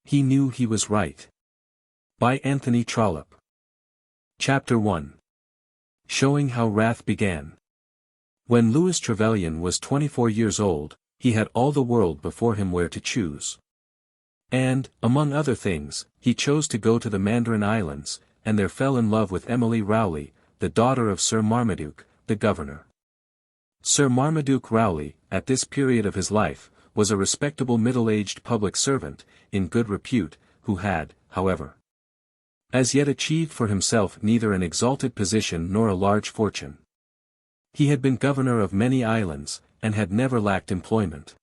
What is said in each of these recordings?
He knew he was right. By Anthony Trollope. Chapter 1. Showing how wrath began. When Louis Trevelyan was 24 years old, he had all the world before him where to choose. And, among other things, he chose to go to the Mandarin Islands, and there fell in love with Emily Rowley, the daughter of Sir Marmaduke, the governor. Sir Marmaduke Rowley, at this period of his life, was a respectable middle-aged public servant, in good repute, who had, however, as yet achieved for himself neither an exalted position nor a large fortune. He had been governor of many islands, and had never lacked employment.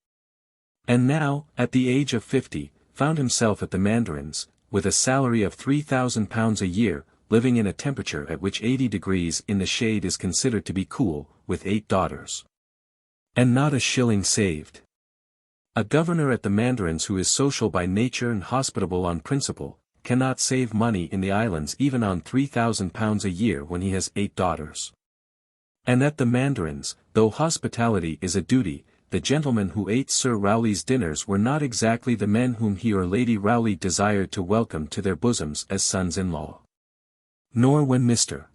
And now, at the age of 50, found himself at the Mandarins, with a salary of £3,000 a year, living in a temperature at which 80 degrees in the shade is considered to be cool, with 8 daughters. And not a shilling saved. A governor at the Mandarins who is social by nature and hospitable on principle, cannot save money in the islands even on £3,000 a year when he has 8 daughters. And at the Mandarins, though hospitality is a duty, the gentlemen who ate Sir Rowley's dinners were not exactly the men whom he or Lady Rowley desired to welcome to their bosoms as sons-in-law. Nor when Mr.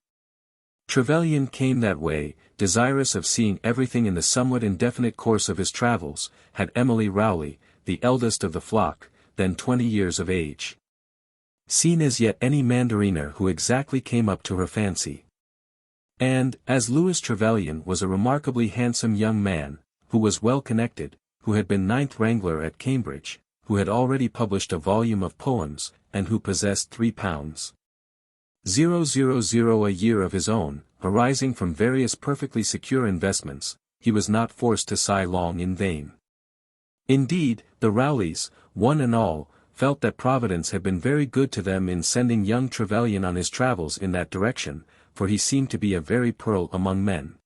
Trevelyan came that way, desirous of seeing everything in the somewhat indefinite course of his travels, had Emily Rowley, the eldest of the flock, then 20 years of age, seen as yet any Mandariner who exactly came up to her fancy. And, as Louis Trevelyan was a remarkably handsome young man, who was well connected, who had been 9th Wrangler at Cambridge, who had already published a volume of poems, and who possessed £3,000 a year of his own, arising from various perfectly secure investments, he was not forced to sigh long in vain. Indeed, the Rowleys, one and all, felt that Providence had been very good to them in sending young Trevelyan on his travels in that direction, for he seemed to be a very pearl among men.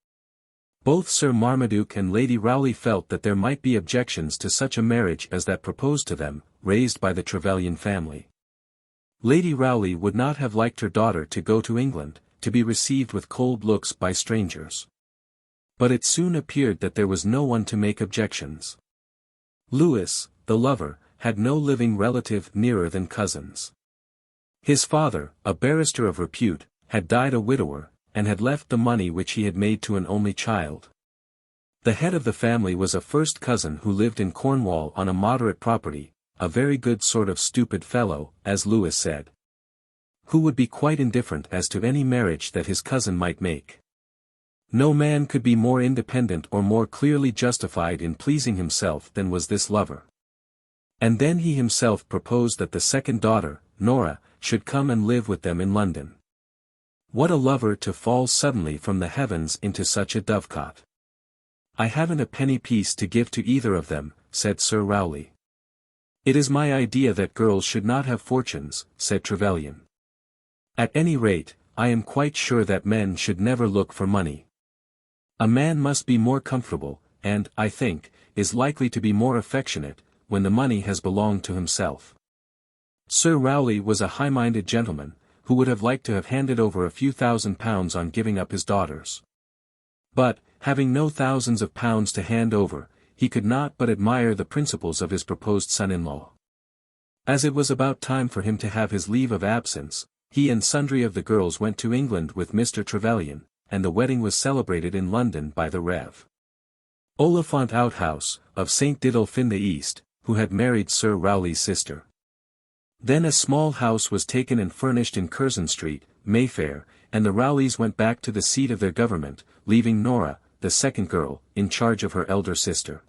Both Sir Marmaduke and Lady Rowley felt that there might be objections to such a marriage as that proposed to them, raised by the Trevelyan family. Lady Rowley would not have liked her daughter to go to England, to be received with cold looks by strangers. But it soon appeared that there was no one to make objections. Louis, the lover, had no living relative nearer than cousins. His father, a barrister of repute, had died a widower, and had left the money which he had made to an only child. The head of the family was a first cousin who lived in Cornwall on a moderate property, a very good sort of stupid fellow, as Louis said, who would be quite indifferent as to any marriage that his cousin might make. No man could be more independent or more clearly justified in pleasing himself than was this lover. And then he himself proposed that the second daughter, Nora, should come and live with them in London. What a lover to fall suddenly from the heavens into such a dovecot! I haven't a penny piece to give to either of them, said Sir Rowley. It is my idea that girls should not have fortunes, said Trevelyan. At any rate, I am quite sure that men should never look for money. A man must be more comfortable, and, I think, is likely to be more affectionate, when the money has belonged to himself. Sir Rowley was a high-minded gentleman, who would have liked to have handed over a few £1,000s on giving up his daughters. But, having no thousands of pounds to hand over, he could not but admire the principles of his proposed son-in-law. As it was about time for him to have his leave of absence, he and sundry of the girls went to England with Mr. Trevelyan, and the wedding was celebrated in London by the Rev. Oliphant Outhouse, of St. Didulph in the East, who had married Sir Rowley's sister. Then a small house was taken and furnished in Curzon Street, Mayfair, and the Rowleys went back to the seat of their government, leaving Nora, the second girl, in charge of her elder sister.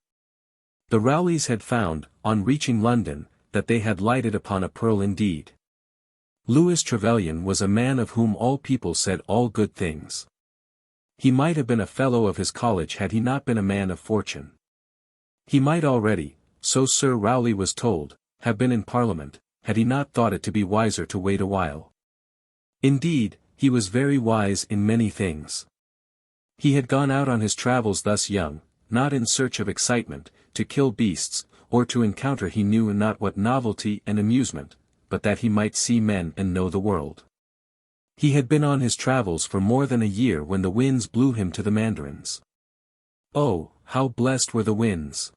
The Rowleys had found, on reaching London, that they had lighted upon a pearl indeed. Louis Trevelyan was a man of whom all people said all good things. He might have been a fellow of his college had he not been a man of fortune. He might already, so Sir Rowley was told, have been in Parliament, had he not thought it to be wiser to wait a while. Indeed, he was very wise in many things. He had gone out on his travels thus young, not in search of excitement, to kill beasts, or to encounter he knew not what novelty and amusement, but that he might see men and know the world. He had been on his travels for more than a year when the winds blew him to the Mandarins. Oh, how blessed were the winds!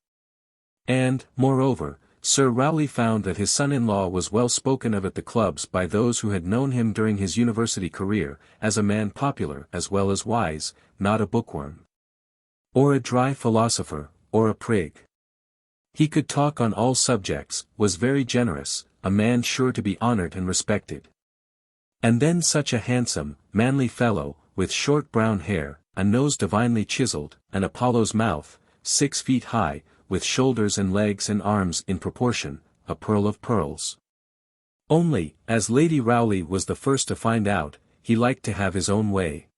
And, moreover, Sir Rowley found that his son-in-law was well spoken of at the clubs by those who had known him during his university career, as a man popular as well as wise, not a bookworm, or a dry philosopher, or a prig. He could talk on all subjects, was very generous, a man sure to be honoured and respected. And then such a handsome, manly fellow, with short brown hair, a nose divinely chiselled, and Apollo's mouth, 6 feet high, with shoulders and legs and arms in proportion, a pearl of pearls. Only, as Lady Rowley was the first to find out, he liked to have his own way.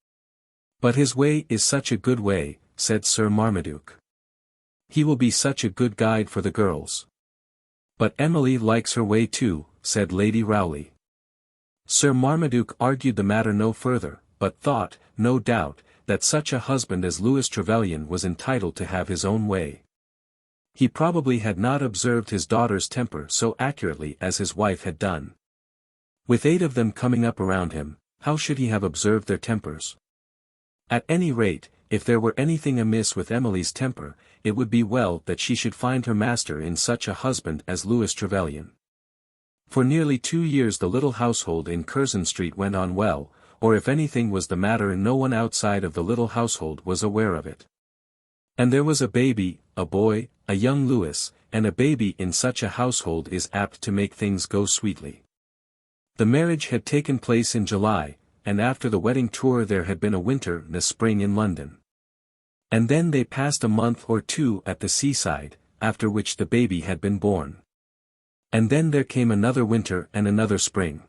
But his way is such a good way, said Sir Marmaduke. He will be such a good guide for the girls. But Emily likes her way too, said Lady Rowley. Sir Marmaduke argued the matter no further, but thought, no doubt, that such a husband as Louis Trevelyan was entitled to have his own way. He probably had not observed his daughter's temper so accurately as his wife had done. With 8 of them coming up around him, how should he have observed their tempers? At any rate, if there were anything amiss with Emily's temper, it would be well that she should find her master in such a husband as Louis Trevelyan. For nearly 2 years the little household in Curzon Street went on well, or if anything was the matter no one outside of the little household was aware of it. And there was a baby, a boy, a young Louis, and a baby in such a household is apt to make things go sweetly. The marriage had taken place in July, and after the wedding tour there had been a winter and a spring in London. And then they passed a month or 2 at the seaside, after which the baby had been born. And then there came another winter and another spring.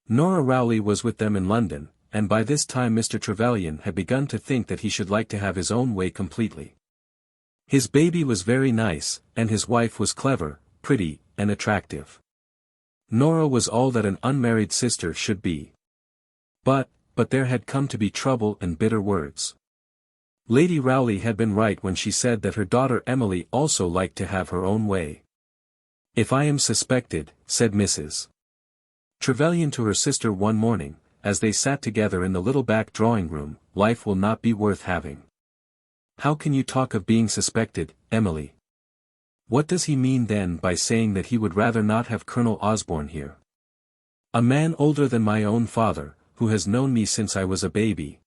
Nora Rowley was with them in London, and by this time Mr. Trevelyan had begun to think that he should like to have his own way completely. His baby was very nice, and his wife was clever, pretty, and attractive. Nora was all that an unmarried sister should be. But there had come to be trouble and bitter words. Lady Rowley had been right when she said that her daughter Emily also liked to have her own way. "If I am suspected," said Mrs. Trevelyan to her sister one morning, as they sat together in the little back drawing-room, "life will not be worth having." "How can you talk of being suspected, Emily? What does he mean then by saying that he would rather not have Colonel Osborne here? A man older than my own father, who has known me since I was a baby."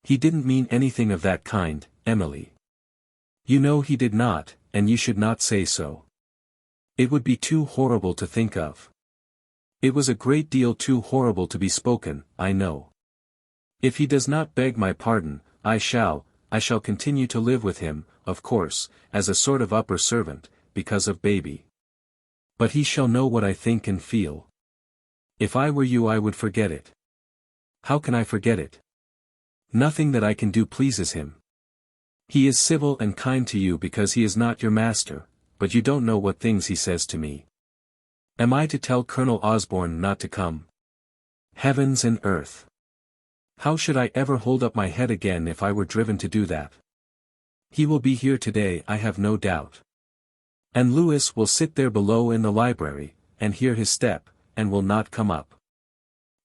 "He didn't mean anything of that kind, Emily. You know he did not, and you should not say so. It would be too horrible to think of." "It was a great deal too horrible to be spoken, I know. If he does not beg my pardon, I shall continue to live with him, of course, as a sort of upper servant, because of baby. But he shall know what I think and feel. If I were you I would forget it." "How can I forget it? Nothing that I can do pleases him. He is civil and kind to you because he is not your master, but you don't know what things he says to me. Am I to tell Colonel Osborne not to come? Heavens and earth! How should I ever hold up my head again if I were driven to do that? He will be here today I have no doubt. And Louis will sit there below in the library, and hear his step, and will not come up.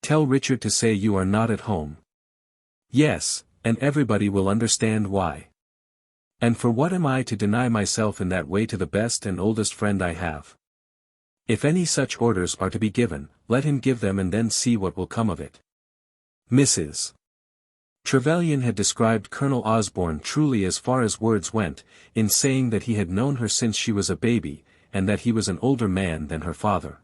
Tell Richard to say you are not at home. Yes, and everybody will understand why. And for what am I to deny myself in that way to the best and oldest friend I have? If any such orders are to be given, let him give them and then see what will come of it." Mrs. Trevelyan had described Colonel Osborne truly as far as words went, in saying that he had known her since she was a baby, and that he was an older man than her father.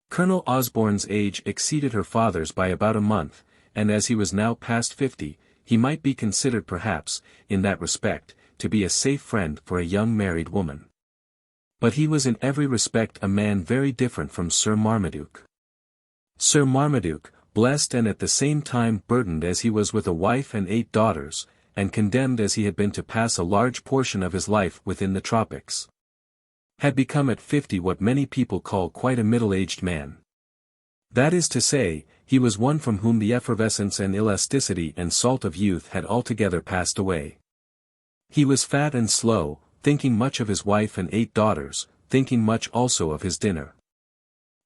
Colonel Osborne's age exceeded her father's by about a month, and as he was now past 50, he might be considered perhaps, in that respect, to be a safe friend for a young married woman. But he was in every respect a man very different from Sir Marmaduke. Sir Marmaduke, blessed and at the same time burdened as he was with a wife and 8 daughters, and condemned as he had been to pass a large portion of his life within the tropics, had become at 50 what many people call quite a middle-aged man. That is to say, he was one from whom the effervescence and elasticity and salt of youth had altogether passed away. He was fat and slow, thinking much of his wife and 8 daughters, thinking much also of his dinner.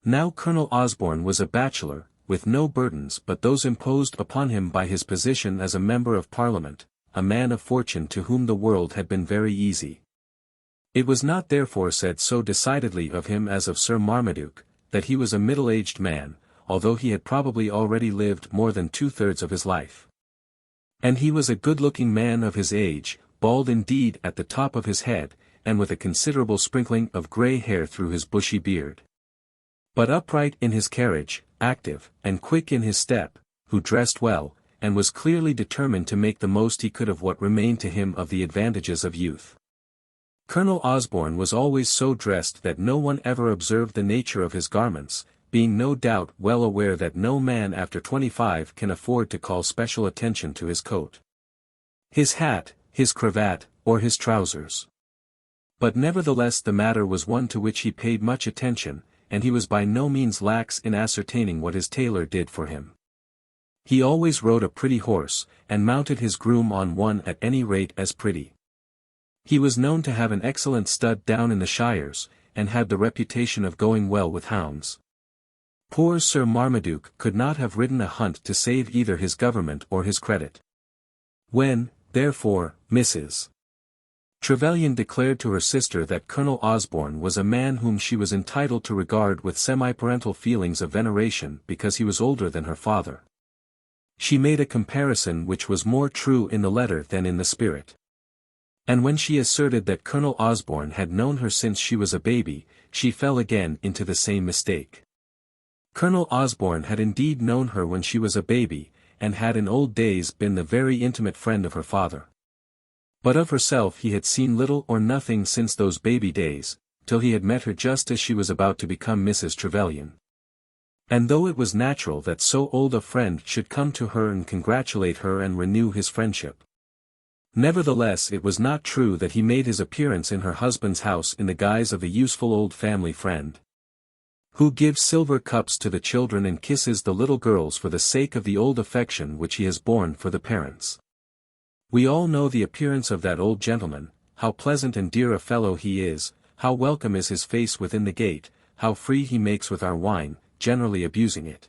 Now Colonel Osborne was a bachelor, with no burdens but those imposed upon him by his position as a member of Parliament, a man of fortune to whom the world had been very easy. It was not therefore said so decidedly of him as of Sir Marmaduke, that he was a middle-aged man, although he had probably already lived more than 2/3 of his life. And he was a good-looking man of his age, bald indeed at the top of his head, and with a considerable sprinkling of grey hair through his bushy beard. But upright in his carriage, active, and quick in his step, who dressed well, and was clearly determined to make the most he could of what remained to him of the advantages of youth. Colonel Osborne was always so dressed that no one ever observed the nature of his garments, being no doubt well aware that no man after 25 can afford to call special attention to his coat, his hat, his cravat, or his trousers. But nevertheless the matter was one to which he paid much attention, and he was by no means lax in ascertaining what his tailor did for him. He always rode a pretty horse, and mounted his groom on one at any rate as pretty. He was known to have an excellent stud down in the shires, and had the reputation of going well with hounds. Poor Sir Marmaduke could not have ridden a hunt to save either his government or his credit. When, therefore, Mrs. Trevelyan declared to her sister that Colonel Osborne was a man whom she was entitled to regard with semi-parental feelings of veneration because he was older than her father, she made a comparison which was more true in the letter than in the spirit. And when she asserted that Colonel Osborne had known her since she was a baby, she fell again into the same mistake. Colonel Osborne had indeed known her when she was a baby, and had in old days been the very intimate friend of her father. But of herself he had seen little or nothing since those baby days, till he had met her just as she was about to become Mrs. Trevelyan. And though it was natural that so old a friend should come to her and congratulate her and renew his friendship, nevertheless it was not true that he made his appearance in her husband's house in the guise of a useful old family friend, who gives silver cups to the children and kisses the little girls for the sake of the old affection which he has borne for the parents. We all know the appearance of that old gentleman, how pleasant and dear a fellow he is, how welcome is his face within the gate, how free he makes with our wine, generally abusing it.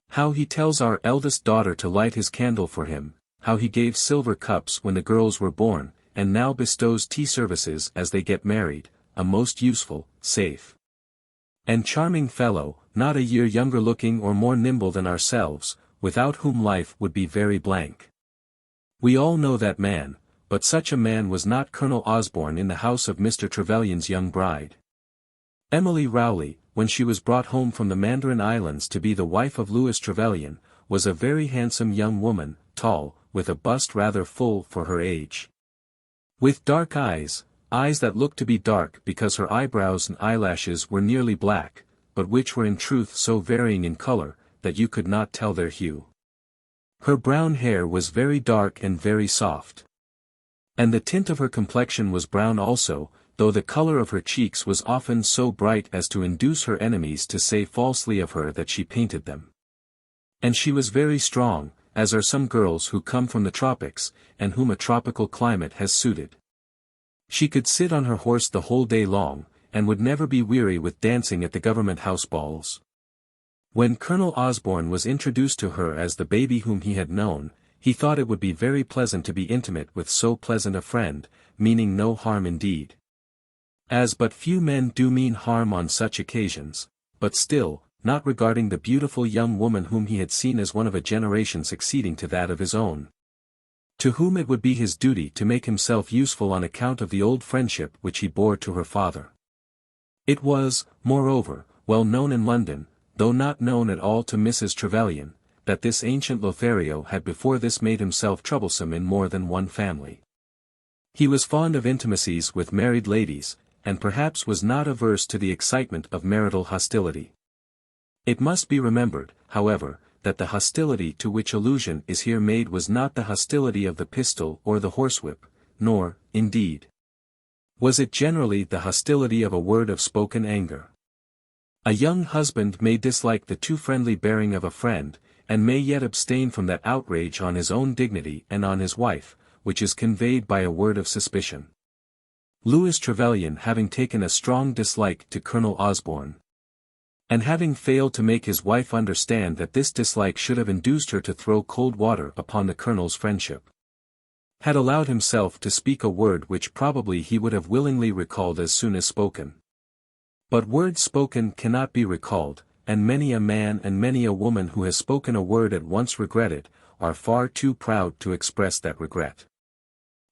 How he tells our eldest daughter to light his candle for him, how he gave silver cups when the girls were born, and now bestows tea services as they get married, a most useful, safe, and charming fellow, not a year younger looking or more nimble than ourselves, without whom life would be very blank. We all know that man, but such a man was not Colonel Osborne in the house of Mr. Trevelyan's young bride. Emily Rowley, when she was brought home from the Mandarin Islands to be the wife of Louis Trevelyan, was a very handsome young woman, tall, with a bust rather full for her age, with dark eyes that looked to be dark because her eyebrows and eyelashes were nearly black, but which were in truth so varying in color, that you could not tell their hue. Her brown hair was very dark and very soft, and the tint of her complexion was brown also, though the color of her cheeks was often so bright as to induce her enemies to say falsely of her that she painted them. And she was very strong, as are some girls who come from the tropics, and whom a tropical climate has suited. She could sit on her horse the whole day long, and would never be weary with dancing at the government house balls. When Colonel Osborne was introduced to her as the baby whom he had known, he thought it would be very pleasant to be intimate with so pleasant a friend, meaning no harm indeed, as but few men do mean harm on such occasions, but still, not regarding the beautiful young woman whom he had seen as one of a generation succeeding to that of his own, to whom it would be his duty to make himself useful on account of the old friendship which he bore to her father. It was, moreover, well known in London, though not known at all to Mrs. Trevelyan, that this ancient Lothario had before this made himself troublesome in more than one family. He was fond of intimacies with married ladies, and perhaps was not averse to the excitement of marital hostility. It must be remembered, however, that the hostility to which allusion is here made was not the hostility of the pistol or the horsewhip, nor, indeed, was it generally the hostility of a word of spoken anger. A young husband may dislike the too friendly bearing of a friend, and may yet abstain from that outrage on his own dignity and on his wife, which is conveyed by a word of suspicion. Louis Trevelyan having taken a strong dislike to Colonel Osborne, and having failed to make his wife understand that this dislike should have induced her to throw cold water upon the colonel's friendship, had allowed himself to speak a word which probably he would have willingly recalled as soon as spoken. But words spoken cannot be recalled, and many a man and many a woman who has spoken a word at once regretted, are far too proud to express that regret.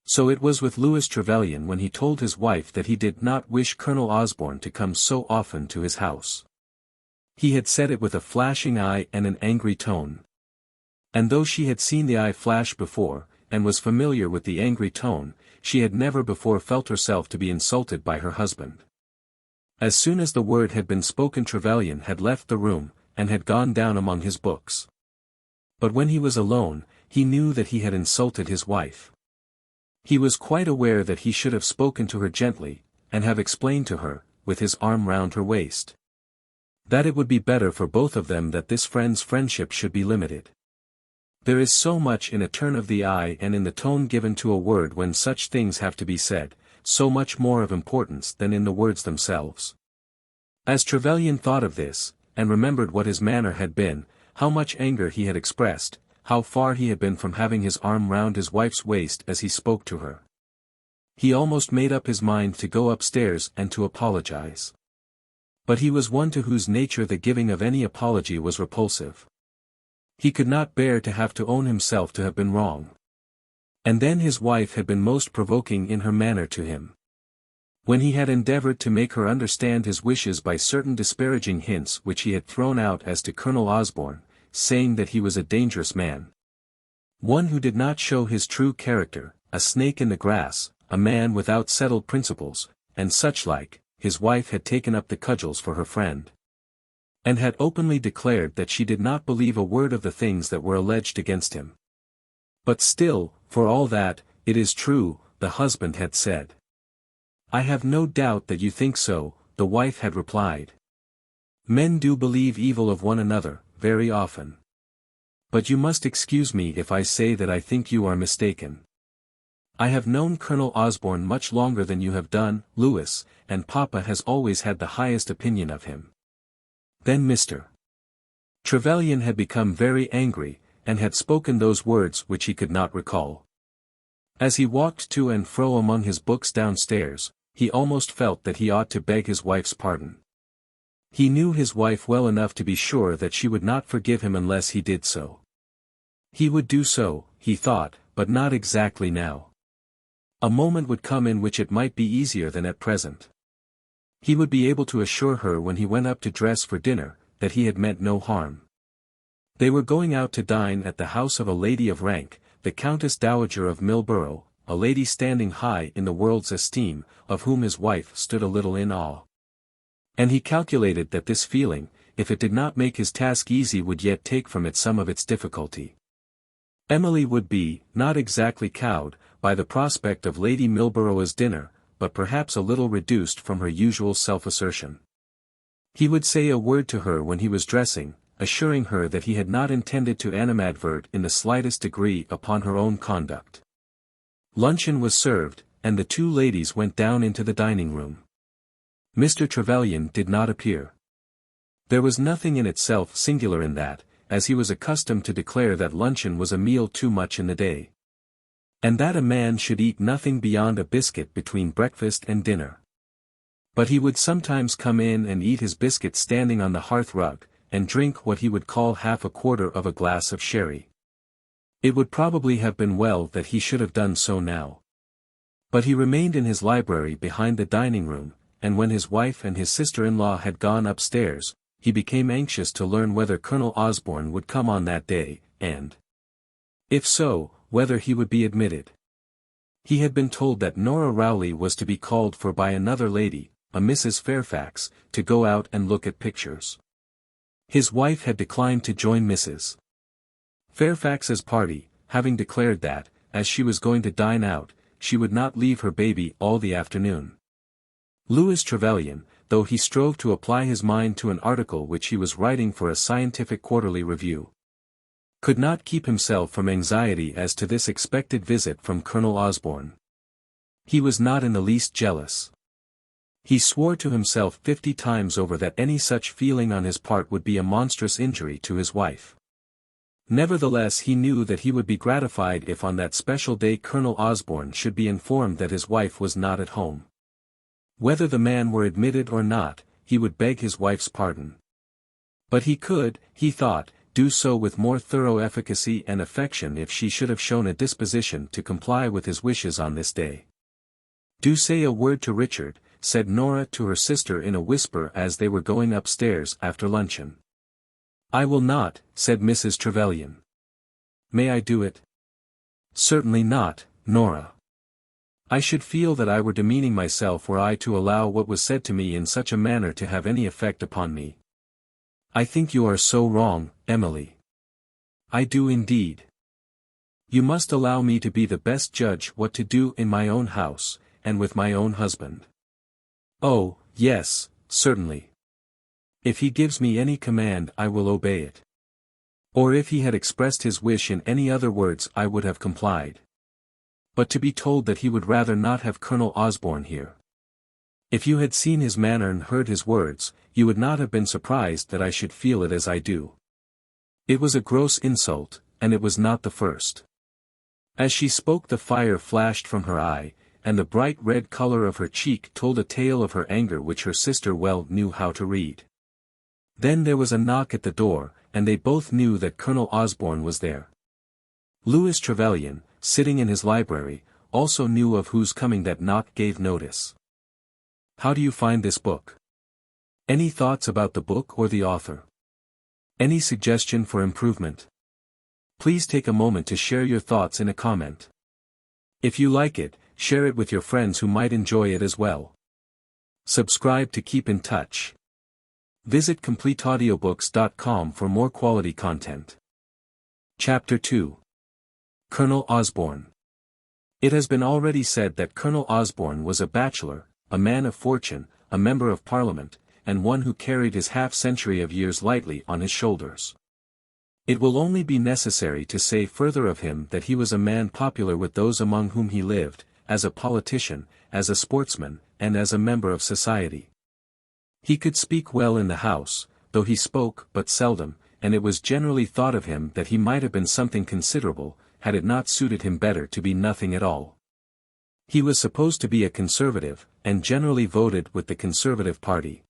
So it was with Louis Trevelyan when he told his wife that he did not wish Colonel Osborne to come so often to his house. He had said it with a flashing eye and an angry tone. And though she had seen the eye flash before, and was familiar with the angry tone, she had never before felt herself to be insulted by her husband. As soon as the word had been spoken, Trevelyan had left the room, and had gone down among his books. But when he was alone, he knew that he had insulted his wife. He was quite aware that he should have spoken to her gently, and have explained to her, with his arm round her waist, that it would be better for both of them that this friend's friendship should be limited. There is so much in a turn of the eye and in the tone given to a word when such things have to be said, so much more of importance than in the words themselves. As Trevelyan thought of this, and remembered what his manner had been, how much anger he had expressed, how far he had been from having his arm round his wife's waist as he spoke to her, he almost made up his mind to go upstairs and to apologize. But he was one to whose nature the giving of any apology was repulsive. He could not bear to have to own himself to have been wrong. And then his wife had been most provoking in her manner to him. When he had endeavored to make her understand his wishes by certain disparaging hints which he had thrown out as to Colonel Osborne, saying that he was a dangerous man, one who did not show his true character, a snake in the grass, a man without settled principles, and such like, his wife had taken up the cudgels for her friend, and had openly declared that she did not believe a word of the things that were alleged against him. But still, for all that, it is true, the husband had said. "I have no doubt that you think so," the wife had replied. "Men do believe evil of one another, very often. But you must excuse me if I say that I think you are mistaken. I have known Colonel Osborne much longer than you have done, Louis, and Papa has always had the highest opinion of him." Then Mr. Trevelyan had become very angry, and had spoken those words which he could not recall. As he walked to and fro among his books downstairs, he almost felt that he ought to beg his wife's pardon. He knew his wife well enough to be sure that she would not forgive him unless he did so. He would do so, he thought, but not exactly now. A moment would come in which it might be easier than at present. He would be able to assure her when he went up to dress for dinner, that he had meant no harm. They were going out to dine at the house of a lady of rank, the Countess Dowager of Milborough, a lady standing high in the world's esteem, of whom his wife stood a little in awe. And he calculated that this feeling, if it did not make his task easy, would yet take from it some of its difficulty. Emily would be, not exactly cowed, by the prospect of Lady Milborough's dinner, but perhaps a little reduced from her usual self-assertion. He would say a word to her when he was dressing, assuring her that he had not intended to animadvert in the slightest degree upon her own conduct. Luncheon was served, and the two ladies went down into the dining-room. Mr. Trevelyan did not appear. There was nothing in itself singular in that, as he was accustomed to declare that luncheon was a meal too much in the day, and that a man should eat nothing beyond a biscuit between breakfast and dinner. But he would sometimes come in and eat his biscuit standing on the hearth-rug, and drink what he would call half a quarter of a glass of sherry. It would probably have been well that he should have done so now. But he remained in his library behind the dining-room, and when his wife and his sister-in-law had gone upstairs, he became anxious to learn whether Colonel Osborne would come on that day, and, if so, whether he would be admitted. He had been told that Nora Rowley was to be called for by another lady, a Mrs. Fairfax, to go out and look at pictures. His wife had declined to join Mrs. Fairfax's party, having declared that, as she was going to dine out, she would not leave her baby all the afternoon. Louis Trevelyan, though he strove to apply his mind to an article which he was writing for a scientific quarterly review, could not keep himself from anxiety as to this expected visit from Colonel Osborne. He was not in the least jealous. He swore to himself 50 times over that any such feeling on his part would be a monstrous injury to his wife. Nevertheless he knew that he would be gratified if on that special day Colonel Osborne should be informed that his wife was not at home. Whether the man were admitted or not, he would beg his wife's pardon. But he could, he thought, do so with more thorough efficacy and affection if she should have shown a disposition to comply with his wishes on this day. "Do say a word to Richard," said Nora to her sister in a whisper as they were going upstairs after luncheon. "I will not," said Mrs. Trevelyan. "May I do it?" "Certainly not, Nora. I should feel that I were demeaning myself were I to allow what was said to me in such a manner to have any effect upon me." "I think you are so wrong, Emily." "I do indeed. You must allow me to be the best judge what to do in my own house, and with my own husband." "Oh, yes, certainly. If he gives me any command I will obey it. Or if he had expressed his wish in any other words I would have complied. But to be told that he would rather not have Colonel Osborne here. If you had seen his manner and heard his words, you would not have been surprised that I should feel it as I do. It was a gross insult, and it was not the first." As she spoke the fire flashed from her eye, and the bright red color of her cheek told a tale of her anger which her sister well knew how to read. Then there was a knock at the door, and they both knew that Colonel Osborne was there. Louis Trevelyan, sitting in his library, also knew of whose coming that knock gave notice. "How do you find this book? Any thoughts about the book or the author? Any suggestion for improvement? Please take a moment to share your thoughts in a comment. If you like it, share it with your friends who might enjoy it as well. Subscribe to keep in touch. Visit CompleteAudiobooks.com for more quality content." Chapter 2. Colonel Osborne. It has been already said that Colonel Osborne was a bachelor, a man of fortune, a member of Parliament, and one who carried his half-century of years lightly on his shoulders. It will only be necessary to say further of him that he was a man popular with those among whom he lived, as a politician, as a sportsman, and as a member of society. He could speak well in the House, though he spoke but seldom, and it was generally thought of him that he might have been something considerable, had it not suited him better to be nothing at all. He was supposed to be a Conservative, and generally voted with the Conservative party.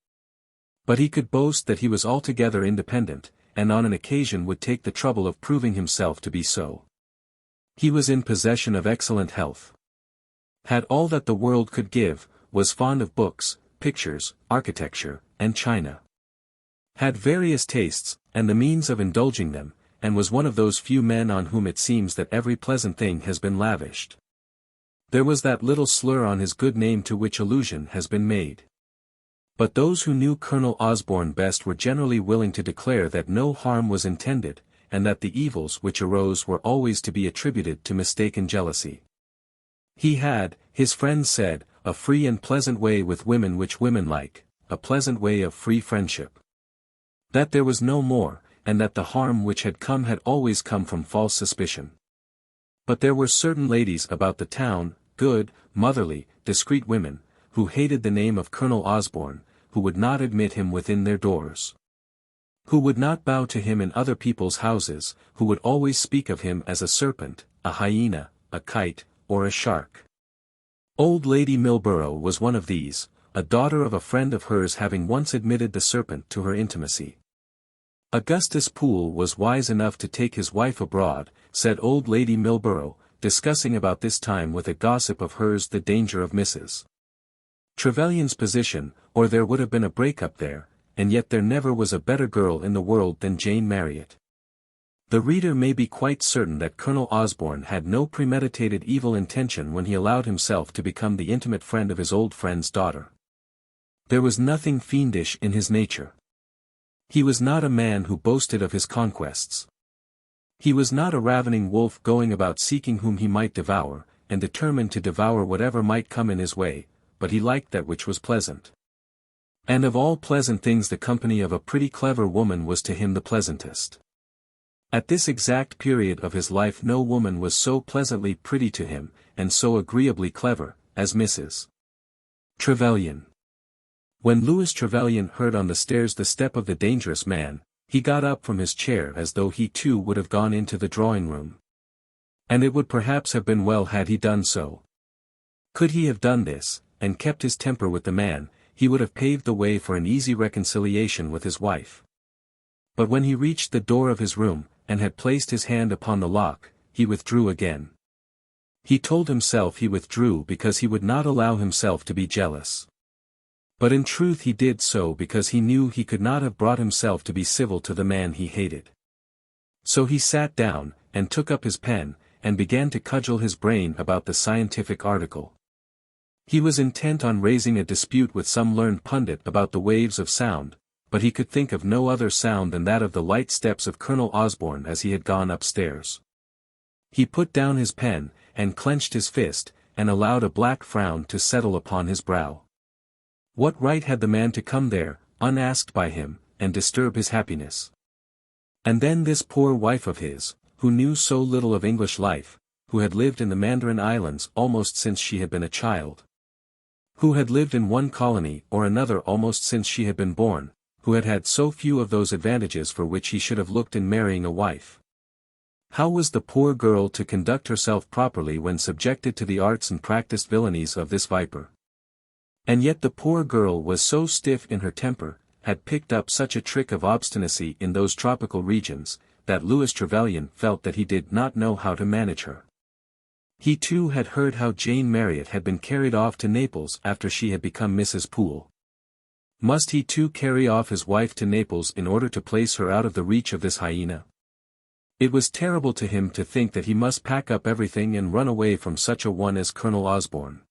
But he could boast that he was altogether independent, and on an occasion would take the trouble of proving himself to be so. He was in possession of excellent health. Had all that the world could give, was fond of books, pictures, architecture, and china. Had various tastes, and the means of indulging them, and was one of those few men on whom it seems that every pleasant thing has been lavished. There was that little slur on his good name to which allusion has been made. But those who knew Colonel Osborne best were generally willing to declare that no harm was intended, and that the evils which arose were always to be attributed to mistaken jealousy. He had, his friends said, a free and pleasant way with women which women like, a pleasant way of free friendship. That there was no more, and that the harm which had always come from false suspicion. But there were certain ladies about the town, good, motherly, discreet women, who hated the name of Colonel Osborne, who would not admit him within their doors. Who would not bow to him in other people's houses, who would always speak of him as a serpent, a hyena, a kite, or a shark. Old Lady Milborough was one of these, a daughter of a friend of hers having once admitted the serpent to her intimacy. Augustus Poole was wise enough to take his wife abroad, said old Lady Milborough, discussing about this time with a gossip of hers the danger of Mrs. Trevelyan's position, or there would have been a break-up there, and yet there never was a better girl in the world than Jane Marriott. The reader may be quite certain that Colonel Osborne had no premeditated evil intention when he allowed himself to become the intimate friend of his old friend's daughter. There was nothing fiendish in his nature. He was not a man who boasted of his conquests. He was not a ravening wolf going about seeking whom he might devour, and determined to devour whatever might come in his way, but he liked that which was pleasant. And of all pleasant things the company of a pretty clever woman was to him the pleasantest. At this exact period of his life no woman was so pleasantly pretty to him, and so agreeably clever, as Mrs. Trevelyan. When Louis Trevelyan heard on the stairs the step of the dangerous man, He got up from his chair as though he too would have gone into the drawing-room. And it would perhaps have been well had he done so. Could he have done this, and kept his temper with the man, he would have paved the way for an easy reconciliation with his wife. But when he reached the door of his room, and had placed his hand upon the lock, he withdrew again. He told himself he withdrew because he would not allow himself to be jealous. But in truth he did so because he knew he could not have brought himself to be civil to the man he hated. So he sat down, and took up his pen, and began to cudgel his brain about the scientific article. He was intent on raising a dispute with some learned pundit about the waves of sound, but he could think of no other sound than that of the light steps of Colonel Osborne as he had gone upstairs. He put down his pen, and clenched his fist, and allowed a black frown to settle upon his brow. What right had the man to come there, unasked by him, and disturb his happiness? And then this poor wife of his, who knew so little of English life, who had lived in the Mandarin Islands almost since she had been a child, who had lived in one colony or another almost since she had been born, who had had so few of those advantages for which he should have looked in marrying a wife. How was the poor girl to conduct herself properly when subjected to the arts and practised villainies of this viper? And yet the poor girl was so stiff in her temper, had picked up such a trick of obstinacy in those tropical regions, that Louis Trevelyan felt that he did not know how to manage her. He too had heard how Jane Marriott had been carried off to Naples after she had become Mrs. Poole. Must he too carry off his wife to Naples in order to place her out of the reach of this hyena? It was terrible to him to think that he must pack up everything and run away from such a one as Colonel Osborne.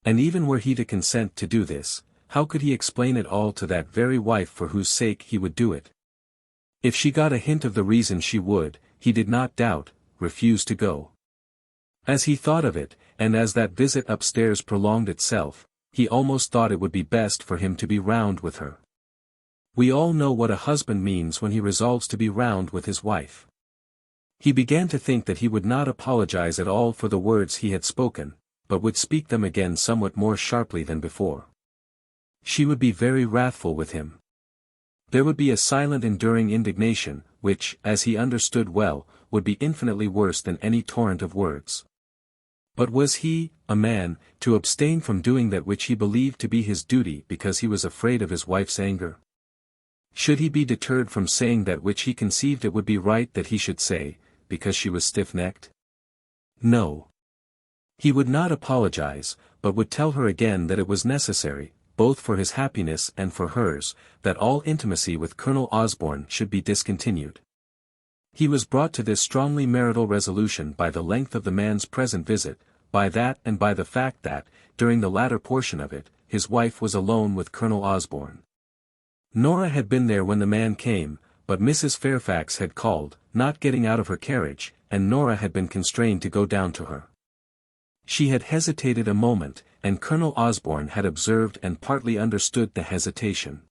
And even were he to consent to do this, how could he explain it all to that very wife for whose sake he would do it? If she got a hint of the reason she would, he did not doubt, refuse to go. As he thought of it, and as that visit upstairs prolonged itself, he almost thought it would be best for him to be round with her. We all know what a husband means when he resolves to be round with his wife. He began to think that he would not apologize at all for the words he had spoken, but would speak them again somewhat more sharply than before. She would be very wrathful with him. There would be a silent enduring indignation, which, as he understood well, would be infinitely worse than any torrent of words. But was he, a man, to abstain from doing that which he believed to be his duty because he was afraid of his wife's anger? Should he be deterred from saying that which he conceived it would be right that he should say, because she was stiff-necked? No. He would not apologize, but would tell her again that it was necessary, both for his happiness and for hers, that all intimacy with Colonel Osborne should be discontinued. He was brought to this strongly marital resolution by the length of the man's present visit, by that and by the fact that, during the latter portion of it, his wife was alone with Colonel Osborne. Nora had been there when the man came, but Mrs. Fairfax had called, not getting out of her carriage, and Nora had been constrained to go down to her. She had hesitated a moment, and Colonel Osborne had observed and partly understood the hesitation.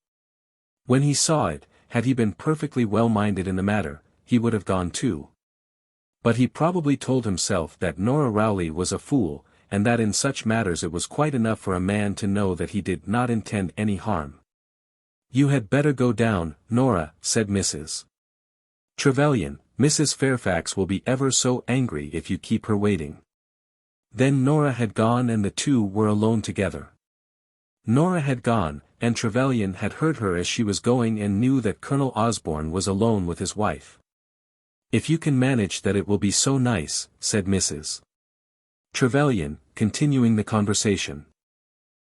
When he saw it, had he been perfectly well-minded in the matter, he would have gone too. But he probably told himself that Nora Rowley was a fool, and that in such matters it was quite enough for a man to know that he did not intend any harm. "You had better go down, Nora," said Mrs. Trevelyan. "Mrs. Fairfax will be ever so angry if you keep her waiting." Then Nora had gone and the two were alone together. Nora had gone, and Trevelyan had heard her as she was going and knew that Colonel Osborne was alone with his wife. "If you can manage that it will be so nice," said Mrs. Trevelyan, continuing the conversation.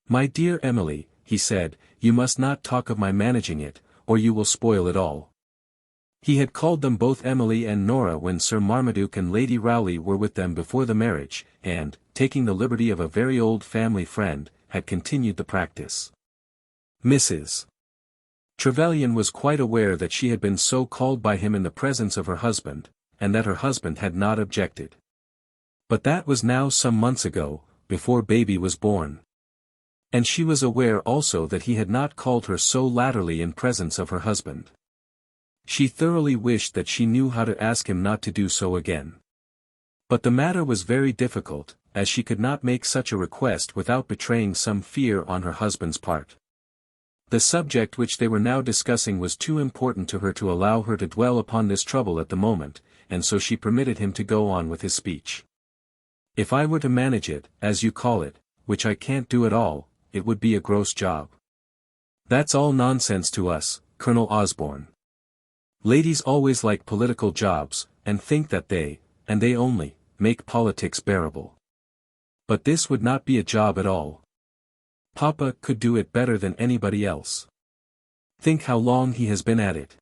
"My dear Emily," he said, "you must not talk of my managing it, or you will spoil it all." He had called them both Emily and Nora when Sir Marmaduke and Lady Rowley were with them before the marriage, and, taking the liberty of a very old family friend, had continued the practice. Mrs. Trevelyan was quite aware that she had been so called by him in the presence of her husband, and that her husband had not objected. But that was now some months ago, before baby was born. And she was aware also that he had not called her so latterly in presence of her husband. She thoroughly wished that she knew how to ask him not to do so again. But the matter was very difficult, as she could not make such a request without betraying some fear on her husband's part. The subject which they were now discussing was too important to her to allow her to dwell upon this trouble at the moment, and so she permitted him to go on with his speech. If I were to manage it, as you call it, which I can't do at all, it would be a gross job. That's all nonsense to us, Colonel Osborne. Ladies always like political jobs, and think that they, and they only, make politics bearable. But this would not be a job at all. Papa could do it better than anybody else. Think how long he has been at it.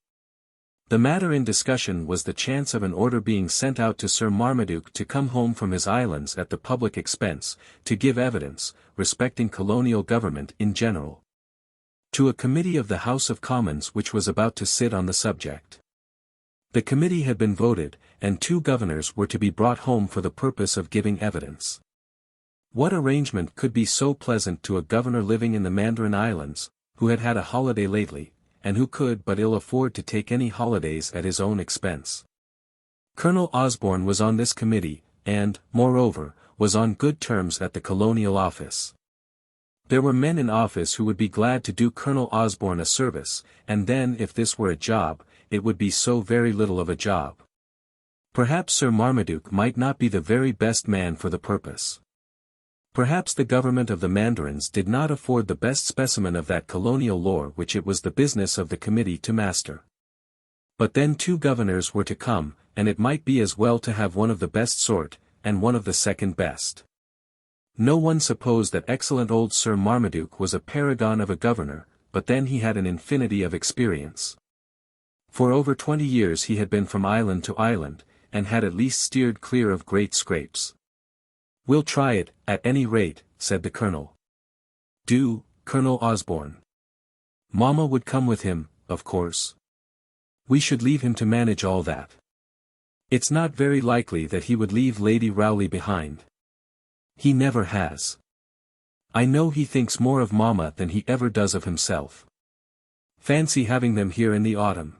The matter in discussion was the chance of an order being sent out to Sir Marmaduke to come home from his islands at the public expense, to give evidence, respecting colonial government in general, to a committee of the House of Commons which was about to sit on the subject. The committee had been voted, and 2 governors were to be brought home for the purpose of giving evidence. What arrangement could be so pleasant to a governor living in the Mandarin Islands, who had had a holiday lately, and who could but ill afford to take any holidays at his own expense? Colonel Osborne was on this committee, and, moreover, was on good terms at the Colonial Office. There were men in office who would be glad to do Colonel Osborne a service, and then if this were a job, it would be so very little of a job. Perhaps Sir Marmaduke might not be the very best man for the purpose. Perhaps the government of the Mandarins did not afford the best specimen of that colonial lore which it was the business of the committee to master. But then 2 governors were to come, and it might be as well to have one of the best sort, and one of the second best. No one supposed that excellent old Sir Marmaduke was a paragon of a governor, but then he had an infinity of experience. For over 20 years he had been from island to island, and had at least steered clear of great scrapes. We'll try it, at any rate, said the colonel. Do, Colonel Osborne. Mamma would come with him, of course. We should leave him to manage all that. It's not very likely that he would leave Lady Rowley behind. He never has. I know he thinks more of Mamma than he ever does of himself. Fancy having them here in the autumn.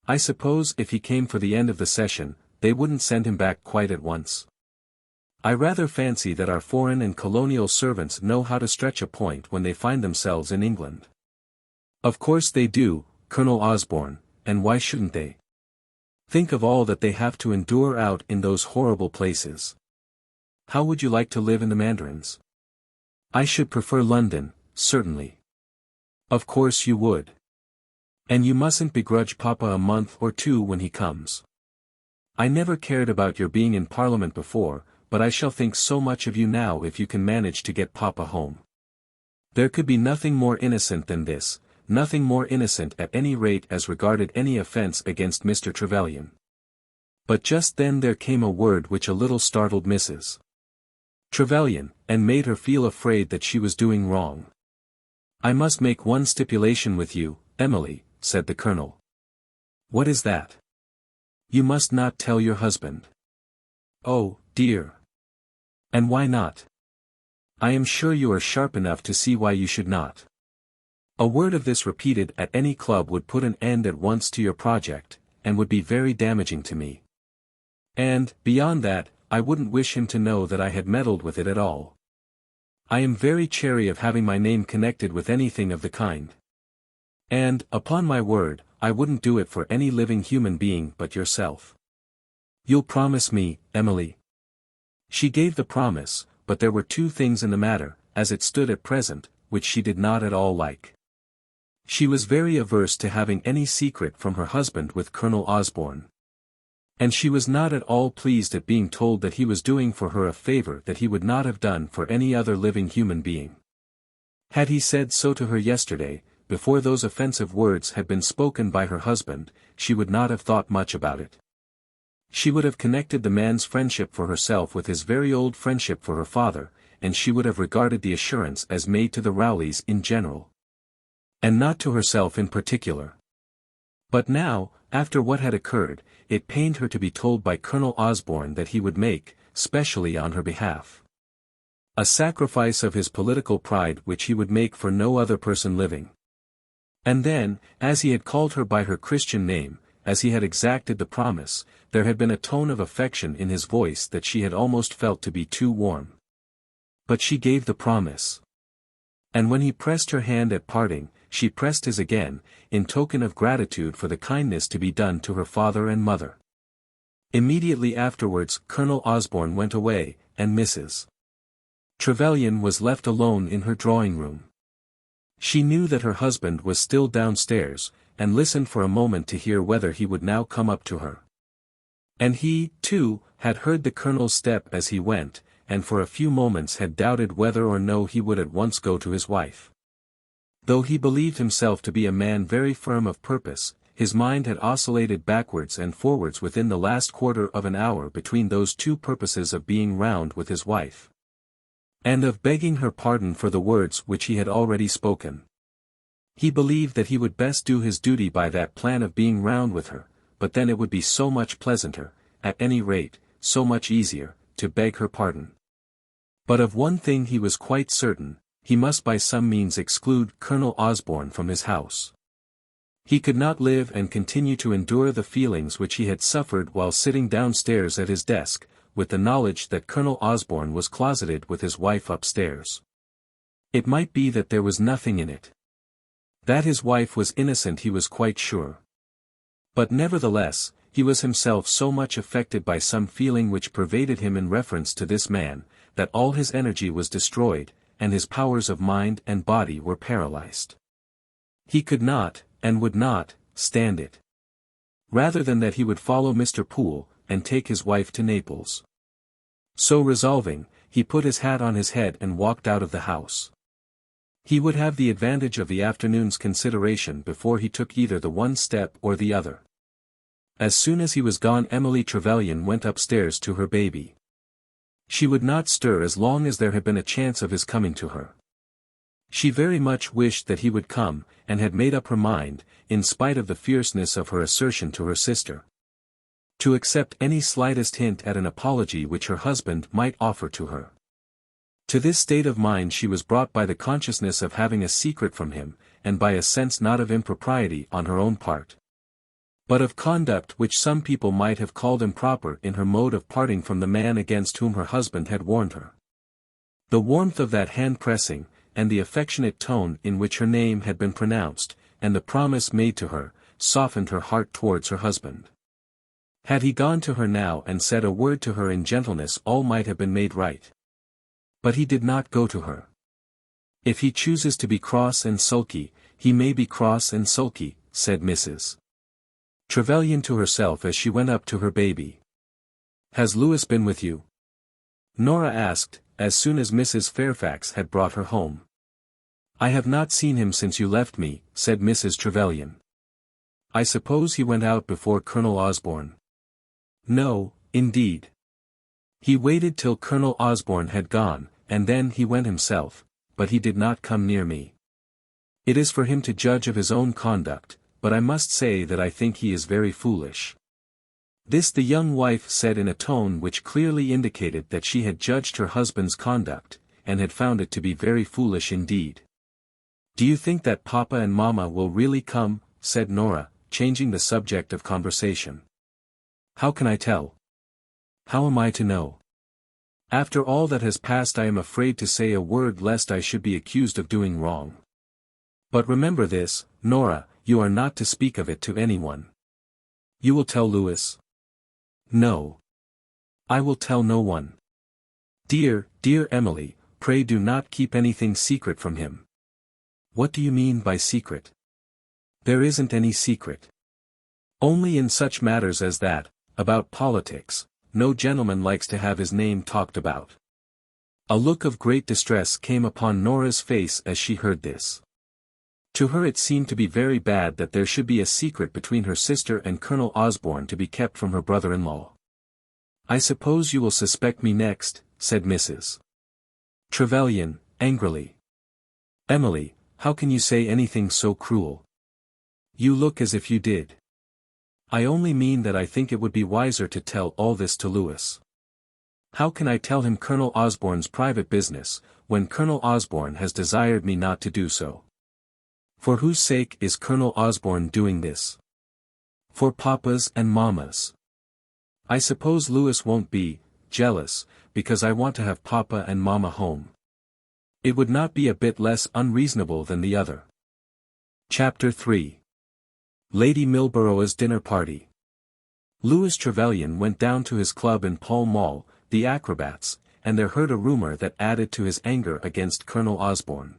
I suppose if he came for the end of the session, they wouldn't send him back quite at once. I rather fancy that our foreign and colonial servants know how to stretch a point when they find themselves in England. Of course they do, Colonel Osborne, and why shouldn't they? Think of all that they have to endure out in those horrible places. How would you like to live in the Mandarins? I should prefer London, certainly. Of course you would. And you mustn't begrudge Papa a month or 2 when he comes. I never cared about your being in Parliament before, but I shall think so much of you now if you can manage to get Papa home. There could be nothing more innocent than this, nothing more innocent at any rate as regarded any offence against Mr. Trevelyan. But just then there came a word which a little startled Mrs. Trevelyan, and made her feel afraid that she was doing wrong. I must make one stipulation with you, Emily, said the colonel. What is that? You must not tell your husband. Oh, dear. And why not? I am sure you are sharp enough to see why you should not. A word of this repeated at any club would put an end at once to your project, and would be very damaging to me. And, beyond that, I wouldn't wish him to know that I had meddled with it at all. I am very chary of having my name connected with anything of the kind. And, upon my word, I wouldn't do it for any living human being but yourself. You'll promise me, Emily? She gave the promise, but there were 2 things in the matter, as it stood at present, which she did not at all like. She was very averse to having any secret from her husband with Colonel Osborne. And she was not at all pleased at being told that he was doing for her a favour that he would not have done for any other living human being. Had he said so to her yesterday, before those offensive words had been spoken by her husband, she would not have thought much about it. She would have connected the man's friendship for herself with his very old friendship for her father, and she would have regarded the assurance as made to the Rowleys in general, and not to herself in particular. But now, after what had occurred, it pained her to be told by Colonel Osborne that he would make, specially on her behalf, a sacrifice of his political pride which he would make for no other person living. And then, as he had called her by her Christian name, as he had exacted the promise, there had been a tone of affection in his voice that she had almost felt to be too warm. But she gave the promise. And when he pressed her hand at parting, she pressed his again, in token of gratitude for the kindness to be done to her father and mother. Immediately afterwards Colonel Osborne went away, and Mrs. Trevelyan was left alone in her drawing-room. She knew that her husband was still downstairs, and listened for a moment to hear whether he would now come up to her. And he, too, had heard the Colonel's step as he went, and for a few moments had doubted whether or no he would at once go to his wife. Though he believed himself to be a man very firm of purpose, his mind had oscillated backwards and forwards within the last quarter of an hour between those two purposes of being round with his wife, and of begging her pardon for the words which he had already spoken. He believed that he would best do his duty by that plan of being round with her, but then it would be so much pleasanter, at any rate, so much easier, to beg her pardon. But of one thing he was quite certain, he must by some means exclude Colonel Osborne from his house. He could not live and continue to endure the feelings which he had suffered while sitting downstairs at his desk, with the knowledge that Colonel Osborne was closeted with his wife upstairs. It might be that there was nothing in it. That his wife was innocent he was quite sure. But nevertheless, he was himself so much affected by some feeling which pervaded him in reference to this man, that all his energy was destroyed, and his powers of mind and body were paralyzed. He could not, and would not, stand it. Rather than that he would follow Mr. Poole, and take his wife to Naples. So resolving, he put his hat on his head and walked out of the house. He would have the advantage of the afternoon's consideration before he took either the one step or the other. As soon as he was gone Emily Trevelyan went upstairs to her baby. She would not stir as long as there had been a chance of his coming to her. She very much wished that he would come, and had made up her mind, in spite of the fierceness of her assertion to her sister, to accept any slightest hint at an apology which her husband might offer to her. To this state of mind she was brought by the consciousness of having a secret from him, and by a sense not of impropriety on her own part, but of conduct which some people might have called improper in her mode of parting from the man against whom her husband had warned her. The warmth of that hand-pressing, and the affectionate tone in which her name had been pronounced, and the promise made to her, softened her heart towards her husband. Had he gone to her now and said a word to her in gentleness all might have been made right. But he did not go to her. If he chooses to be cross and sulky, he may be cross and sulky, said Mrs. Trevelyan to herself as she went up to her baby. Has Louis been with you? Nora asked, as soon as Mrs. Fairfax had brought her home. I have not seen him since you left me, said Mrs. Trevelyan. I suppose he went out before Colonel Osborne. No, indeed. He waited till Colonel Osborne had gone, and then he went himself, but he did not come near me. It is for him to judge of his own conduct, but I must say that I think he is very foolish. This the young wife said in a tone which clearly indicated that she had judged her husband's conduct, and had found it to be very foolish indeed. Do you think that Papa and Mamma will really come? Said Nora, changing the subject of conversation. How can I tell? How am I to know? After all that has passed I am afraid to say a word lest I should be accused of doing wrong. But remember this, Nora, you are not to speak of it to anyone. You will tell Louis? No. I will tell no one. Dear, dear Emily, pray do not keep anything secret from him. What do you mean by secret? There isn't any secret. Only in such matters as that, about politics, no gentleman likes to have his name talked about. A look of great distress came upon Nora's face as she heard this. To her it seemed to be very bad that there should be a secret between her sister and Colonel Osborne to be kept from her brother-in-law. I suppose you will suspect me next, said Mrs. Trevelyan, angrily. Emily, how can you say anything so cruel? You look as if you did. I only mean that I think it would be wiser to tell all this to Louis. How can I tell him Colonel Osborne's private business, when Colonel Osborne has desired me not to do so? For whose sake is Colonel Osborne doing this? For Papa's and Mamma's. I suppose Louis won't be jealous, because I want to have Papa and Mamma home. It would not be a bit less unreasonable than the other. Chapter 3. Lady Milborough's Dinner Party. Louis Trevelyan went down to his club in Pall Mall, the Acrobats, and there heard a rumour that added to his anger against Colonel Osborne.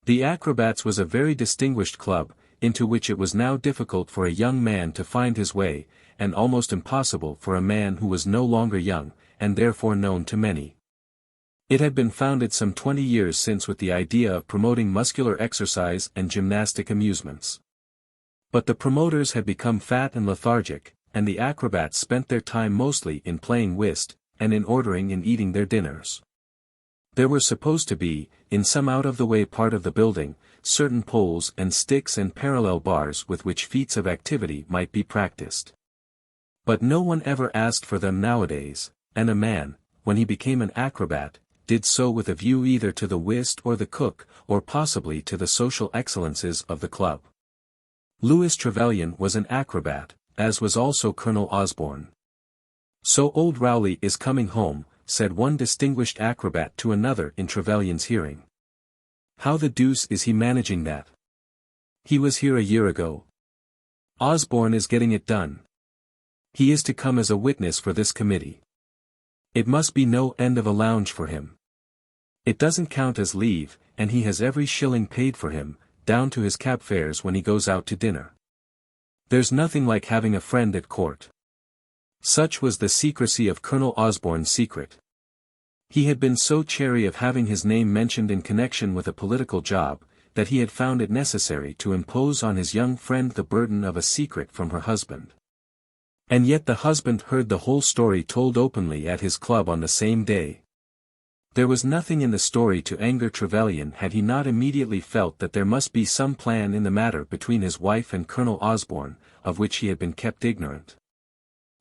The Acrobats was a very distinguished club, into which it was now difficult for a young man to find his way, and almost impossible for a man who was no longer young, and therefore known to many. It had been founded some 20 years since with the idea of promoting muscular exercise and gymnastic amusements. But the promoters had become fat and lethargic, and the acrobats spent their time mostly in playing whist, and in ordering and eating their dinners. There were supposed to be, in some out-of-the-way part of the building, certain poles and sticks and parallel bars with which feats of activity might be practiced. But no one ever asked for them nowadays, and a man, when he became an acrobat, did so with a view either to the whist or the cook, or possibly to the social excellences of the club. Louis Trevelyan was an acrobat, as was also Colonel Osborne. "So old Rowley is coming home," said one distinguished acrobat to another in Trevelyan's hearing. "How the deuce is he managing that? He was here a year ago. Osborne is getting it done. He is to come as a witness for this committee. It must be no end of a lounge for him. It doesn't count as leave, and he has every shilling paid for him, down to his cab fares when he goes out to dinner. There's nothing like having a friend at court." Such was the secrecy of Colonel Osborne's secret. He had been so chary of having his name mentioned in connection with a political job, that he had found it necessary to impose on his young friend the burden of a secret from her husband. And yet the husband heard the whole story told openly at his club on the same day. There was nothing in the story to anger Trevelyan had he not immediately felt that there must be some plan in the matter between his wife and Colonel Osborne, of which he had been kept ignorant.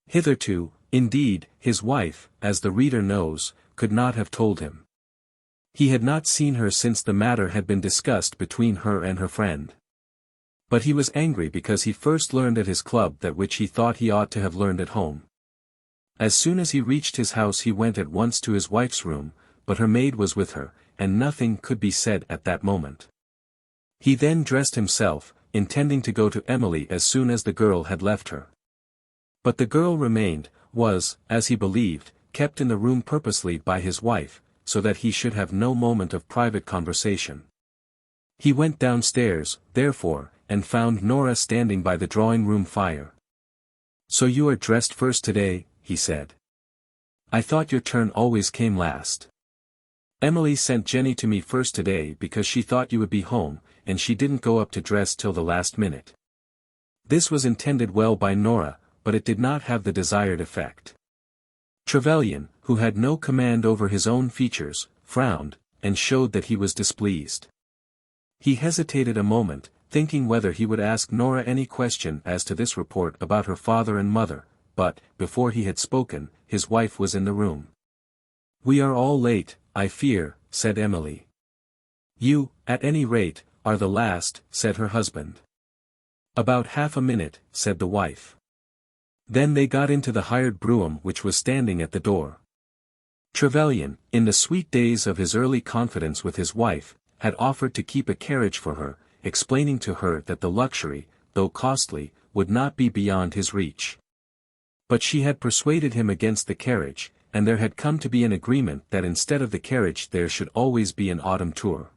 Hitherto, indeed, his wife, as the reader knows, could not have told him. He had not seen her since the matter had been discussed between her and her friend. But he was angry because he first learned at his club that which he thought he ought to have learned at home. As soon as he reached his house he went at once to his wife's room, but her maid was with her, and nothing could be said at that moment. He then dressed himself, intending to go to Emily as soon as the girl had left her. But the girl was, as he believed, kept in the room purposely by his wife, so that he should have no moment of private conversation. He went downstairs, therefore, and found Nora standing by the drawing-room fire. "So you are dressed first today," he said. "I thought your turn always came last. Emily sent Jenny to me first today because she thought you would be home, and she didn't go up to dress till the last minute." This was intended well by Nora, but it did not have the desired effect. Trevelyan, who had no command over his own features, frowned, and showed that he was displeased. He hesitated a moment, thinking whether he would ask Nora any question as to this report about her father and mother, but, before he had spoken, his wife was in the room. "We are all late, I fear," said Emily. "You, at any rate, are the last," said her husband. "About half a minute," said the wife. Then they got into the hired brougham which was standing at the door. Trevelyan, in the sweet days of his early confidence with his wife, had offered to keep a carriage for her, explaining to her that the luxury, though costly, would not be beyond his reach. But she had persuaded him against the carriage, and there had come to be an agreement that instead of the carriage there should always be an autumn tour.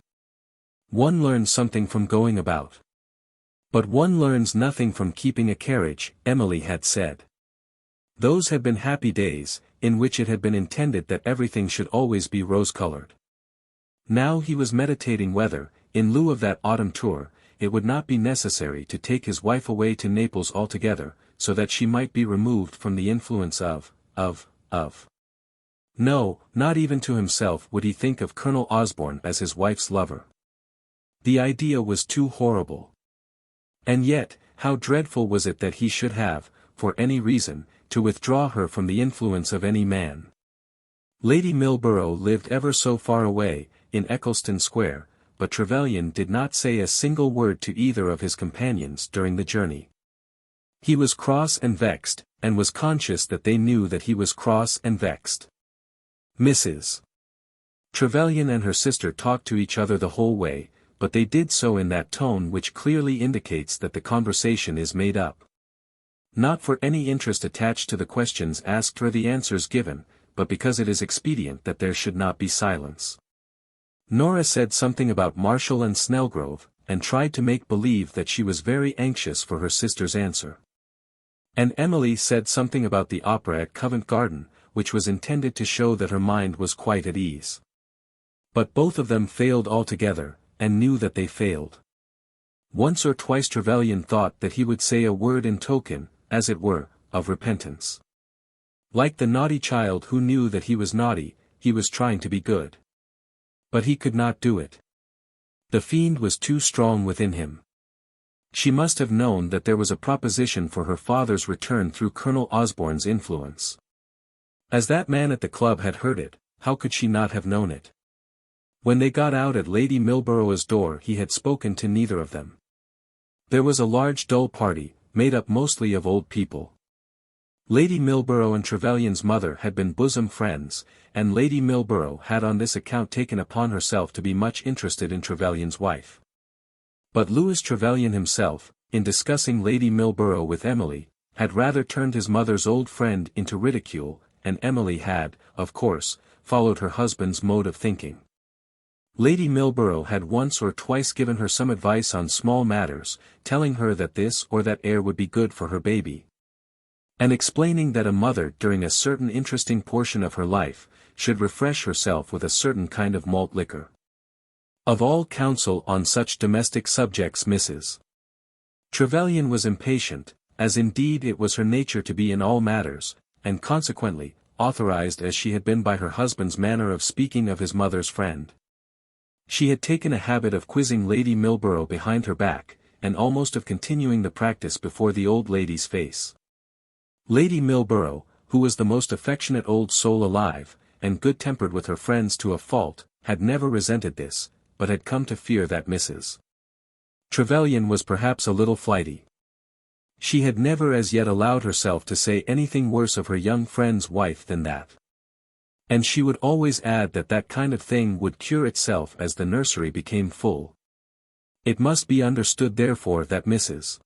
One learns something from going about. But one learns nothing from keeping a carriage, Emily had said. Those had been happy days, in which it had been intended that everything should always be rose-colored. Now he was meditating whether, in lieu of that autumn tour, it would not be necessary to take his wife away to Naples altogether, so that she might be removed from the influence of. No, not even to himself would he think of Colonel Osborne as his wife's lover. The idea was too horrible. And yet, how dreadful was it that he should have, for any reason, to withdraw her from the influence of any man. Lady Milborough lived ever so far away, in Eccleston Square, but Trevelyan did not say a single word to either of his companions during the journey. He was cross and vexed, and was conscious that they knew that he was cross and vexed. Mrs. Trevelyan and her sister talked to each other the whole way, but they did so in that tone which clearly indicates that the conversation is made up. Not for any interest attached to the questions asked or the answers given, but because it is expedient that there should not be silence. Nora said something about Marshall and Snelgrove, and tried to make believe that she was very anxious for her sister's answer. And Emily said something about the opera at Covent Garden, which was intended to show that her mind was quite at ease. But both of them failed altogether, and knew that they failed. Once or twice Trevelyan thought that he would say a word in token, as it were, of repentance. Like the naughty child who knew that he was naughty, he was trying to be good. But he could not do it. The fiend was too strong within him. She must have known that there was a proposition for her father's return through Colonel Osborne's influence. As that man at the club had heard it, how could she not have known it? When they got out at Lady Milborough's door he had spoken to neither of them. There was a large dull party, made up mostly of old people. Lady Milborough and Trevelyan's mother had been bosom friends, and Lady Milborough had on this account taken upon herself to be much interested in Trevelyan's wife. But Louis Trevelyan himself, in discussing Lady Milborough with Emily, had rather turned his mother's old friend into ridicule, and Emily had, of course, followed her husband's mode of thinking. Lady Milborough had once or twice given her some advice on small matters, telling her that this or that air would be good for her baby, and explaining that a mother during a certain interesting portion of her life, should refresh herself with a certain kind of malt liquor. Of all counsel on such domestic subjects Mrs. Trevelyan was impatient, as indeed it was her nature to be in all matters, and consequently, authorized as she had been by her husband's manner of speaking of his mother's friend. She had taken a habit of quizzing Lady Milborough behind her back, and almost of continuing the practice before the old lady's face. Lady Milborough, who was the most affectionate old soul alive, and good-tempered with her friends to a fault, had never resented this, but had come to fear that Mrs. Trevelyan was perhaps a little flighty. She had never as yet allowed herself to say anything worse of her young friend's wife than that. And she would always add that that kind of thing would cure itself as the nursery became full. It must be understood therefore that Mrs.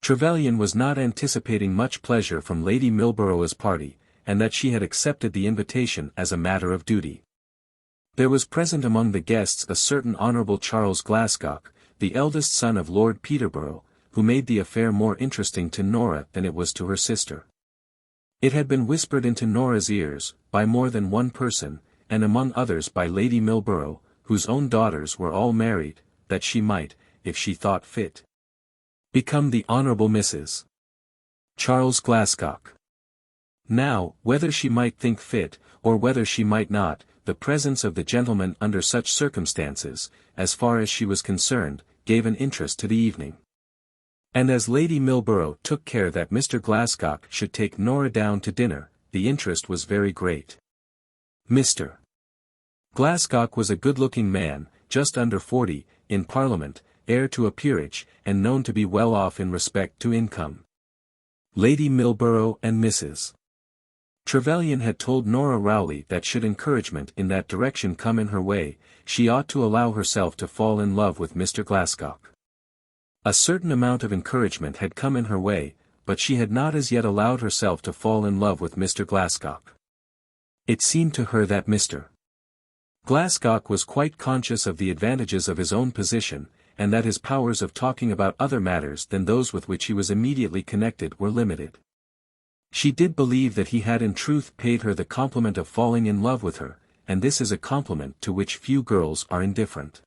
Trevelyan was not anticipating much pleasure from Lady Milborough's party, and that she had accepted the invitation as a matter of duty. There was present among the guests a certain Honourable Charles Glascock, the eldest son of Lord Peterborough, who made the affair more interesting to Nora than it was to her sister. It had been whispered into Nora's ears, by more than one person, and among others by Lady Milborough, whose own daughters were all married, that she might, if she thought fit, become the Honourable Mrs. Charles Glascock. Now, whether she might think fit, or whether she might not, the presence of the gentleman under such circumstances, as far as she was concerned, gave an interest to the evening. And as Lady Milborough took care that Mr. Glascock should take Nora down to dinner, the interest was very great. Mr. Glascock was a good-looking man, just under 40, in Parliament, heir to a peerage, and known to be well off in respect to income. Lady Milborough and Mrs. Trevelyan had told Nora Rowley that should encouragement in that direction come in her way, she ought to allow herself to fall in love with Mr. Glascock. A certain amount of encouragement had come in her way, but she had not as yet allowed herself to fall in love with Mr. Glascock. It seemed to her that Mr. Glascock was quite conscious of the advantages of his own position, and that his powers of talking about other matters than those with which he was immediately connected were limited. She did believe that he had in truth paid her the compliment of falling in love with her, and this is a compliment to which few girls are indifferent.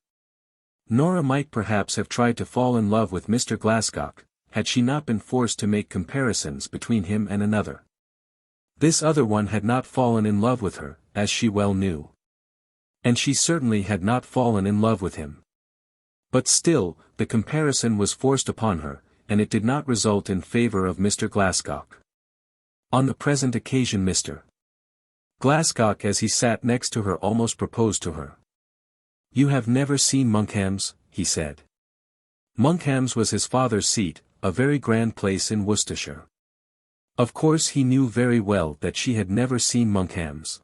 Nora might perhaps have tried to fall in love with Mr. Glascock, had she not been forced to make comparisons between him and another. This other one had not fallen in love with her, as she well knew. And she certainly had not fallen in love with him. But still, the comparison was forced upon her, and it did not result in favor of Mr. Glascock. On the present occasion Mr. Glascock as he sat next to her almost proposed to her. "You have never seen Monkham's," he said. Monkham's was his father's seat, a very grand place in Worcestershire. Of course he knew very well that she had never seen Monkham's.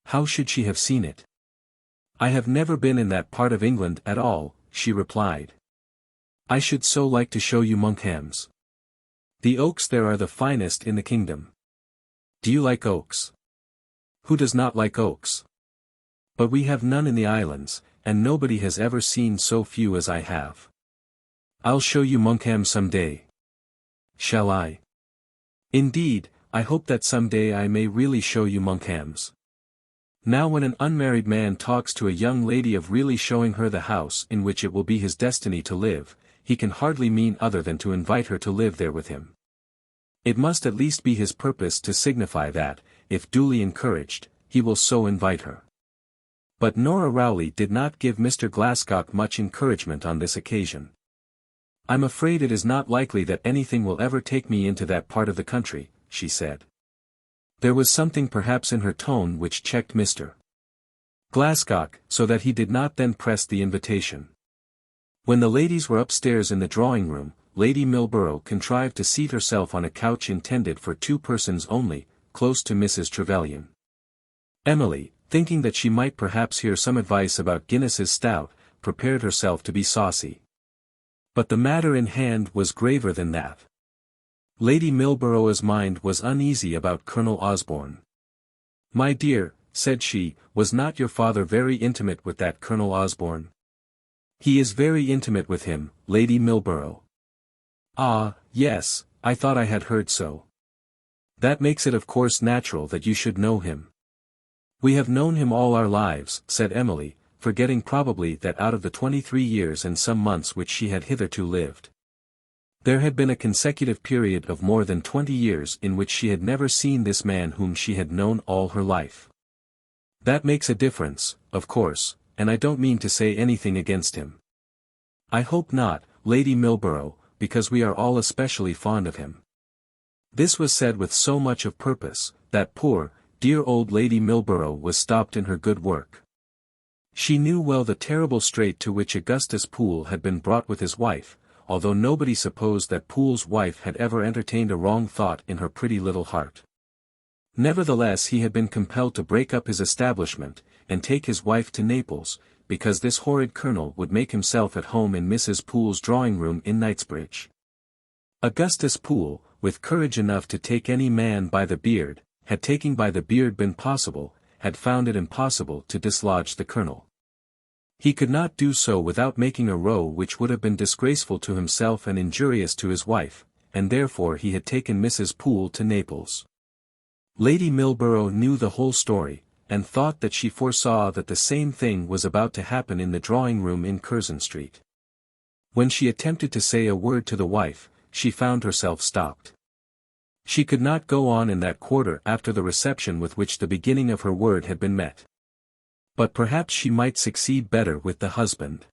How should she have seen it? "I have never been in that part of England at all," she replied. "I should so like to show you Monkham's. The oaks there are the finest in the kingdom. Do you like oaks? Who does not like oaks? But we have none in the islands, and nobody has ever seen so few as I have. I'll show you Monkham some day. Shall I? Indeed, I hope that some day I may really show you Monkhams." Now when an unmarried man talks to a young lady of really showing her the house in which it will be his destiny to live, he can hardly mean other than to invite her to live there with him. It must at least be his purpose to signify that, if duly encouraged, he will so invite her. But Nora Rowley did not give Mr. Glascock much encouragement on this occasion. "I'm afraid it is not likely that anything will ever take me into that part of the country," she said. There was something perhaps in her tone which checked Mr. Glascock, so that he did not then press the invitation. When the ladies were upstairs in the drawing-room, Lady Milborough contrived to seat herself on a couch intended for 2 persons only, close to Mrs. Trevelyan. Emily, thinking that she might perhaps hear some advice about Guinness's stout, prepared herself to be saucy. But the matter in hand was graver than that. Lady Milborough's mind was uneasy about Colonel Osborne. "My dear," said she, "was not your father very intimate with that Colonel Osborne?" "He is very intimate with him, Lady Milborough." "Ah, yes, I thought I had heard so. That makes it of course natural that you should know him." "We have known him all our lives," said Emily, forgetting probably that out of the 23 years and some months which she had hitherto lived, there had been a consecutive period of more than 20 years in which she had never seen this man whom she had known all her life. "That makes a difference, of course, and I don't mean to say anything against him." "I hope not, Lady Milborough, because we are all especially fond of him." This was said with so much of purpose, that poor, dear old Lady Milborough was stopped in her good work. She knew well the terrible strait to which Augustus Poole had been brought with his wife, although nobody supposed that Poole's wife had ever entertained a wrong thought in her pretty little heart. Nevertheless he had been compelled to break up his establishment, and take his wife to Naples, because this horrid colonel would make himself at home in Mrs. Poole's drawing-room in Knightsbridge. Augustus Poole, with courage enough to take any man by the beard, had taking by the beard been possible, had found it impossible to dislodge the colonel. He could not do so without making a row which would have been disgraceful to himself and injurious to his wife, and therefore he had taken Mrs. Poole to Naples. Lady Milborough knew the whole story, and thought that she foresaw that the same thing was about to happen in the drawing-room in Curzon Street. When she attempted to say a word to the wife, she found herself stopped. She could not go on in that quarter after the reception with which the beginning of her word had been met. But perhaps she might succeed better with the husband.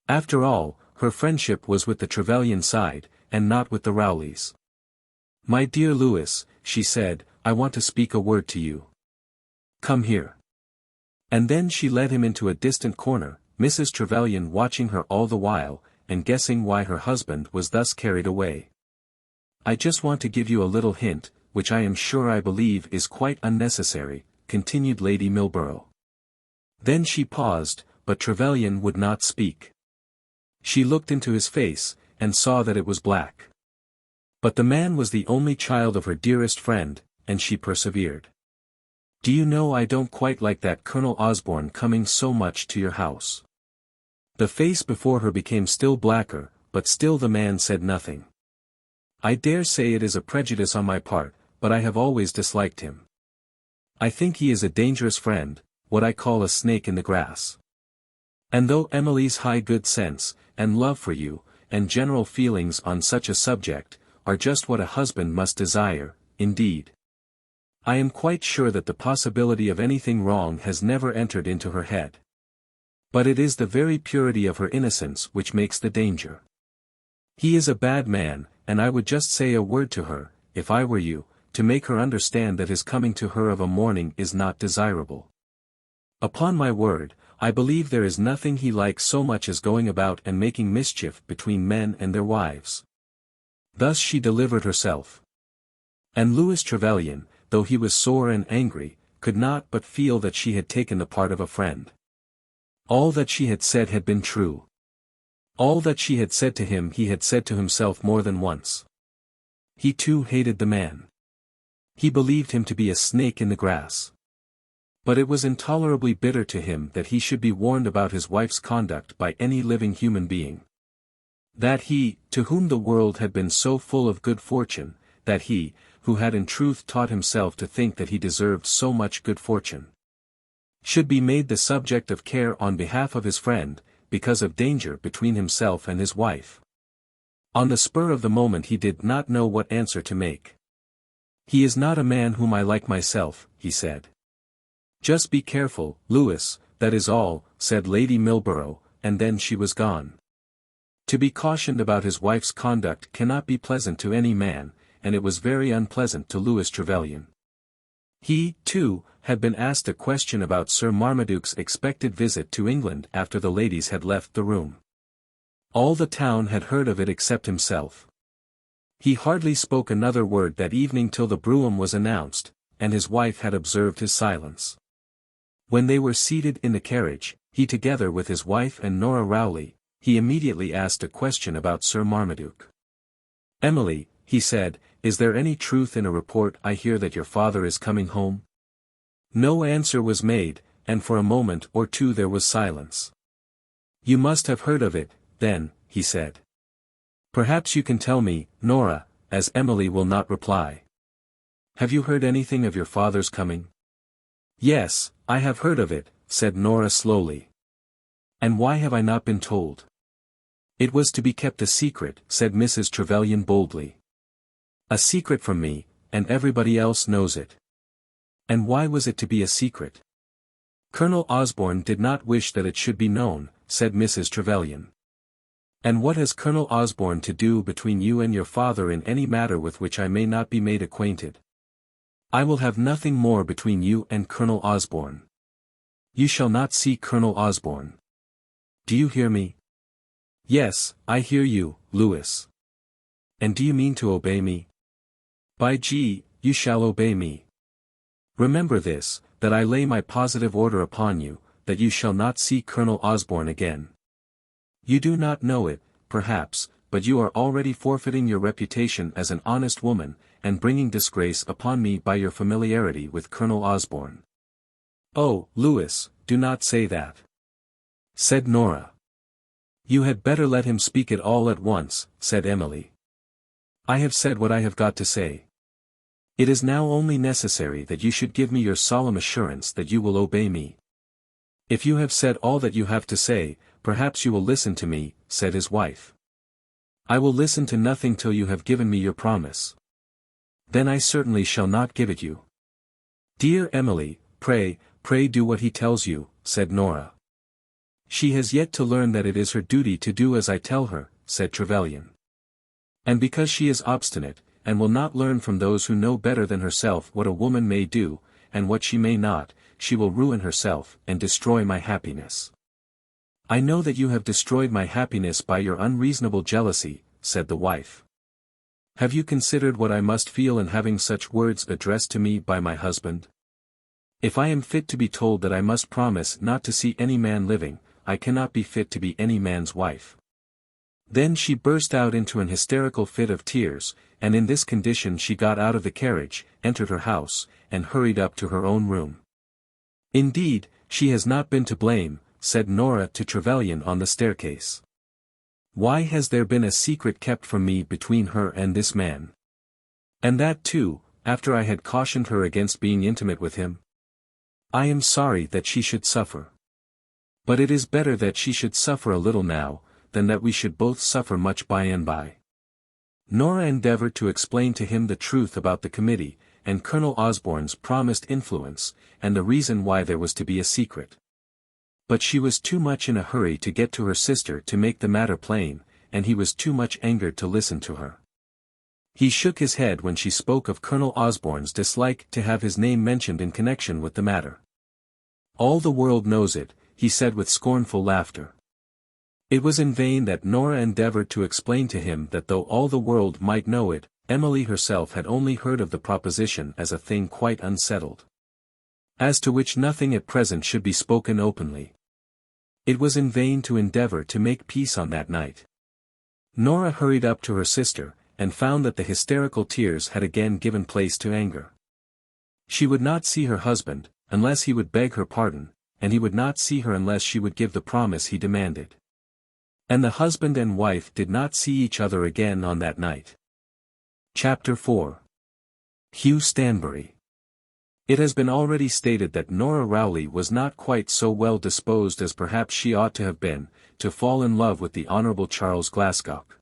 After all, her friendship was with the Trevelyan side, and not with the Rowleys. "My dear Louis," she said, "I want to speak a word to you. Come here." And then she led him into a distant corner, Mrs. Trevelyan watching her all the while, and guessing why her husband was thus carried away. "I just want to give you a little hint, which I am sure I believe is quite unnecessary," continued Lady Milborough. Then she paused, but Trevelyan would not speak. She looked into his face, and saw that it was black. But the man was the only child of her dearest friend, and she persevered. "Do you know I don't quite like that Colonel Osborne coming so much to your house." The face before her became still blacker, but still the man said nothing. "I dare say it is a prejudice on my part, but I have always disliked him. I think he is a dangerous friend, what I call a snake in the grass." And though Emily's high good sense, and love for you, and general feelings on such a subject, are just what a husband must desire, indeed, I am quite sure that the possibility of anything wrong has never entered into her head. But it is the very purity of her innocence which makes the danger. He is a bad man, and I would just say a word to her, if I were you, to make her understand that his coming to her of a morning is not desirable. Upon my word, I believe there is nothing he likes so much as going about and making mischief between men and their wives. Thus she delivered herself. And Louis Trevelyan, though he was sore and angry, could not but feel that she had taken the part of a friend. All that she had said had been true. All that she had said to him he had said to himself more than once. He too hated the man. He believed him to be a snake in the grass. But it was intolerably bitter to him that he should be warned about his wife's conduct by any living human being. That he, to whom the world had been so full of good fortune, that he, who had in truth taught himself to think that he deserved so much good fortune, should be made the subject of care on behalf of his friend, because of danger between himself and his wife. On the spur of the moment he did not know what answer to make. "He is not a man whom I like myself," he said. "Just be careful, Lewis, that is all," said Lady Milborough, and then she was gone. To be cautioned about his wife's conduct cannot be pleasant to any man, and it was very unpleasant to Louis Trevelyan. He, too, had been asked a question about Sir Marmaduke's expected visit to England after the ladies had left the room. All the town had heard of it except himself. He hardly spoke another word that evening till the brougham was announced, and his wife had observed his silence. When they were seated in the carriage, he together with his wife and Nora Rowley, he immediately asked a question about Sir Marmaduke. "Emily," he said, "is there any truth in a report I hear that your father is coming home?" No answer was made, and for a moment or two there was silence. "You must have heard of it, then," he said. "Perhaps you can tell me, Nora," as Emily will not reply. "Have you heard anything of your father's coming?" "Yes, I have heard of it," said Nora slowly. "And why have I not been told?" "It was to be kept a secret," said Mrs. Trevelyan boldly. "A secret from me, and everybody else knows it." "And why was it to be a secret?" "Colonel Osborne did not wish that it should be known," said Mrs. Trevelyan. "And what has Colonel Osborne to do between you and your father in any matter with which I may not be made acquainted?" "I will have nothing more between you and Colonel Osborne. You shall not see Colonel Osborne. Do you hear me?" "Yes, I hear you, Louis." "And do you mean to obey me?" "By G, you shall obey me. Remember this, that I lay my positive order upon you, that you shall not see Colonel Osborne again. You do not know it, perhaps, but you are already forfeiting your reputation as an honest woman, and bringing disgrace upon me by your familiarity with Colonel Osborne." "Oh, Louis, do not say that," said Nora. "You had better let him speak it all at once," said Emily. "I have said what I have got to say. It is now only necessary that you should give me your solemn assurance that you will obey me." "If you have said all that you have to say, perhaps you will listen to me," said his wife. "I will listen to nothing till you have given me your promise." "Then I certainly shall not give it you." "Dear Emily, pray do what he tells you," said Nora. "She has yet to learn that it is her duty to do as I tell her," said Trevelyan. "And because she is obstinate, and will not learn from those who know better than herself what a woman may do, and what she may not, she will ruin herself, and destroy my happiness." "I know that you have destroyed my happiness by your unreasonable jealousy," said the wife. "Have you considered what I must feel in having such words addressed to me by my husband? If I am fit to be told that I must promise not to see any man living, I cannot be fit to be any man's wife." Then she burst out into an hysterical fit of tears, and in this condition she got out of the carriage, entered her house, and hurried up to her own room. "Indeed, she has not been to blame," said Nora to Trevelyan on the staircase. "Why has there been a secret kept from me between her and this man? And that too, after I had cautioned her against being intimate with him? I am sorry that she should suffer. But it is better that she should suffer a little now, than that we should both suffer much by and by." Nora endeavoured to explain to him the truth about the committee, and Colonel Osborne's promised influence, and the reason why there was to be a secret. But she was too much in a hurry to get to her sister to make the matter plain, and he was too much angered to listen to her. He shook his head when she spoke of Colonel Osborne's dislike to have his name mentioned in connection with the matter. "All the world knows it," he said with scornful laughter. It was in vain that Nora endeavoured to explain to him that though all the world might know it, Emily herself had only heard of the proposition as a thing quite unsettled, as to which nothing at present should be spoken openly. It was in vain to endeavour to make peace on that night. Nora hurried up to her sister, and found that the hysterical tears had again given place to anger. She would not see her husband, unless he would beg her pardon, and he would not see her unless she would give the promise he demanded. And the husband and wife did not see each other again on that night. Chapter 4. Hugh Stanbury. It has been already stated that Nora Rowley was not quite so well disposed as perhaps she ought to have been, to fall in love with the Honourable Charles Glascock.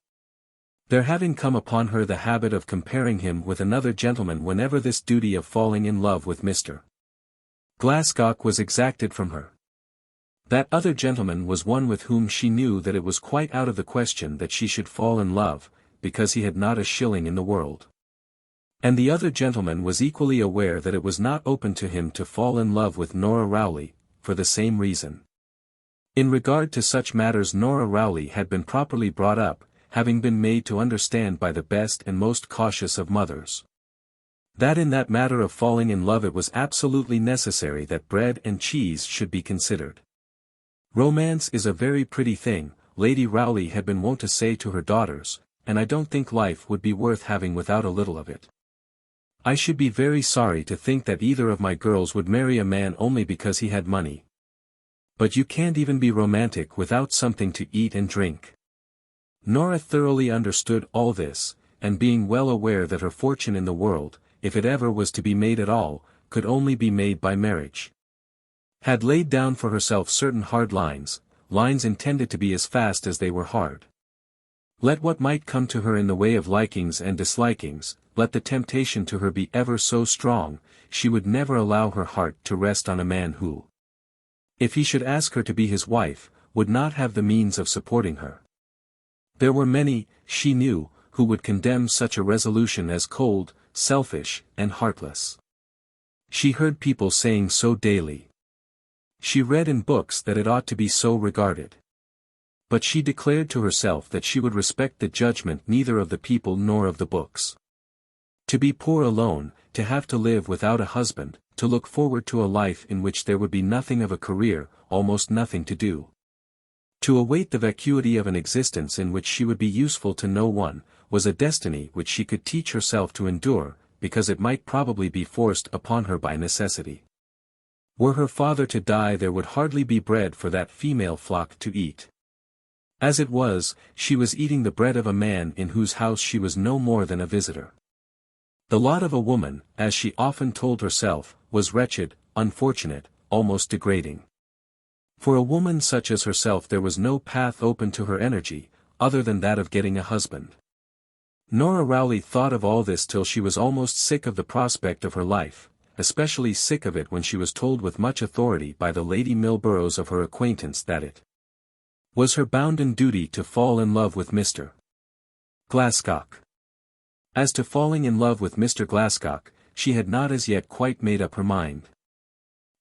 There having come upon her the habit of comparing him with another gentleman whenever this duty of falling in love with Mr. Glascock was exacted from her. That other gentleman was one with whom she knew that it was quite out of the question that she should fall in love, because he had not a shilling in the world. And the other gentleman was equally aware that it was not open to him to fall in love with Nora Rowley, for the same reason. In regard to such matters Nora Rowley had been properly brought up, having been made to understand by the best and most cautious of mothers, that in that matter of falling in love it was absolutely necessary that bread and cheese should be considered. Romance is a very pretty thing, Lady Rowley had been wont to say to her daughters, and I don't think life would be worth having without a little of it. I should be very sorry to think that either of my girls would marry a man only because he had money. But you can't even be romantic without something to eat and drink. Nora thoroughly understood all this, and being well aware that her fortune in the world, if it ever was to be made at all, could only be made by marriage, had laid down for herself certain hard lines intended to be as fast as they were hard. Let what might come to her in the way of likings and dislikings, let the temptation to her be ever so strong, she would never allow her heart to rest on a man who, if he should ask her to be his wife, would not have the means of supporting her. There were many, she knew, who would condemn such a resolution as cold, selfish, and heartless. She heard people saying so daily. She read in books that it ought to be so regarded. But she declared to herself that she would respect the judgment neither of the people nor of the books. To be poor alone, to have to live without a husband, to look forward to a life in which there would be nothing of a career, almost nothing to do. To await the vacuity of an existence in which she would be useful to no one, was a destiny which she could teach herself to endure, because it might probably be forced upon her by necessity. Were her father to die there would hardly be bread for that female flock to eat. As it was, she was eating the bread of a man in whose house she was no more than a visitor. The lot of a woman, as she often told herself, was wretched, unfortunate, almost degrading. For a woman such as herself there was no path open to her energy, other than that of getting a husband. Nora Rowley thought of all this till she was almost sick of the prospect of her life, especially sick of it when she was told with much authority by the Lady Milboroughs of her acquaintance that it was her bounden duty to fall in love with Mr. Glascock. As to falling in love with Mr. Glascock, she had not as yet quite made up her mind.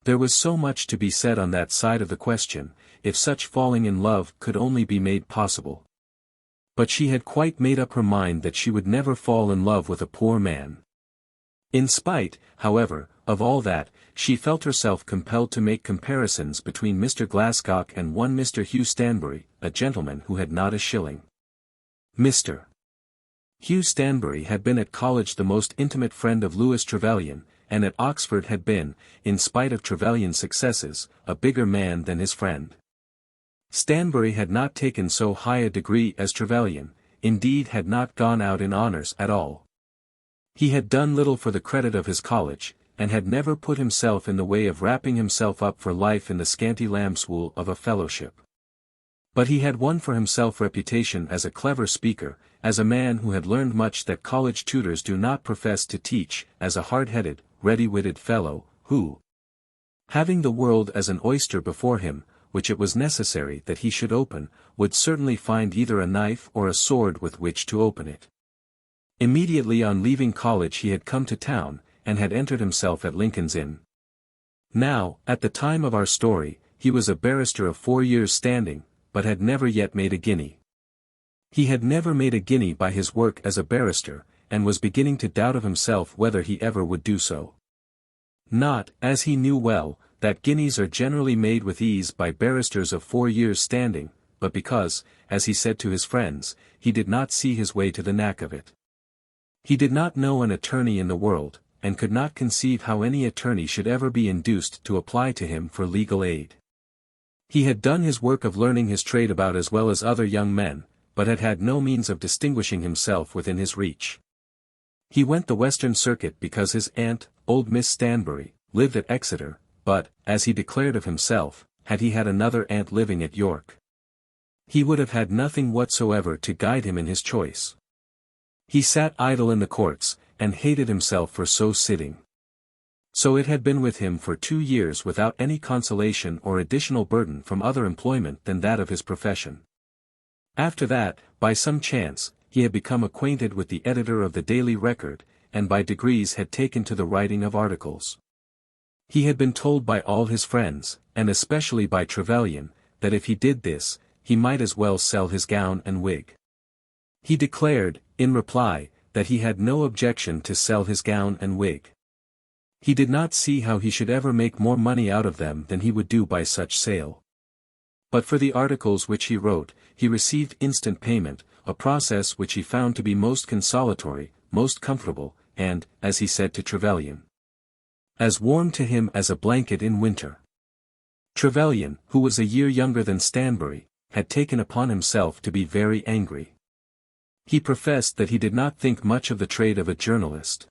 There was so much to be said on that side of the question, if such falling in love could only be made possible. But she had quite made up her mind that she would never fall in love with a poor man. In spite, however, of all that, she felt herself compelled to make comparisons between Mr. Glascock and one Mr. Hugh Stanbury, a gentleman who had not a shilling. Mr. Hugh Stanbury had been at college the most intimate friend of Louis Trevelyan, and at Oxford had been, in spite of Trevelyan's successes, a bigger man than his friend. Stanbury had not taken so high a degree as Trevelyan, indeed had not gone out in honours at all. He had done little for the credit of his college, and had never put himself in the way of wrapping himself up for life in the scanty lambswool of a fellowship. But he had won for himself reputation as a clever speaker, as a man who had learned much that college tutors do not profess to teach, as a hard-headed, ready-witted fellow, who, having the world as an oyster before him, which it was necessary that he should open, would certainly find either a knife or a sword with which to open it. Immediately on leaving college he had come to town, and had entered himself at Lincoln's Inn. Now, at the time of our story, he was a barrister of 4 years' standing, but had never yet made a guinea. He had never made a guinea by his work as a barrister, and was beginning to doubt of himself whether he ever would do so. Not, as he knew well, that guineas are generally made with ease by barristers of 4 years' standing, but because, as he said to his friends, he did not see his way to the knack of it. He did not know an attorney in the world, and could not conceive how any attorney should ever be induced to apply to him for legal aid. He had done his work of learning his trade about as well as other young men, but had had no means of distinguishing himself within his reach. He went the Western Circuit because his aunt, old Miss Stanbury, lived at Exeter, but, as he declared of himself, had he had another aunt living at York, he would have had nothing whatsoever to guide him in his choice. He sat idle in the courts, and hated himself for so sitting. So it had been with him for 2 years without any consolation or additional burden from other employment than that of his profession. After that, by some chance, he had become acquainted with the editor of the Daily Record, and by degrees had taken to the writing of articles. He had been told by all his friends, and especially by Trevelyan, that if he did this, he might as well sell his gown and wig. He declared, in reply, that he had no objection to sell his gown and wig. He did not see how he should ever make more money out of them than he would do by such sale. But for the articles which he wrote, he received instant payment, a process which he found to be most consolatory, most comfortable, and, as he said to Trevelyan, as warm to him as a blanket in winter. Trevelyan, who was a year younger than Stanbury, had taken upon himself to be very angry. He professed that he did not think much of the trade of a journalist,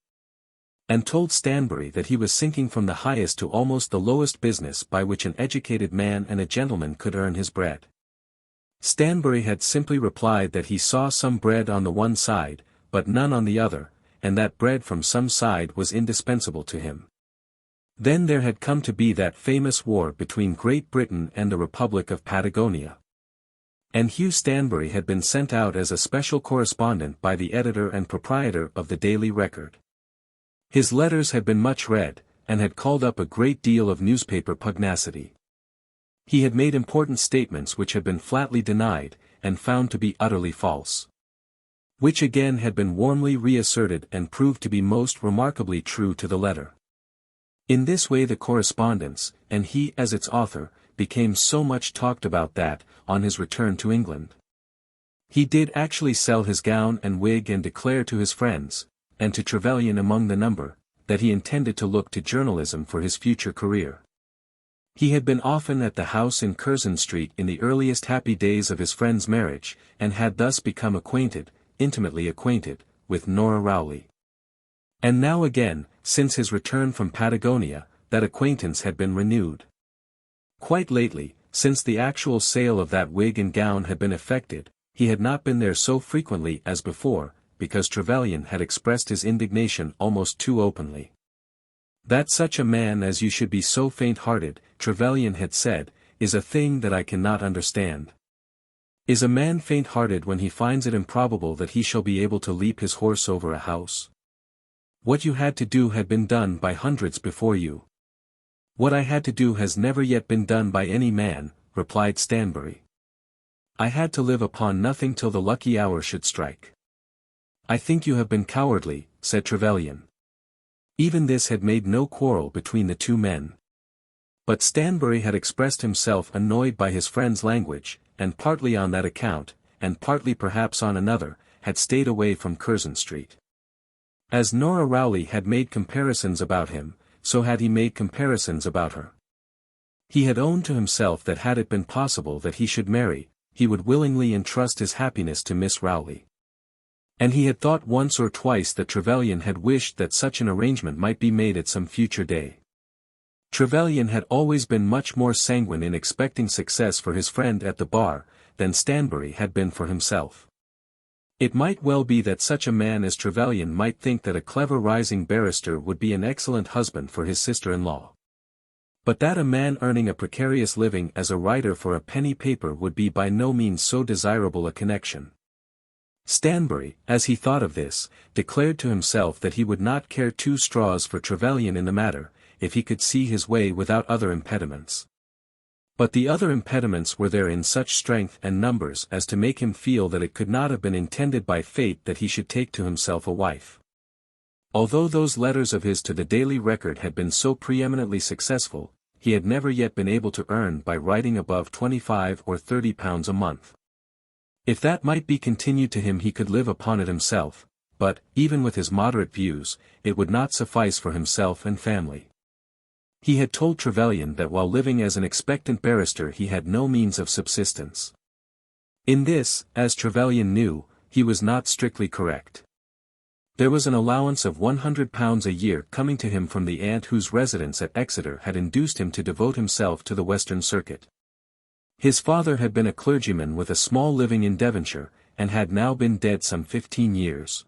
and told Stanbury that he was sinking from the highest to almost the lowest business by which an educated man and a gentleman could earn his bread. Stanbury had simply replied that he saw some bread on the one side, but none on the other, and that bread from some side was indispensable to him. Then there had come to be that famous war between Great Britain and the Republic of Patagonia. And Hugh Stanbury had been sent out as a special correspondent by the editor and proprietor of the Daily Record. His letters had been much read, and had called up a great deal of newspaper pugnacity. He had made important statements which had been flatly denied, and found to be utterly false, which again had been warmly reasserted and proved to be most remarkably true to the letter. In this way the Correspondence, and he as its author, became so much talked about that, on his return to England, he did actually sell his gown and wig and declare to his friends, and to Trevelyan among the number, that he intended to look to journalism for his future career. He had been often at the house in Curzon Street in the earliest happy days of his friend's marriage, and had thus become acquainted, intimately acquainted, with Nora Rowley. And now again, since his return from Patagonia, that acquaintance had been renewed. Quite lately, since the actual sale of that wig and gown had been effected, he had not been there so frequently as before, because Trevelyan had expressed his indignation almost too openly. That such a man as you should be so faint-hearted, Trevelyan had said, is a thing that I cannot understand. Is a man faint-hearted when he finds it improbable that he shall be able to leap his horse over a house? What you had to do had been done by hundreds before you. What I had to do has never yet been done by any man, replied Stanbury. I had to live upon nothing till the lucky hour should strike. I think you have been cowardly, said Trevelyan. Even this had made no quarrel between the two men. But Stanbury had expressed himself annoyed by his friend's language, and partly on that account, and partly perhaps on another, had stayed away from Curzon Street. As Nora Rowley had made comparisons about him, so had he made comparisons about her. He had owned to himself that had it been possible that he should marry, he would willingly entrust his happiness to Miss Rowley. And he had thought once or twice that Trevelyan had wished that such an arrangement might be made at some future day. Trevelyan had always been much more sanguine in expecting success for his friend at the bar, than Stanbury had been for himself. It might well be that such a man as Trevelyan might think that a clever rising barrister would be an excellent husband for his sister-in-law. But that a man earning a precarious living as a writer for a penny paper would be by no means so desirable a connection. Stanbury, as he thought of this, declared to himself that he would not care 2 straws for Trevelyan in the matter, if he could see his way without other impediments. But the other impediments were there in such strength and numbers as to make him feel that it could not have been intended by fate that he should take to himself a wife. Although those letters of his to the Daily Record had been so preeminently successful, he had never yet been able to earn by writing above £25 or £30 a month. If that might be continued to him he could live upon it himself, but, even with his moderate views, it would not suffice for himself and family. He had told Trevelyan that while living as an expectant barrister he had no means of subsistence. In this, as Trevelyan knew, he was not strictly correct. There was an allowance of £100 a year coming to him from the aunt whose residence at Exeter had induced him to devote himself to the Western Circuit. His father had been a clergyman with a small living in Devonshire, and had now been dead some 15 years.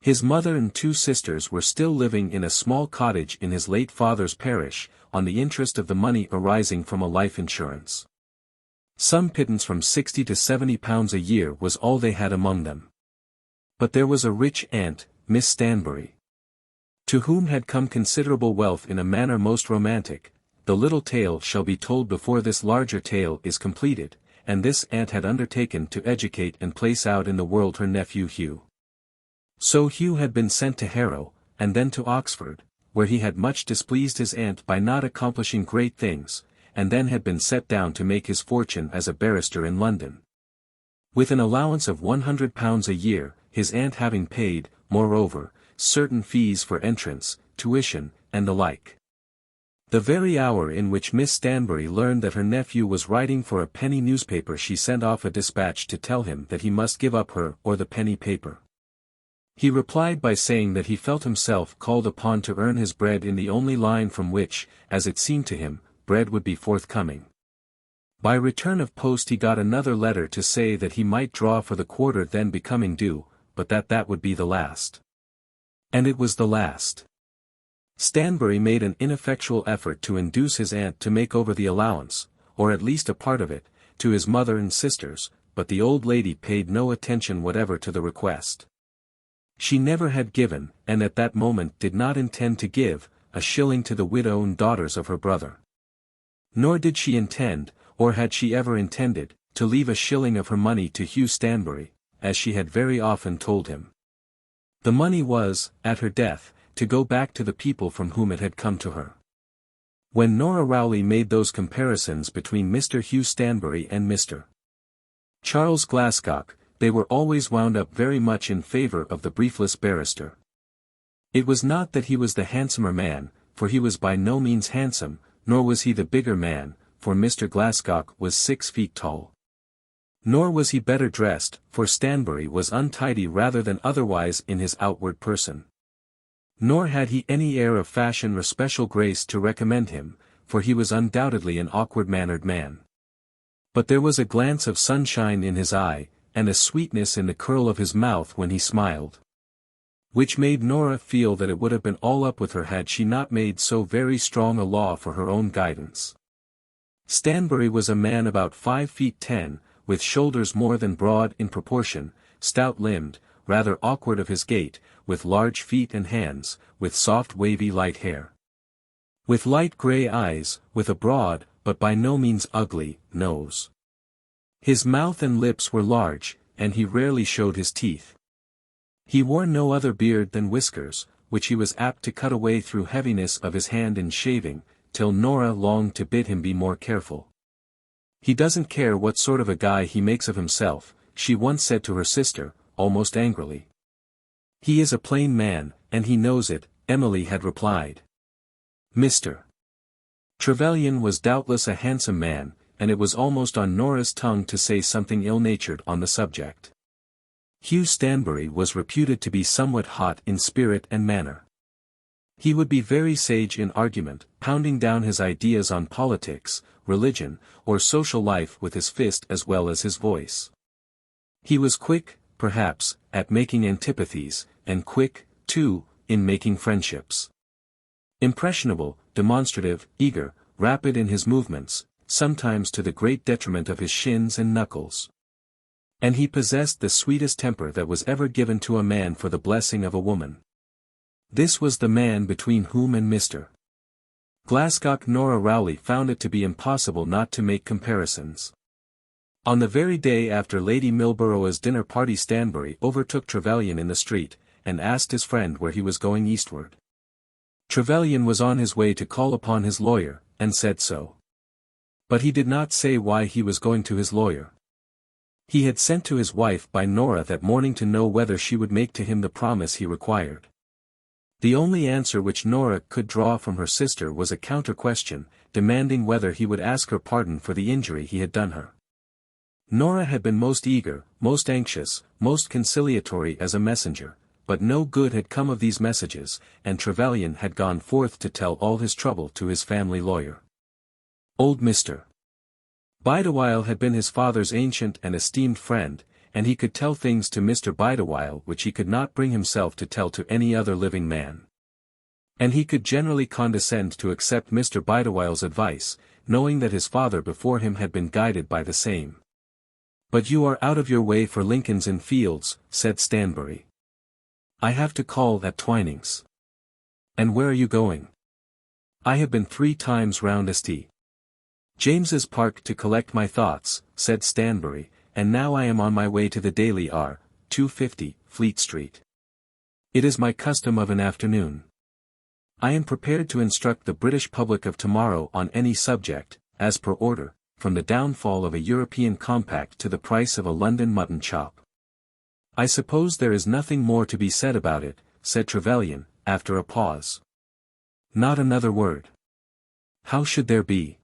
His mother and 2 sisters were still living in a small cottage in his late father's parish, on the interest of the money arising from a life insurance. Some pittance from £60 to £70 a year was all they had among them. But there was a rich aunt, Miss Stanbury, to whom had come considerable wealth in a manner most romantic. The little tale shall be told before this larger tale is completed, and this aunt had undertaken to educate and place out in the world her nephew Hugh. So Hugh had been sent to Harrow, and then to Oxford, where he had much displeased his aunt by not accomplishing great things, and then had been set down to make his fortune as a barrister in London. With an allowance of £100 a year, his aunt having paid, moreover, certain fees for entrance, tuition, and the like. The very hour in which Miss Stanbury learned that her nephew was writing for a penny newspaper she sent off a dispatch to tell him that he must give up her or the penny paper. He replied by saying that he felt himself called upon to earn his bread in the only line from which, as it seemed to him, bread would be forthcoming. By return of post he got another letter to say that he might draw for the quarter then becoming due, but that would be the last. And it was the last. Stanbury made an ineffectual effort to induce his aunt to make over the allowance, or at least a part of it, to his mother and sisters, but the old lady paid no attention whatever to the request. She never had given, and at that moment did not intend to give, a shilling to the widow and daughters of her brother. Nor did she intend, or had she ever intended, to leave a shilling of her money to Hugh Stanbury, as she had very often told him. The money was, at her death, to go back to the people from whom it had come to her. When Nora Rowley made those comparisons between Mr. Hugh Stanbury and Mr. Charles Glascock, they were always wound up very much in favour of the briefless barrister. It was not that he was the handsomer man, for he was by no means handsome, nor was he the bigger man, for Mr. Glascock was 6 feet tall. Nor was he better dressed, for Stanbury was untidy rather than otherwise in his outward person. Nor had he any air of fashion or special grace to recommend him, for he was undoubtedly an awkward-mannered man. But there was a glance of sunshine in his eye, and a sweetness in the curl of his mouth when he smiled, which made Nora feel that it would have been all up with her had she not made so very strong a law for her own guidance. Stanbury was a man about 5 feet 10, with shoulders more than broad in proportion, stout-limbed, rather awkward of his gait, with large feet and hands, with soft wavy light hair, with light grey eyes, with a broad, but by no means ugly, nose. His mouth and lips were large, and he rarely showed his teeth. He wore no other beard than whiskers, which he was apt to cut away through heaviness of his hand in shaving, till Nora longed to bid him be more careful. "He doesn't care what sort of a guy he makes of himself," she once said to her sister, almost angrily. "He is a plain man, and he knows it," Emily had replied. Mr. Trevelyan was doubtless a handsome man, and it was almost on Nora's tongue to say something ill-natured on the subject. Hugh Stanbury was reputed to be somewhat hot in spirit and manner. He would be very sage in argument, pounding down his ideas on politics, religion, or social life with his fist as well as his voice. He was quick, perhaps, at making antipathies, and quick, too, in making friendships. Impressionable, demonstrative, eager, rapid in his movements, sometimes to the great detriment of his shins and knuckles. And he possessed the sweetest temper that was ever given to a man for the blessing of a woman. This was the man between whom and Mr. Glascock Nora Rowley found it to be impossible not to make comparisons. On the very day after Lady Milborough's dinner party Stanbury overtook Trevelyan in the street, and asked his friend where he was going eastward. Trevelyan was on his way to call upon his lawyer, and said so. But he did not say why he was going to his lawyer. He had sent to his wife by Nora that morning to know whether she would make to him the promise he required. The only answer which Nora could draw from her sister was a counter-question, demanding whether he would ask her pardon for the injury he had done her. Nora had been most eager, most anxious, most conciliatory as a messenger, but no good had come of these messages, and Trevelyan had gone forth to tell all his trouble to his family lawyer. Old Mr. Bideawhile had been his father's ancient and esteemed friend, and he could tell things to Mr. Bideawhile which he could not bring himself to tell to any other living man. And he could generally condescend to accept Mr. Bideawhile's advice, knowing that his father before him had been guided by the same. "But you are out of your way for Lincoln's Inn Fields," said Stanbury. "I have to call at Twining's." "And where are you going?" "I have been 3 times round St. James's Park to collect my thoughts," said Stanbury, "and now I am on my way to the Daily R, 250, Fleet Street. It is my custom of an afternoon. I am prepared to instruct the British public of tomorrow on any subject, as per order, from the downfall of a European compact to the price of a London mutton chop." "I suppose there is nothing more to be said about it," said Trevelyan, after a pause. "Not another word." "How should there be?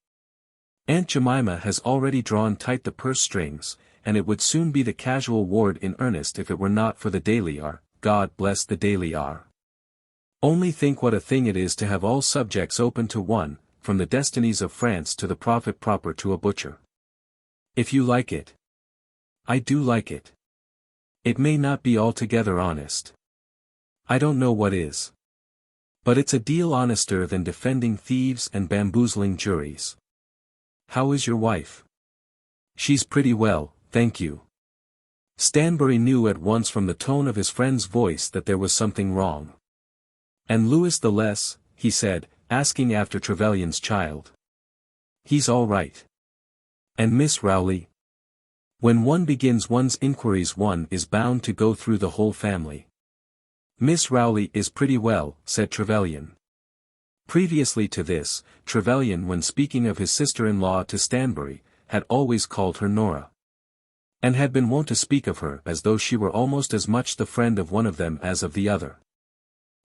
Aunt Jemima has already drawn tight the purse strings, and it would soon be the casual ward in earnest if it were not for the Daily R. God bless the Daily R. Only think what a thing it is to have all subjects open to one, from the destinies of France to the profit proper to a butcher. If you like it. I do like it. It may not be altogether honest. I don't know what is. But it's a deal honester than defending thieves and bamboozling juries. How is your wife?" "She's pretty well, thank you." Stanbury knew at once from the tone of his friend's voice that there was something wrong. "And Louis the less," he said, asking after Trevelyan's child. "He's all right." "And Miss Rowley?" When one begins one's inquiries one is bound to go through the whole family. "Miss Rowley is pretty well," said Trevelyan. Previously to this, Trevelyan when speaking of his sister-in-law to Stanbury, had always called her Nora. And had been wont to speak of her as though she were almost as much the friend of one of them as of the other.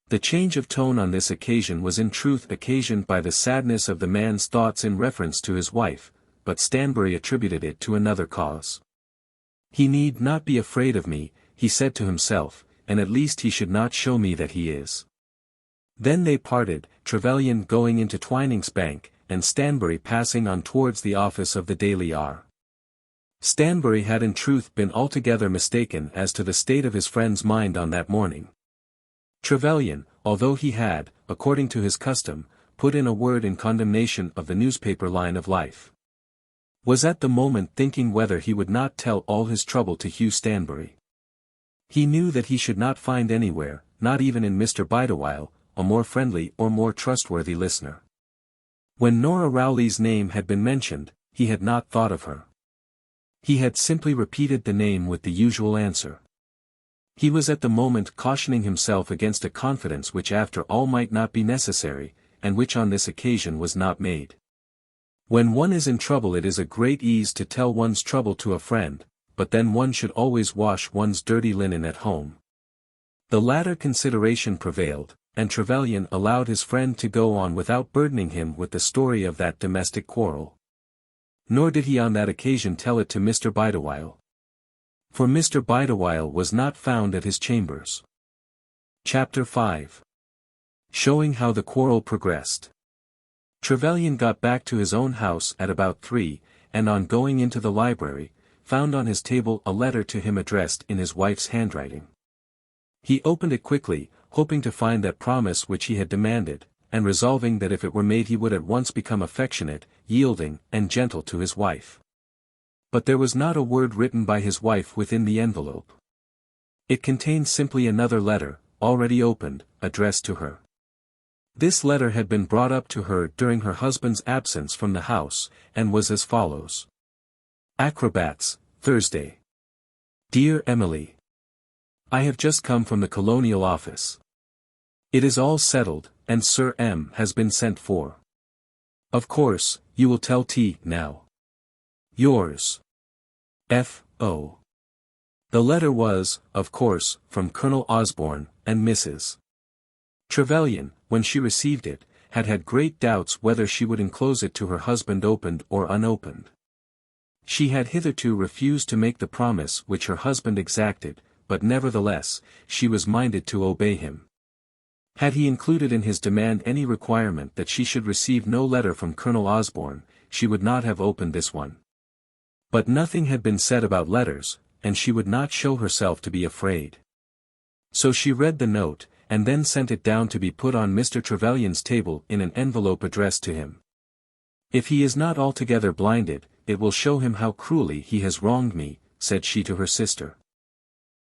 The change of tone on this occasion was in truth occasioned by the sadness of the man's thoughts in reference to his wife, but Stanbury attributed it to another cause. "He need not be afraid of me," he said to himself, "and at least he should not show me that he is." Then they parted, Trevelyan going into Twining's Bank, and Stanbury passing on towards the office of the Daily R. Stanbury had in truth been altogether mistaken as to the state of his friend's mind on that morning. Trevelyan, although he had, according to his custom, put in a word in condemnation of the newspaper line of life, was at the moment thinking whether he would not tell all his trouble to Hugh Stanbury. He knew that he should not find anywhere, not even in Mr. Bideawhile, a more friendly or more trustworthy listener. When Nora Rowley's name had been mentioned, he had not thought of her. He had simply repeated the name with the usual answer. He was at the moment cautioning himself against a confidence which after all might not be necessary, and which on this occasion was not made. When one is in trouble it is a great ease to tell one's trouble to a friend, but then one should always wash one's dirty linen at home. The latter consideration prevailed, and Trevelyan allowed his friend to go on without burdening him with the story of that domestic quarrel. Nor did he on that occasion tell it to Mr. Bideawhile. For Mr. Bideawhile was not found at his chambers. Chapter 5. Showing how the quarrel progressed. Trevelyan got back to his own house at about 3, and on going into the library, found on his table a letter to him addressed in his wife's handwriting. He opened it quickly, hoping to find that promise which he had demanded, and resolving that if it were made he would at once become affectionate, yielding, and gentle to his wife. But there was not a word written by his wife within the envelope. It contained simply another letter, already opened, addressed to her. This letter had been brought up to her during her husband's absence from the house, and was as follows. Acrobats, Thursday. Dear Emily, I have just come from the Colonial Office. It is all settled, and Sir M. has been sent for. Of course, you will tell T. now. Yours. F.O. The letter was, of course, from Colonel Osborne, and Mrs. Trevelyan, when she received it, had great doubts whether she would enclose it to her husband opened or unopened. She had hitherto refused to make the promise which her husband exacted, but nevertheless, she was minded to obey him. Had he included in his demand any requirement that she should receive no letter from Colonel Osborne, she would not have opened this one. But nothing had been said about letters, and she would not show herself to be afraid. So she read the note, and then sent it down to be put on Mr. Trevelyan's table in an envelope addressed to him. If he is not altogether blinded, it will show him how cruelly he has wronged me, said she to her sister.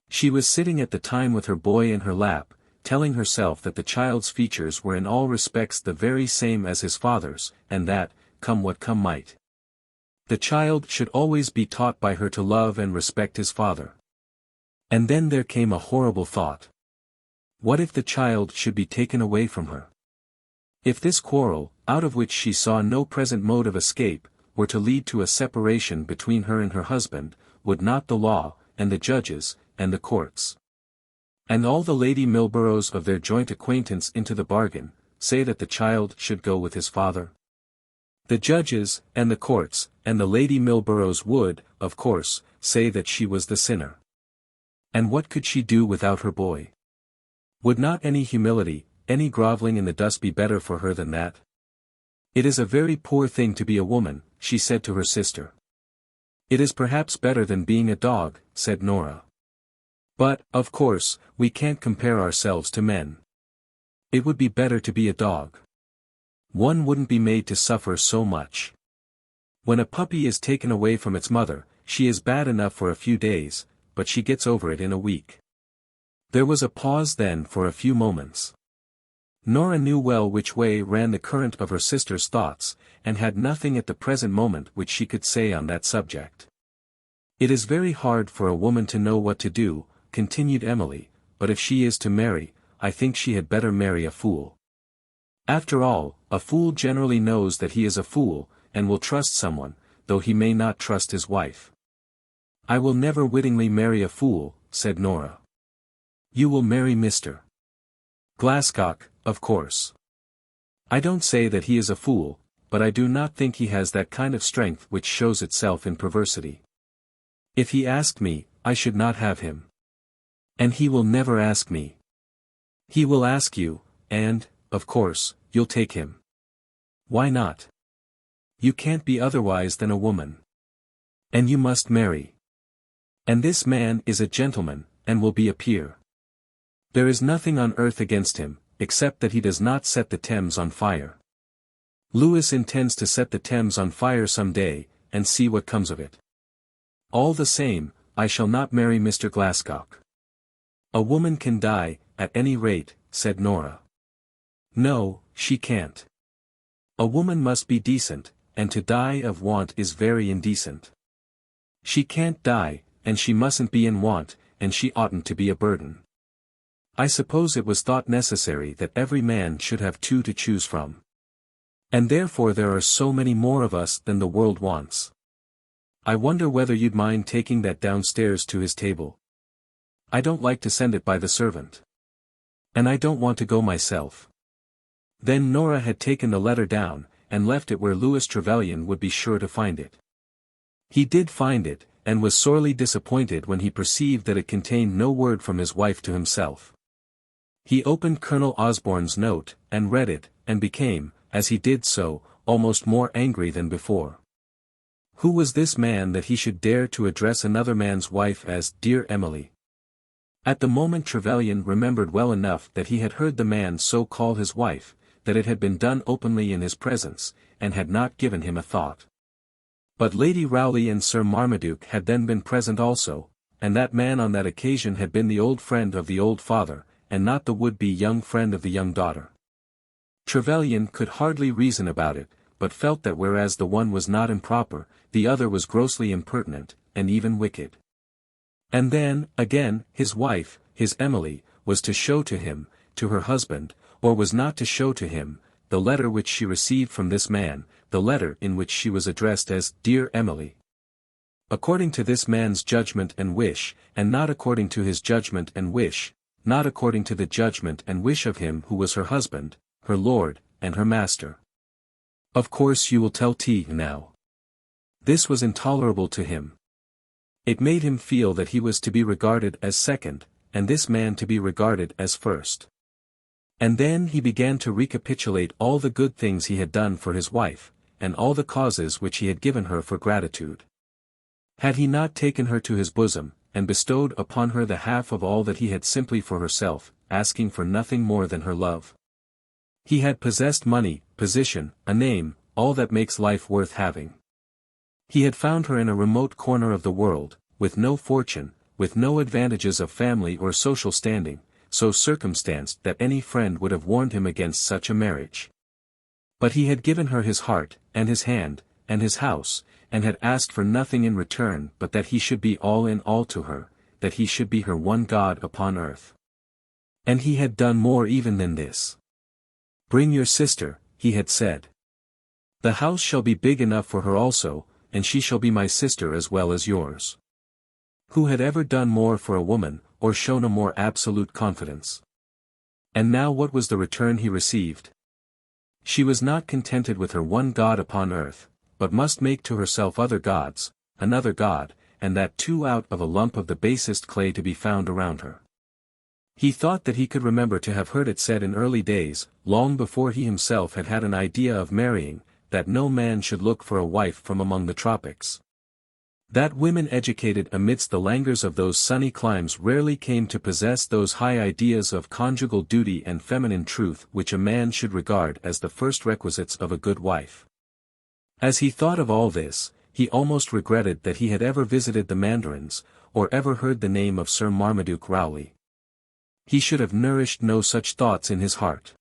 She was sitting at the time with her boy in her lap, telling herself that the child's features were in all respects the very same as his father's, and that, come what come might, the child should always be taught by her to love and respect his father. And then there came a horrible thought. What if the child should be taken away from her? If this quarrel, out of which she saw no present mode of escape, were to lead to a separation between her and her husband, would not the law, and the judges, and the courts, and all the Lady Milboroughs of their joint acquaintance into the bargain, say that the child should go with his father? The judges, and the courts, and the Lady Milboroughs would, of course, say that she was the sinner. And what could she do without her boy? Would not any humility, any grovelling in the dust be better for her than that? It is a very poor thing to be a woman, she said to her sister. It is perhaps better than being a dog, said Nora. But, of course, we can't compare ourselves to men. It would be better to be a dog. One wouldn't be made to suffer so much. When a puppy is taken away from its mother, she is bad enough for a few days, but she gets over it in a week. There was a pause then for a few moments. Nora knew well which way ran the current of her sister's thoughts, and had nothing at the present moment which she could say on that subject. It is very hard for a woman to know what to do, continued Emily, but if she is to marry, I think she had better marry a fool. After all, a fool generally knows that he is a fool, and will trust someone, though he may not trust his wife. I will never wittingly marry a fool, said Nora. You will marry Mr. Glascock, of course. I don't say that he is a fool, but I do not think he has that kind of strength which shows itself in perversity. If he asked me, I should not have him. And he will never ask me. He will ask you, and, of course, you'll take him. Why not? You can't be otherwise than a woman. And you must marry. And this man is a gentleman, and will be a peer. There is nothing on earth against him, except that he does not set the Thames on fire. Lewis intends to set the Thames on fire some day, and see what comes of it. All the same, I shall not marry Mr. Glascock. A woman can die, at any rate, said Nora. No, she can't. A woman must be decent, and to die of want is very indecent. She can't die, and she mustn't be in want, and she oughtn't to be a burden. I suppose it was thought necessary that every man should have two to choose from. And therefore there are so many more of us than the world wants. I wonder whether you'd mind taking that downstairs to his table. I don't like to send it by the servant. And I don't want to go myself. Then Nora had taken the letter down, and left it where Louis Trevelyan would be sure to find it. He did find it, and was sorely disappointed when he perceived that it contained no word from his wife to himself. He opened Colonel Osborne's note, and read it, and became, as he did so, almost more angry than before. Who was this man that he should dare to address another man's wife as "Dear Emily"? At the moment Trevelyan remembered well enough that he had heard the man so call his wife, that it had been done openly in his presence, and had not given him a thought. But Lady Rowley and Sir Marmaduke had then been present also, and that man on that occasion had been the old friend of the old father, and not the would-be young friend of the young daughter. Trevelyan could hardly reason about it, but felt that whereas the one was not improper, the other was grossly impertinent, and even wicked. And then, again, his wife, his Emily, was to show to him, to her husband, or was not to show to him, the letter which she received from this man, the letter in which she was addressed as Dear Emily. According to this man's judgment and wish, and not according to his judgment and wish, not according to the judgment and wish of him who was her husband, her lord, and her master. Of course you will tell T now. This was intolerable to him. It made him feel that he was to be regarded as second, and this man to be regarded as first. And then he began to recapitulate all the good things he had done for his wife, and all the causes which he had given her for gratitude. Had he not taken her to his bosom, and bestowed upon her the half of all that he had simply for herself, asking for nothing more than her love? He had possessed money, position, a name, all that makes life worth having. He had found her in a remote corner of the world, with no fortune, with no advantages of family or social standing, so circumstanced that any friend would have warned him against such a marriage. But he had given her his heart, and his hand, and his house, and had asked for nothing in return but that he should be all in all to her, that he should be her one God upon earth. And he had done more even than this. Bring your sister, he had said. The house shall be big enough for her also, and she shall be my sister as well as yours. Who had ever done more for a woman, or shown a more absolute confidence? And now what was the return he received? She was not contented with her one God upon earth, but must make to herself other gods, another God, and that too out of a lump of the basest clay to be found around her. He thought that he could remember to have heard it said in early days, long before he himself had had an idea of marrying, that no man should look for a wife from among the tropics. That women educated amidst the languors of those sunny climes rarely came to possess those high ideas of conjugal duty and feminine truth which a man should regard as the first requisites of a good wife. As he thought of all this, he almost regretted that he had ever visited the Mandarins, or ever heard the name of Sir Marmaduke Rowley. He should have nourished no such thoughts in his heart.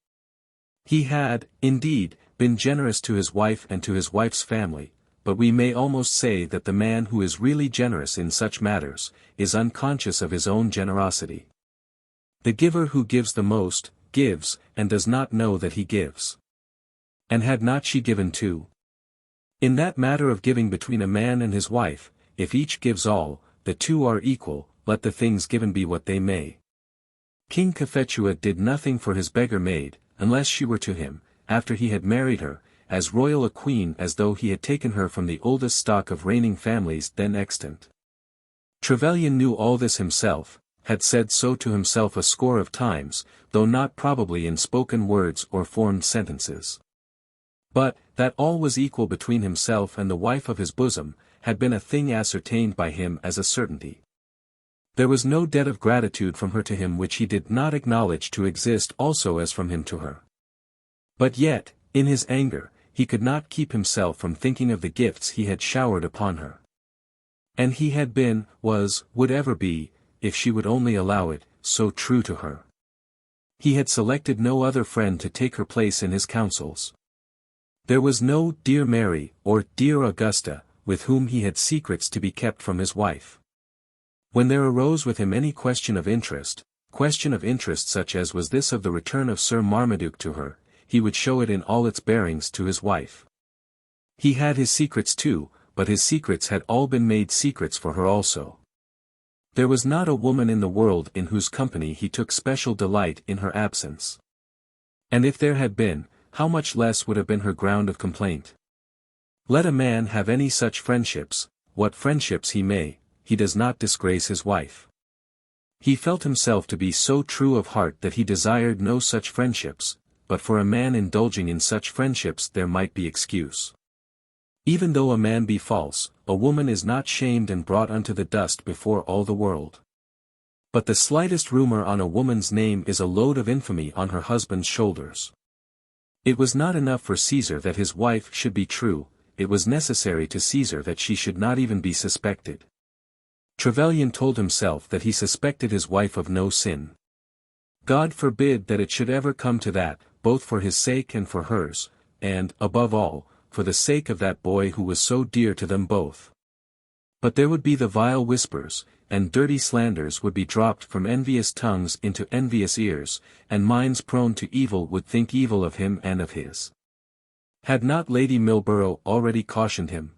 He had, indeed, been generous to his wife and to his wife's family, but we may almost say that the man who is really generous in such matters, is unconscious of his own generosity. The giver who gives the most, gives, and does not know that he gives. And had not she given too? In that matter of giving between a man and his wife, if each gives all, the two are equal, let the things given be what they may. King Cophetua did nothing for his beggar maid, unless she were to him, after he had married her, as royal a queen as though he had taken her from the oldest stock of reigning families then extant. Trevelyan knew all this himself, had said so to himself a score of times, though not probably in spoken words or formed sentences. But, that all was equal between himself and the wife of his bosom, had been a thing ascertained by him as a certainty. There was no debt of gratitude from her to him which he did not acknowledge to exist also as from him to her. But yet, in his anger, he could not keep himself from thinking of the gifts he had showered upon her. And he had been, was, would ever be, if she would only allow it, so true to her. He had selected no other friend to take her place in his counsels. There was no dear Mary, or dear Augusta, with whom he had secrets to be kept from his wife. When there arose with him any question of interest such as was this of the return of Sir Marmaduke to her, he would show it in all its bearings to his wife. He had his secrets too, but his secrets had all been made secrets for her also. There was not a woman in the world in whose company he took special delight in her absence. And if there had been, how much less would have been her ground of complaint. Let a man have any such friendships, what friendships he may, he does not disgrace his wife. He felt himself to be so true of heart that he desired no such friendships, but for a man indulging in such friendships there might be excuse. Even though a man be false, a woman is not shamed and brought unto the dust before all the world. But the slightest rumor on a woman's name is a load of infamy on her husband's shoulders. It was not enough for Caesar that his wife should be true, it was necessary to Caesar that she should not even be suspected. Trevelyan told himself that he suspected his wife of no sin. God forbid that it should ever come to that, both for his sake and for hers, and, above all, for the sake of that boy who was so dear to them both. But there would be the vile whispers, and dirty slanders would be dropped from envious tongues into envious ears, and minds prone to evil would think evil of him and of his. Had not Lady Milborough already cautioned him?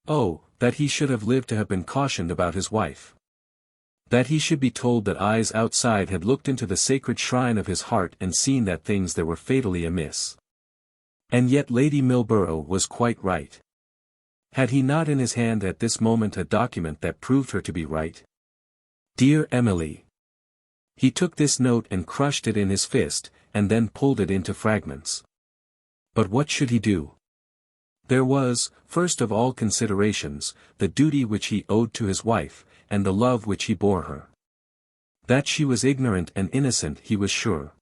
Oh, that he should have lived to have been cautioned about his wife! That he should be told that eyes outside had looked into the sacred shrine of his heart and seen that things there were fatally amiss. And yet Lady Milborough was quite right. Had he not in his hand at this moment a document that proved her to be right? Dear Emily! He took this note and crushed it in his fist, and then pulled it into fragments. But what should he do? There was, first of all considerations, the duty which he owed to his wife, and the love which he bore her. That she was ignorant and innocent he was sure.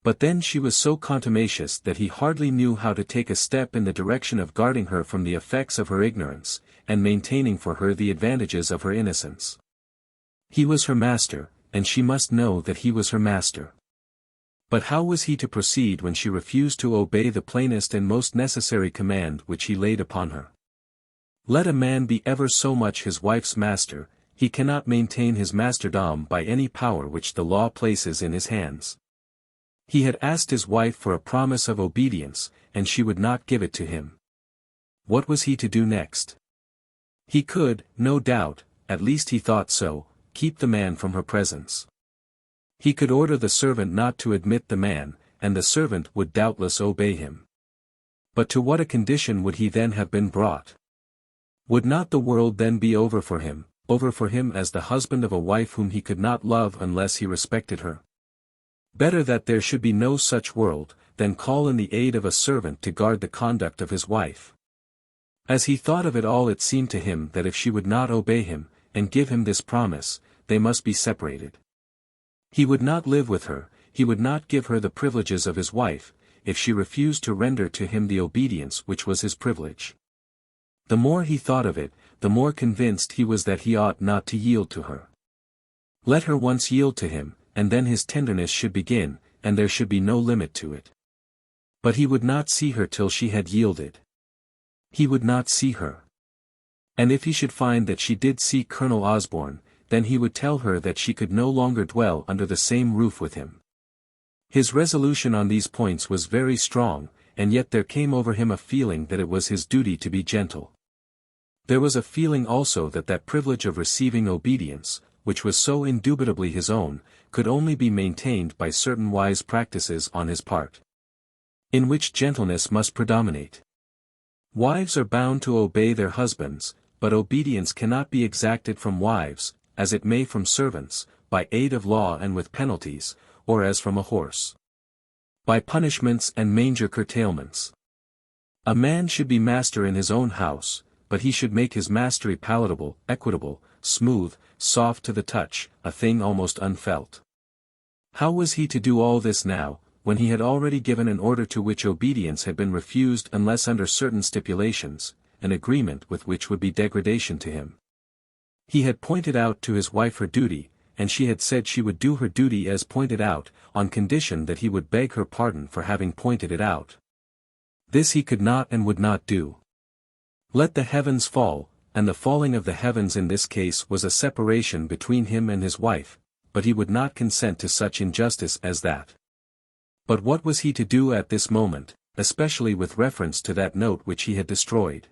But then she was so contumacious that he hardly knew how to take a step in the direction of guarding her from the effects of her ignorance, and maintaining for her the advantages of her innocence. He was her master, and she must know that he was her master. But how was he to proceed when she refused to obey the plainest and most necessary command which he laid upon her? Let a man be ever so much his wife's master, he cannot maintain his masterdom by any power which the law places in his hands. He had asked his wife for a promise of obedience, and she would not give it to him. What was he to do next? He could, no doubt, at least he thought so, keep the man from her presence. He could order the servant not to admit the man, and the servant would doubtless obey him. But to what a condition would he then have been brought? Would not the world then be over for him as the husband of a wife whom he could not love unless he respected her? Better that there should be no such world, than call in the aid of a servant to guard the conduct of his wife. As he thought of it all, it seemed to him that if she would not obey him, and give him this promise, they must be separated. He would not live with her, he would not give her the privileges of his wife, if she refused to render to him the obedience which was his privilege. The more he thought of it, the more convinced he was that he ought not to yield to her. Let her once yield to him, and then his tenderness should begin, and there should be no limit to it. But he would not see her till she had yielded. He would not see her. And if he should find that she did see Colonel Osborne, then he would tell her that she could no longer dwell under the same roof with him. His resolution on these points was very strong, and yet there came over him a feeling that it was his duty to be gentle. There was a feeling also that that privilege of receiving obedience, which was so indubitably his own, could only be maintained by certain wise practices on his part, in which gentleness must predominate. Wives are bound to obey their husbands, but obedience cannot be exacted from wives, as it may from servants, by aid of law and with penalties, or as from a horse, by punishments and manger curtailments. A man should be master in his own house, but he should make his mastery palatable, equitable, smooth, soft to the touch, a thing almost unfelt. How was he to do all this now, when he had already given an order to which obedience had been refused unless under certain stipulations, an agreement with which would be degradation to him? He had pointed out to his wife her duty, and she had said she would do her duty as pointed out, on condition that he would beg her pardon for having pointed it out. This he could not and would not do. Let the heavens fall, and the falling of the heavens in this case was a separation between him and his wife, but he would not consent to such injustice as that. But what was he to do at this moment, especially with reference to that note which he had destroyed?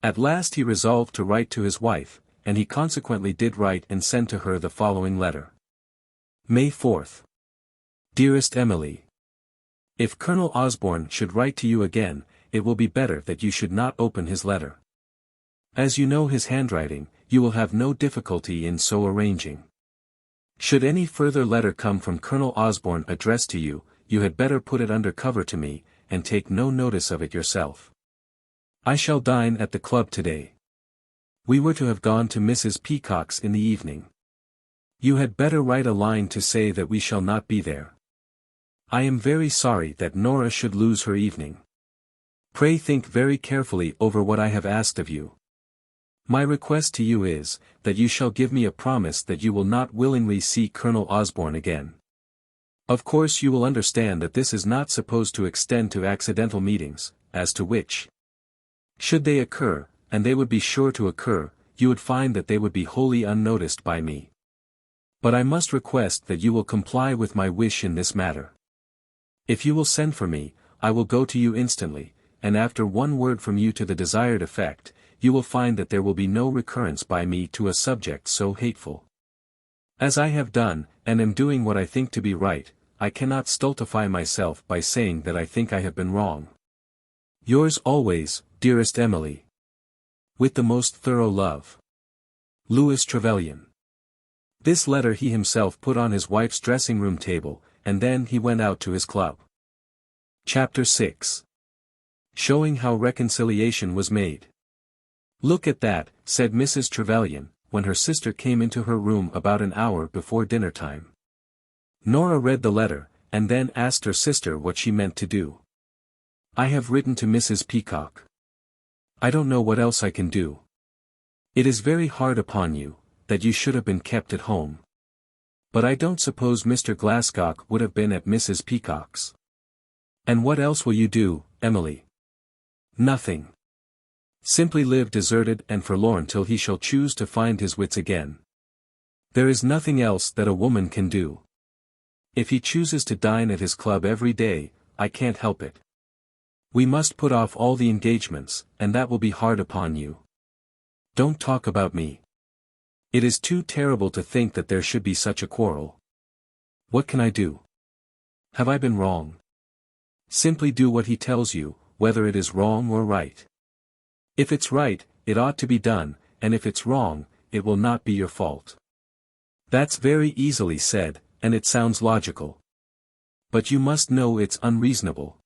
At last he resolved to write to his wife, and he consequently did write and send to her the following letter. May 4th. Dearest Emily, if Colonel Osborne should write to you again, it will be better that you should not open his letter. As you know his handwriting, you will have no difficulty in so arranging. Should any further letter come from Colonel Osborne addressed to you, you had better put it under cover to me, and take no notice of it yourself. I shall dine at the club today. We were to have gone to Mrs. Peacock's in the evening. You had better write a line to say that we shall not be there. I am very sorry that Nora should lose her evening. Pray think very carefully over what I have asked of you. My request to you is, that you shall give me a promise that you will not willingly see Colonel Osborne again. Of course you will understand that this is not supposed to extend to accidental meetings, as to which, should they occur, and they would be sure to occur, you would find that they would be wholly unnoticed by me. But I must request that you will comply with my wish in this matter. If you will send for me, I will go to you instantly, and after one word from you to the desired effect, you will find that there will be no recurrence by me to a subject so hateful. As I have done, and am doing what I think to be right, I cannot stultify myself by saying that I think I have been wrong. Yours always, dearest Emily. With the most thorough love. Louis Trevelyan. This letter he himself put on his wife's dressing-room table, and then he went out to his club. Chapter 6. Showing how reconciliation was made. Look at that, said Mrs. Trevelyan, when her sister came into her room about an hour before dinner-time. Nora read the letter, and then asked her sister what she meant to do. I have written to Mrs. Peacock. I don't know what else I can do. It is very hard upon you, that you should have been kept at home. But I don't suppose Mr. Glascock would have been at Mrs. Peacock's. And what else will you do, Emily? Nothing. Simply live deserted and forlorn till he shall choose to find his wits again. There is nothing else that a woman can do. If he chooses to dine at his club every day, I can't help it. We must put off all the engagements, and that will be hard upon you. Don't talk about me. It is too terrible to think that there should be such a quarrel. What can I do? Have I been wrong? Simply do what he tells you, whether it is wrong or right. If it's right, it ought to be done, and if it's wrong, it will not be your fault. That's very easily said, and it sounds logical. But you must know it's unreasonable.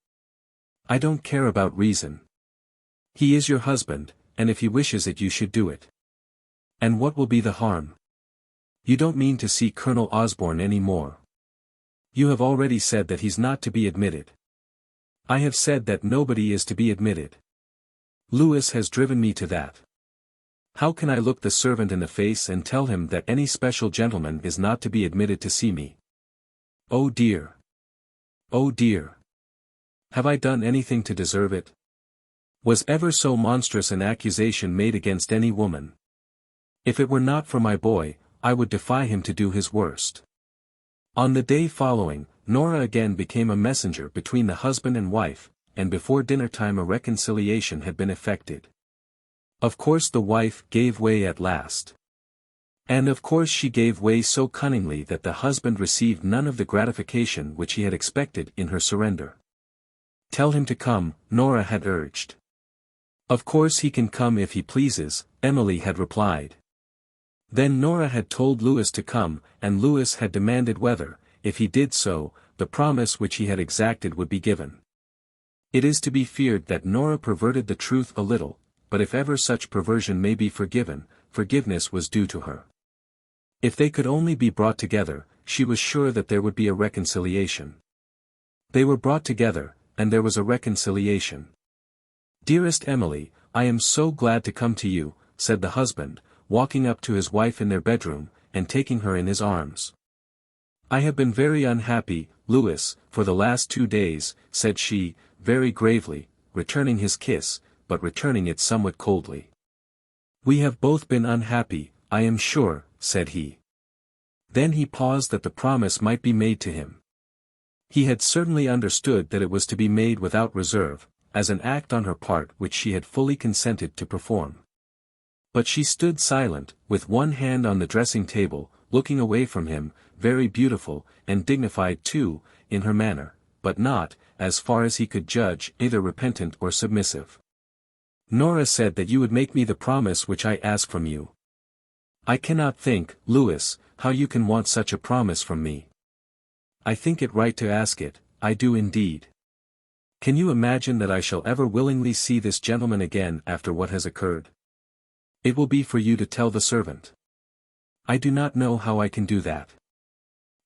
I don't care about reason. He is your husband, and if he wishes it you should do it. And what will be the harm? You don't mean to see Colonel Osborne any more. You have already said that he's not to be admitted. I have said that nobody is to be admitted. Louis has driven me to that. How can I look the servant in the face and tell him that any special gentleman is not to be admitted to see me? Oh dear! Oh dear! Have I done anything to deserve it? Was ever so monstrous an accusation made against any woman? If it were not for my boy, I would defy him to do his worst. On the day following, Nora again became a messenger between the husband and wife, and before dinner-time a reconciliation had been effected. Of course the wife gave way at last. And of course she gave way so cunningly that the husband received none of the gratification which he had expected in her surrender. Tell him to come, Nora had urged. Of course he can come if he pleases, Emily had replied. Then Nora had told Louis to come, and Louis had demanded whether, if he did so, the promise which he had exacted would be given. It is to be feared that Nora perverted the truth a little, but if ever such perversion may be forgiven, forgiveness was due to her. If they could only be brought together, she was sure that there would be a reconciliation. They were brought together, and there was a reconciliation. Dearest Emily, I am so glad to come to you, said the husband, walking up to his wife in their bedroom, and taking her in his arms. I have been very unhappy, Louis, for the last 2 days, said she, very gravely, returning his kiss, but returning it somewhat coldly. We have both been unhappy, I am sure, said he. Then he paused that the promise might be made to him. He had certainly understood that it was to be made without reserve, as an act on her part which she had fully consented to perform. But she stood silent, with one hand on the dressing-table, looking away from him, very beautiful, and dignified too, in her manner, but not, as far as he could judge, either repentant or submissive. Nora said that you would make me the promise which I ask from you. I cannot think, Louis, how you can want such a promise from me. I think it right to ask it, I do indeed. Can you imagine that I shall ever willingly see this gentleman again after what has occurred? It will be for you to tell the servant. I do not know how I can do that.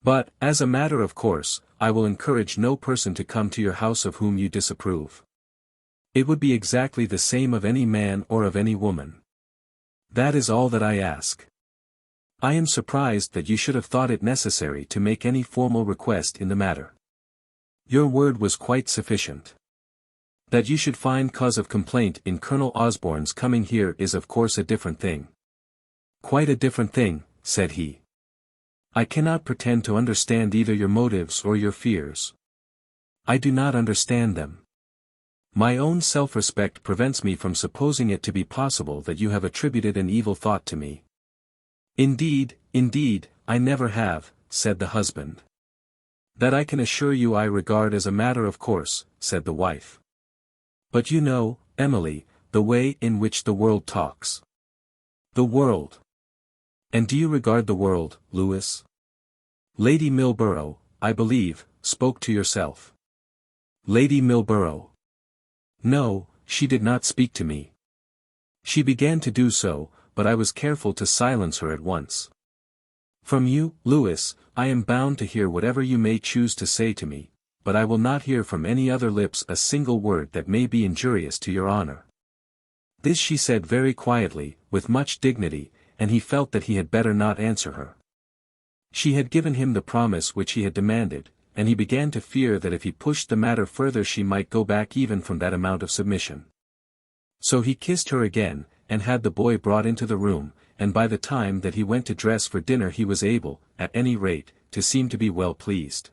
But, as a matter of course, I will encourage no person to come to your house of whom you disapprove. It would be exactly the same of any man or of any woman. That is all that I ask. I am surprised that you should have thought it necessary to make any formal request in the matter. Your word was quite sufficient. That you should find cause of complaint in Colonel Osborne's coming here is of course a different thing. "Quite a different thing," said he. "I cannot pretend to understand either your motives or your fears. I do not understand them. My own self-respect prevents me from supposing it to be possible that you have attributed an evil thought to me." Indeed, I never have," said the husband. "That I can assure you I regard as a matter of course," said the wife. "But you know, Emily, the way in which the world talks." "The world? And do you regard the world, Lewis? Lady Milborough, I believe, spoke to yourself." "Lady Milborough? No, she did not speak to me. She began to do so, but I was careful to silence her at once. From you, Lewis, I am bound to hear whatever you may choose to say to me, but I will not hear from any other lips a single word that may be injurious to your honor." This she said very quietly, with much dignity, and he felt that he had better not answer her. She had given him the promise which he had demanded, and he began to fear that if he pushed the matter further she might go back even from that amount of submission. So he kissed her again, and had the boy brought into the room, and by the time that he went to dress for dinner he was able, at any rate, to seem to be well pleased.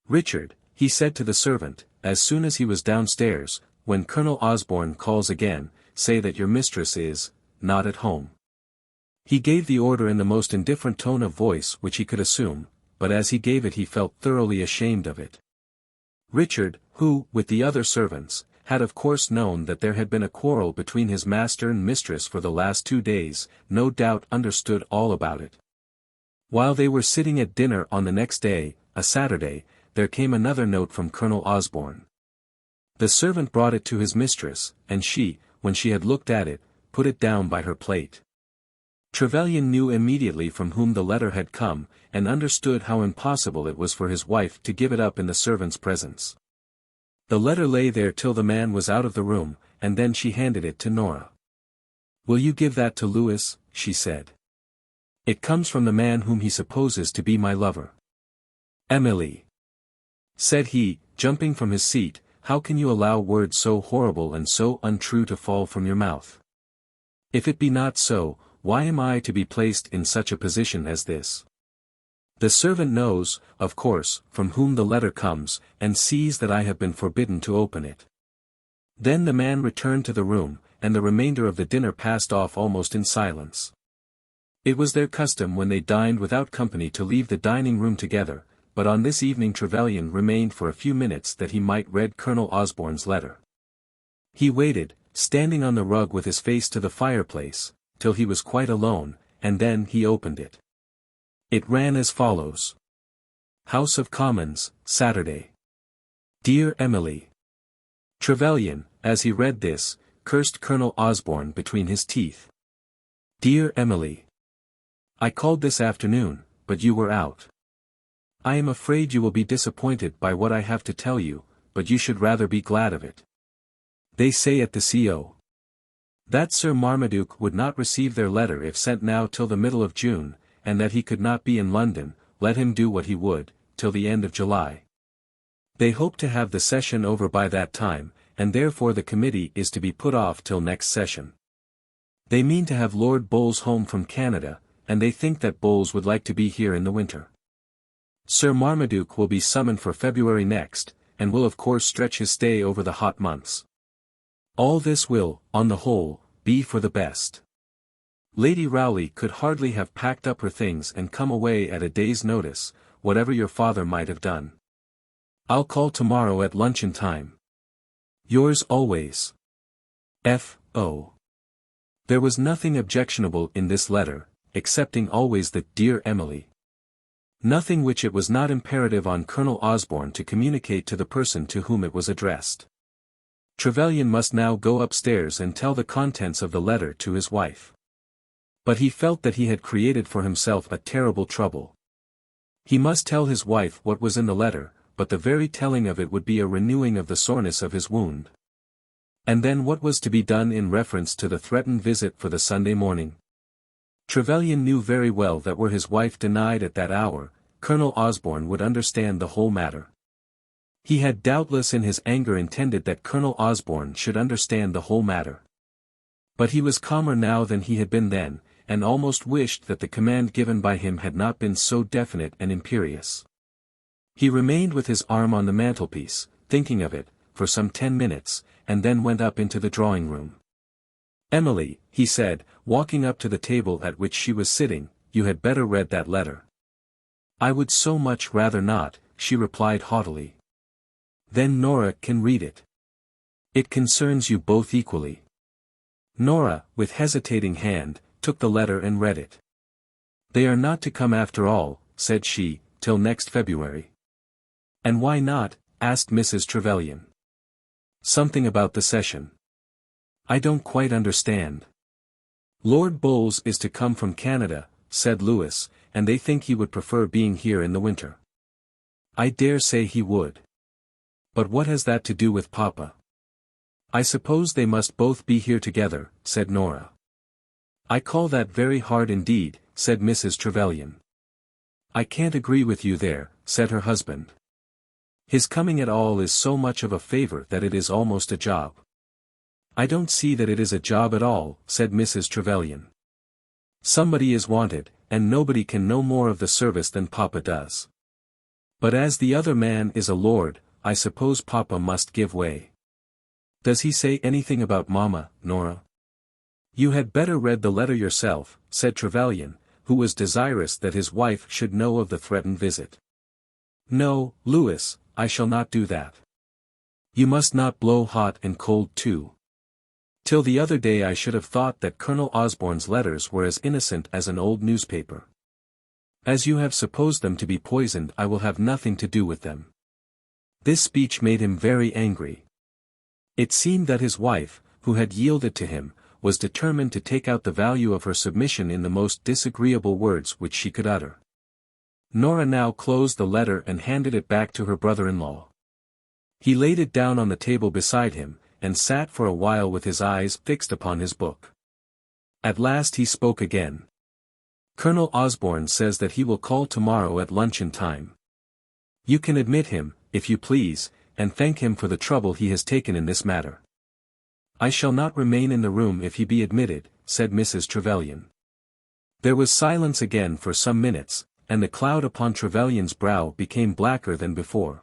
"Richard," he said to the servant, as soon as he was downstairs, "when Colonel Osborne calls again, say that your mistress is not at home." He gave the order in the most indifferent tone of voice which he could assume, but as he gave it he felt thoroughly ashamed of it. Richard, who, with the other servants, had of course known that there had been a quarrel between his master and mistress for the last 2 days, no doubt understood all about it. While they were sitting at dinner on the next day, a Saturday, there came another note from Colonel Osborne. The servant brought it to his mistress, and she, when she had looked at it, put it down by her plate. Trevelyan knew immediately from whom the letter had come, and understood how impossible it was for his wife to give it up in the servant's presence. The letter lay there till the man was out of the room, and then she handed it to Nora. "Will you give that to Lewis?" she said. "It comes from the man whom he supposes to be my lover." "Emily," said he, jumping from his seat, "how can you allow words so horrible and so untrue to fall from your mouth? If it be not so, why am I to be placed in such a position as this?" The servant knows, of course, from whom the letter comes, and sees that I have been forbidden to open it. Then the man returned to the room, and the remainder of the dinner passed off almost in silence. It was their custom when they dined without company to leave the dining room together, but on this evening Trevelyan remained for a few minutes that he might read Colonel Osborne's letter. He waited, standing on the rug with his face to the fireplace, till he was quite alone, and then he opened it. It ran as follows. House of Commons, Saturday. Dear Emily. Trevelyan, as he read this, cursed Colonel Osborne between his teeth. Dear Emily. I called this afternoon, but you were out. I am afraid you will be disappointed by what I have to tell you, but you should rather be glad of it. They say at the CO. that Sir Marmaduke would not receive their letter if sent now till the middle of June, and that he could not be in London, let him do what he would, till the end of July. They hope to have the session over by that time, and therefore the committee is to be put off till next session. They mean to have Lord Bowles home from Canada, and they think that Bowles would like to be here in the winter. Sir Marmaduke will be summoned for February next, and will of course stretch his stay over the hot months. All this will, on the whole, be for the best. Lady Rowley could hardly have packed up her things and come away at a day's notice, whatever your father might have done. I'll call tomorrow at luncheon time. Yours always. F.O. There was nothing objectionable in this letter, excepting always the dear Emily. Nothing which it was not imperative on Colonel Osborne to communicate to the person to whom it was addressed. Trevelyan must now go upstairs and tell the contents of the letter to his wife. But he felt that he had created for himself a terrible trouble. He must tell his wife what was in the letter, but the very telling of it would be a renewing of the soreness of his wound. And then what was to be done in reference to the threatened visit for the Sunday morning? Trevelyan knew very well that were his wife denied at that hour, Colonel Osborne would understand the whole matter. He had doubtless in his anger intended that Colonel Osborne should understand the whole matter. But he was calmer now than he had been then, and almost wished that the command given by him had not been so definite and imperious. He remained with his arm on the mantelpiece, thinking of it, for some 10 minutes, and then went up into the drawing-room. "Emily," he said, walking up to the table at which she was sitting, "you had better read that letter." "I would so much rather not," she replied haughtily. "Then Nora can read it. It concerns you both equally." Nora, with hesitating hand, took the letter and read it. "They are not to come after all," said she, "till next February." "And why not?" asked Mrs. Trevelyan. "Something about the session." "I don't quite understand." "Lord Bowles is to come from Canada," said Lewis, "and they think he would prefer being here in the winter." "I dare say he would. But what has that to do with Papa?" "I suppose they must both be here together," said Nora. "I call that very hard indeed," said Mrs. Trevelyan. "I can't agree with you there," said her husband. "His coming at all is so much of a favor that it is almost a job." "I don't see that it is a job at all," said Mrs. Trevelyan. "Somebody is wanted, and nobody can know more of the service than Papa does. But as the other man is a lord, I suppose Papa must give way." "Does he say anything about Mama, Nora?" "You had better read the letter yourself," said Trevelyan, who was desirous that his wife should know of the threatened visit. "No, Lewis, I shall not do that. You must not blow hot and cold too. Till the other day I should have thought that Colonel Osborne's letters were as innocent as an old newspaper. As you have supposed them to be poisoned, I will have nothing to do with them." This speech made him very angry. It seemed that his wife, who had yielded to him, was determined to take out the value of her submission in the most disagreeable words which she could utter. Nora now closed the letter and handed it back to her brother-in-law. He laid it down on the table beside him, and sat for a while with his eyes fixed upon his book. At last he spoke again. "Colonel Osborne says that he will call tomorrow at luncheon time. You can admit him, if you please, and thank him for the trouble he has taken in this matter." "I shall not remain in the room if he be admitted," said Mrs. Trevelyan. There was silence again for some minutes, and the cloud upon Trevelyan's brow became blacker than before.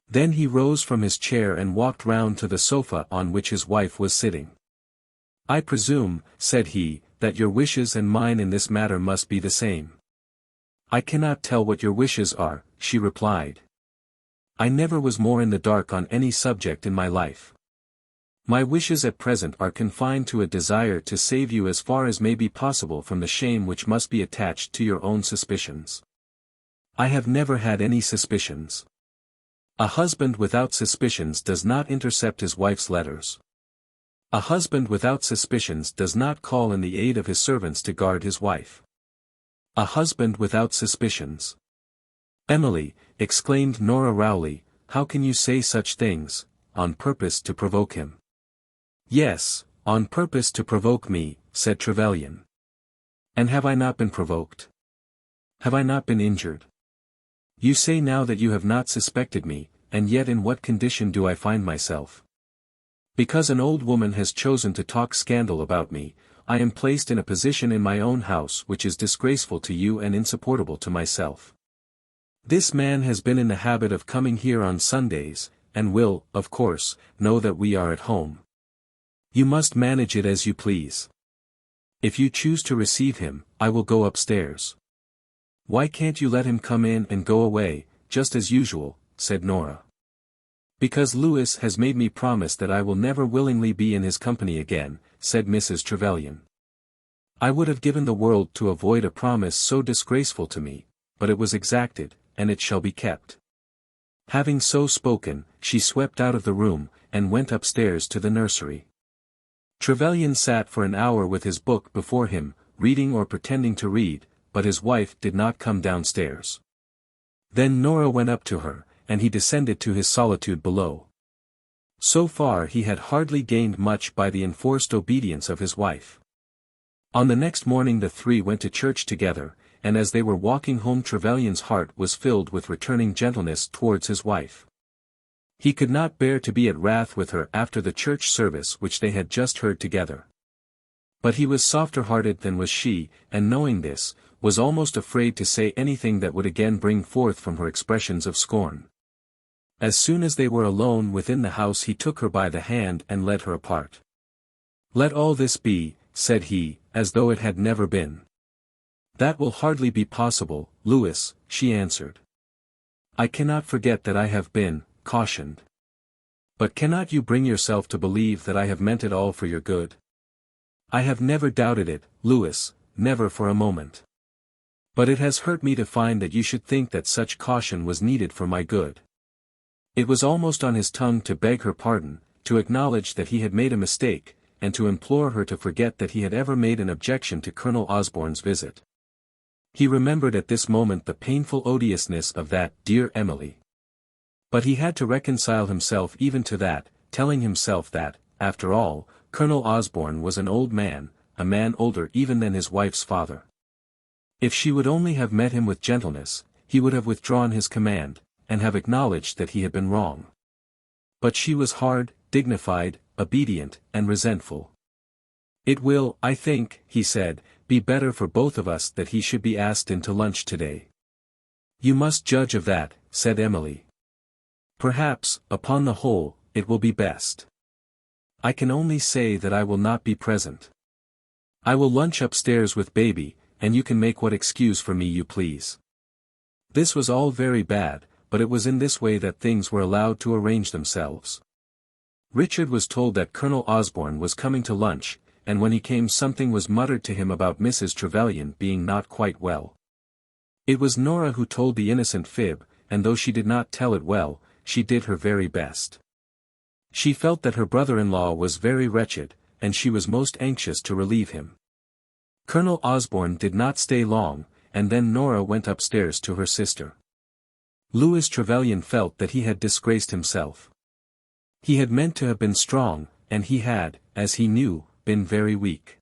Then he rose from his chair and walked round to the sofa on which his wife was sitting. "I presume," said he, "that your wishes and mine in this matter must be the same." "I cannot tell what your wishes are," she replied. "I never was more in the dark on any subject in my life. My wishes at present are confined to a desire to save you as far as may be possible from the shame which must be attached to your own suspicions. I have never had any suspicions. A husband without suspicions does not intercept his wife's letters. A husband without suspicions does not call in the aid of his servants to guard his wife. A husband without suspicions." "Emily," exclaimed Nora Rowley, "how can you say such things, on purpose to provoke him?" "Yes, on purpose to provoke me," said Trevelyan. "And have I not been provoked? Have I not been injured? You say now that you have not suspected me, and yet in what condition do I find myself? Because an old woman has chosen to talk scandal about me, I am placed in a position in my own house which is disgraceful to you and insupportable to myself. This man has been in the habit of coming here on Sundays, and will, of course, know that we are at home. You must manage it as you please. If you choose to receive him, I will go upstairs." "Why can't you let him come in and go away, just as usual?" said Nora. "Because Lewis has made me promise that I will never willingly be in his company again," said Mrs. Trevelyan. "I would have given the world to avoid a promise so disgraceful to me, but it was exacted, and it shall be kept." Having so spoken, she swept out of the room, and went upstairs to the nursery. Trevelyan sat for an hour with his book before him, reading or pretending to read, but his wife did not come downstairs. Then Nora went up to her, and he descended to his solitude below. So far he had hardly gained much by the enforced obedience of his wife. On the next morning the three went to church together, and as they were walking home Trevelyan's heart was filled with returning gentleness towards his wife. He could not bear to be at wrath with her after the church service which they had just heard together. But he was softer-hearted than was she, and knowing this, was almost afraid to say anything that would again bring forth from her expressions of scorn. As soon as they were alone within the house he took her by the hand and led her apart. "Let all this be," said he, "as though it had never been." "That will hardly be possible, Louis," she answered. "I cannot forget that I have been cautioned. But cannot you bring yourself to believe that I have meant it all for your good?" "I have never doubted it, Louis, never for a moment. But it has hurt me to find that you should think that such caution was needed for my good." It was almost on his tongue to beg her pardon, to acknowledge that he had made a mistake, and to implore her to forget that he had ever made an objection to Colonel Osborne's visit. He remembered at this moment the painful odiousness of that dear Emily. But he had to reconcile himself even to that, telling himself that, after all, Colonel Osborne was an old man, a man older even than his wife's father. If she would only have met him with gentleness, he would have withdrawn his command, and have acknowledged that he had been wrong. But she was hard, dignified, obedient, and resentful. "It will, I think," he said, "be better for both of us that he should be asked in to lunch today." "You must judge of that," said Emily. "Perhaps, upon the whole, it will be best. I can only say that I will not be present. I will lunch upstairs with baby, and you can make what excuse for me you please." This was all very bad, but it was in this way that things were allowed to arrange themselves. Richard was told that Colonel Osborne was coming to lunch, and when he came something was muttered to him about Mrs. Trevelyan being not quite well. It was Nora who told the innocent fib, and though she did not tell it well, she did her very best. She felt that her brother-in-law was very wretched, and she was most anxious to relieve him. Colonel Osborne did not stay long, and then Nora went upstairs to her sister. Louis Trevelyan felt that he had disgraced himself. He had meant to have been strong, and he had, as he knew, been very weak.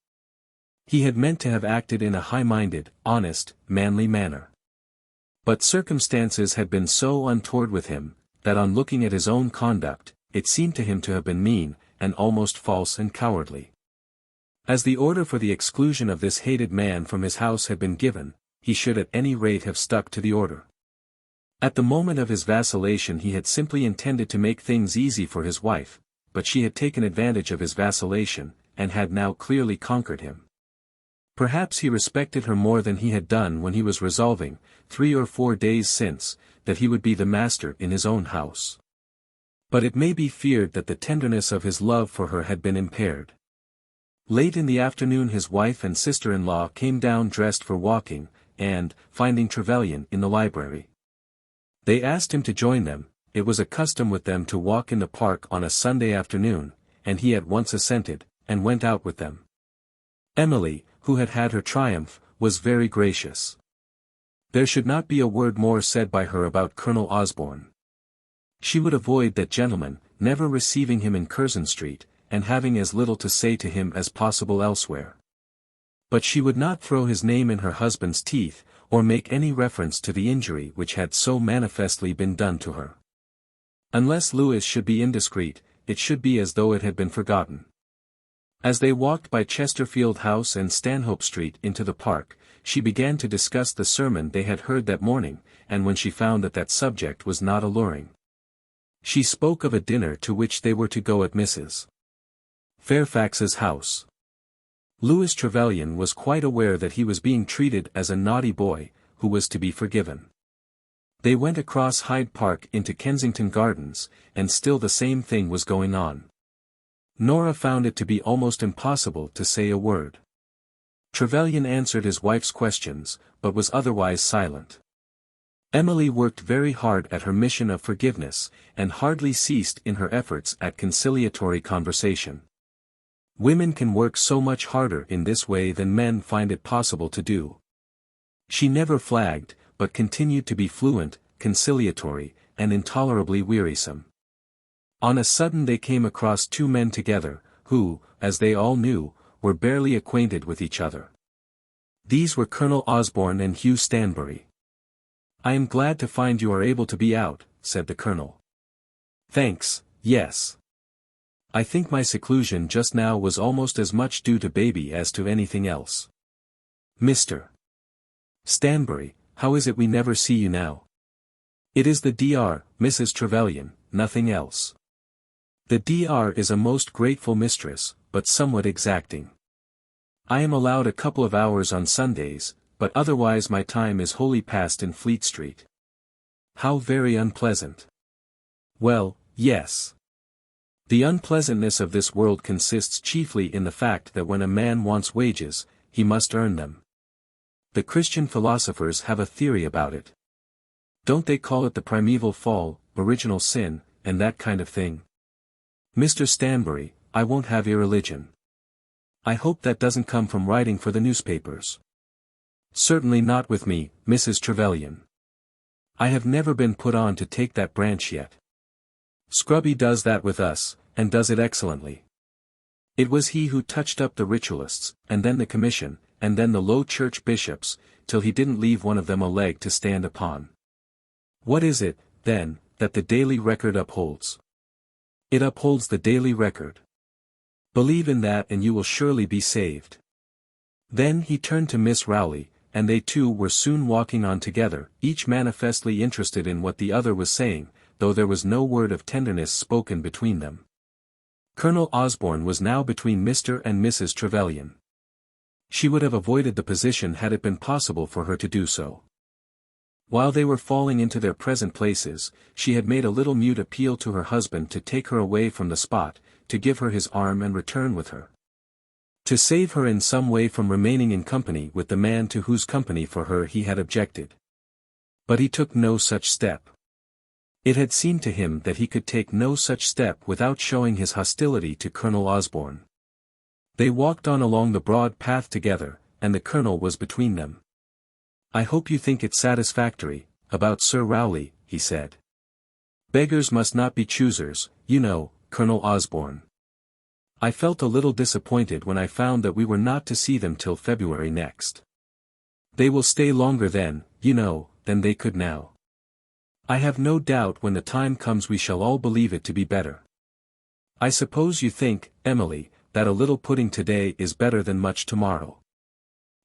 He had meant to have acted in a high-minded, honest, manly manner. But circumstances had been so untoward with him, that on looking at his own conduct, it seemed to him to have been mean, and almost false and cowardly. As the order for the exclusion of this hated man from his house had been given, he should at any rate have stuck to the order. At the moment of his vacillation he had simply intended to make things easy for his wife, but she had taken advantage of his vacillation, and had now clearly conquered him. Perhaps he respected her more than he had done when he was resolving, 3 or 4 days since, that he would be the master in his own house. But it may be feared that the tenderness of his love for her had been impaired. Late in the afternoon his wife and sister-in-law came down dressed for walking, and, finding Trevelyan in the library, they asked him to join them. It was a custom with them to walk in the park on a Sunday afternoon, and he at once assented, and went out with them. Emily, who had had her triumph, was very gracious. There should not be a word more said by her about Colonel Osborne. She would avoid that gentleman, never receiving him in Curzon Street, and having as little to say to him as possible elsewhere. But she would not throw his name in her husband's teeth, or make any reference to the injury which had so manifestly been done to her. Unless Louis should be indiscreet, it should be as though it had been forgotten. As they walked by Chesterfield House and Stanhope Street into the park, she began to discuss the sermon they had heard that morning, and when she found that that subject was not alluring, she spoke of a dinner to which they were to go at Mrs. Fairfax's house. Louis Trevelyan was quite aware that he was being treated as a naughty boy, who was to be forgiven. They went across Hyde Park into Kensington Gardens, and still the same thing was going on. Nora found it to be almost impossible to say a word. Trevelyan answered his wife's questions, but was otherwise silent. Emily worked very hard at her mission of forgiveness, and hardly ceased in her efforts at conciliatory conversation. Women can work so much harder in this way than men find it possible to do. She never flagged, but continued to be fluent, conciliatory, and intolerably wearisome. On a sudden they came across 2 men together, who, as they all knew, were barely acquainted with each other. These were Colonel Osborne and Hugh Stanbury. "I am glad to find you are able to be out," said the Colonel. "Thanks, yes. I think my seclusion just now was almost as much due to baby as to anything else. Mr. Stanbury, how is it we never see you now? It is the Dr. Mrs. Trevelyan, nothing else. The Dr. is a most grateful mistress, but somewhat exacting. I am allowed a couple of hours on Sundays, but otherwise my time is wholly passed in Fleet Street. How very unpleasant. Well, yes. The unpleasantness of this world consists chiefly in the fact that when a man wants wages, he must earn them. The Christian philosophers have a theory about it. Don't they call it the primeval fall, original sin, and that kind of thing? Mr. Stanbury, I won't have irreligion. I hope that doesn't come from writing for the newspapers. Certainly not with me, Mrs. Trevelyan. I have never been put on to take that branch yet. Scrubby does that with us, and does it excellently. It was he who touched up the ritualists, and then the commission, and then the low church bishops, till he didn't leave one of them a leg to stand upon. What is it, then, that the Daily Record upholds? It upholds the Daily Record. Believe in that and you will surely be saved. Then he turned to Miss Rowley, and they two were soon walking on together, each manifestly interested in what the other was saying, though there was no word of tenderness spoken between them. Colonel Osborne was now between Mr. and Mrs. Trevelyan. She would have avoided the position had it been possible for her to do so. While they were falling into their present places, she had made a little mute appeal to her husband to take her away from the spot, to give her his arm and return with her. To save her in some way from remaining in company with the man to whose company for her he had objected. But he took no such step. It had seemed to him that he could take no such step without showing his hostility to Colonel Osborne. They walked on along the broad path together, and the Colonel was between them. I hope you think it satisfactory, about Sir Rowley, he said. Beggars must not be choosers, you know, Colonel Osborne. I felt a little disappointed when I found that we were not to see them till February next. They will stay longer then, you know, than they could now. I have no doubt when the time comes we shall all believe it to be better. I suppose you think, Emily, that a little pudding today is better than much tomorrow.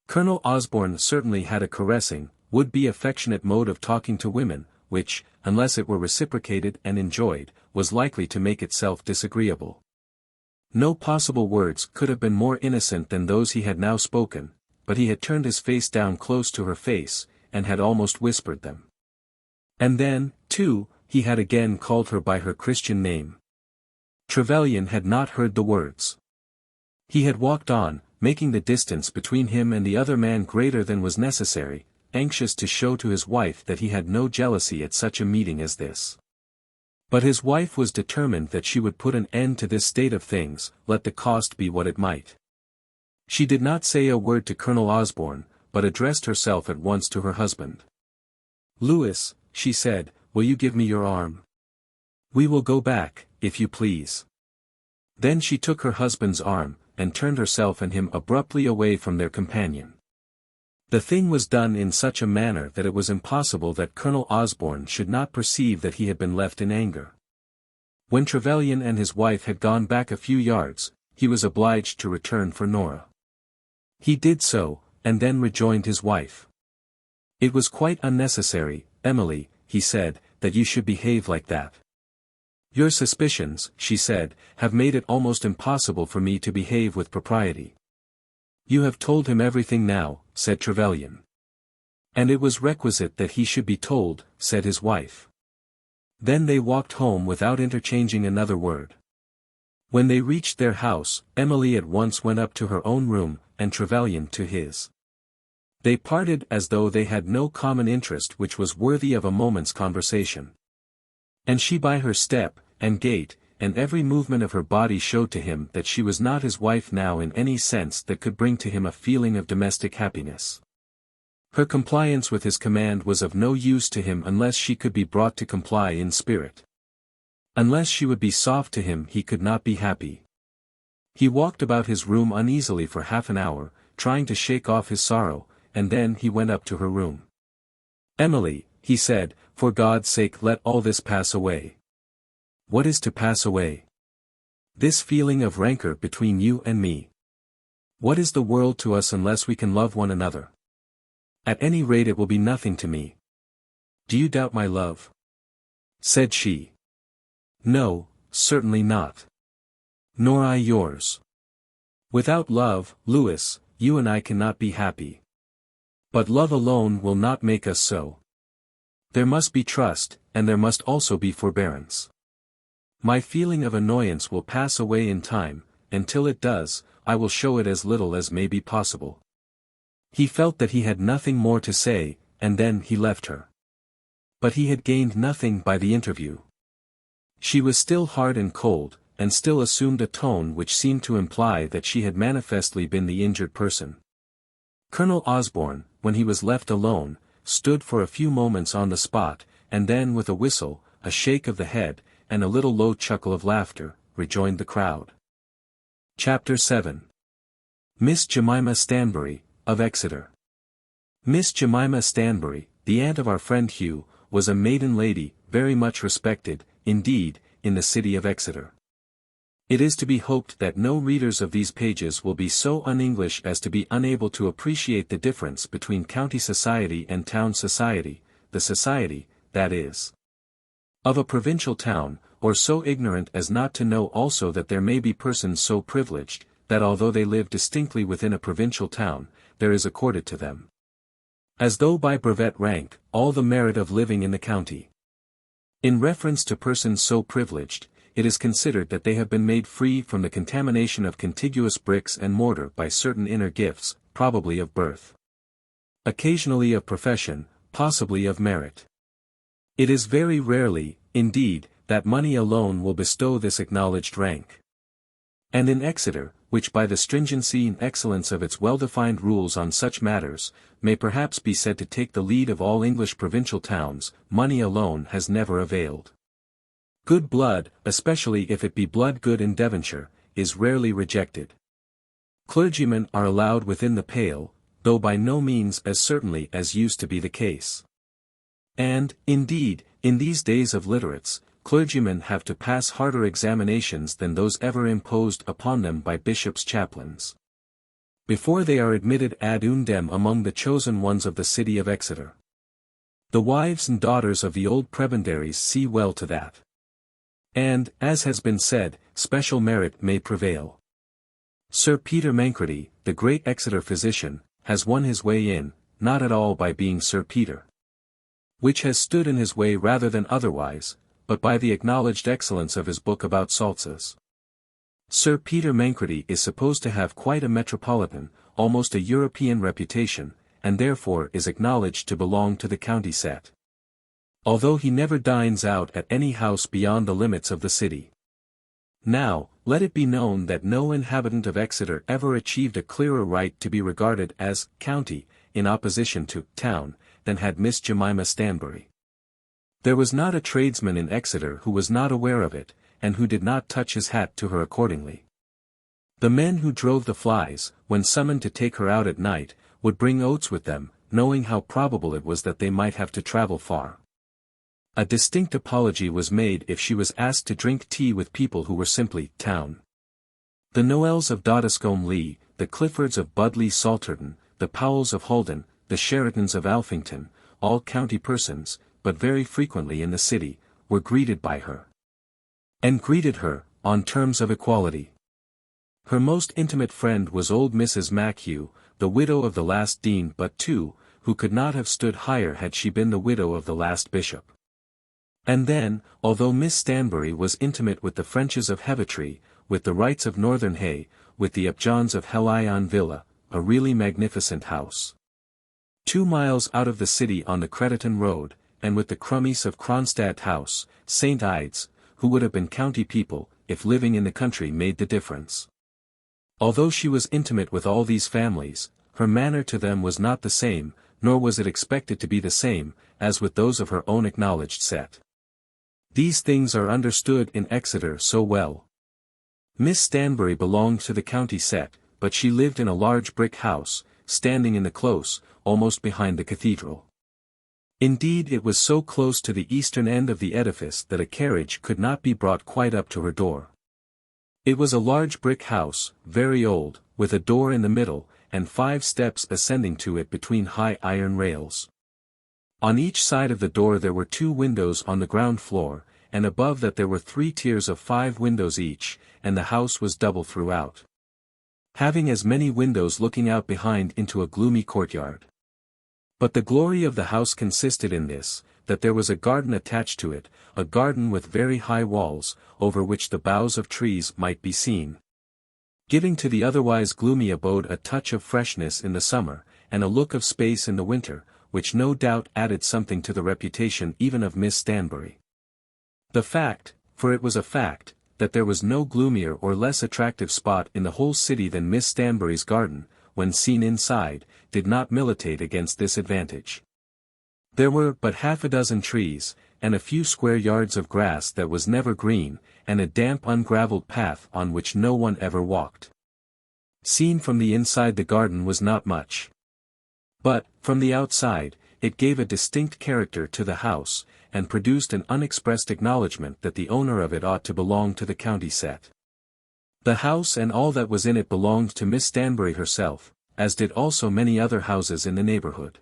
Colonel Osborne certainly had a caressing, would-be affectionate mode of talking to women, which, unless it were reciprocated and enjoyed, was likely to make itself disagreeable. No possible words could have been more innocent than those he had now spoken, but he had turned his face down close to her face, and had almost whispered them. And then, too, he had again called her by her Christian name. Trevelyan had not heard the words. He had walked on, making the distance between him and the other man greater than was necessary, anxious to show to his wife that he had no jealousy at such a meeting as this. But his wife was determined that she would put an end to this state of things, let the cost be what it might. She did not say a word to Colonel Osborne, but addressed herself at once to her husband. "Louis," she said, "will you give me your arm? We will go back, if you please." Then she took her husband's arm, and turned herself and him abruptly away from their companion. The thing was done in such a manner that it was impossible that Colonel Osborne should not perceive that he had been left in anger. When Trevelyan and his wife had gone back a few yards, he was obliged to return for Nora. He did so, and then rejoined his wife. "It was quite unnecessary, Emily," he said, "that you should behave like that. Your suspicions," she said, "have made it almost impossible for me to behave with propriety." "You have told him everything now," said Trevelyan. "And it was requisite that he should be told," said his wife. Then they walked home without interchanging another word. When they reached their house, Emily at once went up to her own room, and Trevelyan to his. They parted as though they had no common interest which was worthy of a moment's conversation. And she by her step, and gait, and every movement of her body showed to him that she was not his wife now in any sense that could bring to him a feeling of domestic happiness. Her compliance with his command was of no use to him unless she could be brought to comply in spirit. Unless she would be soft to him he could not be happy. He walked about his room uneasily for half an hour, trying to shake off his sorrow, and then he went up to her room. "Emily," he said, "for God's sake let all this pass away." "What is to pass away?" This feeling of rancor between you and me. What is the world to us unless we can love one another? At any rate it will be nothing to me. Do you doubt my love? Said she. No, certainly not. Nor I yours. Without love, Louis, you and I cannot be happy. But love alone will not make us so. There must be trust, and there must also be forbearance. My feeling of annoyance will pass away in time, and till it does, I will show it as little as may be possible. He felt that he had nothing more to say, and then he left her. But he had gained nothing by the interview. She was still hard and cold, and still assumed a tone which seemed to imply that she had manifestly been the injured person. Colonel Osborne, when he was left alone, stood for a few moments on the spot, and then with a whistle, a shake of the head, and a little low chuckle of laughter, rejoined the crowd. Chapter 7. Miss Jemima Stanbury, of Exeter. Miss Jemima Stanbury, the aunt of our friend Hugh, was a maiden lady, very much respected, indeed, in the city of Exeter. It is to be hoped that no readers of these pages will be so un-English as to be unable to appreciate the difference between county society and town society, the society, that is, of a provincial town, or so ignorant as not to know also that there may be persons so privileged, that although they live distinctly within a provincial town, there is accorded to them, as though by brevet rank, all the merit of living in the county. In reference to persons so privileged, it is considered that they have been made free from the contamination of contiguous bricks and mortar by certain inner gifts, probably of birth, occasionally of profession, possibly of merit. It is very rarely, indeed, that money alone will bestow this acknowledged rank. And in Exeter, which by the stringency and excellence of its well-defined rules on such matters, may perhaps be said to take the lead of all English provincial towns, money alone has never availed. Good blood, especially if it be blood good in Devonshire, is rarely rejected. Clergymen are allowed within the pale, though by no means as certainly as used to be the case. And, indeed, in these days of literates, clergymen have to pass harder examinations than those ever imposed upon them by bishops' chaplains, before they are admitted ad undem among the chosen ones of the city of Exeter. The wives and daughters of the old prebendaries see well to that. And, as has been said, special merit may prevail. Sir Peter Mancredy, the great Exeter physician, has won his way in, not at all by being Sir Peter, which has stood in his way rather than otherwise, but by the acknowledged excellence of his book about salsas. Sir Peter Mancredy is supposed to have quite a metropolitan, almost a European reputation, and therefore is acknowledged to belong to the county set, although he never dines out at any house beyond the limits of the city. Now, let it be known that no inhabitant of Exeter ever achieved a clearer right to be regarded as county, in opposition to town, than had Miss Jemima Stanbury. There was not a tradesman in Exeter who was not aware of it, and who did not touch his hat to her accordingly. The men who drove the flies, when summoned to take her out at night, would bring oats with them, knowing how probable it was that they might have to travel far. A distinct apology was made if she was asked to drink tea with people who were simply town. The Noels of Doddescombe Lee, the Cliffords of Budleigh Salterton, the Powells of Holden, the Sheratons of Alphington, all county persons, but very frequently in the city, were greeted by her. And greeted her, on terms of equality. Her most intimate friend was old Mrs. Machew, the widow of the last dean but two, who could not have stood higher had she been the widow of the last bishop. And then, although Miss Stanbury was intimate with the Frenches of Heavitree, with the Wrights of Northern Hay, with the Upjohns of Hellyon Villa, a really magnificent house 2 miles out of the city on the Crediton Road, and with the Crummies of Kronstadt House, St. Ides, who would have been county people, if living in the country made the difference. Although she was intimate with all these families, her manner to them was not the same, nor was it expected to be the same, as with those of her own acknowledged set. These things are understood in Exeter so well. Miss Stanbury belonged to the county set, but she lived in a large brick house, standing in the close, almost behind the cathedral. Indeed, it was so close to the eastern end of the edifice that a carriage could not be brought quite up to her door. It was a large brick house, very old, with a door in the middle, and 5 steps ascending to it between high iron rails. On each side of the door there were 2 windows on the ground floor, and above that there were 3 tiers of 5 windows each, and the house was double throughout, having as many windows looking out behind into a gloomy courtyard. But the glory of the house consisted in this, that there was a garden attached to it, a garden with very high walls, over which the boughs of trees might be seen, giving to the otherwise gloomy abode a touch of freshness in the summer, and a look of space in the winter, which no doubt added something to the reputation even of Miss Stanbury. The fact, for it was a fact, that there was no gloomier or less attractive spot in the whole city than Miss Stanbury's garden, when seen inside, did not militate against this advantage. There were but 6 trees, and a few square yards of grass that was never green, and a damp ungravelled path on which no one ever walked. Seen from the inside the garden was not much. But, from the outside, it gave a distinct character to the house, and produced an unexpressed acknowledgment that the owner of it ought to belong to the county set. The house and all that was in it belonged to Miss Stanbury herself, as did also many other houses in the neighbourhood.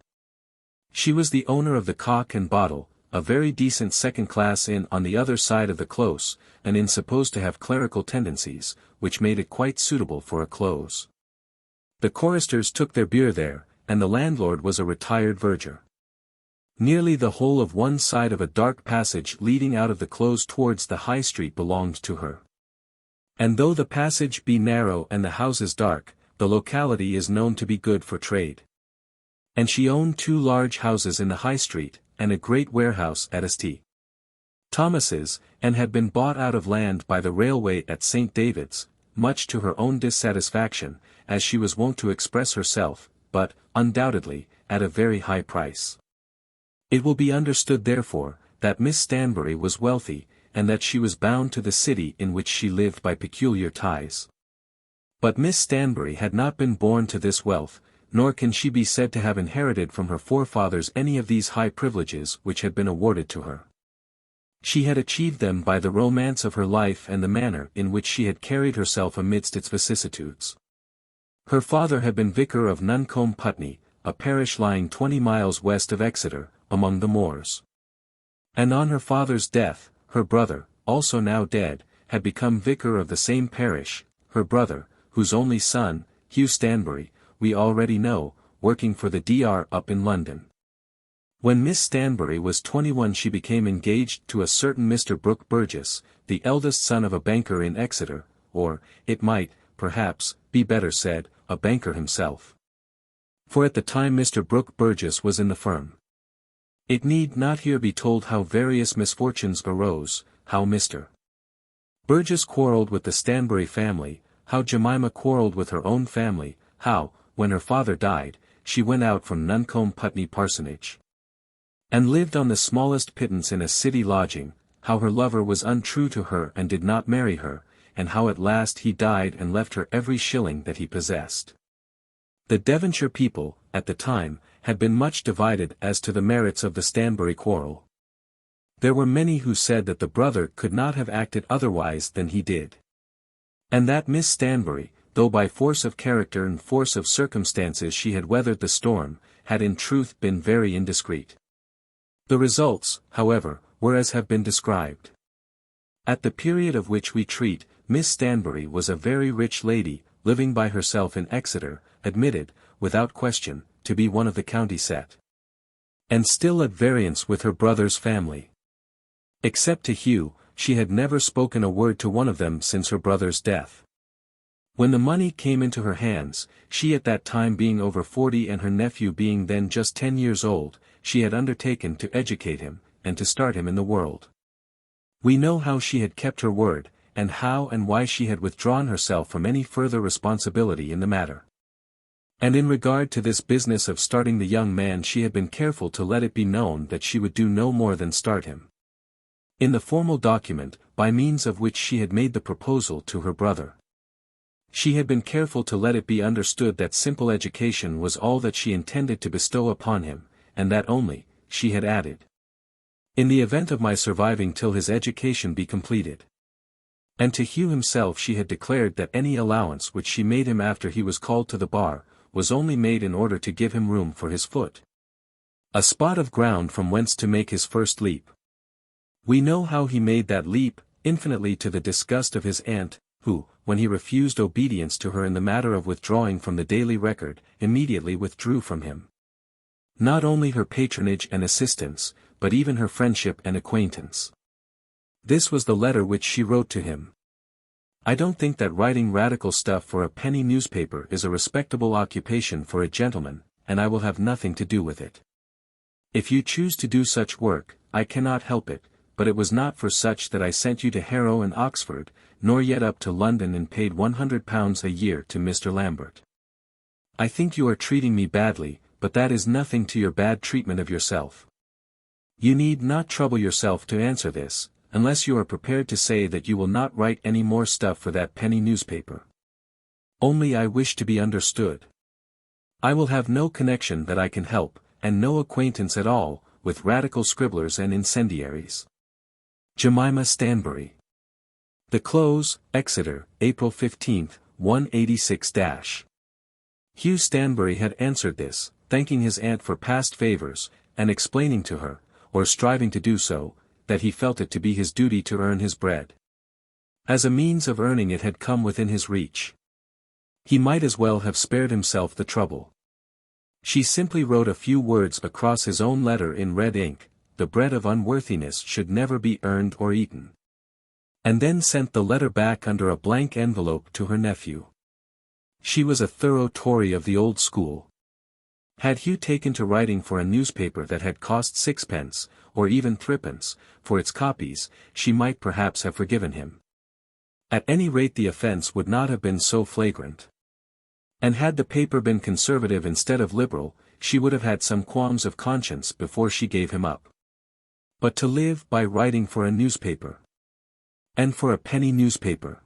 She was the owner of the Cock and Bottle, a very decent second-class inn on the other side of the close, an inn supposed to have clerical tendencies, which made it quite suitable for a close. The choristers took their beer there, and the landlord was a retired verger. Nearly the whole of one side of a dark passage leading out of the close towards the High Street belonged to her. And though the passage be narrow and the houses dark, the locality is known to be good for trade. And she owned 2 large houses in the High Street, and a great warehouse at St. Thomas's, and had been bought out of land by the railway at St. David's, much to her own dissatisfaction, as she was wont to express herself, but, undoubtedly, at a very high price. It will be understood therefore, that Miss Stanbury was wealthy, and that she was bound to the city in which she lived by peculiar ties. But Miss Stanbury had not been born to this wealth, nor can she be said to have inherited from her forefathers any of these high privileges which had been awarded to her. She had achieved them by the romance of her life and the manner in which she had carried herself amidst its vicissitudes. Her father had been vicar of Nuncombe, Putney, a parish lying 20 miles west of Exeter, among the moors. And on her father's death, her brother, also now dead, had become vicar of the same parish, her brother, whose only son, Hugh Stanbury, we already know, working for the Dr. up in London. When Miss Stanbury was 21 she became engaged to a certain Mr. Brooke Burgess, the eldest son of a banker in Exeter, or, it might, perhaps, be better said, a banker himself. For at the time Mr. Brooke Burgess was in the firm. It need not here be told how various misfortunes arose, how Mr. Burgess quarrelled with the Stanbury family, how Jemima quarrelled with her own family, how, when her father died, she went out from Nuncombe Putney parsonage, and lived on the smallest pittance in a city lodging, how her lover was untrue to her and did not marry her, and how at last he died and left her every shilling that he possessed. The Devonshire people, at the time, had been much divided as to the merits of the Stanbury quarrel. There were many who said that the brother could not have acted otherwise than he did, and that Miss Stanbury, though by force of character and force of circumstances she had weathered the storm, had in truth been very indiscreet. The results, however, were as have been described. At the period of which we treat, Miss Stanbury was a very rich lady, living by herself in Exeter, admitted, without question, to be one of the county set, and still at variance with her brother's family. Except to Hugh, she had never spoken a word to one of them since her brother's death. When the money came into her hands, she at that time being over 40 and her nephew being then just 10 years old, she had undertaken to educate him, and to start him in the world. We know how she had kept her word, and how and why she had withdrawn herself from any further responsibility in the matter. And in regard to this business of starting the young man she had been careful to let it be known that she would do no more than start him. In the formal document, by means of which she had made the proposal to her brother, she had been careful to let it be understood that simple education was all that she intended to bestow upon him, and that only, she had added, in the event of my surviving till his education be completed. And to Hugh himself she had declared that any allowance which she made him after he was called to the bar, was only made in order to give him room for his foot. A spot of ground from whence to make his first leap. We know how he made that leap, infinitely to the disgust of his aunt, who, when he refused obedience to her in the matter of withdrawing from the daily record, immediately withdrew from him. Not only her patronage and assistance, but even her friendship and acquaintance. This was the letter which she wrote to him. I don't think that writing radical stuff for a penny newspaper is a respectable occupation for a gentleman, and I will have nothing to do with it. If you choose to do such work, I cannot help it, but it was not for such that I sent you to Harrow and Oxford, nor yet up to London and paid £100 a year to Mr. Lambert. I think you are treating me badly, but that is nothing to your bad treatment of yourself. You need not trouble yourself to answer this, unless you are prepared to say that you will not write any more stuff for that penny newspaper. Only I wish to be understood. I will have no connection that I can help, and no acquaintance at all, with radical scribblers and incendiaries. Jemima Stanbury. The Close, Exeter, April 15, 186-. Hugh Stanbury had answered this, thanking his aunt for past favours, and explaining to her, or striving to do so, that he felt it to be his duty to earn his bread. As a means of earning it had come within his reach. He might as well have spared himself the trouble. She simply wrote a few words across his own letter in red ink, the bread of unworthiness should never be earned or eaten. And then sent the letter back under a blank envelope to her nephew. She was a thorough Tory of the old school. Had Hugh taken to writing for a newspaper that had cost sixpence, or even threepence, for its copies, she might perhaps have forgiven him. At any rate the offence would not have been so flagrant. And had the paper been conservative instead of liberal, she would have had some qualms of conscience before she gave him up. But to live by writing for a newspaper. And for a penny newspaper.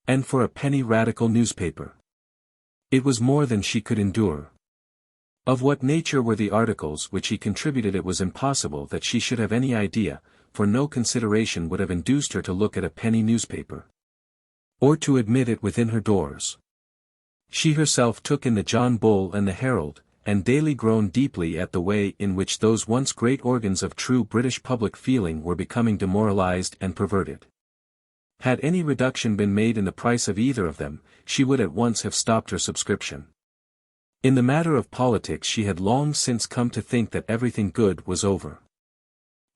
And for a penny radical newspaper. It was more than she could endure. Of what nature were the articles which he contributed it was impossible that she should have any idea, for no consideration would have induced her to look at a penny newspaper. Or to admit it within her doors. She herself took in the John Bull and the Herald, and daily groaned deeply at the way in which those once great organs of true British public feeling were becoming demoralized and perverted. Had any reduction been made in the price of either of them, she would at once have stopped her subscription. In the matter of politics she had long since come to think that everything good was over.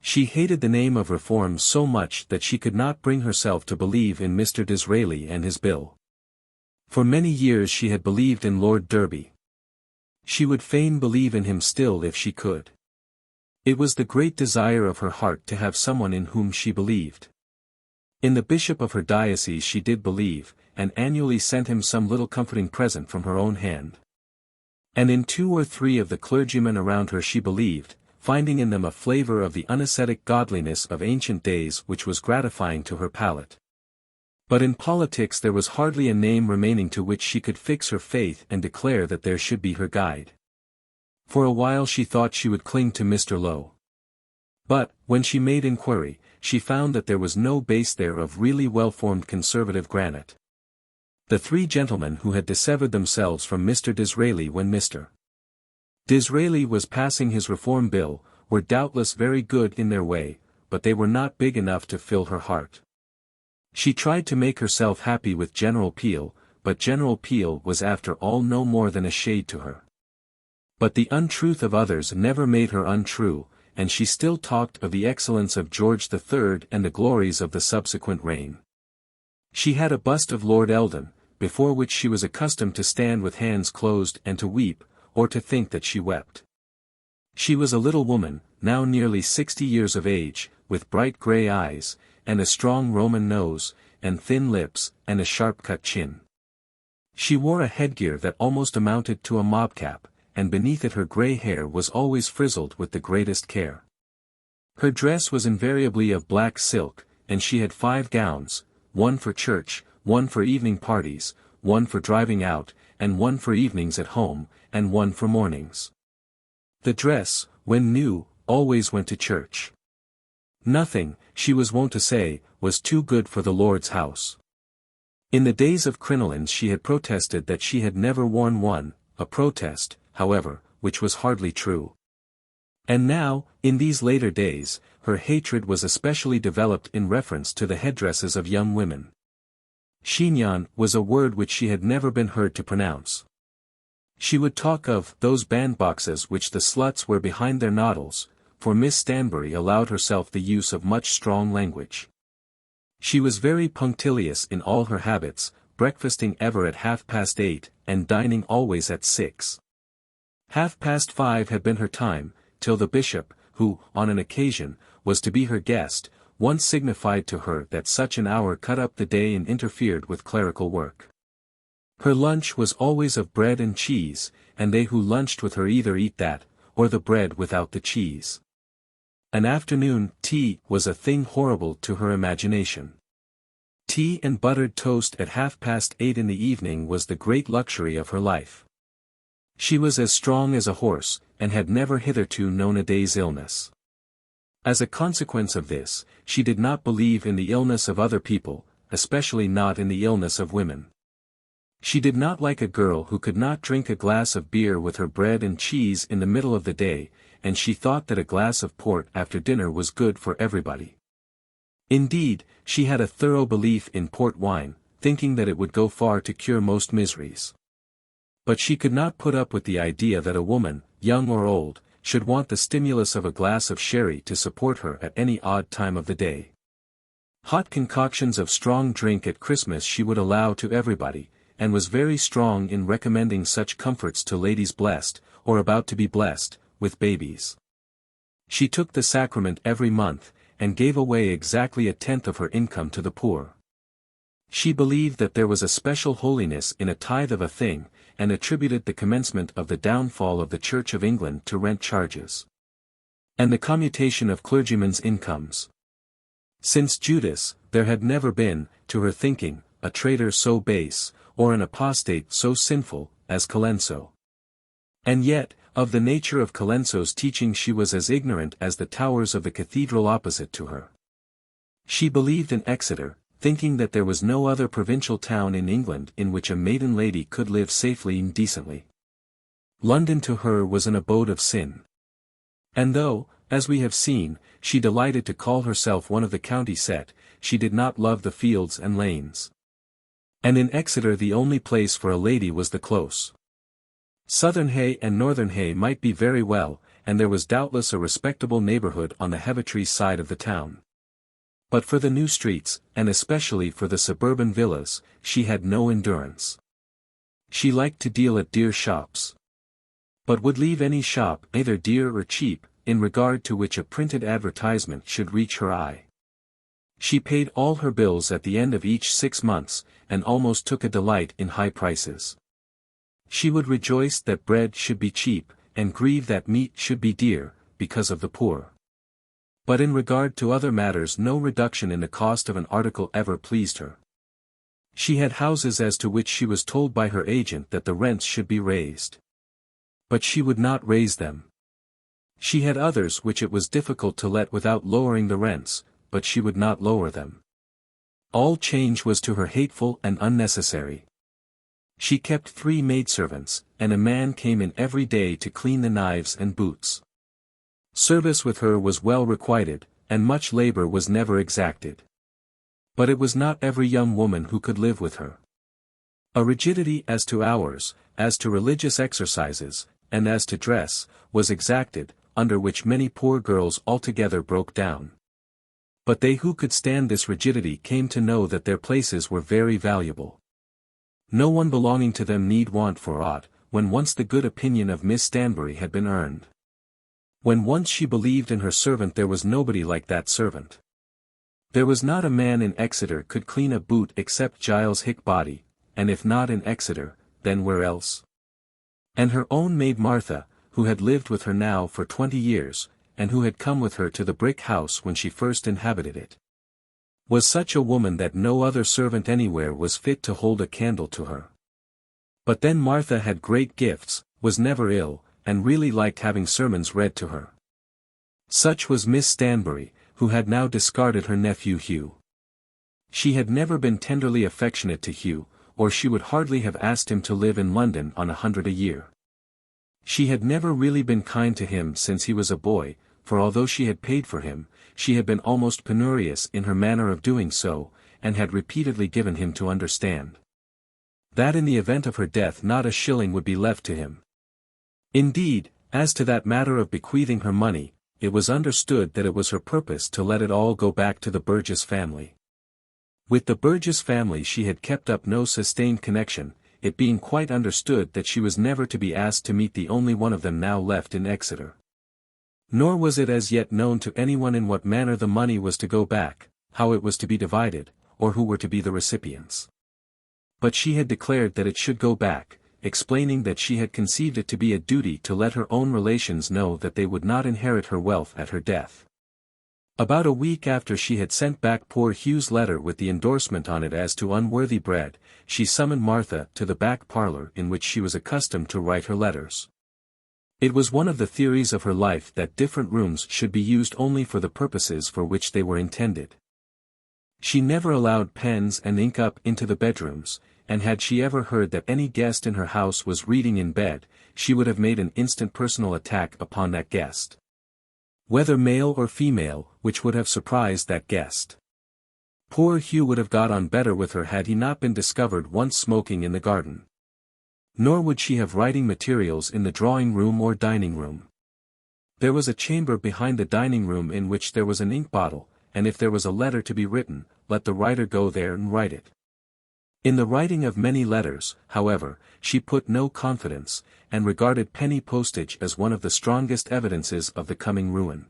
She hated the name of reform so much that she could not bring herself to believe in Mr. Disraeli and his bill. For many years she had believed in Lord Derby. She would fain believe in him still if she could. It was the great desire of her heart to have someone in whom she believed. In the bishop of her diocese she did believe, and annually sent him some little comforting present from her own hand. And in 2 or 3 of the clergymen around her she believed, finding in them a flavour of the unascetic godliness of ancient days which was gratifying to her palate. But in politics there was hardly a name remaining to which she could fix her faith and declare that there should be her guide. For a while she thought she would cling to Mr. Lowe. But, when she made inquiry, she found that there was no base there of really well-formed conservative granite. The 3 gentlemen who had dissevered themselves from Mr. Disraeli when Mr. Disraeli was passing his reform bill, were doubtless very good in their way, but they were not big enough to fill her heart. She tried to make herself happy with General Peel, but General Peel was after all no more than a shade to her. But the untruth of others never made her untrue, and she still talked of the excellence of George III and the glories of the subsequent reign. She had a bust of Lord Eldon, before which she was accustomed to stand with hands closed and to weep, or to think that she wept. She was a little woman, now nearly 60 years of age, with bright grey eyes, and a strong Roman nose, and thin lips, and a sharp-cut chin. She wore a headgear that almost amounted to a mob-cap, and beneath it her grey hair was always frizzled with the greatest care. Her dress was invariably of black silk, and she had 5 gowns, 1 for church, 1 for evening parties, 1 for driving out, and 1 for evenings at home, and 1 for mornings. The dress, when new, always went to church. Nothing, she was wont to say, was too good for the Lord's house. In the days of crinolines she had protested that she had never worn one, a protest, however, which was hardly true. And now, in these later days, her hatred was especially developed in reference to the headdresses of young women. Chignon was a word which she had never been heard to pronounce. She would talk of those bandboxes which the sluts wear behind their noddles, for Miss Stanbury allowed herself the use of much strong language. She was very punctilious in all her habits, breakfasting ever at 8:30, and dining always at 6. 5:30 had been her time, till the bishop, who, on an occasion, was to be her guest, once signified to her that such an hour cut up the day and interfered with clerical work. Her lunch was always of bread and cheese, and they who lunched with her either eat that, or the bread without the cheese. An afternoon tea was a thing horrible to her imagination. Tea and buttered toast at 8:30 in the evening was the great luxury of her life. She was as strong as a horse, and had never hitherto known a day's illness. As a consequence of this, she did not believe in the illness of other people, especially not in the illness of women. She did not like a girl who could not drink a glass of beer with her bread and cheese in the middle of the day, and she thought that a glass of port after dinner was good for everybody. Indeed, she had a thorough belief in port wine, thinking that it would go far to cure most miseries. But she could not put up with the idea that a woman, young or old, should want the stimulus of a glass of sherry to support her at any odd time of the day. Hot concoctions of strong drink at Christmas she would allow to everybody, and was very strong in recommending such comforts to ladies blessed, or about to be blessed, with babies. She took the sacrament every month, and gave away exactly 1/10 of her income to the poor. She believed that there was a special holiness in a tithe of a thing, and attributed the commencement of the downfall of the Church of England to rent charges, and the commutation of clergymen's incomes. Since Judas, there had never been, to her thinking, a traitor so base, or an apostate so sinful, as Colenso. And yet, of the nature of Colenso's teaching she was as ignorant as the towers of the cathedral opposite to her. She believed in Exeter, thinking that there was no other provincial town in England in which a maiden lady could live safely and decently. London to her was an abode of sin. And though, as we have seen, she delighted to call herself one of the county set, she did not love the fields and lanes. And in Exeter the only place for a lady was the close. Southern hay and northern hay might be very well, and there was doubtless a respectable neighbourhood on the Heavitree side of the town. But for the new streets, and especially for the suburban villas, she had no endurance. She liked to deal at dear shops, but would leave any shop, either dear or cheap, in regard to which a printed advertisement should reach her eye. She paid all her bills at the end of each 6 months, and almost took a delight in high prices. She would rejoice that bread should be cheap, and grieve that meat should be dear, because of the poor. But in regard to other matters no reduction in the cost of an article ever pleased her. She had houses as to which she was told by her agent that the rents should be raised. But she would not raise them. She had others which it was difficult to let without lowering the rents, but she would not lower them. All change was to her hateful and unnecessary. She kept 3 maidservants, and a man came in every day to clean the knives and boots. Service with her was well requited, and much labour was never exacted. But it was not every young woman who could live with her. A rigidity as to hours, as to religious exercises, and as to dress, was exacted, under which many poor girls altogether broke down. But they who could stand this rigidity came to know that their places were very valuable. No one belonging to them need want for aught, when once the good opinion of Miss Stanbury had been earned. When once she believed in her servant there was nobody like that servant. There was not a man in Exeter could clean a boot except Giles Hickbody, and if not in Exeter, then where else? And her own maid Martha, who had lived with her now for 20 years, and who had come with her to the brick house when she first inhabited it, was such a woman that no other servant anywhere was fit to hold a candle to her. But then Martha had great gifts, was never ill, and really liked having sermons read to her. Such was Miss Stanbury, who had now discarded her nephew Hugh. She had never been tenderly affectionate to Hugh, or she would hardly have asked him to live in London on 100 a year. She had never really been kind to him since he was a boy, for although she had paid for him, she had been almost penurious in her manner of doing so, and had repeatedly given him to understand that in the event of her death not a shilling would be left to him. Indeed, as to that matter of bequeathing her money, it was understood that it was her purpose to let it all go back to the Burgess family. With the Burgess family she had kept up no sustained connection, it being quite understood that she was never to be asked to meet the only one of them now left in Exeter. Nor was it as yet known to anyone in what manner the money was to go back, how it was to be divided, or who were to be the recipients. But she had declared that it should go back, explaining that she had conceived it to be a duty to let her own relations know that they would not inherit her wealth at her death. About a week after she had sent back poor Hugh's letter with the endorsement on it as to unworthy bread, she summoned Martha to the back parlour in which she was accustomed to write her letters. It was one of the theories of her life that different rooms should be used only for the purposes for which they were intended. She never allowed pens and ink up into the bedrooms, and had she ever heard that any guest in her house was reading in bed, she would have made an instant personal attack upon that guest, whether male or female, which would have surprised that guest. Poor Hugh would have got on better with her had he not been discovered once smoking in the garden. Nor would she have writing materials in the drawing-room or dining-room. There was a chamber behind the dining-room in which there was an ink bottle, and if there was a letter to be written, let the writer go there and write it. In the writing of many letters, however, she put no confidence, and regarded penny postage as one of the strongest evidences of the coming ruin.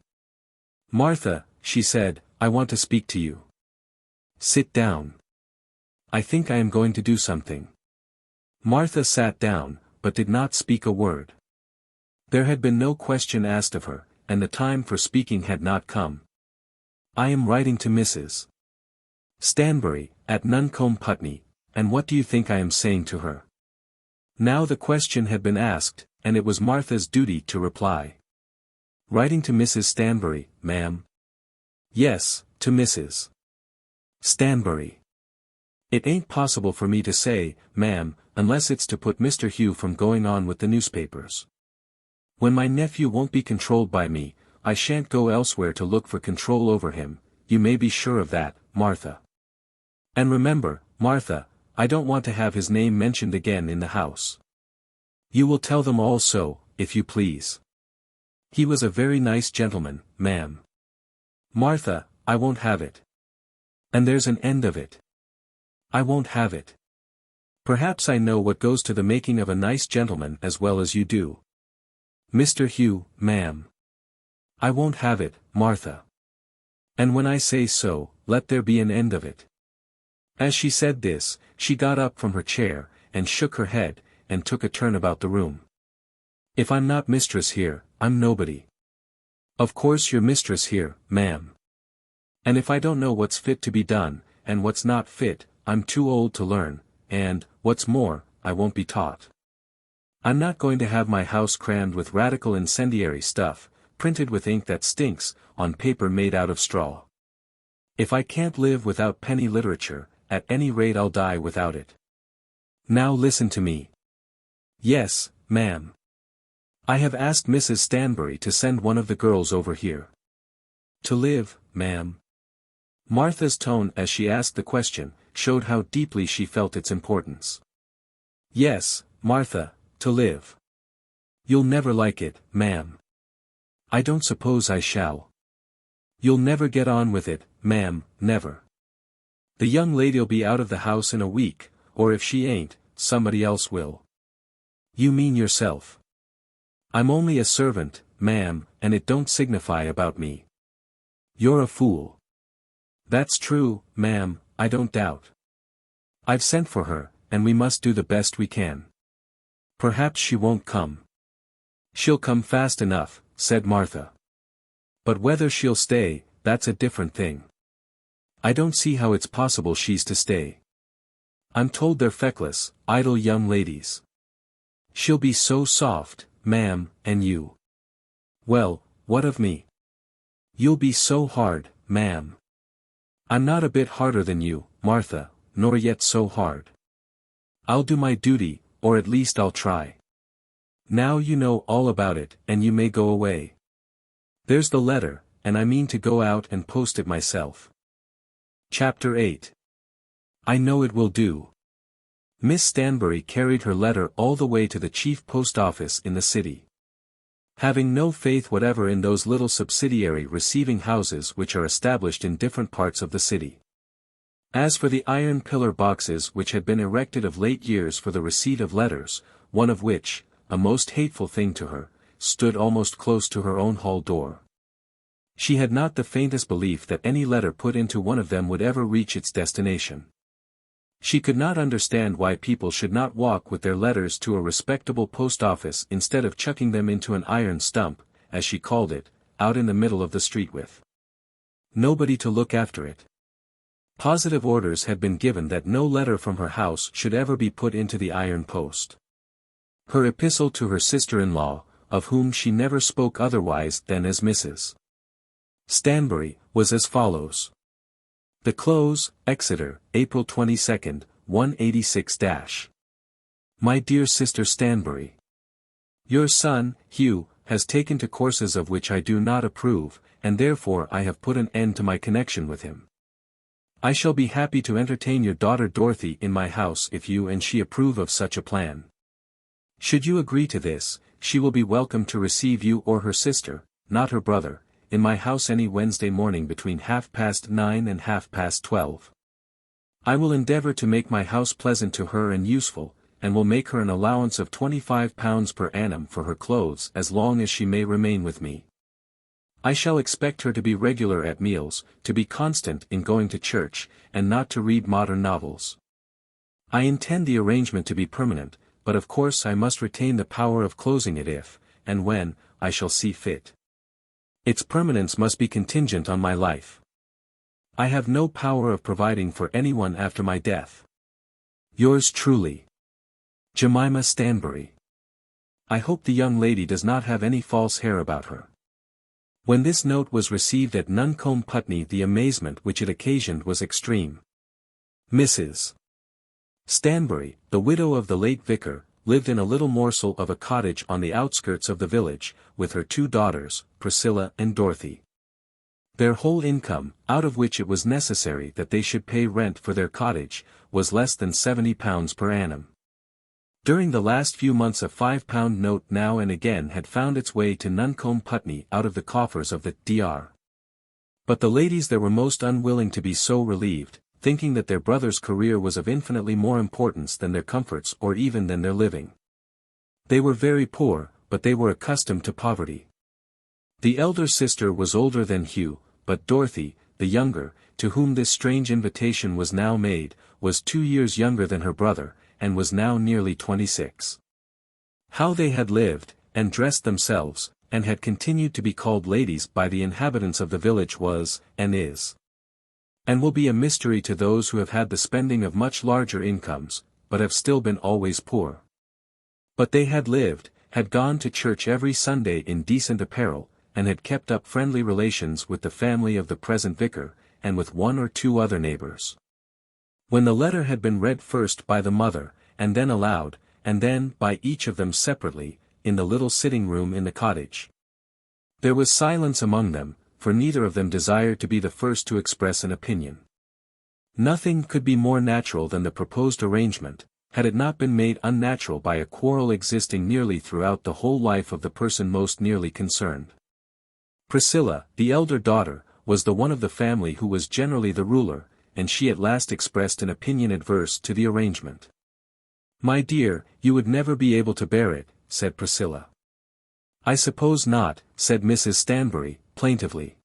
"Martha," she said, "I want to speak to you. Sit down. I think I am going to do something." Martha sat down, but did not speak a word. There had been no question asked of her, and the time for speaking had not come. "I am writing to Mrs. Stanbury, at Nuncombe, Putney, and what do you think I am saying to her?" Now the question had been asked, and it was Martha's duty to reply. "Writing to Mrs. Stanbury, ma'am." "Yes, to Mrs. Stanbury. It ain't possible for me to say, ma'am, unless it's to put Mr. Hugh from going on with the newspapers. When my nephew won't be controlled by me, I shan't go elsewhere to look for control over him, you may be sure of that, Martha. And remember, Martha, I don't want to have his name mentioned again in the house. You will tell them all so, if you please. He was a very nice gentleman, ma'am." "Martha, I won't have it. And there's an end of it. I won't have it. Perhaps I know what goes to the making of a nice gentleman as well as you do. Mr. Hugh, ma'am. I won't have it, Martha. And when I say so, let there be an end of it." As she said this, she got up from her chair, and shook her head, and took a turn about the room. "If I'm not mistress here, I'm nobody. Of course you're mistress here, ma'am. And if I don't know what's fit to be done, and what's not fit, I'm too old to learn, and, what's more, I won't be taught. I'm not going to have my house crammed with radical incendiary stuff, printed with ink that stinks, on paper made out of straw. If I can't live without penny literature, at any rate I'll die without it. Now listen to me." "Yes, ma'am. I have asked Mrs. Stanbury to send one of the girls over here." "To live, ma'am?" Martha's tone as she asked the question, showed how deeply she felt its importance. "Yes, Martha, to live. You'll never like it, ma'am." "I don't suppose I shall." "You'll never get on with it, ma'am, never. The young lady'll be out of the house in a week, or if she ain't, somebody else will." "You mean yourself." "I'm only a servant, ma'am, and it don't signify about me." "You're a fool." "That's true, ma'am, I don't doubt. I've sent for her, and we must do the best we can. Perhaps she won't come." "She'll come fast enough," said Martha. "But whether she'll stay, that's a different thing. I don't see how it's possible she's to stay. I'm told they're feckless, idle young ladies. She'll be so soft, ma'am, and you. Well, what of me? You'll be so hard, ma'am. I'm not a bit harder than you, Martha, nor yet so hard. I'll do my duty, or at least I'll try. Now you know all about it, and you may go away. There's the letter, and I mean to go out and post it myself. Chapter 8. I know it will do. Miss Stanbury carried her letter all the way to the chief post office in the city. Having no faith whatever in those little subsidiary receiving houses which are established in different parts of the city. As for the iron pillar boxes which had been erected of late years for the receipt of letters, one of which, a most hateful thing to her, stood almost close to her own hall door. She had not the faintest belief that any letter put into one of them would ever reach its destination. She could not understand why people should not walk with their letters to a respectable post office instead of chucking them into an iron stump, as she called it, out in the middle of the street with nobody to look after it. Positive orders had been given that no letter from her house should ever be put into the iron post. Her epistle to her sister-in-law, of whom she never spoke otherwise than as Mrs. Stanbury, was as follows. The Close, Exeter, April 22, 186-. My dear Sister Stanbury. Your son, Hugh, has taken to courses of which I do not approve, and therefore I have put an end to my connection with him. I shall be happy to entertain your daughter Dorothy in my house if you and she approve of such a plan. Should you agree to this, she will be welcome to receive you or her sister, not her brother, in my house any Wednesday morning between 9:30 and 12:30. I will endeavour to make my house pleasant to her and useful, and will make her an allowance of £25 per annum for her clothes as long as she may remain with me. I shall expect her to be regular at meals, to be constant in going to church, and not to read modern novels. I intend the arrangement to be permanent, but of course I must retain the power of closing it if, and when, I shall see fit. Its permanence must be contingent on my life. I have no power of providing for anyone after my death. Yours truly, Jemima Stanbury. I hope the young lady does not have any false hair about her. When this note was received at Nuncombe, Putney, the amazement which it occasioned was extreme. Mrs. Stanbury, the widow of the late vicar, lived in a little morsel of a cottage on the outskirts of the village, with her 2 daughters, Priscilla and Dorothy. Their whole income, out of which it was necessary that they should pay rent for their cottage, was less than £70 per annum. During the last few months a £5 note now and again had found its way to Nuncombe Putney out of the coffers of the Dr. But the ladies there were most unwilling to be so relieved, thinking that their brother's career was of infinitely more importance than their comforts or even than their living. They were very poor, but they were accustomed to poverty. The elder sister was older than Hugh, but Dorothy, the younger, to whom this strange invitation was now made, was 2 years younger than her brother, and was now nearly 26. How they had lived, and dressed themselves, and had continued to be called ladies by the inhabitants of the village was, and is, and will be a mystery to those who have had the spending of much larger incomes, but have still been always poor. But they had lived, had gone to church every Sunday in decent apparel, and had kept up friendly relations with the family of the present vicar, and with 1 or 2 other neighbours. When the letter had been read first by the mother, and then aloud, and then by each of them separately, in the little sitting room in the cottage, there was silence among them, for neither of them desired to be the first to express an opinion. Nothing could be more natural than the proposed arrangement, had it not been made unnatural by a quarrel existing nearly throughout the whole life of the person most nearly concerned. Priscilla, the elder daughter, was the one of the family who was generally the ruler, and she at last expressed an opinion adverse to the arrangement. "My dear, you would never be able to bear it," said Priscilla. "I suppose not," said Mrs. Stanbury, plaintively.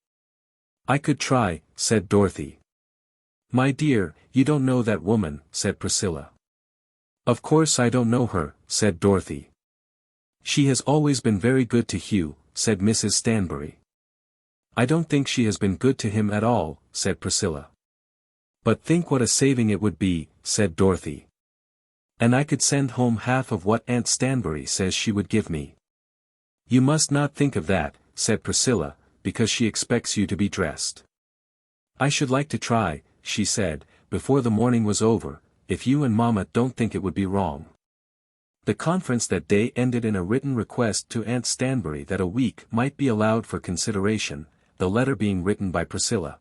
"I could try," said Dorothy. "My dear, you don't know that woman," said Priscilla. "Of course I don't know her," said Dorothy. "She has always been very good to Hugh," said Mrs. Stanbury. "I don't think she has been good to him at all," said Priscilla. "But think what a saving it would be," said Dorothy. "And I could send home half of what Aunt Stanbury says she would give me." "You must not think of that," said Priscilla, "because she expects you to be dressed." "I should like to try," she said, before the morning was over, "if you and Mamma don't think it would be wrong." The conference that day ended in a written request to Aunt Stanbury that a week might be allowed for consideration, the letter being written by Priscilla,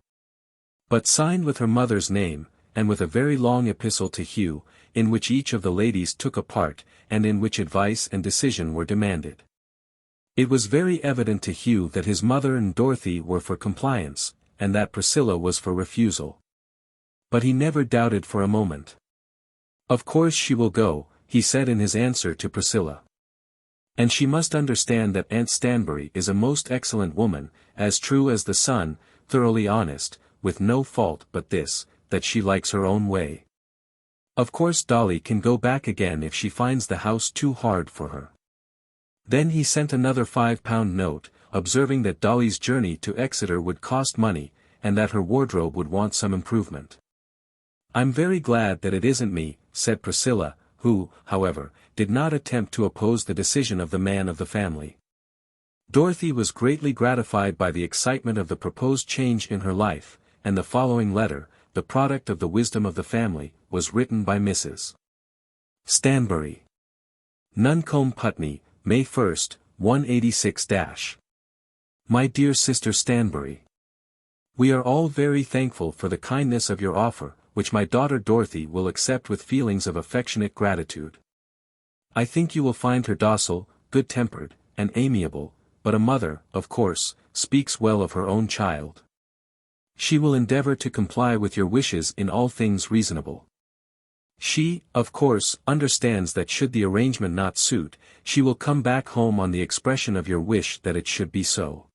but signed with her mother's name, and with a very long epistle to Hugh, in which each of the ladies took a part, and in which advice and decision were demanded. It was very evident to Hugh that his mother and Dorothy were for compliance, and that Priscilla was for refusal. But he never doubted for a moment. "Of course she will go," he said in his answer to Priscilla. "And she must understand that Aunt Stanbury is a most excellent woman, as true as the sun, thoroughly honest, with no fault but this, that she likes her own way. Of course Dolly can go back again if she finds the house too hard for her." Then he sent another £5 note, observing that Dolly's journey to Exeter would cost money, and that her wardrobe would want some improvement. "I'm very glad that it isn't me," said Priscilla, who, however, did not attempt to oppose the decision of the man of the family. Dorothy was greatly gratified by the excitement of the proposed change in her life, and the following letter, the product of the wisdom of the family, was written by Mrs. Stanbury. Nuncombe, Putney, May 1st, 186-. My dear Sister Stanbury, we are all very thankful for the kindness of your offer, which my daughter Dorothy will accept with feelings of affectionate gratitude. I think you will find her docile, good-tempered, and amiable, but a mother, of course, speaks well of her own child. She will endeavor to comply with your wishes in all things reasonable. She, of course, understands that should the arrangement not suit, she will come back home on the expression of your wish that it should be so.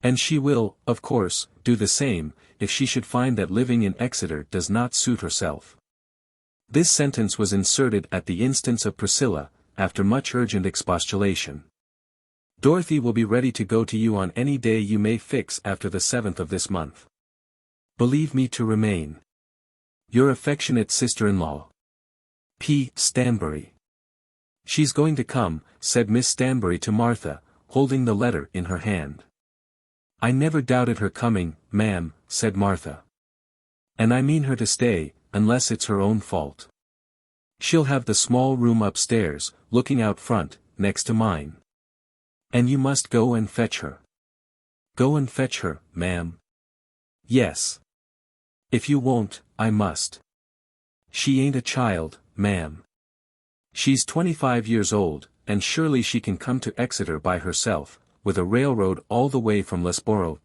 And she will, of course, do the same, if she should find that living in Exeter does not suit herself. This sentence was inserted at the instance of Priscilla, after much urgent expostulation. Dorothy will be ready to go to you on any day you may fix after the 7th of this month. Believe me to remain your affectionate sister-in-law, P. Stanbury. She's going to come, said Miss Stanbury to Martha, holding the letter in her hand. I never doubted her coming, ma'am, said Martha. And I mean her to stay, unless it's her own fault. She'll have the small room upstairs, looking out front, next to mine. And you must go and fetch her. Go and fetch her, ma'am. Yes. If you won't, I must. She ain't a child, ma'am. She's 25 years old, and surely she can come to Exeter by herself, with a railroad all the way from Milborough.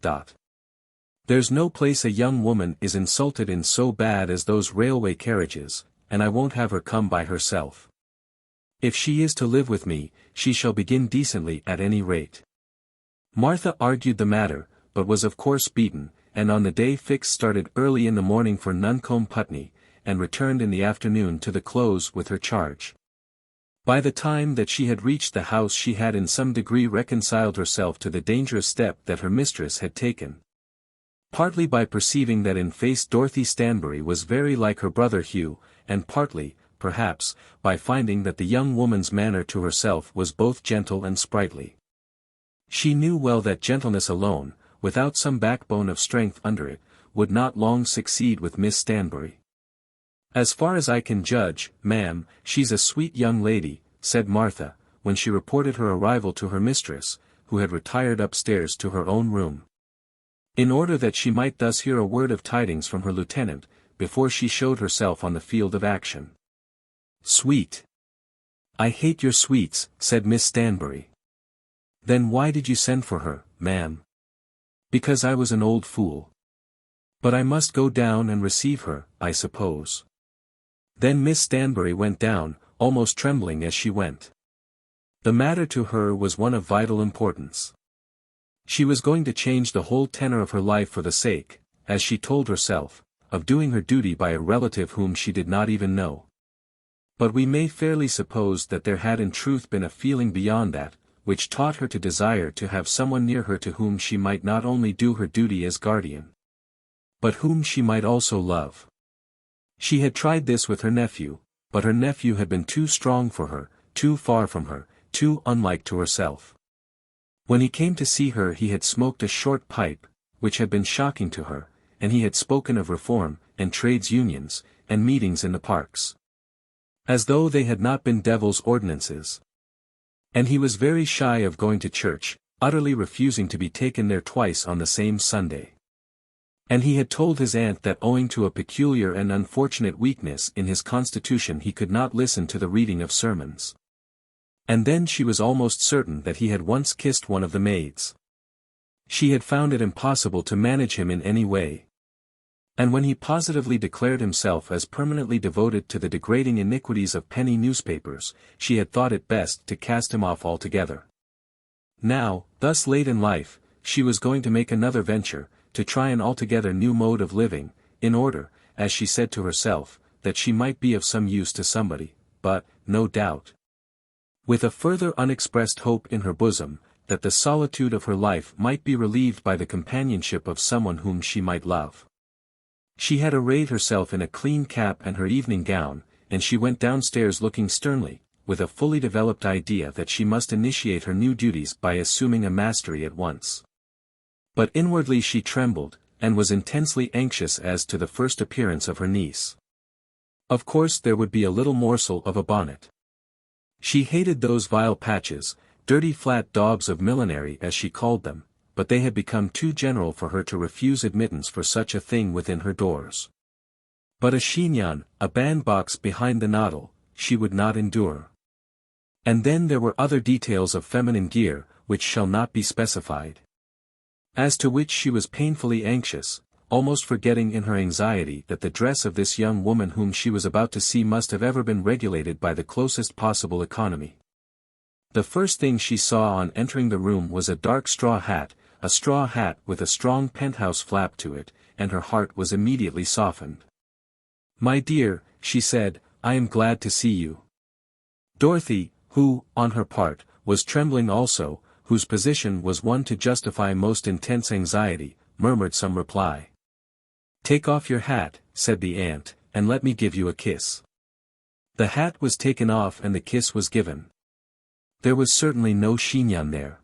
There's no place a young woman is insulted in so bad as those railway carriages, and I won't have her come by herself. If she is to live with me, she shall begin decently at any rate. Martha argued the matter, but was of course beaten, and on the day fixed started early in the morning for Nuncombe, Putney, and returned in the afternoon to the Close with her charge. By the time that she had reached the house she had in some degree reconciled herself to the dangerous step that her mistress had taken. Partly by perceiving that in face Dorothy Stanbury was very like her brother Hugh, and partly, perhaps, by finding that the young woman's manner to herself was both gentle and sprightly. She knew well that gentleness alone, without some backbone of strength under it, would not long succeed with Miss Stanbury. As far as I can judge, ma'am, she's a sweet young lady, said Martha, when she reported her arrival to her mistress, who had retired upstairs to her own room, in order that she might thus hear a word of tidings from her lieutenant, before she showed herself on the field of action. Sweet. I hate your sweets, said Miss Stanbury. Then why did you send for her, ma'am? Because I was an old fool. But I must go down and receive her, I suppose. Then Miss Stanbury went down, almost trembling as she went. The matter to her was one of vital importance. She was going to change the whole tenor of her life for the sake, as she told herself, of doing her duty by a relative whom she did not even know. But we may fairly suppose that there had in truth been a feeling beyond that, which taught her to desire to have someone near her to whom she might not only do her duty as guardian, but whom she might also love. She had tried this with her nephew, but her nephew had been too strong for her, too far from her, too unlike to herself. When he came to see her he had smoked a short pipe, which had been shocking to her, and he had spoken of reform, and trades unions, and meetings in the parks. As though they had not been devil's ordinances. And he was very shy of going to church, utterly refusing to be taken there twice on the same Sunday. And he had told his aunt that owing to a peculiar and unfortunate weakness in his constitution he could not listen to the reading of sermons. And then she was almost certain that he had once kissed one of the maids. She had found it impossible to manage him in any way. And when he positively declared himself as permanently devoted to the degrading iniquities of penny newspapers, she had thought it best to cast him off altogether. Now, thus late in life, she was going to make another venture, to try an altogether new mode of living, in order, as she said to herself, that she might be of some use to somebody, but, no doubt, with a further unexpressed hope in her bosom, that the solitude of her life might be relieved by the companionship of someone whom she might love. She had arrayed herself in a clean cap and her evening gown, and she went downstairs looking sternly, with a fully developed idea that she must initiate her new duties by assuming a mastery at once. But inwardly she trembled, and was intensely anxious as to the first appearance of her niece. Of course there would be a little morsel of a bonnet. She hated those vile patches, dirty flat daubs of millinery as she called them, but they had become too general for her to refuse admittance for such a thing within her doors. But a chignon, a bandbox behind the noddle, she would not endure. And then there were other details of feminine gear, which shall not be specified. As to which she was painfully anxious, almost forgetting in her anxiety that the dress of this young woman whom she was about to see must have ever been regulated by the closest possible economy. The first thing she saw on entering the room was a dark straw hat with a strong penthouse flap to it, and her heart was immediately softened. "My dear," she said, "I am glad to see you." Dorothy, who, on her part, was trembling also, whose position was one to justify most intense anxiety, murmured some reply. "Take off your hat," said the aunt, "and let me give you a kiss." The hat was taken off and the kiss was given. There was certainly no chignon there.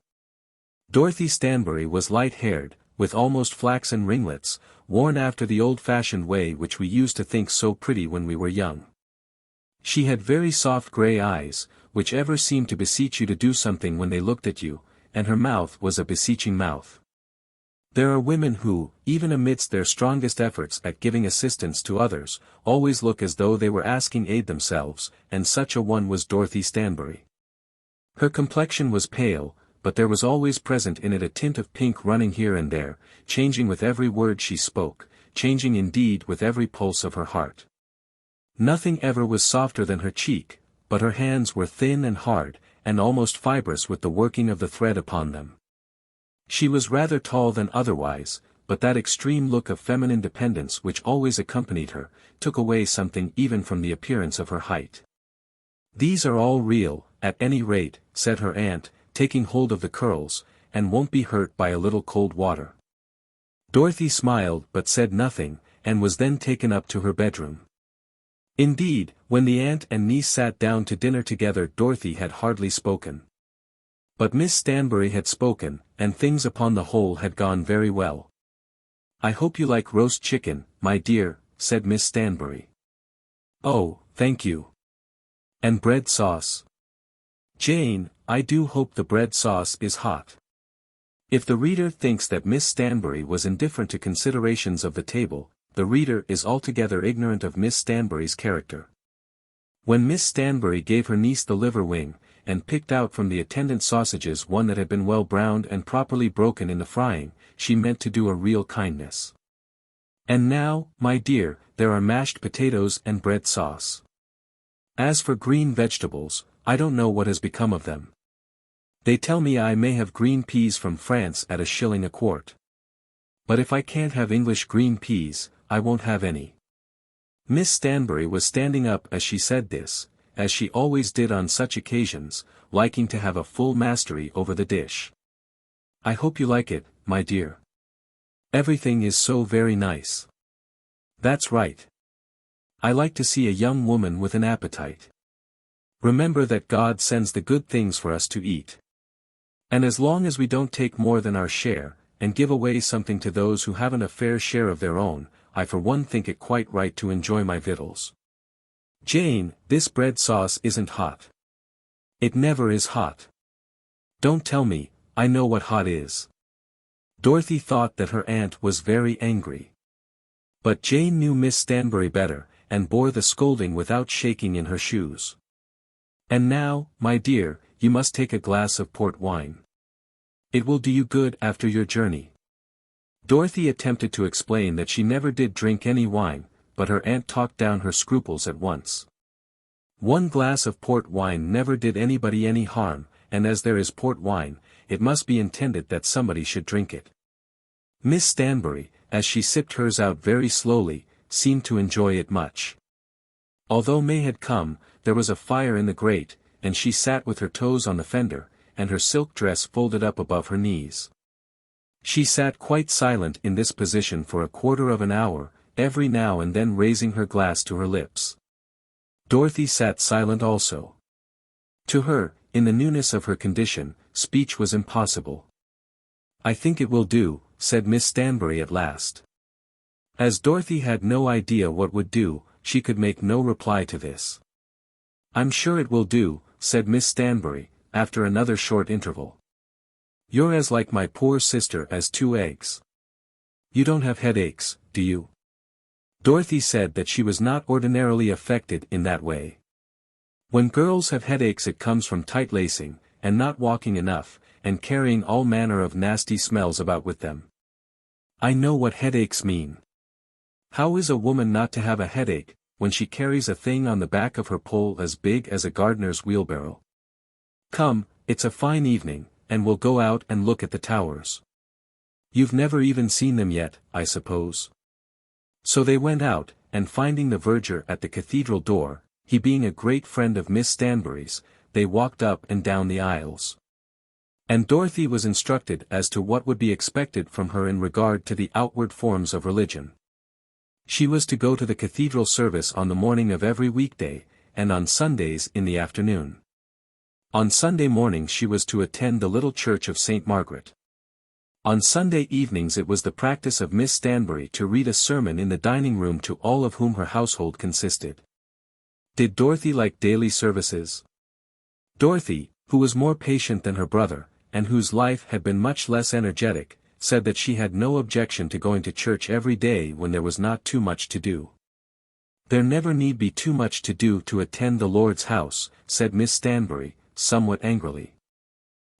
Dorothy Stanbury was light-haired, with almost flaxen ringlets, worn after the old-fashioned way which we used to think so pretty when we were young. She had very soft grey eyes, which ever seemed to beseech you to do something when they looked at you, and her mouth was a beseeching mouth. There are women who, even amidst their strongest efforts at giving assistance to others, always look as though they were asking aid themselves, and such a one was Dorothy Stanbury. Her complexion was pale, but there was always present in it a tint of pink running here and there, changing with every word she spoke, changing indeed with every pulse of her heart. Nothing ever was softer than her cheek, but her hands were thin and hard, and almost fibrous with the working of the thread upon them. She was rather tall than otherwise, but that extreme look of feminine dependence which always accompanied her, took away something even from the appearance of her height. "These are all real, at any rate," said her aunt, taking hold of the curls, "and won't be hurt by a little cold water." Dorothy smiled but said nothing, and was then taken up to her bedroom. Indeed, when the aunt and niece sat down to dinner together Dorothy had hardly spoken. But Miss Stanbury had spoken, and things upon the whole had gone very well. "I hope you like roast chicken, my dear," said Miss Stanbury. "Oh, thank you. And bread sauce." "Jane, I do hope the bread sauce is hot." If the reader thinks that Miss Stanbury was indifferent to considerations of the table, the reader is altogether ignorant of Miss Stanbury's character. When Miss Stanbury gave her niece the liver wing, and picked out from the attendant sausages one that had been well browned and properly broken in the frying, she meant to do a real kindness. "And now, my dear, there are mashed potatoes and bread sauce. As for green vegetables, I don't know what has become of them. They tell me I may have green peas from France at $1 a quart. But if I can't have English green peas, I won't have any." Miss Stanbury was standing up as she said this, as she always did on such occasions, liking to have a full mastery over the dish. "I hope you like it, my dear. Everything is so very nice." "That's right. I like to see a young woman with an appetite. Remember that God sends the good things for us to eat. And as long as we don't take more than our share, and give away something to those who haven't a fair share of their own, I for one think it quite right to enjoy my victuals. Jane, this bread sauce isn't hot. It never is hot. Don't tell me, I know what hot is. Dorothy thought that her aunt was very angry. But Jane knew Miss Stanbury better, and bore the scolding without shaking in her shoes. And now, my dear, you must take a glass of port wine. It will do you good after your journey. Dorothy attempted to explain that she never did drink any wine, but her aunt talked down her scruples at once. One glass of port wine never did anybody any harm, and as there is port wine, it must be intended that somebody should drink it. Miss Stanbury, as she sipped hers out very slowly, seemed to enjoy it much. Although May had come, there was a fire in the grate, and she sat with her toes on the fender, and her silk dress folded up above her knees. She sat quite silent in this position for a quarter of an hour, every now and then raising her glass to her lips. Dorothy sat silent also. To her, in the newness of her condition, speech was impossible. "I think it will do," said Miss Stanbury at last. As Dorothy had no idea what would do, she could make no reply to this. "I'm sure it will do," said Miss Stanbury, after another short interval. "You're as like my poor sister as two eggs. You don't have headaches, do you?" Dorothy said that she was not ordinarily affected in that way. When girls have headaches it comes from tight lacing, and not walking enough, and carrying all manner of nasty smells about with them. "I know what headaches mean. How is a woman not to have a headache, when she carries a thing on the back of her pole as big as a gardener's wheelbarrow? Come, it's a fine evening, and we'll go out and look at the towers. You've never even seen them yet, I suppose?" So they went out, and finding the verger at the cathedral door, he being a great friend of Miss Stanbury's, they walked up and down the aisles. And Dorothy was instructed as to what would be expected from her in regard to the outward forms of religion. She was to go to the cathedral service on the morning of every weekday, and on Sundays in the afternoon. On Sunday mornings she was to attend the little church of St. Margaret. On Sunday evenings it was the practice of Miss Stanbury to read a sermon in the dining room to all of whom her household consisted. Did Dorothy like daily services? Dorothy, who was more patient than her brother, and whose life had been much less energetic, said that she had no objection to going to church every day when there was not too much to do. "There never need be too much to do to attend the Lord's house," said Miss Stanbury, somewhat angrily.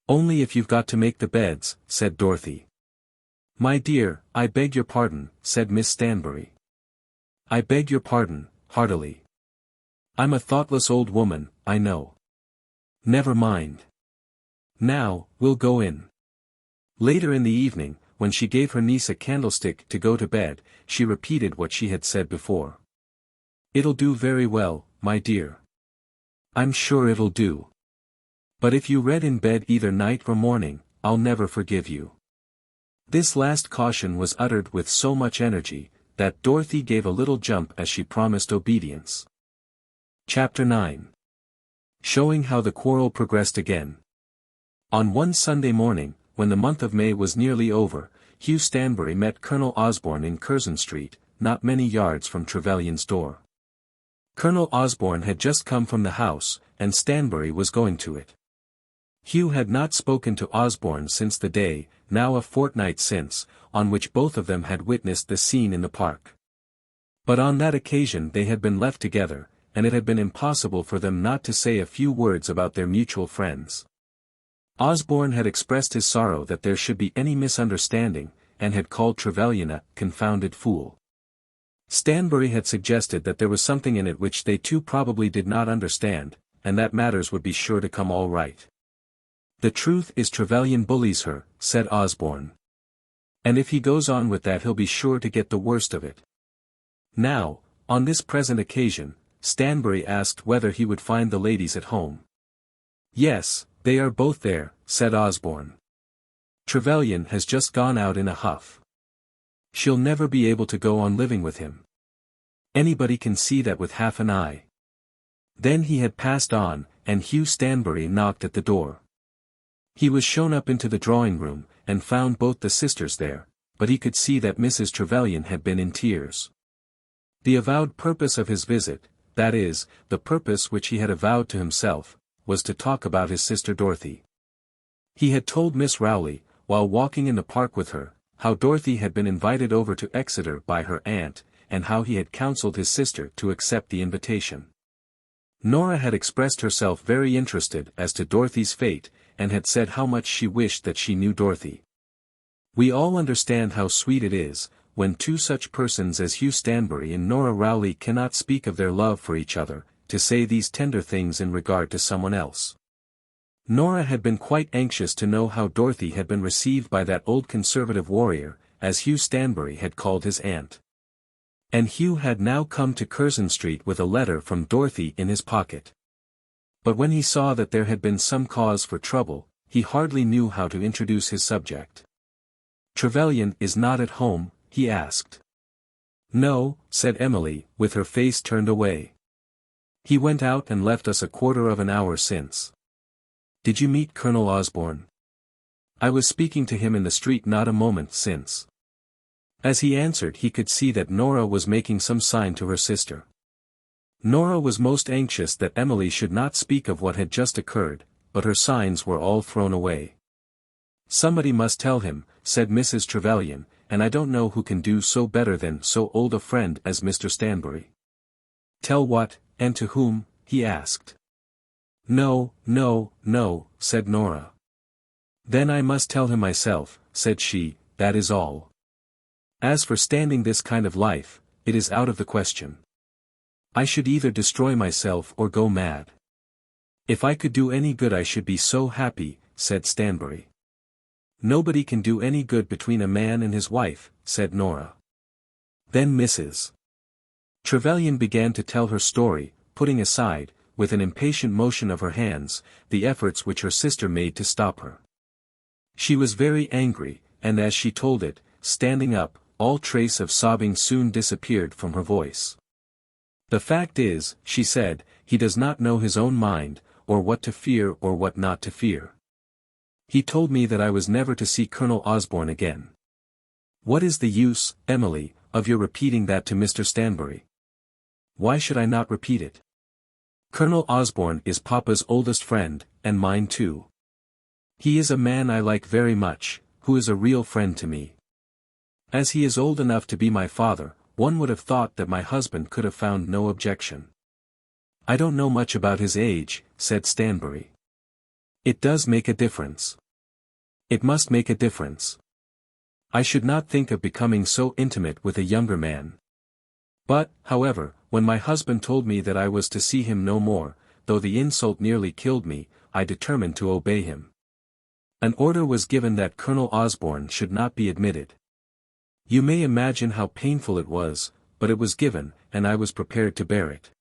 "Only if you've got to make the beds," said Dorothy. "My dear, I beg your pardon," said Miss Stanbury. "I beg your pardon," heartily. "I'm a thoughtless old woman, I know. Never mind. Now, we'll go in." Later in the evening, when she gave her niece a candlestick to go to bed, she repeated what she had said before. "It'll do very well, my dear. I'm sure it'll do. But if you read in bed either night or morning, I'll never forgive you." This last caution was uttered with so much energy, that Dorothy gave a little jump as she promised obedience. Chapter 9. Showing how the quarrel progressed again. On one Sunday morning, when the month of May was nearly over, Hugh Stanbury met Colonel Osborne in Curzon Street, not many yards from Trevelyan's door. Colonel Osborne had just come from the house, and Stanbury was going to it. Hugh had not spoken to Osborne since the day, now a fortnight since, on which both of them had witnessed the scene in the park. But on that occasion they had been left together, and it had been impossible for them not to say a few words about their mutual friends. Osborne had expressed his sorrow that there should be any misunderstanding, and had called Trevelyan a confounded fool. Stanbury had suggested that there was something in it which they too probably did not understand, and that matters would be sure to come all right. "The truth is Trevelyan bullies her," said Osborne. "And if he goes on with that he'll be sure to get the worst of it." Now, on this present occasion, Stanbury asked whether he would find the ladies at home. "Yes, they are both there," said Osborne. "Trevelyan has just gone out in a huff. She'll never be able to go on living with him. Anybody can see that with half an eye." Then he had passed on, and Hugh Stanbury knocked at the door. He was shown up into the drawing-room, and found both the sisters there, but he could see that Mrs. Trevelyan had been in tears. The avowed purpose of his visit, that is, the purpose which he had avowed to himself, was to talk about his sister Dorothy. He had told Miss Rowley, while walking in the park with her, how Dorothy had been invited over to Exeter by her aunt, and how he had counselled his sister to accept the invitation. Nora had expressed herself very interested as to Dorothy's fate, and had said how much she wished that she knew Dorothy. We all understand how sweet it is, when two such persons as Hugh Stanbury and Nora Rowley cannot speak of their love for each other, to say these tender things in regard to someone else. Nora had been quite anxious to know how Dorothy had been received by that old conservative warrior, as Hugh Stanbury had called his aunt. And Hugh had now come to Curzon Street with a letter from Dorothy in his pocket. But when he saw that there had been some cause for trouble, he hardly knew how to introduce his subject. "Trevelyan is not at home?" he asked. "No," said Emily, with her face turned away. "He went out and left us a quarter of an hour since." "Did you meet Colonel Osborne?" "I was speaking to him in the street not a moment since." As he answered he could see that Nora was making some sign to her sister. Nora was most anxious that Emily should not speak of what had just occurred, but her signs were all thrown away. "Somebody must tell him," said Mrs. Trevelyan, "and I don't know who can do so better than so old a friend as Mr. Stanbury." "Tell what, and to whom?" he asked. "No, no, no," said Nora. "Then I must tell him myself," said she, "that is all. As for standing this kind of life, it is out of the question. I should either destroy myself or go mad. If I could do any good I should be so happy," said Stanbury. "Nobody can do any good between a man and his wife," said Nora. Then Mrs. Trevelyan began to tell her story, putting aside, with an impatient motion of her hands, the efforts which her sister made to stop her. She was very angry, and as she told it, standing up, all trace of sobbing soon disappeared from her voice. "The fact is," she said, "he does not know his own mind, or what to fear or what not to fear. He told me that I was never to see Colonel Osborne again." "What is the use, Emily, of your repeating that to Mr. Stanbury?" "Why should I not repeat it? Colonel Osborne is Papa's oldest friend, and mine too. He is a man I like very much, who is a real friend to me. As he is old enough to be my father, one would have thought that my husband could have found no objection." "I don't know much about his age," said Stanbury. "It does make a difference. It must make a difference. I should not think of becoming so intimate with a younger man. But, however, when my husband told me that I was to see him no more, though the insult nearly killed me, I determined to obey him. An order was given that Colonel Osborne should not be admitted. You may imagine how painful it was, but it was given, and I was prepared to bear it."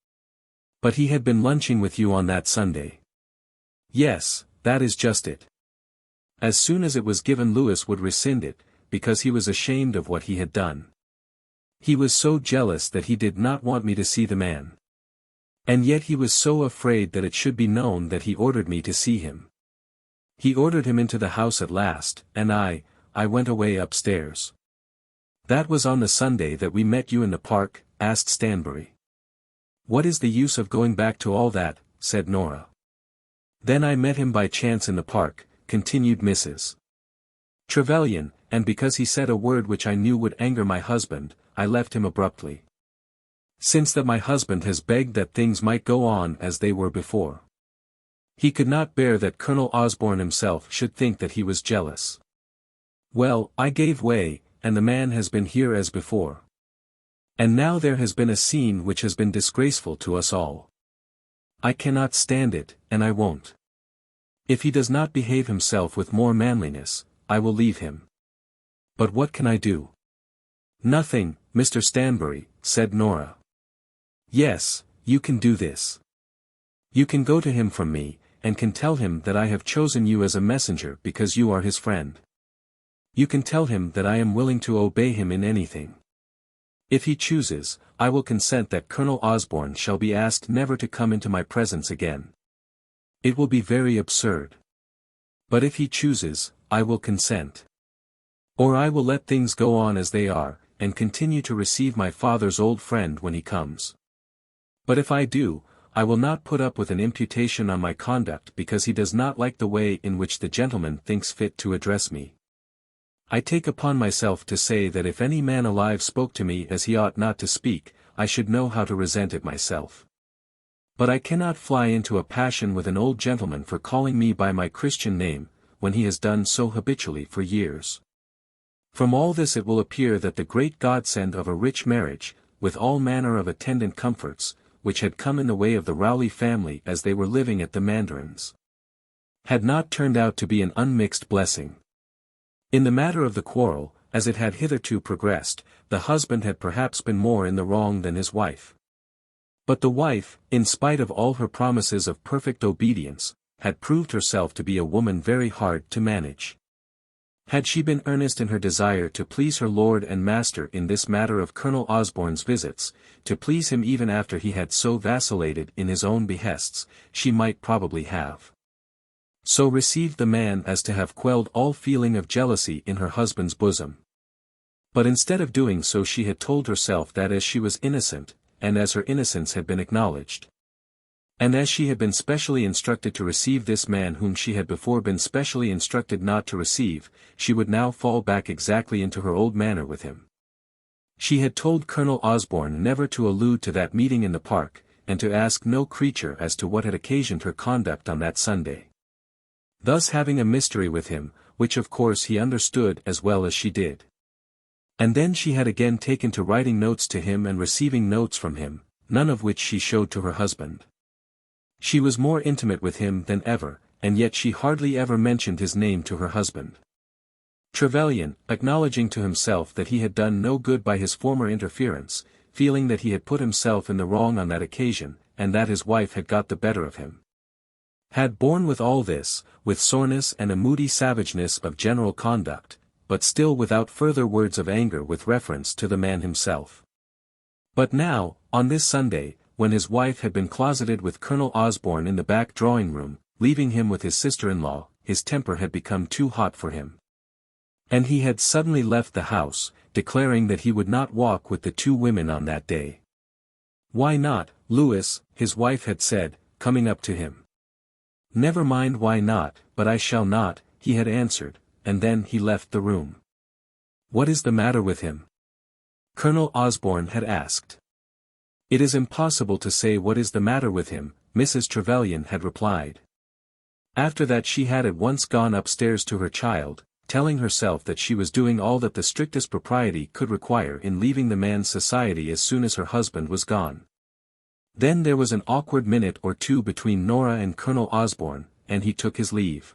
"But he had been lunching with you on that Sunday." "Yes, that is just it. As soon as it was given Louis would rescind it, because he was ashamed of what he had done. He was so jealous that he did not want me to see the man. And yet he was so afraid that it should be known that he ordered me to see him. He ordered him into the house at last, and I went away upstairs." "That was on the Sunday that we met you in the park?" asked Stanbury. "What is the use of going back to all that?" said Nora. "Then I met him by chance in the park," continued Mrs. Trevelyan, "and because he said a word which I knew would anger my husband, I left him abruptly. Since that my husband has begged that things might go on as they were before. He could not bear that Colonel Osborne himself should think that he was jealous. Well, I gave way, and the man has been here as before. And now there has been a scene which has been disgraceful to us all. I cannot stand it, and I won't. If he does not behave himself with more manliness, I will leave him. But what can I do?" "Nothing, Mr. Stanbury," said Nora. "Yes, you can do this. You can go to him from me, and can tell him that I have chosen you as a messenger because you are his friend. You can tell him that I am willing to obey him in anything. If he chooses, I will consent that Colonel Osborne shall be asked never to come into my presence again. It will be very absurd. But if he chooses, I will consent. Or I will let things go on as they are, and continue to receive my father's old friend when he comes. But if I do, I will not put up with an imputation on my conduct because he does not like the way in which the gentleman thinks fit to address me. I take upon myself to say that if any man alive spoke to me as he ought not to speak, I should know how to resent it myself. But I cannot fly into a passion with an old gentleman for calling me by my Christian name, when he has done so habitually for years. From all this it will appear that the great godsend of a rich marriage, with all manner of attendant comforts, which had come in the way of the Rowley family as they were living at the Mandarins, had not turned out to be an unmixed blessing. In the matter of the quarrel, as it had hitherto progressed, the husband had perhaps been more in the wrong than his wife. But the wife, in spite of all her promises of perfect obedience, had proved herself to be a woman very hard to manage. Had she been earnest in her desire to please her lord and master in this matter of Colonel Osborne's visits, to please him even after he had so vacillated in his own behests, she might probably have so received the man as to have quelled all feeling of jealousy in her husband's bosom. But instead of doing so she had told herself that as she was innocent, and as her innocence had been acknowledged, and as she had been specially instructed to receive this man whom she had before been specially instructed not to receive, she would now fall back exactly into her old manner with him. She had told Colonel Osborne never to allude to that meeting in the park, and to ask no creature as to what had occasioned her conduct on that Sunday. Thus having a mystery with him, which of course he understood as well as she did. And then she had again taken to writing notes to him and receiving notes from him, none of which she showed to her husband. She was more intimate with him than ever, and yet she hardly ever mentioned his name to her husband. Trevelyan, acknowledging to himself that he had done no good by his former interference, feeling that he had put himself in the wrong on that occasion, and that his wife had got the better of him, had borne with all this, with soreness and a moody savageness of general conduct, but still without further words of anger with reference to the man himself. But now, on this Sunday, when his wife had been closeted with Colonel Osborne in the back drawing-room, leaving him with his sister-in-law, his temper had become too hot for him. And he had suddenly left the house, declaring that he would not walk with the two women on that day. "Why not, Louis?" his wife had said, coming up to him. "Never mind why not, but I shall not," he had answered, and then he left the room. "What is the matter with him?" Colonel Osborne had asked. "It is impossible to say what is the matter with him," Mrs. Trevelyan had replied. After that she had at once gone upstairs to her child, telling herself that she was doing all that the strictest propriety could require in leaving the man's society as soon as her husband was gone. Then there was an awkward minute or two between Nora and Colonel Osborne, and he took his leave.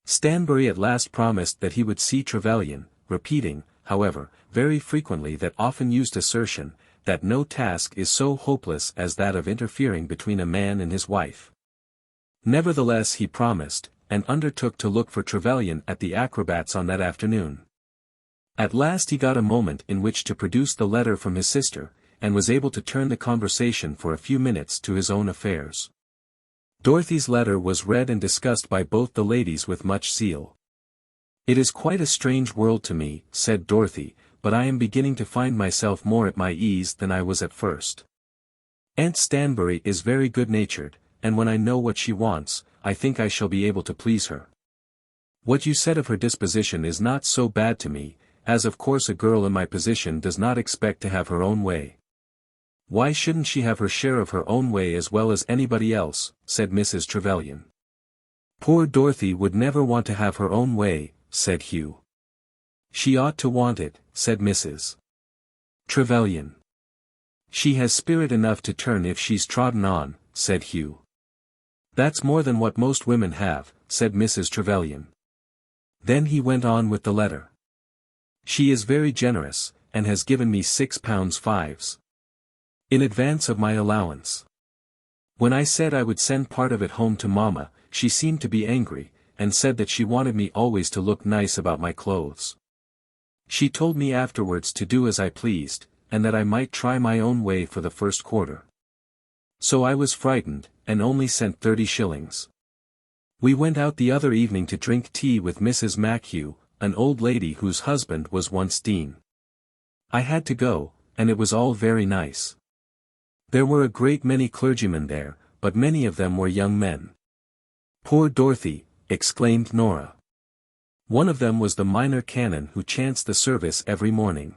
Stanbury at last promised that he would see Trevelyan, repeating, however, very frequently that often used assertion, that no task is so hopeless as that of interfering between a man and his wife. Nevertheless he promised, and undertook to look for Trevelyan at the Acrobats on that afternoon. At last he got a moment in which to produce the letter from his sister, and was able to turn the conversation for a few minutes to his own affairs. Dorothy's letter was read and discussed by both the ladies with much zeal. "It is quite a strange world to me," said Dorothy, "but I am beginning to find myself more at my ease than I was at first. Aunt Stanbury is very good-natured, and when I know what she wants, I think I shall be able to please her. What you said of her disposition is not so bad to me, as of course a girl in my position does not expect to have her own way." "Why shouldn't she have her share of her own way as well as anybody else?" said Mrs. Trevelyan. "Poor Dorothy would never want to have her own way," said Hugh. "She ought to want it," said Mrs. Trevelyan. "She has spirit enough to turn if she's trodden on," said Hugh. "That's more than what most women have," said Mrs. Trevelyan. Then he went on with the letter. "She is very generous, and has given me £6 in advance of my allowance. When I said I would send part of it home to Mamma, she seemed to be angry, and said that she wanted me always to look nice about my clothes. She told me afterwards to do as I pleased, and that I might try my own way for the first quarter. So I was frightened, and only sent 30 shillings. We went out the other evening to drink tea with Mrs. Machew, an old lady whose husband was once dean. I had to go, and it was all very nice. There were a great many clergymen there, but many of them were young men. Poor Dorothy, exclaimed Nora. One of them was the minor canon who chants the service every morning.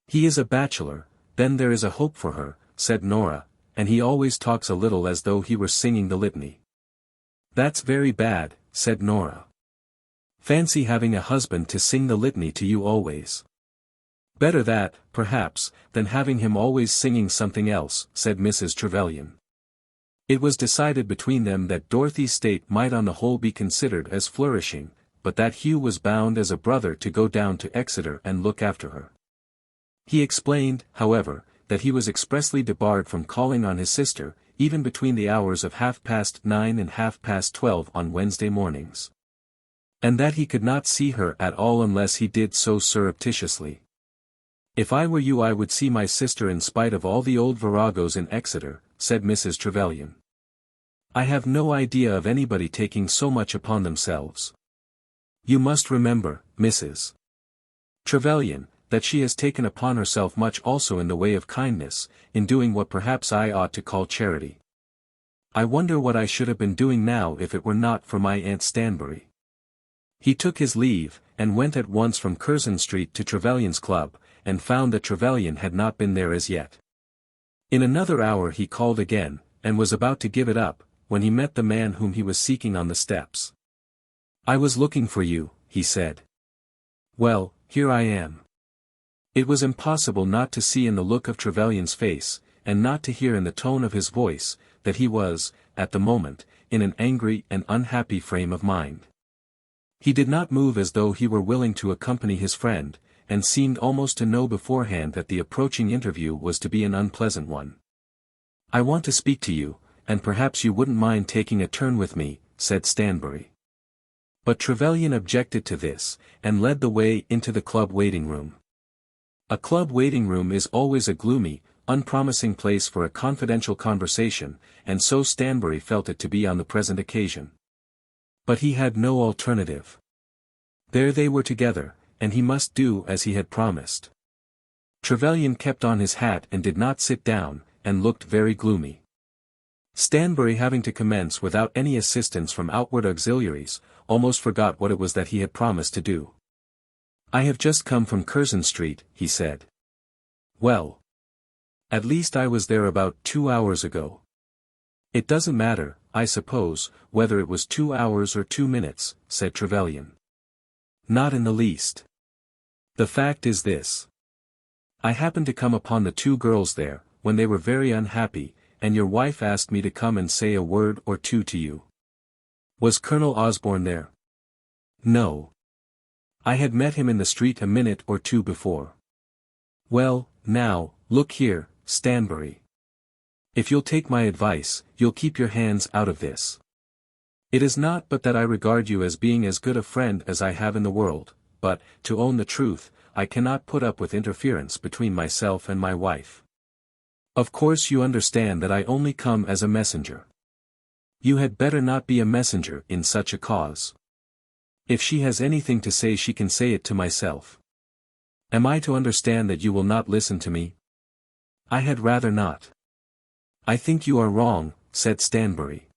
He is a bachelor, then there is a hope for her, said Nora, and he always talks a little as though he were singing the litany. That's very bad, said Nora. Fancy having a husband to sing the litany to you always. Better that, perhaps, than having him always singing something else, said Mrs. Trevelyan. It was decided between them that Dorothy's state might on the whole be considered as flourishing, but that Hugh was bound as a brother to go down to Exeter and look after her. He explained, however, that he was expressly debarred from calling on his sister, even between the hours of 9:30 and 12:30 on Wednesday mornings. And that he could not see her at all unless he did so surreptitiously. If I were you I would see my sister in spite of all the old viragos in Exeter, said Mrs. Trevelyan. I have no idea of anybody taking so much upon themselves. You must remember, Mrs. Trevelyan, that she has taken upon herself much also in the way of kindness, in doing what perhaps I ought to call charity. I wonder what I should have been doing now if it were not for my Aunt Stanbury. He took his leave, and went at once from Curzon Street to Trevelyan's club, and found that Trevelyan had not been there as yet. In another hour he called again, and was about to give it up, when he met the man whom he was seeking on the steps. I was looking for you, he said. Well, here I am. It was impossible not to see in the look of Trevelyan's face, and not to hear in the tone of his voice, that he was, at the moment, in an angry and unhappy frame of mind. He did not move as though he were willing to accompany his friend, and seemed almost to know beforehand that the approaching interview was to be an unpleasant one. I want to speak to you, and perhaps you wouldn't mind taking a turn with me, said Stanbury. But Trevelyan objected to this, and led the way into the club waiting room. A club waiting room is always a gloomy, unpromising place for a confidential conversation, and so Stanbury felt it to be on the present occasion. But he had no alternative. There they were together, and he must do as he had promised. Trevelyan kept on his hat and did not sit down, and looked very gloomy. Stanbury, having to commence without any assistance from outward auxiliaries, almost forgot what it was that he had promised to do. I have just come from Curzon Street, he said. Well. At least I was there about 2 hours ago. It doesn't matter, I suppose, whether it was 2 hours or 2 minutes, said Trevelyan. Not in the least. The fact is this. I happened to come upon the 2 girls there, when they were very unhappy, and your wife asked me to come and say a word or two to you. Was Colonel Osborne there? No. I had met him in the street a minute or two before. Well, now, look here, Stanbury. If you'll take my advice, you'll keep your hands out of this. It is not but that I regard you as being as good a friend as I have in the world, but, to own the truth, I cannot put up with interference between myself and my wife. Of course you understand that I only come as a messenger. You had better not be a messenger in such a cause. If she has anything to say she can say it to myself. Am I to understand that you will not listen to me? I had rather not. I think you are wrong, said Stanbury.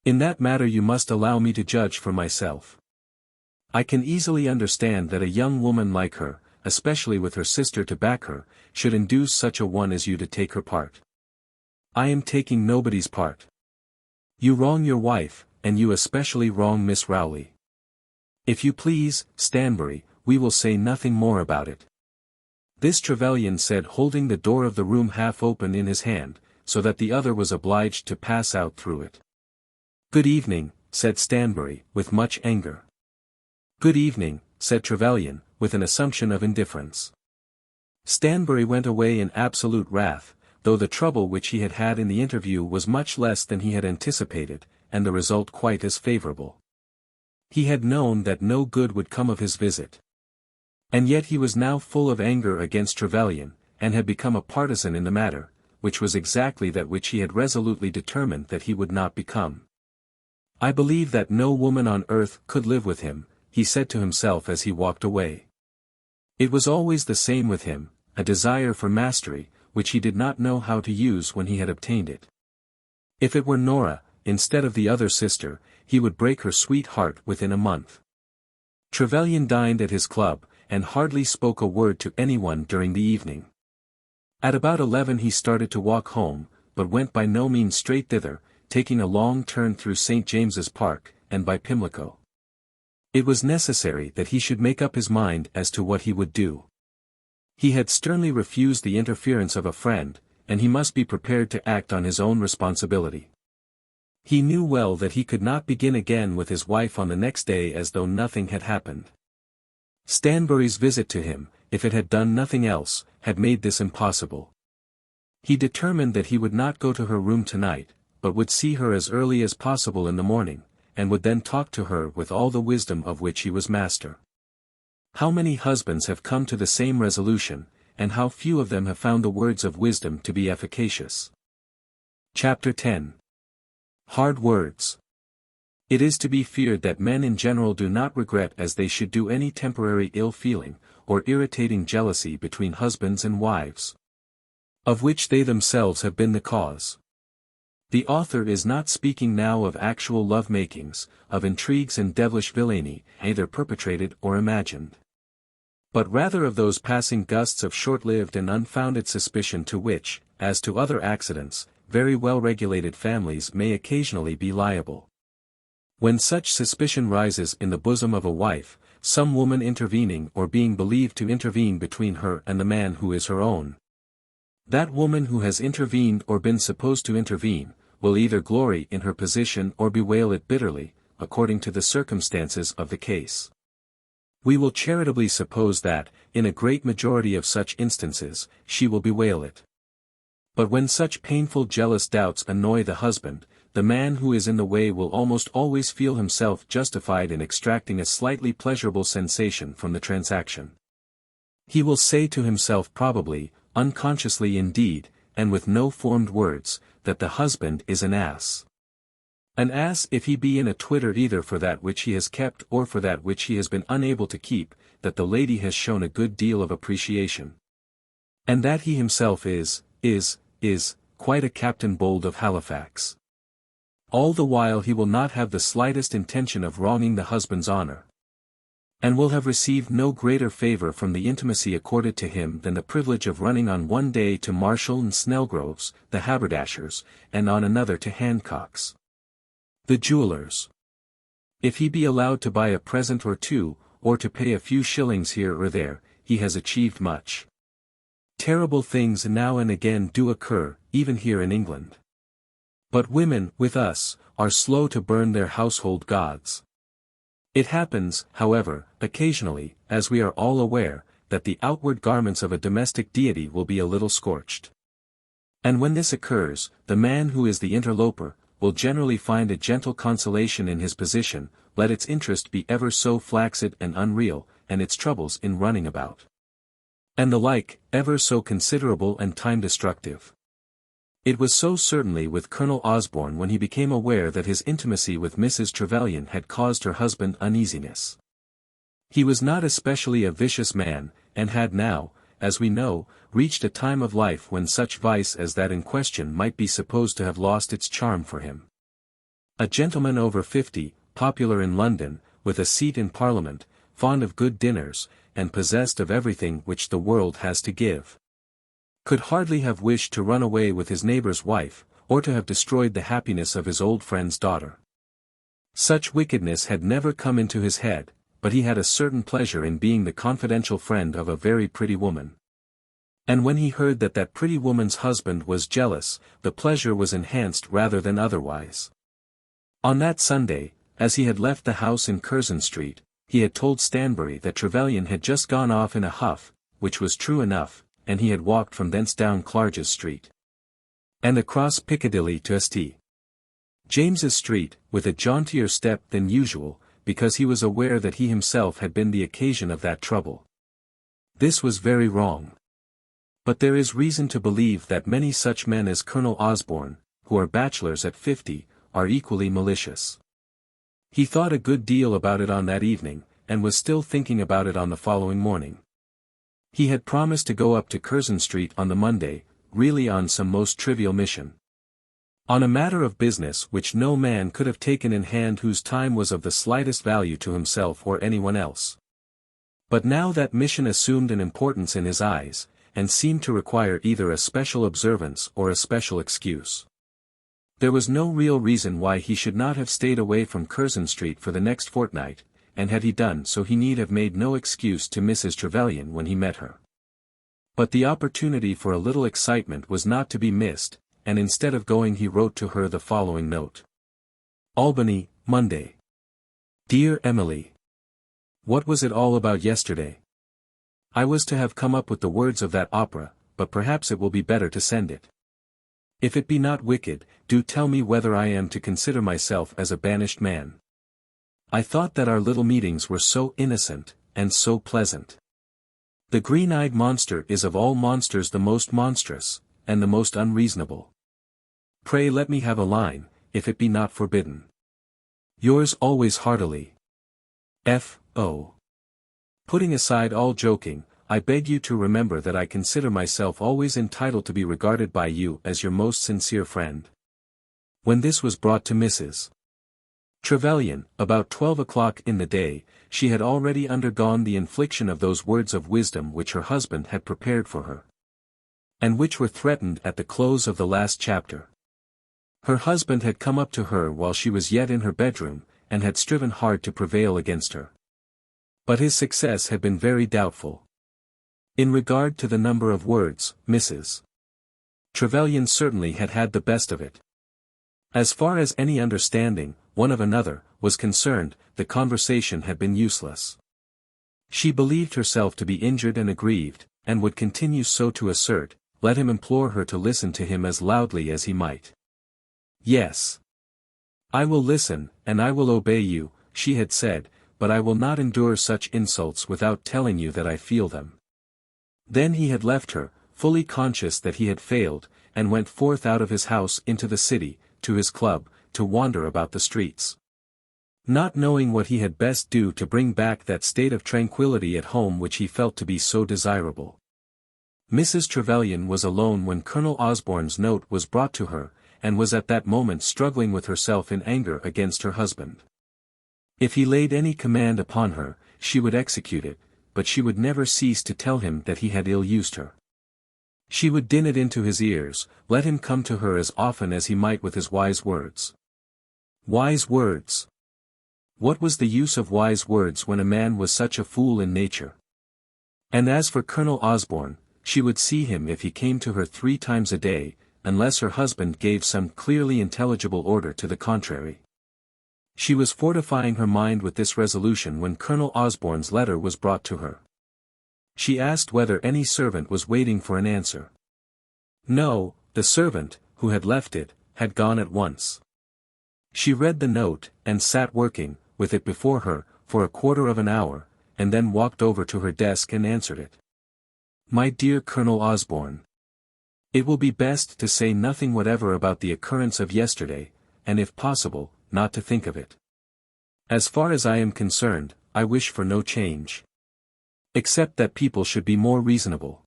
In that matter you must allow me to judge for myself. I can easily understand that a young woman like her, especially with her sister to back her, should induce such a one as you to take her part. I am taking nobody's part. You wrong your wife, and you especially wrong Miss Rowley. If you please, Stanbury, we will say nothing more about it. This Trevelyan said, holding the door of the room half open in his hand, so that the other was obliged to pass out through it. Good evening, said Stanbury, with much anger. Good evening, said Trevelyan, with an assumption of indifference. Stanbury went away in absolute wrath, though the trouble which he had had in the interview was much less than he had anticipated, and the result quite as favourable. He had known that no good would come of his visit. And yet he was now full of anger against Trevelyan, and had become a partisan in the matter, which was exactly that which he had resolutely determined that he would not become. I believe that no woman on earth could live with him, he said to himself as he walked away. It was always the same with him, a desire for mastery, which he did not know how to use when he had obtained it. If it were Nora, instead of the other sister, he would break her sweet heart within a month. Trevelyan dined at his club, and hardly spoke a word to anyone during the evening. At about 11 he started to walk home, but went by no means straight thither, taking a long turn through St. James's Park, and by Pimlico. It was necessary that he should make up his mind as to what he would do. He had sternly refused the interference of a friend, and he must be prepared to act on his own responsibility. He knew well that he could not begin again with his wife on the next day as though nothing had happened. Stanbury's visit to him, if it had done nothing else, had made this impossible. He determined that he would not go to her room tonight, but would see her as early as possible in the morning, and would then talk to her with all the wisdom of which he was master. How many husbands have come to the same resolution, and how few of them have found the words of wisdom to be efficacious. Chapter 10. Hard words. It is to be feared that men in general do not regret as they should do any temporary ill-feeling, or irritating jealousy between husbands and wives, of which they themselves have been the cause. The author is not speaking now of actual love-makings, of intrigues and devilish villainy, either perpetrated or imagined, but rather of those passing gusts of short-lived and unfounded suspicion to which, as to other accidents, very well-regulated families may occasionally be liable. When such suspicion rises in the bosom of a wife, some woman intervening or being believed to intervene between her and the man who is her own, that woman who has intervened or been supposed to intervene, will either glory in her position or bewail it bitterly, according to the circumstances of the case. We will charitably suppose that, in a great majority of such instances, she will bewail it. But when such painful jealous doubts annoy the husband, the man who is in the way will almost always feel himself justified in extracting a slightly pleasurable sensation from the transaction. He will say to himself probably, unconsciously indeed, and with no formed words, that the husband is an ass. An ass if he be in a twitter either for that which he has kept or for that which he has been unable to keep, that the lady has shown a good deal of appreciation. And that he himself is, quite a Captain Bold of Halifax. All the while he will not have the slightest intention of wronging the husband's honour, and will have received no greater favour from the intimacy accorded to him than the privilege of running on one day to Marshall and Snellgrove's, the haberdashers, and on another to Hancock's, the jewellers. If he be allowed to buy a present or two, or to pay a few shillings here or there, he has achieved much. Terrible things now and again do occur, even here in England. But women, with us, are slow to burn their household gods. It happens, however, occasionally, as we are all aware, that the outward garments of a domestic deity will be a little scorched. And when this occurs, the man who is the interloper, will generally find a gentle consolation in his position, let its interest be ever so flaccid and unreal, and its troubles in running about, and the like, ever so considerable and time-destructive. It was so certainly with Colonel Osborne when he became aware that his intimacy with Mrs. Trevelyan had caused her husband uneasiness. He was not especially a vicious man, and had now, as we know, reached a time of life when such vice as that in question might be supposed to have lost its charm for him. A gentleman over 50, popular in London, with a seat in Parliament, fond of good dinners, and possessed of everything which the world has to give, could hardly have wished to run away with his neighbour's wife, or to have destroyed the happiness of his old friend's daughter. Such wickedness had never come into his head, but he had a certain pleasure in being the confidential friend of a very pretty woman. And when he heard that that pretty woman's husband was jealous, the pleasure was enhanced rather than otherwise. On that Sunday, as he had left the house in Curzon Street, he had told Stanbury that Trevelyan had just gone off in a huff, which was true enough, and he had walked from thence down Clarges Street, and across Piccadilly to St. James's Street, with a jauntier step than usual, because he was aware that he himself had been the occasion of that trouble. This was very wrong. But there is reason to believe that many such men as Colonel Osborne, who are bachelors at 50, are equally malicious. He thought a good deal about it on that evening, and was still thinking about it on the following morning. He had promised to go up to Curzon Street on the Monday, really on some most trivial mission. On a matter of business which no man could have taken in hand whose time was of the slightest value to himself or anyone else. But now that mission assumed an importance in his eyes, and seemed to require either a special observance or a special excuse. There was no real reason why he should not have stayed away from Curzon Street for the next fortnight, and had he done so he need have made no excuse to Mrs. Trevelyan when he met her. But the opportunity for a little excitement was not to be missed, and instead of going he wrote to her the following note. Albany, Monday. Dear Emily. What was it all about yesterday? I was to have come up with the words of that opera, but perhaps it will be better to send it. If it be not wicked, do tell me whether I am to consider myself as a banished man. I thought that our little meetings were so innocent, and so pleasant. The green-eyed monster is of all monsters the most monstrous, and the most unreasonable. Pray let me have a line, if it be not forbidden. Yours always heartily. F.O. Putting aside all joking, I beg you to remember that I consider myself always entitled to be regarded by you as your most sincere friend. When this was brought to Mrs. Trevelyan, about 12 o'clock in the day, she had already undergone the infliction of those words of wisdom which her husband had prepared for her, and which were threatened at the close of the last chapter. Her husband had come up to her while she was yet in her bedroom, and had striven hard to prevail against her. But his success had been very doubtful. In regard to the number of words, Mrs. Trevelyan certainly had had the best of it. As far as any understanding, one of another, was concerned, the conversation had been useless. She believed herself to be injured and aggrieved, and would continue so to assert, let him implore her to listen to him as loudly as he might. Yes. I will listen, and I will obey you, she had said, but I will not endure such insults without telling you that I feel them. Then he had left her, fully conscious that he had failed, and went forth out of his house into the city, to his club, to wander about the streets. Not knowing what he had best do to bring back that state of tranquility at home which he felt to be so desirable. Mrs. Trevelyan was alone when Colonel Osborne's note was brought to her, and was at that moment struggling with herself in anger against her husband. If he laid any command upon her, she would execute it, but she would never cease to tell him that he had ill-used her. She would din it into his ears, let him come to her as often as he might with his wise words. Wise words! What was the use of wise words when a man was such a fool in nature? And as for Colonel Osborne, she would see him if he came to her 3 times a day, unless her husband gave some clearly intelligible order to the contrary. She was fortifying her mind with this resolution when Colonel Osborne's letter was brought to her. She asked whether any servant was waiting for an answer. No, the servant, who had left it, had gone at once. She read the note, and sat working, with it before her, for a quarter of an hour, and then walked over to her desk and answered it. My dear Colonel Osborne. It will be best to say nothing whatever about the occurrence of yesterday, and if possible, not to think of it. As far as I am concerned, I wish for no change. Except that people should be more reasonable.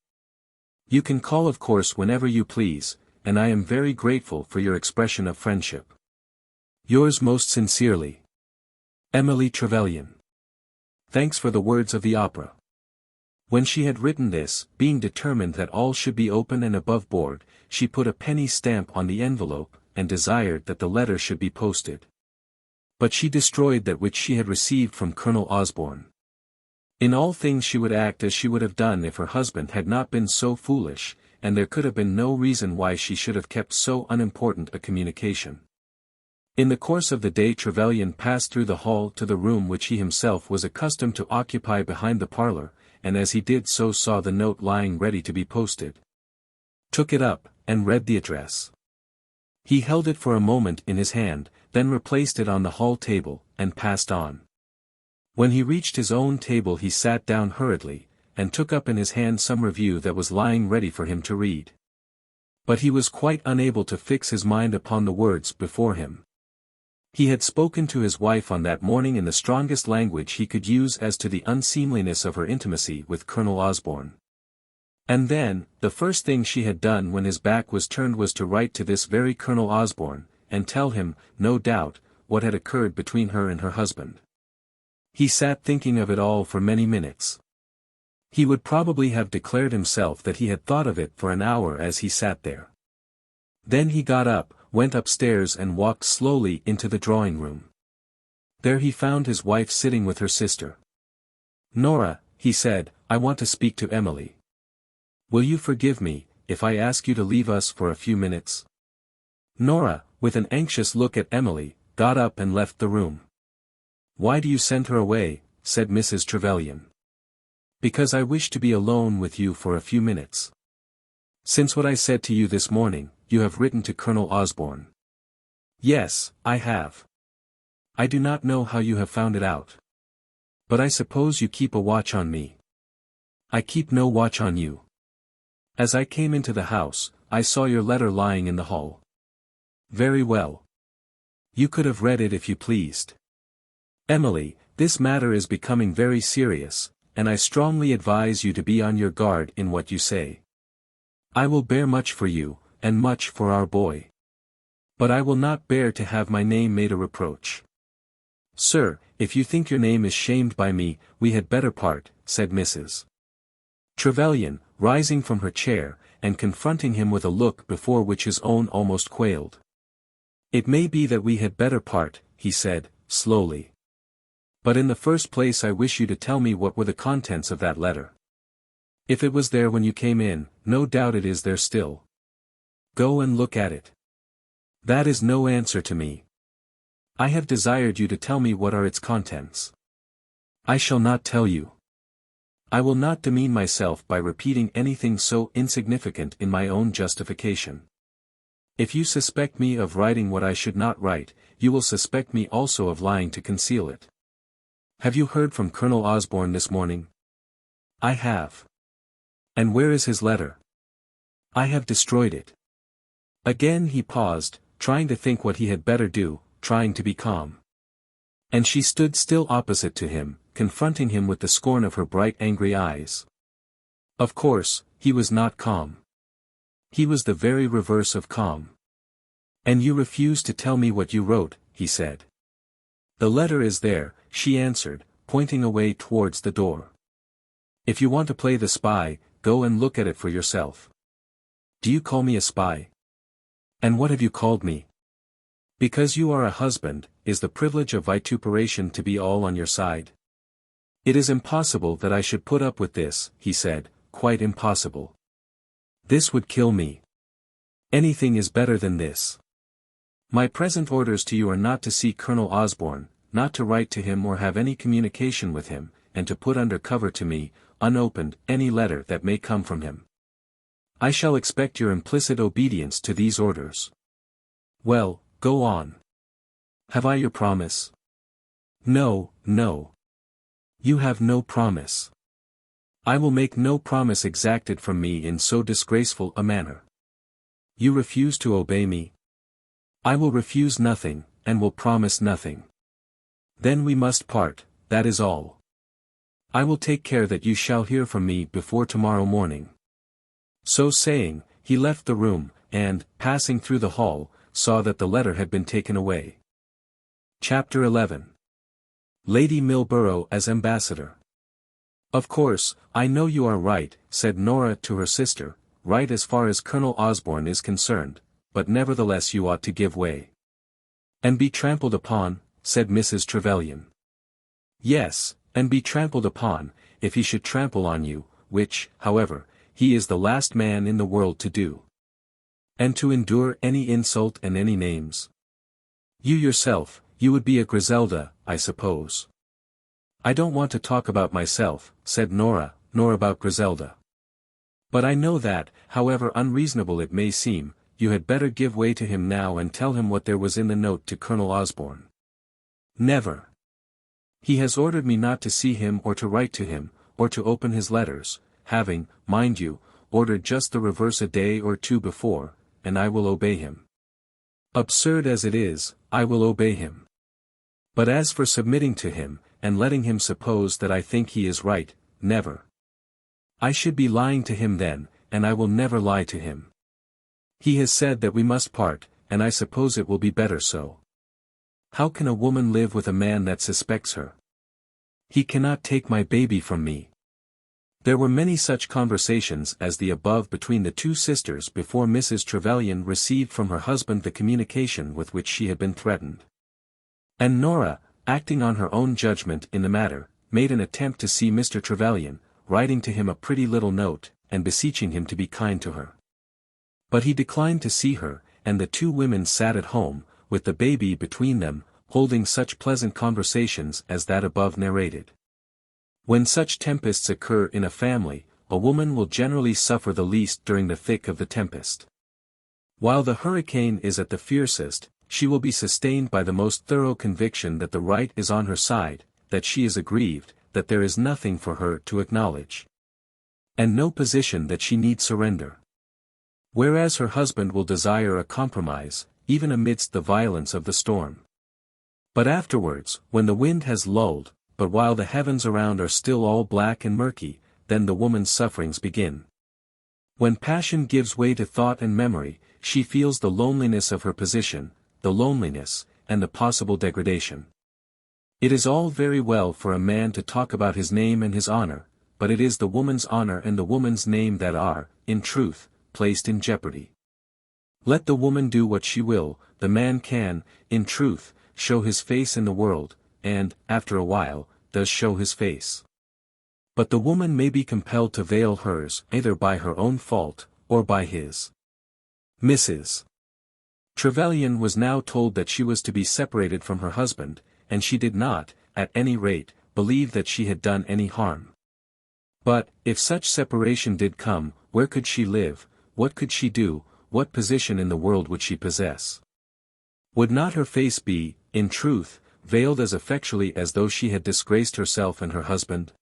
You can call of course whenever you please, and I am very grateful for your expression of friendship. Yours most sincerely, Emily Trevelyan. Thanks for the words of the opera. When she had written this, being determined that all should be open and above board, she put a penny stamp on the envelope, and desired that the letter should be posted. But she destroyed that which she had received from Colonel Osborne. In all things she would act as she would have done if her husband had not been so foolish, and there could have been no reason why she should have kept so unimportant a communication. In the course of the day Trevelyan passed through the hall to the room which he himself was accustomed to occupy behind the parlour, and as he did so saw the note lying ready to be posted. Took it up, and read the address. He held it for a moment in his hand, then replaced it on the hall table, and passed on. When he reached his own table he sat down hurriedly, and took up in his hand some review that was lying ready for him to read. But he was quite unable to fix his mind upon the words before him. He had spoken to his wife on that morning in the strongest language he could use as to the unseemliness of her intimacy with Colonel Osborne. And then, the first thing she had done when his back was turned was to write to this very Colonel Osborne, and tell him, no doubt, what had occurred between her and her husband. He sat thinking of it all for many minutes. He would probably have declared himself that he had thought of it for an hour as he sat there. Then he got up, went upstairs and walked slowly into the drawing-room. There he found his wife sitting with her sister. "Nora," he said, "I want to speak to Emily. Will you forgive me, if I ask you to leave us for a few minutes?" Nora, with an anxious look at Emily, got up and left the room. "Why do you send her away?" said Mrs. Trevelyan. "Because I wish to be alone with you for a few minutes. Since what I said to you this morning, you have written to Colonel Osborne." "Yes, I have. I do not know how you have found it out. But I suppose you keep a watch on me." "I keep no watch on you. As I came into the house, I saw your letter lying in the hall." "Very well. You could have read it if you pleased. Emily, this matter is becoming very serious, and I strongly advise you to be on your guard in what you say. I will bear much for you, and much for our boy. But I will not bear to have my name made a reproach." "Sir, if you think your name is shamed by me, we had better part," said Mrs. Trevelyan, rising from her chair, and confronting him with a look before which his own almost quailed. "It may be that we had better part," he said, slowly. "But in the first place I wish you to tell me what were the contents of that letter. If it was there when you came in, no doubt it is there still. Go and look at it. That is no answer to me. I have desired you to tell me what are its contents. I shall not tell you. I will not demean myself by repeating anything so insignificant in my own justification. If you suspect me of writing what I should not write, you will suspect me also of lying to conceal it. Have you heard from Colonel Osborne this morning?" "I have." "And where is his letter?" "I have destroyed it." Again he paused, trying to think what he had better do, trying to be calm. And she stood still opposite to him, confronting him with the scorn of her bright angry eyes. Of course, he was not calm. He was the very reverse of calm. "And you refuse to tell me what you wrote," he said. "The letter is there," she answered, pointing away towards the door. "If you want to play the spy, go and look at it for yourself." "Do you call me a spy? And what have you called me?" "Because you are a husband, is the privilege of vituperation to be all on your side?" "It is impossible that I should put up with this," he said, "quite impossible. This would kill me. Anything is better than this. My present orders to you are not to see Colonel Osborne, not to write to him or have any communication with him, and to put under cover to me, unopened, any letter that may come from him. I shall expect your implicit obedience to these orders." "Well, go on. Have I your promise?" "No, no. You have no promise. I will make no promise exacted from me in so disgraceful a manner. You refuse to obey me?" "I will refuse nothing, and will promise nothing." "Then we must part, that is all. I will take care that you shall hear from me before tomorrow morning." So saying, he left the room, and, passing through the hall, saw that the letter had been taken away. Chapter 11. Lady Milborough as Ambassador. "Of course, I know you are right," said Nora to her sister, "right as far as Colonel Osborne is concerned, but nevertheless you ought to give way." "And be trampled upon," said Mrs. Trevelyan. "Yes, and be trampled upon, if he should trample on you, which, however, he is the last man in the world to do. And to endure any insult and any names. You yourself, you would be a Griselda, I suppose." "I don't want to talk about myself," said Nora, "nor about Griselda. But I know that, however unreasonable it may seem, you had better give way to him now and tell him what there was in the note to Colonel Osborne." "Never. He has ordered me not to see him or to write to him, or to open his letters, having, mind you, ordered just the reverse a day or two before, and I will obey him. Absurd as it is, I will obey him. But as for submitting to him, and letting him suppose that I think he is right, never. I should be lying to him then, and I will never lie to him. He has said that we must part, and I suppose it will be better so. How can a woman live with a man that suspects her? He cannot take my baby from me. There were many such conversations as the above between the two sisters before Mrs. Trevelyan received from her husband the communication with which she had been threatened. And Nora, acting on her own judgment in the matter, made an attempt to see Mr. Trevelyan, writing to him a pretty little note, and beseeching him to be kind to her. But he declined to see her, and the two women sat at home, with the baby between them, holding such pleasant conversations as that above narrated. When such tempests occur in a family, a woman will generally suffer the least during the thick of the tempest. While the hurricane is at the fiercest, she will be sustained by the most thorough conviction that the right is on her side, that she is aggrieved, that there is nothing for her to acknowledge, and no position that she need surrender. Whereas her husband will desire a compromise, even amidst the violence of the storm. But afterwards, when the wind has lulled, but while the heavens around are still all black and murky, then the woman's sufferings begin. When passion gives way to thought and memory, she feels the loneliness of her position, the loneliness, and the possible degradation. It is all very well for a man to talk about his name and his honor, but it is the woman's honor and the woman's name that are, in truth, placed in jeopardy. Let the woman do what she will, the man can, in truth, show his face in the world, and, after a while, does show his face. But the woman may be compelled to veil hers either by her own fault, or by his. Mrs. Trevelyan was now told that she was to be separated from her husband, and she did not, at any rate, believe that she had done any harm. But, if such separation did come, where could she live, what could she do, what position in the world would she possess? Would not her face be, in truth, veiled as effectually as though she had disgraced herself and her husband?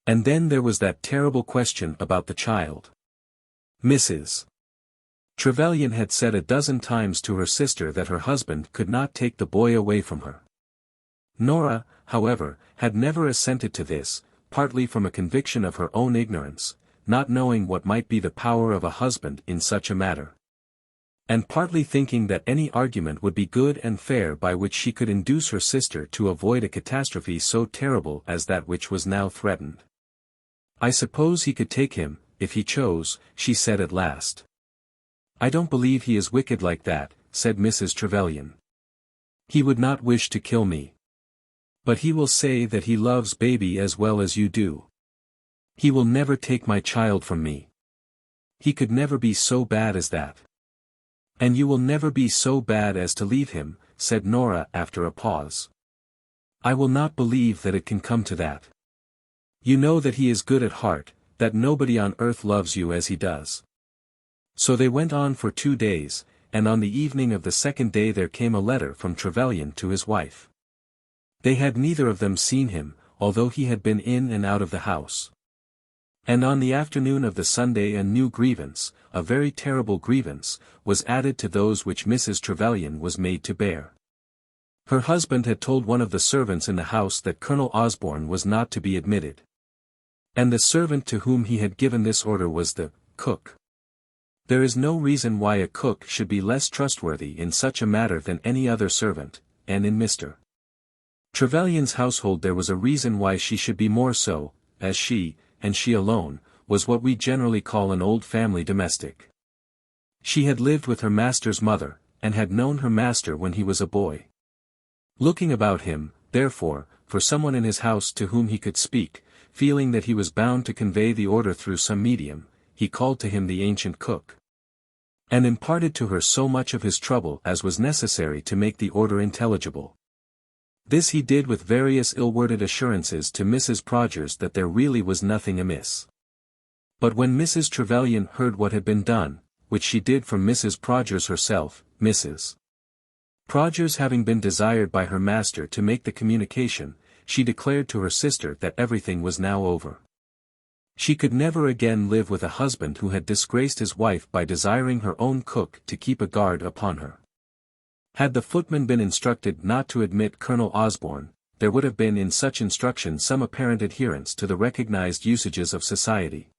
And then there was that terrible question about the child. Mrs. Trevelyan had said a dozen times to her sister that her husband could not take the boy away from her. Nora, however, had never assented to this, partly from a conviction of her own ignorance, not knowing what might be the power of a husband in such a matter, and partly thinking that any argument would be good and fair by which she could induce her sister to avoid a catastrophe so terrible as that which was now threatened. I suppose he could take him, if he chose, she said at last. I don't believe he is wicked like that, said Mrs. Trevelyan. He would not wish to kill me. But he will say that he loves baby as well as you do. He will never take my child from me. He could never be so bad as that. And you will never be so bad as to leave him, said Nora after a pause. I will not believe that it can come to that. You know that he is good at heart, that nobody on earth loves you as he does. So they went on for 2 days, and on the evening of the second day there came a letter from Trevelyan to his wife. They had neither of them seen him, although he had been in and out of the house. And on the afternoon of the Sunday a new grievance, a very terrible grievance, was added to those which Mrs. Trevelyan was made to bear. Her husband had told one of the servants in the house that Colonel Osborne was not to be admitted. And the servant to whom he had given this order was the cook. There is no reason why a cook should be less trustworthy in such a matter than any other servant, and in Mr. Trevelyan's household there was a reason why she should be more so, as she, and she alone, was what we generally call an old family domestic. She had lived with her master's mother, and had known her master when he was a boy. Looking about him, therefore, for someone in his house to whom he could speak, feeling that he was bound to convey the order through some medium, he called to him the ancient cook, and imparted to her so much of his trouble as was necessary to make the order intelligible. This he did with various ill-worded assurances to Mrs. Prodgers that there really was nothing amiss. But when Mrs. Trevelyan heard what had been done, which she did from Mrs. Prodgers herself, Mrs. Prodgers having been desired by her master to make the communication, she declared to her sister that everything was now over. She could never again live with a husband who had disgraced his wife by desiring her own cook to keep a guard upon her. Had the footman been instructed not to admit Colonel Osborne, there would have been in such instruction some apparent adherence to the recognized usages of society.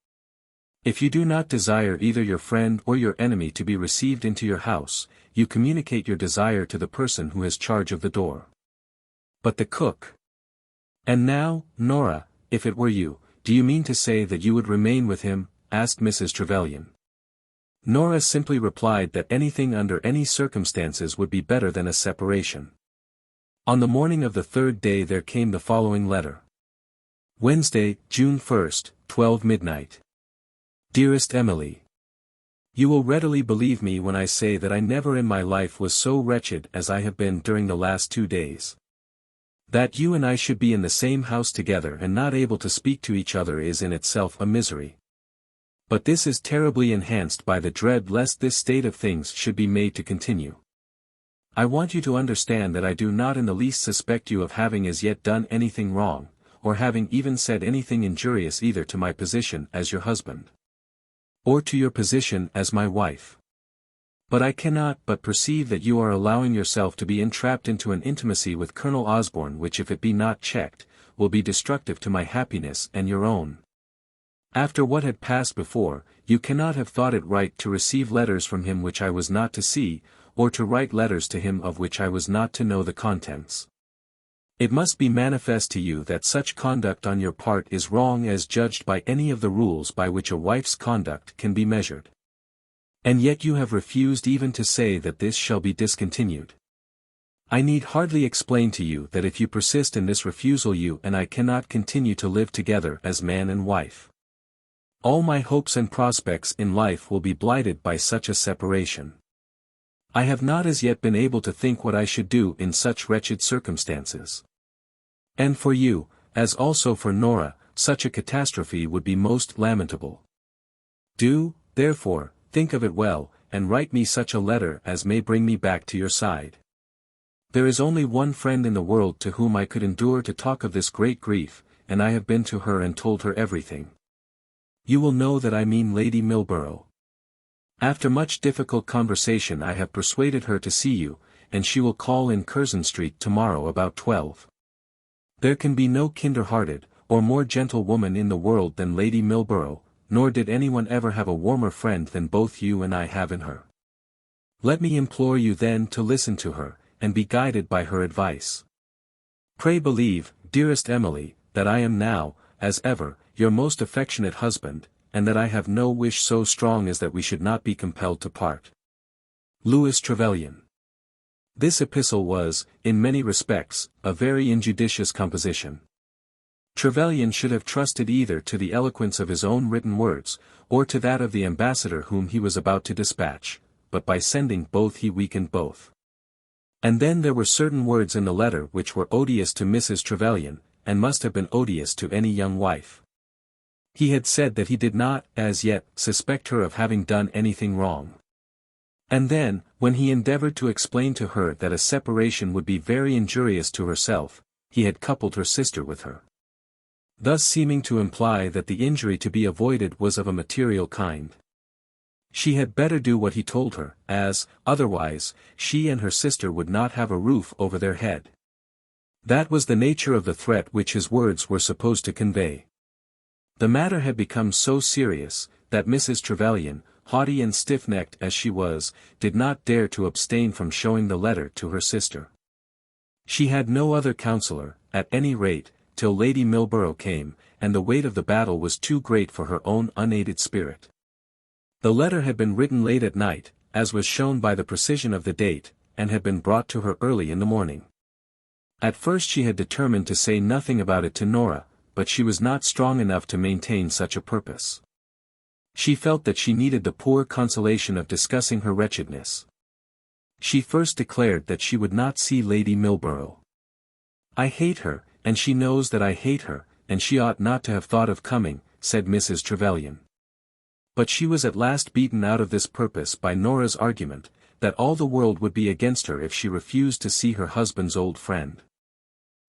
If you do not desire either your friend or your enemy to be received into your house, you communicate your desire to the person who has charge of the door. But the cook. And now, Nora, if it were you, do you mean to say that you would remain with him? Asked Mrs. Trevelyan. Nora simply replied that anything under any circumstances would be better than a separation. On the morning of the third day there came the following letter. Wednesday, June 1st, 12 midnight. Dearest Emily. You will readily believe me when I say that I never in my life was so wretched as I have been during the last 2 days. That you and I should be in the same house together and not able to speak to each other is in itself a misery. But this is terribly enhanced by the dread lest this state of things should be made to continue. I want you to understand that I do not in the least suspect you of having as yet done anything wrong, or having even said anything injurious either to my position as your husband, or to your position as my wife. But I cannot but perceive that you are allowing yourself to be entrapped into an intimacy with Colonel Osborne which if it be not checked, will be destructive to my happiness and your own. After what had passed before, you cannot have thought it right to receive letters from him which I was not to see, or to write letters to him of which I was not to know the contents. It must be manifest to you that such conduct on your part is wrong as judged by any of the rules by which a wife's conduct can be measured. And yet you have refused even to say that this shall be discontinued. I need hardly explain to you that if you persist in this refusal you and I cannot continue to live together as man and wife. All my hopes and prospects in life will be blighted by such a separation. I have not as yet been able to think what I should do in such wretched circumstances. And for you, as also for Nora, such a catastrophe would be most lamentable. Do, therefore, think of it well, and write me such a letter as may bring me back to your side. There is only one friend in the world to whom I could endure to talk of this great grief, and I have been to her and told her everything. You will know that I mean Lady Milborough. After much difficult conversation I have persuaded her to see you, and she will call in Curzon Street tomorrow about 12. There can be no kinder-hearted, or more gentle woman in the world than Lady Milborough, nor did anyone ever have a warmer friend than both you and I have in her. Let me implore you then to listen to her, and be guided by her advice. Pray believe, dearest Emily, that I am now, as ever, your most affectionate husband, and that I have no wish so strong as that we should not be compelled to part. Louis Trevelyan. This epistle was, in many respects, a very injudicious composition. Trevelyan should have trusted either to the eloquence of his own written words, or to that of the ambassador whom he was about to dispatch, but by sending both he weakened both. And then there were certain words in the letter which were odious to Mrs. Trevelyan, and must have been odious to any young wife. He had said that he did not, as yet, suspect her of having done anything wrong. And then, when he endeavored to explain to her that a separation would be very injurious to herself, he had coupled her sister with her, thus seeming to imply that the injury to be avoided was of a material kind. She had better do what he told her, as, otherwise, she and her sister would not have a roof over their head. That was the nature of the threat which his words were supposed to convey. The matter had become so serious, that Mrs. Trevelyan, haughty and stiff-necked as she was, did not dare to abstain from showing the letter to her sister. She had no other counsellor, at any rate, till Lady Milborough came, and the weight of the battle was too great for her own unaided spirit. The letter had been written late at night, as was shown by the precision of the date, and had been brought to her early in the morning. At first she had determined to say nothing about it to Nora, but she was not strong enough to maintain such a purpose. She felt that she needed the poor consolation of discussing her wretchedness. She first declared that she would not see Lady Milborough. "I hate her, and she knows that I hate her, and she ought not to have thought of coming," said Mrs. Trevelyan. But she was at last beaten out of this purpose by Nora's argument, that all the world would be against her if she refused to see her husband's old friend.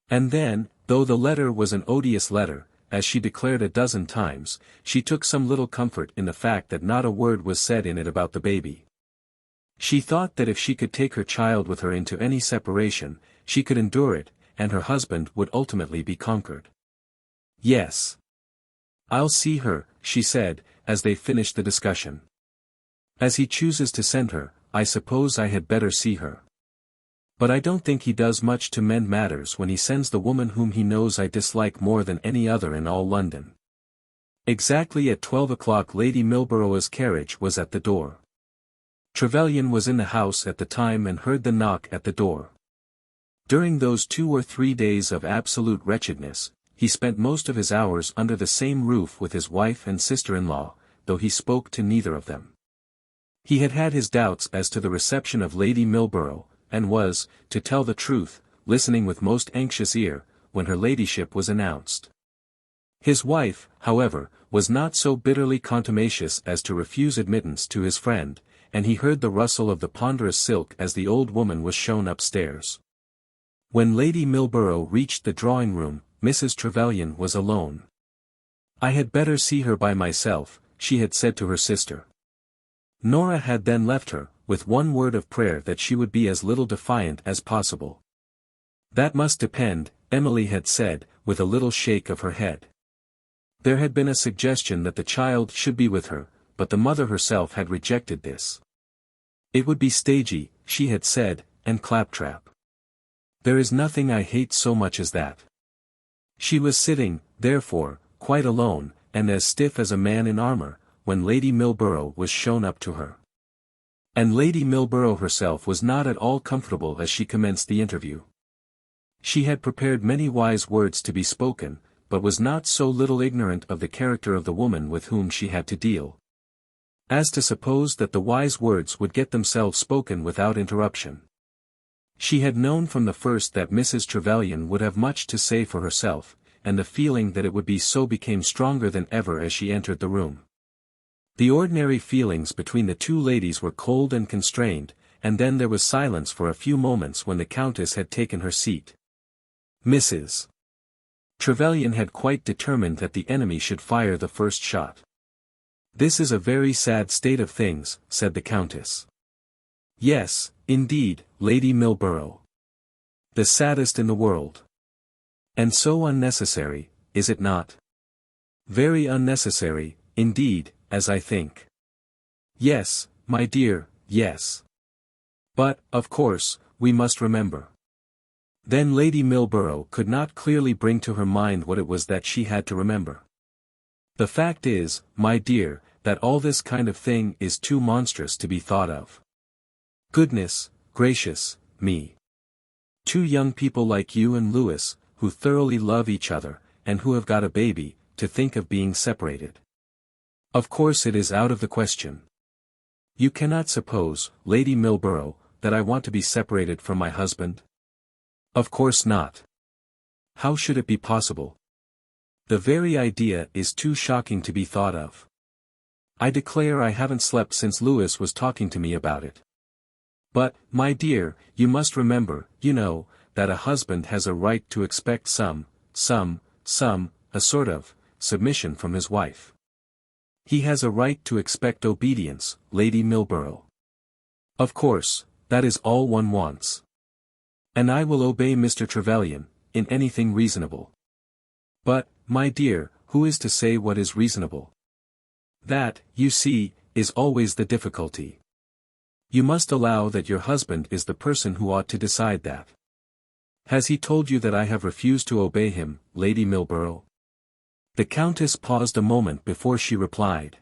And then, though the letter was an odious letter, as she declared a dozen times, she took some little comfort in the fact that not a word was said in it about the baby. She thought that if she could take her child with her into any separation, she could endure it, and her husband would ultimately be conquered. Yes. I'll see her, she said, as they finished the discussion. As he chooses to send her, I suppose I had better see her. But I don't think he does much to mend matters when he sends the woman whom he knows I dislike more than any other in all London. Exactly at 12 o'clock Lady Milborough's carriage was at the door. Trevelyan was in the house at the time and heard the knock at the door. During those 2 or 3 days of absolute wretchedness, he spent most of his hours under the same roof with his wife and sister-in-law, though he spoke to neither of them. He had had his doubts as to the reception of Lady Milborough, and was, to tell the truth, listening with most anxious ear, when her ladyship was announced. His wife, however, was not so bitterly contumacious as to refuse admittance to his friend, and he heard the rustle of the ponderous silk as the old woman was shown upstairs. When Lady Milborough reached the drawing-room, Mrs. Trevelyan was alone. "I had better see her by myself," she had said to her sister. Nora had then left her, with one word of prayer that she would be as little defiant as possible. "That must depend," Emily had said, with a little shake of her head. There had been a suggestion that the child should be with her, but the mother herself had rejected this. "It would be stagey," she had said, "and claptrap. There is nothing I hate so much as that." She was sitting, therefore, quite alone, and as stiff as a man in armour, when Lady Milborough was shown up to her. And Lady Milborough herself was not at all comfortable as she commenced the interview. She had prepared many wise words to be spoken, but was not so little ignorant of the character of the woman with whom she had to deal, as to suppose that the wise words would get themselves spoken without interruption. She had known from the first that Mrs. Trevelyan would have much to say for herself, and the feeling that it would be so became stronger than ever as she entered the room. The ordinary feelings between the two ladies were cold and constrained, and then there was silence for a few moments when the Countess had taken her seat. Mrs. Trevelyan had quite determined that the enemy should fire the first shot. "This is a very sad state of things," said the Countess. "Yes, indeed, Lady Milborough. The saddest in the world. And so unnecessary, is it not? Very unnecessary, indeed, as I think." "Yes, my dear, yes. But, of course, we must remember." Then Lady Milborough could not clearly bring to her mind what it was that she had to remember. "The fact is, my dear, that all this kind of thing is too monstrous to be thought of. Goodness gracious me. Two young people like you and Louis, who thoroughly love each other, and who have got a baby, to think of being separated. Of course it is out of the question. You cannot suppose, Lady Milborough, that I want to be separated from my husband? Of course not. How should it be possible? The very idea is too shocking to be thought of. I declare I haven't slept since Louis was talking to me about it. But, my dear, you must remember, you know, that a husband has a right to expect a sort of, submission from his wife. He has a right to expect obedience, Lady Milborough. Of course, that is all one wants. And I will obey Mr. Trevelyan, in anything reasonable. But, my dear, who is to say what is reasonable? That, you see, is always the difficulty. You must allow that your husband is the person who ought to decide that. Has he told you that I have refused to obey him, Lady Milborough?" The Countess paused a moment before she replied.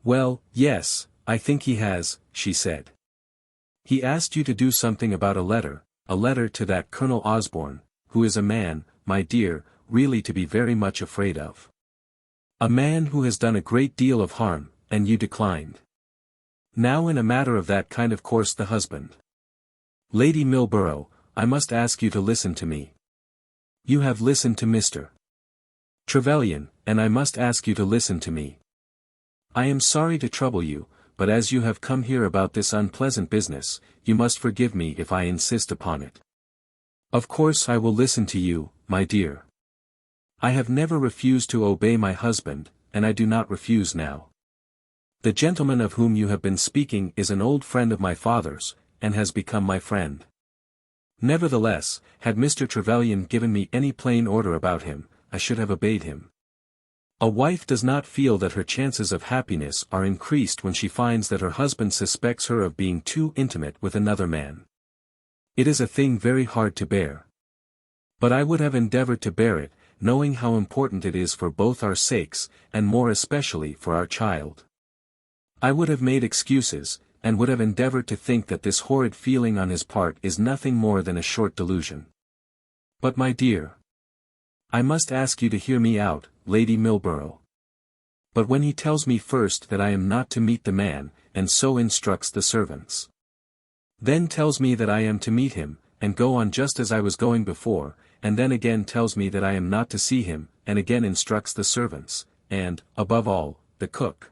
"Well, yes, I think he has," she said. "He asked you to do something about a letter to that Colonel Osborne, who is a man, my dear, really to be very much afraid of. A man who has done a great deal of harm, and you declined. Now in a matter of that kind of course the husband. Lady Milborough, I must ask you to listen to me. You have listened to Mr. Trevelyan, and I must ask you to listen to me. I am sorry to trouble you, but as you have come here about this unpleasant business, you must forgive me if I insist upon it. Of course I will listen to you, my dear. I have never refused to obey my husband, and I do not refuse now. The gentleman of whom you have been speaking is an old friend of my father's, and has become my friend. Nevertheless, had Mr. Trevelyan given me any plain order about him, I should have obeyed him. A wife does not feel that her chances of happiness are increased when she finds that her husband suspects her of being too intimate with another man. It is a thing very hard to bear. But I would have endeavored to bear it, knowing how important it is for both our sakes, and more especially for our child. I would have made excuses, and would have endeavored to think that this horrid feeling on his part is nothing more than a short delusion. But my dear, I must ask you to hear me out, Lady Milborough. But when he tells me first that I am not to meet the man, and so instructs the servants. Then tells me that I am to meet him, and go on just as I was going before, and then again tells me that I am not to see him, and again instructs the servants, and, above all, the cook.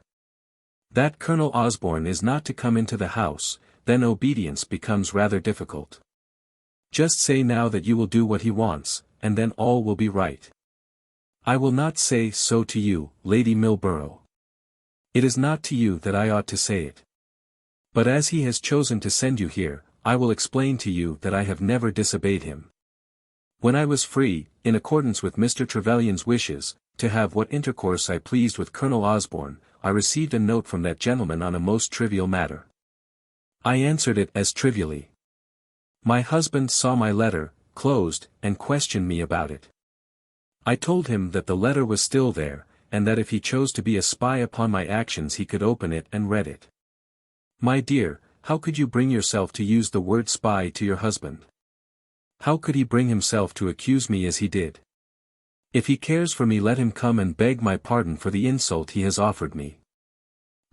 That Colonel Osborne is not to come into the house, then obedience becomes rather difficult. Just say now that you will do what he wants, and then all will be right. I will not say so to you, Lady Milborough. It is not to you that I ought to say it. But as he has chosen to send you here, I will explain to you that I have never disobeyed him. When I was free, in accordance with Mr. Trevelyan's wishes, to have what intercourse I pleased with Colonel Osborne, I received a note from that gentleman on a most trivial matter. I answered it as trivially. My husband saw my letter, closed, and questioned me about it. I told him that the letter was still there, and that if he chose to be a spy upon my actions he could open it and read it. My dear, how could you bring yourself to use the word spy to your husband? How could he bring himself to accuse me as he did? If he cares for me, let him come and beg my pardon for the insult he has offered me.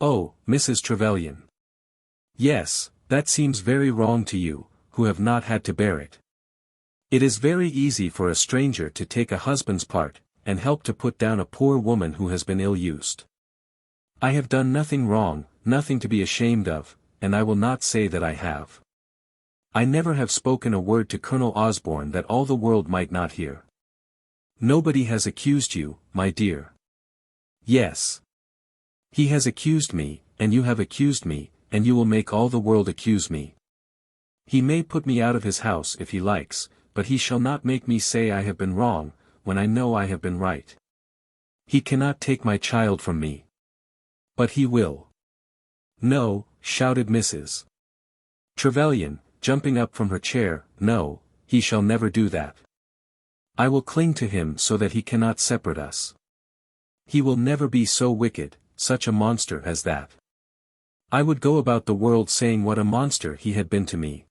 Oh, Mrs. Trevelyan. Yes, that seems very wrong to you, who have not had to bear it. It is very easy for a stranger to take a husband's part, and help to put down a poor woman who has been ill-used. I have done nothing wrong, nothing to be ashamed of, and I will not say that I have. I never have spoken a word to Colonel Osborne that all the world might not hear. Nobody has accused you, my dear. Yes. He has accused me, and you have accused me, and you will make all the world accuse me. He may put me out of his house if he likes, but he shall not make me say I have been wrong, when I know I have been right. He cannot take my child from me. But he will. No, shouted Mrs. Trevelyan, jumping up from her chair, no, he shall never do that. I will cling to him so that he cannot separate us. He will never be so wicked, such a monster as that. I would go about the world saying what a monster he had been to me.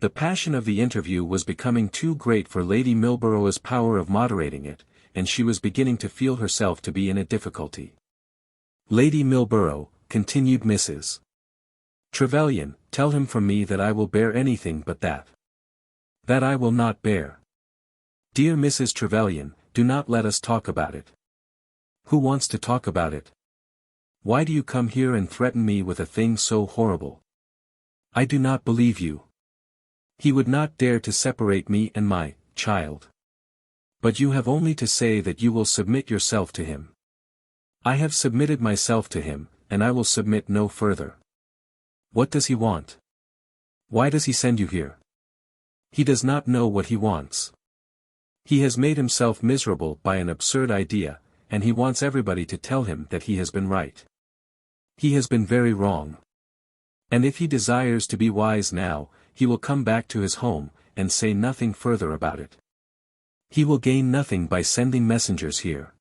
The passion of the interview was becoming too great for Lady Milborough's power of moderating it, and she was beginning to feel herself to be in a difficulty. Lady Milborough, continued Mrs. Trevelyan, tell him from me that I will bear anything but that. That I will not bear. Dear Mrs. Trevelyan, do not let us talk about it. Who wants to talk about it? Why do you come here and threaten me with a thing so horrible? I do not believe you. He would not dare to separate me and my child. But you have only to say that you will submit yourself to him. I have submitted myself to him, and I will submit no further. What does he want? Why does he send you here? He does not know what he wants. He has made himself miserable by an absurd idea, and he wants everybody to tell him that he has been right. He has been very wrong. And if he desires to be wise now, he will come back to his home, and say nothing further about it. He will gain nothing by sending messengers here.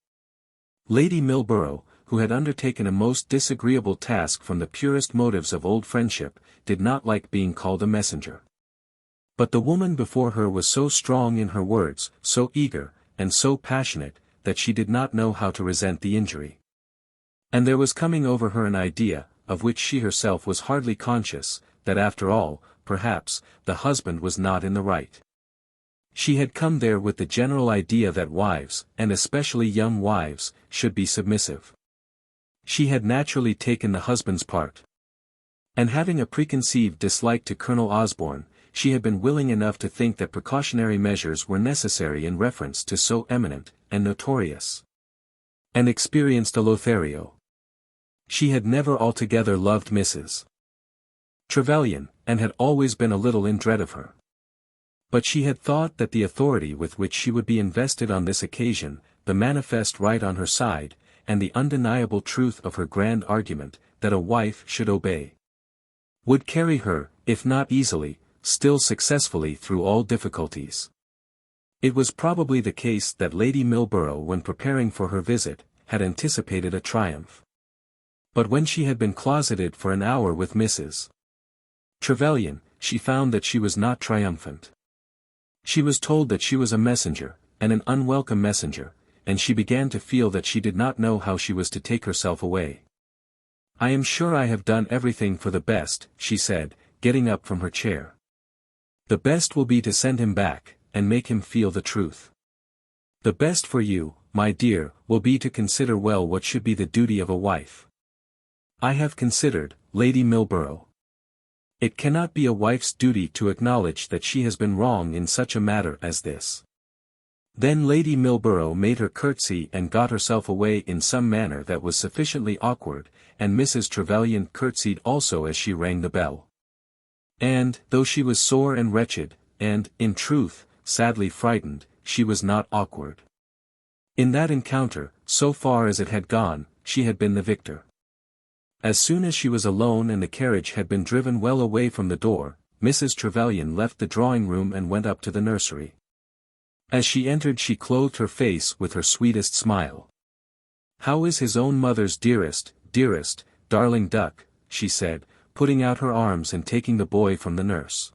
Lady Milborough, who had undertaken a most disagreeable task from the purest motives of old friendship, did not like being called a messenger. But the woman before her was so strong in her words, so eager, and so passionate, that she did not know how to resent the injury. And there was coming over her an idea, of which she herself was hardly conscious, that after all, perhaps, the husband was not in the right. She had come there with the general idea that wives, and especially young wives, should be submissive. She had naturally taken the husband's part. And having a preconceived dislike to Colonel Osborne, she had been willing enough to think that precautionary measures were necessary in reference to so eminent, and notorious, and experienced a Lothario. She had never altogether loved Mrs. Trevelyan, and had always been a little in dread of her. But she had thought that the authority with which she would be invested on this occasion, the manifest right on her side, and the undeniable truth of her grand argument, that a wife should obey, would carry her, if not easily, still successfully through all difficulties. It was probably the case that Lady Milborough, when preparing for her visit, had anticipated a triumph. But when she had been closeted for an hour with Mrs. Trevelyan, she found that she was not triumphant. She was told that she was a messenger, and an unwelcome messenger, and she began to feel that she did not know how she was to take herself away. "I am sure I have done everything for the best," she said, getting up from her chair. "The best will be to send him back, and make him feel the truth. The best for you, my dear, will be to consider well what should be the duty of a wife." "I have considered, Lady Milborough. It cannot be a wife's duty to acknowledge that she has been wrong in such a matter as this." Then Lady Milborough made her curtsy and got herself away in some manner that was sufficiently awkward, and Mrs. Trevelyan curtsied also as she rang the bell. And, though she was sore and wretched, and, in truth, sadly frightened, she was not awkward. In that encounter, so far as it had gone, she had been the victor. As soon as she was alone and the carriage had been driven well away from the door, Mrs. Trevelyan left the drawing-room and went up to the nursery. As she entered she clothed her face with her sweetest smile. "How is his own mother's dearest, darling duck?" she said, putting out her arms and taking the boy from the nurse.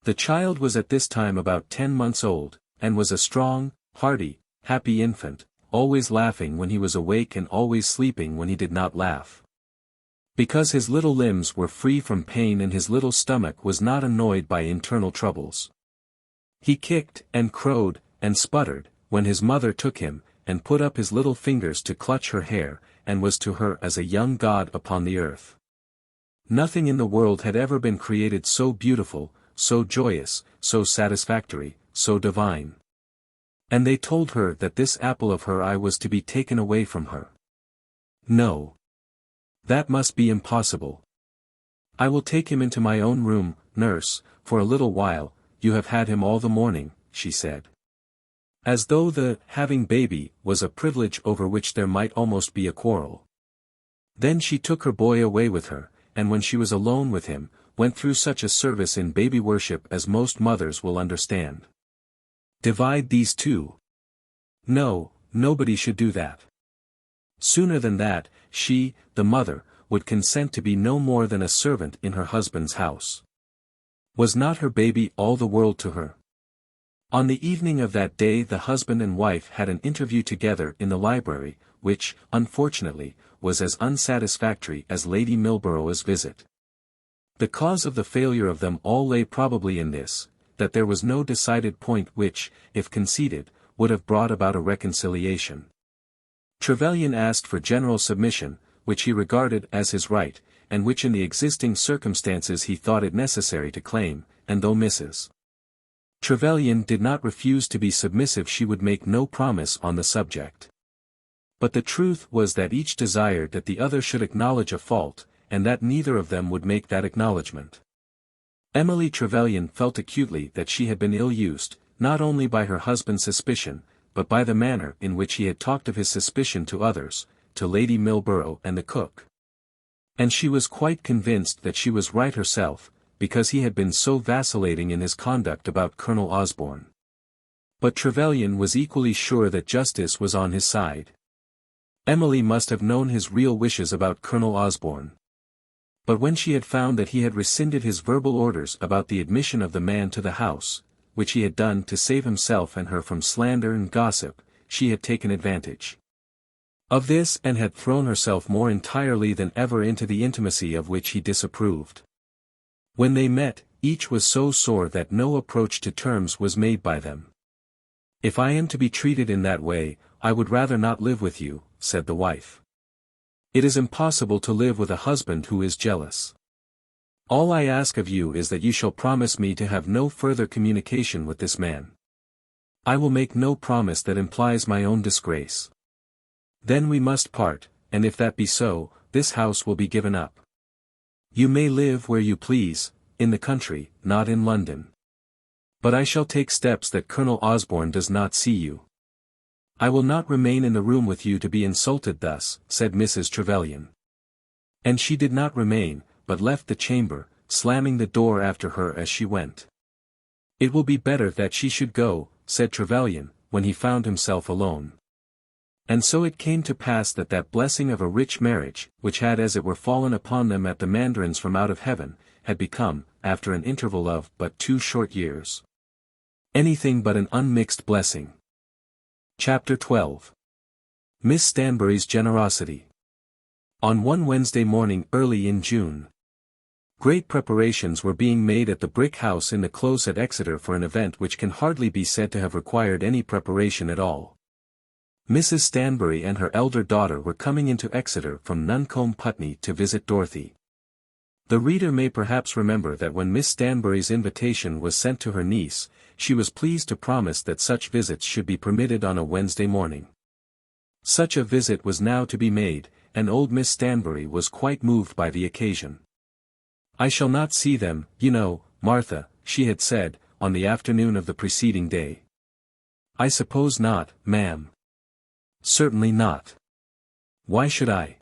The child was at this time about 10 months old, and was a strong, hearty, happy infant, always laughing when he was awake and always sleeping when he did not laugh. Because his little limbs were free from pain and his little stomach was not annoyed by internal troubles. He kicked, and crowed, and sputtered, when his mother took him, and put up his little fingers to clutch her hair, and was to her as a young god upon the earth. Nothing in the world had ever been created so beautiful, so joyous, so satisfactory, so divine. And they told her that this apple of her eye was to be taken away from her. No. That must be impossible. "I will take him into my own room, nurse, for a little while. You have had him all the morning," she said. As though the having baby was a privilege over which there might almost be a quarrel. Then she took her boy away with her, and when she was alone with him, went through such a service in baby worship as most mothers will understand. Divide these two? No, nobody should do that. Sooner than that, she, the mother, would consent to be no more than a servant in her husband's house. Was not her baby all the world to her? On the evening of that day the husband and wife had an interview together in the library, which, unfortunately, was as unsatisfactory as Lady Milborough's visit. The cause of the failure of them all lay probably in this, that there was no decided point which, if conceded, would have brought about a reconciliation. Trevelyan asked for general submission, which he regarded as his right, and which in the existing circumstances he thought it necessary to claim, and though Mrs. Trevelyan did not refuse to be submissive, she would make no promise on the subject. But the truth was that each desired that the other should acknowledge a fault, and that neither of them would make that acknowledgement. Emily Trevelyan felt acutely that she had been ill-used, not only by her husband's suspicion, but by the manner in which he had talked of his suspicion to others, to Lady Milborough and the cook. And she was quite convinced that she was right herself, because he had been so vacillating in his conduct about Colonel Osborne. But Trevelyan was equally sure that justice was on his side. Emily must have known his real wishes about Colonel Osborne. But when she had found that he had rescinded his verbal orders about the admission of the man to the house, which he had done to save himself and her from slander and gossip, she had taken advantage of this and had thrown herself more entirely than ever into the intimacy of which he disapproved. When they met, each was so sore that no approach to terms was made by them. "If I am to be treated in that way, I would rather not live with you," said the wife. "It is impossible to live with a husband who is jealous. All I ask of you is that you shall promise me to have no further communication with this man. I will make no promise that implies my own disgrace. Then we must part, and if that be so, this house will be given up. You may live where you please, in the country, not in London. But I shall take steps that Colonel Osborne does not see you. I will not remain in the room with you to be insulted thus, said Mrs. Trevelyan. And she did not remain, but left the chamber, slamming the door after her as she went. It will be better that she should go, said Trevelyan, when he found himself alone. And so it came to pass that that blessing of a rich marriage, which had as it were fallen upon them at the mandarins from out of heaven, had become, after an interval of but 2 short years, anything but an unmixed blessing. Chapter 12. Miss Stanbury's Generosity. On one Wednesday morning early in June, great preparations were being made at the brick house in the close at Exeter for an event which can hardly be said to have required any preparation at all. Mrs. Stanbury and her elder daughter were coming into Exeter from Nuncombe, Putney, to visit Dorothy. The reader may perhaps remember that when Miss Stanbury's invitation was sent to her niece, she was pleased to promise that such visits should be permitted on a Wednesday morning. Such a visit was now to be made, and old Miss Stanbury was quite moved by the occasion. I shall not see them, you know, Martha, she had said, on the afternoon of the preceding day. I suppose not, ma'am. Certainly not. Why should I?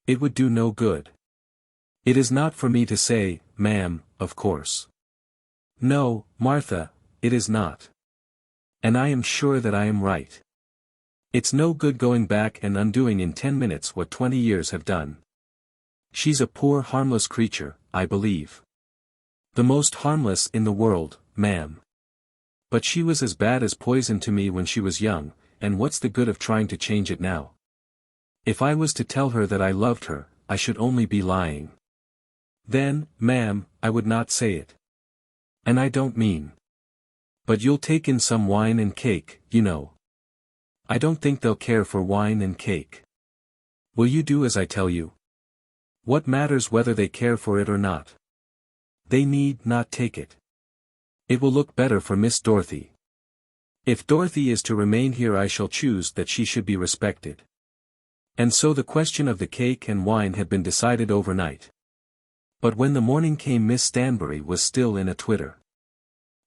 It would do no good. It is not for me to say, ma'am, of course. No, Martha, it is not. And I am sure that I am right. It's no good going back and undoing in 10 minutes what 20 years have done. She's a poor harmless creature, I believe. The most harmless in the world, ma'am. But she was as bad as poison to me when she was young, and what's the good of trying to change it now? If I was to tell her that I loved her, I should only be lying. Then, ma'am, I would not say it. And I don't mean. But you'll take in some wine and cake, you know. I don't think they'll care for wine and cake. Will you do as I tell you? What matters whether they care for it or not? They need not take it. It will look better for Miss Dorothy. If Dorothy is to remain here, I shall choose that she should be respected. And so the question of the cake and wine had been decided overnight. But when the morning came, Miss Stanbury was still in a twitter.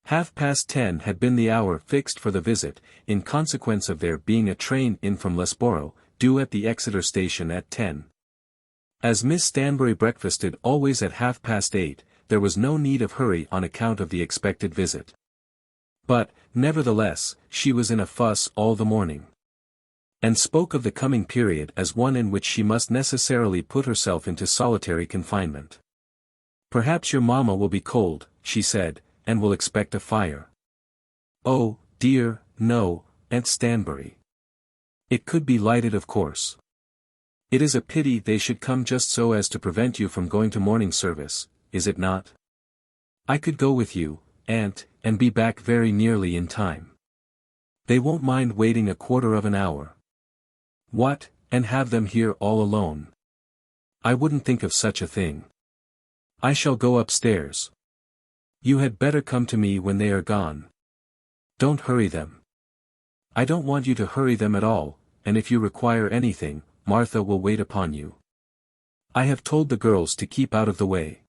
10:30 had been the hour fixed for the visit, in consequence of there being a train in from Limsborough, due at the Exeter station at 10. As Miss Stanbury breakfasted always at 8:30, there was no need of hurry on account of the expected visit. But, nevertheless, she was in a fuss all the morning, and spoke of the coming period as one in which she must necessarily put herself into solitary confinement. Perhaps your mamma will be cold, she said, and will expect a fire. Oh, dear, no, Aunt Stanbury. It could be lighted, of course. It is a pity they should come just so as to prevent you from going to morning service, is it not? I could go with you, Aunt, and be back very nearly in time. They won't mind waiting a quarter of an hour. What, and have them here all alone? I wouldn't think of such a thing. I shall go upstairs. You had better come to me when they are gone. Don't hurry them. I don't want you to hurry them at all, and if you require anything, Martha will wait upon you. I have told the girls to keep out of the way.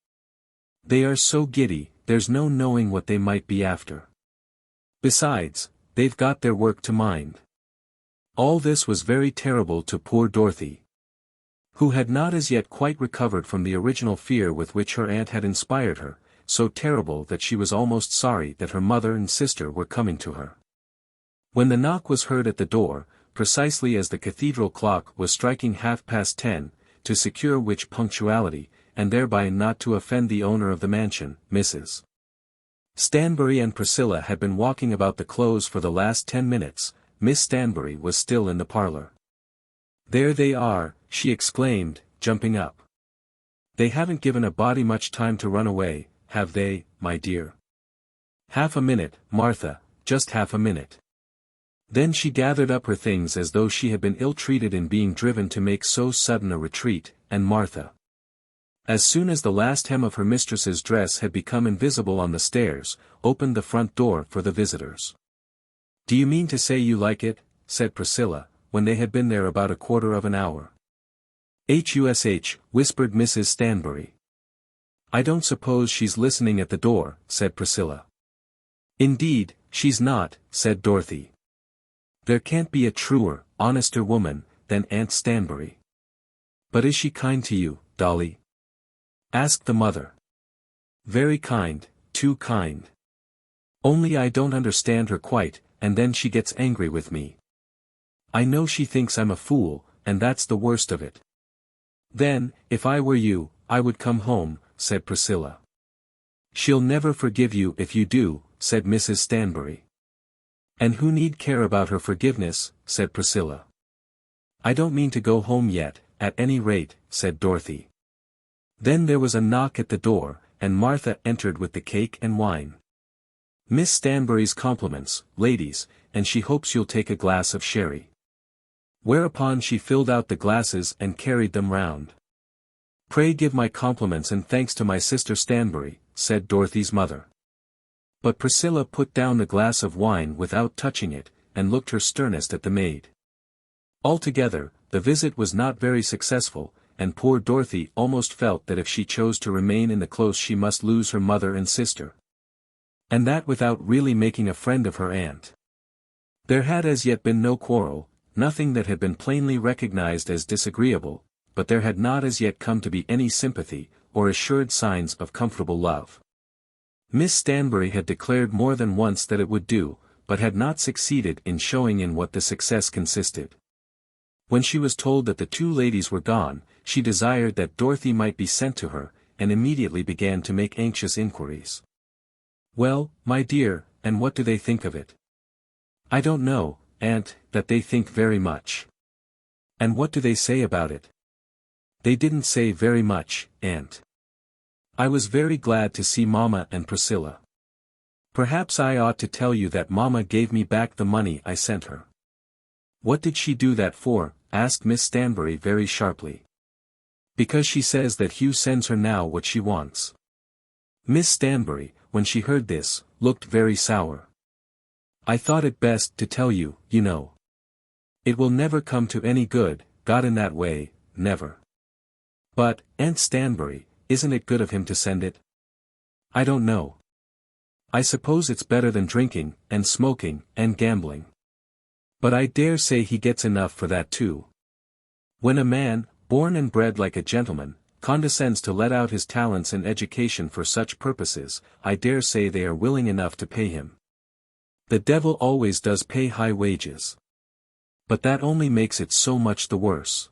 They are so giddy, there's no knowing what they might be after. Besides, they've got their work to mind. All this was very terrible to poor Dorothy, who had not as yet quite recovered from the original fear with which her aunt had inspired her, so terrible that she was almost sorry that her mother and sister were coming to her. When the knock was heard at the door, precisely as the cathedral clock was striking 10:30, to secure which punctuality, and thereby not to offend the owner of the mansion, Mrs. Stanbury and Priscilla had been walking about the close for the last 10 minutes, Miss Stanbury was still in the parlour. There they are, she exclaimed, jumping up. They haven't given a body much time to run away, have they, my dear? Half a minute, Martha, just half a minute. Then she gathered up her things as though she had been ill-treated in being driven to make so sudden a retreat, and Martha, as soon as the last hem of her mistress's dress had become invisible on the stairs, opened the front door for the visitors. Do you mean to say you like it? Said Priscilla, when they had been there about a quarter of an hour. "Hush," whispered Mrs. Stanbury. "I don't suppose she's listening at the door," said Priscilla. "Indeed, she's not," said Dorothy. "There can't be a truer, honester woman, than Aunt Stanbury." "But is she kind to you, Dolly?" asked the mother. "Very kind, too kind. Only I don't understand her quite, and then she gets angry with me. I know she thinks I'm a fool, and that's the worst of it." "Then, if I were you, I would come home," said Priscilla. "She'll never forgive you if you do," said Mrs. Stanbury. "And who need care about her forgiveness?" said Priscilla. "I don't mean to go home yet, at any rate," said Dorothy. Then there was a knock at the door, and Martha entered with the cake and wine. "Miss Stanbury's compliments, ladies, and she hopes you'll take a glass of sherry." Whereupon she filled out the glasses and carried them round. "Pray give my compliments and thanks to my sister Stanbury," said Dorothy's mother. But Priscilla put down the glass of wine without touching it, and looked her sternest at the maid. Altogether, the visit was not very successful, and poor Dorothy almost felt that if she chose to remain in the close she must lose her mother and sister. And that without really making a friend of her aunt. There had as yet been no quarrel, nothing that had been plainly recognized as disagreeable, but there had not as yet come to be any sympathy, or assured signs of comfortable love. Miss Stanbury had declared more than once that it would do, but had not succeeded in showing in what the success consisted. When she was told that the two ladies were gone, she desired that Dorothy might be sent to her, and immediately began to make anxious inquiries. "Well, my dear, and what do they think of it?" "I don't know, Aunt, that they think very much." "And what do they say about it?" "They didn't say very much, Aunt. I was very glad to see Mamma and Priscilla. Perhaps I ought to tell you that Mamma gave me back the money I sent her." "What did she do that for?" asked Miss Stanbury very sharply. "Because she says that Hugh sends her now what she wants." Miss Stanbury, when she heard this, looked very sour. "I thought it best to tell you, you know. It will never come to any good, got in that way, never." "But, Aunt Stanbury, isn't it good of him to send it?" "I don't know. I suppose it's better than drinking, and smoking, and gambling. But I dare say he gets enough for that too. When a man, born and bred like a gentleman, condescends to let out his talents and education for such purposes, I dare say they are willing enough to pay him. The devil always does pay high wages. But that only makes it so much the worse.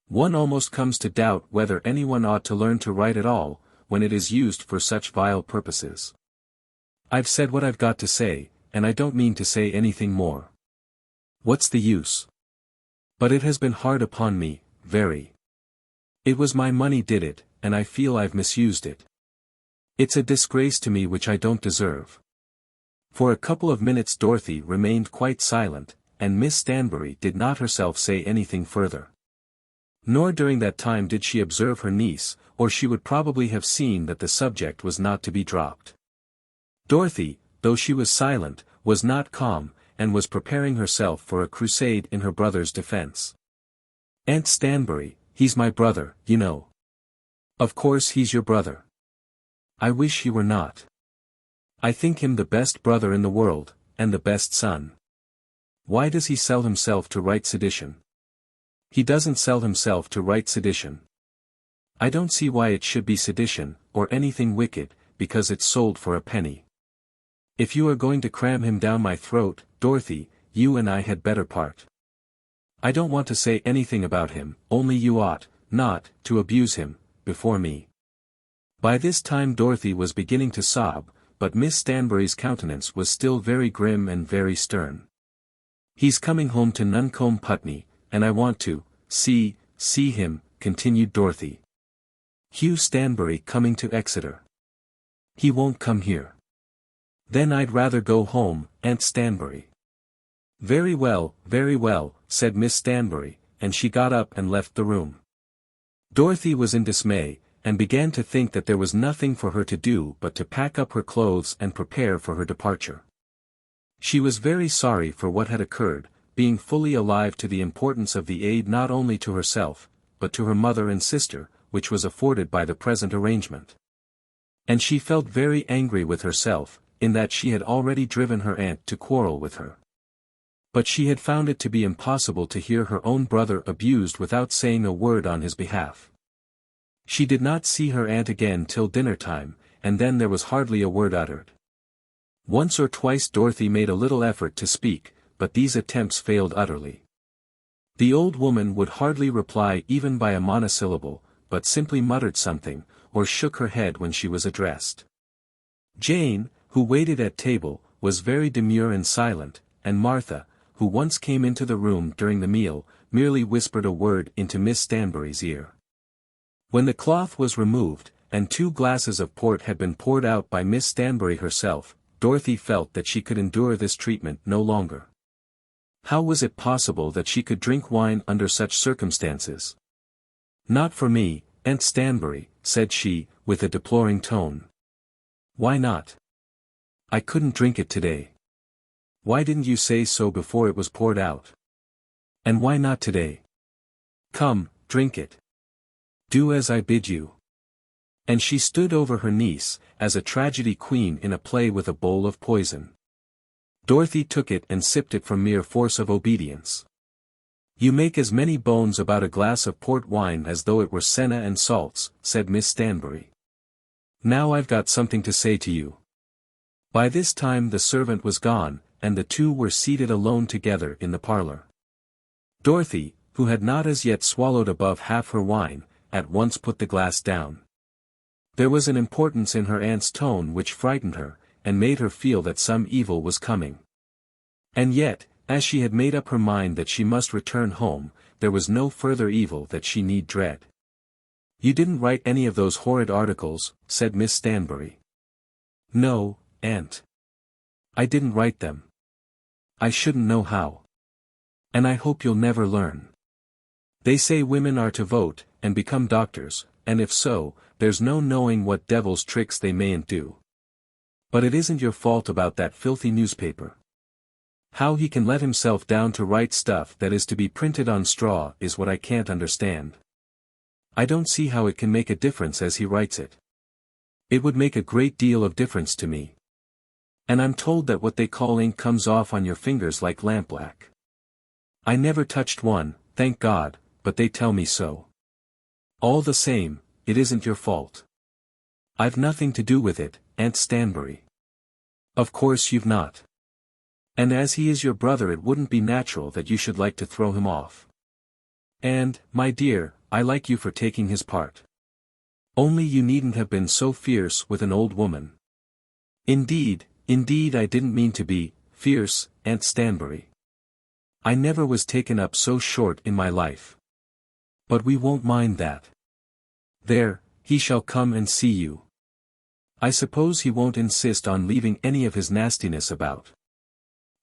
One almost comes to doubt whether anyone ought to learn to write at all, when it is used for such vile purposes. I've said what I've got to say, and I don't mean to say anything more. What's the use? But it has been hard upon me, very. It was my money did it, and I feel I've misused it. It's a disgrace to me which I don't deserve." For a couple of minutes Dorothy remained quite silent, and Miss Stanbury did not herself say anything further. Nor during that time did she observe her niece, or she would probably have seen that the subject was not to be dropped. Dorothy, though she was silent, was not calm, and was preparing herself for a crusade in her brother's defense. "Aunt Stanbury, he's my brother, you know." "Of course he's your brother." "I wish he were not. I think him the best brother in the world, and the best son. Why does he sell himself to write sedition?" "He doesn't sell himself to write sedition. I don't see why it should be sedition, or anything wicked, because it's sold for a penny. If you are going to cram him down my throat, Dorothy, you and I had better part. I don't want to say anything about him, only you ought, not, to abuse him, before me." By this time Dorothy was beginning to sob, but Miss Stanbury's countenance was still very grim and very stern. "He's coming home to Nuncombe, Putney, and I want to see him," continued Dorothy. "Hugh Stanbury coming to Exeter. He won't come here." "Then I'd rather go home, Aunt Stanbury." Very well," said Miss Stanbury, and she got up and left the room. Dorothy was in dismay, and began to think that there was nothing for her to do but to pack up her clothes and prepare for her departure. She was very sorry for what had occurred, being fully alive to the importance of the aid not only to herself, but to her mother and sister, which was afforded by the present arrangement. And she felt very angry with herself, in that she had already driven her aunt to quarrel with her. But she had found it to be impossible to hear her own brother abused without saying a word on his behalf. She did not see her aunt again till dinner time, and then there was hardly a word uttered. Once or twice Dorothy made a little effort to speak, but these attempts failed utterly. The old woman would hardly reply even by a monosyllable, but simply muttered something, or shook her head when she was addressed. Jane, who waited at table, was very demure and silent, and Martha, who once came into the room during the meal, merely whispered a word into Miss Stanbury's ear. When the cloth was removed, and 2 glasses of port had been poured out by Miss Stanbury herself, Dorothy felt that she could endure this treatment no longer. How was it possible that she could drink wine under such circumstances? "Not for me, Aunt Stanbury," said she, with a deploring tone. "Why not?" "I couldn't drink it today." "Why didn't you say so before it was poured out?" "And why not today?" "Come, drink it. Do as I bid you." And she stood over her niece, as a tragedy queen in a play with a bowl of poison. Dorothy took it and sipped it from mere force of obedience. "You make as many bones about a glass of port wine as though it were senna and salts," said Miss Stanbury. "Now I've got something to say to you." By this time the servant was gone, and the two were seated alone together in the parlour. Dorothy, who had not as yet swallowed above half her wine, at once put the glass down. There was an importance in her aunt's tone which frightened her, and made her feel that some evil was coming. And yet, as she had made up her mind that she must return home, there was no further evil that she need dread. "You didn't write any of those horrid articles," said Miss Stanbury. "No, Aunt. I didn't write them. I shouldn't know how. And I hope you'll never learn. They say women are to vote, and become doctors, and if so, there's no knowing what devil's tricks they mayn't do. But it isn't your fault about that filthy newspaper. How he can let himself down to write stuff that is to be printed on straw is what I can't understand. I don't see how it can make a difference as he writes it. It would make a great deal of difference to me. And I'm told that what they call ink comes off on your fingers like lampblack. I never touched one, thank God, but they tell me so. All the same, it isn't your fault. I've nothing to do with it, Aunt Stanbury. Of course you've not. And as he is your brother it wouldn't be natural that you should like to throw him off. And, my dear, I like you for taking his part. Only you needn't have been so fierce with an old woman. Indeed I didn't mean to be fierce, Aunt Stanbury. I never was taken up so short in my life. But we won't mind that. There, he shall come and see you. I suppose he won't insist on leaving any of his nastiness about.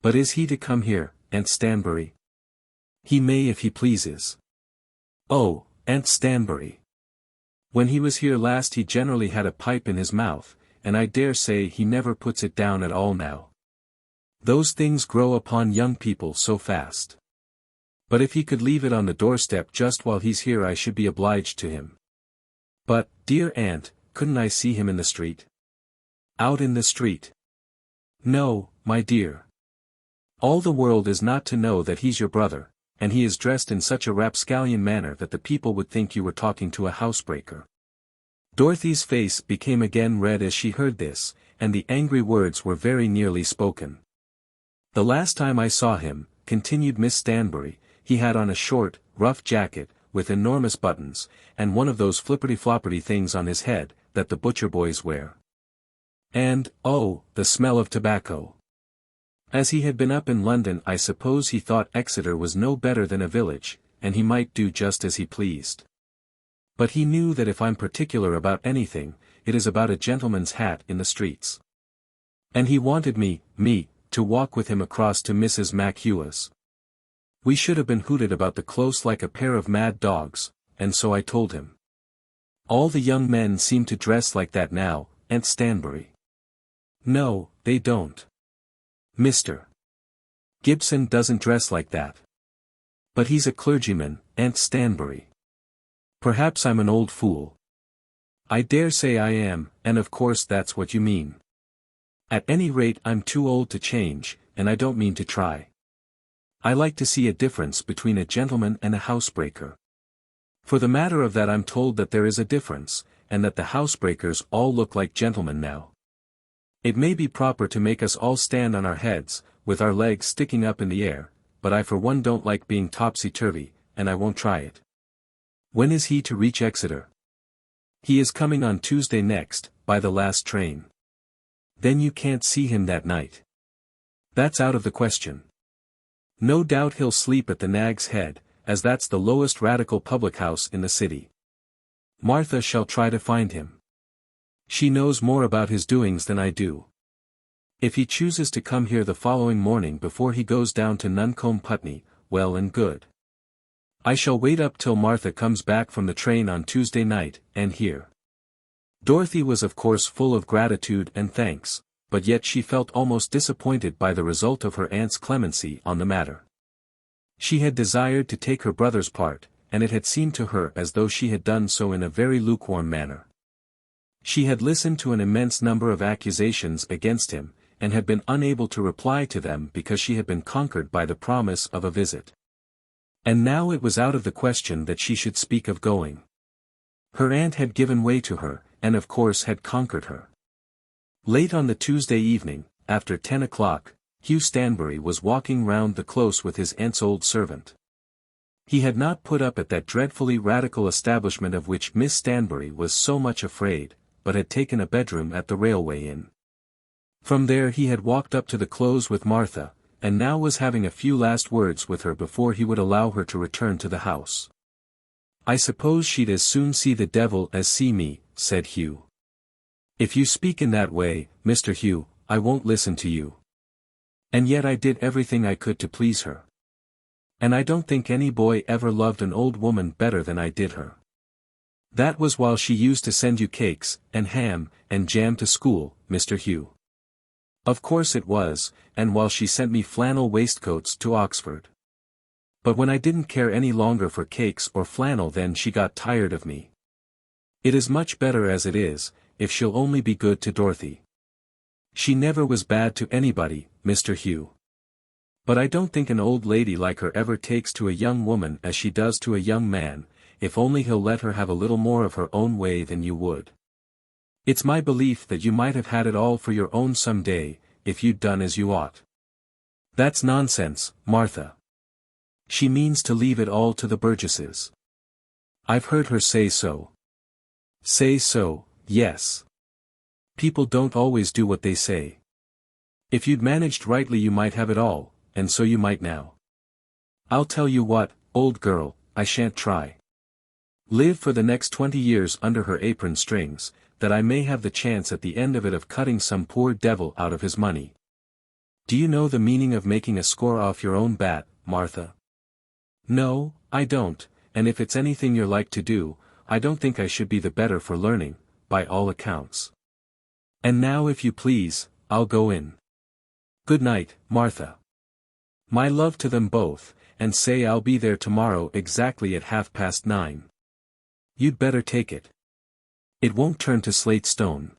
But is he to come here, Aunt Stanbury? He may if he pleases. Oh, Aunt Stanbury. When he was here last he generally had a pipe in his mouth, and I dare say he never puts it down at all now. Those things grow upon young people so fast. But if he could leave it on the doorstep just while he's here I should be obliged to him. But, dear aunt, couldn't I see him in the street? Out in the street? No, my dear. All the world is not to know that he's your brother, and he is dressed in such a rapscallion manner that the people would think you were talking to a housebreaker. Dorothy's face became again red as she heard this, and the angry words were very nearly spoken. The last time I saw him, continued Miss Stanbury, he had on a short, rough jacket, with enormous buttons, and one of those flipperty-flopperty things on his head, that the butcher boys wear. And, oh, the smell of tobacco. As he had been up in London I suppose he thought Exeter was no better than a village, and he might do just as he pleased. But he knew that if I'm particular about anything, it is about a gentleman's hat in the streets. And he wanted me, to walk with him across to Mrs. MacHugh's. We should have been hooted about the close like a pair of mad dogs, and so I told him. All the young men seem to dress like that now, Aunt Stanbury. No, they don't. Mr. Gibson doesn't dress like that. But he's a clergyman, Aunt Stanbury. Perhaps I'm an old fool. I dare say I am, and of course that's what you mean. At any rate I'm too old to change, and I don't mean to try. I like to see a difference between a gentleman and a housebreaker. For the matter of that I'm told that there is a difference, and that the housebreakers all look like gentlemen now. It may be proper to make us all stand on our heads, with our legs sticking up in the air, but I for one don't like being topsy-turvy, and I won't try it. When is he to reach Exeter? He is coming on Tuesday next, by the last train. Then you can't see him that night. That's out of the question. No doubt he'll sleep at the Nag's Head, as that's the lowest radical public house in the city. Martha shall try to find him. She knows more about his doings than I do. If he chooses to come here the following morning before he goes down to Nuncombe Putney, well and good. I shall wait up till Martha comes back from the train on Tuesday night, and hear. Dorothy was of course full of gratitude and thanks, but yet she felt almost disappointed by the result of her aunt's clemency on the matter. She had desired to take her brother's part, and it had seemed to her as though she had done so in a very lukewarm manner. She had listened to an immense number of accusations against him, and had been unable to reply to them because she had been conquered by the promise of a visit. And now it was out of the question that she should speak of going. Her aunt had given way to her, and of course had conquered her. Late on the Tuesday evening, after 10 o'clock, Hugh Stanbury was walking round the close with his aunt's old servant. He had not put up at that dreadfully radical establishment of which Miss Stanbury was so much afraid, but had taken a bedroom at the Railway Inn. From there he had walked up to the close with Martha, and now was having a few last words with her before he would allow her to return to the house. "I suppose she'd as soon see the devil as see me," said Hugh. "If you speak in that way, Mr. Hugh, I won't listen to you. And yet I did everything I could to please her. And I don't think any boy ever loved an old woman better than I did her. That was while she used to send you cakes, and ham, and jam to school, Mr. Hugh. Of course it was, and while she sent me flannel waistcoats to Oxford. But when I didn't care any longer for cakes or flannel then she got tired of me. It is much better as it is, if she'll only be good to Dorothy. She never was bad to anybody, Mr. Hugh. But I don't think an old lady like her ever takes to a young woman as she does to a young man, if only he'll let her have a little more of her own way than you would. It's my belief that you might have had it all for your own some day, if you'd done as you ought." "That's nonsense, Martha. She means to leave it all to the Burgesses. I've heard her say so." "Say so, yes. People don't always do what they say. If you'd managed rightly you might have it all, and so you might now. I'll tell you what, old girl, I shan't try. Live for the next 20 years under her apron strings, that I may have the chance at the end of it of cutting some poor devil out of his money. Do you know the meaning of making a score off your own bat, Martha?" "No, I don't, and if it's anything you're like to do, I don't think I should be the better for learning, by all accounts. And now if you please, I'll go in. Good night, Martha. My love to them both, and say I'll be there tomorrow exactly at 9:30. You'd better take it. It won't turn to slate stone.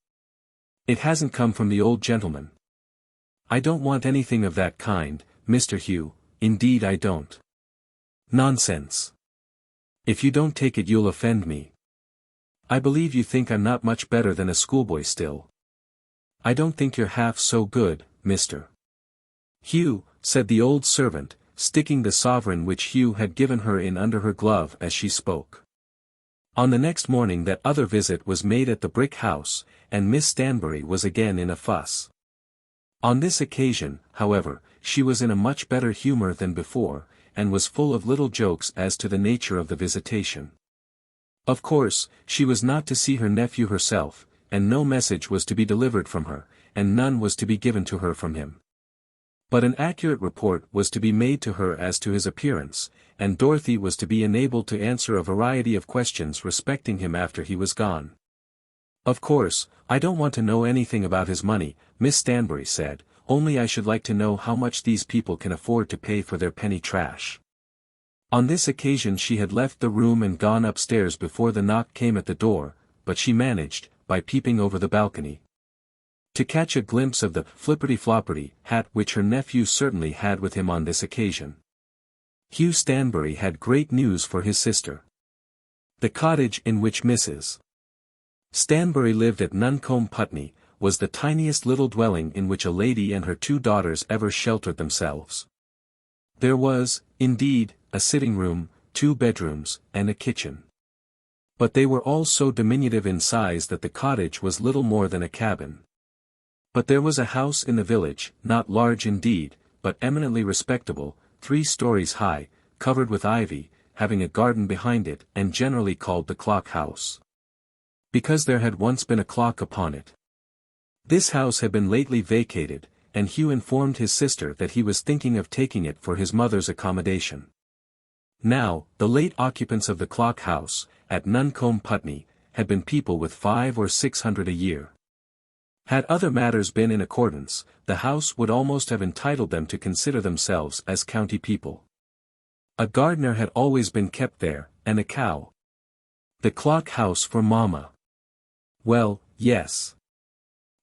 It hasn't come from the old gentleman. I don't want anything of that kind, Mr. Hugh, indeed I don't." "Nonsense. If you don't take it you'll offend me. I believe you think I'm not much better than a schoolboy still. I don't think you're half so good, Mr. Hugh," said the old servant, sticking the sovereign which Hugh had given her in under her glove as she spoke. On the next morning that other visit was made at the brick house, and Miss Stanbury was again in a fuss. On this occasion, however, she was in a much better humour than before, and was full of little jokes as to the nature of the visitation. Of course, she was not to see her nephew herself, and no message was to be delivered from her, and none was to be given to her from him. But an accurate report was to be made to her as to his appearance, and Dorothy was to be enabled to answer a variety of questions respecting him after he was gone. "Of course, I don't want to know anything about his money," Miss Stanbury said, "only I should like to know how much these people can afford to pay for their penny trash." On this occasion she had left the room and gone upstairs before the knock came at the door, but she managed, by peeping over the balcony, to catch a glimpse of the flipperty-flopperty hat which her nephew certainly had with him on this occasion. Hugh Stanbury had great news for his sister. The cottage in which Mrs. Stanbury lived at Nuncombe, Putney, was the tiniest little dwelling in which a lady and her 2 daughters ever sheltered themselves. There was, indeed, a sitting-room, 2 bedrooms, and a kitchen. But they were all so diminutive in size that the cottage was little more than a cabin. But there was a house in the village, not large indeed, but eminently respectable, 3 stories high, covered with ivy, having a garden behind it and generally called the Clock House, because there had once been a clock upon it. This house had been lately vacated, and Hugh informed his sister that he was thinking of taking it for his mother's accommodation. Now, the late occupants of the Clock House, at Nuncombe, Putney, had been people with 500 or 600 a year. Had other matters been in accordance, the house would almost have entitled them to consider themselves as county people. A gardener had always been kept there, and a cow. The Clock House for Mamma. Well, yes.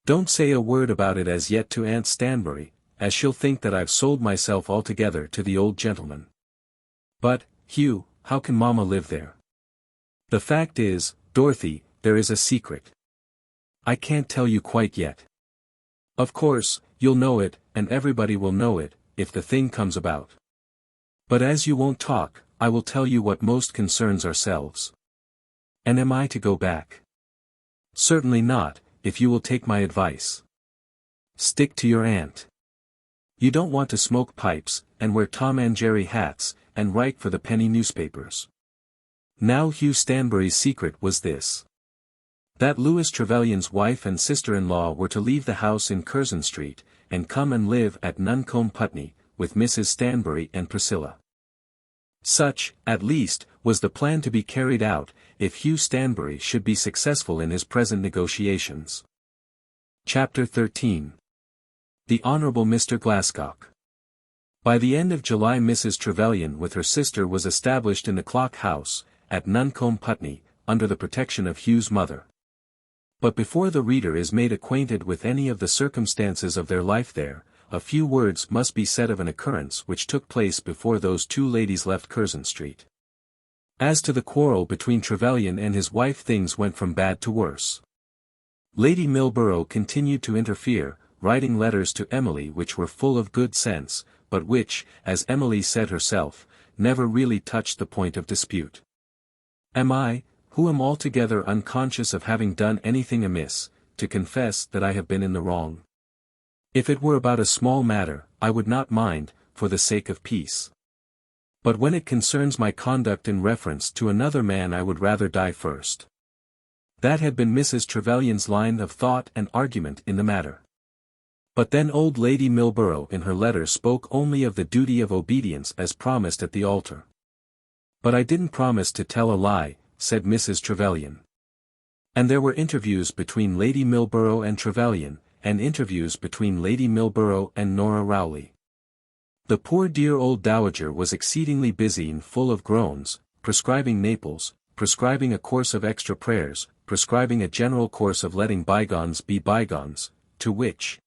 Don't say a word about it as yet to Aunt Stanbury, as she'll think that I've sold myself altogether to the old gentleman. But, Hugh, how can Mamma live there? The fact is, Dorothy, there is a secret. I can't tell you quite yet. Of course, you'll know it, and everybody will know it, if the thing comes about. But as you won't talk, I will tell you what most concerns ourselves. And am I to go back? Certainly not, if you will take my advice. Stick to your aunt. You don't want to smoke pipes, and wear Tom and Jerry hats, and write for the penny newspapers. Now Hugh Stanbury's secret was this: that Louis Trevelyan's wife and sister-in-law were to leave the house in Curzon Street, and come and live at Nuncombe, Putney, with Mrs. Stanbury and Priscilla. Such, at least, was the plan to be carried out, if Hugh Stanbury should be successful in his present negotiations. Chapter 13. The Honourable Mr. Glascock. By the end of July Mrs. Trevelyan with her sister was established in the Clock House, at Nuncombe, Putney, under the protection of Hugh's mother. But before the reader is made acquainted with any of the circumstances of their life there, a few words must be said of an occurrence which took place before those 2 ladies left Curzon Street. As to the quarrel between Trevelyan and his wife, things went from bad to worse. Lady Milborough continued to interfere, writing letters to Emily which were full of good sense, but which, as Emily said herself, never really touched the point of dispute. Am I, who am altogether unconscious of having done anything amiss, to confess that I have been in the wrong? If it were about a small matter, I would not mind, for the sake of peace. But when it concerns my conduct in reference to another man, I would rather die first. That had been Mrs. Trevelyan's line of thought and argument in the matter. But then old Lady Milborough in her letter spoke only of the duty of obedience as promised at the altar. But I didn't promise to tell a lie, said Mrs. Trevelyan. And there were interviews between Lady Milborough and Trevelyan, and interviews between Lady Milborough and Nora Rowley. The poor dear old dowager was exceedingly busy and full of groans, prescribing Naples, prescribing a course of extra prayers, prescribing a general course of letting bygones be bygones, to which,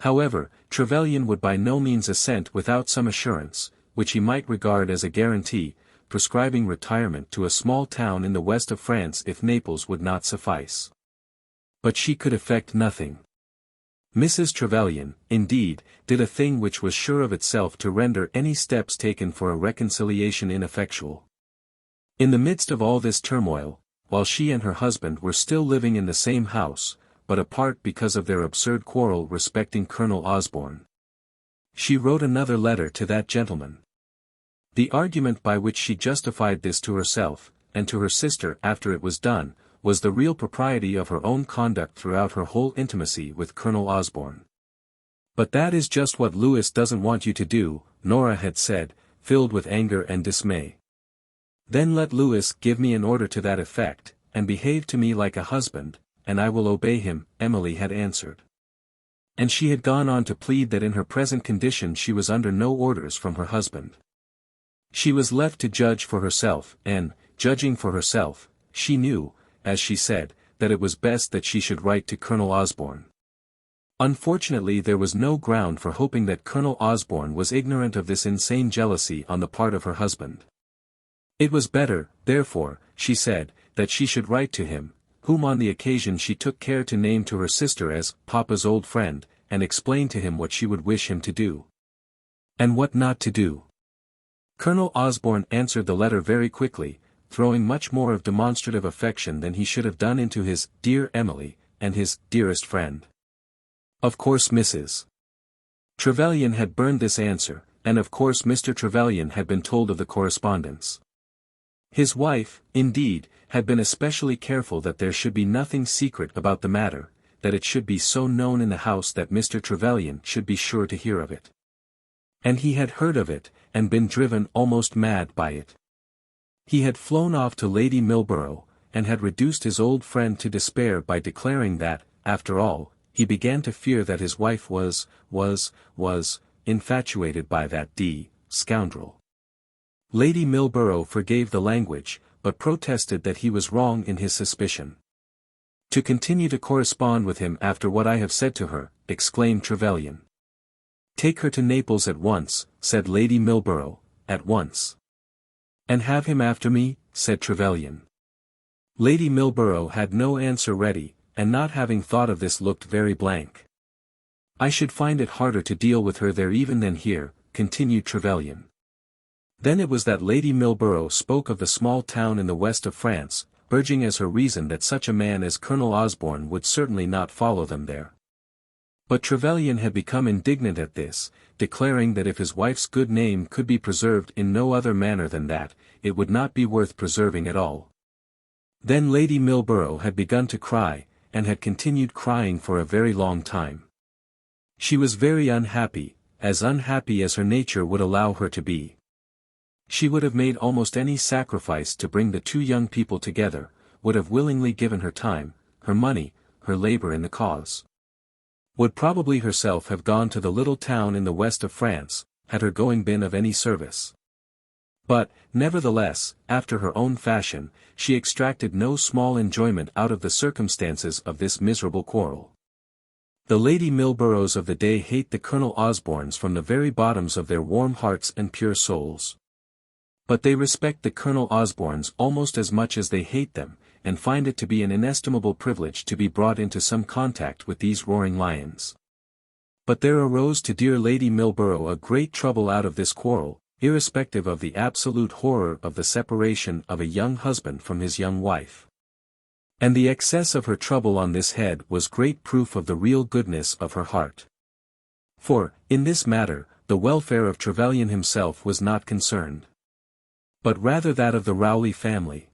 however, Trevelyan would by no means assent without some assurance, which he might regard as a guarantee, prescribing retirement to a small town in the west of France if Naples would not suffice. But she could effect nothing. Mrs. Trevelyan, indeed, did a thing which was sure of itself to render any steps taken for a reconciliation ineffectual. In the midst of all this turmoil, while she and her husband were still living in the same house, but apart because of their absurd quarrel respecting Colonel Osborne, she wrote another letter to that gentleman. The argument by which she justified this to herself, and to her sister after it was done, was the real propriety of her own conduct throughout her whole intimacy with Colonel Osborne. But that is just what Louis doesn't want you to do, Nora had said, filled with anger and dismay. Then let Louis give me an order to that effect, and behave to me like a husband, and I will obey him, Emily had answered. And she had gone on to plead that in her present condition she was under no orders from her husband. She was left to judge for herself, and, judging for herself, she knew, as she said, that it was best that she should write to Colonel Osborne. Unfortunately there was no ground for hoping that Colonel Osborne was ignorant of this insane jealousy on the part of her husband. It was better, therefore, she said, that she should write to him, whom on the occasion she took care to name to her sister as Papa's old friend, and explain to him what she would wish him to do. And what not to do. Colonel Osborne answered the letter very quickly, throwing much more of demonstrative affection than he should have done into his "dear Emily," and his "dearest friend." Of course Mrs. Trevelyan had burned this answer, and of course Mr. Trevelyan had been told of the correspondence. His wife, indeed, had been especially careful that there should be nothing secret about the matter, that it should be so known in the house that Mr. Trevelyan should be sure to hear of it. And he had heard of it, and been driven almost mad by it. He had flown off to Lady Milborough, and had reduced his old friend to despair by declaring that, after all, he began to fear that his wife was infatuated by that scoundrel. Lady Milborough forgave the language, but protested that he was wrong in his suspicion. "To continue to correspond with him after what I have said to her," exclaimed Trevelyan. "Take her to Naples at once," said Lady Milborough, "at once." "And have him after me," said Trevelyan. Lady Milborough had no answer ready, and not having thought of this looked very blank. "I should find it harder to deal with her there even than here," continued Trevelyan. Then it was that Lady Milborough spoke of the small town in the west of France, urging as her reason that such a man as Colonel Osborne would certainly not follow them there. But Trevelyan had become indignant at this, declaring that if his wife's good name could be preserved in no other manner than that, it would not be worth preserving at all. Then Lady Milborough had begun to cry, and had continued crying for a very long time. She was very unhappy as her nature would allow her to be. She would have made almost any sacrifice to bring the two young people together, would have willingly given her time, her money, her labor in the cause. Would probably herself have gone to the little town in the west of France, had her going been of any service. But, nevertheless, after her own fashion, she extracted no small enjoyment out of the circumstances of this miserable quarrel. The Lady Milboroughs of the day hate the Colonel Osbornes from the very bottoms of their warm hearts and pure souls. But they respect the Colonel Osbornes almost as much as they hate them, and find it to be an inestimable privilege to be brought into some contact with these roaring lions. But there arose to dear Lady Milborough a great trouble out of this quarrel, irrespective of the absolute horror of the separation of a young husband from his young wife. And the excess of her trouble on this head was great proof of the real goodness of her heart. For, in this matter, the welfare of Trevelyan himself was not concerned, but rather that of the Rowley family.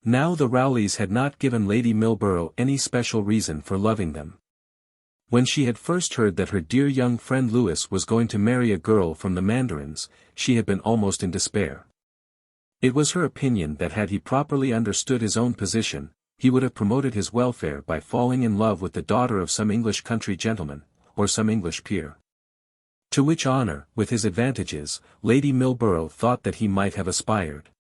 Now the Rowleys had not given Lady Milborough any special reason for loving them. When she had first heard that her dear young friend Louis was going to marry a girl from the Mandarins, she had been almost in despair. It was her opinion that had he properly understood his own position, he would have promoted his welfare by falling in love with the daughter of some English country gentleman, or some English peer. To which honour, with his advantages, Lady Milborough thought that he might have aspired.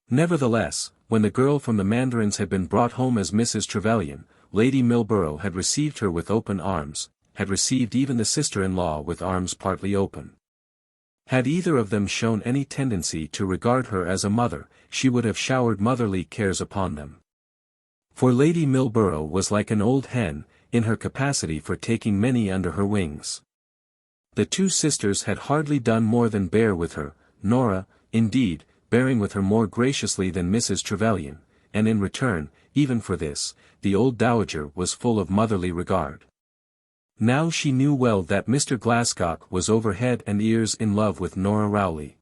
Nevertheless, when the girl from the Mandarins had been brought home as Mrs. Trevelyan, Lady Milborough had received her with open arms, had received even the sister-in-law with arms partly open. Had either of them shown any tendency to regard her as a mother, she would have showered motherly cares upon them. For Lady Milborough was like an old hen, in her capacity for taking many under her wings. The two sisters had hardly done more than bear with her, Nora, indeed, bearing with her more graciously than Mrs. Trevelyan, and in return, even for this, the old dowager was full of motherly regard. Now she knew well that Mr. Glascock was over head and ears in love with Nora Rowley.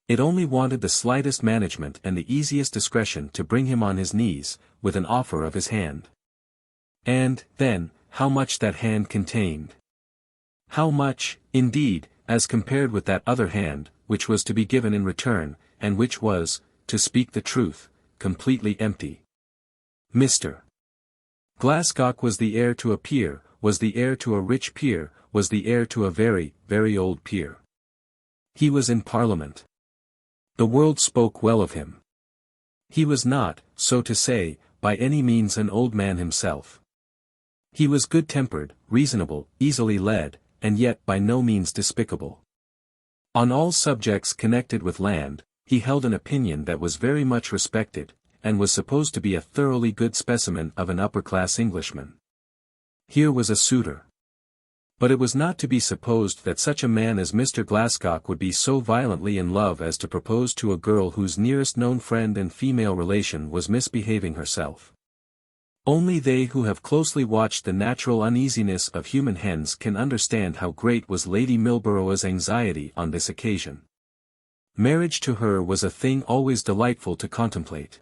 It only wanted the slightest management and the easiest discretion to bring him on his knees, with an offer of his hand. And, then, how much that hand contained! How much, indeed, as compared with that other hand, which was to be given in return, and which was, to speak the truth, completely empty. Mr. Glascock was the heir to a peer, was the heir to a rich peer, was the heir to a very, very old peer. He was in Parliament. The world spoke well of him. He was not, so to say, by any means an old man himself. He was good-tempered, reasonable, easily led, and yet by no means despicable. On all subjects connected with land, he held an opinion that was very much respected, and was supposed to be a thoroughly good specimen of an upper-class Englishman. Here was a suitor. But it was not to be supposed that such a man as Mr. Glascock would be so violently in love as to propose to a girl whose nearest known friend and female relation was misbehaving herself. Only they who have closely watched the natural uneasiness of human hens can understand how great was Lady Milborough's anxiety on this occasion. Marriage to her was a thing always delightful to contemplate.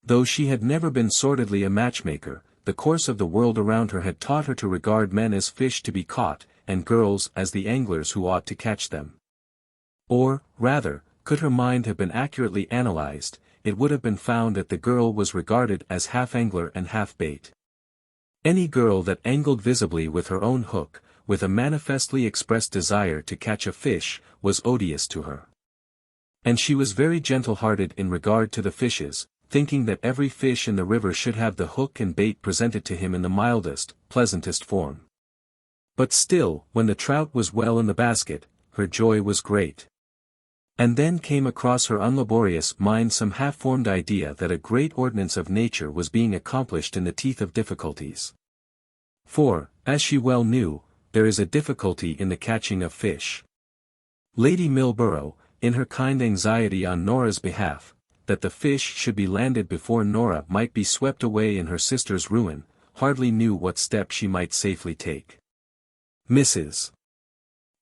Though she had never been sordidly a matchmaker, the course of the world around her had taught her to regard men as fish to be caught, and girls as the anglers who ought to catch them. Or, rather, could her mind have been accurately analyzed, it would have been found that the girl was regarded as half angler and half bait. Any girl that angled visibly with her own hook, with a manifestly expressed desire to catch a fish, was odious to her. And she was very gentle-hearted in regard to the fishes, thinking that every fish in the river should have the hook and bait presented to him in the mildest, pleasantest form. But still, when the trout was well in the basket, her joy was great. And then came across her unlaborious mind some half-formed idea that a great ordinance of nature was being accomplished in the teeth of difficulties. For, as she well knew, there is a difficulty in the catching of fish. Lady Milborough, in her kind anxiety on Nora's behalf, that the fish should be landed before Nora might be swept away in her sister's ruin, hardly knew what step she might safely take. Mrs.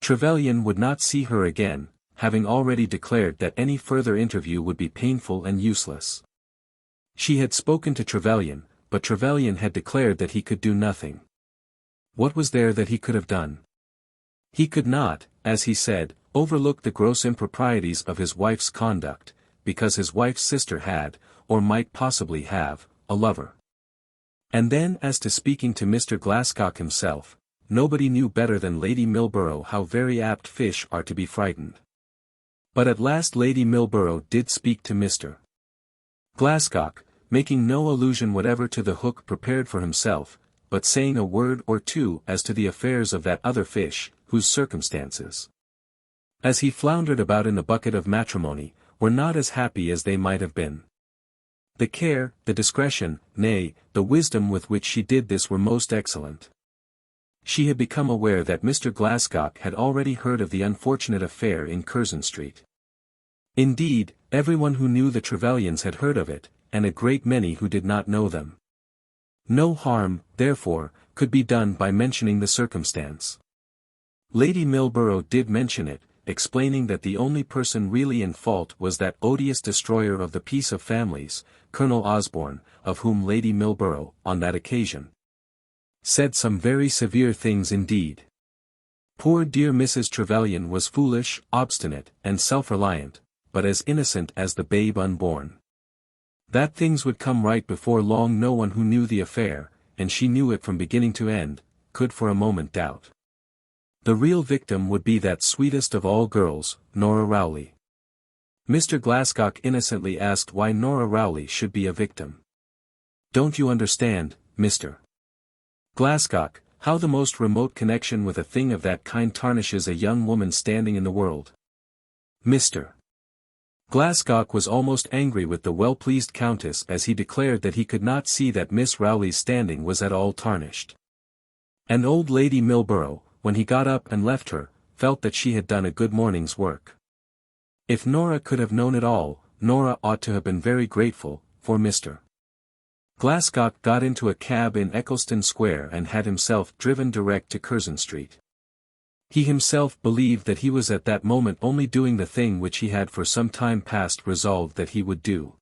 Trevelyan would not see her again, having already declared that any further interview would be painful and useless. She had spoken to Trevelyan, but Trevelyan had declared that he could do nothing. What was there that he could have done? He could not, as he said, overlook the gross improprieties of his wife's conduct, because his wife's sister had, or might possibly have, a lover. And then as to speaking to Mr. Glascock himself, nobody knew better than Lady Milborough how very apt fish are to be frightened. But at last Lady Milborough did speak to Mr. Glascock, making no allusion whatever to the hook prepared for himself, but saying a word or two as to the affairs of that other fish, whose circumstances, as he floundered about in the bucket of matrimony, were not as happy as they might have been. The care, the discretion, nay, the wisdom with which she did this were most excellent. She had become aware that Mr. Glascock had already heard of the unfortunate affair in Curzon Street. Indeed, everyone who knew the Trevelyans had heard of it, and a great many who did not know them. No harm, therefore, could be done by mentioning the circumstance. Lady Milborough did mention it, explaining that the only person really in fault was that odious destroyer of the peace of families, Colonel Osborne, of whom Lady Milborough, on that occasion, said some very severe things indeed. Poor dear Mrs. Trevelyan was foolish, obstinate, and self-reliant, but as innocent as the babe unborn. That things would come right before long no one who knew the affair, and she knew it from beginning to end, could for a moment doubt. The real victim would be that sweetest of all girls, Nora Rowley. Mr. Glascock innocently asked why Nora Rowley should be a victim. Don't you understand, Mr. Glascock, how the most remote connection with a thing of that kind tarnishes a young woman's standing in the world? Mr. Glascock was almost angry with the well-pleased Countess as he declared that he could not see that Miss Rowley's standing was at all tarnished. And old Lady Milborough, when he got up and left her, felt that she had done a good morning's work. If Nora could have known it all, Nora ought to have been very grateful, for Mr. Glascock got into a cab in Eccleston Square and had himself driven direct to Curzon Street. He himself believed that he was at that moment only doing the thing which he had for some time past resolved that he would do.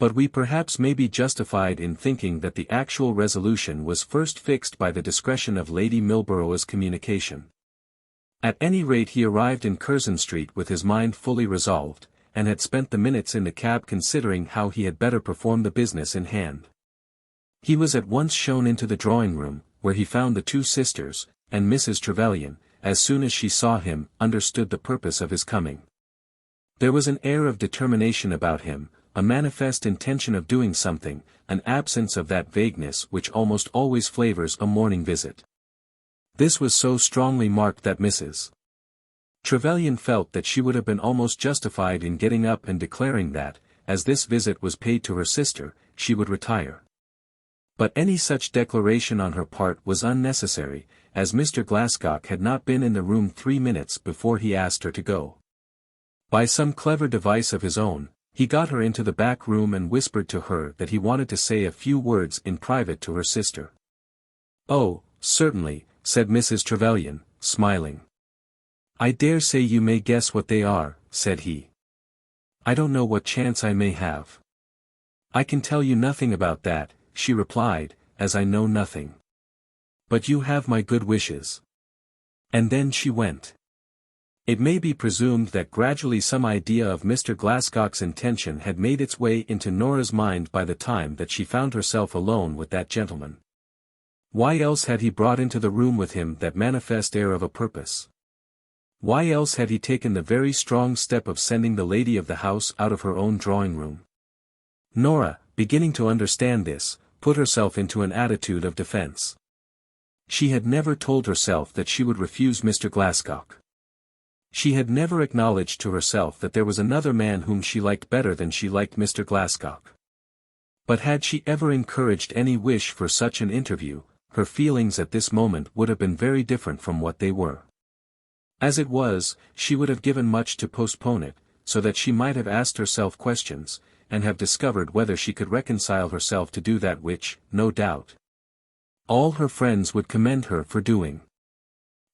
But we perhaps may be justified in thinking that the actual resolution was first fixed by the discretion of Lady Milborough's communication. At any rate he arrived in Curzon Street with his mind fully resolved, and had spent the minutes in the cab considering how he had better perform the business in hand. He was at once shown into the drawing-room, where he found the two sisters, and Mrs. Trevelyan, as soon as she saw him, understood the purpose of his coming. There was an air of determination about him, a manifest intention of doing something, an absence of that vagueness which almost always flavors a morning visit. This was so strongly marked that Mrs. Trevelyan felt that she would have been almost justified in getting up and declaring that, as this visit was paid to her sister, she would retire. But any such declaration on her part was unnecessary, as Mr. Glascock had not been in the room 3 minutes before he asked her to go. By some clever device of his own, he got her into the back room and whispered to her that he wanted to say a few words in private to her sister. "Oh, certainly," said Mrs. Trevelyan, smiling. "I dare say you may guess what they are," said he. "I don't know what chance I may have." "I can tell you nothing about that," she replied, "as I know nothing. But you have my good wishes." And then she went. It may be presumed that gradually some idea of Mr. Glascock's intention had made its way into Nora's mind by the time that she found herself alone with that gentleman. Why else had he brought into the room with him that manifest air of a purpose? Why else had he taken the very strong step of sending the lady of the house out of her own drawing-room? Nora, beginning to understand this, put herself into an attitude of defense. She had never told herself that she would refuse Mr. Glascock. She had never acknowledged to herself that there was another man whom she liked better than she liked Mr. Glascock. But had she ever encouraged any wish for such an interview, her feelings at this moment would have been very different from what they were. As it was, she would have given much to postpone it, so that she might have asked herself questions, and have discovered whether she could reconcile herself to do that which, no doubt, all her friends would commend her for doing.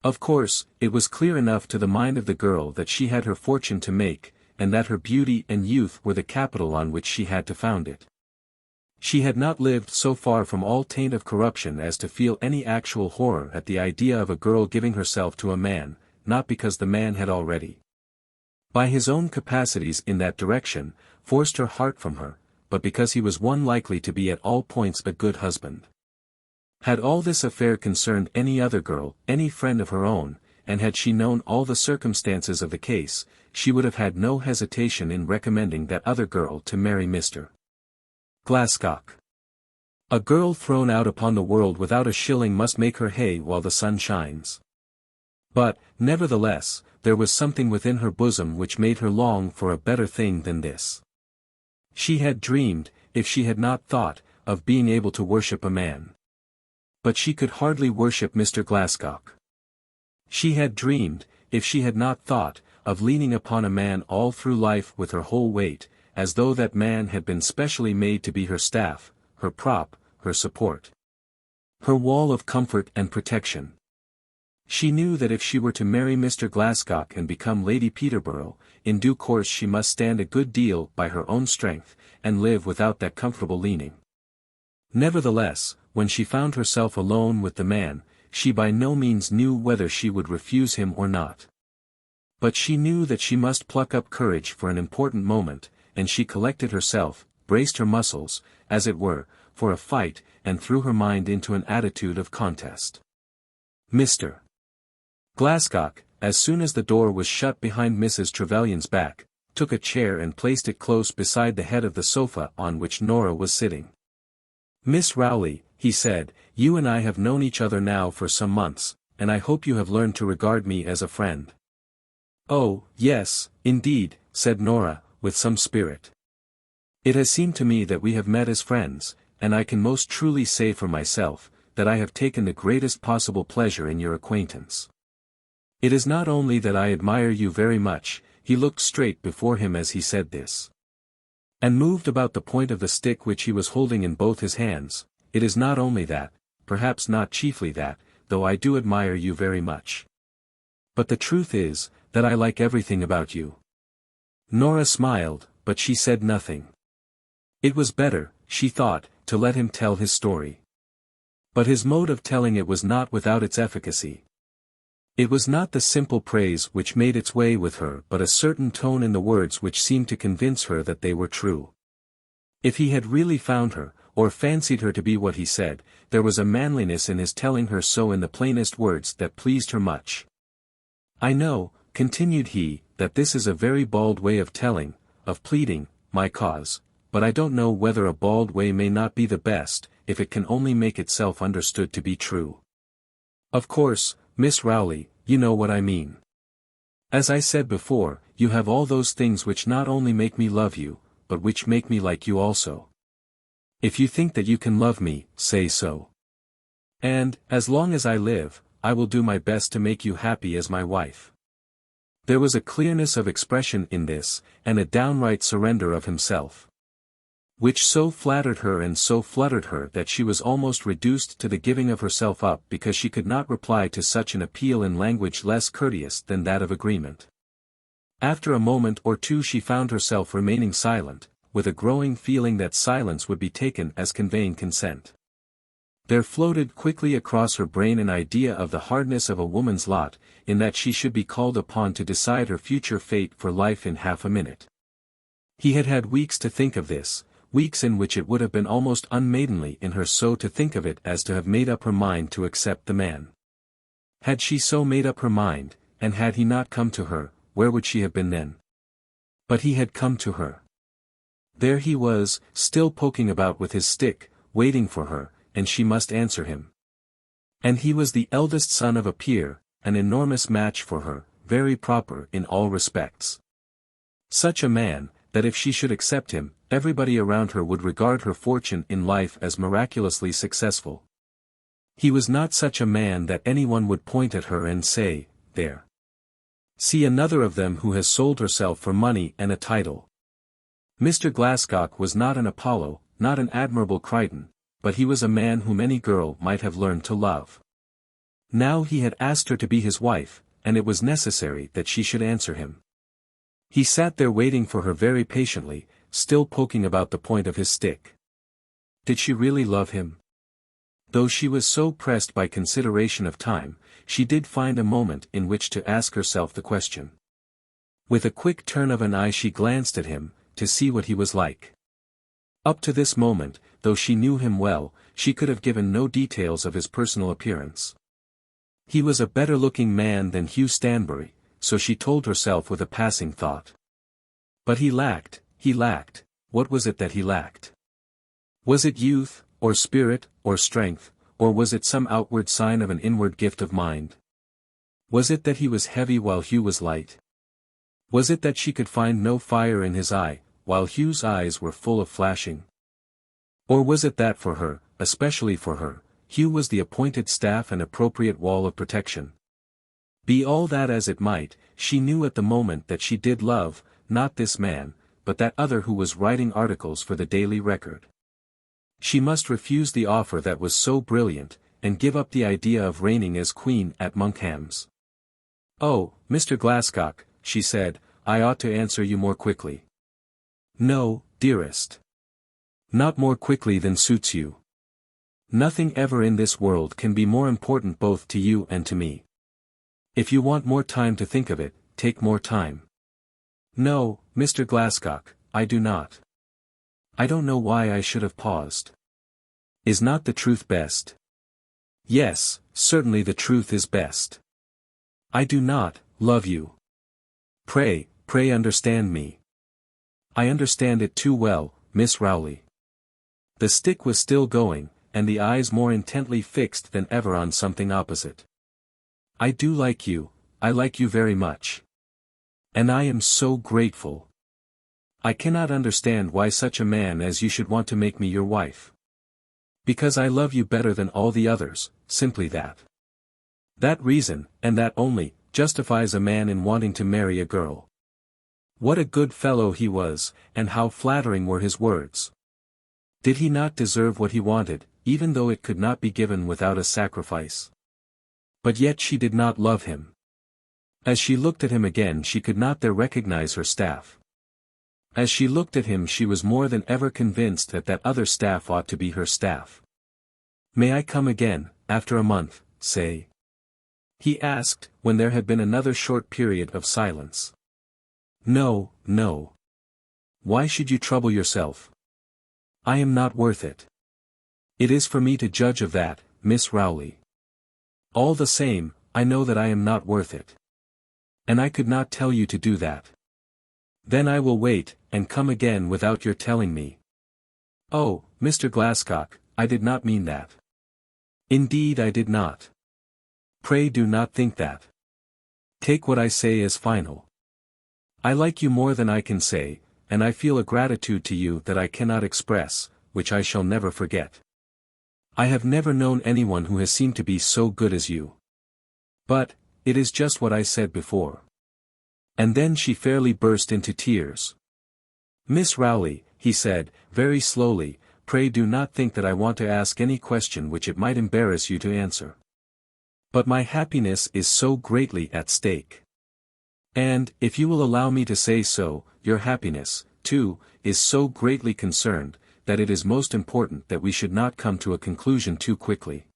Of course, it was clear enough to the mind of the girl that she had her fortune to make, and that her beauty and youth were the capital on which she had to found it. She had not lived so far from all taint of corruption as to feel any actual horror at the idea of a girl giving herself to a man, not because the man had already, by his own capacities in that direction, forced her heart from her, but because he was one likely to be at all points a good husband. Had all this affair concerned any other girl, any friend of her own, and had she known all the circumstances of the case, she would have had no hesitation in recommending that other girl to marry Mr. Glascock. A girl thrown out upon the world without a shilling must make her hay while the sun shines. But, nevertheless, there was something within her bosom which made her long for a better thing than this. She had dreamed, if she had not thought, of being able to worship a man. But she could hardly worship Mr. Glascock. She had dreamed, if she had not thought, of leaning upon a man all through life with her whole weight, as though that man had been specially made to be her staff, her prop, her support, her wall of comfort and protection. She knew that if she were to marry Mr. Glascock and become Lady Peterborough, in due course she must stand a good deal by her own strength, and live without that comfortable leaning. Nevertheless, when she found herself alone with the man, she by no means knew whether she would refuse him or not. But she knew that she must pluck up courage for an important moment, and she collected herself, braced her muscles, as it were, for a fight, and threw her mind into an attitude of contest. Mr. Glascock, as soon as the door was shut behind Mrs. Trevelyan's back, took a chair and placed it close beside the head of the sofa on which Nora was sitting. "Miss Rowley," he said, "you and I have known each other now for some months, and I hope you have learned to regard me as a friend." "Oh, yes, indeed," said Nora, with some spirit. "It has seemed to me that we have met as friends, and I can most truly say for myself, that I have taken the greatest possible pleasure in your acquaintance. It is not only that I admire you very much," he looked straight before him as he said this, and moved about the point of the stick which he was holding in both his hands, "it is not only that, perhaps not chiefly that, though I do admire you very much. But the truth is, that I like everything about you." Nora smiled, but she said nothing. It was better, she thought, to let him tell his story. But his mode of telling it was not without its efficacy. It was not the simple praise which made its way with her but a certain tone in the words which seemed to convince her that they were true. If he had really found her, or fancied her to be what he said, there was a manliness in his telling her so in the plainest words that pleased her much. "I know," continued he, that this is a very bald way of telling, of pleading, my cause, but I don't know whether a bald way may not be the best, if it can only make itself understood to be true. Of course, Miss Rowley, you know what I mean. As I said before, you have all those things which not only make me love you, but which make me like you also. If you think that you can love me, say so. And, as long as I live, I will do my best to make you happy as my wife. There was a clearness of expression in this, and a downright surrender of himself, which so flattered her and so fluttered her that she was almost reduced to the giving of herself up because she could not reply to such an appeal in language less courteous than that of agreement. After a moment or two she found herself remaining silent, with a growing feeling that silence would be taken as conveying consent. There floated quickly across her brain an idea of the hardness of a woman's lot, in that she should be called upon to decide her future fate for life in half a minute. He had had weeks to think of this, weeks in which it would have been almost unmaidenly in her so to think of it as to have made up her mind to accept the man. Had she so made up her mind, and had he not come to her, where would she have been then? But he had come to her. There he was, still poking about with his stick, waiting for her, and she must answer him. And he was the eldest son of a peer, an enormous match for her, very proper in all respects. Such a man, that if she should accept him, everybody around her would regard her fortune in life as miraculously successful. He was not such a man that anyone would point at her and say, "There. See another of them who has sold herself for money and a title." Mr. Glascock was not an Apollo, not an Admirable Crichton, but he was a man whom any girl might have learned to love. Now he had asked her to be his wife, and it was necessary that she should answer him. He sat there waiting for her very patiently, still poking about the point of his stick. Did she really love him? Though she was so pressed by consideration of time, she did find a moment in which to ask herself the question. With a quick turn of an eye she glanced at him, to see what he was like. Up to this moment, though she knew him well, she could have given no details of his personal appearance. He was a better-looking man than Hugh Stanbury, so she told herself with a passing thought. But he lacked, what was it that he lacked? Was it youth, or spirit, or strength, or was it some outward sign of an inward gift of mind? Was it that he was heavy while Hugh was light? Was it that she could find no fire in his eye, while Hugh's eyes were full of flashing? Or was it that for her, especially for her, Hugh was the appointed staff and appropriate wall of protection? Be all that as it might, she knew at the moment that she did love, not this man, but that other who was writing articles for the Daily Record. She must refuse the offer that was so brilliant, and give up the idea of reigning as queen at Monkham's. "Oh, Mr. Glascock," she said, "I ought to answer you more quickly." "No, dearest. Not more quickly than suits you. Nothing ever in this world can be more important both to you and to me. If you want more time to think of it, take more time." "No, Mr. Glascock, I do not. I don't know why I should have paused. Is not the truth best?" "Yes, certainly the truth is best. I do not love you. Pray understand me." "I understand it too well, Miss Rowley." The stick was still going, and the eyes more intently fixed than ever on something opposite. "I do like you, I like you very much. And I am so grateful. I cannot understand why such a man as you should want to make me your wife. Because I love you better than all the others, simply that. That reason, and that only, justifies a man in wanting to marry a girl." What a good fellow he was, and how flattering were his words. Did he not deserve what he wanted, even though it could not be given without a sacrifice? But yet she did not love him. As she looked at him again she could not there recognize her staff. As she looked at him she was more than ever convinced that that other staff ought to be her staff. "May I come again, after a month, say?" he asked, when there had been another short period of silence. "No, no. Why should you trouble yourself? I am not worth it. It is for me to judge of that, Miss Rowley. All the same, I know that I am not worth it. And I could not tell you to do that. Then I will wait, and come again without your telling me. Oh, Mr. Glascock, I did not mean that. Indeed I did not. Pray do not think that. Take what I say as final. I like you more than I can say, and I feel a gratitude to you that I cannot express, which I shall never forget. I have never known anyone who has seemed to be so good as you. But, it is just what I said before. And then she fairly burst into tears. Miss Rowley, he said, very slowly, pray do not think that I want to ask any question which it might embarrass you to answer. But my happiness is so greatly at stake. And, if you will allow me to say so, your happiness, too, is so greatly concerned, that it is most important that we should not come to a conclusion too quickly.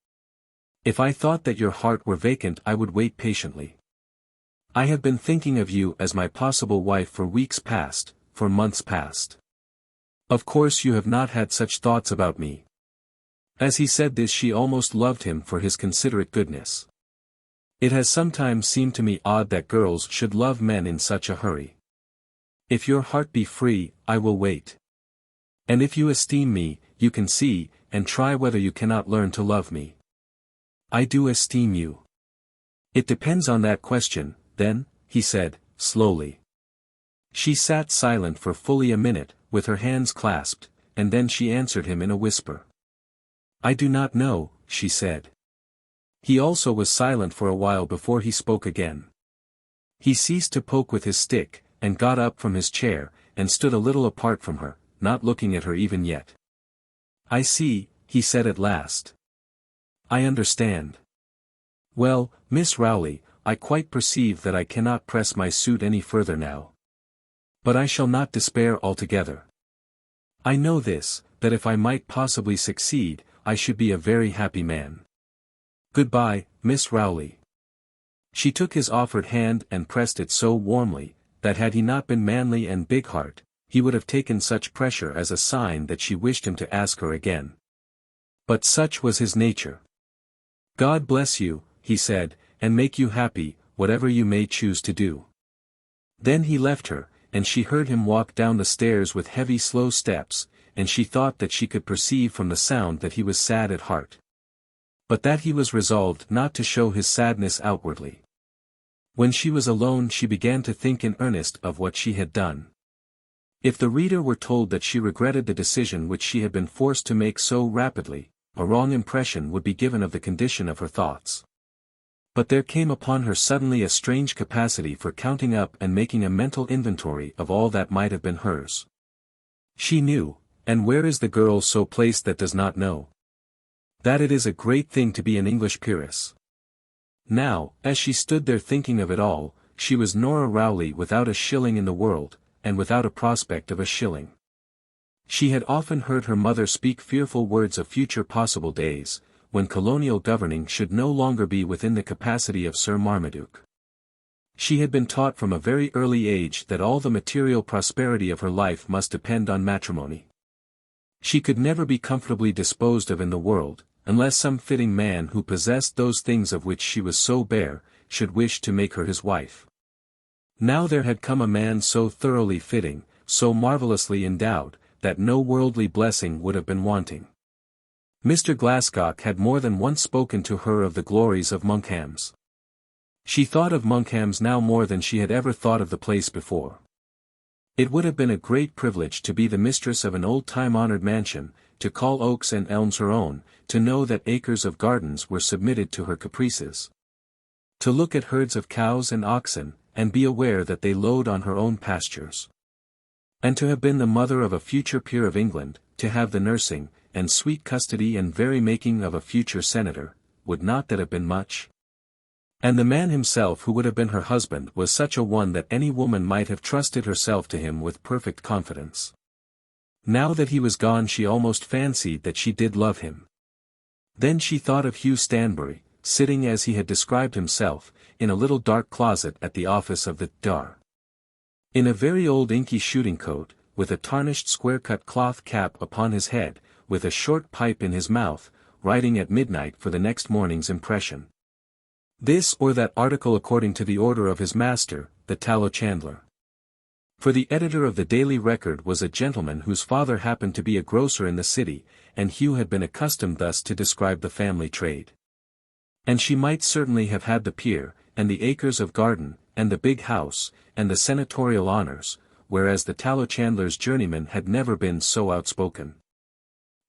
If I thought that your heart were vacant I would wait patiently. I have been thinking of you as my possible wife for weeks past, for months past. Of course you have not had such thoughts about me. As he said this she almost loved him for his considerate goodness. It has sometimes seemed to me odd that girls should love men in such a hurry. If your heart be free, I will wait. And if you esteem me, you can see, and try whether you cannot learn to love me. I do esteem you. It depends on that question, then, he said, slowly. She sat silent for fully a minute, with her hands clasped, and then she answered him in a whisper. I do not know, she said. He also was silent for a while before he spoke again. He ceased to poke with his stick, and got up from his chair, and stood a little apart from her, not looking at her even yet. I see, he said at last. I understand. Well, Miss Rowley, I quite perceive that I cannot press my suit any further now. But I shall not despair altogether. I know this, that if I might possibly succeed, I should be a very happy man. Goodbye, Miss Rowley. She took his offered hand and pressed it so warmly, that had he not been manly and big-hearted, he would have taken such pressure as a sign that she wished him to ask her again. But such was his nature. God bless you, he said, and make you happy, whatever you may choose to do. Then he left her, and she heard him walk down the stairs with heavy slow steps, and she thought that she could perceive from the sound that he was sad at heart. But that he was resolved not to show his sadness outwardly. When she was alone she began to think in earnest of what she had done. If the reader were told that she regretted the decision which she had been forced to make so rapidly, a wrong impression would be given of the condition of her thoughts. But there came upon her suddenly a strange capacity for counting up and making a mental inventory of all that might have been hers. She knew, and where is the girl so placed that does not know, that it is a great thing to be an English peeress. Now, as she stood there thinking of it all, she was Nora Rowley without a shilling in the world, and without a prospect of a shilling. She had often heard her mother speak fearful words of future possible days, when colonial governing should no longer be within the capacity of Sir Marmaduke. She had been taught from a very early age that all the material prosperity of her life must depend on matrimony. She could never be comfortably disposed of in the world, unless some fitting man who possessed those things of which she was so bare, should wish to make her his wife. Now there had come a man so thoroughly fitting, so marvellously endowed, that no worldly blessing would have been wanting. Mr. Glascock had more than once spoken to her of the glories of Monkham's. She thought of Monkham's now more than she had ever thought of the place before. It would have been a great privilege to be the mistress of an old-time honored mansion, to call oaks and elms her own, to know that acres of gardens were submitted to her caprices. To look at herds of cows and oxen, and be aware that they lowed on her own pastures. And to have been the mother of a future peer of England, to have the nursing, and sweet custody and very making of a future senator, would not that have been much? And the man himself who would have been her husband was such a one that any woman might have trusted herself to him with perfect confidence. Now that he was gone she almost fancied that she did love him. Then she thought of Hugh Stanbury, sitting as he had described himself, in a little dark closet at the office of the Dar. In a very old inky shooting coat, with a tarnished square-cut cloth cap upon his head, with a short pipe in his mouth, writing at midnight for the next morning's impression. this or that article according to the order of his master, the tallow chandler. For the editor of the Daily Record was a gentleman whose father happened to be a grocer in the city, and Hugh had been accustomed thus to describe the family trade. And she might certainly have had the peer, and the acres of garden, and the big house, and the senatorial honours, whereas the tallow chandler's journeyman had never been so outspoken.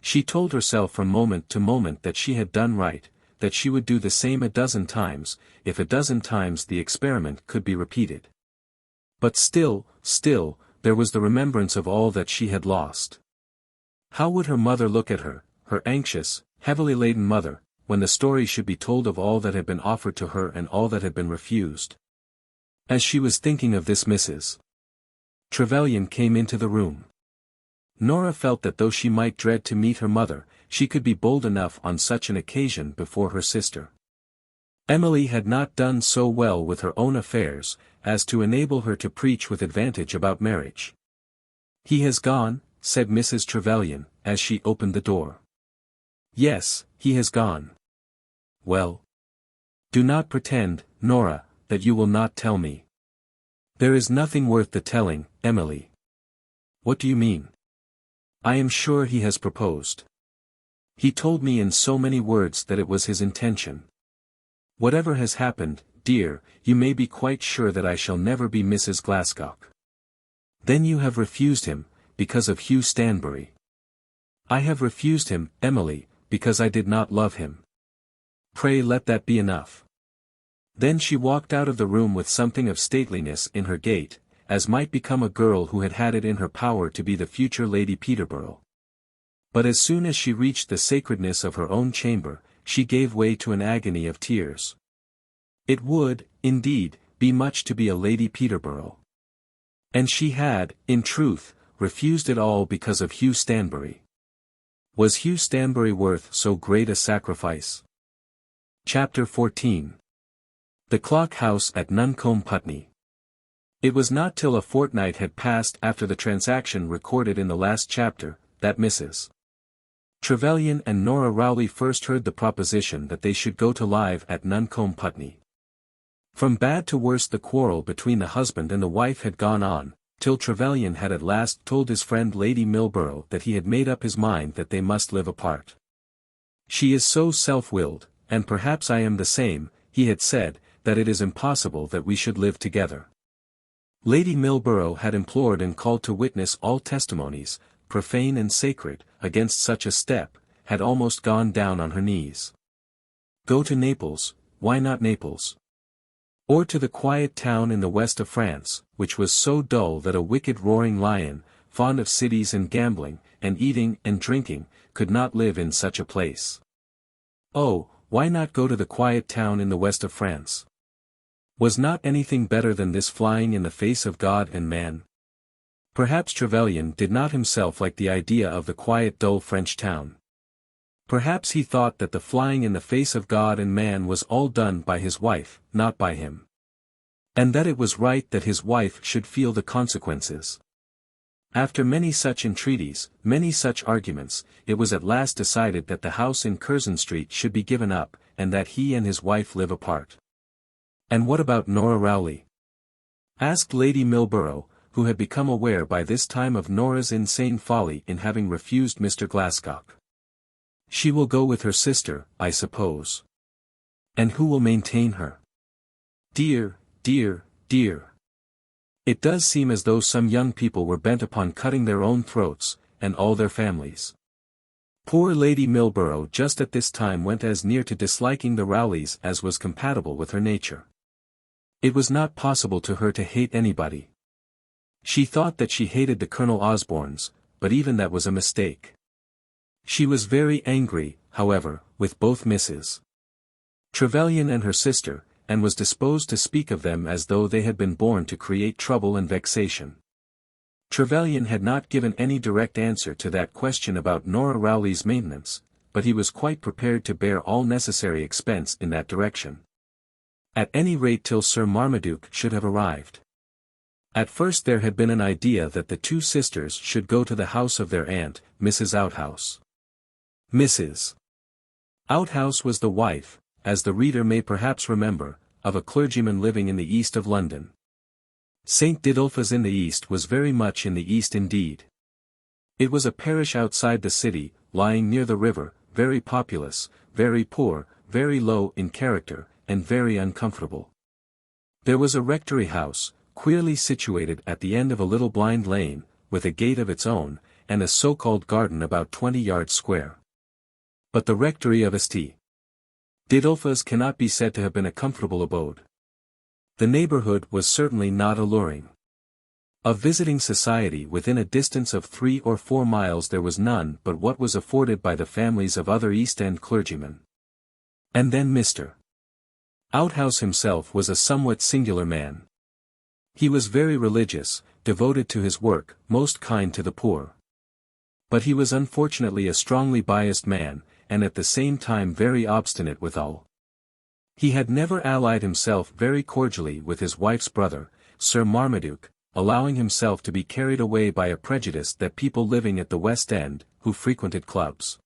She told herself from moment to moment that she had done right, that she would do the same a dozen times, if a dozen times the experiment could be repeated. But still, there was the remembrance of all that she had lost. How would her mother look at her, her anxious, heavily laden mother, when the story should be told of all that had been offered to her and all that had been refused? As she was thinking of this, Mrs. Trevelyan came into the room. Nora felt that though she might dread to meet her mother, she could be bold enough on such an occasion before her sister. Emily had not done so well with her own affairs, as to enable her to preach with advantage about marriage. "He has gone," said Mrs. Trevelyan, as she opened the door. "Yes, he has gone." "Well? Do not pretend, Nora, that you will not tell me." "There is nothing worth the telling, Emily." "What do you mean?" "I am sure he has proposed. He told me in so many words that it was his intention. Whatever has happened, dear, you may be quite sure that I shall never be Mrs. Glascock." "Then you have refused him, because of Hugh Stanbury." "I have refused him, Emily, because I did not love him. Pray let that be enough." Then she walked out of the room with something of stateliness in her gait, as might become a girl who had had it in her power to be the future Lady Peterborough. But as soon as she reached the sacredness of her own chamber, she gave way to an agony of tears. It would, indeed, be much to be a Lady Peterborough. And she had, in truth, refused it all because of Hugh Stanbury. Was Hugh Stanbury worth so great a sacrifice? Chapter 14. The Clock House at Nuncombe, Putney. It was not till a fortnight had passed after the transaction recorded in the last chapter, that Mrs. Trevelyan and Nora Rowley first heard the proposition that they should go to live at Nuncombe, Putney. From bad to worse the quarrel between the husband and the wife had gone on, till Trevelyan had at last told his friend Lady Milborough that he had made up his mind that they must live apart. "She is so self-willed, and perhaps I am the same," he had said, "that it is impossible that we should live together." Lady Milborough had implored and called to witness all testimonies, profane and sacred, against such a step, had almost gone down on her knees. Go to Naples, why not Naples? Or to the quiet town in the west of France, which was so dull that a wicked roaring lion, fond of cities and gambling, and eating and drinking, could not live in such a place. Oh, why not go to the quiet town in the west of France? Was not anything better than this flying in the face of God and man? Perhaps Trevelyan did not himself like the idea of the quiet dull French town. Perhaps he thought that the flying in the face of God and man was all done by his wife, not by him. And that it was right that his wife should feel the consequences. After many such entreaties, many such arguments, it was at last decided that the house in Curzon Street should be given up, and that he and his wife live apart. "And what about Nora Rowley?" asked Lady Milborough, who had become aware by this time of Nora's insane folly in having refused Mr. Glascock. "She will go with her sister, I suppose. And who will maintain her? Dear, dear, dear. It does seem as though some young people were bent upon cutting their own throats, and all their families." Poor Lady Milborough just at this time went as near to disliking the Rowleys as was compatible with her nature. It was not possible to her to hate anybody. She thought that she hated the Colonel Osbornes, but even that was a mistake. She was very angry, however, with both Mrs. Trevelyan and her sister, and was disposed to speak of them as though they had been born to create trouble and vexation. Trevelyan had not given any direct answer to that question about Nora Rowley's maintenance, but he was quite prepared to bear all necessary expense in that direction. At any rate till Sir Marmaduke should have arrived. At first there had been an idea that the two sisters should go to the house of their aunt, Mrs. Outhouse. Mrs. Outhouse was the wife, as the reader may perhaps remember, of a clergyman living in the east of London. St. Didulphus in the east was very much in the east indeed. It was a parish outside the city, lying near the river, very populous, very poor, very low in character, and very uncomfortable. There was a rectory house, queerly situated at the end of a little blind lane, with a gate of its own, and a so-called garden about 20 yards square. But the rectory of St. Didulphus cannot be said to have been a comfortable abode. The neighbourhood was certainly not alluring. Of visiting society within a distance of 3 or 4 miles there was none but what was afforded by the families of other East End clergymen. And then Mr. Outhouse himself was a somewhat singular man. He was very religious, devoted to his work, most kind to the poor. But he was unfortunately a strongly biased man, and at the same time very obstinate withal. He had never allied himself very cordially with his wife's brother, Sir Marmaduke, allowing himself to be carried away by a prejudice that people living at the West End, who frequented clubs,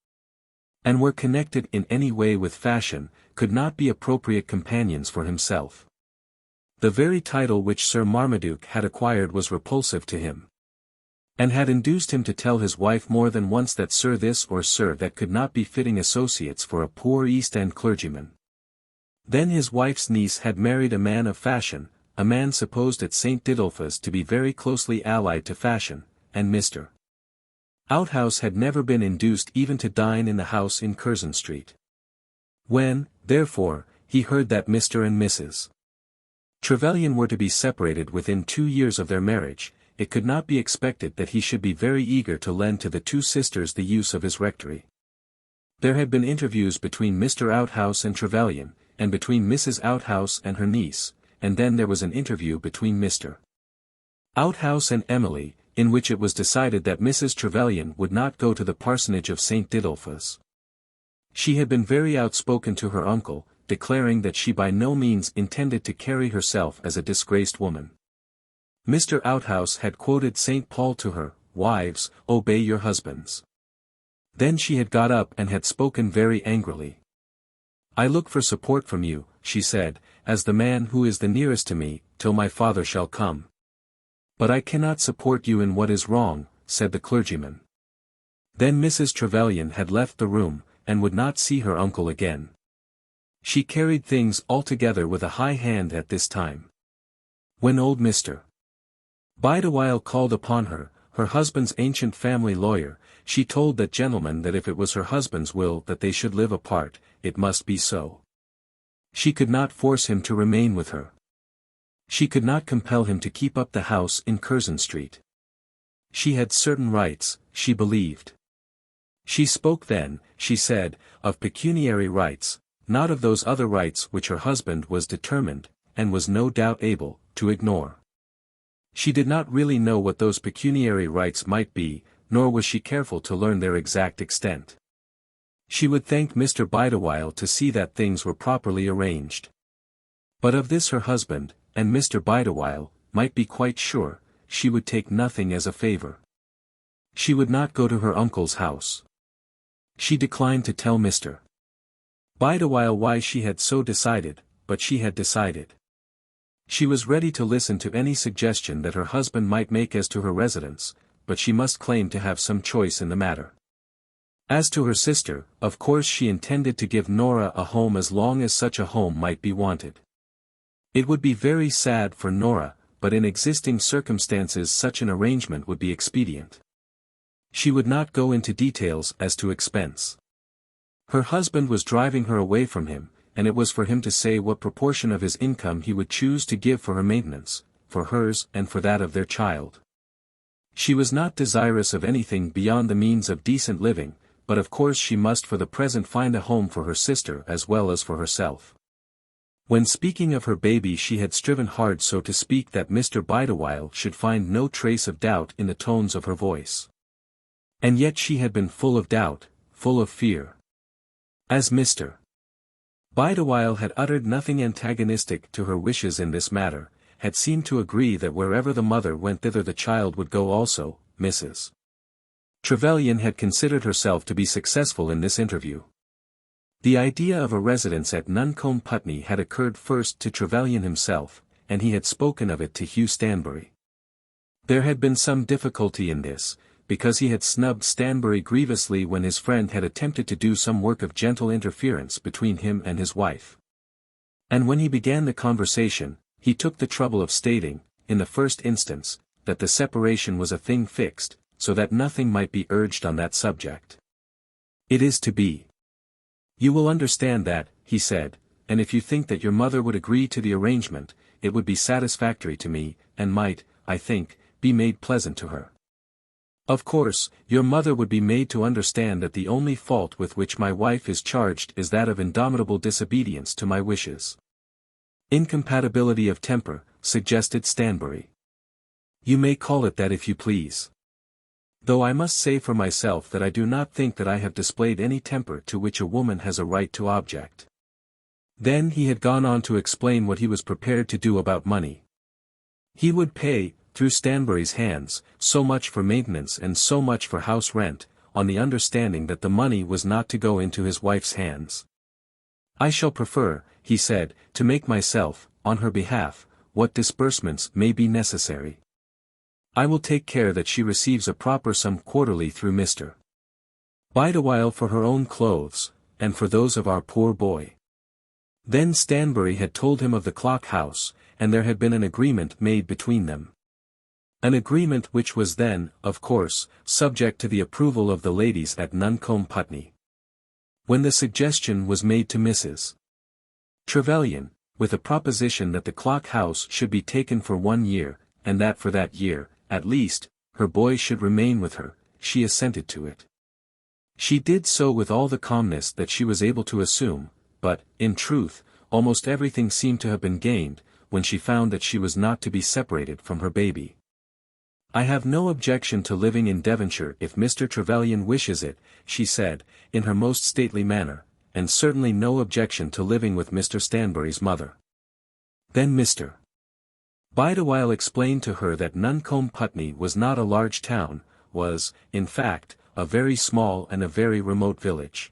and were connected in any way with fashion, could not be appropriate companions for himself. The very title which Sir Marmaduke had acquired was repulsive to him, and had induced him to tell his wife more than once that Sir this or Sir that could not be fitting associates for a poor East End clergyman. Then his wife's niece had married a man of fashion, a man supposed at St. Didulphus to be very closely allied to fashion, and Mr. Outhouse had never been induced even to dine in the house in Curzon Street. When, therefore, he heard that Mr. and Mrs. Trevelyan were to be separated within 2 years of their marriage, it could not be expected that he should be very eager to lend to the two sisters the use of his rectory. There had been interviews between Mr. Outhouse and Trevelyan, and between Mrs. Outhouse and her niece, and then there was an interview between Mr. Outhouse and Emily, in which it was decided that Mrs. Trevelyan would not go to the parsonage of St. Didulphus. She had been very outspoken to her uncle, declaring that she by no means intended to carry herself as a disgraced woman. Mr. Outhouse had quoted St. Paul to her, "Wives, obey your husbands." Then she had got up and had spoken very angrily. "I look for support from you," she said, "as the man who is the nearest to me, till my father shall come." "But I cannot support you in what is wrong," said the clergyman. Then Mrs. Trevelyan had left the room, and would not see her uncle again. She carried things altogether with a high hand at this time. When old Mr. Bideawhile called upon her, her husband's ancient family lawyer, she told that gentleman that if it was her husband's will that they should live apart, it must be so. She could not force him to remain with her. She could not compel him to keep up the house in Curzon Street. She had certain rights, she believed. She spoke then, she said, of pecuniary rights, not of those other rights which her husband was determined, and was no doubt able, to ignore. She did not really know what those pecuniary rights might be, nor was she careful to learn their exact extent. She would thank Mr. Bideawhile to see that things were properly arranged. But of this her husband, and Mr. Bideawhile, might be quite sure, she would take nothing as a favour. She would not go to her uncle's house. She declined to tell Mr. Bideawhile why she had so decided, but she had decided. She was ready to listen to any suggestion that her husband might make as to her residence, but she must claim to have some choice in the matter. As to her sister, of course she intended to give Nora a home as long as such a home might be wanted. It would be very sad for Nora, but in existing circumstances such an arrangement would be expedient. She would not go into details as to expense. Her husband was driving her away from him, and it was for him to say what proportion of his income he would choose to give for her maintenance, for hers and for that of their child. She was not desirous of anything beyond the means of decent living, but of course she must for the present find a home for her sister as well as for herself. When speaking of her baby she had striven hard so to speak that Mr. Bideawhile should find no trace of doubt in the tones of her voice. And yet she had been full of doubt, full of fear. As Mr. Bideawhile had uttered nothing antagonistic to her wishes in this matter, had seemed to agree that wherever the mother went thither the child would go also, Mrs. Trevelyan had considered herself to be successful in this interview. The idea of a residence at Nuncombe Putney had occurred first to Trevelyan himself, and he had spoken of it to Hugh Stanbury. There had been some difficulty in this, because he had snubbed Stanbury grievously when his friend had attempted to do some work of gentle interference between him and his wife. And when he began the conversation, he took the trouble of stating, in the first instance, that the separation was a thing fixed, so that nothing might be urged on that subject. It is to be. You will understand that, he said, and if you think that your mother would agree to the arrangement, it would be satisfactory to me, and might, I think, be made pleasant to her. Of course, your mother would be made to understand that the only fault with which my wife is charged is that of indomitable disobedience to my wishes. Incompatibility of temper, suggested Stanbury. You may call it that if you please. Though I must say for myself that I do not think that I have displayed any temper to which a woman has a right to object. Then he had gone on to explain what he was prepared to do about money. He would pay, through Stanbury's hands, so much for maintenance and so much for house rent, on the understanding that the money was not to go into his wife's hands. I shall prefer, he said, to make myself, on her behalf, what disbursements may be necessary. I will take care that she receives a proper sum quarterly through Mr. Bideawhile for her own clothes, and for those of our poor boy. Then Stanbury had told him of the clock house, and there had been an agreement made between them. An agreement which was then, of course, subject to the approval of the ladies at Nuncombe Putney. When the suggestion was made to Mrs. Trevelyan, with a proposition that the clock house should be taken for 1 year, and that for that year, at least, her boy should remain with her, she assented to it. She did so with all the calmness that she was able to assume, but, in truth, almost everything seemed to have been gained, when she found that she was not to be separated from her baby. I have no objection to living in Devonshire if Mr. Trevelyan wishes it, she said, in her most stately manner, and certainly no objection to living with Mr. Stanbury's mother. Then Mr. Bideawhile explained to her that Nuncombe Putney was not a large town, was, in fact, a very small and a very remote village.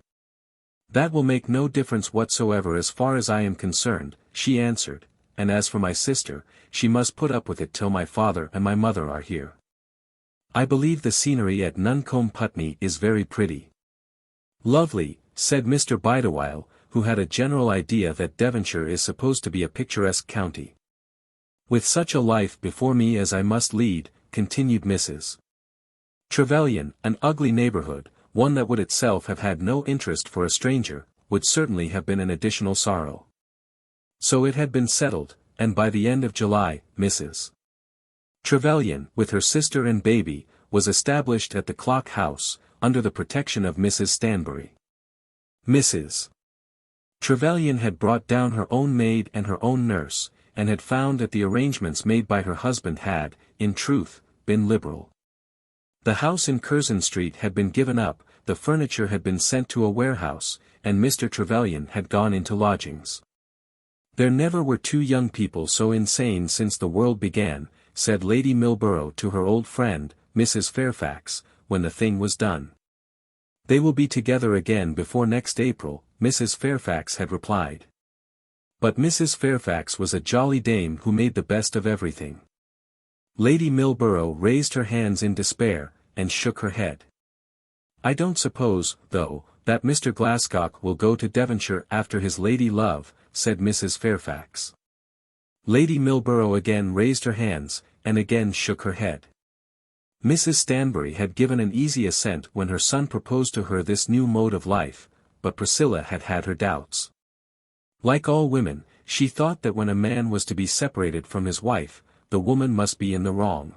That will make no difference whatsoever as far as I am concerned, she answered, and as for my sister, she must put up with it till my father and my mother are here. I believe the scenery at Nuncombe Putney is very pretty. Lovely, said Mr. Bideawhile, who had a general idea that Devonshire is supposed to be a picturesque county. With such a life before me as I must lead, continued Mrs. Trevelyan, an ugly neighbourhood, one that would itself have had no interest for a stranger, would certainly have been an additional sorrow. So it had been settled, and by the end of July, Mrs. Trevelyan, with her sister and baby, was established at the clock house, under the protection of Mrs. Stanbury. Mrs. Trevelyan had brought down her own maid and her own nurse, and had found that the arrangements made by her husband had, in truth, been liberal. The house in Curzon Street had been given up, the furniture had been sent to a warehouse, and Mr. Trevelyan had gone into lodgings. There never were two young people so insane since the world began, said Lady Milborough to her old friend, Mrs. Fairfax, when the thing was done. They will be together again before next April, Mrs. Fairfax had replied. But Mrs. Fairfax was a jolly dame who made the best of everything. Lady Milborough raised her hands in despair, and shook her head. I don't suppose, though, that Mr. Glascock will go to Devonshire after his lady love, said Mrs. Fairfax. Lady Milborough again raised her hands, and again shook her head. Mrs. Stanbury had given an easy assent when her son proposed to her this new mode of life, but Priscilla had had her doubts. Like all women, she thought that when a man was to be separated from his wife, the woman must be in the wrong.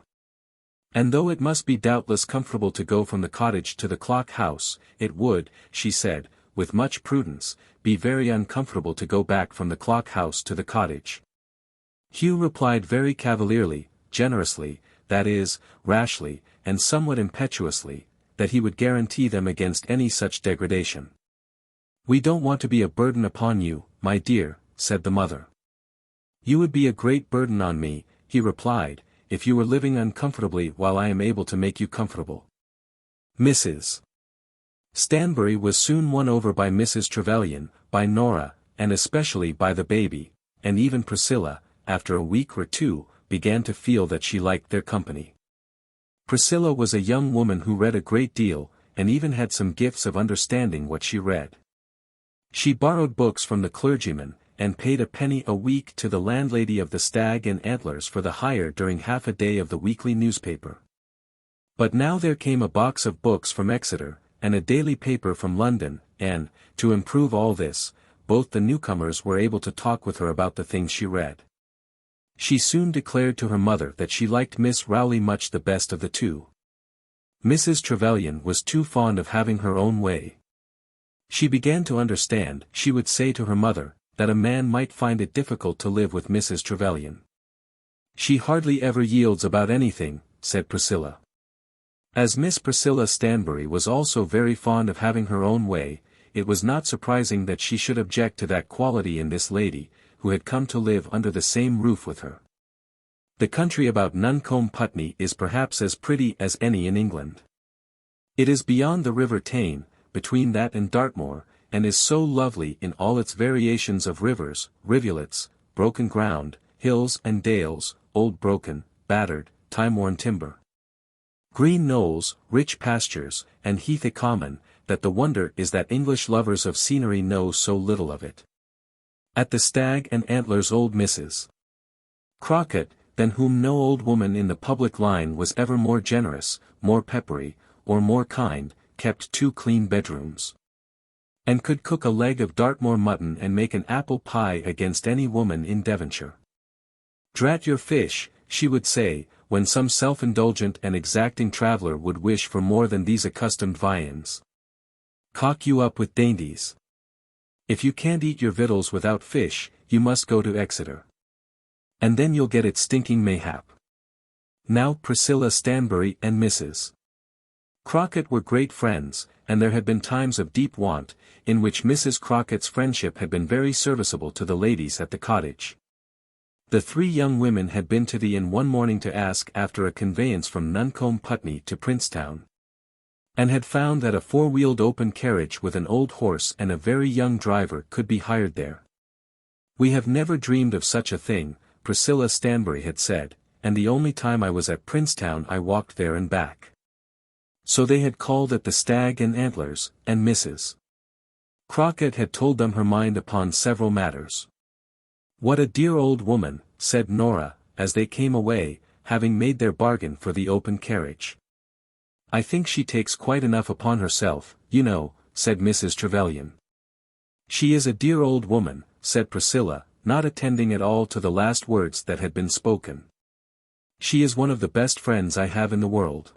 And though it must be doubtless comfortable to go from the cottage to the clock house, it would, she said, with much prudence, be very uncomfortable to go back from the clock house to the cottage. Hugh replied very cavalierly, generously, that is, rashly, and somewhat impetuously, that he would guarantee them against any such degradation. We don't want to be a burden upon you, my dear, said the mother. You would be a great burden on me, he replied, if you were living uncomfortably while I am able to make you comfortable. Mrs. Stanbury was soon won over by Mrs. Trevelyan, by Nora, and especially by the baby, and even Priscilla, after a week or two, began to feel that she liked their company. Priscilla was a young woman who read a great deal, and even had some gifts of understanding what she read. She borrowed books from the clergyman, and paid a penny a week to the landlady of the Stag and Antlers for the hire during half a day of the weekly newspaper. But now there came a box of books from Exeter, and a daily paper from London, and, to improve all this, both the newcomers were able to talk with her about the things she read. She soon declared to her mother that she liked Miss Rowley much the best of the two. Mrs. Trevelyan was too fond of having her own way. She began to understand, she would say to her mother, that a man might find it difficult to live with Mrs. Trevelyan. She hardly ever yields about anything, said Priscilla. As Miss Priscilla Stanbury was also very fond of having her own way, it was not surprising that she should object to that quality in this lady, who had come to live under the same roof with her. The country about Nuncombe Putney is perhaps as pretty as any in England. It is beyond the river Tyne, between that and Dartmoor, and is so lovely in all its variations of rivers, rivulets, broken ground, hills and dales, old broken, battered, time-worn timber, green knolls, rich pastures, and heathy common, that the wonder is that English lovers of scenery know so little of it. At the Stag and Antlers old Mrs. Crockett, than whom no old woman in the public line was ever more generous, more peppery, or more kind, kept 2 clean bedrooms, and could cook a leg of Dartmoor mutton and make an apple pie against any woman in Devonshire. Drat your fish, she would say, when some self-indulgent and exacting traveller would wish for more than these accustomed viands. Cock you up with dainties. If you can't eat your victuals without fish, you must go to Exeter. And then you'll get it stinking mayhap. Now Priscilla Stanbury and Mrs. Crockett were great friends, and there had been times of deep want, in which Mrs. Crockett's friendship had been very serviceable to the ladies at the cottage. The 3 young women had been to the inn one morning to ask after a conveyance from Nuncombe Putney to Princetown, and had found that a 4-wheeled open carriage with an old horse and a very young driver could be hired there. We have never dreamed of such a thing, Priscilla Stanbury had said, and the only time I was at Princetown I walked there and back. So they had called at the Stag and Antlers, and Mrs. Crockett had told them her mind upon several matters. What a dear old woman, said Nora, as they came away, having made their bargain for the open carriage. I think she takes quite enough upon herself, you know, said Mrs. Trevelyan. She is a dear old woman, said Priscilla, not attending at all to the last words that had been spoken. She is one of the best friends I have in the world.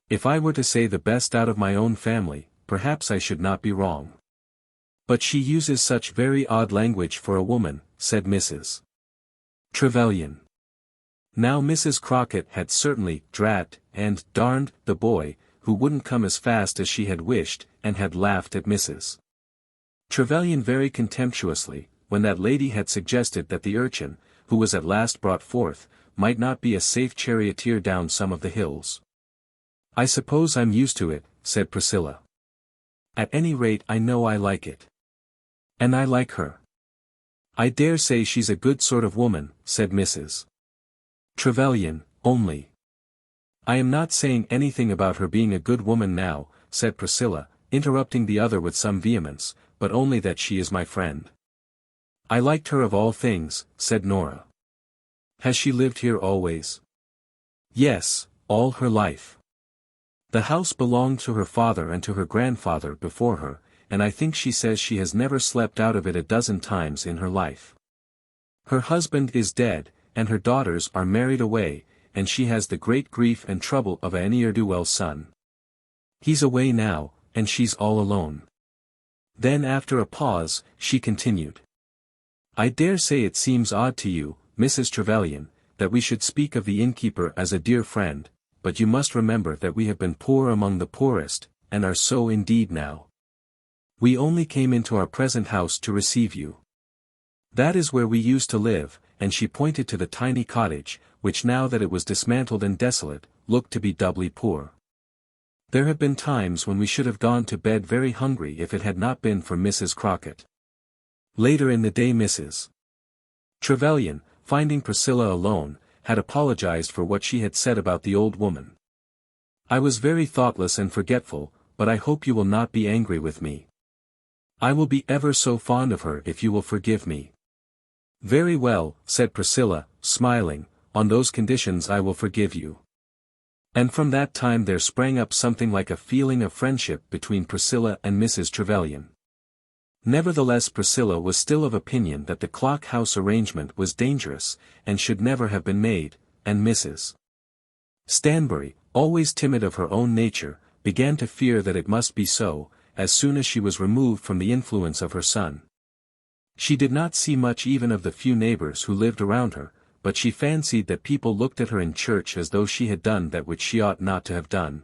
If I were to say the best out of my own family, perhaps I should not be wrong. But she uses such very odd language for a woman, said Mrs. Trevelyan. Now Mrs. Crockett had certainly drat and darned the boy, who wouldn't come as fast as she had wished, and had laughed at Mrs. Trevelyan very contemptuously, when that lady had suggested that the urchin, who was at last brought forth, might not be a safe charioteer down some of the hills. I suppose I'm used to it, said Priscilla. At any rate I know I like it. And I like her. I dare say she's a good sort of woman, said Mrs. Trevelyan, only. I am not saying anything about her being a good woman now, said Priscilla, interrupting the other with some vehemence, but only that she is my friend. I liked her of all things, said Nora. Has she lived here always? Yes, all her life. The house belonged to her father and to her grandfather before her, and I think she says she has never slept out of it a dozen times in her life. Her husband is dead, and her daughters are married away, and she has the great grief and trouble of a ne'er-do-well son. He's away now, and she's all alone. Then after a pause, she continued. I dare say it seems odd to you, Mrs. Trevelyan, that we should speak of the innkeeper as a dear friend, but you must remember that we have been poor among the poorest, and are so indeed now. We only came into our present house to receive you. That is where we used to live, and she pointed to the tiny cottage, which now that it was dismantled and desolate, looked to be doubly poor. There have been times when we should have gone to bed very hungry if it had not been for Mrs. Crockett. Later in the day Mrs. Trevelyan, finding Priscilla alone, had apologized for what she had said about the old woman. "I was very thoughtless and forgetful, but I hope you will not be angry with me. I will be ever so fond of her if you will forgive me." "Very well," said Priscilla, smiling, "on those conditions I will forgive you." And from that time there sprang up something like a feeling of friendship between Priscilla and Mrs. Trevelyan. Nevertheless Priscilla was still of opinion that the clock house arrangement was dangerous, and should never have been made, and Mrs. Stanbury, always timid of her own nature, began to fear that it must be so, as soon as she was removed from the influence of her son. She did not see much even of the few neighbors who lived around her, but she fancied that people looked at her in church as though she had done that which she ought not to have done.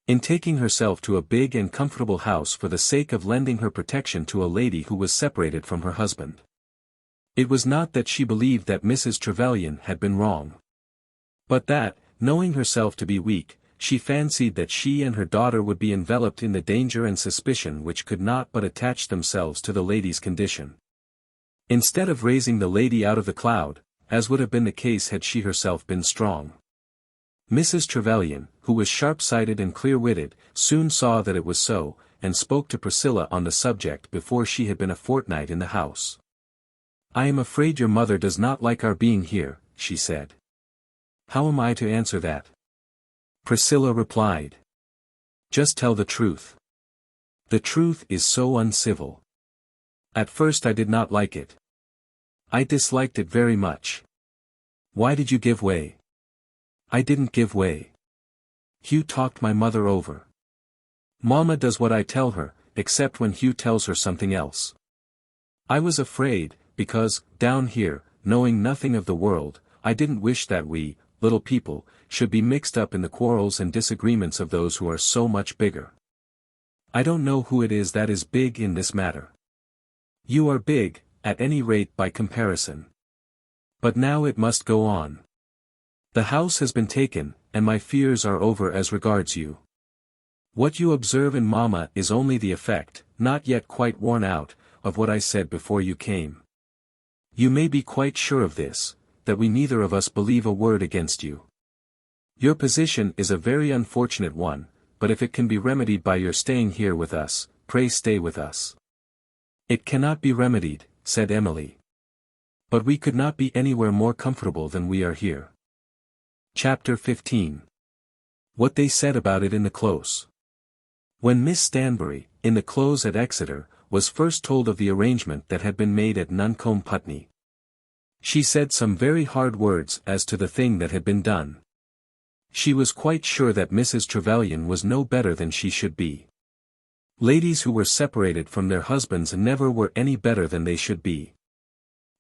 In taking herself to a big and comfortable house for the sake of lending her protection to a lady who was separated from her husband. It was not that she believed that Mrs. Trevelyan had been wrong, but that, knowing herself to be weak, she fancied that she and her daughter would be enveloped in the danger and suspicion which could not but attach themselves to the lady's condition. Instead of raising the lady out of the cloud, as would have been the case had she herself been strong, Mrs. Trevelyan, who was sharp-sighted and clear-witted, soon saw that it was so, and spoke to Priscilla on the subject before she had been a fortnight in the house. "I am afraid your mother does not like our being here," she said. "How am I to answer that?" Priscilla replied. "Just tell the truth. The truth is so uncivil. At first I did not like it. I disliked it very much." "Why did you give way?" "I didn't give way. Hugh talked my mother over. Mama does what I tell her, except when Hugh tells her something else. I was afraid, because, down here, knowing nothing of the world, I didn't wish that we, little people, should be mixed up in the quarrels and disagreements of those who are so much bigger. I don't know who it is that is big in this matter. You are big, at any rate by comparison. But now it must go on. The house has been taken, and my fears are over as regards you. What you observe in Mama is only the effect, not yet quite worn out, of what I said before you came. You may be quite sure of this, that we neither of us believe a word against you. Your position is a very unfortunate one, but if it can be remedied by your staying here with us, pray stay with us." "It cannot be remedied," said Emily. "But we could not be anywhere more comfortable than we are here." Chapter 15. What they said about it in the Close. When Miss Stanbury, in the Close at Exeter, was first told of the arrangement that had been made at Nuncombe Putney, she said some very hard words as to the thing that had been done. She was quite sure that Mrs. Trevelyan was no better than she should be. Ladies who were separated from their husbands never were any better than they should be.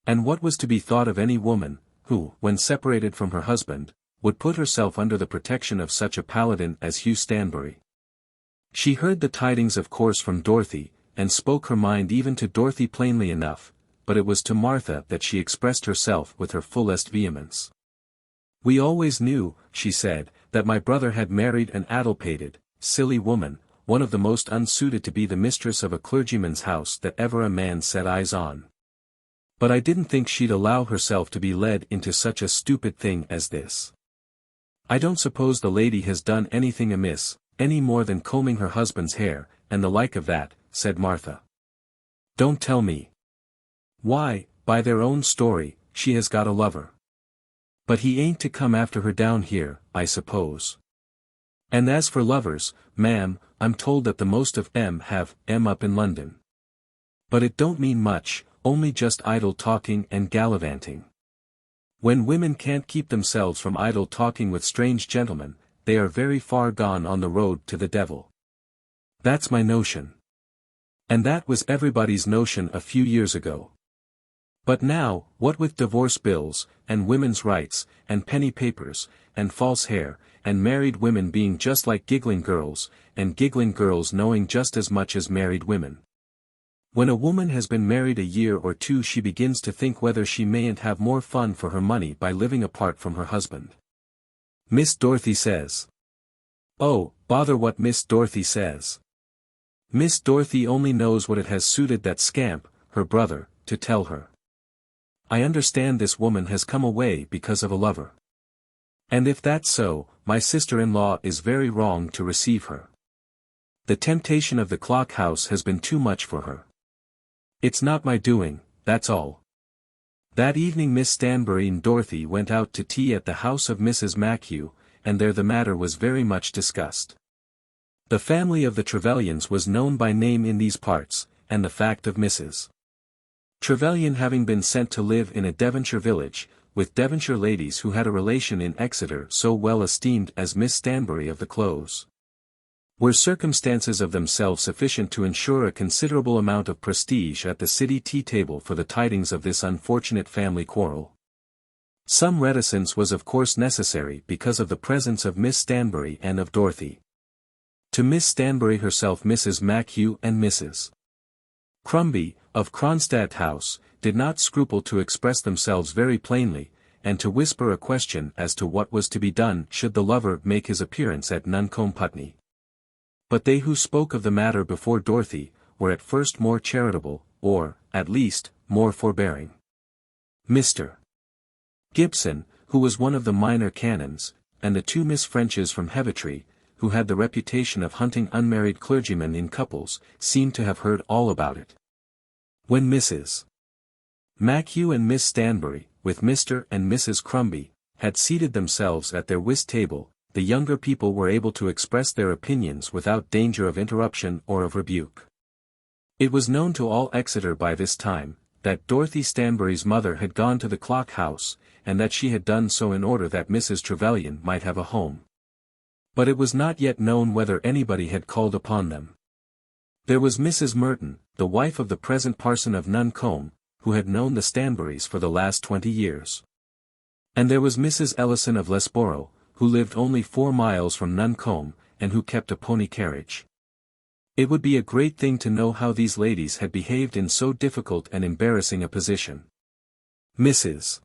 And what was to be thought of any woman, who, when separated from her husband, would put herself under the protection of such a paladin as Hugh Stanbury? She heard the tidings of course from Dorothy, and spoke her mind even to Dorothy plainly enough, but it was to Martha that she expressed herself with her fullest vehemence. "We always knew," she said, "that my brother had married an addle-pated, silly woman, one of the most unsuited to be the mistress of a clergyman's house that ever a man set eyes on. But I didn't think she'd allow herself to be led into such a stupid thing as this." "I don't suppose the lady has done anything amiss, any more than combing her husband's hair, and the like of that," said Martha. "Don't tell me. Why, by their own story, she has got a lover. But he ain't to come after her down here, I suppose. And as for lovers, ma'am, I'm told that the most of 'em have 'em up in London. But it don't mean much, only just idle talking and gallivanting. When women can't keep themselves from idle talking with strange gentlemen, they are very far gone on the road to the devil. That's my notion. And that was everybody's notion a few years ago. But now, what with divorce bills, and women's rights, and penny papers, and false hair, and married women being just like giggling girls, and giggling girls knowing just as much as married women. When a woman has been married a year or two she begins to think whether she mayn't have more fun for her money by living apart from her husband. Miss Dorothy says, 'Oh, Bother what Miss Dorothy says. Miss Dorothy only knows what it has suited that scamp, her brother, to tell her. I understand this woman has come away because of a lover. And if that's so, my sister-in-law is very wrong to receive her. The temptation of the clock house has been too much for her. It's not my doing, that's all. That evening Miss Stanbury and Dorothy went out to tea at the house of Mrs. Machew, and there the matter was very much discussed. The family of the Trevelyan's was known by name in these parts, and the fact of Mrs. Trevelyan having been sent to live in a Devonshire village, with Devonshire ladies who had a relation in Exeter so well esteemed as Miss Stanbury of the Close, were circumstances of themselves sufficient to ensure a considerable amount of prestige at the city tea-table for the tidings of this unfortunate family quarrel. Some reticence was of course necessary because of the presence of Miss Stanbury and of Dorothy. To Miss Stanbury herself Mrs. Machew and Mrs. Crombie, of Kronstadt House, did not scruple to express themselves very plainly, and to whisper a question as to what was to be done should the lover make his appearance at Nuncombe Putney. But they who spoke of the matter before Dorothy, were at first more charitable, or, at least, more forbearing. Mr. Gibson, who was one of the minor canons, and the two Miss Frenches from Heavitree, who had the reputation of hunting unmarried clergymen in couples, seemed to have heard all about it. When Mrs. Machew and Miss Stanbury, with Mr. and Mrs. Crombie, had seated themselves at their whist table, the younger people were able to express their opinions without danger of interruption or of rebuke. It was known to all Exeter by this time, that Dorothy Stanbury's mother had gone to the clock house, and that she had done so in order that Mrs. Trevelyan might have a home. But it was not yet known whether anybody had called upon them. There was Mrs. Merton, the wife of the present parson of Nuncombe, who had known the Stanburys for the last 20 years. And there was Mrs. Ellison of Lesborough, who lived only 4 miles from Nuncombe, and who kept a pony carriage. It would be a great thing to know how these ladies had behaved in so difficult and embarrassing a position. Mrs.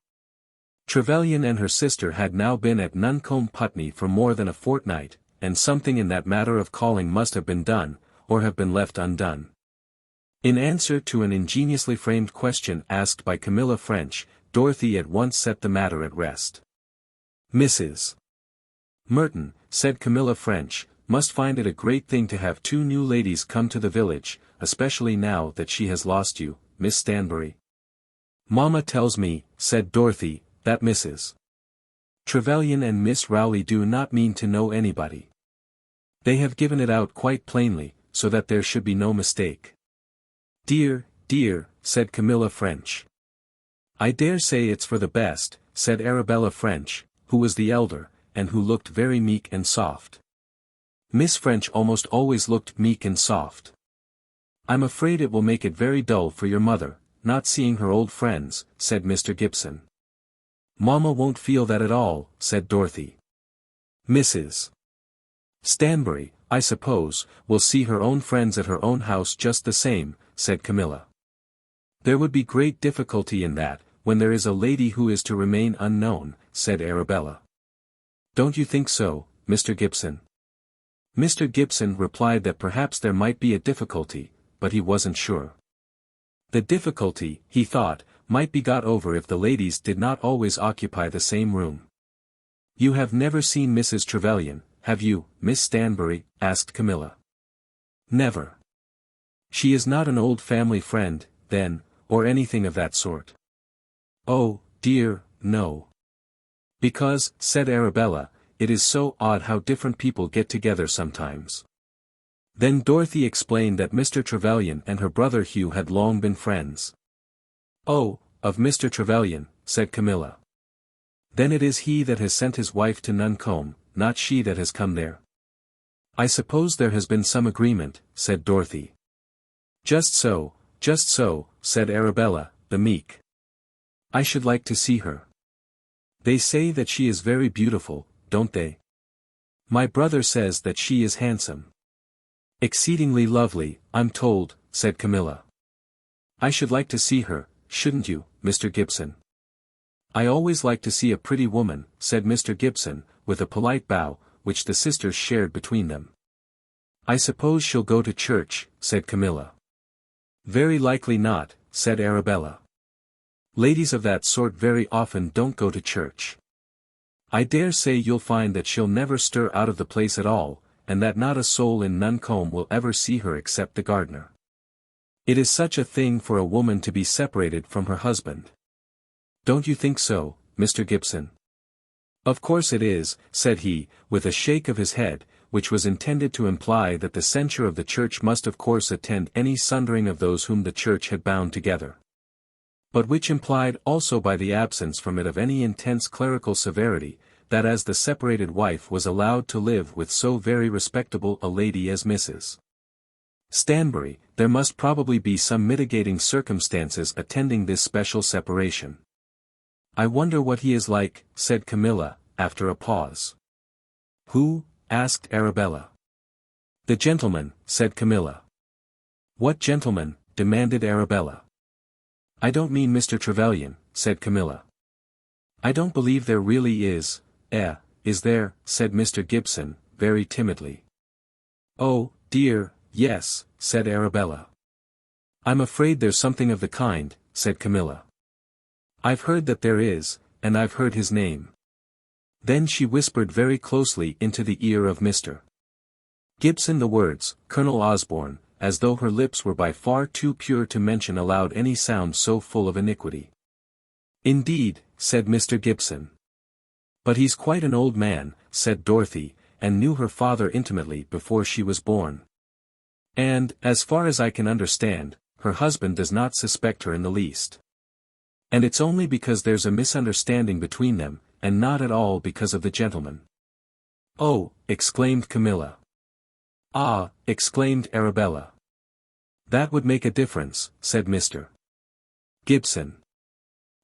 Trevelyan and her sister had now been at Nuncombe Putney for more than a fortnight, and something in that matter of calling must have been done, or have been left undone. In answer to an ingeniously framed question asked by Camilla French, Dorothy at once set the matter at rest. Mrs. Merton, said Camilla French, must find it a great thing to have 2 new ladies come to the village, especially now that she has lost you, Miss Stanbury. Mamma tells me, said Dorothy, that Mrs. Trevelyan and Miss Rowley do not mean to know anybody. They have given it out quite plainly, so that there should be no mistake. Dear, dear, said Camilla French. I dare say it's for the best, said Arabella French, who was the elder, and who looked very meek and soft. Miss French almost always looked meek and soft. I'm afraid it will make it very dull for your mother, not seeing her old friends, said Mr. Gibson. Mamma won't feel that at all, said Dorothy. Mrs. Stanbury, I suppose, will see her own friends at her own house just the same, said Camilla. There would be great difficulty in that, when there is a lady who is to remain unknown, said Arabella. Don't you think so, Mr. Gibson? Mr. Gibson replied that perhaps there might be a difficulty, but he wasn't sure. The difficulty, he thought, might be got over if the ladies did not always occupy the same room. You have never seen Mrs. Trevelyan, have you, Miss Stanbury? Asked Camilla. Never. She is not an old family friend, then, or anything of that sort? Oh, dear, no. Because, said Arabella, it is so odd how different people get together sometimes. Then Dorothy explained that Mr. Trevelyan and her brother Hugh had long been friends. Oh, of Mr. Trevelyan, said Camilla. Then it is he that has sent his wife to Nuncombe, not she that has come there. I suppose there has been some agreement, said Dorothy. Just so, said Arabella, the meek. I should like to see her. They say that she is very beautiful, don't they? My brother says that she is handsome. Exceedingly lovely, I'm told, said Camilla. I should like to see her, shouldn't you, Mr. Gibson? I always like to see a pretty woman, said Mr. Gibson, with a polite bow, which the sisters shared between them. "I suppose she'll go to church," said Camilla. "Very likely not," said Arabella. "Ladies of that sort very often don't go to church. I dare say you'll find that she'll never stir out of the place at all, and that not a soul in Nuncombe will ever see her except the gardener. It is such a thing for a woman to be separated from her husband. Don't you think so, Mr. Gibson?" "Of course it is," said he, with a shake of his head, which was intended to imply that the censure of the church must of course attend any sundering of those whom the church had bound together. But which implied also by the absence from it of any intense clerical severity, that as the separated wife was allowed to live with so very respectable a lady as Mrs. Stanbury, there must probably be some mitigating circumstances attending this special separation. "I wonder what he is like," said Camilla, after a pause. "Who?" asked Arabella. "The gentleman," said Camilla. "What gentleman?" demanded Arabella. "I don't mean Mr. Trevelyan," said Camilla. "I don't believe there really is, is there?" said Mr. Gibson, very timidly. "Oh, dear, yes," said Arabella. "I'm afraid there's something of the kind," said Camilla. "I've heard that there is, and I've heard his name." Then she whispered very closely into the ear of Mr. Gibson the words, "Colonel Osborne," as though her lips were by far too pure to mention aloud any sound so full of iniquity. "Indeed," said Mr. Gibson. "But he's quite an old man," said Dorothy, "and knew her father intimately before she was born. And, as far as I can understand, her husband does not suspect her in the least. And it's only because there's a misunderstanding between them, and not at all because of the gentleman." "Oh," exclaimed Camilla. "Ah," exclaimed Arabella. "That would make a difference," said Mr. Gibson.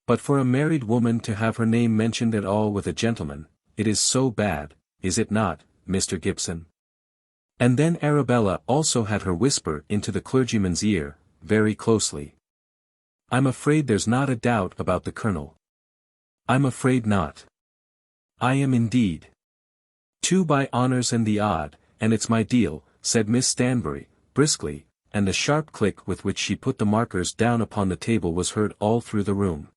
"But for a married woman to have her name mentioned at all with a gentleman, it is so bad, is it not, Mr. Gibson?" And then Arabella also had her whisper into the clergyman's ear, very closely. "I'm afraid there's not a doubt about the colonel." "I'm afraid not." "I am indeed." "Two by honours and the odd, and it's my deal," said Miss Stanbury, briskly, and the sharp click with which she put the markers down upon the table was heard all through the room.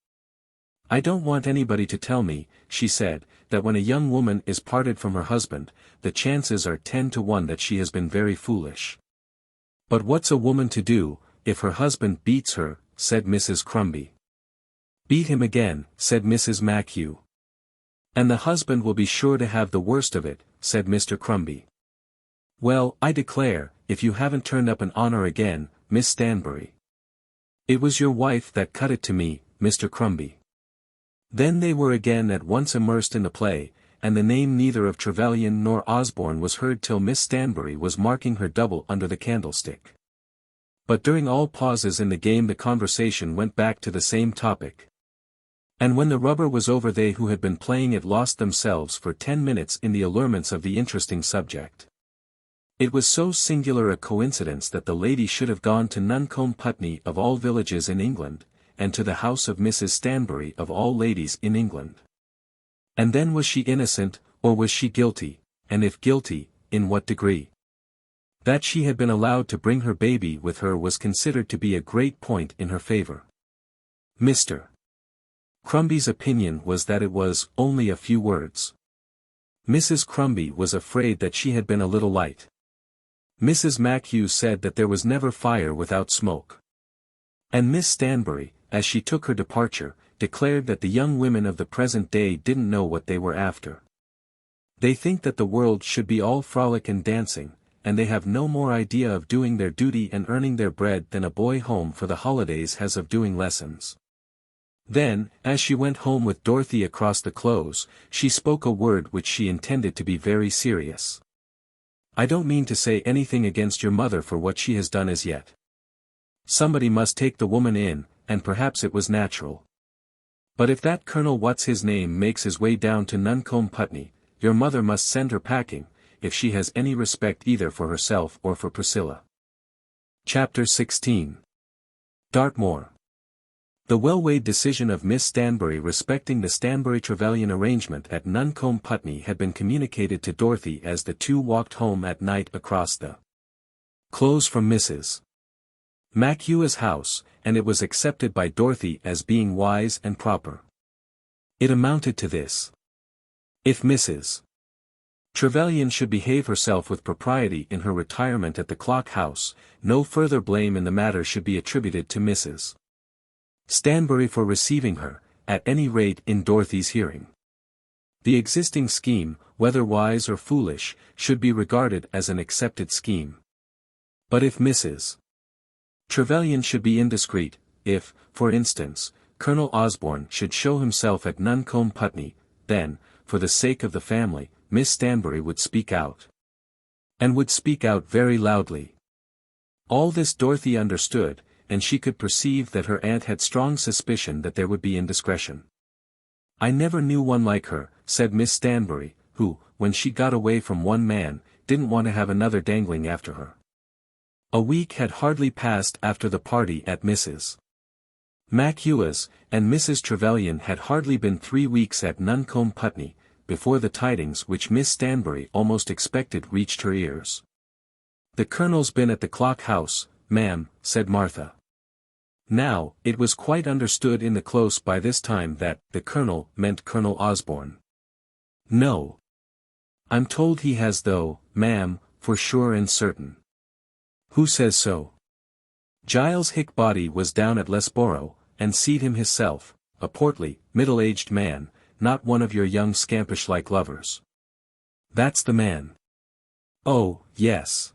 "I don't want anybody to tell me," she said, "that when a young woman is parted from her husband, the chances are 10 to 1 that she has been very foolish. But what's a woman to do, if her husband beats her?" said Mrs. Crombie. "Beat him again," said Mrs. Machew. "And the husband will be sure to have the worst of it," said Mr. Crombie. "Well, I declare, if you haven't turned up an honour again, Miss Stanbury. It was your wife that cut it to me, Mr. Crombie." Then they were again at once immersed in the play, and the name neither of Trevelyan nor Osborne was heard till Miss Stanbury was marking her double under the candlestick. But during all pauses in the game the conversation went back to the same topic. And when the rubber was over they who had been playing it lost themselves for 10 minutes in the allurements of the interesting subject. It was so singular a coincidence that the lady should have gone to Nuncombe Putney of all villages in England, and to the house of Mrs. Stanbury of all ladies in England. And then was she innocent, or was she guilty, and if guilty, in what degree? That she had been allowed to bring her baby with her was considered to be a great point in her favour. Mr. Crombie's opinion was that it was only a few words. Mrs. Crombie was afraid that she had been a little light. Mrs. Machew said that there was never fire without smoke. And Miss Stanbury, as she took her departure, declared that the young women of the present day didn't know what they were after. They think that the world should be all frolic and dancing, and they have no more idea of doing their duty and earning their bread than a boy home for the holidays has of doing lessons. Then, as she went home with Dorothy across the close, she spoke a word which she intended to be very serious. "I don't mean to say anything against your mother for what she has done as yet. Somebody must take the woman in, and perhaps it was natural. But if that Colonel What's-his-name makes his way down to Nuncombe Putney, your mother must send her packing, if she has any respect either for herself or for Priscilla." Chapter 16. Dartmoor. The well-weighed decision of Miss Stanbury respecting the Stanbury-Trevelyan arrangement at Nuncombe Putney had been communicated to Dorothy as the two walked home at night across the Clothes from Mrs. MacHugh's house, and it was accepted by Dorothy as being wise and proper. It amounted to this. If Mrs. Trevelyan should behave herself with propriety in her retirement at the Clock House, no further blame in the matter should be attributed to Mrs. Stanbury for receiving her, at any rate in Dorothy's hearing. The existing scheme, whether wise or foolish, should be regarded as an accepted scheme. But if Mrs. Trevelyan should be indiscreet, if, for instance, Colonel Osborne should show himself at Nuncombe Putney, then, for the sake of the family, Miss Stanbury would speak out. And would speak out very loudly. All this Dorothy understood, and she could perceive that her aunt had strong suspicion that there would be indiscretion. "I never knew one like her," said Miss Stanbury, who, when she got away from one man, didn't want to have another dangling after her. A week had hardly passed after the party at Mrs. MacHugh's, and Mrs. Trevelyan had hardly been 3 weeks at Nuncombe Putney, before the tidings which Miss Stanbury almost expected reached her ears. "The Colonel's been at the Clock House, ma'am," said Martha. Now, it was quite understood in the Close by this time that the Colonel meant Colonel Osborne. "No. I'm told he has though, ma'am, for sure and certain." "Who says so?" "Giles Hickbody was down at Lesborough, and seed him hisself, a portly, middle-aged man, not one of your young scampish-like lovers." "That's the man." "Oh, yes.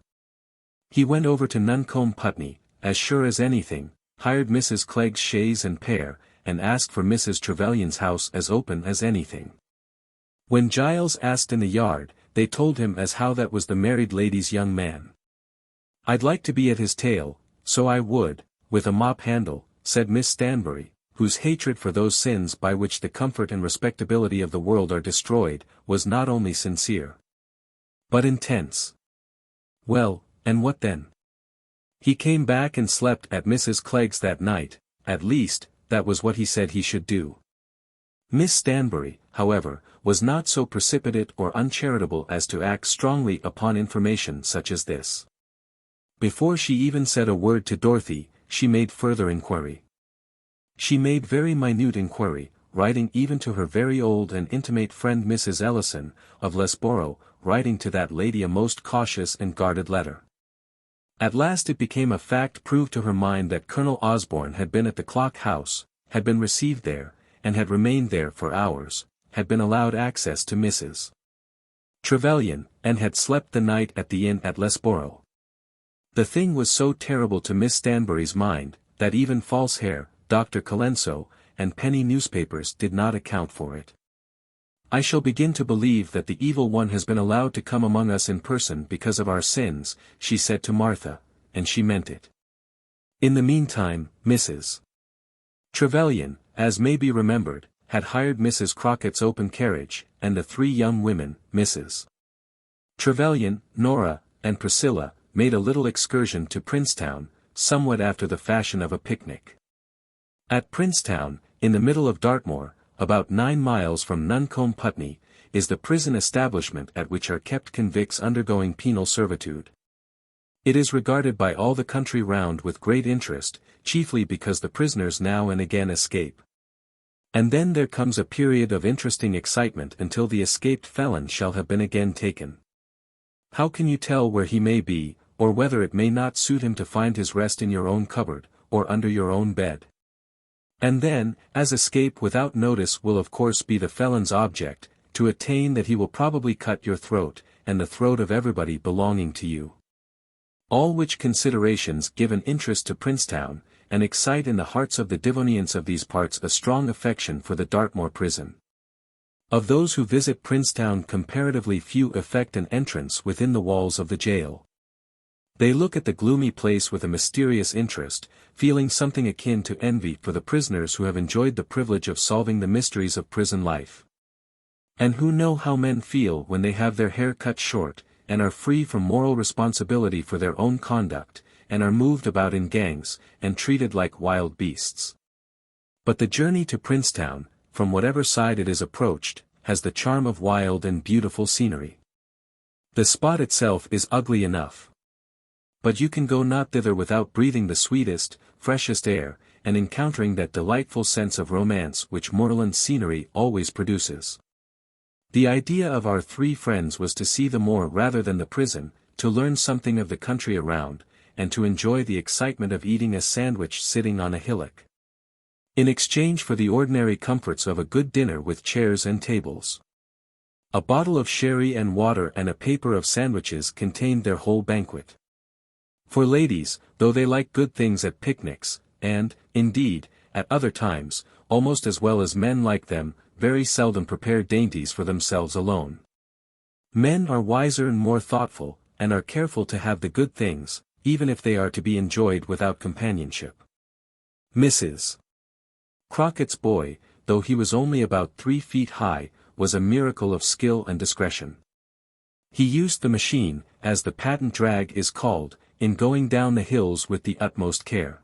He went over to Nuncombe Putney, as sure as anything, hired Mrs. Clegg's chaise and pair, and asked for Mrs. Trevelyan's house as open as anything. When Giles asked in the yard, they told him as how that was the married lady's young man. I'd like to be at his tail, so I would, with a mop handle, said Miss Stanbury, whose hatred for those sins by which the comfort and respectability of the world are destroyed, was not only sincere, but intense. Well, and what then? He came back and slept at Mrs. Clegg's that night, at least, that was what he said he should do. Miss Stanbury, however, was not so precipitate or uncharitable as to act strongly upon information such as this. Before she even said a word to Dorothy, she made further inquiry. She made very minute inquiry, writing even to her very old and intimate friend Mrs. Ellison, of Lesborough, writing to that lady a most cautious and guarded letter. At last it became a fact proved to her mind that Colonel Osborne had been at the Clock House, had been received there, and had remained there for hours, had been allowed access to Mrs. Trevelyan, and had slept the night at the inn at Lesborough. The thing was so terrible to Miss Stanbury's mind, that even false hair, Dr. Colenso, and penny newspapers did not account for it. I shall begin to believe that the evil one has been allowed to come among us in person because of our sins, she said to Martha, and she meant it. In the meantime, Mrs. Trevelyan, as may be remembered, had hired Mrs. Crockett's open carriage, and the 3 young women, Mrs. Trevelyan, Nora, and Priscilla, made a little excursion to Princetown, somewhat after the fashion of a picnic. At Princetown, in the middle of Dartmoor, about 9 miles from Nuncombe Putney, is the prison establishment at which are kept convicts undergoing penal servitude. It is regarded by all the country round with great interest, chiefly because the prisoners now and again escape. And then there comes a period of interesting excitement until the escaped felon shall have been again taken. How can you tell where he may be, or whether it may not suit him to find his rest in your own cupboard, or under your own bed? And then, as escape without notice will of course be the felon's object, to attain that he will probably cut your throat, and the throat of everybody belonging to you. All which considerations give an interest to Princetown, and excite in the hearts of the Devonians of these parts a strong affection for the Dartmoor prison. Of those who visit Princetown comparatively few effect an entrance within the walls of the jail. They look at the gloomy place with a mysterious interest, feeling something akin to envy for the prisoners who have enjoyed the privilege of solving the mysteries of prison life. And who know how men feel when they have their hair cut short, and are free from moral responsibility for their own conduct, and are moved about in gangs, and treated like wild beasts. But the journey to Princetown, from whatever side it is approached, has the charm of wild and beautiful scenery. The spot itself is ugly enough. But you can go not thither without breathing the sweetest, freshest air, and encountering that delightful sense of romance which moorland scenery always produces. The idea of our three friends was to see the moor rather than the prison, to learn something of the country around, and to enjoy the excitement of eating a sandwich sitting on a hillock. In exchange for the ordinary comforts of a good dinner with chairs and tables. A bottle of sherry and water and a paper of sandwiches contained their whole banquet. For ladies, though they like good things at picnics, and, indeed, at other times, almost as well as men like them, very seldom prepare dainties for themselves alone. Men are wiser and more thoughtful, and are careful to have the good things, even if they are to be enjoyed without companionship. Mrs. Crockett's boy, though he was only about 3 feet high, was a miracle of skill and discretion. He used the machine, as the patent drag is called, in going down the hills with the utmost care.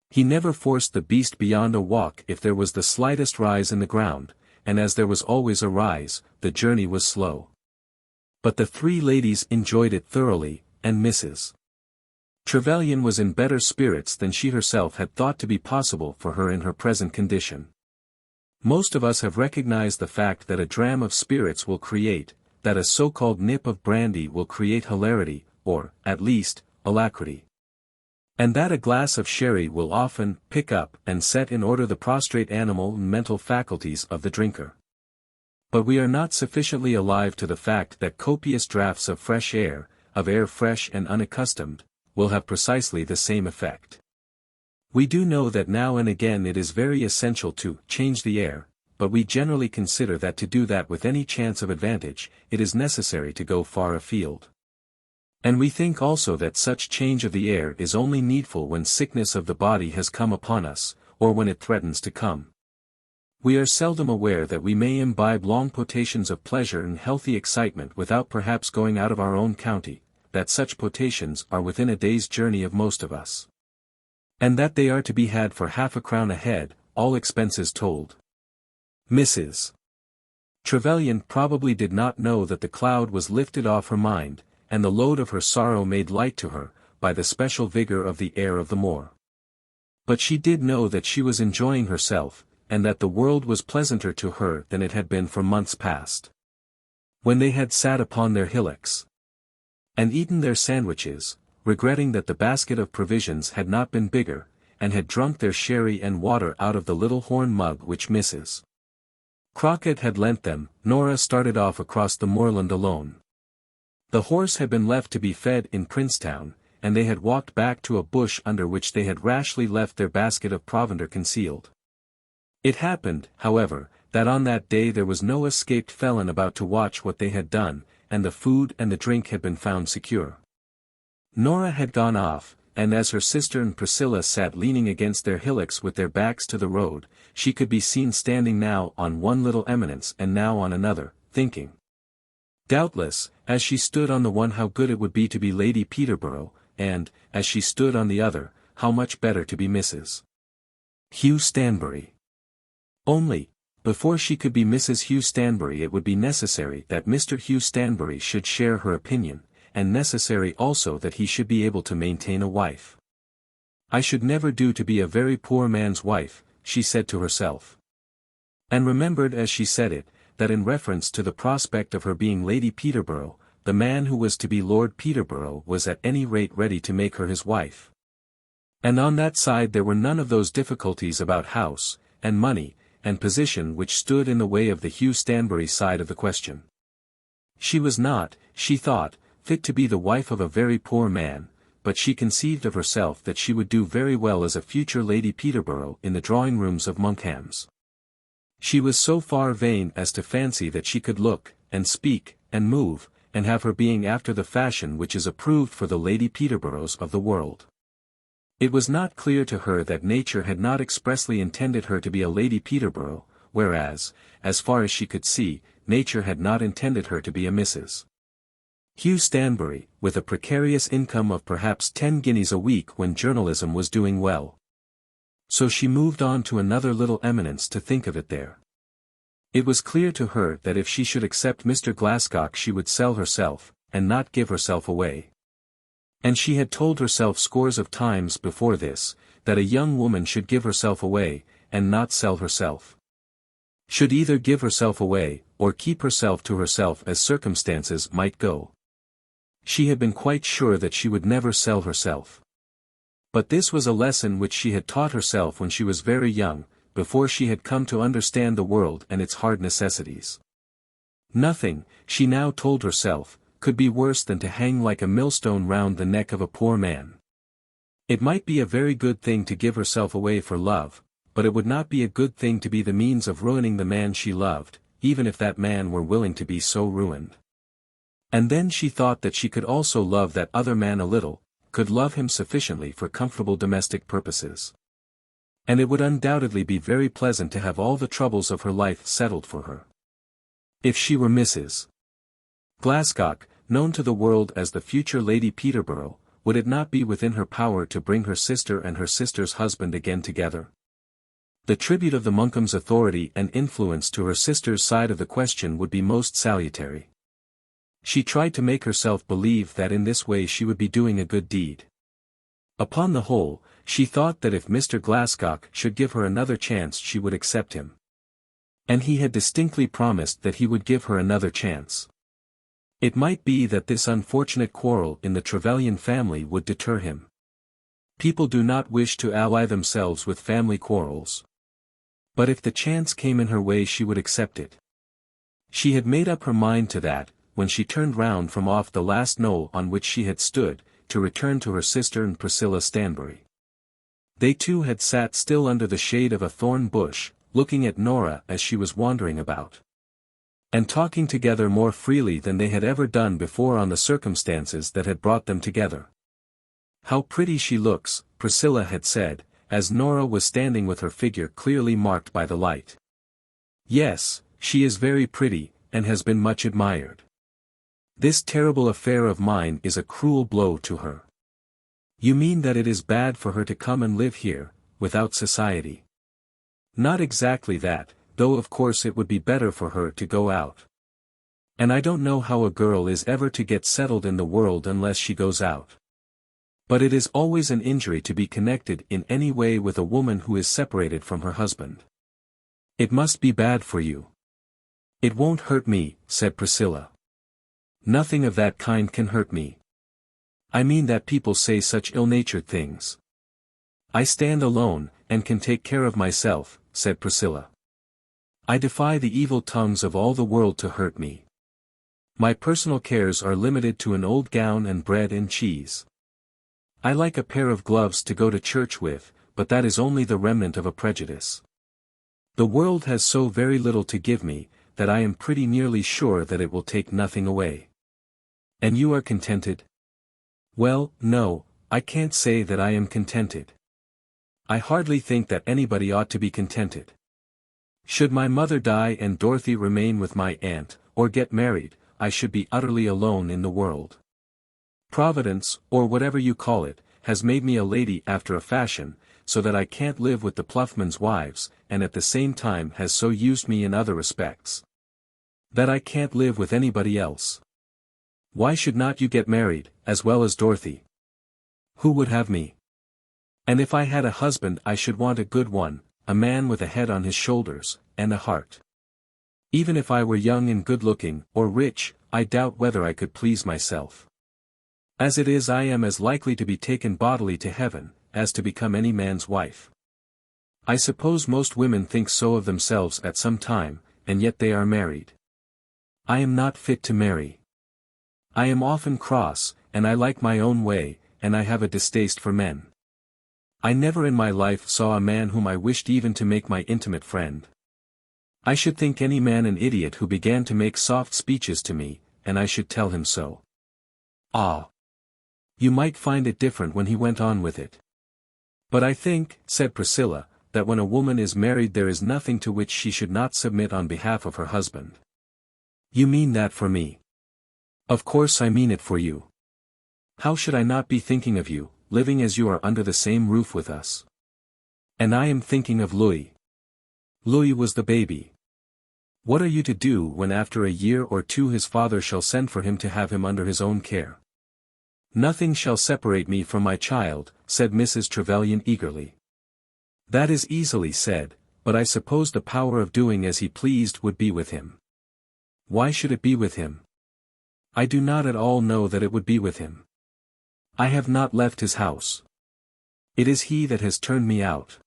He never forced the beast beyond a walk if there was the slightest rise in the ground, and as there was always a rise, the journey was slow. But the three ladies enjoyed it thoroughly, and Mrs. Trevelyan was in better spirits than she herself had thought to be possible for her in her present condition. Most of us have recognized the fact that a dram of spirits will create, that a so-called nip of brandy will create hilarity, or, at least, alacrity. And that a glass of sherry will often pick up and set in order the prostrate animal and mental faculties of the drinker. But we are not sufficiently alive to the fact that copious draughts of fresh air, of air fresh and unaccustomed, will have precisely the same effect. We do know that now and again it is very essential to change the air, but we generally consider that to do that with any chance of advantage, it is necessary to go far afield. And we think also that such change of the air is only needful when sickness of the body has come upon us, or when it threatens to come. We are seldom aware that we may imbibe long potations of pleasure and healthy excitement without perhaps going out of our own county, that such potations are within a day's journey of most of us. And that they are to be had for half a crown a head, all expenses told. Mrs. Trevelyan probably did not know that the cloud was lifted off her mind, and the load of her sorrow made light to her, by the special vigor of the air of the moor. But she did know that she was enjoying herself, and that the world was pleasanter to her than it had been for months past. When they had sat upon their hillocks, and eaten their sandwiches, regretting that the basket of provisions had not been bigger, and had drunk their sherry and water out of the little horn mug which Mrs. Crockett had lent them, Nora started off across the moorland alone. The horse had been left to be fed in Princetown, and they had walked back to a bush under which they had rashly left their basket of provender concealed. It happened, however, that on that day there was no escaped felon about to watch what they had done, and the food and the drink had been found secure. Nora had gone off, and as her sister and Priscilla sat leaning against their hillocks with their backs to the road, she could be seen standing now on one little eminence and now on another, thinking. Doubtless, as she stood on the one how good it would be to be Lady Peterborough, and, as she stood on the other, how much better to be Mrs. Hugh Stanbury. Only, before she could be Mrs. Hugh Stanbury it would be necessary that Mr. Hugh Stanbury should share her opinion, and necessary also that he should be able to maintain a wife. I should never do to be a very poor man's wife, she said to herself. And remembered as she said it, that in reference to the prospect of her being Lady Peterborough, the man who was to be Lord Peterborough was at any rate ready to make her his wife. And on that side there were none of those difficulties about house, and money, and position which stood in the way of the Hugh Stanbury side of the question. She was not, she thought, fit to be the wife of a very poor man, but she conceived of herself that she would do very well as a future Lady Peterborough in the drawing-rooms of Monkham's. She was so far vain as to fancy that she could look, and speak, and move, and have her being after the fashion which is approved for the Lady Peterboroughs of the world. It was not clear to her that nature had not expressly intended her to be a Lady Peterborough, whereas, as far as she could see, nature had not intended her to be a Mrs. Hugh Stanbury, with a precarious income of perhaps 10 guineas a week when journalism was doing well. So she moved on to another little eminence to think of it there. It was clear to her that if she should accept Mr. Glascock she would sell herself, and not give herself away. And she had told herself scores of times before this, that a young woman should give herself away, and not sell herself. Should either give herself away, or keep herself to herself as circumstances might go. She had been quite sure that she would never sell herself. But this was a lesson which she had taught herself when she was very young, before she had come to understand the world and its hard necessities. Nothing, she now told herself, could be worse than to hang like a millstone round the neck of a poor man. It might be a very good thing to give herself away for love, but it would not be a good thing to be the means of ruining the man she loved, even if that man were willing to be so ruined. And then she thought that she could also love that other man a little, could love him sufficiently for comfortable domestic purposes. And it would undoubtedly be very pleasant to have all the troubles of her life settled for her. If she were Mrs. Glascock, known to the world as the future Lady Peterborough, would it not be within her power to bring her sister and her sister's husband again together? The tribute of the Nuncombe's authority and influence to her sister's side of the question would be most salutary. She tried to make herself believe that in this way she would be doing a good deed. Upon the whole, she thought that if Mr. Glascock should give her another chance she would accept him. And he had distinctly promised that he would give her another chance. It might be that this unfortunate quarrel in the Trevelyan family would deter him. People do not wish to ally themselves with family quarrels. But if the chance came in her way she would accept it. She had made up her mind to that, when she turned round from off the last knoll on which she had stood, to return to her sister and Priscilla Stanbury. They two had sat still under the shade of a thorn bush, looking at Nora as she was wandering about. And talking together more freely than they had ever done before on the circumstances that had brought them together. "How pretty she looks," Priscilla had said, as Nora was standing with her figure clearly marked by the light. "Yes, she is very pretty, and has been much admired. This terrible affair of mine is a cruel blow to her." "You mean that it is bad for her to come and live here, without society?" "Not exactly that, though of course it would be better for her to go out. And I don't know how a girl is ever to get settled in the world unless she goes out. But it is always an injury to be connected in any way with a woman who is separated from her husband. It must be bad for you." "It won't hurt me," said Priscilla. "Nothing of that kind can hurt me. I mean that people say such ill-natured things." "I stand alone, and can take care of myself," said Priscilla. "I defy the evil tongues of all the world to hurt me. My personal cares are limited to an old gown and bread and cheese. I like a pair of gloves to go to church with, but that is only the remnant of a prejudice. The world has so very little to give me, that I am pretty nearly sure that it will take nothing away." "And you are contented?" "Well, no, I can't say that I am contented. I hardly think that anybody ought to be contented. Should my mother die and Dorothy remain with my aunt, or get married, I should be utterly alone in the world. Providence, or whatever you call it, has made me a lady after a fashion, so that I can't live with the Ploughman's wives, and at the same time has so used me in other respects that I can't live with anybody else. Why should not you get married, as well as Dorothy? Who would have me? And if I had a husband I should want a good one, a man with a head on his shoulders, and a heart. Even if I were young and good-looking, or rich, I doubt whether I could please myself. As it is I am as likely to be taken bodily to heaven, as to become any man's wife. I suppose most women think so of themselves at some time, and yet they are married. I am not fit to marry. I am often cross, and I like my own way, and I have a distaste for men. I never in my life saw a man whom I wished even to make my intimate friend. I should think any man an idiot who began to make soft speeches to me, and I should tell him so." "Ah! You might find it different when he went on with it." "But I think," said Priscilla, "that when a woman is married there is nothing to which she should not submit on behalf of her husband." "You mean that for me?" "Of course I mean it for you. How should I not be thinking of you, living as you are under the same roof with us? And I am thinking of Louis." Louis was the baby. What are you to do when after a year or two his father shall send for him to have him under his own care? "Nothing shall separate me from my child," said Mrs. Trevelyan eagerly. "That is easily said, but I suppose the power of doing as he pleased would be with him." "Why should it be with him?" "I do not at all know that it would be with him. I have not left his house. It is he that has turned me out."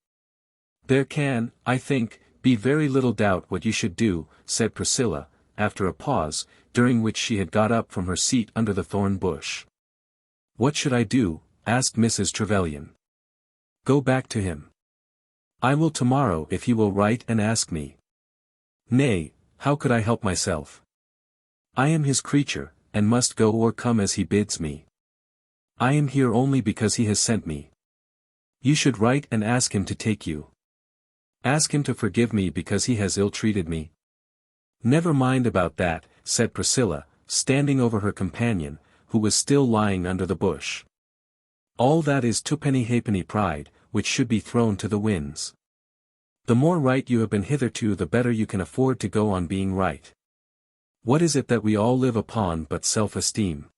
"There can, I think, be very little doubt what you should do," said Priscilla, after a pause, during which she had got up from her seat under the thorn bush. "What should I do?" asked Mrs. Trevelyan. "Go back to him. I will tomorrow if he will write and ask me. Nay, how could I help myself? I am his creature, and must go or come as he bids me. I am here only because he has sent me. You should write and ask him to take you. Ask him to forgive me because he has ill-treated me." "Never mind about that," said Priscilla, standing over her companion, who was still lying under the bush. "All that is twopenny halfpenny pride, which should be thrown to the winds. The more right you have been hitherto the better you can afford to go on being right. What is it that we all live upon but self-esteem?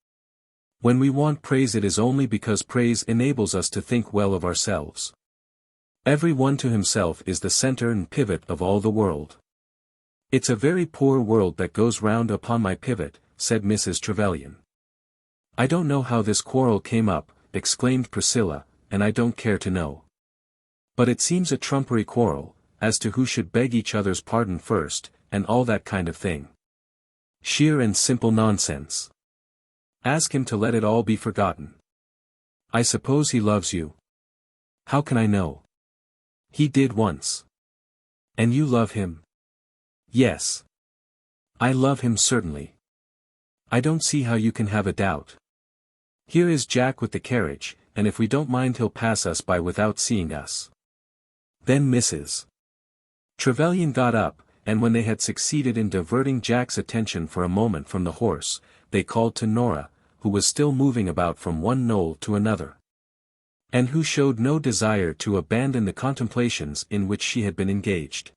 When we want praise it is only because praise enables us to think well of ourselves. Every one to himself is the centre and pivot of all the world." "It's a very poor world that goes round upon my pivot," said Mrs. Trevelyan. "I don't know how this quarrel came up," exclaimed Priscilla, "and I don't care to know. But it seems a trumpery quarrel, as to who should beg each other's pardon first, and all that kind of thing. Sheer and simple nonsense. Ask him to let it all be forgotten. I suppose he loves you." "How can I know?" "He did once." "And you love him?" "Yes. I love him certainly. I don't see how you can have a doubt. Here is Jack with the carriage, and if we don't mind he'll pass us by without seeing us." Then Mrs. Trevelyan got up, and when they had succeeded in diverting Jack's attention for a moment from the horse, they called to Nora, who was still moving about from one knoll to another, and who showed no desire to abandon the contemplations in which she had been engaged.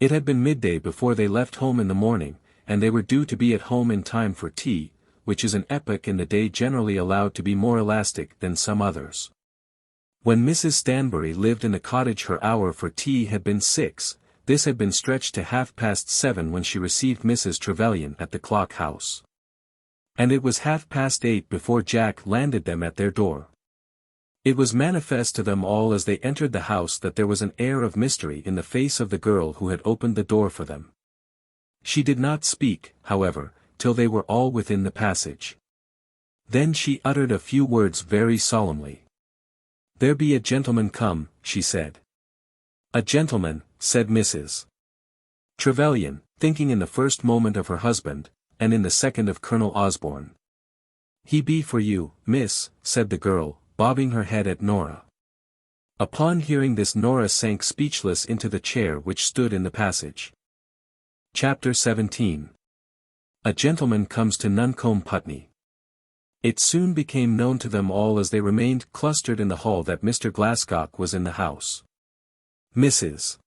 It had been midday before they left home in the morning, and they were due to be at home in time for tea, which is an epoch in the day generally allowed to be more elastic than some others. When Mrs. Stanbury lived in the cottage her hour for tea had been 6, this had been stretched to 7:30 when she received Mrs. Trevelyan at the clock house. And it was 8:30 before Jack landed them at their door. It was manifest to them all as they entered the house that there was an air of mystery in the face of the girl who had opened the door for them. She did not speak, however, till they were all within the passage. Then she uttered a few words very solemnly. "There be a gentleman come," she said. "A gentleman," said Mrs. Trevelyan, thinking in the first moment of her husband, and in the second of Colonel Osborne. "He be for you, miss," said the girl, bobbing her head at Nora. Upon hearing this Nora sank speechless into the chair which stood in the passage. Chapter 17. A gentleman comes to Nuncombe, Putney. It soon became known to them all as they remained clustered in the hall that Mr. Glascock was in the house. Mrs.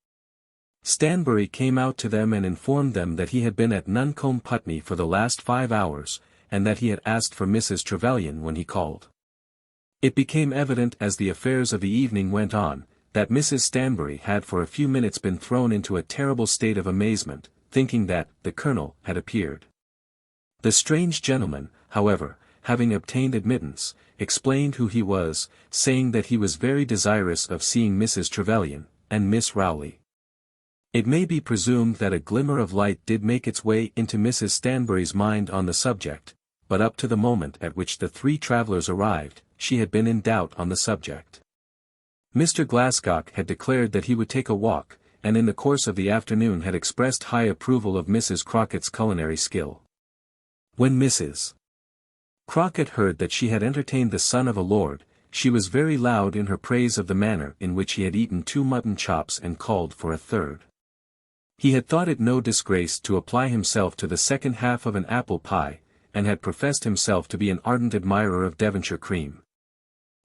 Stanbury came out to them and informed them that he had been at Nuncombe, Putney for the last 5 hours, and that he had asked for Mrs. Trevelyan when he called. It became evident as the affairs of the evening went on, that Mrs. Stanbury had for a few minutes been thrown into a terrible state of amazement, thinking that the Colonel had appeared. The strange gentleman, however, having obtained admittance, explained who he was, saying that he was very desirous of seeing Mrs. Trevelyan, and Miss Rowley. It may be presumed that a glimmer of light did make its way into Mrs. Stanbury's mind on the subject, but up to the moment at which the 3 travellers arrived, she had been in doubt on the subject. Mr. Glascock had declared that he would take a walk, and in the course of the afternoon had expressed high approval of Mrs. Crocket's culinary skill. When Mrs. Crockett heard that she had entertained the son of a lord, she was very loud in her praise of the manner in which he had eaten 2 mutton chops and called for a 3rd. He had thought it no disgrace to apply himself to the second half of an apple pie, and had professed himself to be an ardent admirer of Devonshire cream.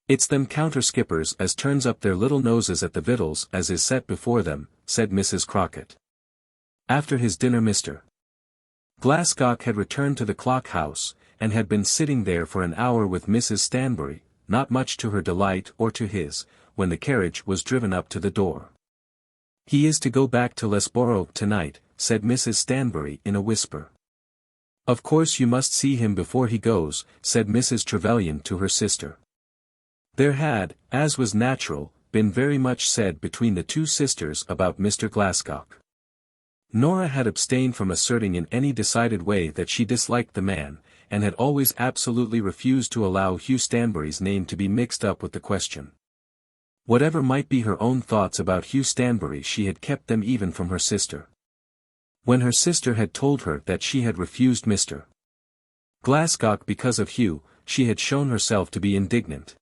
"It's them counter-skippers as turns up their little noses at the victuals as is set before them," said Mrs. Crockett. After his dinner Mr. Glascock had returned to the clock house, and had been sitting there for an hour with Mrs. Stanbury, not much to her delight or to his, when the carriage was driven up to the door. "He is to go back to Milborough tonight," said Mrs. Stanbury in a whisper. "Of course you must see him before he goes," said Mrs. Trevelyan to her sister. There had, as was natural, been very much said between the two sisters about Mr. Glascock. Nora had abstained from asserting in any decided way that she disliked the man, and had always absolutely refused to allow Hugh Stanbury's name to be mixed up with the question. Whatever might be her own thoughts about Hugh Stanbury, she had kept them even from her sister. When her sister had told her that she had refused Mr. Glascock because of Hugh, she had shown herself to be indignant,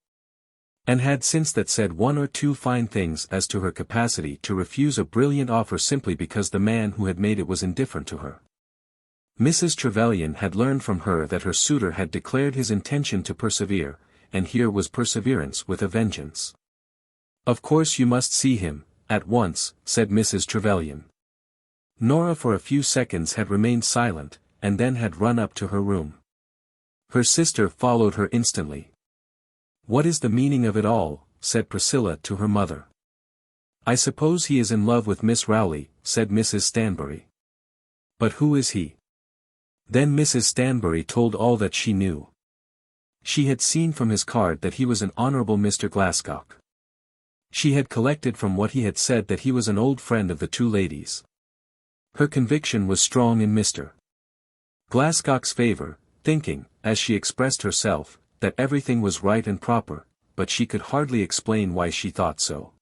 and had since that said one or two fine things as to her capacity to refuse a brilliant offer simply because the man who had made it was indifferent to her. Mrs. Trevelyan had learned from her that her suitor had declared his intention to persevere, and here was perseverance with a vengeance. "Of course you must see him, at once," said Mrs. Trevelyan. Nora for a few seconds had remained silent, and then had run up to her room. Her sister followed her instantly. "What is the meaning of it all?" said Priscilla to her mother. "I suppose he is in love with Miss Rowley," said Mrs. Stanbury. "But who is he?" Then Mrs. Stanbury told all that she knew. She had seen from his card that he was an Honourable Mr. Glascock. She had collected from what he had said that he was an old friend of the two ladies. Her conviction was strong in Mr. Glascock's favour, thinking, as she expressed herself, that everything was right and proper, but she could hardly explain why she thought so.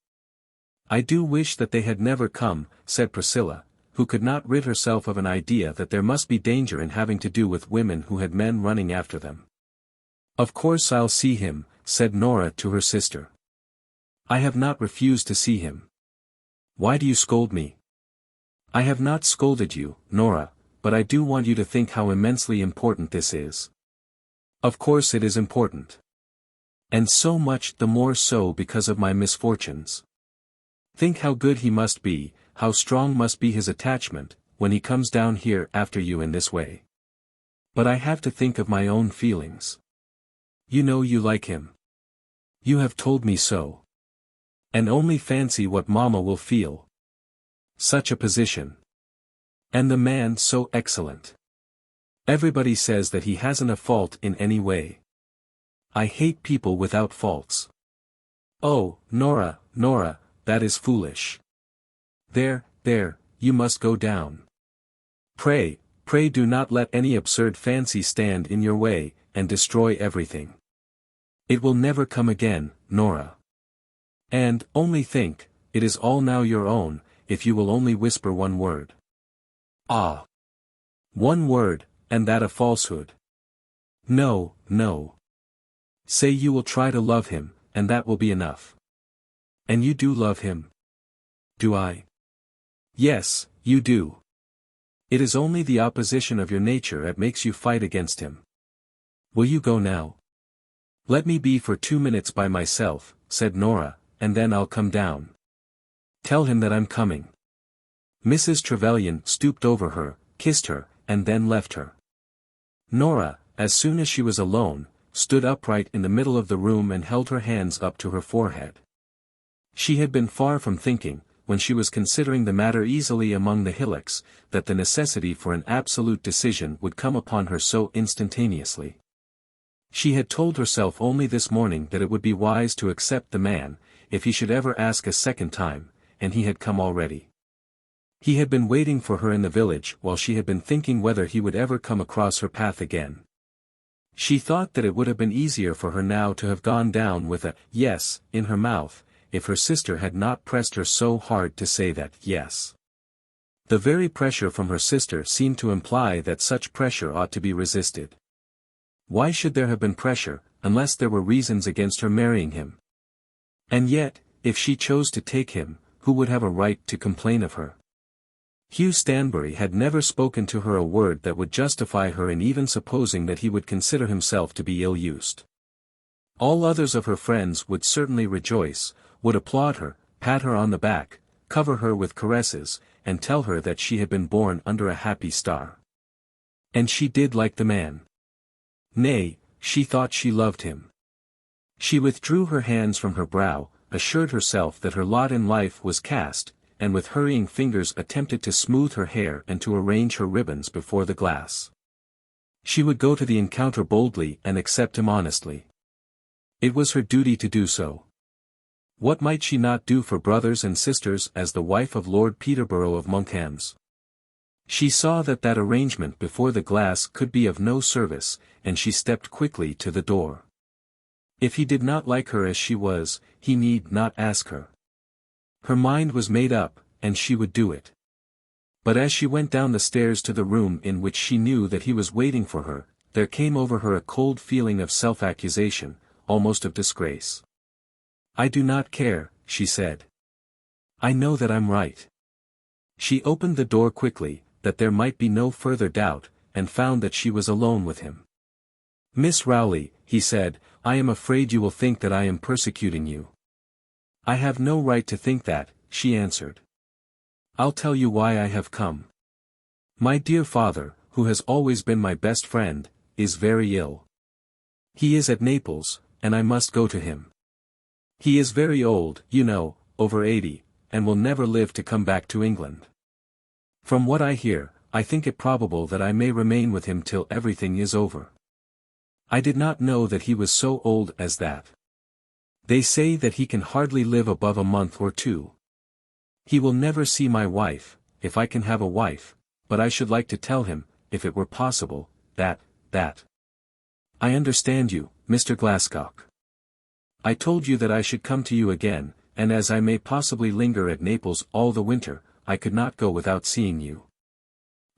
"I do wish that they had never come," said Priscilla, who could not rid herself of an idea that there must be danger in having to do with women who had men running after them. "Of course I'll see him," said Nora to her sister. "I have not refused to see him. Why do you scold me?" "I have not scolded you, Nora, but I do want you to think how immensely important this is." "Of course it is important. And so much the more so because of my misfortunes. Think how good he must be, how strong must be his attachment, when he comes down here after you in this way. But I have to think of my own feelings. You know you like him. You have told me so. And only fancy what Mamma will feel. Such a position. And the man so excellent. Everybody says that he hasn't a fault in any way. I hate people without faults." "Oh, Nora, Nora, that is foolish. There, you must go down. Pray do not let any absurd fancy stand in your way, and destroy everything. It will never come again, Nora. And, only think, it is all now your own, if you will only whisper one word." "Ah! One word, and that a falsehood. No. Say you will try to love him, and that will be enough. And you do love him?" "Do I?" "Yes, you do. It is only the opposition of your nature that makes you fight against him. Will you go now?" "Let me be for 2 minutes by myself," said Nora, "and then I'll come down. Tell him that I'm coming." Mrs. Trevelyan stooped over her, kissed her, and then left her. Nora, as soon as she was alone, stood upright in the middle of the room and held her hands up to her forehead. She had been far from thinking, when she was considering the matter easily among the hillocks, that the necessity for an absolute decision would come upon her so instantaneously. She had told herself only this morning that it would be wise to accept the man, if he should ever ask a second time, and he had come already. He had been waiting for her in the village while she had been thinking whether he would ever come across her path again. She thought that it would have been easier for her now to have gone down with a "yes" in her mouth, if her sister had not pressed her so hard to say that "yes." The very pressure from her sister seemed to imply that such pressure ought to be resisted. Why should there have been pressure, unless there were reasons against her marrying him? And yet, if she chose to take him, who would have a right to complain of her? Hugh Stanbury had never spoken to her a word that would justify her in even supposing that he would consider himself to be ill-used. All others of her friends would certainly rejoice, would applaud her, pat her on the back, cover her with caresses, and tell her that she had been born under a happy star. And she did like the man. Nay, she thought she loved him. She withdrew her hands from her brow, assured herself that her lot in life was cast, and with hurrying fingers attempted to smooth her hair and to arrange her ribbons before the glass. She would go to the encounter boldly and accept him honestly. It was her duty to do so. What might she not do for brothers and sisters as the wife of Lord Peterborough of Monkham's? She saw that that arrangement before the glass could be of no service, and she stepped quickly to the door. If he did not like her as she was, he need not ask her. Her mind was made up, and she would do it. But as she went down the stairs to the room in which she knew that he was waiting for her, there came over her a cold feeling of self-accusation, almost of disgrace. "I do not care," she said. "I know that I'm right." She opened the door quickly, that there might be no further doubt, and found that she was alone with him. "Miss Rowley," he said, "I am afraid you will think that I am persecuting you." "I have no right to think that," she answered. "I'll tell you why I have come. My dear father, who has always been my best friend, is very ill. He is at Naples, and I must go to him. He is very old, you know, over 80, and will never live to come back to England. From what I hear, I think it probable that I may remain with him till everything is over. I did not know that he was so old as that. They say that he can hardly live above a month or two. He will never see my wife, if I can have a wife, but I should like to tell him, if it were possible, that. I understand you, Mr. Glascock. I told you that I should come to you again, and as I may possibly linger at Naples all the winter, I could not go without seeing you.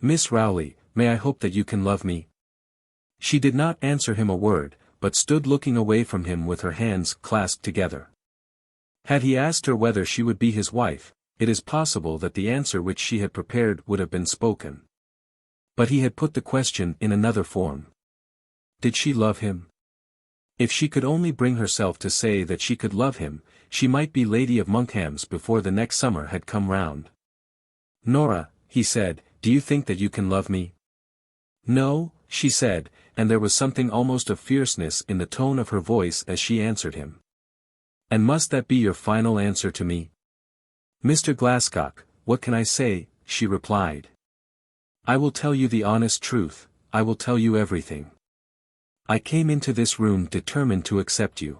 Miss Rowley, may I hope that you can love me?" She did not answer him a word, but stood looking away from him with her hands clasped together. Had he asked her whether she would be his wife, it is possible that the answer which she had prepared would have been spoken. But he had put the question in another form. Did she love him? If she could only bring herself to say that she could love him, she might be Lady of Monkham's before the next summer had come round. "Nora," he said, "do you think that you can love me?" "No," she said, and there was something almost of fierceness in the tone of her voice as she answered him. "And must that be your final answer to me?" "Mr. Glascock, what can I say?" she replied. "I will tell you the honest truth, I will tell you everything. I came into this room determined to accept you.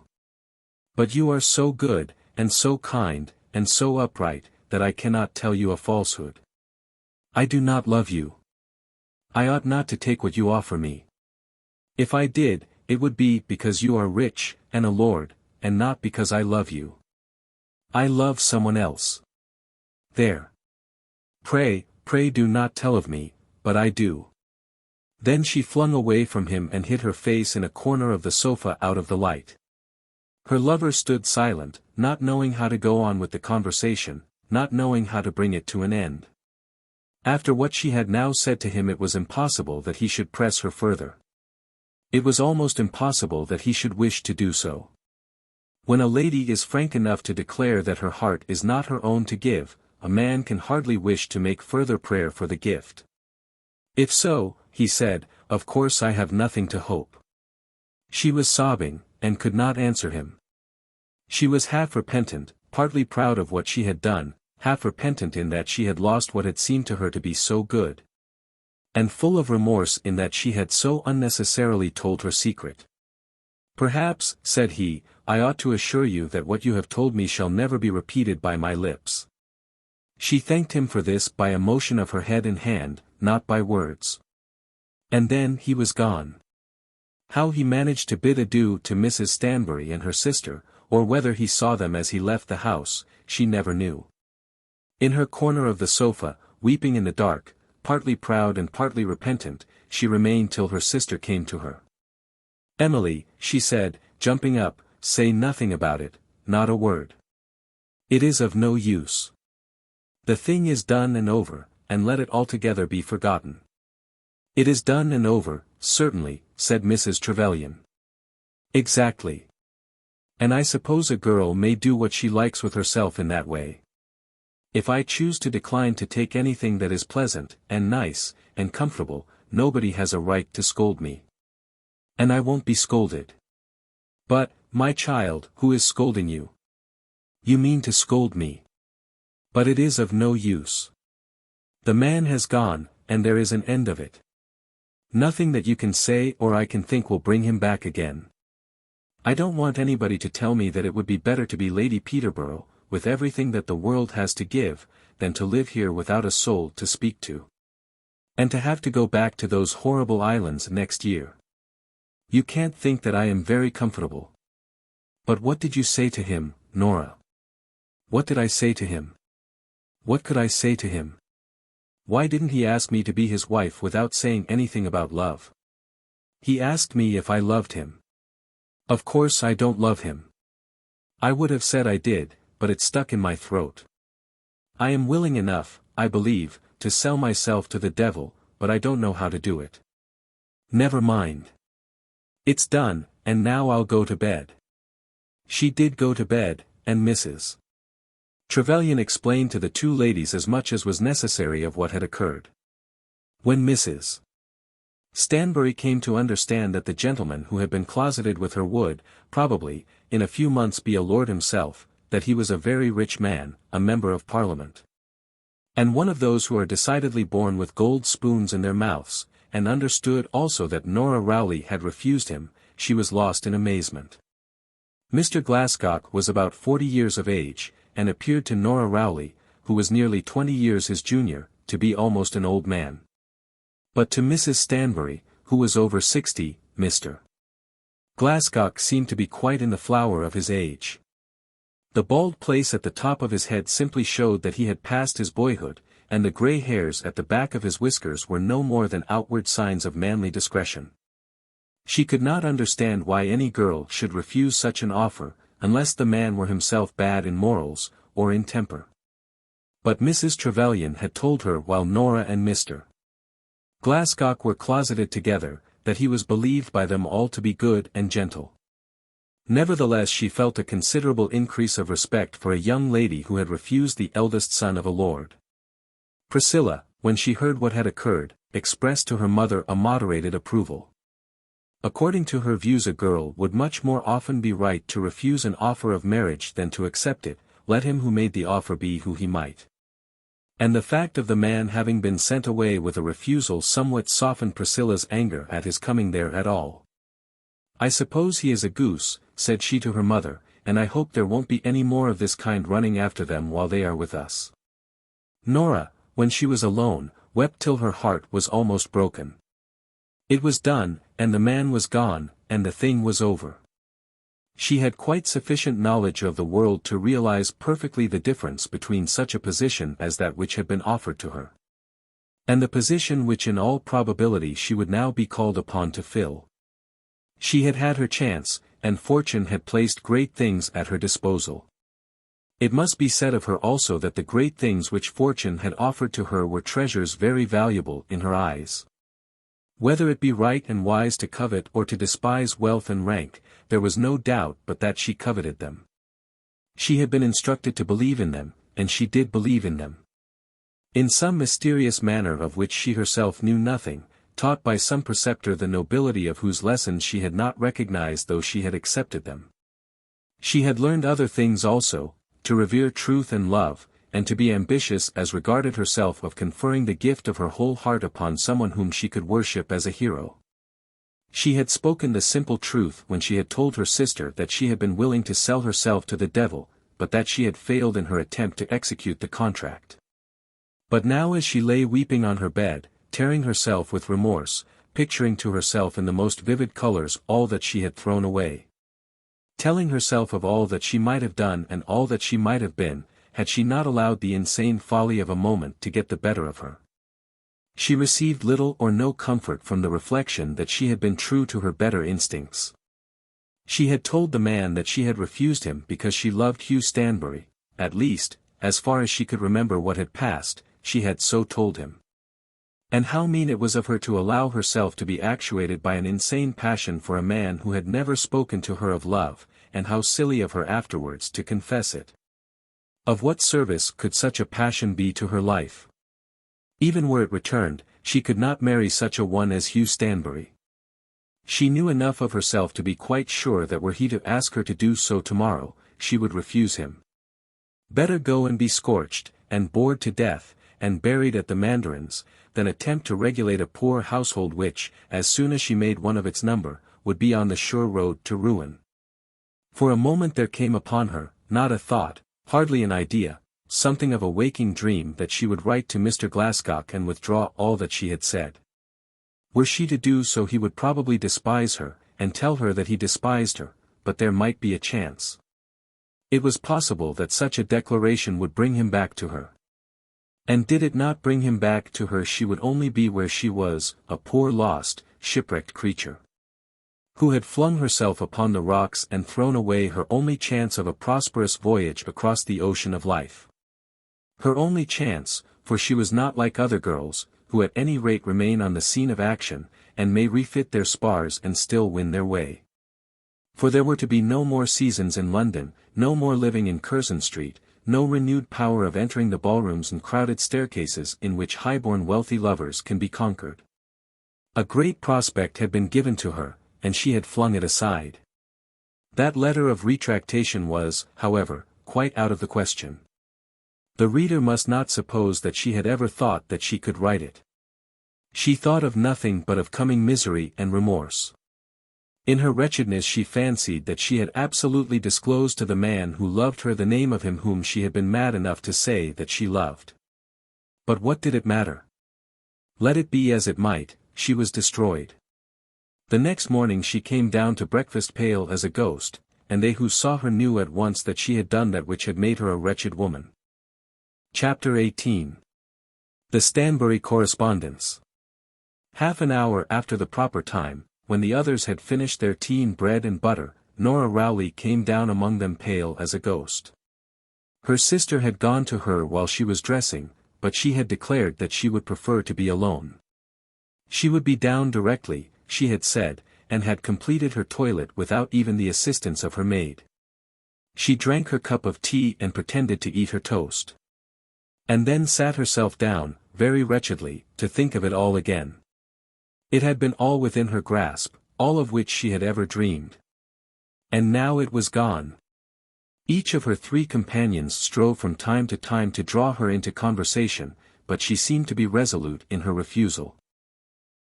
But you are so good, and so kind, and so upright, that I cannot tell you a falsehood. I do not love you. I ought not to take what you offer me. If I did, it would be because you are rich, and a lord, and not because I love you. I love someone else. There. Pray do not tell of me, but I do." Then she flung away from him and hid her face in a corner of the sofa out of the light. Her lover stood silent, not knowing how to go on with the conversation, not knowing how to bring it to an end. After what she had now said to him, it was impossible that he should press her further. It was almost impossible that he should wish to do so. When a lady is frank enough to declare that her heart is not her own to give, a man can hardly wish to make further prayer for the gift. "If so," he said, "of course I have nothing to hope." She was sobbing, and could not answer him. She was half repentant, partly proud of what she had done, half repentant in that she had lost what had seemed to her to be so good. And full of remorse in that she had so unnecessarily told her secret. "Perhaps," said he, "I ought to assure you that what you have told me shall never be repeated by my lips." She thanked him for this by a motion of her head and hand, not by words. And then he was gone. How he managed to bid adieu to Mrs. Stanbury and her sister, or whether he saw them as he left the house, she never knew. In her corner of the sofa, weeping in the dark, partly proud and partly repentant, she remained till her sister came to her. "Emily," she said, jumping up, "say nothing about it, not a word. It is of no use. The thing is done and over, and let it altogether be forgotten." "It is done and over, certainly," said Mrs. Trevelyan. "Exactly. And I suppose a girl may do what she likes with herself in that way. If I choose to decline to take anything that is pleasant, and nice, and comfortable, nobody has a right to scold me. And I won't be scolded. But, my child, who is scolding you? You mean to scold me. But it is of no use. The man has gone, and there is an end of it. Nothing that you can say or I can think will bring him back again. I don't want anybody to tell me that it would be better to be Lady Peterborough, with everything that the world has to give, than to live here without a soul to speak to. And to have to go back to those horrible islands next year. You can't think that I am very comfortable. But what did you say to him, Nora? What did I say to him? What could I say to him? Why didn't he ask me to be his wife without saying anything about love? He asked me if I loved him. Of course I don't love him. I would have said I did, but it stuck in my throat. I am willing enough, I believe, to sell myself to the devil, but I don't know how to do it. Never mind. It's done, and now I'll go to bed. She did go to bed, and Mrs. Trevelyan explained to the two ladies as much as was necessary of what had occurred. When Mrs. Stanbury came to understand that the gentleman who had been closeted with her would, probably, in a few months be a lord himself, that he was a very rich man, a member of Parliament. And one of those who are decidedly born with gold spoons in their mouths, and understood also that Nora Rowley had refused him, she was lost in amazement. Mr. Glascock was about 40 years of age, and appeared to Nora Rowley, who was nearly 20 years his junior, to be almost an old man. But to Mrs. Stanbury, who was over 60, Mr. Glascock seemed to be quite in the flower of his age. The bald place at the top of his head simply showed that he had passed his boyhood, and the grey hairs at the back of his whiskers were no more than outward signs of manly discretion. She could not understand why any girl should refuse such an offer, unless the man were himself bad in morals, or in temper. But Mrs. Trevelyan had told her while Nora and Mr. Glascock were closeted together, that he was believed by them all to be good and gentle. Nevertheless she felt a considerable increase of respect for a young lady who had refused the eldest son of a lord. Priscilla, when she heard what had occurred, expressed to her mother a moderated approval. According to her views a girl would much more often be right to refuse an offer of marriage than to accept it, let him who made the offer be who he might. And the fact of the man having been sent away with a refusal somewhat softened Priscilla's anger at his coming there at all. I suppose he is a goose, said she to her mother, and I hope there won't be any more of this kind running after them while they are with us. Nora, when she was alone, wept till her heart was almost broken. It was done, and the man was gone, and the thing was over. She had quite sufficient knowledge of the world to realize perfectly the difference between such a position as that which had been offered to her, and the position which in all probability she would now be called upon to fill. She had had her chance, and fortune had placed great things at her disposal. It must be said of her also that the great things which fortune had offered to her were treasures very valuable in her eyes. Whether it be right and wise to covet or to despise wealth and rank, there was no doubt but that she coveted them. She had been instructed to believe in them, and she did believe in them. In some mysterious manner of which she herself knew nothing, taught by some preceptor the nobility of whose lessons she had not recognized though she had accepted them. She had learned other things also, to revere truth and love, and to be ambitious as regarded herself of conferring the gift of her whole heart upon someone whom she could worship as a hero. She had spoken the simple truth when she had told her sister that she had been willing to sell herself to the devil, but that she had failed in her attempt to execute the contract. But now as she lay weeping on her bed, tearing herself with remorse, picturing to herself in the most vivid colors all that she had thrown away, telling herself of all that she might have done and all that she might have been, had she not allowed the insane folly of a moment to get the better of her, she received little or no comfort from the reflection that she had been true to her better instincts. She had told the man that she had refused him because she loved Hugh Stanbury, at least, as far as she could remember what had passed, she had so told him. And how mean it was of her to allow herself to be actuated by an insane passion for a man who had never spoken to her of love, and how silly of her afterwards to confess it. Of what service could such a passion be to her life? Even were it returned, she could not marry such a one as Hugh Stanbury. She knew enough of herself to be quite sure that were he to ask her to do so tomorrow, she would refuse him. Better go and be scorched, and bored to death, and buried at the mandarin's, than attempt to regulate a poor household which, as soon as she made one of its number, would be on the sure road to ruin. For a moment there came upon her, not a thought, hardly an idea, something of a waking dream that she would write to Mr. Glascock and withdraw all that she had said. Were she to do so he would probably despise her, and tell her that he despised her, but there might be a chance. It was possible that such a declaration would bring him back to her. And did it not bring him back to her she would only be where she was, a poor lost, shipwrecked creature, who had flung herself upon the rocks and thrown away her only chance of a prosperous voyage across the ocean of life. Her only chance, for she was not like other girls, who at any rate remain on the scene of action, and may refit their spars and still win their way. For there were to be no more seasons in London, no more living in Curzon Street, no renewed power of entering the ballrooms and crowded staircases in which high-born wealthy lovers can be conquered. A great prospect had been given to her, and she had flung it aside. That letter of retractation was, however, quite out of the question. The reader must not suppose that she had ever thought that she could write it. She thought of nothing but of coming misery and remorse. In her wretchedness she fancied that she had absolutely disclosed to the man who loved her the name of him whom she had been mad enough to say that she loved. But what did it matter? Let it be as it might, she was destroyed. The next morning she came down to breakfast pale as a ghost, and they who saw her knew at once that she had done that which had made her a wretched woman. Chapter 18. The Stanbury Correspondence. Half an hour after the proper time, when the others had finished their tea and bread and butter, Nora Rowley came down among them pale as a ghost. Her sister had gone to her while she was dressing, but she had declared that she would prefer to be alone. She would be down directly, she had said, and had completed her toilet without even the assistance of her maid. She drank her cup of tea and pretended to eat her toast. And then sat herself down, very wretchedly, to think of it all again. It had been all within her grasp, all of which she had ever dreamed. And now it was gone. Each of her three companions strove from time to time to draw her into conversation, but she seemed to be resolute in her refusal.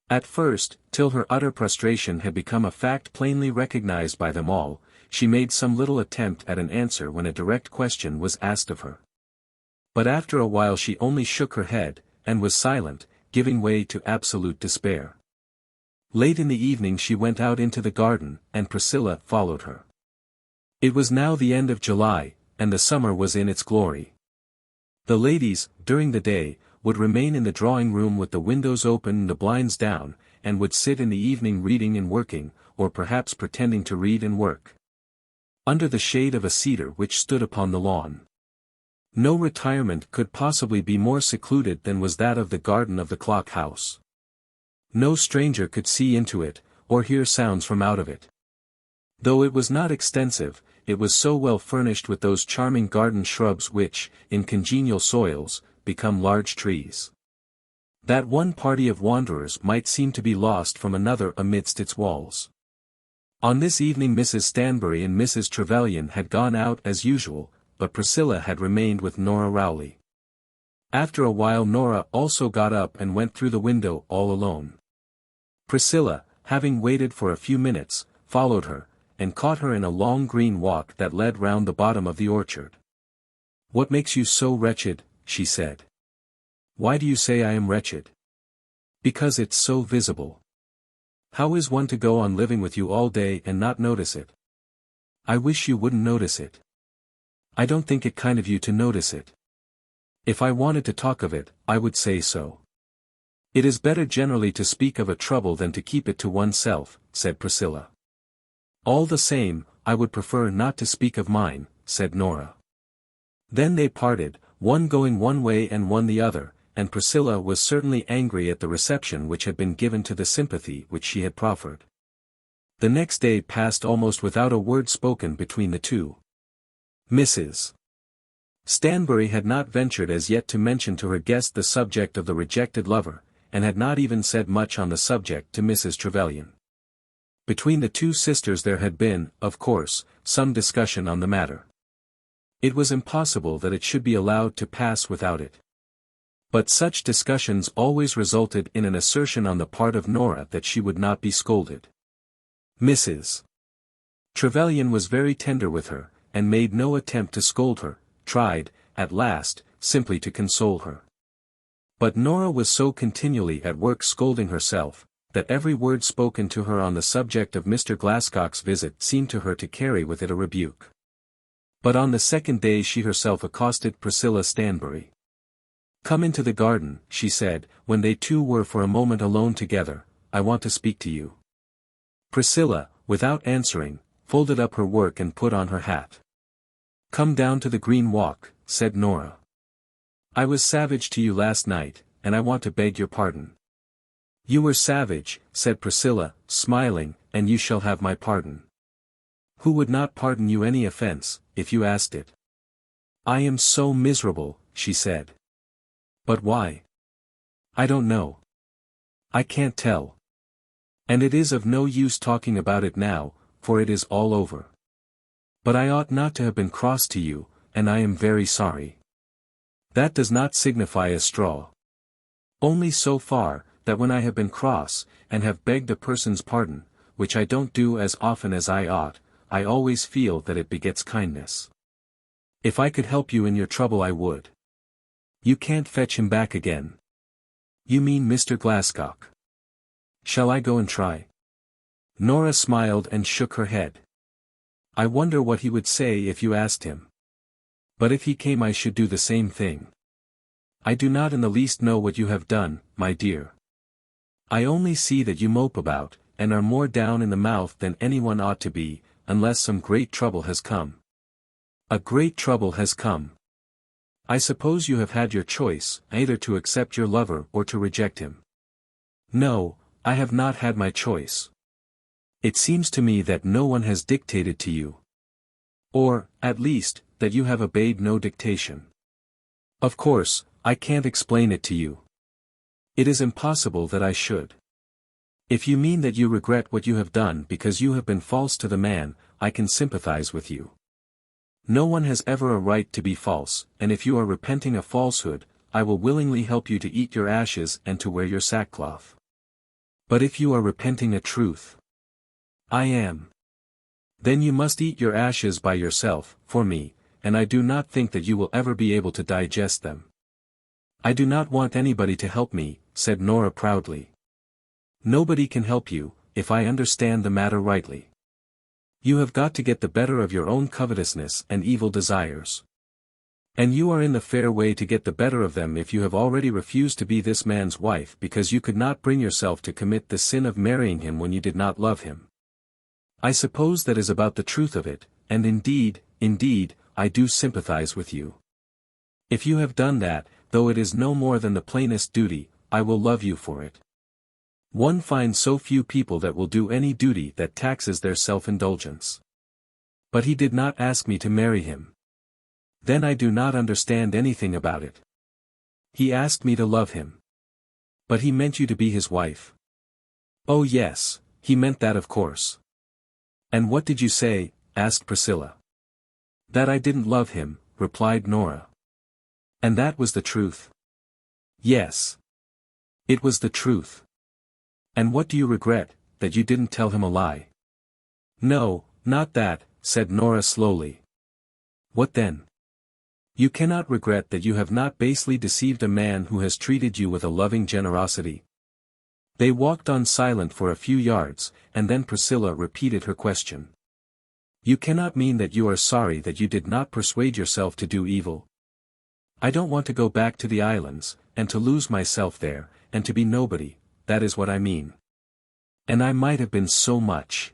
At first, till her utter prostration had become a fact plainly recognized by them all, she made some little attempt at an answer when a direct question was asked of her. But after a while she only shook her head, and was silent, giving way to absolute despair. Late in the evening she went out into the garden, and Priscilla followed her. It was now the end of July, and the summer was in its glory. The ladies, during the day, would remain in the drawing-room with the windows open and the blinds down, and would sit in the evening reading and working, or perhaps pretending to read and work, under the shade of a cedar which stood upon the lawn. No retirement could possibly be more secluded than was that of the garden of the Clock House. No stranger could see into it, or hear sounds from out of it. Though it was not extensive, it was so well furnished with those charming garden shrubs which, in congenial soils, become large trees, that one party of wanderers might seem to be lost from another amidst its walls. On this evening Mrs. Stanbury and Mrs. Trevelyan had gone out as usual, but Priscilla had remained with Nora Rowley. After a while Nora also got up and went through the window all alone. Priscilla, having waited for a few minutes, followed her, and caught her in a long green walk that led round the bottom of the orchard. "What makes you so wretched?" she said. "Why do you say I am wretched?" "Because it's so visible. How is one to go on living with you all day and not notice it?" "I wish you wouldn't notice it." "I don't think it kind of you to notice it. If I wanted to talk of it, I would say so." "It is better generally to speak of a trouble than to keep it to oneself," said Priscilla. "All the same, I would prefer not to speak of mine," said Nora. Then they parted, one going one way and one the other, and Priscilla was certainly angry at the reception which had been given to the sympathy which she had proffered. The next day passed almost without a word spoken between the two. Mrs. Stanbury had not ventured as yet to mention to her guest the subject of the rejected lover, and had not even said much on the subject to Mrs. Trevelyan. Between the two sisters there had been, of course, some discussion on the matter. It was impossible that it should be allowed to pass without it. But such discussions always resulted in an assertion on the part of Nora that she would not be scolded. Mrs. Trevelyan was very tender with her, and made no attempt to scold her, tried, at last, simply to console her. But Nora was so continually at work scolding herself, that every word spoken to her on the subject of Mr. Glascock's visit seemed to her to carry with it a rebuke. But on the second day she herself accosted Priscilla Stanbury. "Come into the garden," she said, when they two were for a moment alone together, "I want to speak to you." Priscilla, without answering, folded up her work and put on her hat. "Come down to the green walk," said Nora. "I was savage to you last night, and I want to beg your pardon." "You were savage," said Priscilla, smiling, "and you shall have my pardon." "Who would not pardon you any offense, if you asked it?" "I am so miserable," she said. "But why?" "I don't know. I can't tell. And it is of no use talking about it now, for it is all over. But I ought not to have been cross to you, and I am very sorry. That does not signify a straw. Only so far, that when I have been cross, and have begged a person's pardon, which I don't do as often as I ought, I always feel that it begets kindness. If I could help you in your trouble I would. You can't fetch him back again." "You mean Mr. Glascock?" "Shall I go and try?" Nora smiled and shook her head. "I wonder what he would say if you asked him. But if he came I should do the same thing. I do not in the least know what you have done, my dear. I only see that you mope about, and are more down in the mouth than anyone ought to be, unless some great trouble has come." "A great trouble has come. I suppose you have had your choice, either to accept your lover or to reject him." "No, I have not had my choice. It seems to me that no one has dictated to you. Or, at least, that you have obeyed no dictation. Of course, I can't explain it to you. It is impossible that I should. If you mean that you regret what you have done because you have been false to the man, I can sympathize with you. No one has ever a right to be false, and if you are repenting a falsehood, I will willingly help you to eat your ashes and to wear your sackcloth. But if you are repenting a truth—" "I am. Then you must eat your ashes by yourself, for me, and I do not think that you will ever be able to digest them." "I do not want anybody to help me," said Nora proudly. "Nobody can help you, if I understand the matter rightly. You have got to get the better of your own covetousness and evil desires. And you are in the fair way to get the better of them if you have already refused to be this man's wife because you could not bring yourself to commit the sin of marrying him when you did not love him. I suppose that is about the truth of it, and indeed, I do sympathize with you. If you have done that, though it is no more than the plainest duty, I will love you for it. One finds so few people that will do any duty that taxes their self-indulgence. But he did not ask me to marry him. Then I do not understand anything about it. He asked me to love him. But he meant you to be his wife." "Oh yes, he meant that of course." "And what did you say?" asked Priscilla. "That I didn't love him," replied Nora. "And that was the truth?" "Yes. It was the truth." "And what do you regret, that you didn't tell him a lie?" "No, not that," said Nora slowly. "What then?" "You cannot regret that you have not basely deceived a man who has treated you with a loving generosity?" They walked on silent for a few yards, and then Priscilla repeated her question. "You cannot mean that you are sorry that you did not persuade yourself to do evil?" "I don't want to go back to the islands, and to lose myself there, and to be nobody, that is what I mean. And I might have been so much.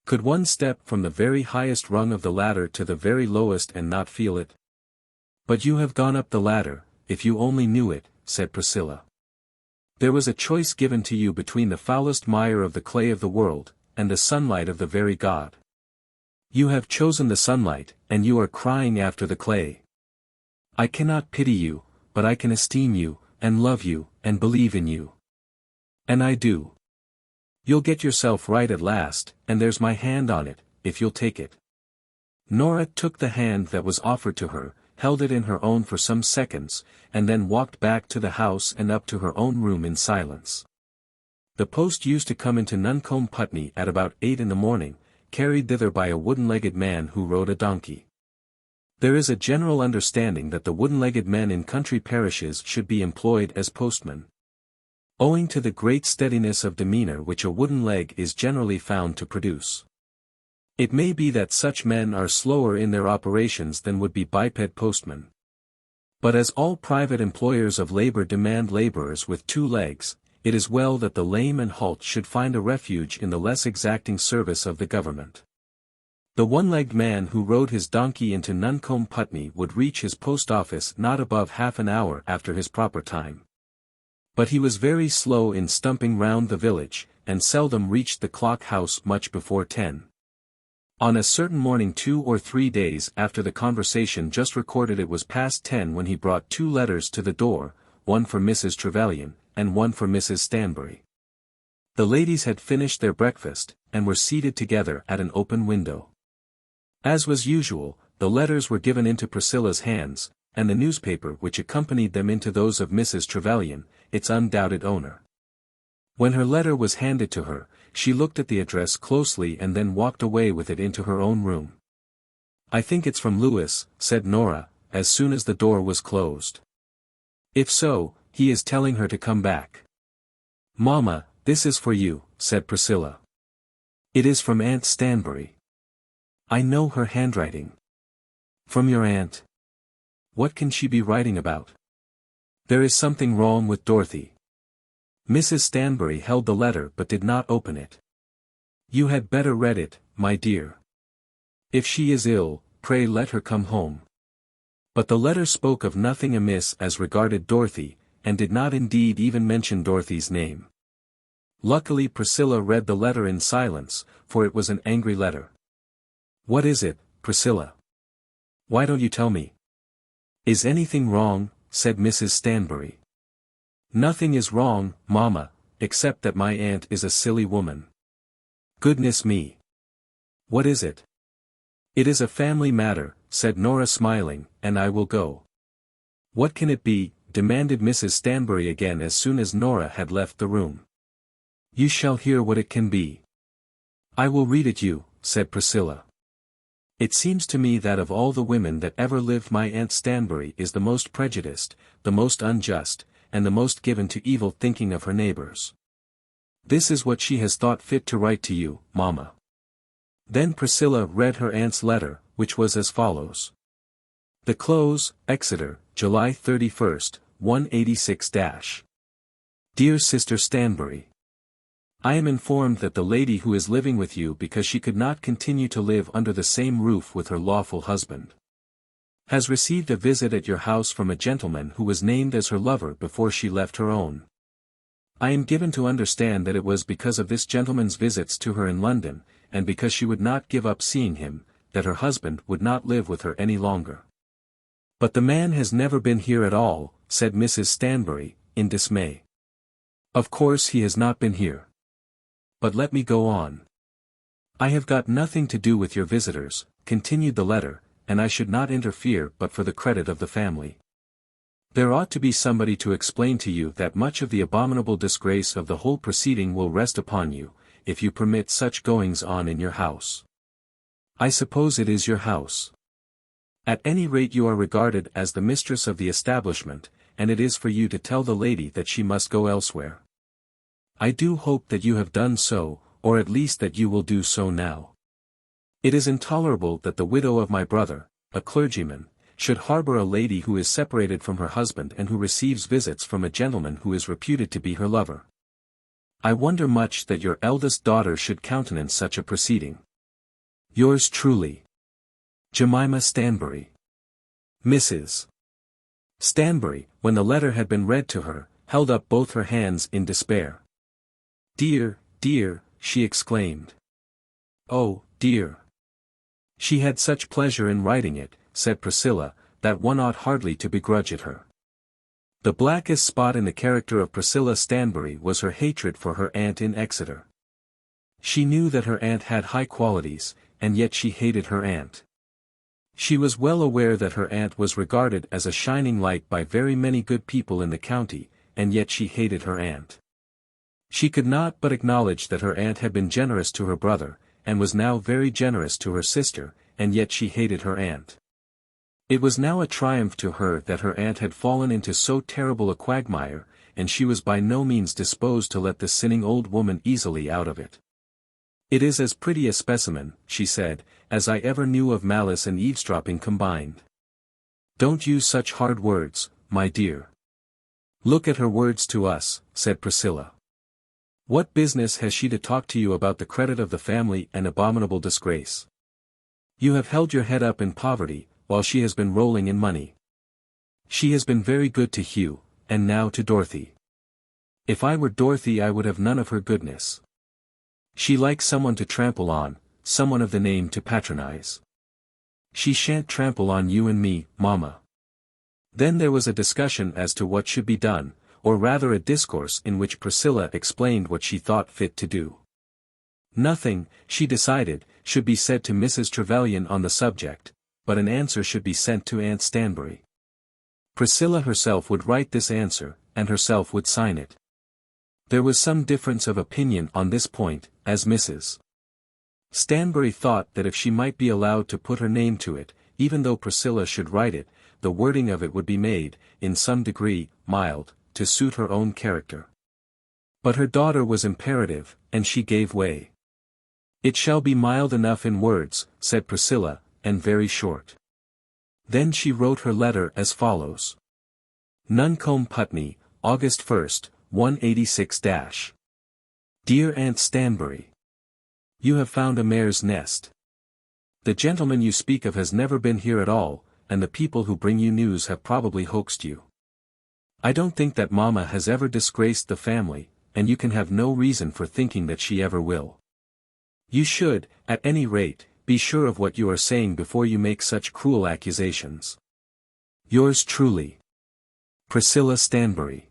Could one step from the very highest rung of the ladder to the very lowest and not feel it?" "But you have gone up the ladder, if you only knew it," said Priscilla. "There was a choice given to you between the foulest mire of the clay of the world, and the sunlight of the very God. You have chosen the sunlight, and you are crying after the clay. I cannot pity you, but I can esteem you, and love you, and believe in you. And I do. You'll get yourself right at last, and there's my hand on it, if you'll take it. Nora took the hand that was offered to her, held it in her own for some seconds, and then walked back to the house and up to her own room in silence. The post used to come into Nuncombe Putney at about 8 in the morning, carried thither by a wooden-legged man who rode a donkey. There is a general understanding that the wooden-legged men in country parishes should be employed as postmen. Owing to the great steadiness of demeanour which a wooden leg is generally found to produce. It may be that such men are slower in their operations than would be biped postmen. But as all private employers of labour demand labourers with 2 legs, it is well that the lame and halt should find a refuge in the less exacting service of the government. The one-legged man who rode his donkey into Nuncombe Putney would reach his post office not above half an hour after his proper time. But he was very slow in stumping round the village, and seldom reached the clock house much before 10. On a certain morning 2 or 3 days after the conversation just recorded it was past 10 when he brought 2 letters to the door, one for Mrs. Trevelyan, and one for Mrs. Stanbury. The ladies had finished their breakfast, and were seated together at an open window. As was usual, the letters were given into Priscilla's hands, and the newspaper which accompanied them into those of Mrs. Trevelyan, its undoubted owner. When her letter was handed to her, she looked at the address closely and then walked away with it into her own room. "I think it's from Lewis," said Nora, as soon as the door was closed. "If so, he is telling her to come back." "Mamma, this is for you," said Priscilla. "It is from Aunt Stanbury. I know her handwriting." "From your aunt? What can she be writing about?" "There is something wrong with Dorothy." Mrs. Stanbury held the letter but did not open it. "You had better read it, my dear. If she is ill, pray let her come home." But the letter spoke of nothing amiss as regarded Dorothy, and did not indeed even mention Dorothy's name. Luckily Priscilla read the letter in silence, for it was an angry letter. "What is it, Priscilla? Why don't you tell me?" "Is anything wrong?" said Mrs. Stanbury. "Nothing is wrong, Mamma, except that my aunt is a silly woman." "Goodness me! What is it?" "It is a family matter," said Nora smiling, "and I will go." "What can it be?" demanded Mrs. Stanbury again as soon as Nora had left the room. "You shall hear what it can be." "I will read it you," said Priscilla. "It seems to me that of all the women that ever lived my Aunt Stanbury is the most prejudiced, the most unjust, and the most given to evil thinking of her neighbours. This is what she has thought fit to write to you, Mamma." Then Priscilla read her aunt's letter, which was as follows. "The Close, Exeter, July 31st, 186-. Dear Sister Stanbury, I am informed that the lady who is living with you because she could not continue to live under the same roof with her lawful husband, has received a visit at your house from a gentleman who was named as her lover before she left her own. I am given to understand that it was because of this gentleman's visits to her in London, and because she would not give up seeing him, that her husband would not live with her any longer. But the man has never been here at all," said Mrs. Stanbury, in dismay. "Of course he has not been here. But let me go on. I have got nothing to do with your visitors," continued the letter, "and I should not interfere but for the credit of the family. There ought to be somebody to explain to you that much of the abominable disgrace of the whole proceeding will rest upon you, if you permit such goings on in your house. I suppose it is your house. At any rate you are regarded as the mistress of the establishment, and it is for you to tell the lady that she must go elsewhere. I do hope that you have done so, or at least that you will do so now. It is intolerable that the widow of my brother, a clergyman, should harbour a lady who is separated from her husband and who receives visits from a gentleman who is reputed to be her lover. I wonder much that your eldest daughter should countenance such a proceeding. Yours truly, Jemima Stanbury." Mrs. Stanbury, when the letter had been read to her, held up both her hands in despair. "Dear, dear," she exclaimed. "Oh, dear." "She had such pleasure in writing it," said Priscilla, "that one ought hardly to begrudge it her." The blackest spot in the character of Priscilla Stanbury was her hatred for her aunt in Exeter. She knew that her aunt had high qualities, and yet she hated her aunt. She was well aware that her aunt was regarded as a shining light by very many good people in the county, and yet she hated her aunt. She could not but acknowledge that her aunt had been generous to her brother, and was now very generous to her sister, and yet she hated her aunt. It was now a triumph to her that her aunt had fallen into so terrible a quagmire, and she was by no means disposed to let the sinning old woman easily out of it. "It is as pretty a specimen," she said, "as I ever knew of malice and eavesdropping combined. Don't use such hard words, my dear." "Look at her words to us," said Priscilla. "What business has she to talk to you about the credit of the family and abominable disgrace? You have held your head up in poverty, while she has been rolling in money. She has been very good to Hugh, and now to Dorothy. If I were Dorothy I would have none of her goodness. She likes someone to trample on, someone of the name to patronize. She shan't trample on you and me, Mamma." Then there was a discussion as to what should be done, or rather a discourse in which Priscilla explained what she thought fit to do. Nothing, she decided, should be said to Mrs. Trevelyan on the subject, but an answer should be sent to Aunt Stanbury. Priscilla herself would write this answer, and herself would sign it. There was some difference of opinion on this point, as Mrs. Stanbury thought that if she might be allowed to put her name to it, even though Priscilla should write it, the wording of it would be made, in some degree, mild, to suit her own character. But her daughter was imperative, and she gave way. "It shall be mild enough in words," said Priscilla, "and very short." Then she wrote her letter as follows. Nuncombe, Putney, August 1st, 186-. Dear Aunt Stanbury. You have found a mare's nest. The gentleman you speak of has never been here at all, and the people who bring you news have probably hoaxed you. I don't think that Mamma has ever disgraced the family, and you can have no reason for thinking that she ever will. You should, at any rate, be sure of what you are saying before you make such cruel accusations. Yours truly, Priscilla Stanbury.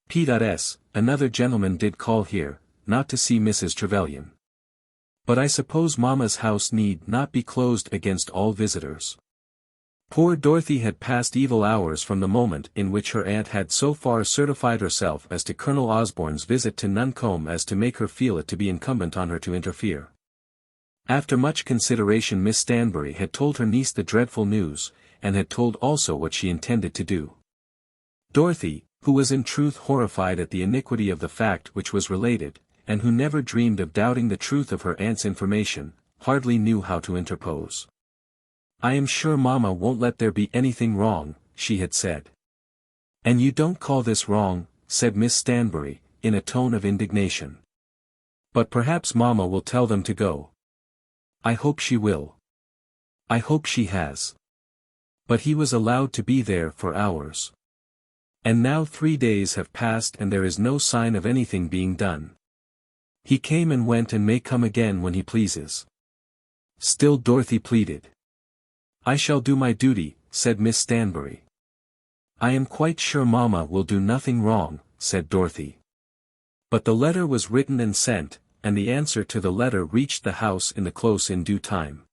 P.S. Another gentleman did call here, not to see Mrs. Trevelyan. But I suppose Mamma's house need not be closed against all visitors. Poor Dorothy had passed evil hours from the moment in which her aunt had so far certified herself as to Colonel Osborne's visit to Nuncombe as to make her feel it to be incumbent on her to interfere. After much consideration Miss Stanbury had told her niece the dreadful news, and had told also what she intended to do. Dorothy, who was in truth horrified at the iniquity of the fact which was related, and who never dreamed of doubting the truth of her aunt's information, hardly knew how to interpose. "I am sure Mamma won't let there be anything wrong," she had said. "And you don't call this wrong," said Miss Stanbury, in a tone of indignation. "But perhaps Mamma will tell them to go. I hope she will. I hope she has." But he was allowed to be there for hours. And now 3 days have passed and there is no sign of anything being done. He came and went and may come again when he pleases. Still Dorothy pleaded. "I shall do my duty," said Miss Stanbury. "I am quite sure Mamma will do nothing wrong," said Dorothy. But the letter was written and sent, and the answer to the letter reached the house in the close in due time.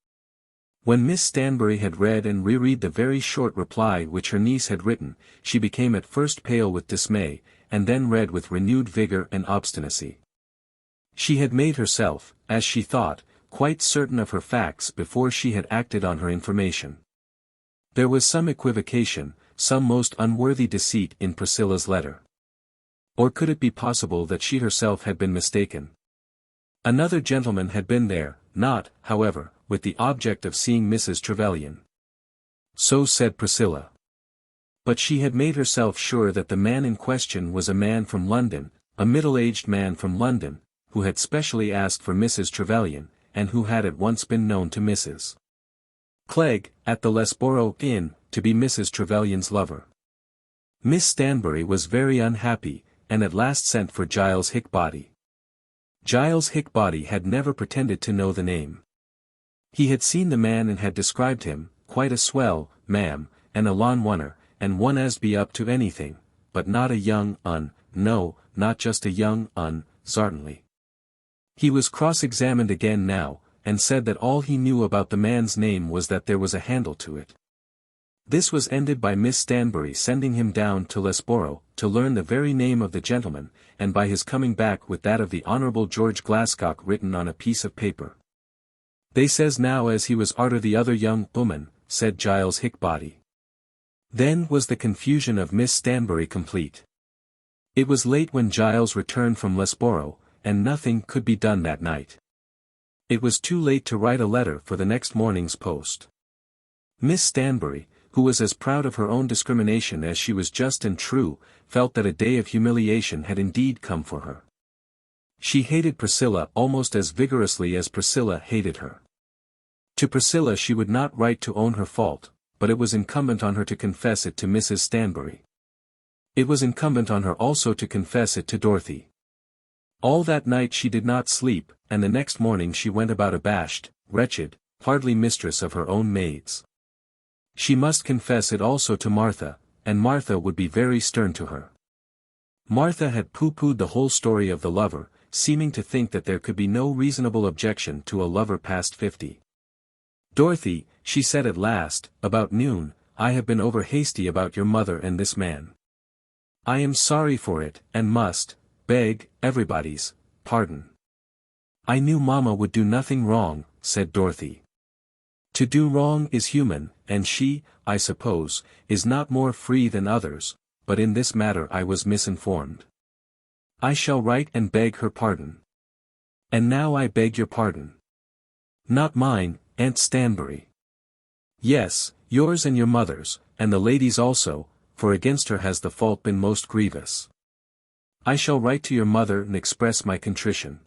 When Miss Stanbury had read and reread the very short reply which her niece had written, she became at first pale with dismay, and then read with renewed vigor and obstinacy. She had made herself, as she thought, quite certain of her facts before she had acted on her information. There was some equivocation, some most unworthy deceit in Priscilla's letter. Or could it be possible that she herself had been mistaken? Another gentleman had been there, not, however, with the object of seeing Mrs. Trevelyan. So said Priscilla. But she had made herself sure that the man in question was a man from London, a middle-aged man from London, who had specially asked for Mrs. Trevelyan, and who had at once been known to Mrs. Clegg, at the Lesborough Inn, to be Mrs. Trevelyan's lover. Miss Stanbury was very unhappy, and at last sent for Giles Hickbody. Giles Hickbody had never pretended to know the name. He had seen the man and had described him, quite a swell, ma'am, and a lawn oner, and one as be up to anything, but not a young no, not just a young certainly. He was cross-examined again now, and said that all he knew about the man's name was that there was a handle to it. This was ended by Miss Stanbury sending him down to Loughborough, to learn the very name of the gentleman, and by his coming back with that of the Honourable George Glascock written on a piece of paper. "They says now as he was arter the other young woman," said Giles Hickbody. Then was the confusion of Miss Stanbury complete. It was late when Giles returned from Loughborough, and nothing could be done that night. It was too late to write a letter for the next morning's post. Miss Stanbury, who was as proud of her own discrimination as she was just and true, felt that a day of humiliation had indeed come for her. She hated Priscilla almost as vigorously as Priscilla hated her. To Priscilla she would not write to own her fault, but it was incumbent on her to confess it to Mrs. Stanbury. It was incumbent on her also to confess it to Dorothy. All that night she did not sleep, and the next morning she went about abashed, wretched, hardly mistress of her own maids. She must confess it also to Martha, and Martha would be very stern to her. Martha had pooh-poohed the whole story of the lover, seeming to think that there could be no reasonable objection to a lover past 50. "Dorothy," she said at last, about noon, "I have been over-hasty about your mother and this man. I am sorry for it, and must beg everybody's pardon." "I knew Mamma would do nothing wrong," said Dorothy. "To do wrong is human, and she, I suppose, is not more free than others, but in this matter I was misinformed. I shall write and beg her pardon. And now I beg your pardon. Not mine, Aunt Stanbury. Yes, yours and your mother's, and the lady's also, for against her has the fault been most grievous. I shall write to your mother and express my contrition."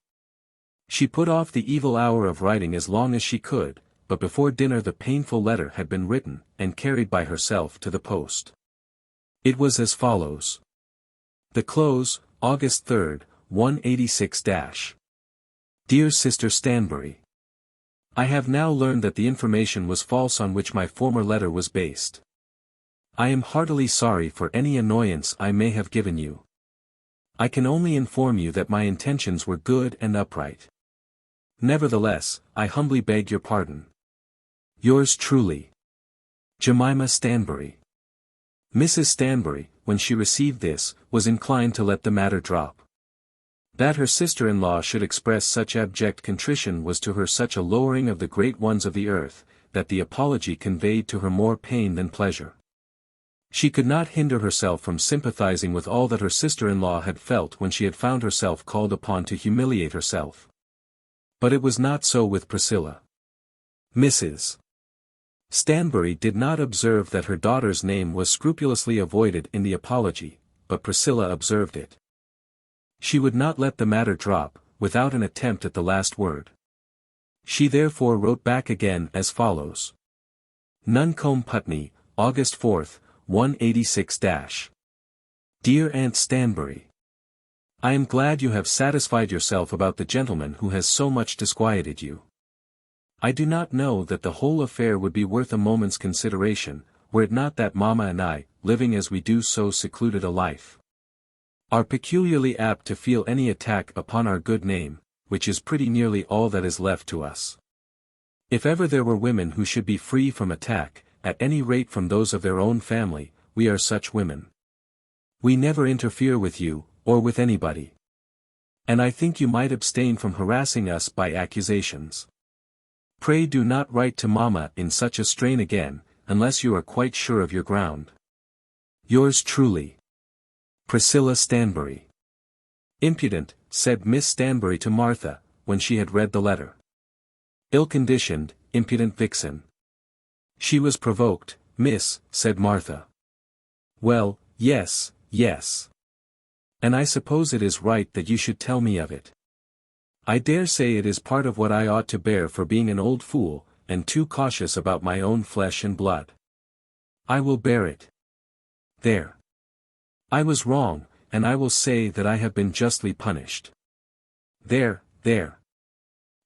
She put off the evil hour of writing as long as she could, but before dinner the painful letter had been written, and carried by herself to the post. It was as follows. The close, August 3rd, 186-. Dear Sister Stanbury, I have now learned that the information was false on which my former letter was based. I am heartily sorry for any annoyance I may have given you. I can only inform you that my intentions were good and upright. Nevertheless, I humbly beg your pardon. Yours truly, Jemima Stanbury. Mrs. Stanbury, when she received this, was inclined to let the matter drop. That her sister-in-law should express such abject contrition was to her such a lowering of the great ones of the earth, that the apology conveyed to her more pain than pleasure. She could not hinder herself from sympathizing with all that her sister-in-law had felt when she had found herself called upon to humiliate herself. But it was not so with Priscilla. Mrs. Stanbury did not observe that her daughter's name was scrupulously avoided in the apology, but Priscilla observed it. She would not let the matter drop, without an attempt at the last word. She therefore wrote back again as follows. Nuncombe, Putney, August 4th, 186-. Dear Aunt Stanbury, I am glad you have satisfied yourself about the gentleman who has so much disquieted you. I do not know that the whole affair would be worth a moment's consideration, were it not that Mamma and I, living as we do so secluded a life, are peculiarly apt to feel any attack upon our good name, which is pretty nearly all that is left to us. If ever there were women who should be free from attack, at any rate from those of their own family, we are such women. We never interfere with you, or with anybody. And I think you might abstain from harassing us by accusations. Pray do not write to Mamma in such a strain again, unless you are quite sure of your ground. Yours truly, Priscilla Stanbury. Impudent, said Miss Stanbury to Martha, when she had read the letter. Ill-conditioned, impudent vixen. She was provoked, miss, said Martha. Well, yes, yes. And I suppose it is right that you should tell me of it. I dare say it is part of what I ought to bear for being an old fool, and too cautious about my own flesh and blood. I will bear it. There. I was wrong, and I will say that I have been justly punished. There, there.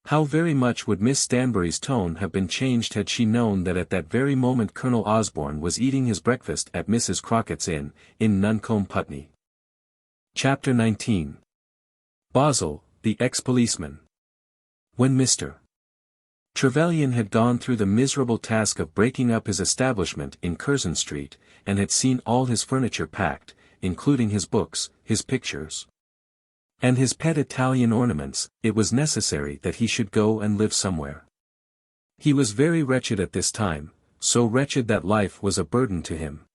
How very much would Miss Stanbury's tone have been changed had she known that at that very moment Colonel Osborne was eating his breakfast at Mrs. Crockett's inn, in Nuncombe, Putney. Chapter 19. Bozzle, the ex-policeman. When Mr. Trevelyan had gone through the miserable task of breaking up his establishment in Curzon Street, and had seen all his furniture packed, including his books, his pictures, and his pet Italian ornaments, it was necessary that he should go and live somewhere. He was very wretched at this time, so wretched that life was a burden to him.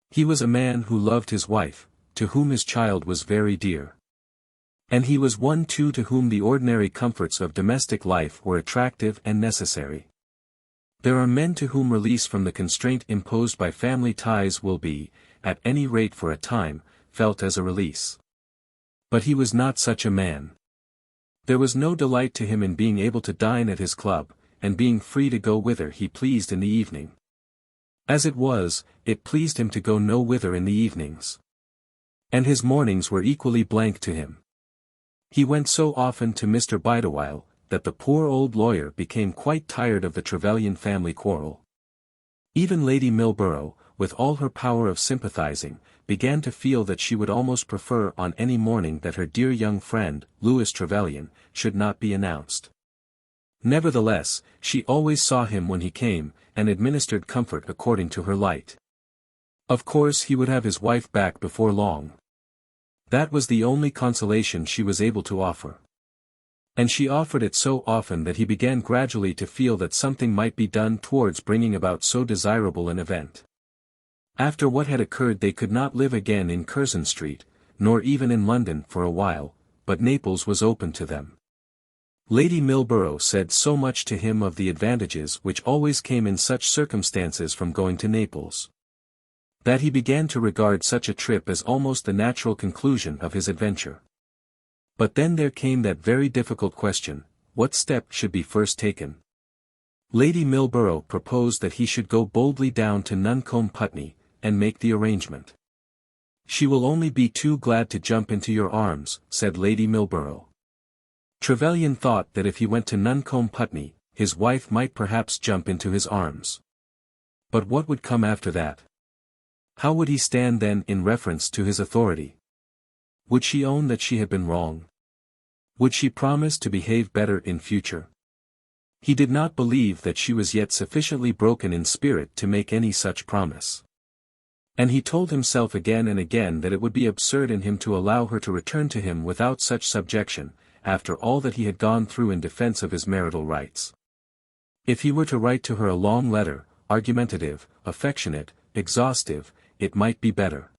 He was a man who loved his wife, to whom his child was very dear. And he was one too to whom the ordinary comforts of domestic life were attractive and necessary. There are men to whom release from the constraint imposed by family ties will be, at any rate for a time, felt as a release. But he was not such a man. There was no delight to him in being able to dine at his club, and being free to go whither he pleased in the evening. As it was, it pleased him to go no whither in the evenings. And his mornings were equally blank to him. He went so often to Mr. Bideawhile, that the poor old lawyer became quite tired of the Trevelyan family quarrel. Even Lady Milborough, with all her power of sympathizing, began to feel that she would almost prefer on any morning that her dear young friend, Louis Trevelyan, should not be announced. Nevertheless, she always saw him when he came, and administered comfort according to her light. Of course he would have his wife back before long. That was the only consolation she was able to offer. And she offered it so often that he began gradually to feel that something might be done towards bringing about so desirable an event. After what had occurred they could not live again in Curzon Street, nor even in London for a while, but Naples was open to them. Lady Milborough said so much to him of the advantages which always came in such circumstances from going to Naples, that he began to regard such a trip as almost the natural conclusion of his adventure. But then there came that very difficult question, what step should be first taken? Lady Milborough proposed that he should go boldly down to Nuncombe Putney, and make the arrangement. She will only be too glad to jump into your arms, said Lady Milborough. Trevelyan thought that if he went to Nuncombe Putney, his wife might perhaps jump into his arms. But what would come after that? How would he stand then in reference to his authority? Would she own that she had been wrong? Would she promise to behave better in future? He did not believe that she was yet sufficiently broken in spirit to make any such promise. And he told himself again and again that it would be absurd in him to allow her to return to him without such subjection, after all that he had gone through in defense of his marital rights. If he were to write to her a long letter, argumentative, affectionate, exhaustive, it might be better.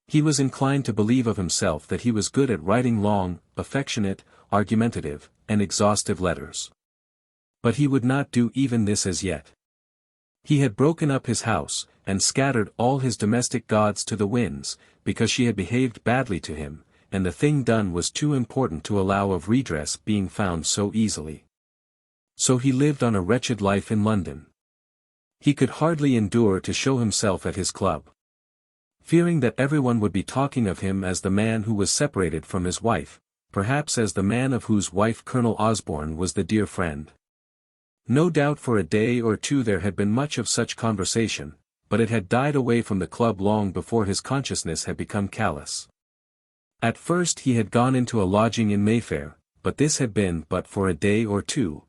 He was inclined to believe of himself that he was good at writing long, affectionate, argumentative, and exhaustive letters. But he would not do even this as yet. He had broken up his house, and scattered all his domestic gods to the winds, because she had behaved badly to him, and the thing done was too important to allow of redress being found so easily. So he lived on a wretched life in London. He could hardly endure to show himself at his club, fearing that everyone would be talking of him as the man who was separated from his wife, perhaps as the man of whose wife Colonel Osborne was the dear friend. No doubt for a day or two there had been much of such conversation, but it had died away from the club long before his consciousness had become callous. At first he had gone into a lodging in Mayfair, but this had been but for a day or two.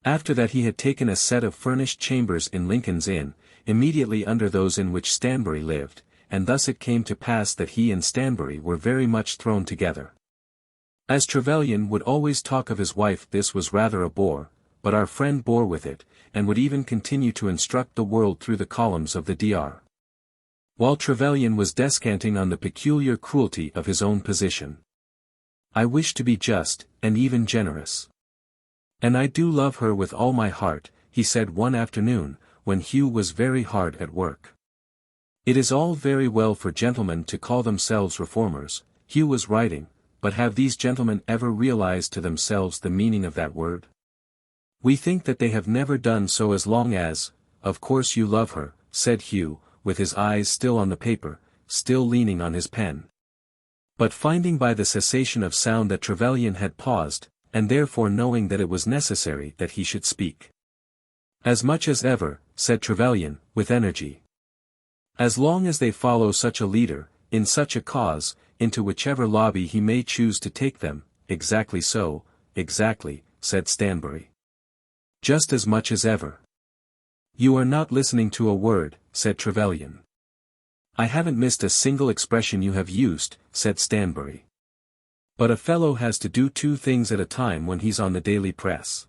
After that he had taken a set of furnished chambers in Lincoln's Inn, immediately under those in which Stanbury lived, and thus it came to pass that he and Stanbury were very much thrown together. As Trevelyan would always talk of his wife, this was rather a bore, but our friend bore with it, and would even continue to instruct the world through the columns of the Dr. While Trevelyan was descanting on the peculiar cruelty of his own position. I wish to be just, and even generous. And I do love her with all my heart, he said one afternoon, when Hugh was very hard at work. It is all very well for gentlemen to call themselves reformers, Hugh was writing, but have these gentlemen ever realized to themselves the meaning of that word? We think that they have never done so as long as, of course you love her, said Hugh, with his eyes still on the paper, still leaning on his pen. But finding by the cessation of sound that Trevelyan had paused, and therefore knowing that it was necessary that he should speak. As much as ever, said Trevelyan, with energy. As long as they follow such a leader, in such a cause, into whichever lobby he may choose to take them, exactly so, exactly, said Stanbury. Just as much as ever. You are not listening to a word, said Trevelyan. I haven't missed a single expression you have used, said Stanbury. But a fellow has to do two things at a time when he's on the daily press.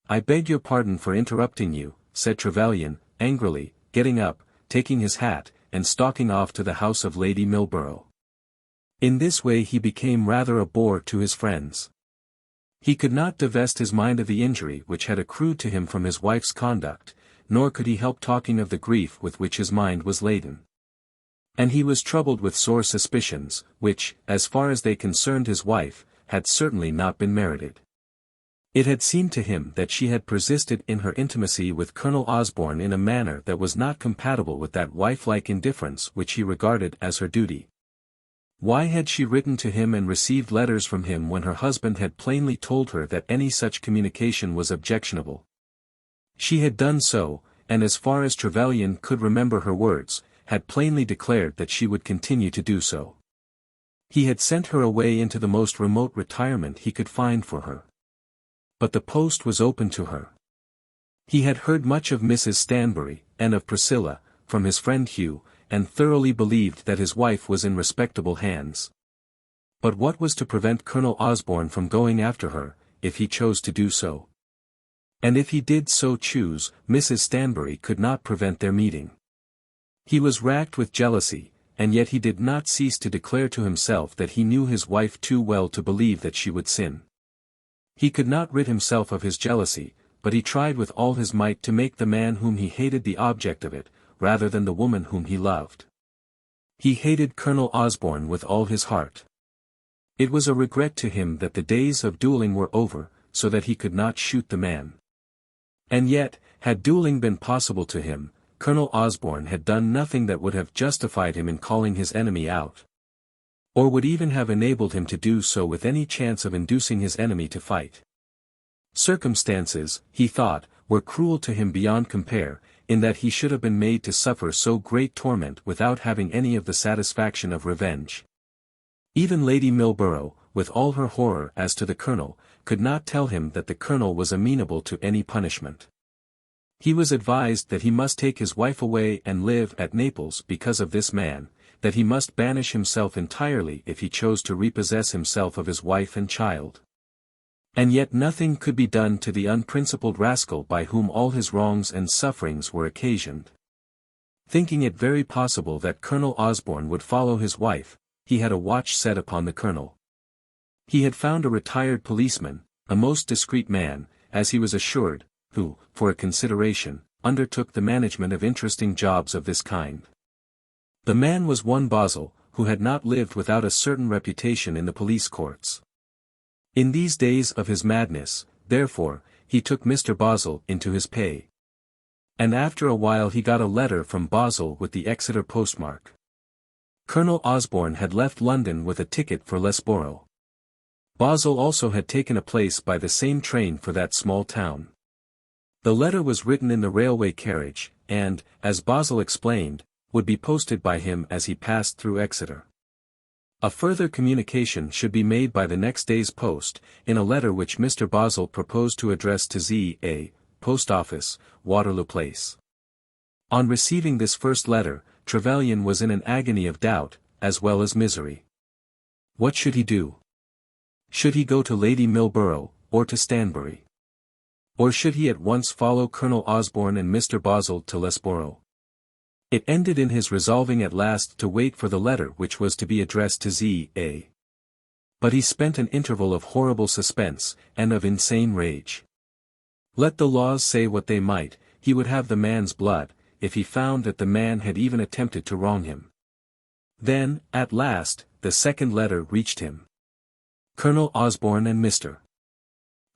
I beg your pardon for interrupting you, said Trevelyan, angrily, getting up, taking his hat, and stalking off to the house of Lady Milborough. In this way he became rather a bore to his friends. He could not divest his mind of the injury which had accrued to him from his wife's conduct, nor could he help talking of the grief with which his mind was laden. And he was troubled with sore suspicions, which, as far as they concerned his wife, had certainly not been merited. It had seemed to him that she had persisted in her intimacy with Colonel Osborne in a manner that was not compatible with that wife-like indifference which he regarded as her duty. Why had she written to him and received letters from him when her husband had plainly told her that any such communication was objectionable? She had done so, and as far as Trevelyan could remember her words, had plainly declared that she would continue to do so. He had sent her away into the most remote retirement he could find for her. But the post was open to her. He had heard much of Mrs. Stanbury, and of Priscilla, from his friend Hugh, and thoroughly believed that his wife was in respectable hands. But what was to prevent Colonel Osborne from going after her, if he chose to do so? And if he did so choose, Mrs. Stanbury could not prevent their meeting. He was racked with jealousy, and yet he did not cease to declare to himself that he knew his wife too well to believe that she would sin. He could not rid himself of his jealousy, but he tried with all his might to make the man whom he hated the object of it, rather than the woman whom he loved. He hated Colonel Osborne with all his heart. It was a regret to him that the days of duelling were over, so that he could not shoot the man. And yet, had duelling been possible to him, Colonel Osborne had done nothing that would have justified him in calling his enemy out. Or would even have enabled him to do so with any chance of inducing his enemy to fight. Circumstances, he thought, were cruel to him beyond compare, in that he should have been made to suffer so great torment without having any of the satisfaction of revenge. Even Lady Milborough, with all her horror as to the Colonel, could not tell him that the Colonel was amenable to any punishment. He was advised that he must take his wife away and live at Naples because of this man, that he must banish himself entirely if he chose to repossess himself of his wife and child. And yet nothing could be done to the unprincipled rascal by whom all his wrongs and sufferings were occasioned. Thinking it very possible that Colonel Osborne would follow his wife, he had a watch set upon the Colonel. He had found a retired policeman, a most discreet man, as he was assured, who, for a consideration, undertook the management of interesting jobs of this kind. The man was one Bozzle, who had not lived without a certain reputation in the police courts. In these days of his madness, therefore, he took Mr. Bozzle into his pay. And after a while he got a letter from Bozzle with the Exeter postmark. Colonel Osborne had left London with a ticket for Lesborough. Bozzle also had taken a place by the same train for that small town. The letter was written in the railway carriage, and, as Bozzle explained, would be posted by him as he passed through Exeter. A further communication should be made by the next day's post, in a letter which Mr. Bozzle proposed to address to XIII, Post Office, Waterloo Place. On receiving this first letter, Trevelyan was in an agony of doubt, as well as misery. What should he do? Should he go to Lady Milborough, or to Stanbury? Or should he at once follow Colonel Osborne and Mr. Bozzle to Lesborough? It ended in his resolving at last to wait for the letter which was to be addressed to XIII. But he spent an interval of horrible suspense, and of insane rage. Let the laws say what they might, he would have the man's blood, if he found that the man had even attempted to wrong him. Then, at last, the second letter reached him. Colonel Osborne and Mr.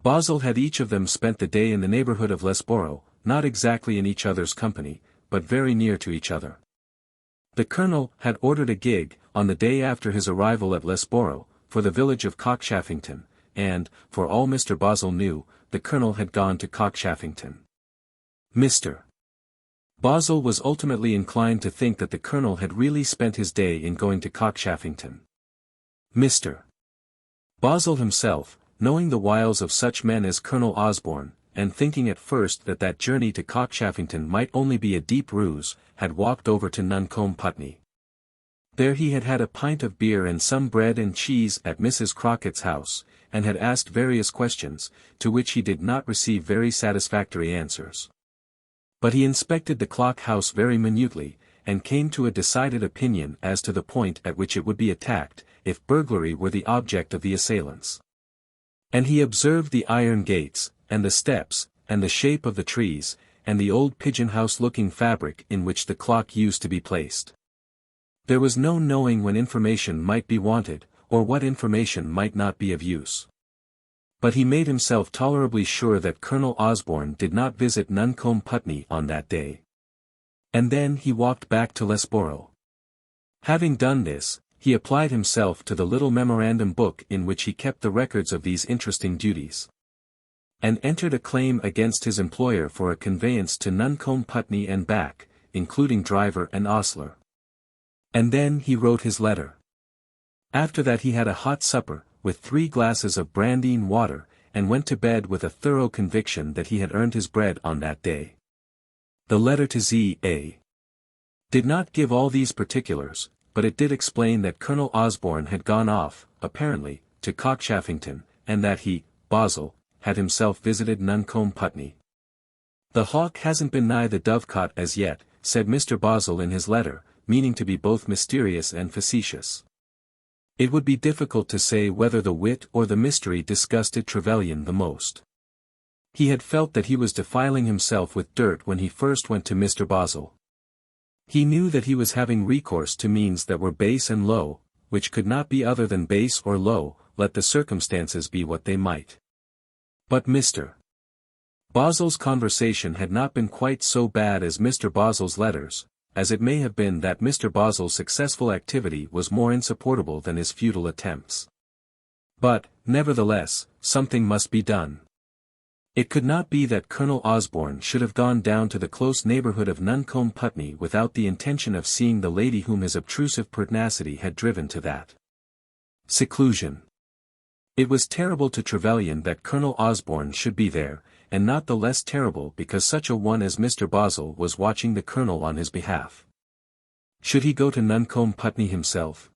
Bozzle had each of them spent the day in the neighbourhood of Lesborough, not exactly in each other's company, but very near to each other. The Colonel had ordered a gig, on the day after his arrival at Lesborough, for the village of Cockchaffington, and, for all Mr. Bozzle knew, the Colonel had gone to Cockchaffington. Mr. Bozzle was ultimately inclined to think that the Colonel had really spent his day in going to Cockchaffington. Mr. Bozzle himself, knowing the wiles of such men as Colonel Osborne, and thinking at first that that journey to Cockchaffington might only be a deep ruse, had walked over to Nuncombe Putney. There he had had a pint of beer and some bread and cheese at Mrs. Crockett's house, and had asked various questions, to which he did not receive very satisfactory answers. But he inspected the clock house very minutely, and came to a decided opinion as to the point at which it would be attacked, if burglary were the object of the assailants. And he observed the iron gates, and the steps, and the shape of the trees, and the old pigeon-house-looking fabric in which the clock used to be placed. There was no knowing when information might be wanted, or what information might not be of use. But he made himself tolerably sure that Colonel Osborne did not visit Nuncombe Putney on that day. And then he walked back to Lesborough. Having done this, he applied himself to the little memorandum book in which he kept the records of these interesting duties, and entered a claim against his employer for a conveyance to Nuncombe Putney and back, including driver and ostler. And then he wrote his letter. After that he had a hot supper, with 3 glasses of brandy and water, and went to bed with a thorough conviction that he had earned his bread on that day. The letter to Z.A. did not give all these particulars, but it did explain that Colonel Osborne had gone off, apparently, to Cockchaffington, and that he, Bozzle, had himself visited Nuncombe Putney. "The hawk hasn't been nigh the dovecot as yet," said Mr. Bozzle in his letter, meaning to be both mysterious and facetious. It would be difficult to say whether the wit or the mystery disgusted Trevelyan the most. He had felt that he was defiling himself with dirt when he first went to Mr. Bozzle. He knew that he was having recourse to means that were base and low, which could not be other than base or low, let the circumstances be what they might. But Mr. Bozzle's conversation had not been quite so bad as Mr. Bozzle's letters, as it may have been that Mr. Bozzle's successful activity was more insupportable than his futile attempts. But, nevertheless, something must be done. It could not be that Colonel Osborne should have gone down to the close neighbourhood of Nuncombe Putney without the intention of seeing the lady whom his obtrusive pertinacity had driven to that seclusion. It was terrible to Trevelyan that Colonel Osborne should be there, and not the less terrible because such a one as Mr. Bozzle was watching the Colonel on his behalf. Should he go to Nuncombe Putney himself?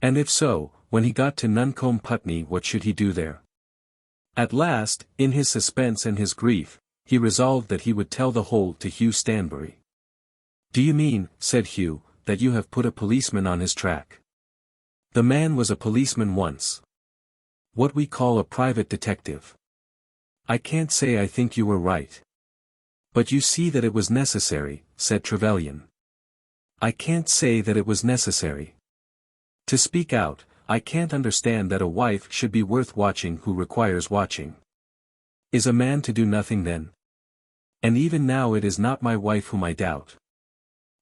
And if so, when he got to Nuncombe Putney what should he do there? At last, in his suspense and his grief, he resolved that he would tell the whole to Hugh Stanbury. "Do you mean," said Hugh, "that you have put a policeman on his track?" "The man was a policeman once. What we call a private detective." "I can't say I think you were right." "But you see that it was necessary," said Trevelyan. "I can't say that it was necessary. To speak out, I can't understand that a wife should be worth watching who requires watching. Is a man to do nothing then? And even now it is not my wife whom I doubt.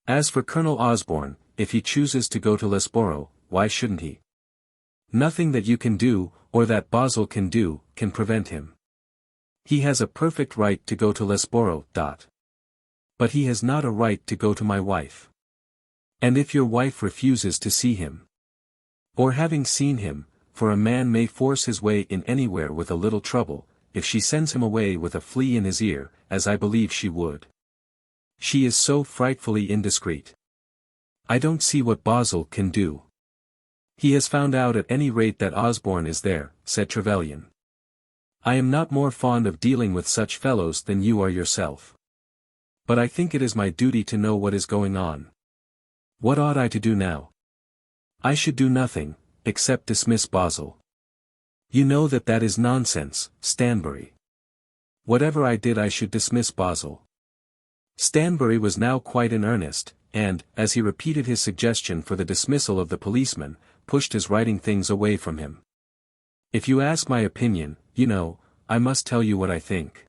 As for Colonel Osborne, if he chooses to go to Lesborough, why shouldn't he? Nothing that you can do, or that Bozzle can do, can prevent him. He has a perfect right to go to Lesborough. But he has not a right to go to my wife. And if your wife refuses to see him, or having seen him, for a man may force his way in anywhere with a little trouble, if she sends him away with a flea in his ear, as I believe she would. She is so frightfully indiscreet. I don't see what Bozzle can do." "He has found out at any rate that Osborne is there," said Trevelyan. "I am not more fond of dealing with such fellows than you are yourself. But I think it is my duty to know what is going on. What ought I to do now?" "I should do nothing, except dismiss Bozzle." "You know that is nonsense, Stanbury. Whatever I did I should dismiss Bozzle." Stanbury was now quite in earnest, and, as he repeated his suggestion for the dismissal of the policeman, pushed his writing things away from him. "If you ask my opinion, you know, I must tell you what I think.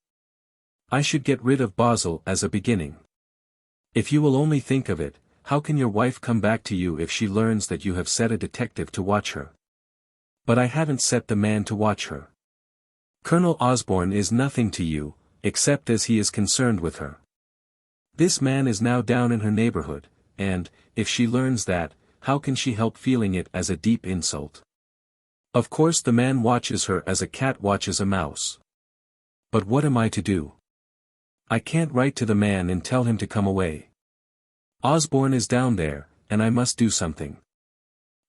I should get rid of Bozzle as a beginning. If you will only think of it, how can your wife come back to you if she learns that you have set a detective to watch her? But I haven't set the man to watch her. Colonel Osborne is nothing to you, except as he is concerned with her. This man is now down in her neighborhood, and, if she learns that, how can she help feeling it as a deep insult? Of course the man watches her as a cat watches a mouse. But what am I to do? I can't write to the man and tell him to come away. Osborne is down there, and I must do something.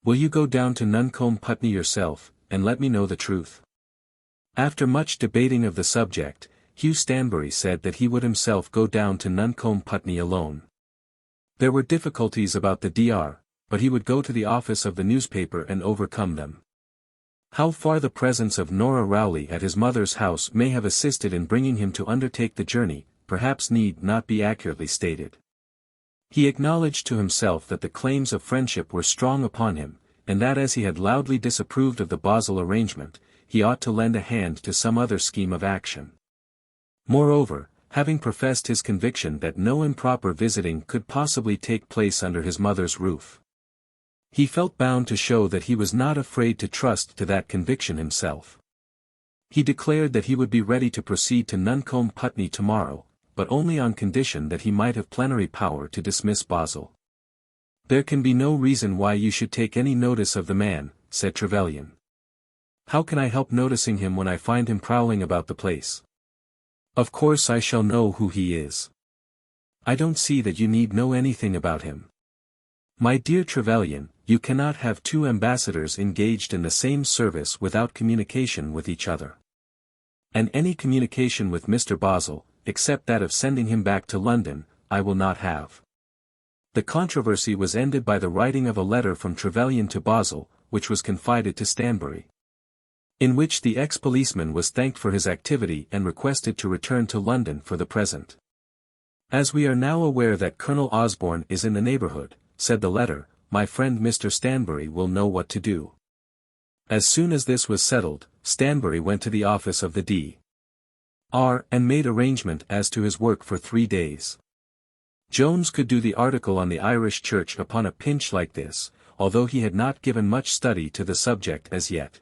Will you go down to Nuncombe Putney yourself, and let me know the truth? After much debating of the subject, Hugh Stanbury said that he would himself go down to Nuncombe Putney alone. There were difficulties about the Dr., but he would go to the office of the newspaper and overcome them. How far the presence of Nora Rowley at his mother's house may have assisted in bringing him to undertake the journey, perhaps need not be accurately stated. He acknowledged to himself that the claims of friendship were strong upon him, and that as he had loudly disapproved of the Bozzle arrangement, he ought to lend a hand to some other scheme of action. Moreover, having professed his conviction that no improper visiting could possibly take place under his mother's roof, he felt bound to show that he was not afraid to trust to that conviction himself. He declared that he would be ready to proceed to Nuncombe Putney tomorrow, but only on condition that he might have plenary power to dismiss Bozzle. "There can be no reason why you should take any notice of the man," said Trevelyan. "How can I help noticing him when I find him prowling about the place? Of course I shall know who he is. I don't see that you need know anything about him. My dear Trevelyan, you cannot have two ambassadors engaged in the same service without communication with each other. And any communication with Mr. Bozzle, except that of sending him back to London, I will not have." The controversy was ended by the writing of a letter from Trevelyan to Bozzle, which was confided to Stanbury, in which the ex-policeman was thanked for his activity and requested to return to London for the present. "As we are now aware that Colonel Osborne is in the neighbourhood," said the letter, "my friend Mr. Stanbury will know what to do." As soon as this was settled, Stanbury went to the office of the Dr. and made arrangement as to his work for 3 days. Jones could do the article on the Irish Church upon a pinch like this, although he had not given much study to the subject as yet.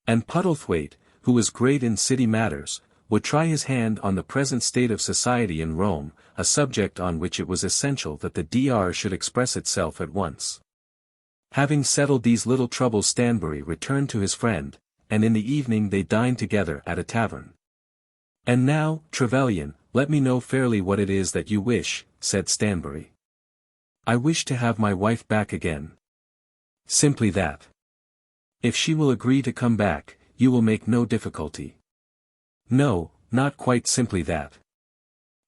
And Puddlethwaite, who was great in city matters, would try his hand on the present state of society in Rome, a subject on which it was essential that the Dr. should express itself at once. Having settled these little troubles, Stanbury returned to his friend, and in the evening they dined together at a tavern. "And now, Trevelyan, let me know fairly what it is that you wish," said Stanbury. "I wish to have my wife back again. Simply that. If she will agree to come back, you will make no difficulty." "No, not quite simply that.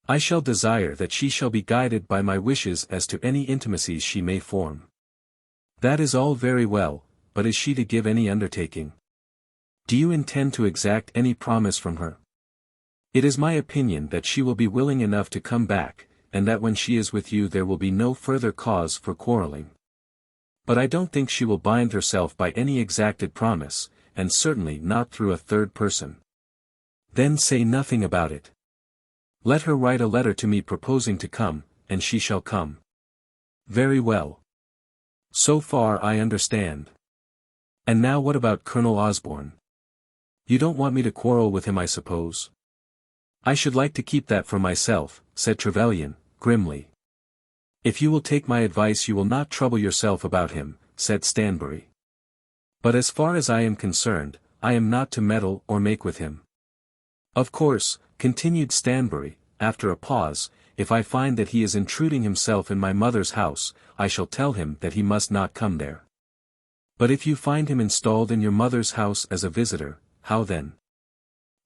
I shall desire that she shall be guided by my wishes as to any intimacies she may form." "That is all very well, but is she to give any undertaking? Do you intend to exact any promise from her?" "It is my opinion that she will be willing enough to come back, and that when she is with you there will be no further cause for quarrelling. But I don't think she will bind herself by any exacted promise, and certainly not through a third person." "Then say nothing about it. Let her write a letter to me proposing to come, and she shall come." "Very well. So far I understand. And now what about Colonel Osborne? You don't want me to quarrel with him, I suppose?" "I should like to keep that for myself," said Trevelyan, grimly. "If you will take my advice you will not trouble yourself about him," said Stanbury. "But as far as I am concerned, I am not to meddle or make with him. Of course," continued Stanbury, after a pause, "if I find that he is intruding himself in my mother's house, I shall tell him that he must not come there. But if you find him installed in your mother's house as a visitor, how then?"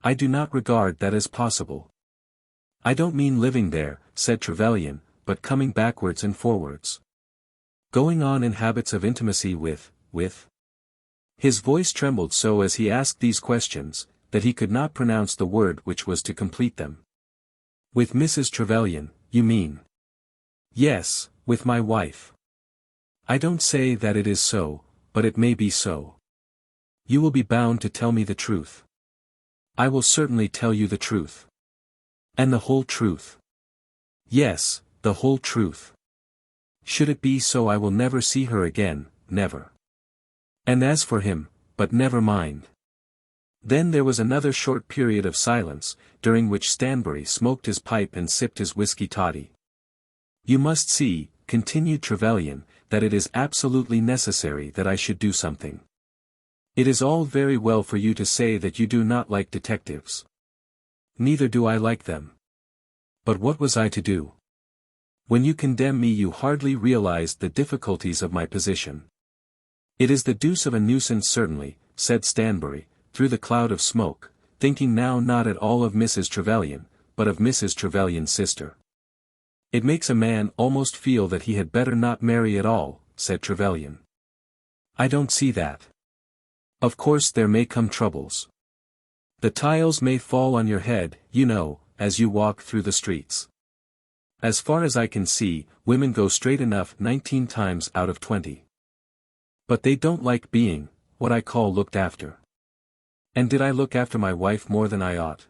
"I do not regard that as possible." "I don't mean living there," said Trevelyan, "but coming backwards and forwards. Going on in habits of intimacy with. His voice trembled so as he asked these questions, that he could not pronounce the word which was to complete them. "With Mrs. Trevelyan, you mean?" "Yes, with my wife. I don't say that it is so, but it may be so. You will be bound to tell me the truth." "I will certainly tell you the truth." "And the whole truth?" "Yes, the whole truth. Should it be so I will never see her again, never. And as for him, but never mind." Then there was another short period of silence, during which Stanbury smoked his pipe and sipped his whisky toddy. "You must see," continued Trevelyan, "that it is absolutely necessary that I should do something. It is all very well for you to say that you do not like detectives. Neither do I like them. But what was I to do? When you condemn me you hardly realized the difficulties of my position. It is the deuce of a nuisance certainly, said Stanbury, through the cloud of smoke, thinking now not at all of Mrs. Trevelyan, but of Mrs. Trevelyan's sister. It makes a man almost feel that he had better not marry at all, said Trevelyan. I don't see that. Of course there may come troubles. The tiles may fall on your head, you know, as you walk through the streets. As far as I can see, women go straight enough 19 times out of 20. But they don't like being, what I call looked after. And did I look after my wife more than I ought?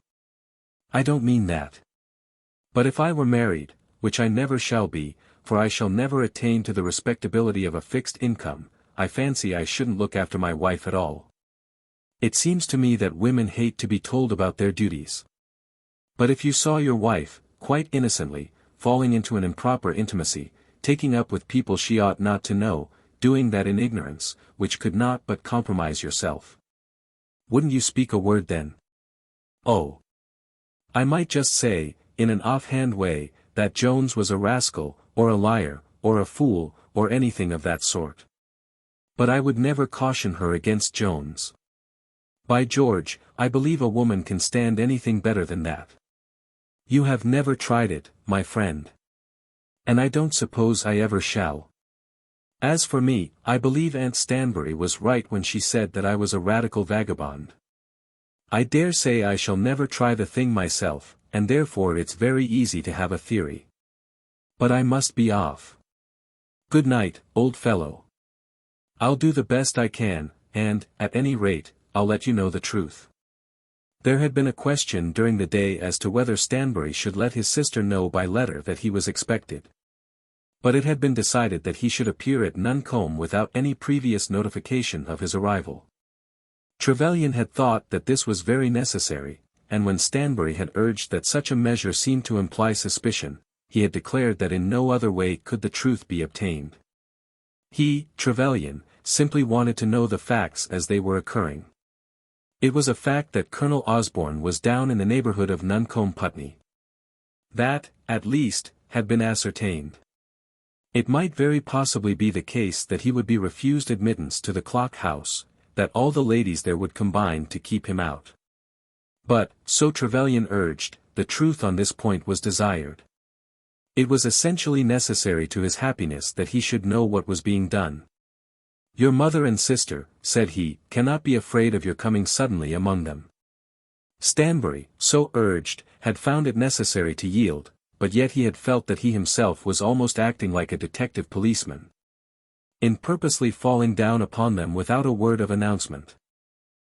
I don't mean that. But if I were married, which I never shall be, for I shall never attain to the respectability of a fixed income, I fancy I shouldn't look after my wife at all. It seems to me that women hate to be told about their duties. But if you saw your wife, quite innocently, falling into an improper intimacy, taking up with people she ought not to know, doing that in ignorance, which could not but compromise yourself. Wouldn't you speak a word then? Oh. I might just say, in an offhand way, that Jones was a rascal, or a liar, or a fool, or anything of that sort. But I would never caution her against Jones. By George, I believe a woman can stand anything better than that. You have never tried it, my friend. And I don't suppose I ever shall. As for me, I believe Aunt Stanbury was right when she said that I was a radical vagabond. I dare say I shall never try the thing myself, and therefore it's very easy to have a theory. But I must be off. Good night, old fellow. I'll do the best I can, and, at any rate, I'll let you know the truth. There had been a question during the day as to whether Stanbury should let his sister know by letter that he was expected. But it had been decided that he should appear at Nuncombe without any previous notification of his arrival. Trevelyan had thought that this was very necessary, and when Stanbury had urged that such a measure seemed to imply suspicion, he had declared that in no other way could the truth be obtained. He, Trevelyan, simply wanted to know the facts as they were occurring. It was a fact that Colonel Osborne was down in the neighbourhood of Nuncombe Putney. That, at least, had been ascertained. It might very possibly be the case that he would be refused admittance to the Clock House, that all the ladies there would combine to keep him out. But, so Trevelyan urged, the truth on this point was desired. It was essentially necessary to his happiness that he should know what was being done. Your mother and sister, said he, cannot be afraid of your coming suddenly among them. Stanbury, so urged, had found it necessary to yield, but yet he had felt that he himself was almost acting like a detective policeman, in purposely falling down upon them without a word of announcement.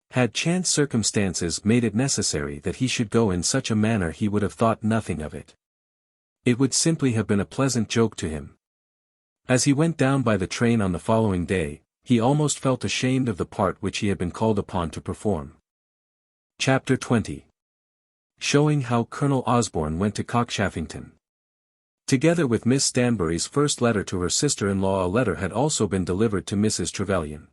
Had chance circumstances made it necessary that he should go in such a manner he would have thought nothing of it. It would simply have been a pleasant joke to him. As he went down by the train on the following day, he almost felt ashamed of the part which he had been called upon to perform. Chapter 20. Showing how Colonel Osborne went to Cockchaffington. Together with Miss Stanbury's first letter to her sister-in-law, a letter had also been delivered to Mrs. Trevelyan.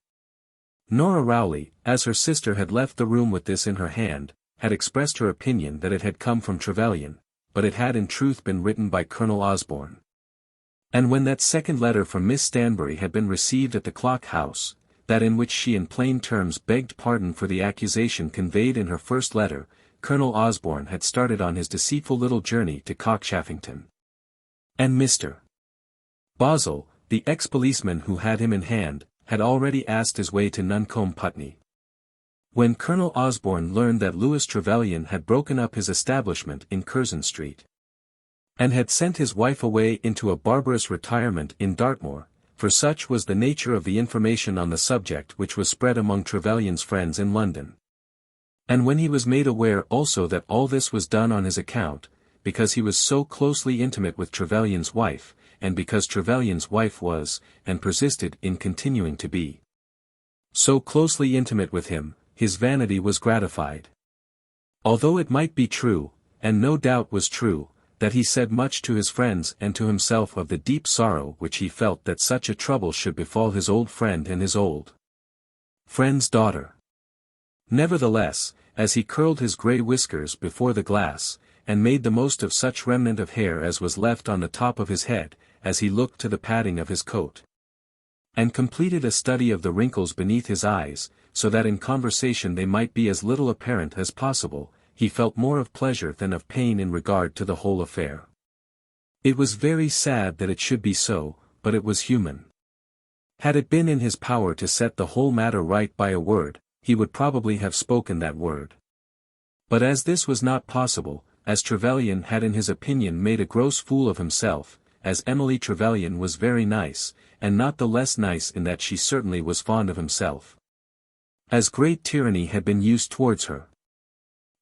Nora Rowley, as her sister had left the room with this in her hand, had expressed her opinion that it had come from Trevelyan, but it had in truth been written by Colonel Osborne. And when that second letter from Miss Stanbury had been received at the Clock House, that in which she in plain terms begged pardon for the accusation conveyed in her first letter, Colonel Osborne had started on his deceitful little journey to Cockchaffington. And Mr. Bozzle, the ex-policeman who had him in hand, had already asked his way to Nuncombe Putney. When Colonel Osborne learned that Louis Trevelyan had broken up his establishment in Curzon Street, and had sent his wife away into a barbarous retirement in Dartmoor, for such was the nature of the information on the subject which was spread among Trevelyan's friends in London. And when he was made aware also that all this was done on his account, because he was so closely intimate with Trevelyan's wife, and because Trevelyan's wife was, and persisted in continuing to be, so closely intimate with him, his vanity was gratified. Although it might be true, and no doubt was true, that he said much to his friends and to himself of the deep sorrow which he felt that such a trouble should befall his old friend and his old Friend's daughter. Nevertheless, as he curled his grey whiskers before the glass, and made the most of such remnant of hair as was left on the top of his head, as he looked to the padding of his coat, and completed a study of the wrinkles beneath his eyes, so that in conversation they might be as little apparent as possible, he felt more of pleasure than of pain in regard to the whole affair. It was very sad that it should be so, but it was human. Had it been in his power to set the whole matter right by a word, he would probably have spoken that word. But as this was not possible, as Trevelyan had in his opinion made a gross fool of himself, as Emily Trevelyan was very nice, and not the less nice in that she certainly was fond of himself, as great tyranny had been used towards her,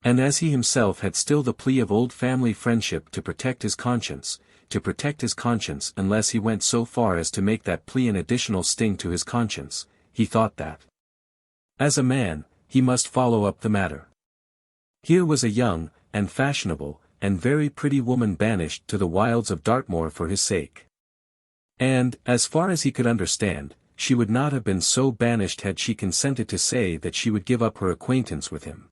and as he himself had still the plea of old family friendship to protect his conscience unless he went so far as to make that plea an additional sting to his conscience, he thought that, as a man, he must follow up the matter. Here was a young, and fashionable, and very pretty woman banished to the wilds of Dartmoor for his sake. And, as far as he could understand, she would not have been so banished had she consented to say that she would give up her acquaintance with him.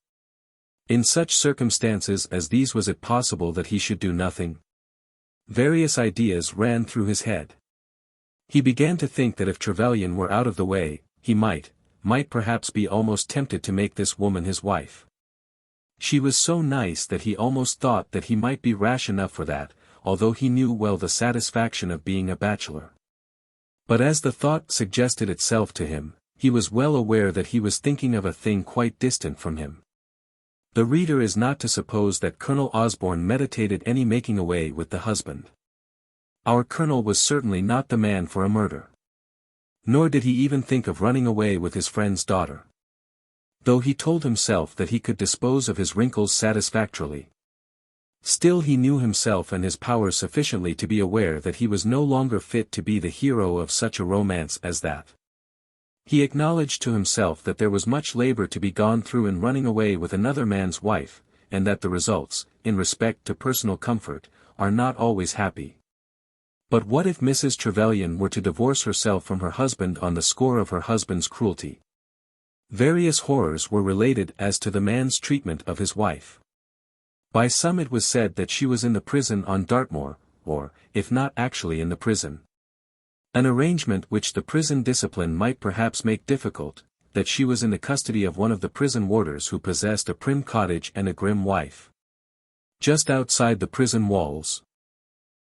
In such circumstances as these was it possible that he should do nothing? Various ideas ran through his head. He began to think that if Trevelyan were out of the way, he might perhaps be almost tempted to make this woman his wife. She was so nice that he almost thought that he might be rash enough for that, although he knew well the satisfaction of being a bachelor. But as the thought suggested itself to him, he was well aware that he was thinking of a thing quite distant from him. The reader is not to suppose that Colonel Osborne meditated any making away with the husband. Our Colonel was certainly not the man for a murder. Nor did he even think of running away with his friend's daughter. Though he told himself that he could dispose of his wrinkles satisfactorily, still he knew himself and his powers sufficiently to be aware that he was no longer fit to be the hero of such a romance as that. He acknowledged to himself that there was much labor to be gone through in running away with another man's wife, and that the results, in respect to personal comfort, are not always happy. But what if Mrs. Trevelyan were to divorce herself from her husband on the score of her husband's cruelty? Various horrors were related as to the man's treatment of his wife. By some it was said that she was in the prison on Dartmoor, or, if not actually in the prison, an arrangement which the prison discipline might perhaps make difficult, that she was in the custody of one of the prison warders who possessed a prim cottage and a grim wife, just outside the prison walls.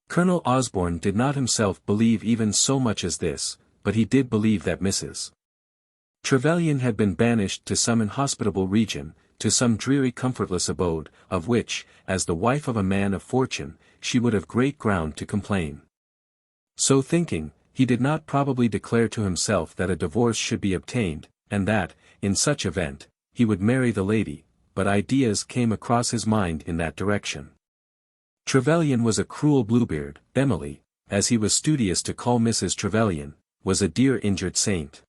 Colonel Osborne did not himself believe even so much as this, but he did believe that Mrs. Trevelyan had been banished to some inhospitable region, to some dreary comfortless abode, of which, as the wife of a man of fortune, she would have great ground to complain. So thinking, he did not probably declare to himself that a divorce should be obtained, and that, in such event, he would marry the lady, but ideas came across his mind in that direction. Trevelyan was a cruel Bluebeard. Emily, as he was studious to call Mrs. Trevelyan, was a dear injured saint.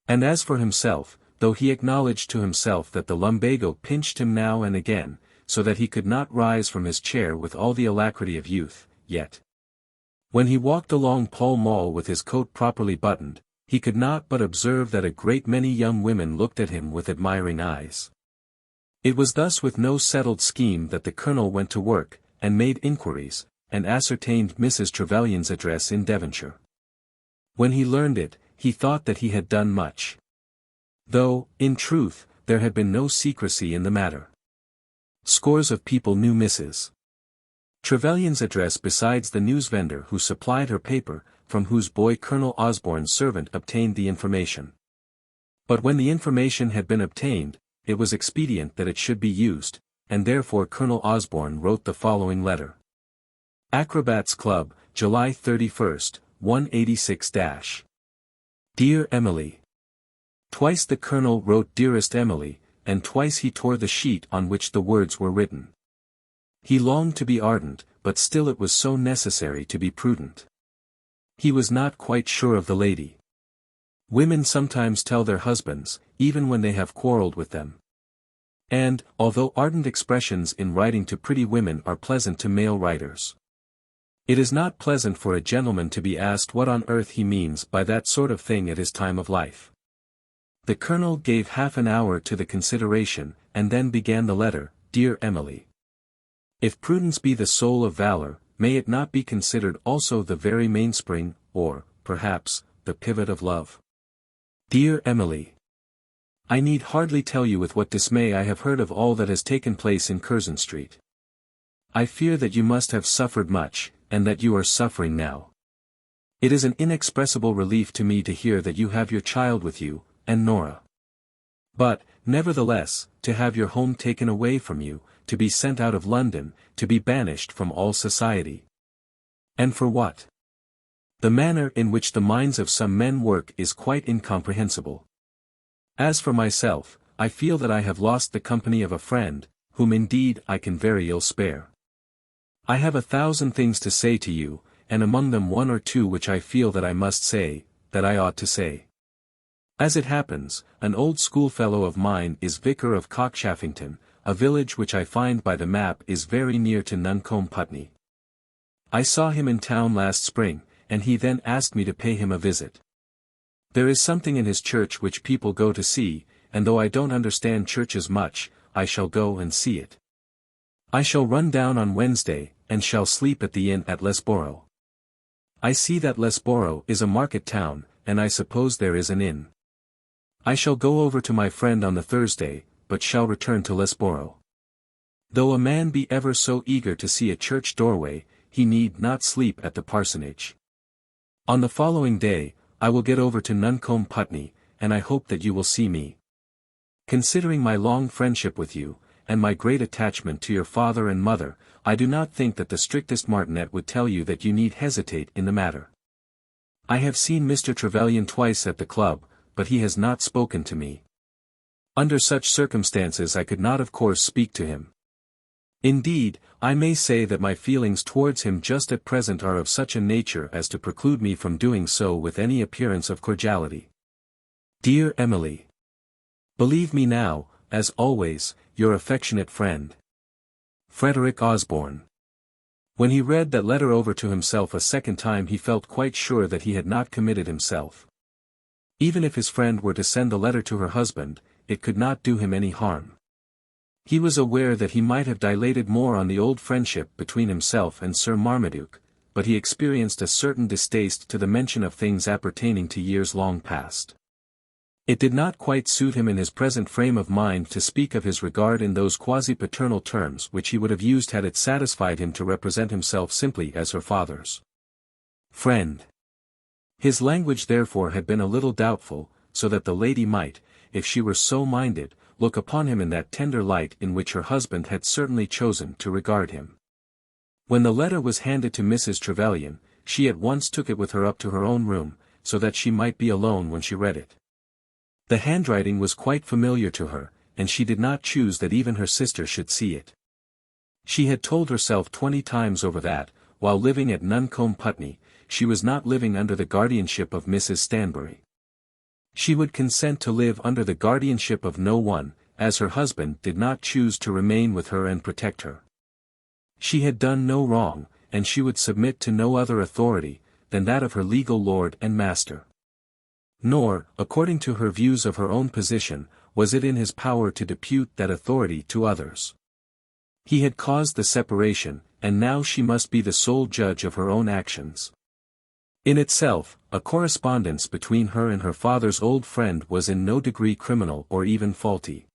And as for himself, though he acknowledged to himself that the lumbago pinched him now and again, so that he could not rise from his chair with all the alacrity of youth, yet, when he walked along Pall Mall with his coat properly buttoned, he could not but observe that a great many young women looked at him with admiring eyes. It was thus with no settled scheme that the Colonel went to work, and made inquiries, and ascertained Mrs. Trevelyan's address in Devonshire. When he learned it, he thought that he had done much. Though, in truth, there had been no secrecy in the matter. Scores of people knew Mrs. Trevelyan's address besides the newsvendor who supplied her paper, from whose boy Colonel Osborne's servant obtained the information. But when the information had been obtained, it was expedient that it should be used, and therefore Colonel Osborne wrote the following letter. Acrobats Club, July 31st, 186-. Dear Emily. Twice the Colonel wrote Dearest Emily, and twice he tore the sheet on which the words were written. He longed to be ardent, but still it was so necessary to be prudent. He was not quite sure of the lady. Women sometimes tell their husbands, even when they have quarreled with them. And, although ardent expressions in writing to pretty women are pleasant to male writers, it is not pleasant for a gentleman to be asked what on earth he means by that sort of thing at his time of life. The Colonel gave half an hour to the consideration, and then began the letter. Dear Emily. If prudence be the soul of valor, may it not be considered also the very mainspring, or, perhaps, the pivot of love? Dear Emily. I need hardly tell you with what dismay I have heard of all that has taken place in Curzon Street. I fear that you must have suffered much, and that you are suffering now. It is an inexpressible relief to me to hear that you have your child with you, and Nora. But, nevertheless, to have your home taken away from you, to be sent out of London, to be banished from all society. And for what? The manner in which the minds of some men work is quite incomprehensible. As for myself, I feel that I have lost the company of a friend, whom indeed I can very ill spare. I have 1,000 things to say to you, and among them one or two which I feel that I must say, that I ought to say. As it happens, an old schoolfellow of mine is vicar of Cockchaffington, a village which I find by the map is very near to Nuncombe Putney. I saw him in town last spring, and he then asked me to pay him a visit. There is something in his church which people go to see, and though I don't understand churches much, I shall go and see it. I shall run down on Wednesday, and shall sleep at the inn at Lisborough. I see that Lisborough is a market town, and I suppose there is an inn. I shall go over to my friend on the Thursday, but shall return to Lisborough. Though a man be ever so eager to see a church doorway, he need not sleep at the parsonage. On the following day, I will get over to Nuncombe Putney, and I hope that you will see me. Considering my long friendship with you, and my great attachment to your father and mother, I do not think that the strictest martinet would tell you that you need hesitate in the matter. I have seen Mr. Trevelyan twice at the club, but he has not spoken to me. Under such circumstances I could not of course speak to him. Indeed, I may say that my feelings towards him just at present are of such a nature as to preclude me from doing so with any appearance of cordiality. Dear Emily. Believe me now, as always, your affectionate friend, Frederick Osborne. When he read that letter over to himself a second time he felt quite sure that he had not committed himself. Even if his friend were to send the letter to her husband, it could not do him any harm. He was aware that he might have dilated more on the old friendship between himself and Sir Marmaduke, but he experienced a certain distaste to the mention of things appertaining to years long past. It did not quite suit him in his present frame of mind to speak of his regard in those quasi-paternal terms which he would have used had it satisfied him to represent himself simply as her father's friend. His language therefore had been a little doubtful, so that the lady might, if she were so minded, look upon him in that tender light in which her husband had certainly chosen to regard him. When the letter was handed to Mrs. Trevelyan, she at once took it with her up to her own room, so that she might be alone when she read it. The handwriting was quite familiar to her, and she did not choose that even her sister should see it. She had told herself 20 times over that, while living at Nuncombe Putney, she was not living under the guardianship of Mrs. Stanbury. She would consent to live under the guardianship of no one, as her husband did not choose to remain with her and protect her. She had done no wrong, and she would submit to no other authority than that of her legal lord and master. Nor, according to her views of her own position, was it in his power to depute that authority to others. He had caused the separation, and now she must be the sole judge of her own actions. In itself, a correspondence between her and her father's old friend was in no degree criminal or even faulty.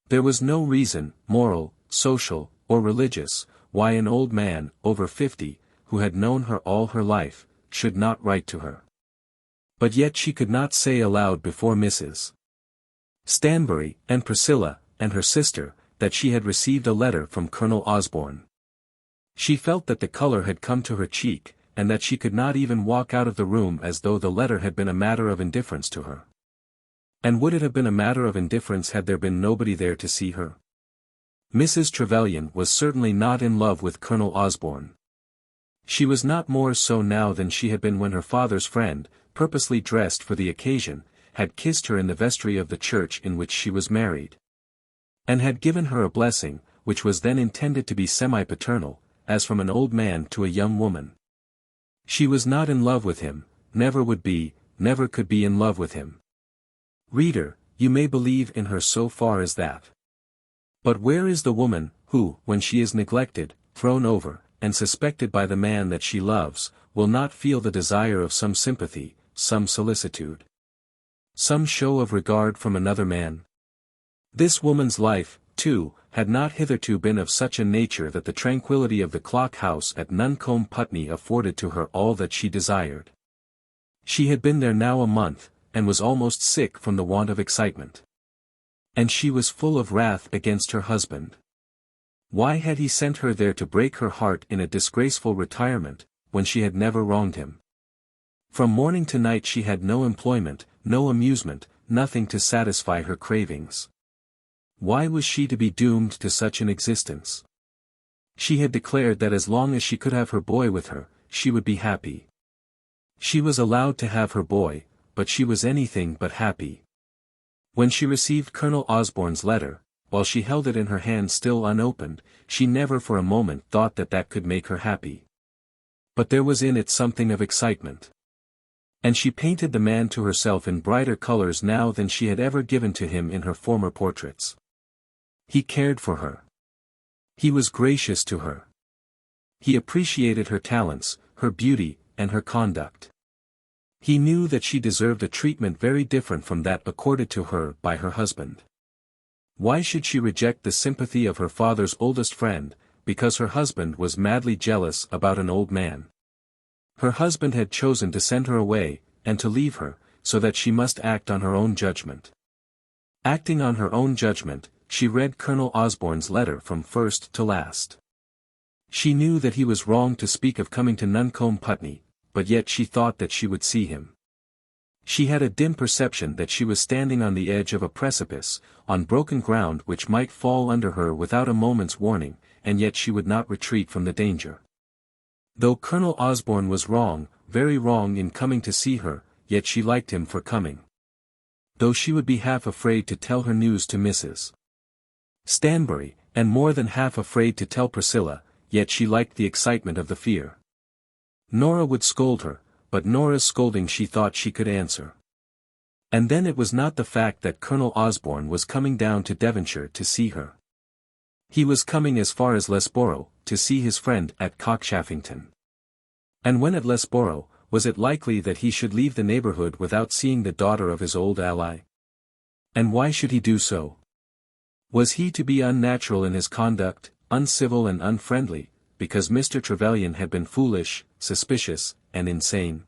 There was no reason, moral, social, or religious, why an old man, over 50, who had known her all her life, should not write to her. But yet she could not say aloud before Mrs. Stanbury, and Priscilla, and her sister, that she had received a letter from Colonel Osborne. She felt that the colour had come to her cheek, and that she could not even walk out of the room as though the letter had been a matter of indifference to her. And would it have been a matter of indifference had there been nobody there to see her? Mrs. Trevelyan was certainly not in love with Colonel Osborne. She was not more so now than she had been when her father's friend, purposely dressed for the occasion, had kissed her in the vestry of the church in which she was married, and had given her a blessing, which was then intended to be semi-paternal, as from an old man to a young woman. She was not in love with him, never would be, never could be in love with him. Reader, you may believe in her so far as that. But where is the woman, who, when she is neglected, thrown over, and suspected by the man that she loves, will not feel the desire of some sympathy, some solicitude, some show of regard from another man? This woman's life, too, had not hitherto been of such a nature that the tranquillity of the clock house at Nuncombe Putney afforded to her all that she desired. She had been there now a month, and was almost sick from the want of excitement. And she was full of wrath against her husband. Why had he sent her there to break her heart in a disgraceful retirement, when she had never wronged him? From morning to night she had no employment, no amusement, nothing to satisfy her cravings. Why was she to be doomed to such an existence? She had declared that as long as she could have her boy with her, she would be happy. She was allowed to have her boy, but she was anything but happy. When she received Colonel Osborne's letter, while she held it in her hand still unopened, she never for a moment thought that that could make her happy. But there was in it something of excitement. And she painted the man to herself in brighter colors now than she had ever given to him in her former portraits. He cared for her. He was gracious to her. He appreciated her talents, her beauty, and her conduct. He knew that she deserved a treatment very different from that accorded to her by her husband. Why should she reject the sympathy of her father's oldest friend, because her husband was madly jealous about an old man? Her husband had chosen to send her away, and to leave her, so that she must act on her own judgment. Acting on her own judgment, she read Colonel Osborne's letter from first to last. She knew that he was wrong to speak of coming to Nuncombe Putney, but yet she thought that she would see him. She had a dim perception that she was standing on the edge of a precipice, on broken ground which might fall under her without a moment's warning, and yet she would not retreat from the danger. Though Colonel Osborne was wrong, very wrong in coming to see her, yet she liked him for coming. Though she would be half afraid to tell her news to Mrs. Stanbury, and more than half afraid to tell Priscilla, yet she liked the excitement of the fear. Nora would scold her, but Nora's scolding she thought she could answer. And then it was not the fact that Colonel Osborne was coming down to Devonshire to see her. He was coming as far as Lesborough, to see his friend at Cockchaffington. And when at Lesborough, was it likely that he should leave the neighbourhood without seeing the daughter of his old ally? And why should he do so? Was he to be unnatural in his conduct, uncivil and unfriendly, because Mr. Trevelyan had been foolish, suspicious, and insane?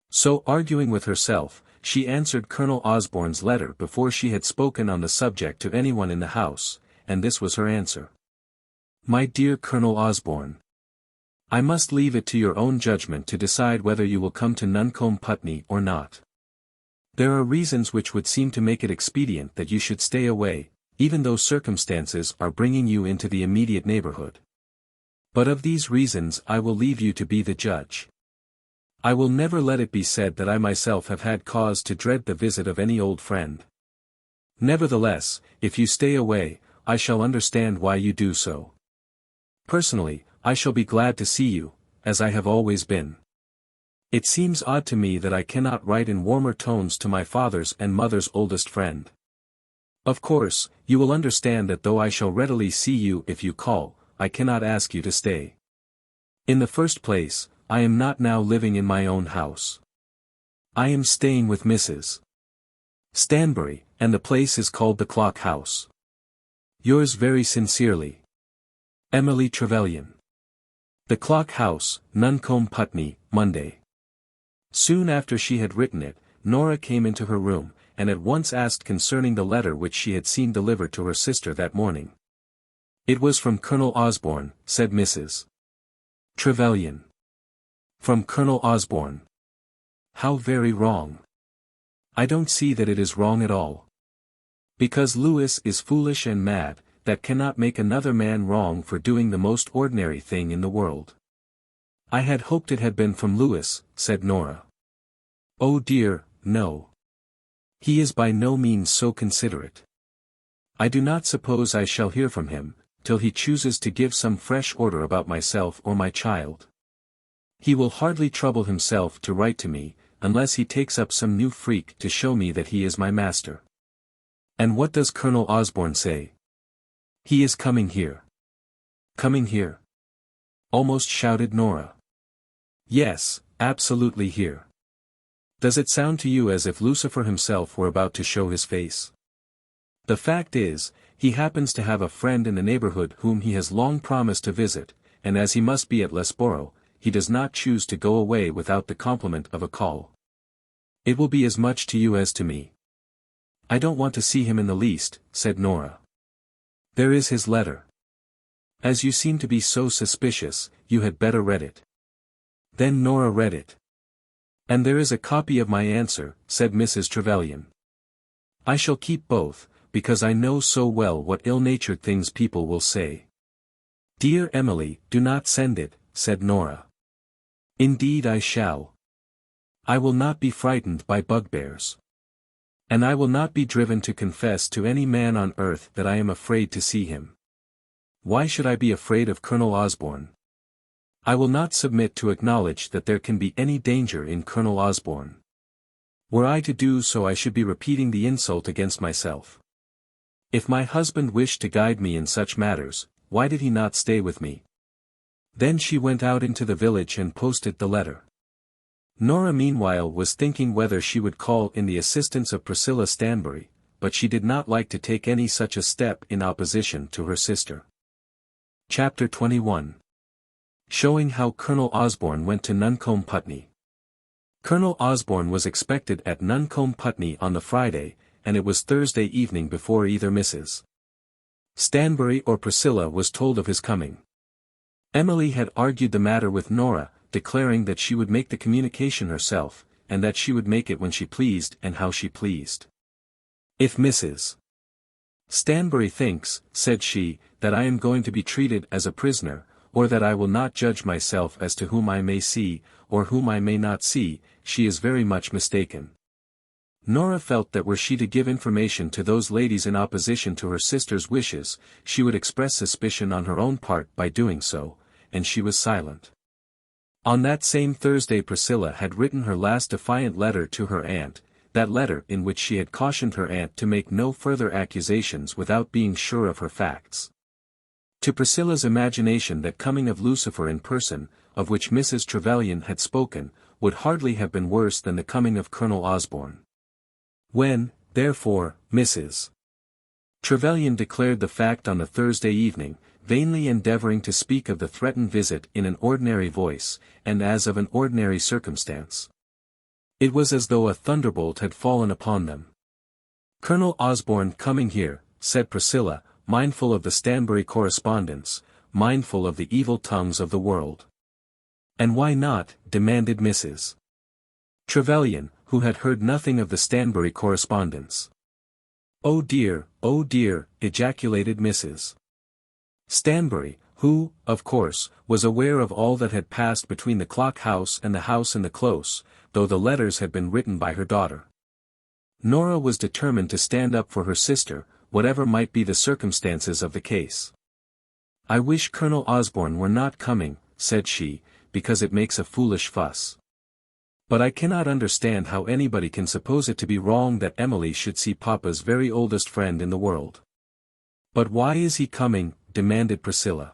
So arguing with herself, she answered Colonel Osborne's letter before she had spoken on the subject to anyone in the house, and this was her answer. My dear Colonel Osborne, I must leave it to your own judgment to decide whether you will come to Nuncombe Putney or not. There are reasons which would seem to make it expedient that you should stay away, even though circumstances are bringing you into the immediate neighbourhood. But of these reasons I will leave you to be the judge. I will never let it be said that I myself have had cause to dread the visit of any old friend. Nevertheless, if you stay away, I shall understand why you do so. Personally, I shall be glad to see you, as I have always been. It seems odd to me that I cannot write in warmer tones to my father's and mother's oldest friend. Of course, you will understand that though I shall readily see you if you call, I cannot ask you to stay. In the first place, I am not now living in my own house. I am staying with Mrs. Stanbury, and the place is called the Clock House. Yours very sincerely, Emily Trevelyan. The Clock House, Nuncombe Putney, Monday. Soon after she had written it, Nora came into her room, and at once asked concerning the letter which she had seen delivered to her sister that morning. It was from Colonel Osborne, said Mrs. Trevelyan. From Colonel Osborne. How very wrong. I don't see that it is wrong at all. Because Lewis is foolish and mad, that cannot make another man wrong for doing the most ordinary thing in the world. I had hoped it had been from Lewis, said Nora. Oh dear, no. He is by no means so considerate. I do not suppose I shall hear from him, till he chooses to give some fresh order about myself or my child. He will hardly trouble himself to write to me, unless he takes up some new freak to show me that he is my master. And what does Colonel Osborne say? He is coming here. Coming here? Almost shouted Nora. Yes, absolutely here. Does it sound to you as if Lucifer himself were about to show his face? The fact is, he happens to have a friend in the neighborhood whom he has long promised to visit, and as he must be at Loughborough, he does not choose to go away without the compliment of a call. It will be as much to you as to me. I don't want to see him in the least, said Nora. There is his letter. As you seem to be so suspicious, you had better read it. Then Nora read it. And there is a copy of my answer, said Mrs. Trevelyan. I shall keep both, because I know so well what ill-natured things people will say. Dear Emily, do not send it, said Nora. Indeed I shall. I will not be frightened by bugbears. And I will not be driven to confess to any man on earth that I am afraid to see him. Why should I be afraid of Colonel Osborne? I will not submit to acknowledge that there can be any danger in Colonel Osborne. Were I to do so I should be repeating the insult against myself. If my husband wished to guide me in such matters, why did he not stay with me? Then she went out into the village and posted the letter. Nora meanwhile was thinking whether she would call in the assistance of Priscilla Stanbury, but she did not like to take any such a step in opposition to her sister. Chapter 21. Showing how Colonel Osborne went to Nuncombe Putney. Colonel Osborne was expected at Nuncombe Putney on the Friday, and it was Thursday evening before either Mrs. Stanbury or Priscilla was told of his coming. Emily had argued the matter with Nora, declaring that she would make the communication herself, and that she would make it when she pleased and how she pleased. If Mrs. Stanbury thinks, said she, that I am going to be treated as a prisoner, or that I will not judge myself as to whom I may see, or whom I may not see, she is very much mistaken. Nora felt that were she to give information to those ladies in opposition to her sister's wishes, she would express suspicion on her own part by doing so, and she was silent. On that same Thursday Priscilla had written her last defiant letter to her aunt, that letter in which she had cautioned her aunt to make no further accusations without being sure of her facts. To Priscilla's imagination that coming of Lucifer in person, of which Mrs. Trevelyan had spoken, would hardly have been worse than the coming of Colonel Osborne. When, therefore, Mrs. Trevelyan declared the fact on the Thursday evening, vainly endeavouring to speak of the threatened visit in an ordinary voice, and as of an ordinary circumstance. It was as though a thunderbolt had fallen upon them. Colonel Osborne coming here, said Priscilla, mindful of the Stanbury correspondence, mindful of the evil tongues of the world. And why not, demanded Mrs. Trevelyan, who had heard nothing of the Stanbury correspondence. Oh dear, ejaculated Mrs. Stanbury, who, of course, was aware of all that had passed between the clock house and the house in the close, though the letters had been written by her daughter. Nora was determined to stand up for her sister, whatever might be the circumstances of the case. I wish Colonel Osborne were not coming, said she, because it makes a foolish fuss. But I cannot understand how anybody can suppose it to be wrong that Emily should see Papa's very oldest friend in the world. But why is he coming? Demanded Priscilla.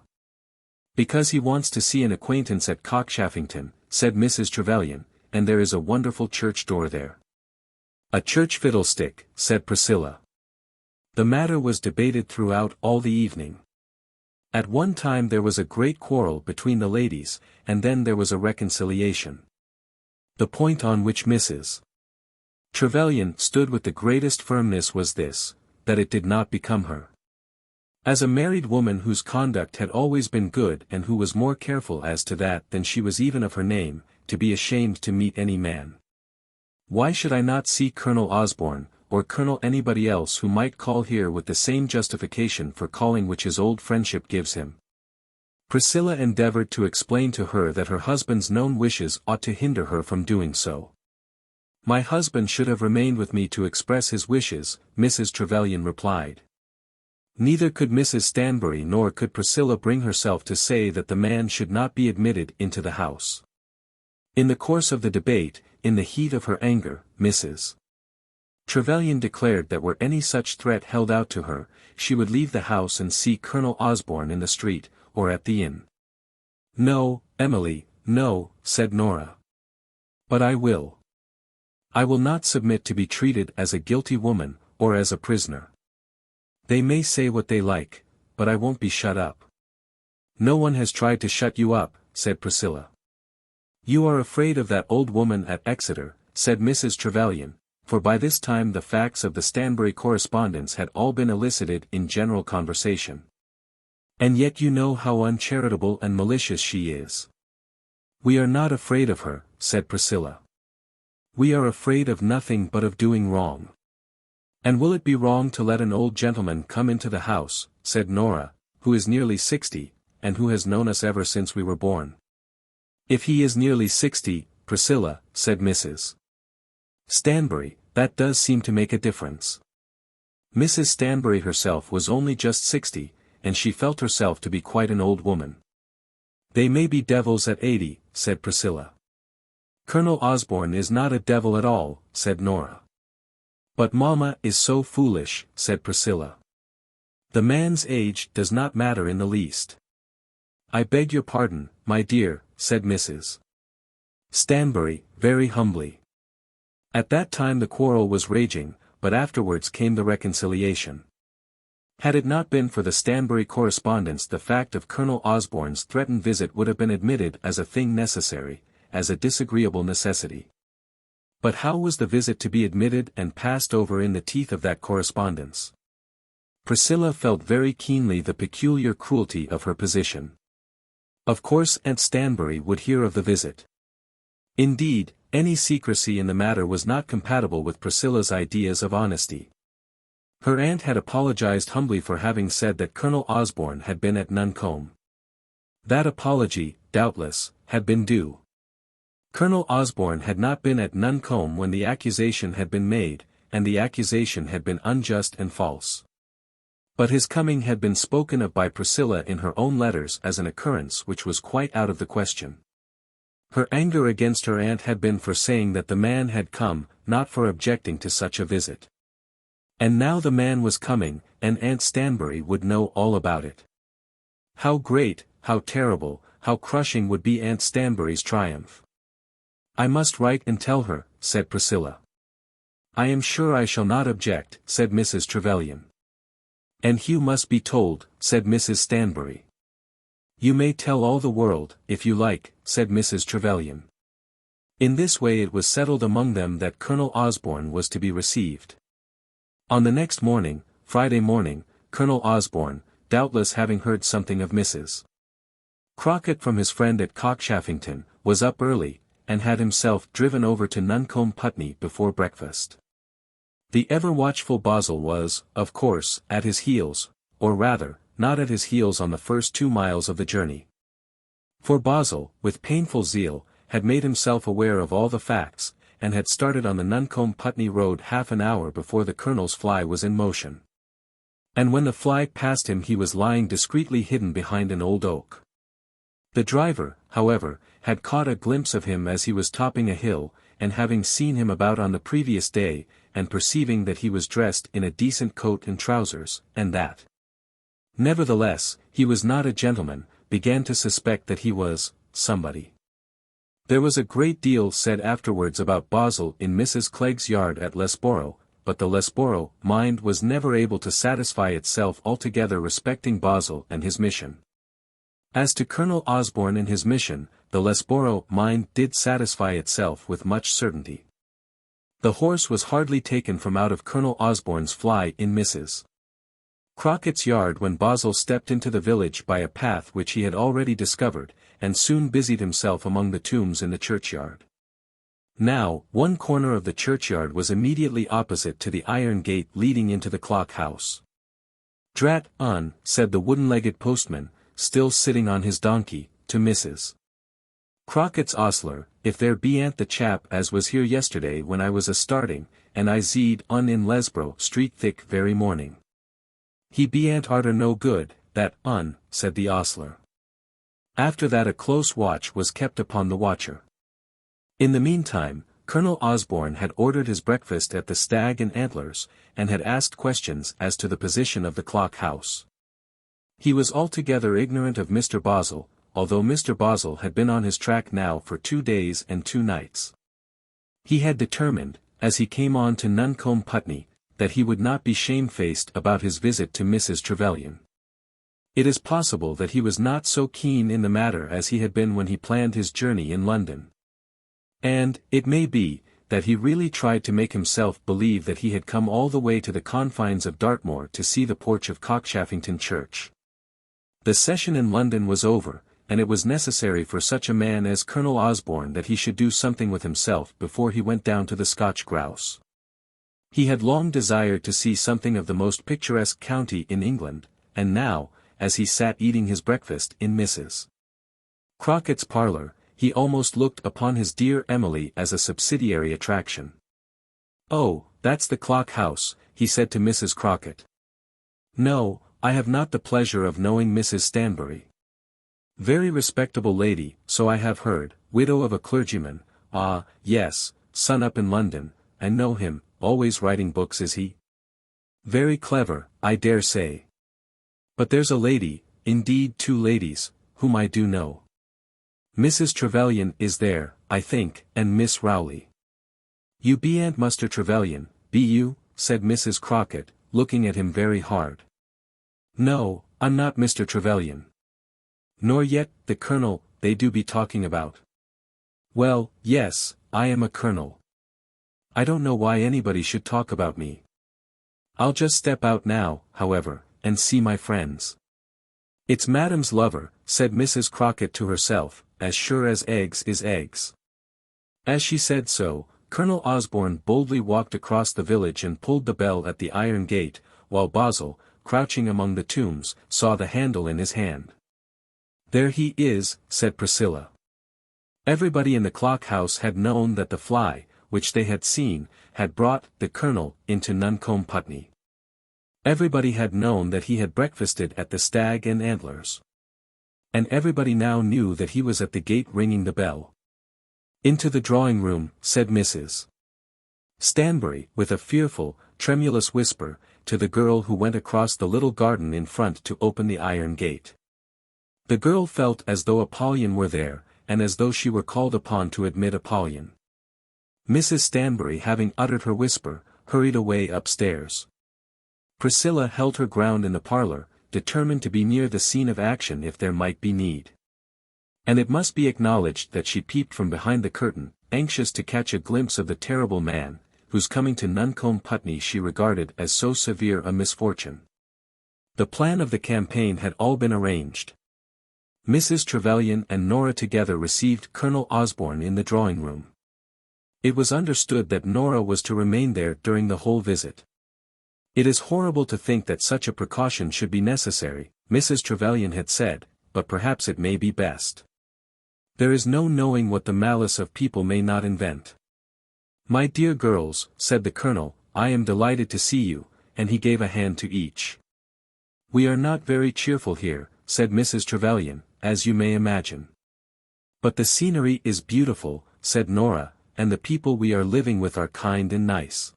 Because he wants to see an acquaintance at Cockchaffington, said Mrs. Trevelyan, and there is a wonderful church door there. A church fiddlestick, said Priscilla. The matter was debated throughout all the evening. At one time there was a great quarrel between the ladies, and then there was a reconciliation. The point on which Mrs. Trevelyan stood with the greatest firmness was this, that it did not become her. As a married woman whose conduct had always been good and who was more careful as to that than she was even of her name, to be ashamed to meet any man. Why should I not see Colonel Osborne, or Colonel anybody else who might call here with the same justification for calling which his old friendship gives him? Priscilla endeavoured to explain to her that her husband's known wishes ought to hinder her from doing so. My husband should have remained with me to express his wishes, Mrs. Trevelyan replied. Neither could Mrs. Stanbury nor could Priscilla bring herself to say that the man should not be admitted into the house. In the course of the debate, in the heat of her anger, Mrs. Trevelyan declared that were any such threat held out to her, she would leave the house and see Colonel Osborne in the street, or at the inn. "No, Emily, no," said Nora. "But I will. I will not submit to be treated as a guilty woman, or as a prisoner. They may say what they like, but I won't be shut up." "No one has tried to shut you up," said Priscilla. "You are afraid of that old woman at Exeter," said Mrs. Trevelyan, for by this time the facts of the Stanbury correspondence had all been elicited in general conversation. "And yet you know how uncharitable and malicious she is." "We are not afraid of her," said Priscilla. "We are afraid of nothing but of doing wrong." "And will it be wrong to let an old gentleman come into the house," said Nora, "who is nearly 60, and who has known us ever since we were born?" "If he is nearly 60, Priscilla," said Mrs. Stanbury, "that does seem to make a difference." Mrs. Stanbury herself was only just 60, and she felt herself to be quite an old woman. "They may be devils at 80, said Priscilla. "Colonel Osborne is not a devil at all," said Nora. "But mamma is so foolish," said Priscilla. "The man's age does not matter in the least." "I beg your pardon, my dear," said Mrs. Stanbury, very humbly. At that time the quarrel was raging, but afterwards came the reconciliation. Had it not been for the Stanbury correspondence, the fact of Colonel Osborne's threatened visit would have been admitted as a thing necessary, as a disagreeable necessity. But how was the visit to be admitted and passed over in the teeth of that correspondence? Priscilla felt very keenly the peculiar cruelty of her position. Of course Aunt Stanbury would hear of the visit. Indeed, any secrecy in the matter was not compatible with Priscilla's ideas of honesty. Her aunt had apologized humbly for having said that Colonel Osborne had been at Nuncombe. That apology, doubtless, had been due. Colonel Osborne had not been at Nuncombe when the accusation had been made, and the accusation had been unjust and false. But his coming had been spoken of by Priscilla in her own letters as an occurrence which was quite out of the question. Her anger against her aunt had been for saying that the man had come, not for objecting to such a visit. And now the man was coming, and Aunt Stanbury would know all about it. How great, how terrible, how crushing would be Aunt Stanbury's triumph. "I must write and tell her," said Priscilla. "I am sure I shall not object," said Mrs. Trevelyan. "And Hugh must be told," said Mrs. Stanbury. "You may tell all the world, if you like," said Mrs. Trevelyan. In this way it was settled among them that Colonel Osborne was to be received. On the next morning, Friday morning, Colonel Osborne, doubtless having heard something of Mrs. Crockett from his friend at Cockchaffington, was up early, and had himself driven over to Nuncombe Putney before breakfast. The ever-watchful Bozzle was, of course, at his heels, or rather, not at his heels on the first 2 miles of the journey. For Bozzle, with painful zeal, had made himself aware of all the facts, and had started on the Nuncombe Putney road half an hour before the Colonel's fly was in motion. And when the fly passed him he was lying discreetly hidden behind an old oak. The driver, however, had caught a glimpse of him as he was topping a hill, and having seen him about on the previous day, and perceiving that he was dressed in a decent coat and trousers, and that, nevertheless, he was not a gentleman, began to suspect that he was somebody. There was a great deal said afterwards about Bozzle in Mrs. Clegg's yard at Lesborough, but the Lesborough mind was never able to satisfy itself altogether respecting Bozzle and his mission. As to Colonel Osborne and his mission, the Lesborough mind did satisfy itself with much certainty. The horse was hardly taken from out of Colonel Osborne's fly in Mrs. Crockett's yard when Bozzle stepped into the village by a path which he had already discovered, and soon busied himself among the tombs in the churchyard. Now, one corner of the churchyard was immediately opposite to the iron gate leading into the clock house. "Drat on," said the wooden-legged postman, still sitting on his donkey, to Mrs. Crockett's ostler, "if there bean't the chap as was here yesterday when I was a-starting, and I zeed on in Lesborough Street thick very morning. He bean't arter no good, that un," said the ostler. After that a close watch was kept upon the watcher. In the meantime, Colonel Osborne had ordered his breakfast at the Stag and Antlers, and had asked questions as to the position of the clock house. He was altogether ignorant of Mr. Bozzle, although Mr. Bozzle had been on his track now for 2 days and 2 nights. He had determined, as he came on to Nuncombe Putney, that he would not be shamefaced about his visit to Mrs. Trevelyan. It is possible that he was not so keen in the matter as he had been when he planned his journey in London. And, it may be, that he really tried to make himself believe that he had come all the way to the confines of Dartmoor to see the porch of Cockchaffington Church. The session in London was over, and it was necessary for such a man as Colonel Osborne that he should do something with himself before he went down to the Scotch grouse. He had long desired to see something of the most picturesque county in England, and now, as he sat eating his breakfast in Mrs. Crocket's parlour, he almost looked upon his dear Emily as a subsidiary attraction. "Oh, that's the clock house," he said to Mrs. Crockett. "No, I have not the pleasure of knowing Mrs. Stanbury." "Very respectable lady, so I have heard, widow of a clergyman." "Ah, yes, son up in London, I know him, always writing books is he?" "Very clever, I dare say. But there's a lady, indeed 2 ladies, whom I do know. Mrs. Trevelyan is there, I think, and Miss Rowley." "You be Aunt Muster Trevelyan, be you?" said Mrs. Crockett, looking at him very hard. "No, I'm not Mr. Trevelyan." "Nor yet, the Colonel, they do be talking about." "Well, yes, I am a Colonel. I don't know why anybody should talk about me. I'll just step out now, however, and see my friends." "It's Madam's lover," said Mrs. Crockett to herself, "as sure as eggs is eggs." As she said so, Colonel Osborne boldly walked across the village and pulled the bell at the iron gate, while Bozzle, crouching among the tombs, saw the handle in his hand. "There he is," said Priscilla. Everybody in the clock house had known that the fly, which they had seen, had brought the Colonel into Nuncombe Putney. Everybody had known that he had breakfasted at the Stag and Antlers. And everybody now knew that he was at the gate ringing the bell. "Into the drawing-room," said Mrs. Stanbury, with a fearful, tremulous whisper, to the girl who went across the little garden in front to open the iron gate. The girl felt as though Apollyon were there, and as though she were called upon to admit Apollyon. Mrs. Stanbury, having uttered her whisper, hurried away upstairs. Priscilla held her ground in the parlour, determined to be near the scene of action if there might be need. And it must be acknowledged that she peeped from behind the curtain, anxious to catch a glimpse of the terrible man, whose coming to Nuncombe Putney she regarded as so severe a misfortune. The plan of the campaign had all been arranged. Mrs. Trevelyan and Nora together received Colonel Osborne in the drawing-room. It was understood that Nora was to remain there during the whole visit. "It is horrible to think that such a precaution should be necessary," Mrs. Trevelyan had said, "but perhaps it may be best. There is no knowing what the malice of people may not invent." "My dear girls," said the Colonel, "I am delighted to see you," and he gave a hand to each. "We are not very cheerful here," said Mrs. Trevelyan, "as you may imagine. But the scenery is beautiful," said Nora, "and the people we are living with are kind and nice."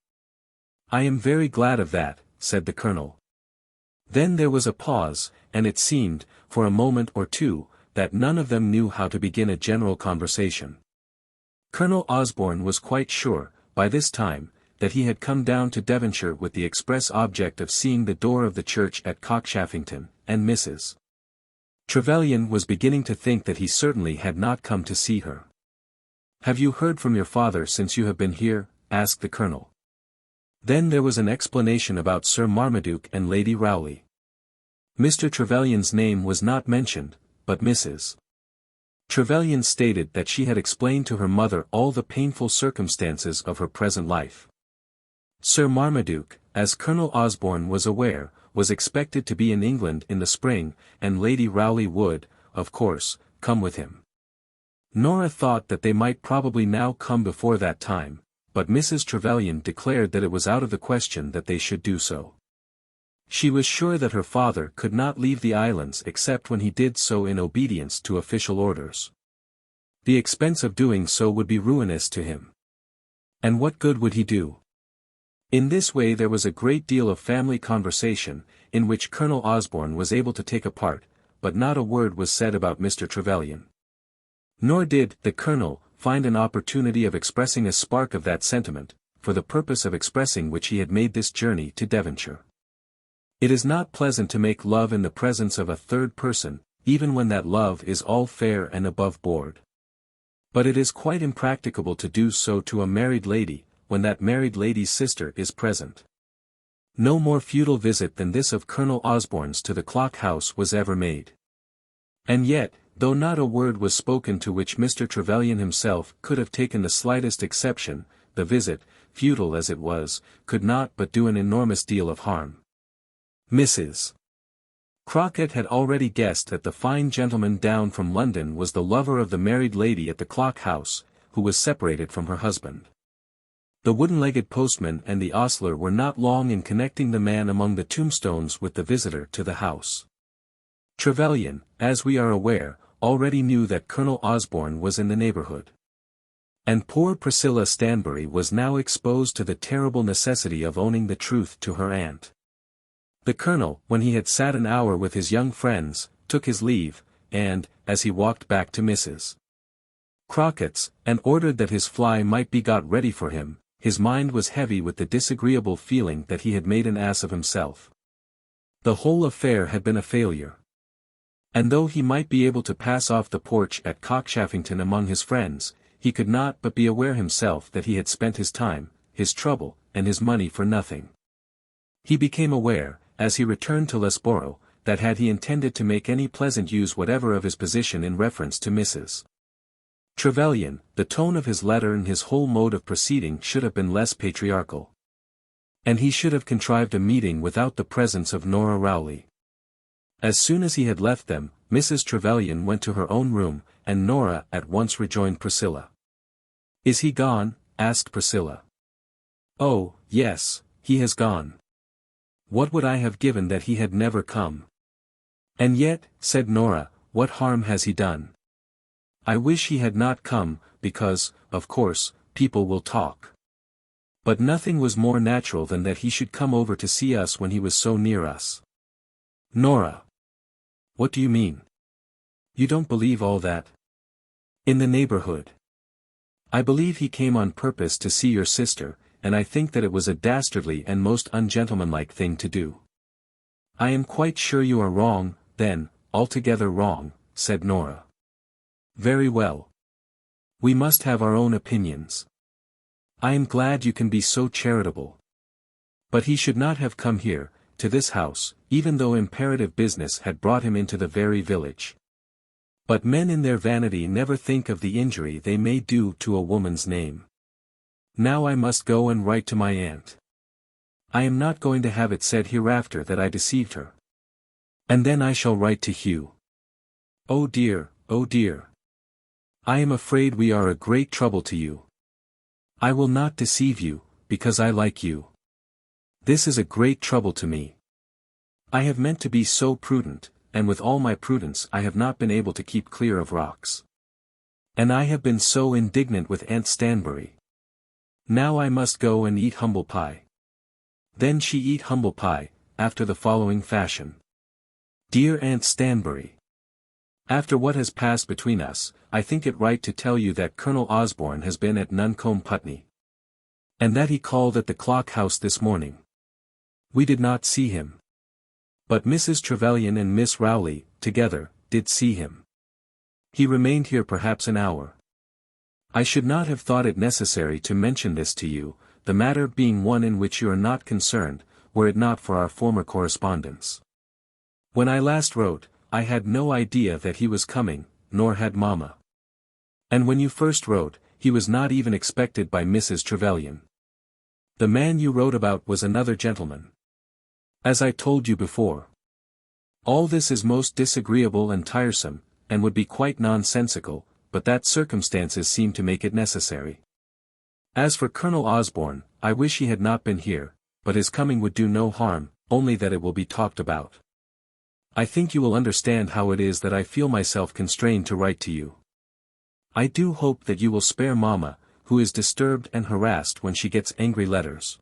"I am very glad of that," said the Colonel. Then there was a pause, and it seemed, for a moment or two, that none of them knew how to begin a general conversation. Colonel Osborne was quite sure, by this time, that he had come down to Devonshire with the express object of seeing the door of the church at Cockchaffington, and Mrs. Trevelyan was beginning to think that he certainly had not come to see her. "Have you heard from your father since you have been here?" asked the Colonel. Then there was an explanation about Sir Marmaduke and Lady Rowley. Mr. Trevelyan's name was not mentioned, but Mrs. Trevelyan stated that she had explained to her mother all the painful circumstances of her present life. Sir Marmaduke, as Colonel Osborne was aware, was expected to be in England in the spring, and Lady Rowley would, of course, come with him. Nora thought that they might probably now come before that time, but Mrs. Trevelyan declared that it was out of the question that they should do so. She was sure that her father could not leave the islands except when he did so in obedience to official orders. The expense of doing so would be ruinous to him. And what good would he do? In this way there was a great deal of family conversation, in which Colonel Osborne was able to take a part, but not a word was said about Mr. Trevelyan. Nor did the Colonel find an opportunity of expressing a spark of that sentiment, for the purpose of expressing which he had made this journey to Devonshire. It is not pleasant to make love in the presence of a third person, even when that love is all fair and above board. But it is quite impracticable to do so to a married lady, when that married lady's sister is present. No more futile visit than this of Colonel Osborne's to the Clock House was ever made. And yet, though not a word was spoken to which Mr. Trevelyan himself could have taken the slightest exception, the visit, futile as it was, could not but do an enormous deal of harm. Mrs. Crockett had already guessed that the fine gentleman down from London was the lover of the married lady at the Clock House, who was separated from her husband. The wooden-legged postman and the ostler were not long in connecting the man among the tombstones with the visitor to the house. Trevelyan, as we are aware, already knew that Colonel Osborne was in the neighbourhood. And poor Priscilla Stanbury was now exposed to the terrible necessity of owning the truth to her aunt. The Colonel, when he had sat an hour with his young friends, took his leave, and, as he walked back to Mrs. Crockett's, and ordered that his fly might be got ready for him, his mind was heavy with the disagreeable feeling that he had made an ass of himself. The whole affair had been a failure. And though he might be able to pass off the porch at Cockchaffington among his friends, he could not but be aware himself that he had spent his time, his trouble, and his money for nothing. He became aware, as he returned to Loughborough, that had he intended to make any pleasant use whatever of his position in reference to Mrs. Trevelyan, the tone of his letter and his whole mode of proceeding should have been less patriarchal. And he should have contrived a meeting without the presence of Nora Rowley. As soon as he had left them, Mrs. Trevelyan went to her own room, and Nora at once rejoined Priscilla. "Is he gone?" asked Priscilla. "Oh, yes, he has gone. What would I have given that he had never come?" "And yet," said Nora, "what harm has he done? I wish he had not come, because, of course, people will talk. But nothing was more natural than that he should come over to see us when he was so near us." "Nora! What do you mean? You don't believe all that? In the neighbourhood? I believe he came on purpose to see your sister, and I think that it was a dastardly and most ungentlemanlike thing to do." "I am quite sure you are wrong, then, altogether wrong," said Nora. "Very well. We must have our own opinions. I am glad you can be so charitable. But he should not have come here, to this house, even though imperative business had brought him into the very village. But men in their vanity never think of the injury they may do to a woman's name. Now I must go and write to my aunt. I am not going to have it said hereafter that I deceived her. And then I shall write to Hugh. Oh dear, oh dear. I am afraid we are a great trouble to you. I will not deceive you, because I like you. This is a great trouble to me. I have meant to be so prudent, and with all my prudence I have not been able to keep clear of rocks. And I have been so indignant with Aunt Stanbury. Now I must go and eat humble pie." Then she eat humble pie, after the following fashion. "Dear Aunt Stanbury, after what has passed between us, I think it right to tell you that Colonel Osborne has been at Nuncombe, Putney. And that he called at the Clock House this morning. We did not see him. But Mrs. Trevelyan and Miss Rowley, together, did see him. He remained here perhaps an hour. I should not have thought it necessary to mention this to you, the matter being one in which you are not concerned, were it not for our former correspondence. When I last wrote, I had no idea that he was coming, nor had Mamma. And when you first wrote, he was not even expected by Mrs. Trevelyan. The man you wrote about was another gentleman. As I told you before. All this is most disagreeable and tiresome, and would be quite nonsensical, but that circumstances seem to make it necessary. As for Colonel Osborne, I wish he had not been here, but his coming would do no harm, only that it will be talked about. I think you will understand how it is that I feel myself constrained to write to you. I do hope that you will spare Mamma, who is disturbed and harassed when she gets angry letters.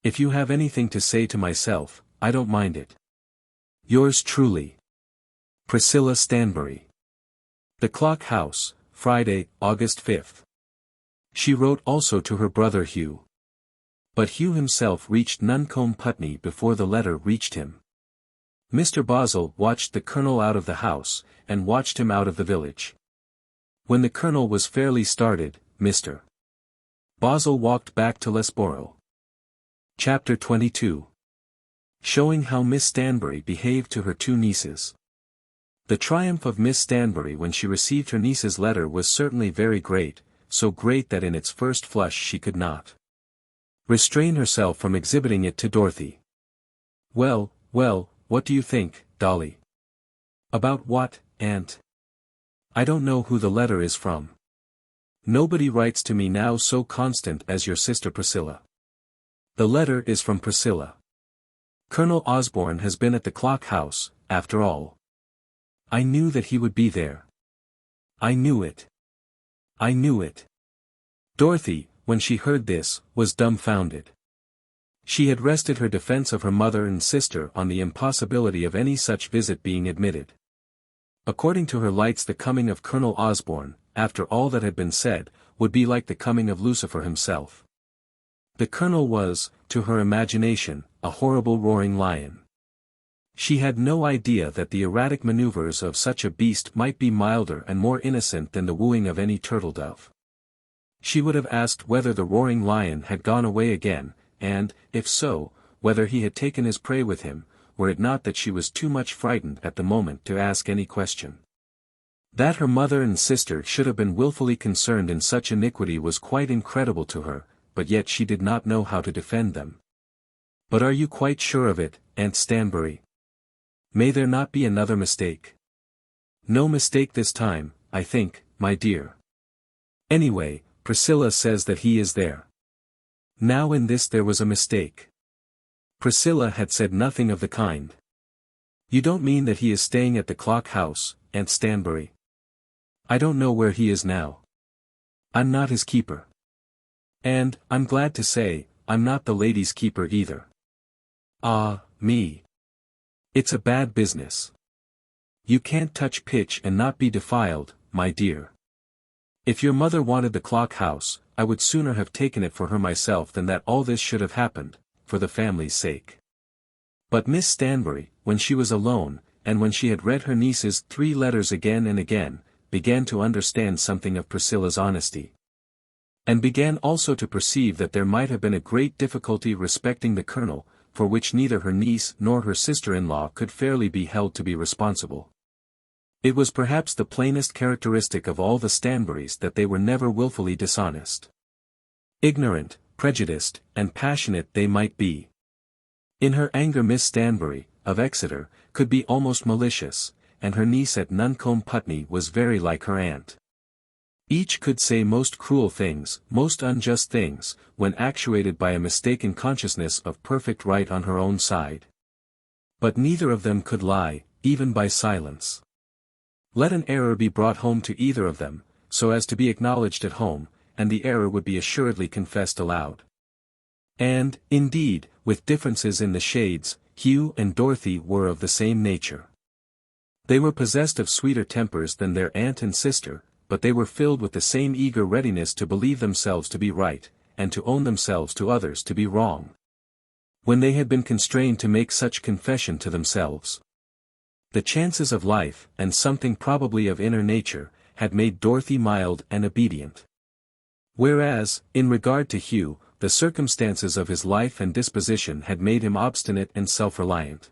If you have anything to say to myself, I don't mind it. Yours truly, Priscilla Stanbury. The Clock House, Friday, August 5th. She wrote also to her brother Hugh. But Hugh himself reached Nuncombe Putney before the letter reached him. Mr. Bozzle watched the Colonel out of the house, and watched him out of the village. When the Colonel was fairly started, Mr. Bozzle walked back to Loughborough. Chapter 22. Showing how Miss Stanbury behaved to her two nieces. The triumph of Miss Stanbury when she received her niece's letter was certainly very great, so great that in its first flush she could not restrain herself from exhibiting it to Dorothy. Well, well, what do you think, Dolly? About what, Aunt? I don't know who the letter is from. Nobody writes to me now so constant as your sister Priscilla. The letter is from Priscilla. Colonel Osborne has been at the Clock House, after all. I knew that he would be there. I knew it. I knew it. Dorothy, when she heard this, was dumbfounded. She had rested her defense of her mother and sister on the impossibility of any such visit being admitted. According to her lights, the coming of Colonel Osborne, after all that had been said, would be like the coming of Lucifer himself. The Colonel was, to her imagination, a horrible roaring lion. She had no idea that the erratic maneuvers of such a beast might be milder and more innocent than the wooing of any turtle-dove. She would have asked whether the roaring lion had gone away again, and, if so, whether he had taken his prey with him, were it not that she was too much frightened at the moment to ask any question. That her mother and sister should have been wilfully concerned in such iniquity was quite incredible to her, but yet she did not know how to defend them. But are you quite sure of it, Aunt Stanbury? May there not be another mistake? No mistake this time, I think, my dear. Anyway, Priscilla says that he is there. Now in this there was a mistake. Priscilla had said nothing of the kind. You don't mean that he is staying at the Clock House, Aunt Stanbury? I don't know where he is now. I'm not his keeper. And, I'm glad to say, I'm not the lady's keeper either. Ah, me. It's a bad business. You can't touch pitch and not be defiled, my dear. If your mother wanted the Clock House, I would sooner have taken it for her myself than that all this should have happened, for the family's sake. But Miss Stanbury, when she was alone, and when she had read her niece's 3 letters again and again, began to understand something of Priscilla's honesty. And began also to perceive that there might have been a great difficulty respecting the Colonel, for which neither her niece nor her sister-in-law could fairly be held to be responsible. It was perhaps the plainest characteristic of all the Stanburys that they were never wilfully dishonest. Ignorant, prejudiced, and passionate they might be. In her anger Miss Stanbury, of Exeter, could be almost malicious, and her niece at Nuncombe Putney was very like her aunt. Each could say most cruel things, most unjust things, when actuated by a mistaken consciousness of perfect right on her own side. But neither of them could lie, even by silence. Let an error be brought home to either of them, so as to be acknowledged at home, and the error would be assuredly confessed aloud. And, indeed, with differences in the shades, Hugh and Dorothy were of the same nature. They were possessed of sweeter tempers than their aunt and sister, but they were filled with the same eager readiness to believe themselves to be right, and to own themselves to others to be wrong. When they had been constrained to make such confession to themselves, the chances of life, and something probably of inner nature, had made Dorothy mild and obedient. Whereas, in regard to Hugh, the circumstances of his life and disposition had made him obstinate and self-reliant.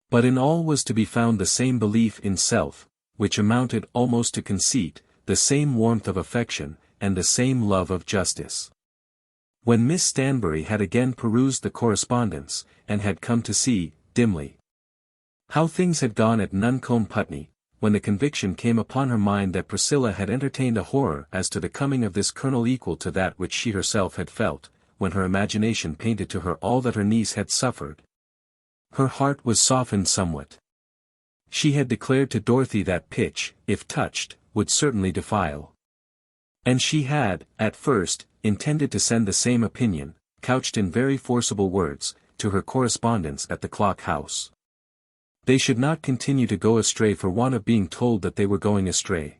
But in all was to be found the same belief in self, which amounted almost to conceit, the same warmth of affection, and the same love of justice. When Miss Stanbury had again perused the correspondence, and had come to see, dimly, how things had gone at Nuncombe Putney, when the conviction came upon her mind that Priscilla had entertained a horror as to the coming of this Colonel equal to that which she herself had felt, when her imagination painted to her all that her niece had suffered, her heart was softened somewhat. She had declared to Dorothy that pitch, if touched, would certainly defile. And she had, at first, intended to send the same opinion, couched in very forcible words, to her correspondents at the Clock House. They should not continue to go astray for want of being told that they were going astray.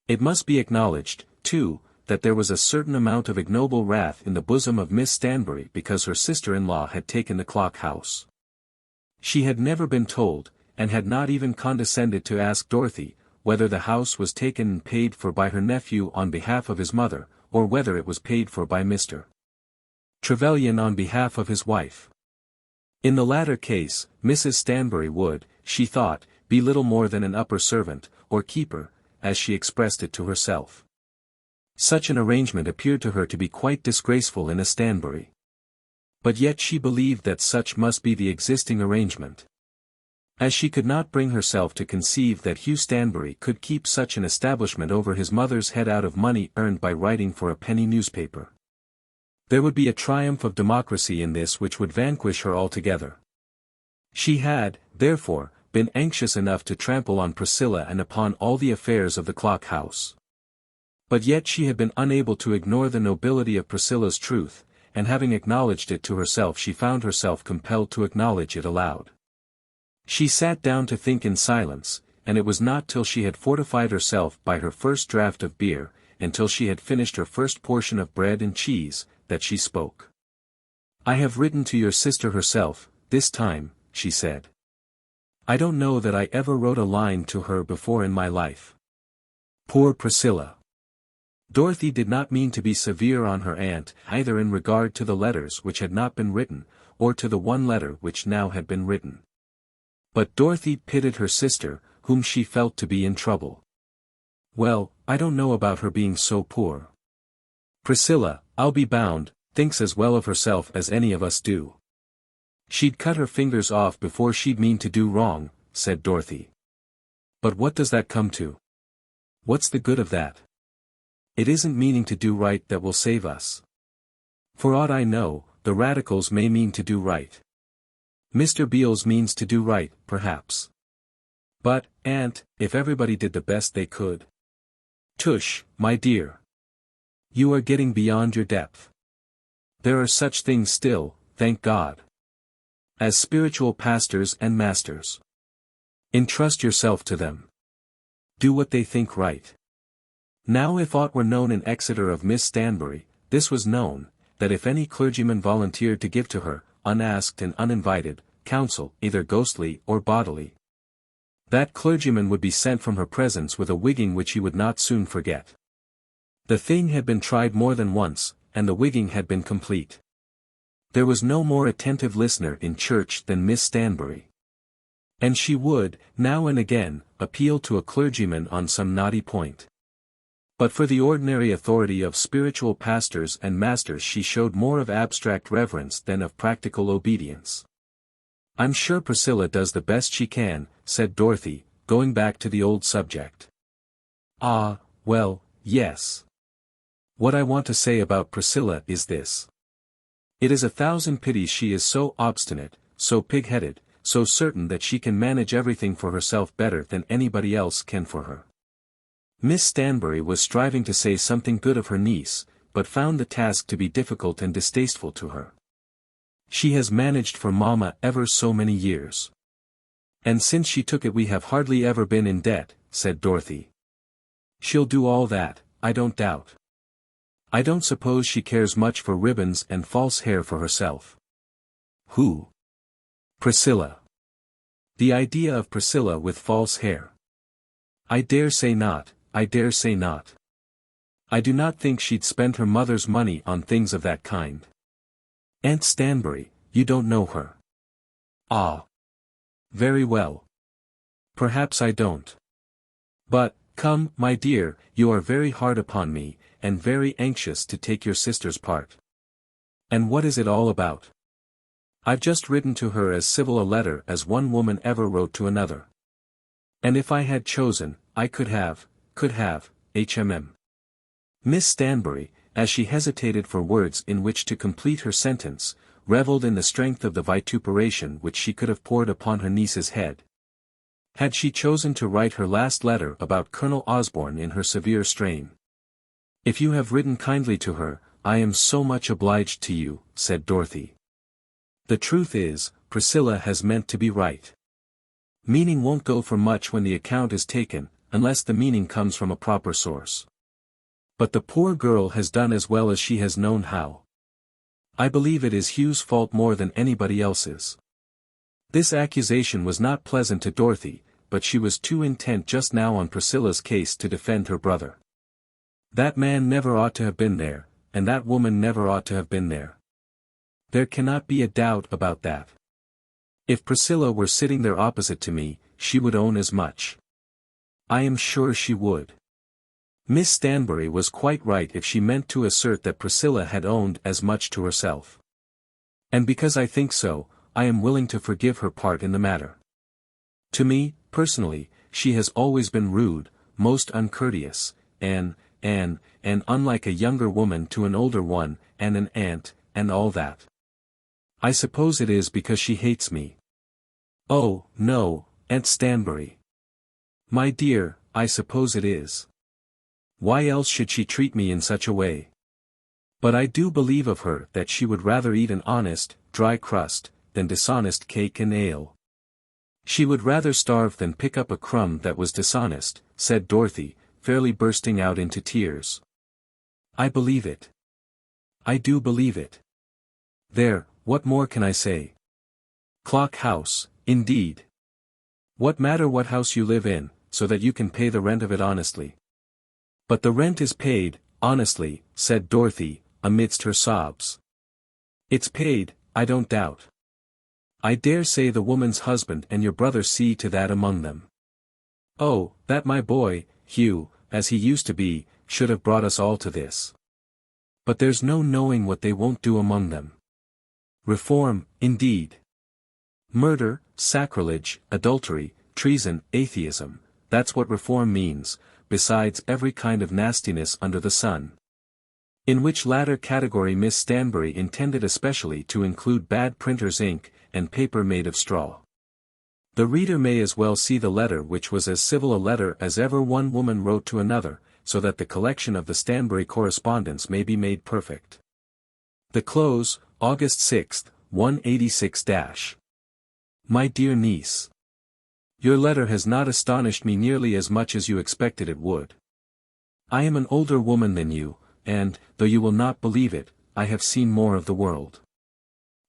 It must be acknowledged, too, that there was a certain amount of ignoble wrath in the bosom of Miss Stanbury because her sister-in-law had taken the Clock House. She had never been told, and had not even condescended to ask Dorothy, whether the house was taken and paid for by her nephew on behalf of his mother, or whether it was paid for by Mr. Trevelyan on behalf of his wife. In the latter case, Mrs. Stanbury would, she thought, be little more than an upper servant, or keeper, as she expressed it to herself. Such an arrangement appeared to her to be quite disgraceful in a Stanbury. But yet she believed that such must be the existing arrangement. As she could not bring herself to conceive that Hugh Stanbury could keep such an establishment over his mother's head out of money earned by writing for a penny newspaper. There would be a triumph of democracy in this which would vanquish her altogether. She had, therefore, been anxious enough to trample on Priscilla and upon all the affairs of the Clock House. But yet she had been unable to ignore the nobility of Priscilla's truth, and having acknowledged it to herself she found herself compelled to acknowledge it aloud. She sat down to think in silence, and it was not till she had fortified herself by her first draught of beer, and till she had finished her first portion of bread and cheese, that she spoke. "I have written to your sister herself, this time," she said. "I don't know that I ever wrote a line to her before in my life." Poor Priscilla! Dorothy did not mean to be severe on her aunt, either in regard to the letters which had not been written, or to the one letter which now had been written. But Dorothy pitied her sister, whom she felt to be in trouble. "Well, I don't know about her being so poor. Priscilla, I'll be bound, thinks as well of herself as any of us do." "She'd cut her fingers off before she'd mean to do wrong," said Dorothy. "But what does that come to? What's the good of that? It isn't meaning to do right that will save us. For aught I know, the Radicals may mean to do right. Mr. Beales means to do right, perhaps. But, aunt, if everybody did the best they could—" "Tush, my dear. You are getting beyond your depth. There are such things still, thank God, as spiritual pastors and masters. Entrust yourself to them. Do what they think right." Now if aught were known in Exeter of Miss Stanbury, this was known, that if any clergyman volunteered to give to her, unasked and uninvited, counsel, either ghostly or bodily, that clergyman would be sent from her presence with a wigging which he would not soon forget. The thing had been tried more than once, and the wigging had been complete. There was no more attentive listener in church than Miss Stanbury. And she would, now and again, appeal to a clergyman on some knotty point. But for the ordinary authority of spiritual pastors and masters she showed more of abstract reverence than of practical obedience. "I'm sure Priscilla does the best she can," said Dorothy, going back to the old subject. "Ah, well, yes. What I want to say about Priscilla is this. It is a thousand pities she is so obstinate, so pig-headed, so certain that she can manage everything for herself better than anybody else can for her." Miss Stanbury was striving to say something good of her niece, but found the task to be difficult and distasteful to her. "She has managed for mamma ever so many years. And since she took it we have hardly ever been in debt," said Dorothy. "She'll do all that, I don't doubt. I don't suppose she cares much for ribbons and false hair for herself." "Who?" "Priscilla. The idea of Priscilla with false hair! I dare say not, I dare say not. I do not think she'd spend her mother's money on things of that kind." "Aunt Stanbury, you don't know her." "Ah. Very well. Perhaps I don't. But, come, my dear, you are very hard upon me, and very anxious to take your sister's part. And what is it all about?" "I've just written to her as civil a letter as one woman ever wrote to another. And if I had chosen, I could have, HMM. Miss Stanbury, as she hesitated for words in which to complete her sentence, revelled in the strength of the vituperation which she could have poured upon her niece's head. Had she chosen to write her last letter about Colonel Osborne in her severe strain? "If you have written kindly to her, I am so much obliged to you," said Dorothy. "The truth is, Priscilla has meant to be right. Meaning won't go for much when the account is taken, unless the meaning comes from a proper source. But the poor girl has done as well as she has known how. I believe it is Hugh's fault more than anybody else's." This accusation was not pleasant to Dorothy, but she was too intent just now on Priscilla's case to defend her brother. That man never ought to have been there, and that woman never ought to have been there. There cannot be a doubt about that. If Priscilla were sitting there opposite to me, she would own as much. I am sure she would. Miss Stanbury was quite right if she meant to assert that Priscilla had owned as much to herself. And because I think so, I am willing to forgive her part in the matter. To me, personally, she has always been rude, most uncourteous, and unlike a younger woman to an older one, and an aunt, and all that. I suppose it is because she hates me. Oh, no, Aunt Stanbury. My dear, I suppose it is. Why else should she treat me in such a way? But I do believe of her that she would rather eat an honest, dry crust, than dishonest cake and ale. She would rather starve than pick up a crumb that was dishonest, said Dorothy, fairly bursting out into tears. I believe it. I do believe it. There, what more can I say? Clock House, indeed. What matter what house you live in, so that you can pay the rent of it honestly? But the rent is paid, honestly, said Dorothy, amidst her sobs. It's paid, I don't doubt. I dare say the woman's husband and your brother see to that among them. Oh, that my boy, Hugh, as he used to be, should have brought us all to this. But there's no knowing what they won't do among them. Reform, indeed. Murder, sacrilege, adultery, treason, atheism, that's what reform means, besides every kind of nastiness under the sun. In which latter category Miss Stanbury intended especially to include bad printer's ink, and paper made of straw. The reader may as well see the letter, which was as civil a letter as ever one woman wrote to another, so that the collection of the Stanbury correspondence may be made perfect. The close, August 6th, 186-. My dear niece. Your letter has not astonished me nearly as much as you expected it would. I am an older woman than you, and, though you will not believe it, I have seen more of the world.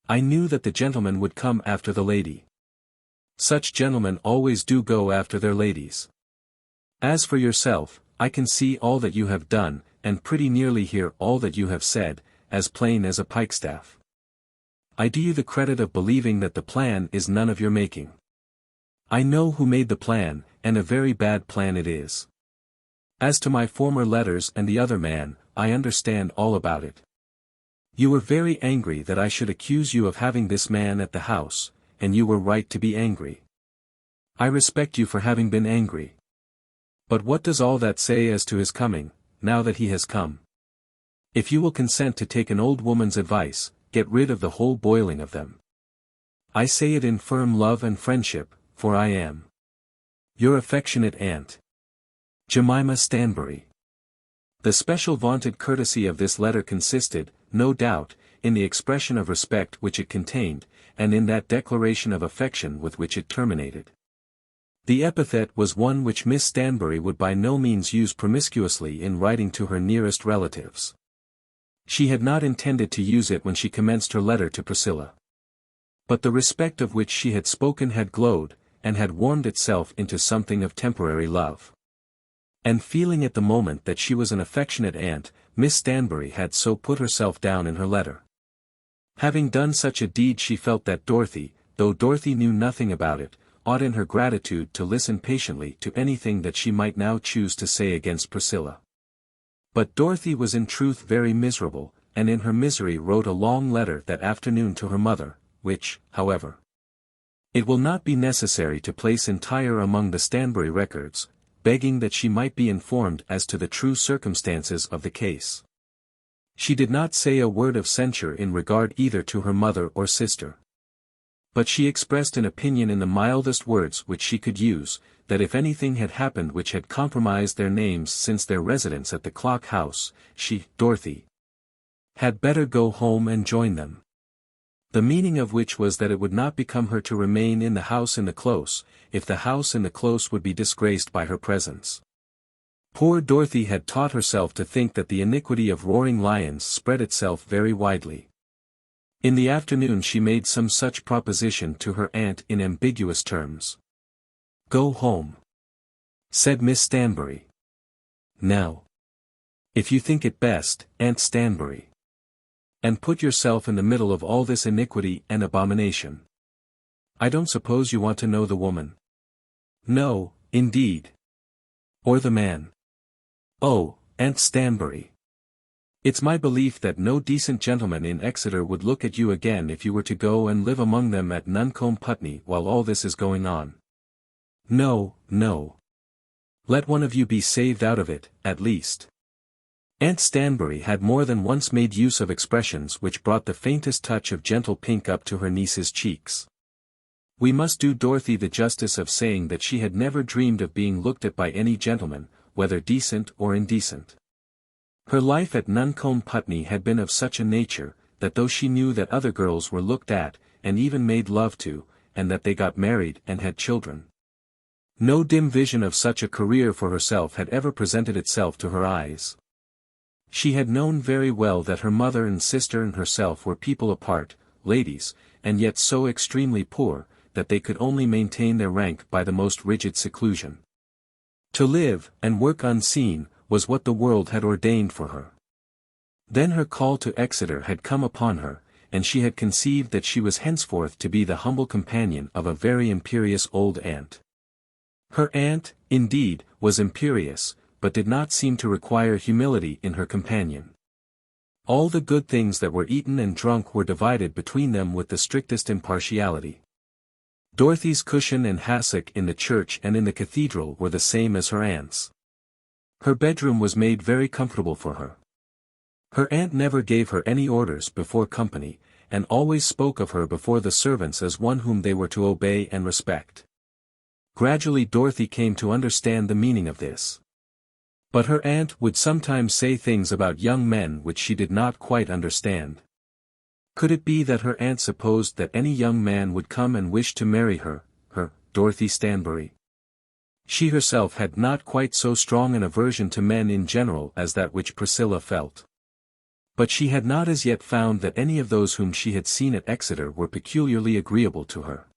I knew that the gentleman would come after the lady. Such gentlemen always do go after their ladies. As for yourself, I can see all that you have done, and pretty nearly hear all that you have said, as plain as a pikestaff. I do you the credit of believing that the plan is none of your making. I know who made the plan, and a very bad plan it is. As to my former letters and the other man, I understand all about it. You were very angry that I should accuse you of having this man at the house, and you were right to be angry. I respect you for having been angry. But what does all that say as to his coming, now that he has come? If you will consent to take an old woman's advice, get rid of the whole boiling of them. I say it in firm love and friendship, for I am your affectionate aunt, Jemima Stanbury. The special vaunted courtesy of this letter consisted, no doubt, in the expression of respect which it contained, and in that declaration of affection with which it terminated. The epithet was one which Miss Stanbury would by no means use promiscuously in writing to her nearest relatives. She had not intended to use it when she commenced her letter to Priscilla. But the respect of which she had spoken had glowed, and had warmed itself into something of temporary love. And feeling at the moment that she was an affectionate aunt, Miss Stanbury had so put herself down in her letter. Having done such a deed, she felt that Dorothy, though Dorothy knew nothing about it, ought in her gratitude to listen patiently to anything that she might now choose to say against Priscilla. But Dorothy was in truth very miserable, and in her misery wrote a long letter that afternoon to her mother, which, however, it will not be necessary to place entire among the Stanbury records, begging that she might be informed as to the true circumstances of the case. She did not say a word of censure in regard either to her mother or sister. But she expressed an opinion in the mildest words which she could use, that if anything had happened which had compromised their names since their residence at the Clock House, she, Dorothy, had better go home and join them. The meaning of which was that it would not become her to remain in the house in the close, if the house in the close would be disgraced by her presence. Poor Dorothy had taught herself to think that the iniquity of roaring lions spread itself very widely. In the afternoon she made some such proposition to her aunt in ambiguous terms. "Go home," said Miss Stanbury. "Now, if you think it best, Aunt Stanbury. And put yourself in the middle of all this iniquity and abomination. I don't suppose you want to know the woman." "No, indeed." "Or the man." "Oh, Aunt Stanbury. It's my belief that no decent gentleman in Exeter would look at you again if you were to go and live among them at Nuncombe Putney while all this is going on. No, no. Let one of you be saved out of it, at least." Aunt Stanbury had more than once made use of expressions which brought the faintest touch of gentle pink up to her niece's cheeks. We must do Dorothy the justice of saying that she had never dreamed of being looked at by any gentleman, whether decent or indecent. Her life at Nuncombe Putney had been of such a nature, that though she knew that other girls were looked at, and even made love to, and that they got married and had children, no dim vision of such a career for herself had ever presented itself to her eyes. She had known very well that her mother and sister and herself were people apart, ladies, and yet so extremely poor, that they could only maintain their rank by the most rigid seclusion. To live, and work unseen, was what the world had ordained for her. Then her call to Exeter had come upon her, and she had conceived that she was henceforth to be the humble companion of a very imperious old aunt. Her aunt, indeed, was imperious, but did not seem to require humility in her companion. All the good things that were eaten and drunk were divided between them with the strictest impartiality. Dorothy's cushion and hassock in the church and in the cathedral were the same as her aunt's. Her bedroom was made very comfortable for her. Her aunt never gave her any orders before company, and always spoke of her before the servants as one whom they were to obey and respect. Gradually Dorothy came to understand the meaning of this. But her aunt would sometimes say things about young men which she did not quite understand. Could it be that her aunt supposed that any young man would come and wish to marry her, Dorothy Stanbury? She herself had not quite so strong an aversion to men in general as that which Priscilla felt. But she had not as yet found that any of those whom she had seen at Exeter were peculiarly agreeable to her.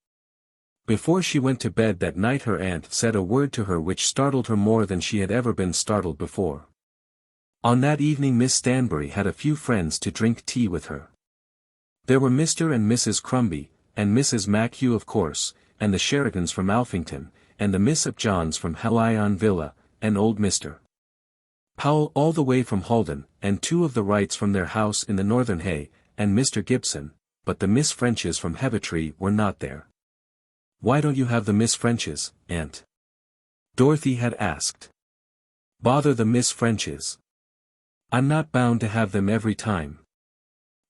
Before she went to bed that night her aunt said a word to her which startled her more than she had ever been startled before. On that evening Miss Stanbury had a few friends to drink tea with her. There were Mr. and Mrs. Crombie, and Mrs. Machew of course, and the Sheritons from Alphington, and the Miss Upjohns from Hallion Villa, and old Mr. Powell all the way from Halden, and two of the Wrights from their house in the Northern Hay, and Mr. Gibson, but the Miss Frenches from Heavitree were not there. "Why don't you have the Miss Frenches, Aunt?" Dorothy had asked. "Bother the Miss Frenches. I'm not bound to have them every time.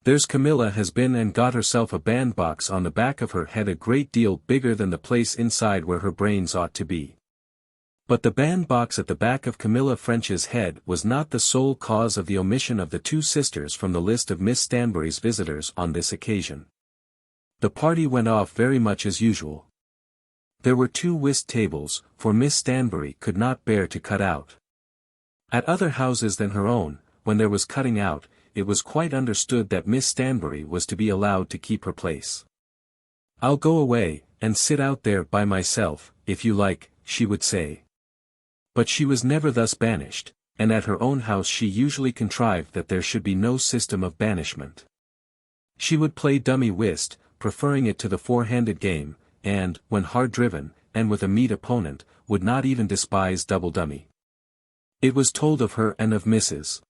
There's Camilla has been and got herself a bandbox on the back of her head a great deal bigger than the place inside where her brains ought to be." But the bandbox at the back of Camilla French's head was not the sole cause of the omission of the two sisters from the list of Miss Stanbury's visitors on this occasion. The party went off very much as usual. There were 2 whist tables, for Miss Stanbury could not bear to cut out. At other houses than her own, when there was cutting out, it was quite understood that Miss Stanbury was to be allowed to keep her place. "I'll go away, and sit out there by myself, if you like," she would say. But she was never thus banished, and at her own house she usually contrived that there should be no system of banishment. She would play dummy whist, preferring it to the four-handed game, and, when hard driven, and with a meet opponent, would not even despise double dummy. It was told of her and of Mrs.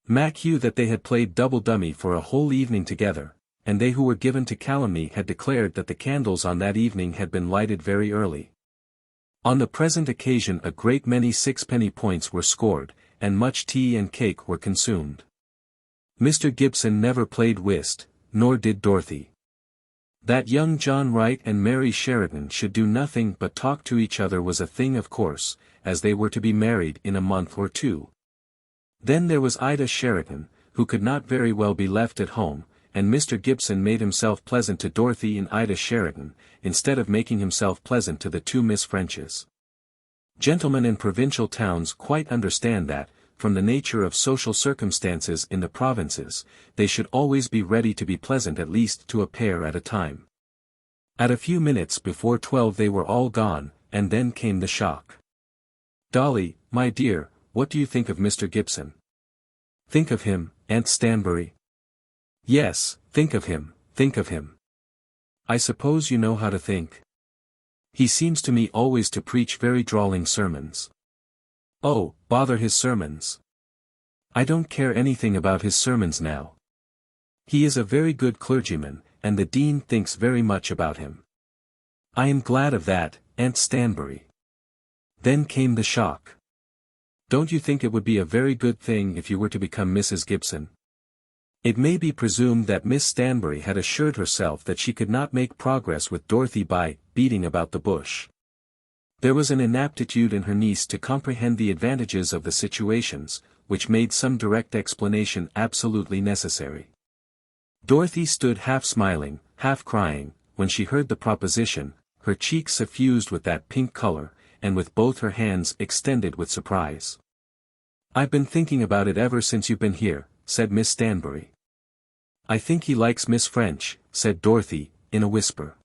Machew that they had played double dummy for a whole evening together, and they who were given to calumny had declared that the candles on that evening had been lighted very early. On the present occasion a great many sixpenny points were scored, and much tea and cake were consumed. Mr. Gibson never played whist, nor did Dorothy. That young John Wright and Mary Sheridan should do nothing but talk to each other was a thing of course, as they were to be married in a month or two. Then there was Ida Sheridan, who could not very well be left at home, and Mr. Gibson made himself pleasant to Dorothy and Ida Sheridan, instead of making himself pleasant to the two Miss Frenches. Gentlemen in provincial towns quite understand that, from the nature of social circumstances in the provinces, they should always be ready to be pleasant at least to a pair at a time. At a few minutes before 12 they were all gone, and then came the shock. "Dolly, my dear, what do you think of Mr. Gibson?" "Think of him, Aunt Stanbury?" "Yes, think of him, think of him. I suppose you know how to think. He seems to me always to preach very drawling sermons." "Oh, bother his sermons. I don't care anything about his sermons now. He is a very good clergyman, and the Dean thinks very much about him." "I am glad of that, Aunt Stanbury." Then came the shock. "Don't you think it would be a very good thing if you were to become Mrs. Gibson?" It may be presumed that Miss Stanbury had assured herself that she could not make progress with Dorothy by beating about the bush. There was an inaptitude in her niece to comprehend the advantages of the situations, which made some direct explanation absolutely necessary. Dorothy stood half smiling, half crying, when she heard the proposition, her cheeks suffused with that pink color, and with both her hands extended with surprise. "I've been thinking about it ever since you've been here," said Miss Stanbury. "I think he likes Miss French," said Dorothy, in a whisper.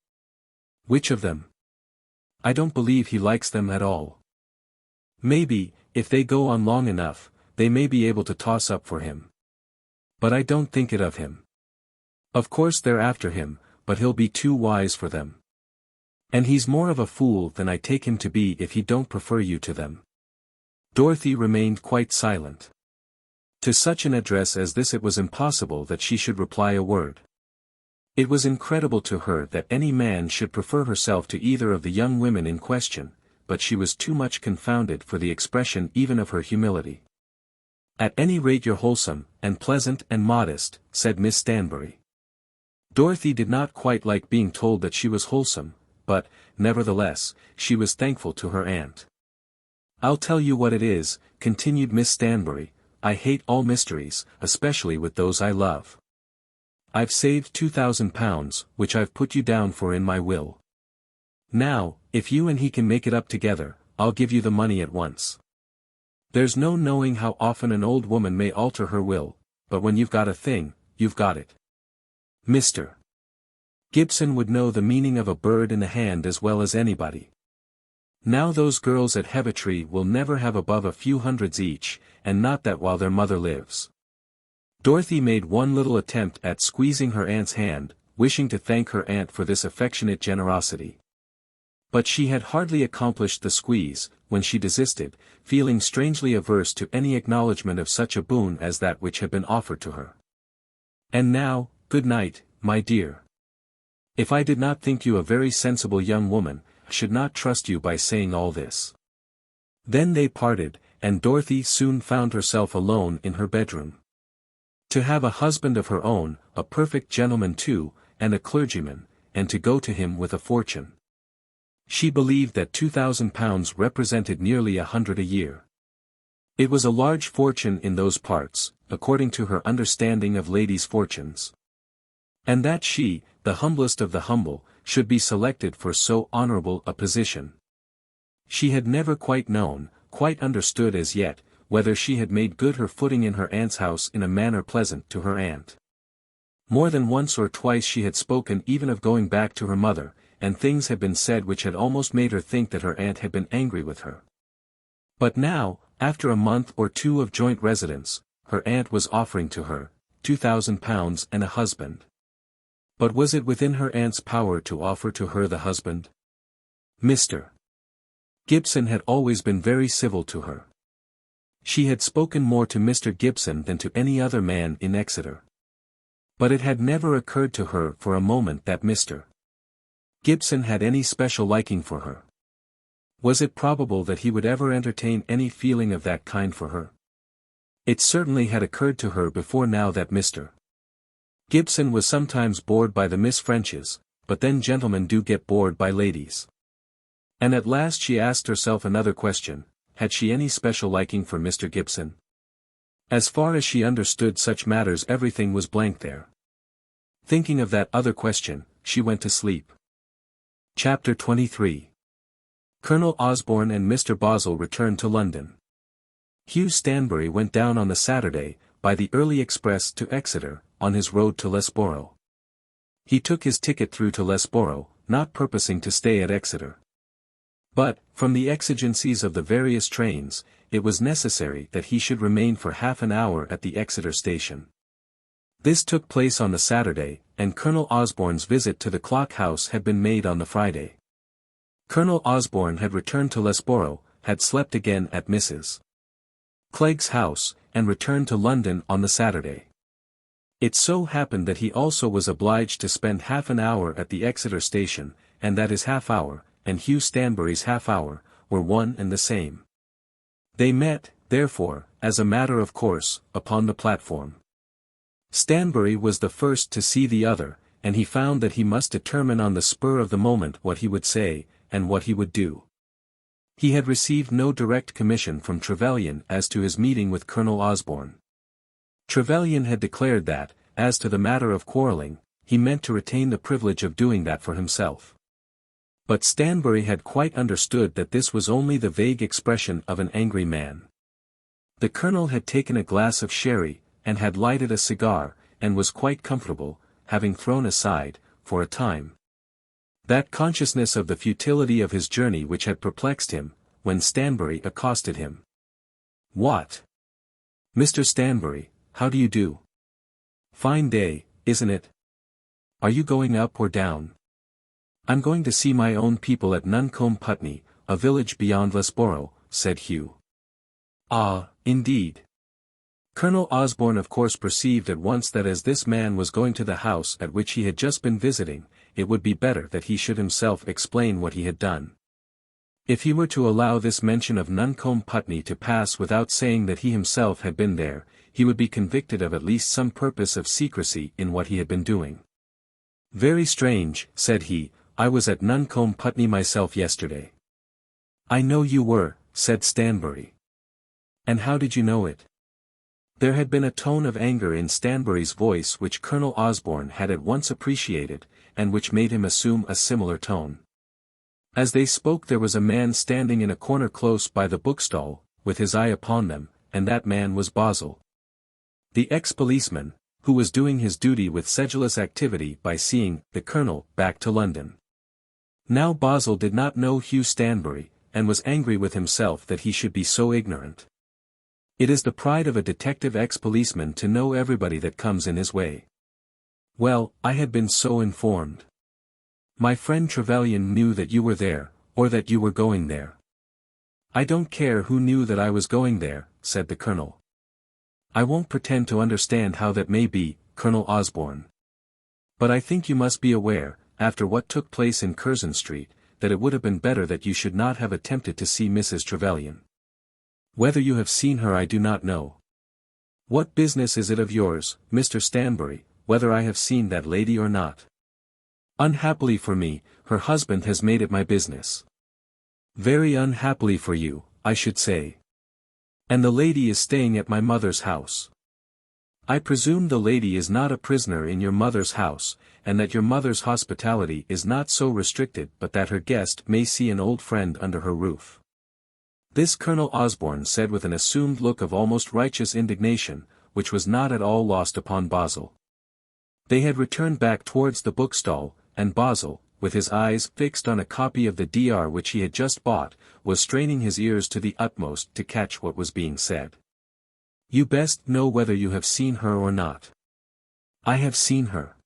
"Which of them?" "I don't believe he likes them at all. Maybe, if they go on long enough, they may be able to toss up for him. But I don't think it of him. Of course they're after him, but he'll be too wise for them. And he's more of a fool than I take him to be if he don't prefer you to them." Dorothy remained quite silent. To such an address as this it was impossible that she should reply a word. It was incredible to her that any man should prefer herself to either of the young women in question, but she was too much confounded for the expression even of her humility. "At any rate you're wholesome, and pleasant and modest," said Miss Stanbury. Dorothy did not quite like being told that she was wholesome, but, nevertheless, she was thankful to her aunt. "I'll tell you what it is," continued Miss Stanbury, "I hate all mysteries, especially with those I love. I've saved £2,000, which I've put you down for in my will. Now, if you and he can make it up together, I'll give you the money at once. There's no knowing how often an old woman may alter her will, but when you've got a thing, you've got it. Mr. Gibson would know the meaning of a bird in the hand as well as anybody. Now those girls at Heavitree will never have above a few hundreds each, and not that while their mother lives." Dorothy made one little attempt at squeezing her aunt's hand, wishing to thank her aunt for this affectionate generosity. But she had hardly accomplished the squeeze, when she desisted, feeling strangely averse to any acknowledgment of such a boon as that which had been offered to her. "And now, good night, my dear. If I did not think you a very sensible young woman, I should not trust you by saying all this." Then they parted, and Dorothy soon found herself alone in her bedroom. To have a husband of her own, a perfect gentleman too, and a clergyman, and to go to him with a fortune. She believed that £2,000 represented nearly 100 a year. It was a large fortune in those parts, according to her understanding of ladies' fortunes. And that she, the humblest of the humble, should be selected for so honourable a position. She had never quite known, quite understood as yet, whether she had made good her footing in her aunt's house in a manner pleasant to her aunt. More than once or twice she had spoken even of going back to her mother, and things had been said which had almost made her think that her aunt had been angry with her. But now, after a month or two of joint residence, her aunt was offering to her £2,000 and a husband. But was it within her aunt's power to offer to her the husband? Mr. Gibson had always been very civil to her. She had spoken more to Mr. Gibson than to any other man in Exeter. But it had never occurred to her for a moment that Mr. Gibson had any special liking for her. Was it probable that he would ever entertain any feeling of that kind for her? It certainly had occurred to her before now that Mr. Gibson was sometimes bored by the Miss Frenches, but then gentlemen do get bored by ladies. And at last she asked herself another question: had she any special liking for Mr. Gibson? As far as she understood such matters, everything was blank there. Thinking of that other question, she went to sleep. Chapter 23. Colonel Osborne and Mr. Bozzle returned to London. Hugh Stanbury went down on the Saturday, by the early express to Exeter, on his road to Lesborough. He took his ticket through to Lesborough, not purposing to stay at Exeter. But, from the exigencies of the various trains, it was necessary that he should remain for half an hour at the Exeter station. This took place on the Saturday, and Colonel Osborne's visit to the Clock House had been made on the Friday. Colonel Osborne had returned to Lesborough, had slept again at Mrs. Clegg's house, and returned to London on the Saturday. It so happened that he also was obliged to spend half an hour at the Exeter station, and that his half hour, and Hugh Stanbury's half hour, were one and the same. They met, therefore, as a matter of course, upon the platform. Stanbury was the first to see the other, and he found that he must determine on the spur of the moment what he would say, and what he would do. He had received no direct commission from Trevelyan as to his meeting with Colonel Osborne. Trevelyan had declared that, as to the matter of quarrelling, he meant to retain the privilege of doing that for himself. But Stanbury had quite understood that this was only the vague expression of an angry man. The colonel had taken a glass of sherry, and had lighted a cigar, and was quite comfortable, having thrown aside, for a time, that consciousness of the futility of his journey which had perplexed him, when Stanbury accosted him. "What? Mr. Stanbury, how do you do? Fine day, isn't it? Are you going up or down?" "I'm going to see my own people at Nuncombe Putney, a village beyond Lesborough," said Hugh. "Ah, indeed." Colonel Osborne of course perceived at once that as this man was going to the house at which he had just been visiting, it would be better that he should himself explain what he had done. If he were to allow this mention of Nuncombe Putney to pass without saying that he himself had been there, he would be convicted of at least some purpose of secrecy in what he had been doing. "Very strange," said he, "I was at Nuncombe Putney myself yesterday." "I know you were," said Stanbury. "And how did you know it?" There had been a tone of anger in Stanbury's voice which Colonel Osborne had at once appreciated, and which made him assume a similar tone. As they spoke there was a man standing in a corner close by the bookstall, with his eye upon them, and that man was Bozzle, the ex-policeman, who was doing his duty with sedulous activity by seeing the colonel back to London. Now Bozzle did not know Hugh Stanbury, and was angry with himself that he should be so ignorant. It is the pride of a detective ex-policeman to know everybody that comes in his way. "Well, I had been so informed. My friend Trevelyan knew that you were there, or that you were going there." "I don't care who knew that I was going there," said the colonel. "I won't pretend to understand how that may be, Colonel Osborne. But I think you must be aware, after what took place in Curzon Street, that it would have been better that you should not have attempted to see Mrs. Trevelyan. Whether you have seen her I do not know. What business is it of yours, Mr. Stanbury, whether I have seen that lady or not? Unhappily for me, her husband has made it my business. Very unhappily for you, I should say. And the lady is staying at my mother's house. I presume the lady is not a prisoner in your mother's house, and that your mother's hospitality is not so restricted but that her guest may see an old friend under her roof." This Colonel Osborne said with an assumed look of almost righteous indignation, which was not at all lost upon Bozzle. They had returned back towards the bookstall, and Bozzle, with his eyes fixed on a copy of the Dr. which he had just bought, was straining his ears to the utmost to catch what was being said. "You best know whether you have seen her or not." "I have seen her."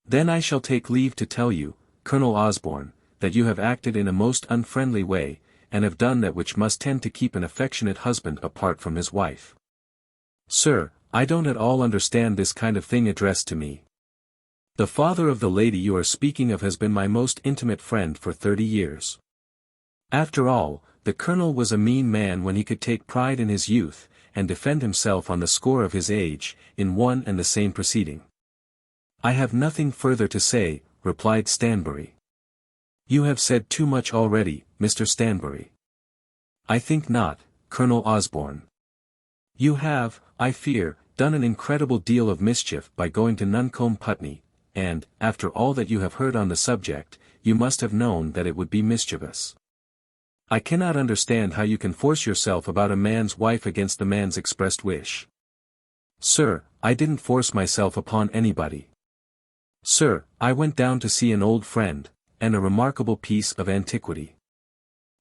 "Then I shall take leave to tell you, Colonel Osborne, that you have acted in a most unfriendly way, and have done that which must tend to keep an affectionate husband apart from his wife." "Sir, I don't at all understand this kind of thing addressed to me. The father of the lady you are speaking of has been my most intimate friend for 30 years. After all, the colonel was a mean man when he could take pride in his youth, and defend himself on the score of his age, in one and the same proceeding. I have nothing further to say, replied Stanbury. You have said too much already, Mr. Stanbury. I think not, Colonel Osborne. You have, I fear, done an incredible deal of mischief by going to Nuncombe Putney, and, after all that you have heard on the subject, you must have known that it would be mischievous. I cannot understand how you can force yourself about a man's wife against the man's expressed wish. Sir, I didn't force myself upon anybody. Sir, I went down to see an old friend, and a remarkable piece of antiquity.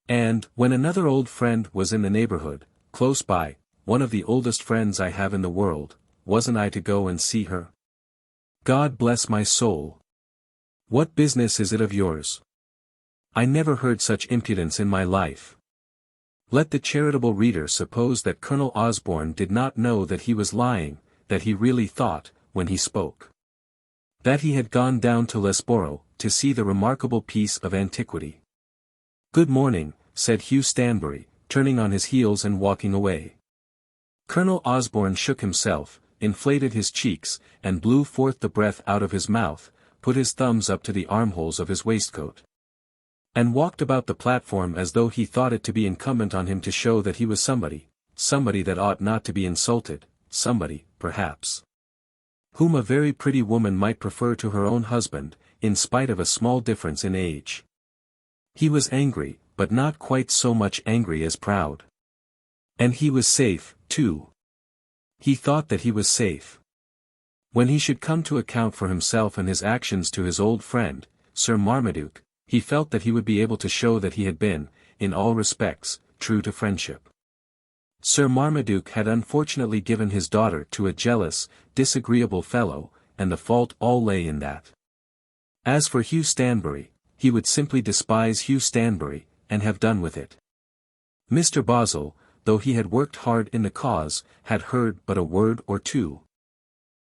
And, when another old friend was in the neighborhood, close by, one of the oldest friends I have in the world, wasn't I to go and see her? God bless my soul. What business is it of yours? I never heard such impudence in my life. Let the charitable reader suppose that Colonel Osborne did not know that he was lying, that he really thought, when he spoke, that he had gone down to Milborough, to see the remarkable piece of antiquity. Good morning, said Hugh Stanbury, turning on his heels and walking away. Colonel Osborne shook himself, inflated his cheeks, and blew forth the breath out of his mouth, put his thumbs up to the armholes of his waistcoat, and walked about the platform as though he thought it to be incumbent on him to show that he was somebody that ought not to be insulted, somebody, perhaps, whom a very pretty woman might prefer to her own husband, in spite of a small difference in age. He was angry, but not quite so much angry as proud. And he was safe, too. He thought that he was safe. When he should come to account for himself and his actions to his old friend, Sir Marmaduke, he felt that he would be able to show that he had been, in all respects, true to friendship. Sir Marmaduke had unfortunately given his daughter to a jealous, disagreeable fellow, and the fault all lay in that. As for Hugh Stanbury, he would simply despise Hugh Stanbury, and have done with it. Mr. Bozzle, though he had worked hard in the cause, had heard but a word or two.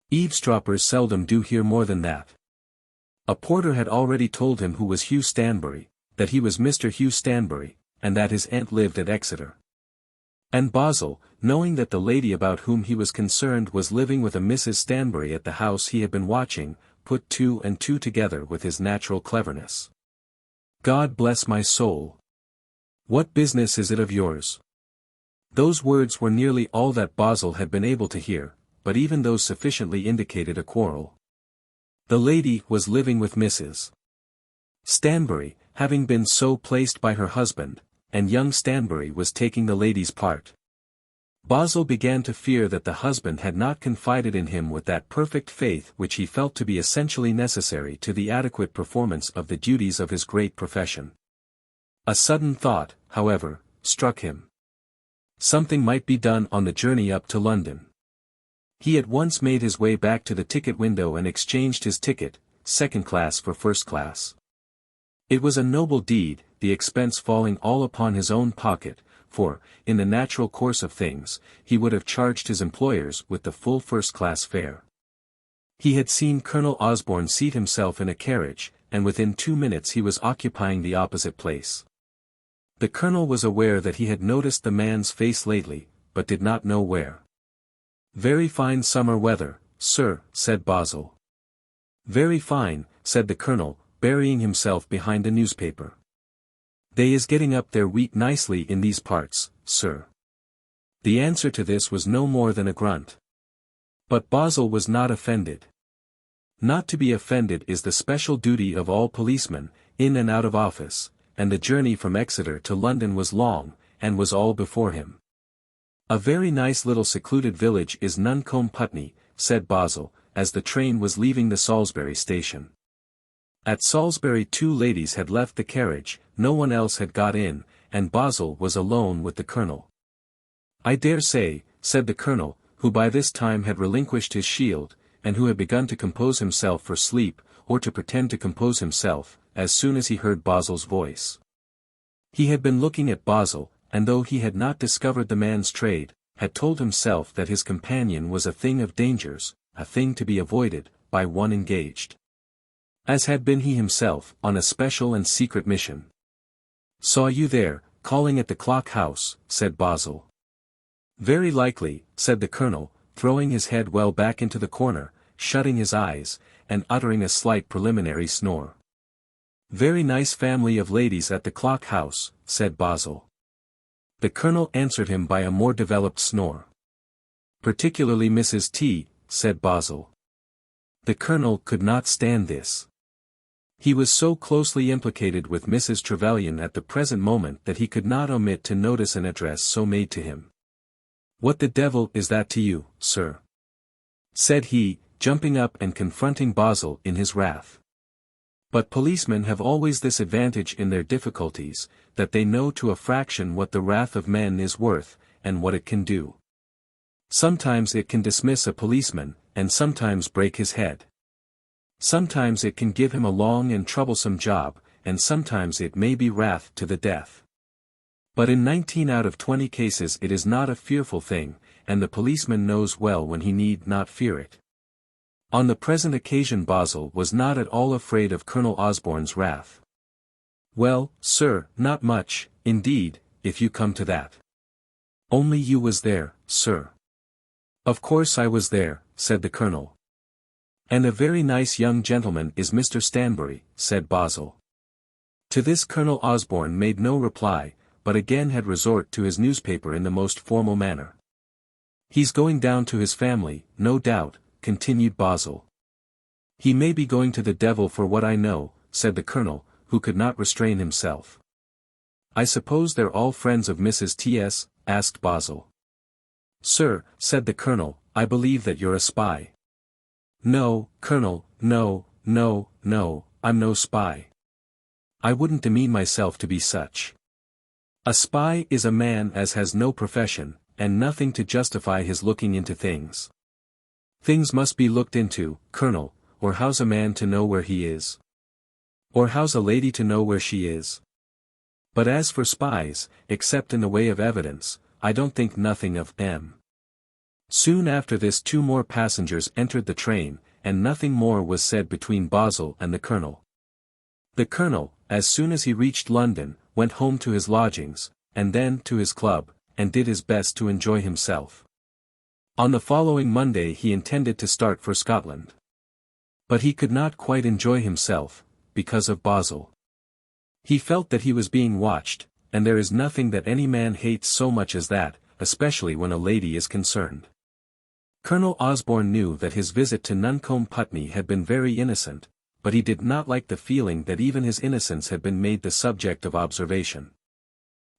Eavesdroppers seldom do hear more than that. A porter had already told him who was Hugh Stanbury, that he was Mr. Hugh Stanbury, and that his aunt lived at Exeter. And Bozzle, knowing that the lady about whom he was concerned was living with a Mrs. Stanbury at the house he had been watching, put two and two together with his natural cleverness. God bless my soul. What business is it of yours? Those words were nearly all that Bozzle had been able to hear, but even those sufficiently indicated a quarrel. The lady was living with Mrs. Stanbury, having been so placed by her husband, and young Stanbury was taking the lady's part. Bozzle began to fear that the husband had not confided in him with that perfect faith which he felt to be essentially necessary to the adequate performance of the duties of his great profession. A sudden thought, however, struck him. Something might be done on the journey up to London. He at once made his way back to the ticket window and exchanged his ticket, second class for first class. It was a noble deed, the expense falling all upon his own pocket, for, in the natural course of things, he would have charged his employers with the full first-class fare. He had seen Colonel Osborne seat himself in a carriage, and within 2 minutes he was occupying the opposite place. The colonel was aware that he had noticed the man's face lately, but did not know where. Very fine summer weather, sir, said Bozzle. Very fine, said the colonel, burying himself behind a newspaper. They is getting up their wheat nicely in these parts, sir. The answer to this was no more than a grunt. But Bozzle was not offended. Not to be offended is the special duty of all policemen, in and out of office, and the journey from Exeter to London was long, and was all before him. A very nice little secluded village is Nuncombe Putney, said Bozzle, as the train was leaving the Salisbury station. At Salisbury 2 ladies had left the carriage, no one else had got in, and Bozzle was alone with the colonel. I dare say, said the colonel, who by this time had relinquished his shield, and who had begun to compose himself for sleep, or to pretend to compose himself, as soon as he heard Bozzle's voice. He had been looking at Bozzle, and though he had not discovered the man's trade, had told himself that his companion was a thing of dangers, a thing to be avoided, by one engaged, as had been he himself, on a special and secret mission. Saw you there, calling at the Clock House, said Bozzle. Very likely, said the colonel, throwing his head well back into the corner, shutting his eyes, and uttering a slight preliminary snore. "Very nice family of ladies at the Clock House," said Bozzle. The Colonel answered him by a more developed snore. "Particularly Mrs. T," said Bozzle. The Colonel could not stand this. He was so closely implicated with Mrs. Trevelyan at the present moment that he could not omit to notice an address so made to him. "What the devil is that to you, sir?" said he, jumping up and confronting Bozzle in his wrath. But policemen have always this advantage in their difficulties, that they know to a fraction what the wrath of men is worth, and what it can do. Sometimes it can dismiss a policeman, and sometimes break his head. Sometimes it can give him a long and troublesome job, and sometimes it may be wrath to the death. But in 19 out of 20 cases it is not a fearful thing, and the policeman knows well when he need not fear it. On the present occasion Bozzle was not at all afraid of Colonel Osborne's wrath. "Well, sir, not much, indeed, if you come to that. Only you was there, sir." "Of course I was there," said the Colonel. "And a very nice young gentleman is Mr. Stanbury," said Bozzle. To this Colonel Osborne made no reply, but again had resort to his newspaper in the most formal manner. "He's going down to his family, no doubt," continued Bozzle. "He may be going to the devil for what I know," said the Colonel, who could not restrain himself. "I suppose they're all friends of Mrs. T.S.?" asked Bozzle. "Sir," said the Colonel, "I believe that you're a spy." "No, Colonel, no, I'm no spy. I wouldn't demean myself to be such. A spy is a man as has no profession, and nothing to justify his looking into things. Things must be looked into, Colonel, or how's a man to know where he is? Or how's a lady to know where she is? But as for spies, except in the way of evidence, I don't think nothing of them." Soon after this 2 more passengers entered the train, and nothing more was said between Bozzle and the Colonel. The Colonel, as soon as he reached London, went home to his lodgings, and then to his club, and did his best to enjoy himself. On the following Monday he intended to start for Scotland. But he could not quite enjoy himself, because of Bozzle. He felt that he was being watched, and there is nothing that any man hates so much as that, especially when a lady is concerned. Colonel Osborne knew that his visit to Nuncombe Putney had been very innocent, but he did not like the feeling that even his innocence had been made the subject of observation.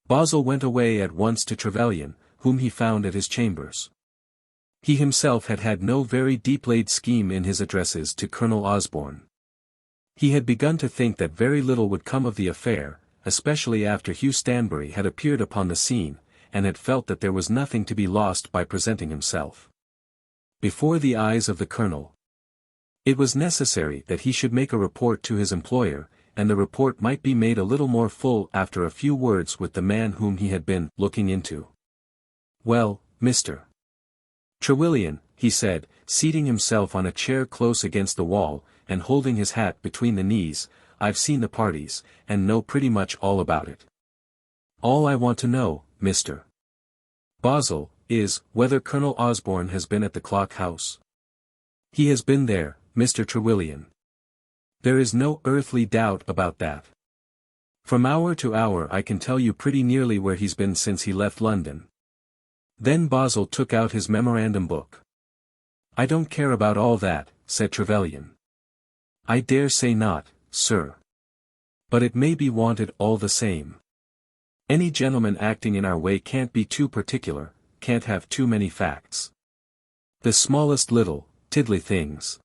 Bozzle went away at once to Trevelyan, whom he found at his chambers. He himself had had no very deep-laid scheme in his addresses to Colonel Osborne. He had begun to think that very little would come of the affair, especially after Hugh Stanbury had appeared upon the scene, and had felt that there was nothing to be lost by presenting himself before the eyes of the Colonel. It was necessary that he should make a report to his employer, and the report might be made a little more full after a few words with the man whom he had been looking into. "Well, Mr. Trevelyan," he said, seating himself on a chair close against the wall, and holding his hat between the knees, "I've seen the parties, and know pretty much all about it. All I want to know, Mr. Bozzle, is, whether Colonel Osborne has been at the Clock House." "He has been there, Mr. Trevelyan. There is no earthly doubt about that. From hour to hour I can tell you pretty nearly where he's been since he left London." Then Bozzle took out his memorandum book. "I don't care about all that," said Trevelyan. "I dare say not, sir. But it may be wanted all the same. Any gentleman acting in our way can't be too particular, can't have too many facts. The smallest little, tiddly things."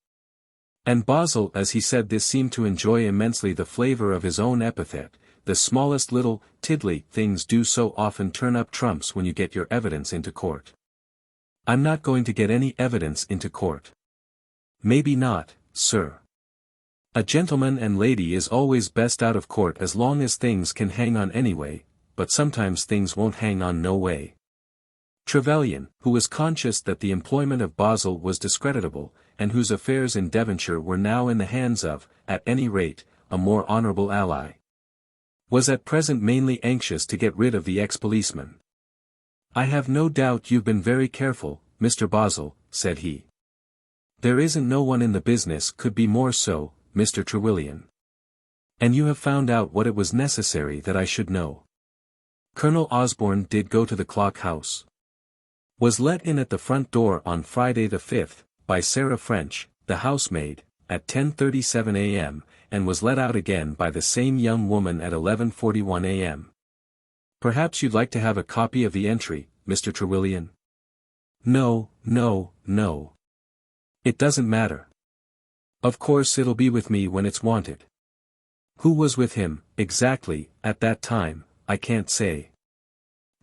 And Bozzle as he said this seemed to enjoy immensely the flavour of his own epithet. The smallest little, tiddly things do so often turn up trumps when you get your evidence into court. "I'm not going to get any evidence into court." "Maybe not, sir. A gentleman and lady is always best out of court as long as things can hang on anyway, but sometimes things won't hang on no way." Trevelyan, who was conscious that the employment of Bozzle was discreditable, and whose affairs in Devonshire were now in the hands of, at any rate, a more honourable ally, was at present mainly anxious to get rid of the ex-policeman. "I have no doubt you've been very careful, Mr. Bozzle," said he. There isn't no one in the business could be more so, Mr. Trewilian. And you have found out what it was necessary that I should know. Colonel Osborne did go to the Clock House. Was let in at the front door on Friday the 5th, by Sarah French, the housemaid, at 10:37 a.m., and was let out again by the same young woman at 11:41 a.m. Perhaps you'd like to have a copy of the entry, Mr. Trewilian? No, no, no. It doesn't matter. Of course it'll be with me when it's wanted. Who was with him, exactly, at that time, I can't say.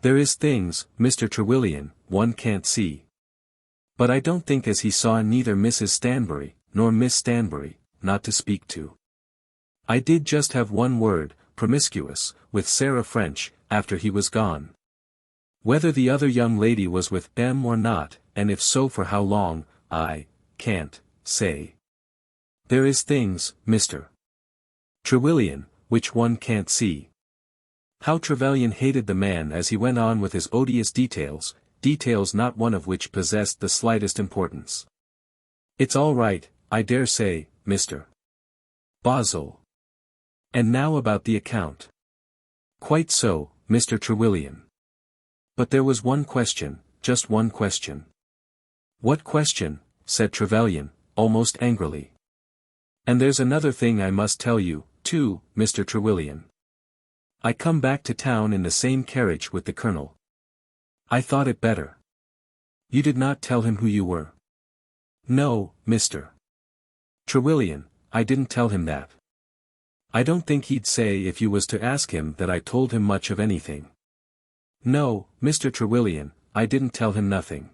There is things, Mr. Trewilian, one can't see. But I don't think as he saw neither Mrs. Stanbury, nor Miss Stanbury, not to speak to. I did just have one word, promiscuous, with Sarah French, after he was gone. Whether the other young lady was with them or not, and if so for how long, I can't say. There is things, Mr. Trewilian, which one can't see. How Trevelyan hated the man as he went on with his odious details, details not one of which possessed the slightest importance. It's all right, I dare say, Mr. Bozzle. And now about the account. Quite so, Mr. Trewilian. But there was one question, just one question. What question? Said Trevelyan, almost angrily. And there's another thing I must tell you, too, Mr. Trewilian. I come back to town in the same carriage with the Colonel. I thought it better. You did not tell him who you were? No, Mr. Trewilian, I didn't tell him that. I don't think he'd say if you was to ask him that I told him much of anything. No, Mr. Trewilian, I didn't tell him nothing.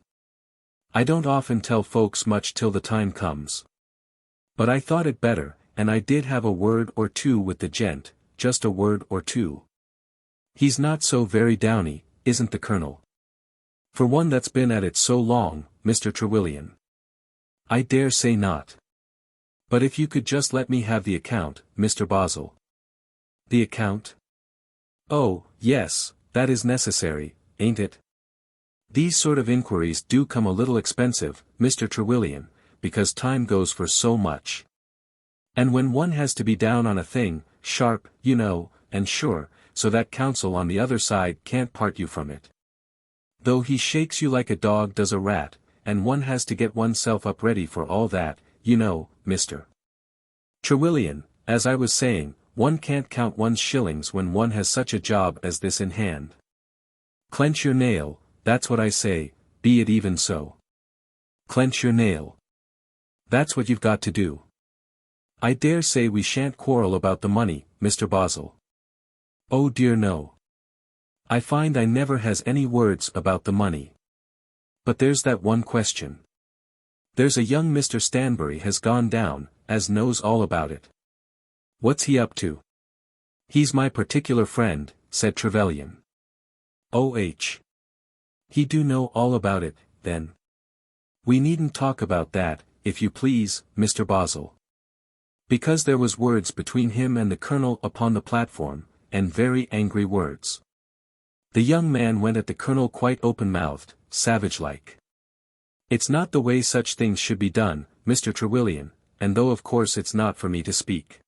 I don't often tell folks much till the time comes. But I thought it better, and I did have a word or two with the gent, just a word or two. He's not so very downy, isn't the Colonel? For one that's been at it so long, Mr. Trewilian. I dare say not. But if you could just let me have the account, Mr. Bozzle. The account? Oh, yes, that is necessary, ain't it? These sort of inquiries do come a little expensive, Mr. Trewilian, because time goes for so much. And when one has to be down on a thing, sharp, you know, and sure, so that counsel on the other side can't part you from it. Though he shakes you like a dog does a rat, and one has to get oneself up ready for all that, you know, Mr. Trewilian, as I was saying, one can't count one's shillings when one has such a job as this in hand. Clench your nail, that's what I say, be it even so. Clench your nail. That's what you've got to do. I dare say we shan't quarrel about the money, Mr. Bozzle. Oh dear no. I find I never has any words about the money. But there's that one question. There's a young Mr. Stanbury has gone down, as knows all about it. What's he up to? He's my particular friend, said Trevelyan. O.H. He do know all about it, then. We needn't talk about that, if you please, Mr. Bozzle. Because there was words between him and the Colonel upon the platform, and very angry words. The young man went at the Colonel quite open-mouthed, savage-like. It's not the way such things should be done, Mr. Trewilian, and though of course it's not for me to speak.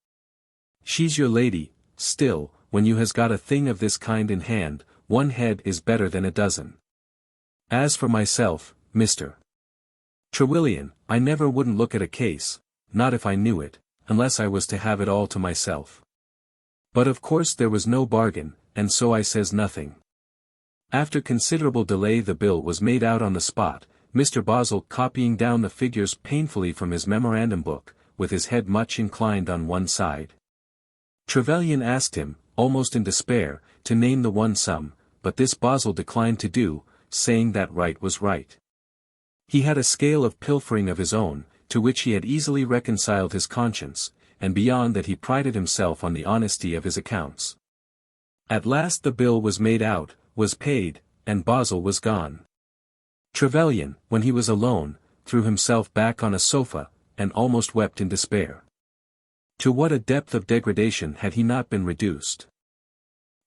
She's your lady, still, when you has got a thing of this kind in hand, one head is better than a dozen. As for myself, Mr. Trewilian, I never wouldn't look at a case, not if I knew it, unless I was to have it all to myself. But of course there was no bargain, and so I says nothing. After considerable delay the bill was made out on the spot, Mr. Bozzle copying down the figures painfully from his memorandum book, with his head much inclined on one side. Trevelyan asked him, almost in despair, to name the one sum, but this Bozzle declined to do, saying that right was right. He had a scale of pilfering of his own, to which he had easily reconciled his conscience, and beyond that he prided himself on the honesty of his accounts. At last the bill was made out, was paid, and Bozzle was gone. Trevelyan, when he was alone, threw himself back on a sofa, and almost wept in despair. To what a depth of degradation had he not been reduced?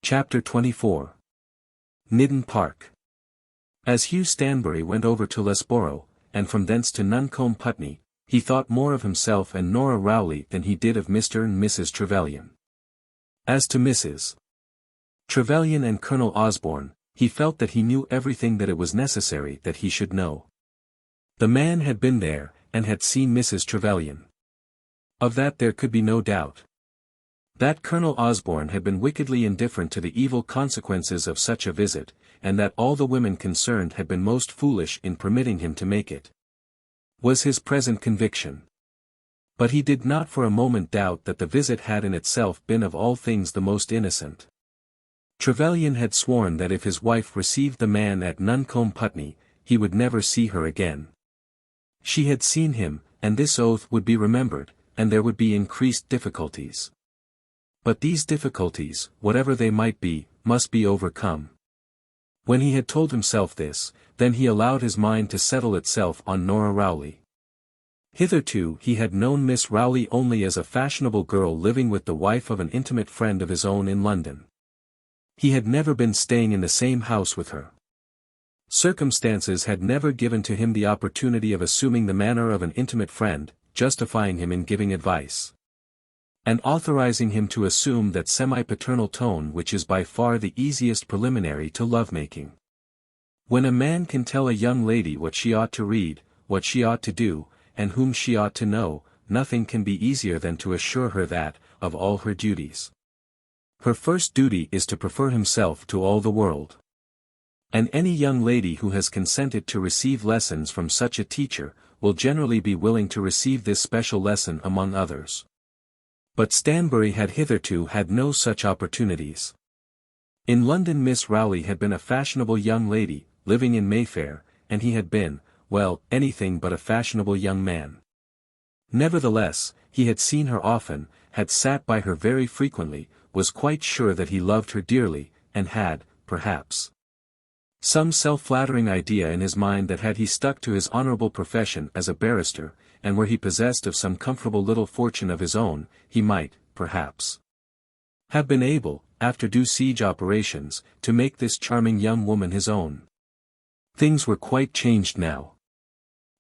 Chapter 24. Niddon Park. As Hugh Stanbury went over to Lesborough, and from thence to Nuncombe Putney, He thought more of himself and Nora Rowley than he did of Mr. and Mrs. Trevelyan. As to Mrs. Trevelyan and Colonel Osborne, he felt that he knew everything that it was necessary that he should know. The man had been there, and had seen Mrs. Trevelyan. Of that there could be no doubt. That Colonel Osborne had been wickedly indifferent to the evil consequences of such a visit, and that all the women concerned had been most foolish in permitting him to make it, was his present conviction. But he did not for a moment doubt that the visit had in itself been of all things the most innocent. Trevelyan had sworn that if his wife received the man at Nuncombe Putney, he would never see her again. She had seen him, and this oath would be remembered, and there would be increased difficulties. But these difficulties, whatever they might be, must be overcome. When he had told himself this, then he allowed his mind to settle itself on Nora Rowley. Hitherto he had known Miss Rowley only as a fashionable girl living with the wife of an intimate friend of his own in London. He had never been staying in the same house with her. Circumstances had never given to him the opportunity of assuming the manner of an intimate friend, justifying him in giving advice, and authorizing him to assume that semi-paternal tone which is by far the easiest preliminary to love-making. When a man can tell a young lady what she ought to read, what she ought to do, and whom she ought to know, nothing can be easier than to assure her that, of all her duties, her first duty is to prefer himself to all the world. And any young lady who has consented to receive lessons from such a teacher, will generally be willing to receive this special lesson among others. But Stanbury had hitherto had no such opportunities. In London Miss Rowley had been a fashionable young lady, living in Mayfair, and he had been, well, anything but a fashionable young man. Nevertheless, he had seen her often, had sat by her very frequently, was quite sure that he loved her dearly, and had, perhaps, some self-flattering idea in his mind that had he stuck to his honourable profession as a barrister, and were he possessed of some comfortable little fortune of his own, he might, perhaps, have been able, after due siege operations, to make this charming young woman his own. Things were quite changed now.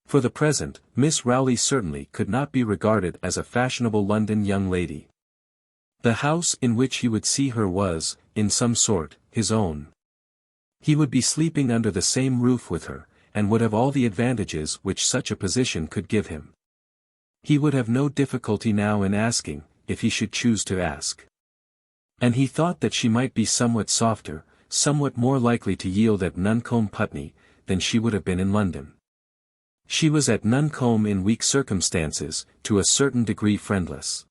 For the present, Miss Rowley certainly could not be regarded as a fashionable London young lady. The house in which he would see her was, in some sort, his own. He would be sleeping under the same roof with her, and would have all the advantages which such a position could give him. He would have no difficulty now in asking, if he should choose to ask. And he thought that she might be somewhat softer, somewhat more likely to yield at Nuncombe Putney, than she would have been in London. She was at Nuncombe in weak circumstances, to a certain degree friendless,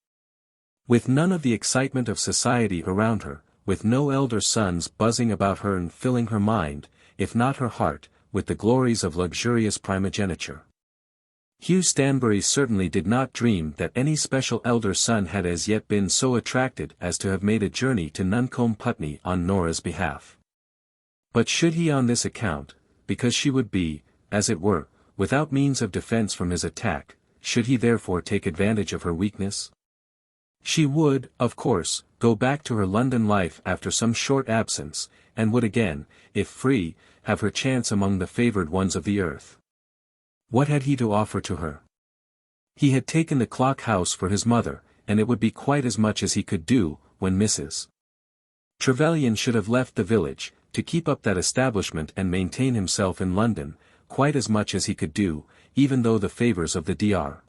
with none of the excitement of society around her, with no elder sons buzzing about her and filling her mind, if not her heart, with the glories of luxurious primogeniture. Hugh Stanbury certainly did not dream that any special elder son had as yet been so attracted as to have made a journey to Nuncombe Putney on Nora's behalf. But should he on this account, because she would be, as it were, without means of defence from his attack, should he therefore take advantage of her weakness? She would, of course, go back to her London life after some short absence, and would again, if free, have her chance among the favoured ones of the earth. What had he to offer to her? He had taken the Clock House for his mother, and it would be quite as much as he could do, when Mrs. Trevelyan should have left the village, to keep up that establishment and maintain himself in London, quite as much as he could do, even though the favours of the Dr.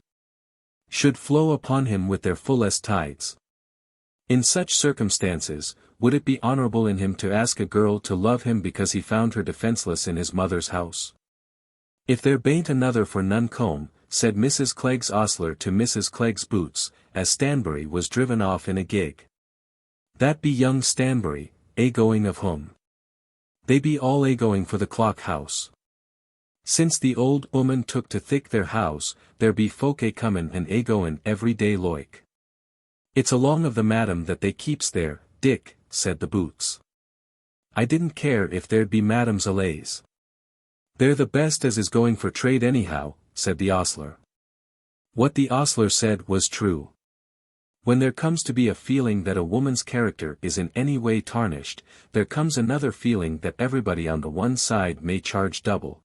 should flow upon him with their fullest tides. In such circumstances, would it be honourable in him to ask a girl to love him because he found her defenceless in his mother's house? If there bain't another for Nuncombe, said Mrs. Clegg's ostler to Mrs. Clegg's boots, as Stanbury was driven off in a gig. That be young Stanbury, a-going of whom? They be all a-going for the Clock House. Since the old woman took to thick their house, there be folk a-comin' and a-goin' every day loike. It's along of the madam that they keeps there, Dick, said the boots. I didn't care if there'd be madams allays. They're the best as is going for trade anyhow, said the ostler. What the ostler said was true. When there comes to be a feeling that a woman's character is in any way tarnished, there comes another feeling that everybody on the one side may charge double,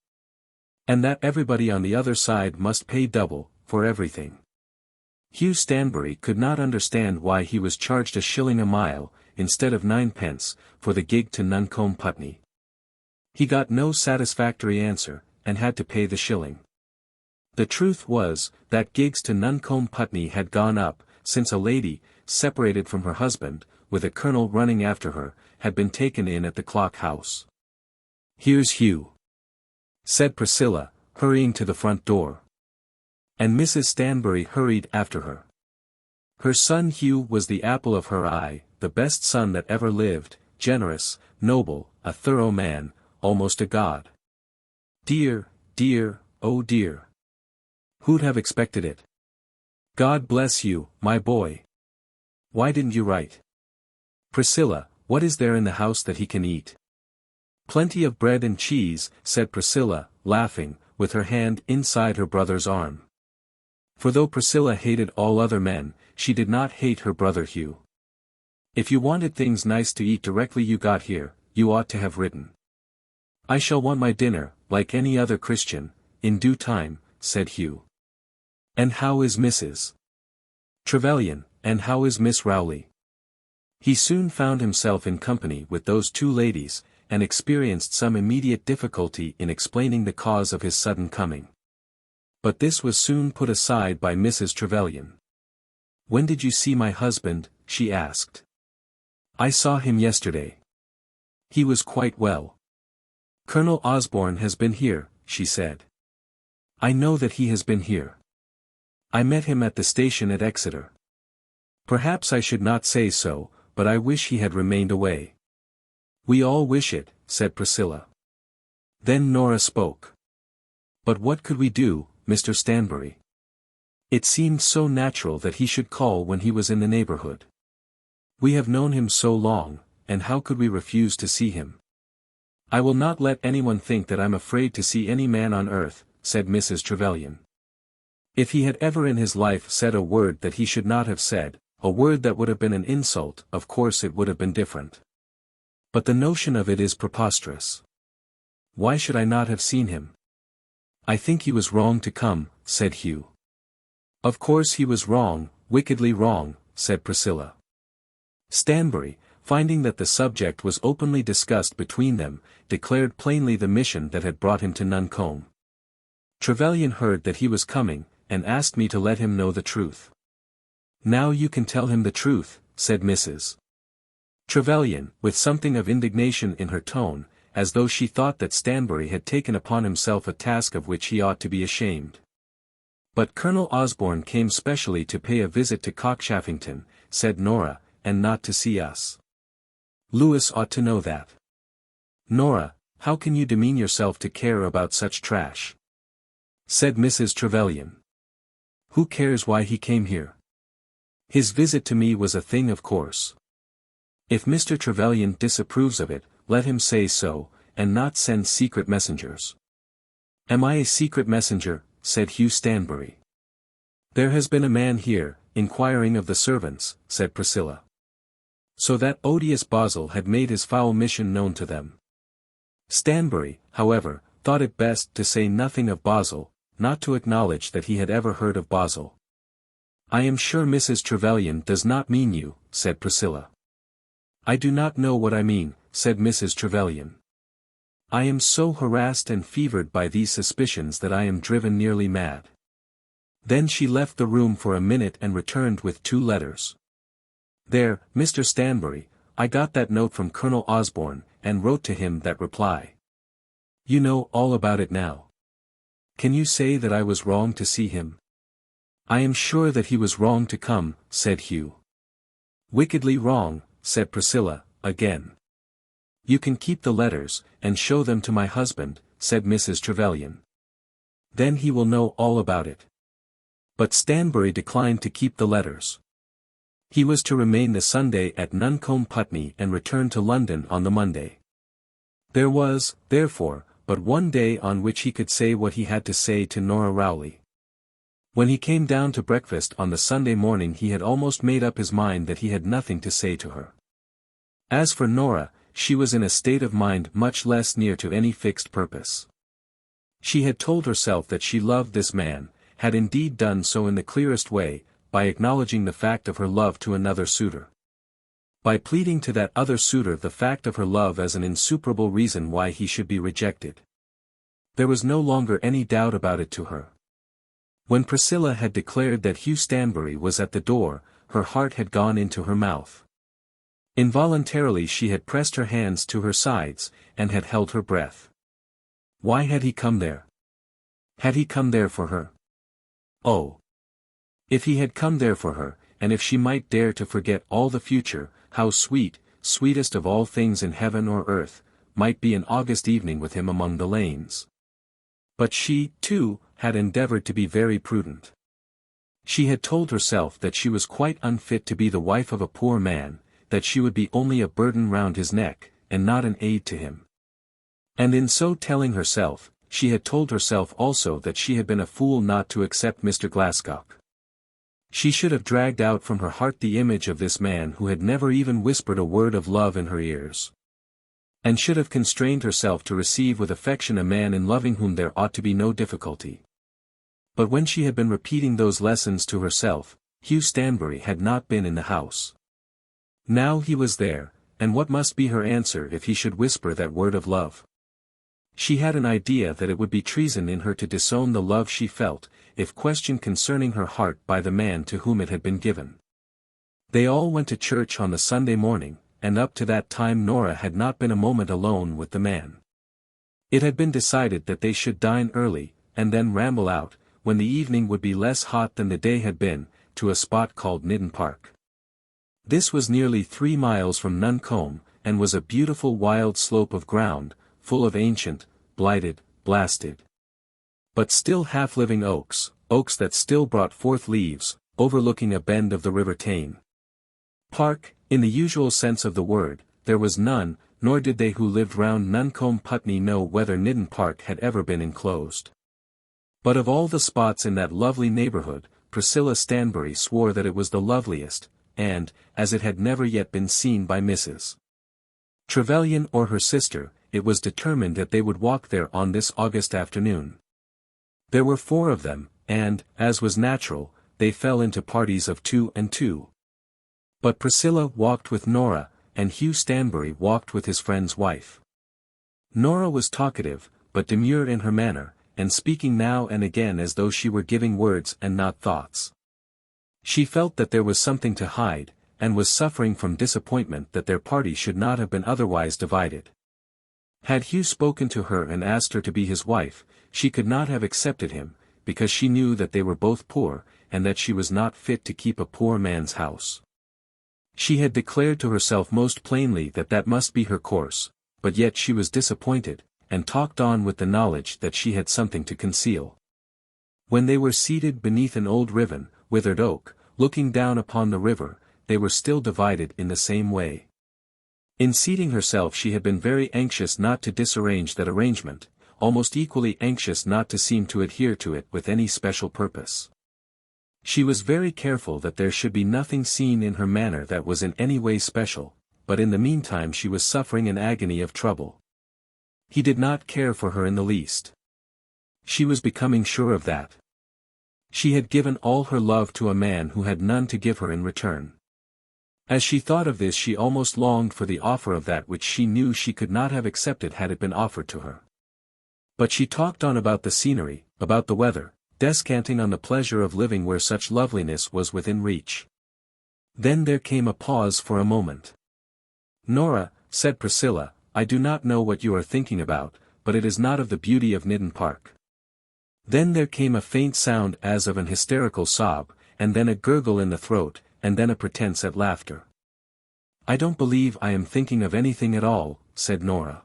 and that everybody on the other side must pay double, for everything. Hugh Stanbury could not understand why he was charged £1 a mile, instead of 9p, for the gig to Nuncombe Putney. He got no satisfactory answer, and had to pay the shilling. The truth was, that gigs to Nuncombe Putney had gone up, since a lady, separated from her husband, with a colonel running after her, had been taken in at the Clock House. "Here's Hugh," said Priscilla, hurrying to the front door. And Mrs. Stanbury hurried after her. Her son Hugh was the apple of her eye, the best son that ever lived, generous, noble, a thorough man, almost a god. Dear, dear, oh dear. Who'd have expected it? God bless you, my boy. Why didn't you write? Priscilla, what is there in the house that he can eat? Plenty of bread and cheese, said Priscilla, laughing, with her hand inside her brother's arm. For though Priscilla hated all other men, she did not hate her brother Hugh. If you wanted things nice to eat directly you got here, you ought to have written. I shall want my dinner, like any other Christian, in due time, said Hugh. And how is Mrs. Trevelyan, and how is Miss Rowley? He soon found himself in company with those two ladies, and experienced some immediate difficulty in explaining the cause of his sudden coming. But this was soon put aside by Mrs. Trevelyan. When did you see my husband? She asked. I saw him yesterday. He was quite well. Colonel Osborne has been here, she said. I know that he has been here. I met him at the station at Exeter. Perhaps I should not say so, but I wish he had remained away. We all wish it, said Priscilla. Then Nora spoke. But what could we do, Mr. Stanbury? It seemed so natural that he should call when he was in the neighborhood. We have known him so long, and how could we refuse to see him? I will not let anyone think that I'm afraid to see any man on earth, said Mrs. Trevelyan. If he had ever in his life said a word that he should not have said, a word that would have been an insult, of course it would have been different. But the notion of it is preposterous. Why should I not have seen him? I think he was wrong to come, said Hugh. Of course he was wrong, wickedly wrong, said Priscilla. Stanbury, finding that the subject was openly discussed between them, declared plainly the mission that had brought him to Nuncombe. Trevelyan heard that he was coming, and asked me to let him know the truth. Now you can tell him the truth, said Mrs. Trevelyan, with something of indignation in her tone, as though she thought that Stanbury had taken upon himself a task of which he ought to be ashamed. But Colonel Osborne came specially to pay a visit to Cockchaffington, said Nora, and not to see us. Louis ought to know that. Nora, how can you demean yourself to care about such trash? Said Mrs. Trevelyan. Who cares why he came here? His visit to me was a thing of course. If Mr. Trevelyan disapproves of it, let him say so, and not send secret messengers. Am I a secret messenger? Said Hugh Stanbury. There has been a man here, inquiring of the servants, said Priscilla. So that odious Bozzle had made his foul mission known to them. Stanbury, however, thought it best to say nothing of Bozzle, not to acknowledge that he had ever heard of Bozzle. I am sure Mrs. Trevelyan does not mean you, said Priscilla. I do not know what I mean, said Mrs. Trevelyan. I am so harassed and fevered by these suspicions that I am driven nearly mad. Then she left the room for a minute and returned with 2 letters. There, Mr. Stanbury, I got that note from Colonel Osborne, and wrote to him that reply. You know all about it now. Can you say that I was wrong to see him? I am sure that he was wrong to come, said Hugh. Wickedly wrong, said Priscilla, again. You can keep the letters, and show them to my husband, said Mrs. Trevelyan. Then he will know all about it. But Stanbury declined to keep the letters. He was to remain the Sunday at Nuncombe Putney and return to London on the Monday. There was, therefore, but one day on which he could say what he had to say to Nora Rowley. When he came down to breakfast on the Sunday morning he had almost made up his mind that he had nothing to say to her. As for Nora, she was in a state of mind much less near to any fixed purpose. She had told herself that she loved this man, had indeed done so in the clearest way, by acknowledging the fact of her love to another suitor. By pleading to that other suitor the fact of her love as an insuperable reason why he should be rejected. There was no longer any doubt about it to her. When Priscilla had declared that Hugh Stanbury was at the door, her heart had gone into her mouth. Involuntarily she had pressed her hands to her sides, and had held her breath. Why had he come there? Had he come there for her? Oh! If he had come there for her, and if she might dare to forget all the future, how sweet, sweetest of all things in heaven or earth, might be an August evening with him among the lanes. But she, too, had endeavoured to be very prudent. She had told herself that she was quite unfit to be the wife of a poor man, that she would be only a burden round his neck, and not an aid to him. And in so telling herself, she had told herself also that she had been a fool not to accept Mr. Glascock. She should have dragged out from her heart the image of this man who had never even whispered a word of love in her ears. And should have constrained herself to receive with affection a man in loving whom there ought to be no difficulty. But when she had been repeating those lessons to herself, Hugh Stanbury had not been in the house. Now he was there, and what must be her answer if he should whisper that word of love? She had an idea that it would be treason in her to disown the love she felt, if questioned concerning her heart by the man to whom it had been given. They all went to church on the Sunday morning, and up to that time Nora had not been a moment alone with the man. It had been decided that they should dine early, and then ramble out, when the evening would be less hot than the day had been, to a spot called Niddon Park. This was nearly 3 miles from Nuncombe, and was a beautiful wild slope of ground, full of ancient, blighted, blasted, but still half-living oaks, oaks that still brought forth leaves, overlooking a bend of the river Tame. Park, in the usual sense of the word, there was none, nor did they who lived round Nuncombe Putney know whether Niddon Park had ever been enclosed. But of all the spots in that lovely neighbourhood, Priscilla Stanbury swore that it was the loveliest, and, as it had never yet been seen by Mrs. Trevelyan or her sister, it was determined that they would walk there on this August afternoon. There were 4 of them, and, as was natural, they fell into parties of 2 and 2. But Priscilla walked with Nora, and Hugh Stanbury walked with his friend's wife. Nora was talkative, but demure in her manner, and speaking now and again as though she were giving words and not thoughts. She felt that there was something to hide, and was suffering from disappointment that their party should not have been otherwise divided. Had Hugh spoken to her and asked her to be his wife, she could not have accepted him, because she knew that they were both poor, and that she was not fit to keep a poor man's house. She had declared to herself most plainly that that must be her course, but yet she was disappointed, and talked on with the knowledge that she had something to conceal. When they were seated beneath an old riven, withered oak, looking down upon the river, they were still divided in the same way. In seating herself she had been very anxious not to disarrange that arrangement, almost equally anxious not to seem to adhere to it with any special purpose. She was very careful that there should be nothing seen in her manner that was in any way special, but in the meantime she was suffering an agony of trouble. He did not care for her in the least. She was becoming sure of that. She had given all her love to a man who had none to give her in return. As she thought of this she almost longed for the offer of that which she knew she could not have accepted had it been offered to her. But she talked on about the scenery, about the weather, descanting on the pleasure of living where such loveliness was within reach. Then there came a pause for a moment. "Nora," said Priscilla, "I do not know what you are thinking about, but it is not of the beauty of Niddon Park." Then there came a faint sound as of an hysterical sob, and then a gurgle in the throat, and then a pretence at laughter. "I don't believe I am thinking of anything at all," said Nora.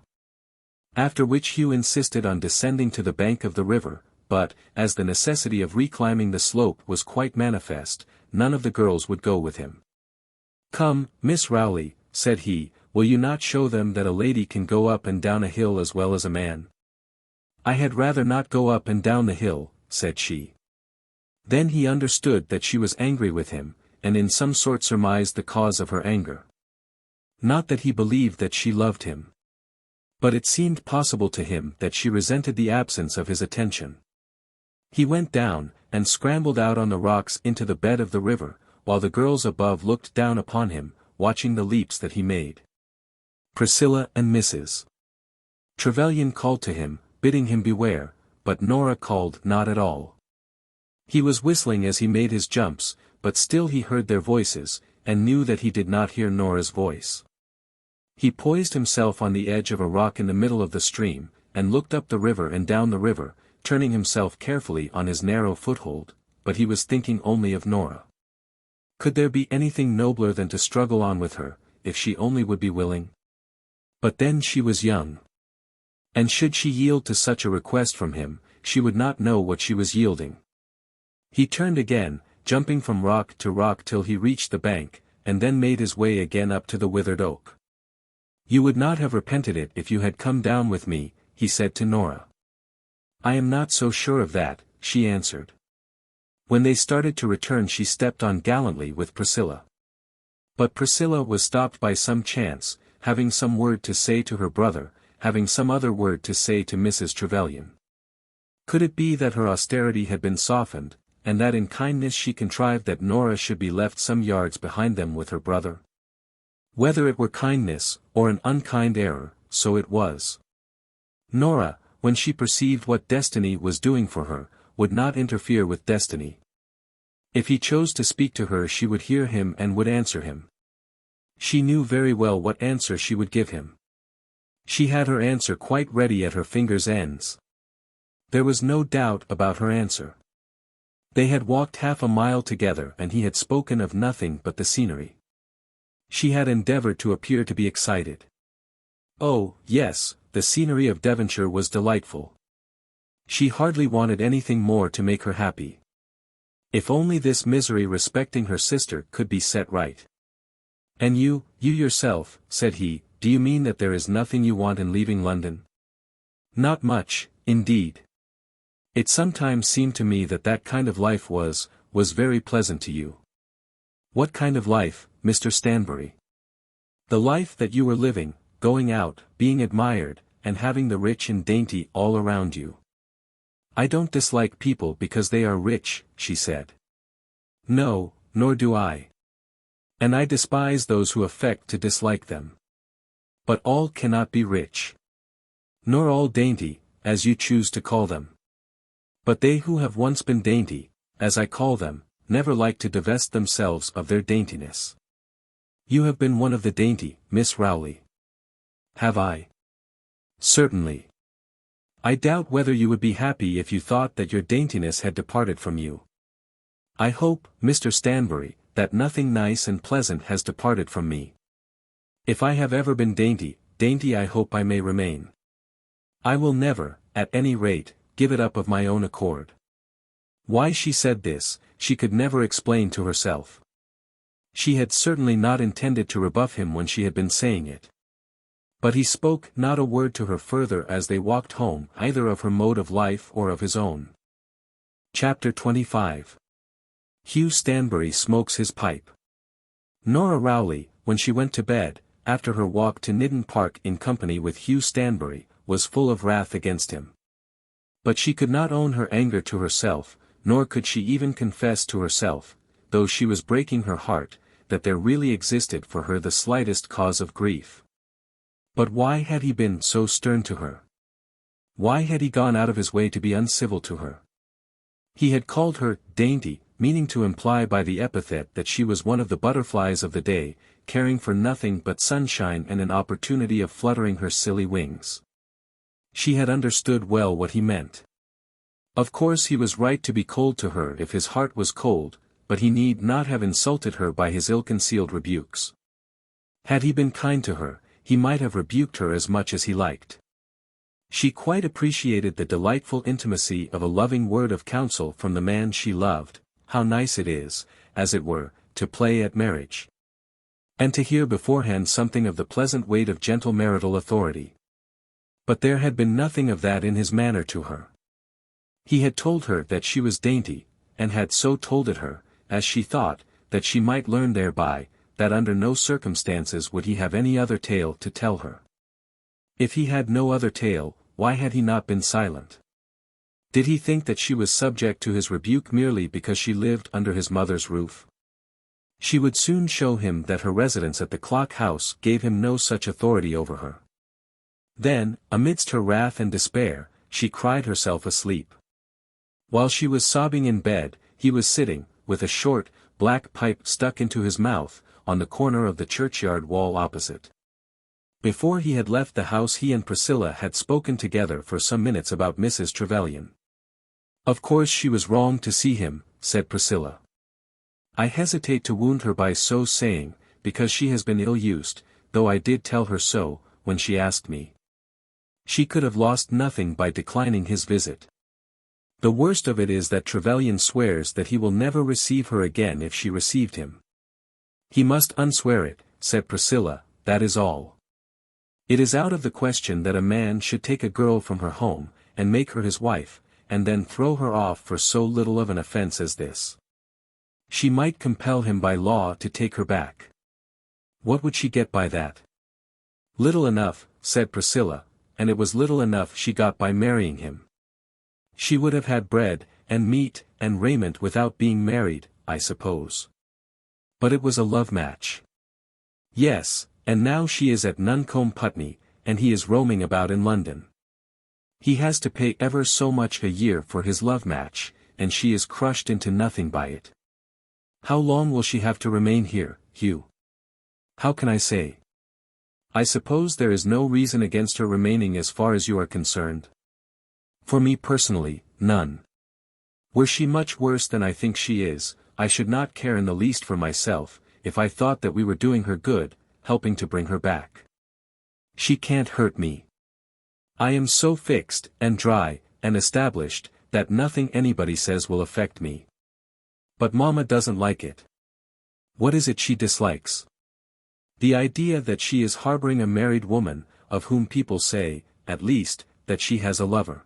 After which Hugh insisted on descending to the bank of the river, but, as the necessity of reclimbing the slope was quite manifest, none of the girls would go with him. "Come, Miss Rowley," said he, "will you not show them that a lady can go up and down a hill as well as a man?" "I had rather not go up and down the hill," said she. Then he understood that she was angry with him, and in some sort surmised the cause of her anger. Not that he believed that she loved him. But it seemed possible to him that she resented the absence of his attention. He went down, and scrambled out on the rocks into the bed of the river, while the girls above looked down upon him, watching the leaps that he made. Priscilla and Mrs. Trevelyan called to him, bidding him beware, but Nora called not at all. He was whistling as he made his jumps, but still he heard their voices, and knew that he did not hear Nora's voice. He poised himself on the edge of a rock in the middle of the stream, and looked up the river and down the river, turning himself carefully on his narrow foothold, but he was thinking only of Nora. Could there be anything nobler than to struggle on with her, if she only would be willing? But then she was young. And should she yield to such a request from him, she would not know what she was yielding. He turned again, jumping from rock to rock till he reached the bank, and then made his way again up to the withered oak. "You would not have repented it if you had come down with me," he said to Nora. "I am not so sure of that," she answered. When they started to return she stepped on gallantly with Priscilla. But Priscilla was stopped by some chance, having some word to say to her brother, having some other word to say to Mrs. Trevelyan. Could it be that her austerity had been softened, and that in kindness she contrived that Nora should be left some yards behind them with her brother? Whether it were kindness, or an unkind error, so it was. Nora, when she perceived what destiny was doing for her, would not interfere with destiny. If he chose to speak to her she would hear him and would answer him. She knew very well what answer she would give him. She had her answer quite ready at her fingers' ends. There was no doubt about her answer. They had walked half a mile together and he had spoken of nothing but the scenery. She had endeavoured to appear to be excited. Oh, yes, the scenery of Devonshire was delightful. She hardly wanted anything more to make her happy. If only this misery respecting her sister could be set right. "And you yourself," said he, "do you mean that there is nothing you want in leaving London?" "Not much, indeed. It sometimes seemed to me that that kind of life was very pleasant to you." "What kind of life, Mr. Stanbury?" "The life that you were living, going out, being admired, and having the rich and dainty all around you." "I don't dislike people because they are rich," she said. "No, nor do I. And I despise those who affect to dislike them. But all cannot be rich. Nor all dainty, as you choose to call them. But they who have once been dainty, as I call them, never like to divest themselves of their daintiness. You have been one of the dainty, Miss Rowley." "Have I?" "Certainly. I doubt whether you would be happy if you thought that your daintiness had departed from you. I hope, Mr. Stanbury, that nothing nice and pleasant has departed from me. If I have ever been dainty I hope I may remain. I will never, at any rate, give it up of my own accord." Why she said this, she could never explain to herself. She had certainly not intended to rebuff him when she had been saying it. But he spoke not a word to her further as they walked home, either of her mode of life or of his own. Chapter 25. Hugh Stanbury smokes his pipe. Nora Rowley, when she went to bed, after her walk to Niddon Park in company with Hugh Stanbury, was full of wrath against him. But she could not own her anger to herself, nor could she even confess to herself, though she was breaking her heart, that there really existed for her the slightest cause of grief. But why had he been so stern to her? Why had he gone out of his way to be uncivil to her? He had called her dainty, meaning to imply by the epithet that she was one of the butterflies of the day, caring for nothing but sunshine and an opportunity of fluttering her silly wings. She had understood well what he meant. Of course he was right to be cold to her if his heart was cold, but he need not have insulted her by his ill-concealed rebukes. Had he been kind to her, he might have rebuked her as much as he liked. She quite appreciated the delightful intimacy of a loving word of counsel from the man she loved. How nice it is, as it were, to play at marriage. And to hear beforehand something of the pleasant weight of gentle marital authority. But there had been nothing of that in his manner to her. He had told her that she was dainty, and had so told it her, as she thought, that she might learn thereby, that under no circumstances would he have any other tale to tell her. If he had no other tale, why had he not been silent? Did he think that she was subject to his rebuke merely because she lived under his mother's roof? She would soon show him that her residence at the Clock House gave him no such authority over her. Then, amidst her wrath and despair, she cried herself asleep. While she was sobbing in bed, he was sitting, with a short, black pipe stuck into his mouth, on the corner of the churchyard wall opposite. Before he had left the house he and Priscilla had spoken together for some minutes about Mrs. Trevelyan. "Of course she was wrong to see him," said Priscilla. "I hesitate to wound her by so saying, because she has been ill-used, though I did tell her so, when she asked me. She could have lost nothing by declining his visit. The worst of it is that Trevelyan swears that he will never receive her again if she received him." "He must unswear it," said Priscilla, "that is all. It is out of the question that a man should take a girl from her home, and make her his wife, and then throw her off for so little of an offence as this. She might compel him by law to take her back. What would she get by that?" "Little enough," said Priscilla, "and it was little enough she got by marrying him. She would have had bread, and meat, and raiment without being married, I suppose. But it was a love match." "Yes, and now she is at Nuncombe Putney, and he is roaming about in London. He has to pay ever so much a year for his love match, and she is crushed into nothing by it. How long will she have to remain here, Hugh?" "How can I say? I suppose there is no reason against her remaining as far as you are concerned?" "For me personally, none. Were she much worse than I think she is, I should not care in the least for myself, if I thought that we were doing her good, helping to bring her back. She can't hurt me. I am so fixed, and dry, and established, that nothing anybody says will affect me. But Mama doesn't like it." "What is it she dislikes?" "The idea that she is harboring a married woman, of whom people say, at least, that she has a lover.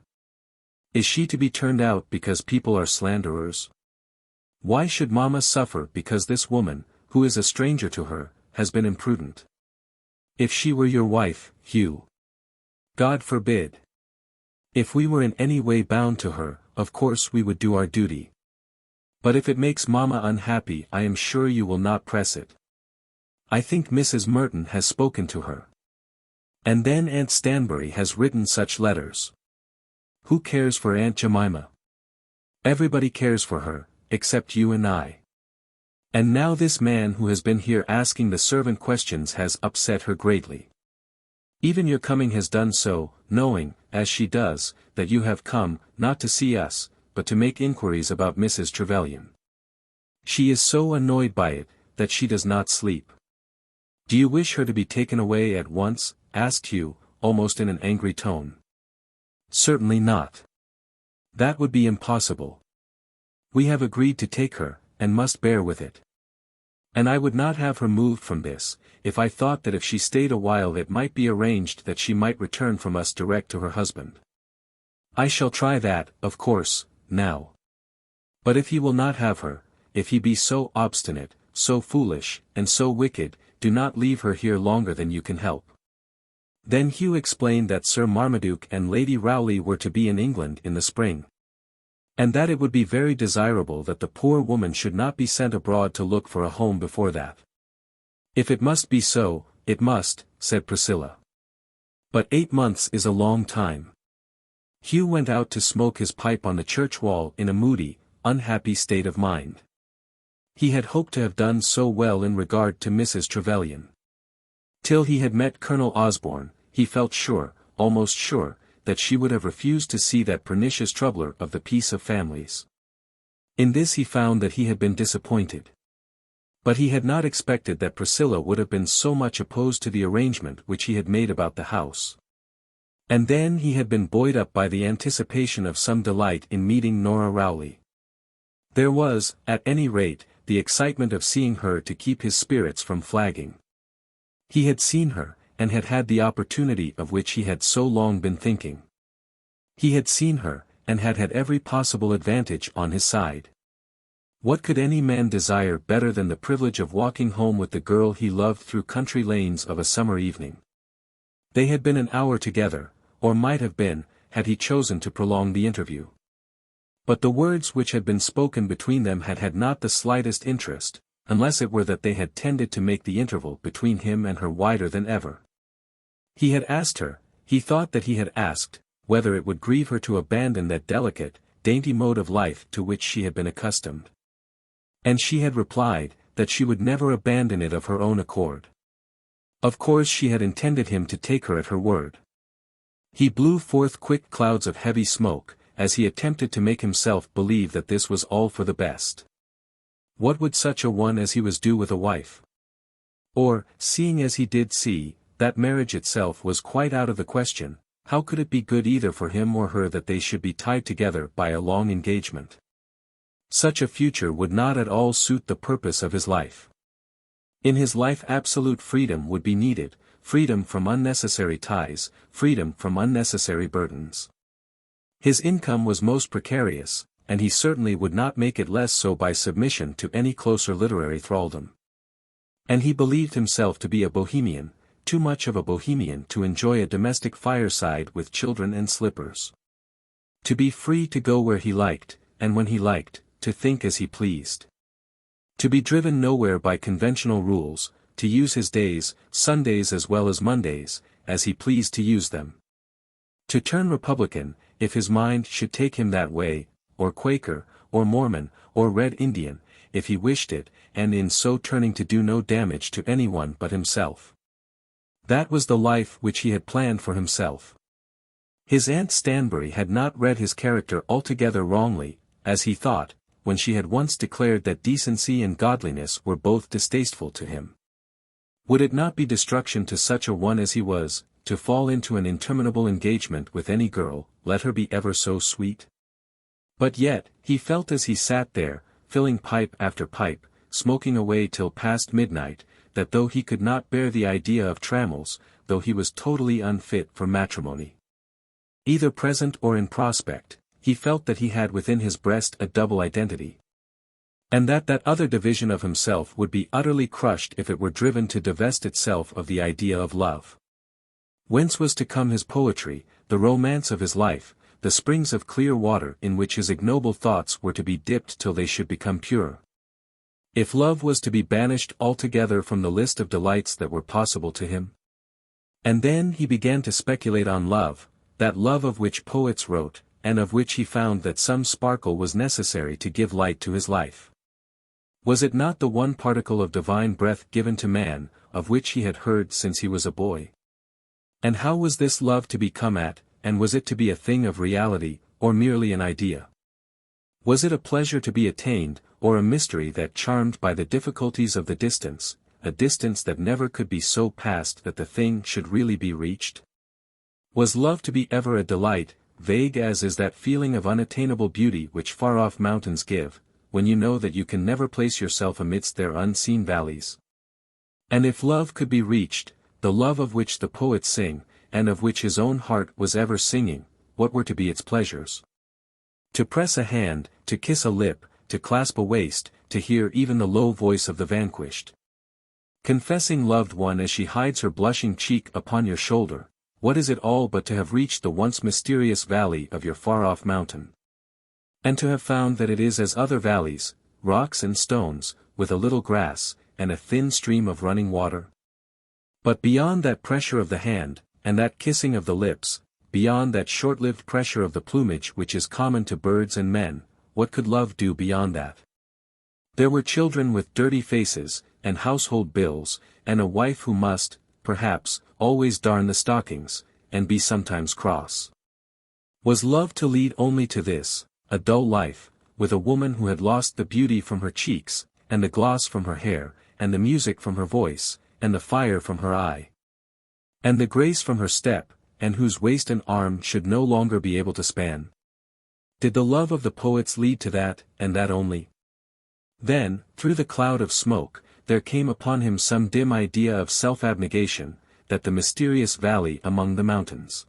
Is she to be turned out because people are slanderers? Why should Mama suffer because this woman, who is a stranger to her, has been imprudent? If she were your wife, Hugh." "God forbid. If we were in any way bound to her, of course we would do our duty. But if it makes Mama unhappy I am sure you will not press it. I think Mrs. Merton has spoken to her. And then Aunt Stanbury has written such letters. Who cares for Aunt Jemima? Everybody cares for her, except you and I. And now this man who has been here asking the servant questions has upset her greatly. Even your coming has done so, knowing, as she does, that you have come, not to see us, but to make inquiries about Mrs. Trevelyan. She is so annoyed by it, that she does not sleep." "Do you wish her to be taken away at once?" asked Hugh, almost in an angry tone. "Certainly not. That would be impossible. We have agreed to take her, and must bear with it. And I would not have her moved from this, if I thought that if she stayed a while it might be arranged that she might return from us direct to her husband. I shall try that, of course, now. But if he will not have her, if he be so obstinate, so foolish, and so wicked, do not leave her here longer than you can help." Then Hugh explained that Sir Marmaduke and Lady Rowley were to be in England in the spring. And that it would be very desirable that the poor woman should not be sent abroad to look for a home before that. "If it must be so, it must," said Priscilla. "But 8 months is a long time." Hugh went out to smoke his pipe on the church wall in a moody, unhappy state of mind. He had hoped to have done so well in regard to Mrs. Trevelyan. Till he had met Colonel Osborne, he felt sure, almost sure, that she would have refused to see that pernicious troubler of the peace of families. In this he found that he had been disappointed. But he had not expected that Priscilla would have been so much opposed to the arrangement which he had made about the house. And then he had been buoyed up by the anticipation of some delight in meeting Nora Rowley. There was, at any rate, the excitement of seeing her to keep his spirits from flagging. He had seen her, and had had the opportunity of which he had so long been thinking. He had seen her, and had had every possible advantage on his side. What could any man desire better than the privilege of walking home with the girl he loved through country lanes of a summer evening? They had been an hour together, or might have been, had he chosen to prolong the interview. But the words which had been spoken between them had had not the slightest interest, unless it were that they had tended to make the interval between him and her wider than ever. He had asked her, he thought that he had asked, whether it would grieve her to abandon that delicate, dainty mode of life to which she had been accustomed. And she had replied, that she would never abandon it of her own accord. Of course she had intended him to take her at her word. He blew forth quick clouds of heavy smoke, as he attempted to make himself believe that this was all for the best. What would such a one as he was do with a wife? Or, seeing as he did see, that marriage itself was quite out of the question, how could it be good either for him or her that they should be tied together by a long engagement? Such a future would not at all suit the purpose of his life. In his life absolute freedom would be needed, freedom from unnecessary ties, freedom from unnecessary burdens. His income was most precarious, and he certainly would not make it less so by submission to any closer literary thraldom. And he believed himself to be a bohemian, too much of a bohemian to enjoy a domestic fireside with children and slippers. To be free to go where he liked, and when he liked, to think as he pleased. To be driven nowhere by conventional rules, to use his days, Sundays as well as Mondays, as he pleased to use them. To turn Republican, if his mind should take him that way, or Quaker, or Mormon, or Red Indian, if he wished it, and in so turning to do no damage to anyone but himself. That was the life which he had planned for himself. His Aunt Stanbury had not read his character altogether wrongly, as he thought, when she had once declared that decency and godliness were both distasteful to him. Would it not be destruction to such a one as he was, to fall into an interminable engagement with any girl, let her be ever so sweet? But yet, he felt as he sat there, filling pipe after pipe, smoking away till past midnight, that though he could not bear the idea of trammels, though he was totally unfit for matrimony, either present or in prospect, he felt that he had within his breast a double identity. And that other division of himself would be utterly crushed if it were driven to divest itself of the idea of love. Whence was to come his poetry, the romance of his life, the springs of clear water in which his ignoble thoughts were to be dipped till they should become pure? If love was to be banished altogether from the list of delights that were possible to him? And then he began to speculate on love, that love of which poets wrote, and of which he found that some sparkle was necessary to give light to his life. Was it not the one particle of divine breath given to man, of which he had heard since he was a boy? And how was this love to be come at, and was it to be a thing of reality, or merely an idea? Was it a pleasure to be attained, or a mystery that charmed by the difficulties of the distance, a distance that never could be so passed that the thing should really be reached? Was love to be ever a delight, vague as is that feeling of unattainable beauty which far-off mountains give, when you know that you can never place yourself amidst their unseen valleys? And if love could be reached, the love of which the poets sing, and of which his own heart was ever singing, what were to be its pleasures? To press a hand, to kiss a lip, to clasp a waist, to hear even the low voice of the vanquished, confessing loved one as she hides her blushing cheek upon your shoulder, what is it all but to have reached the once mysterious valley of your far-off mountain? And to have found that it is as other valleys, rocks and stones, with a little grass, and a thin stream of running water? But beyond that pressure of the hand, and that kissing of the lips, beyond that short-lived pressure of the plumage which is common to birds and men, what could love do beyond that? There were children with dirty faces, and household bills, and a wife who must, perhaps, always darn the stockings, and be sometimes cross. Was love to lead only to this, a dull life, with a woman who had lost the beauty from her cheeks, and the gloss from her hair, and the music from her voice, and the fire from her eye, and the grace from her step, and whose waist and arm should no longer be able to span? Did the love of the poets lead to that, and that only? Then, through the cloud of smoke, there came upon him some dim idea of self-abnegation, that the mysterious valley among the mountains,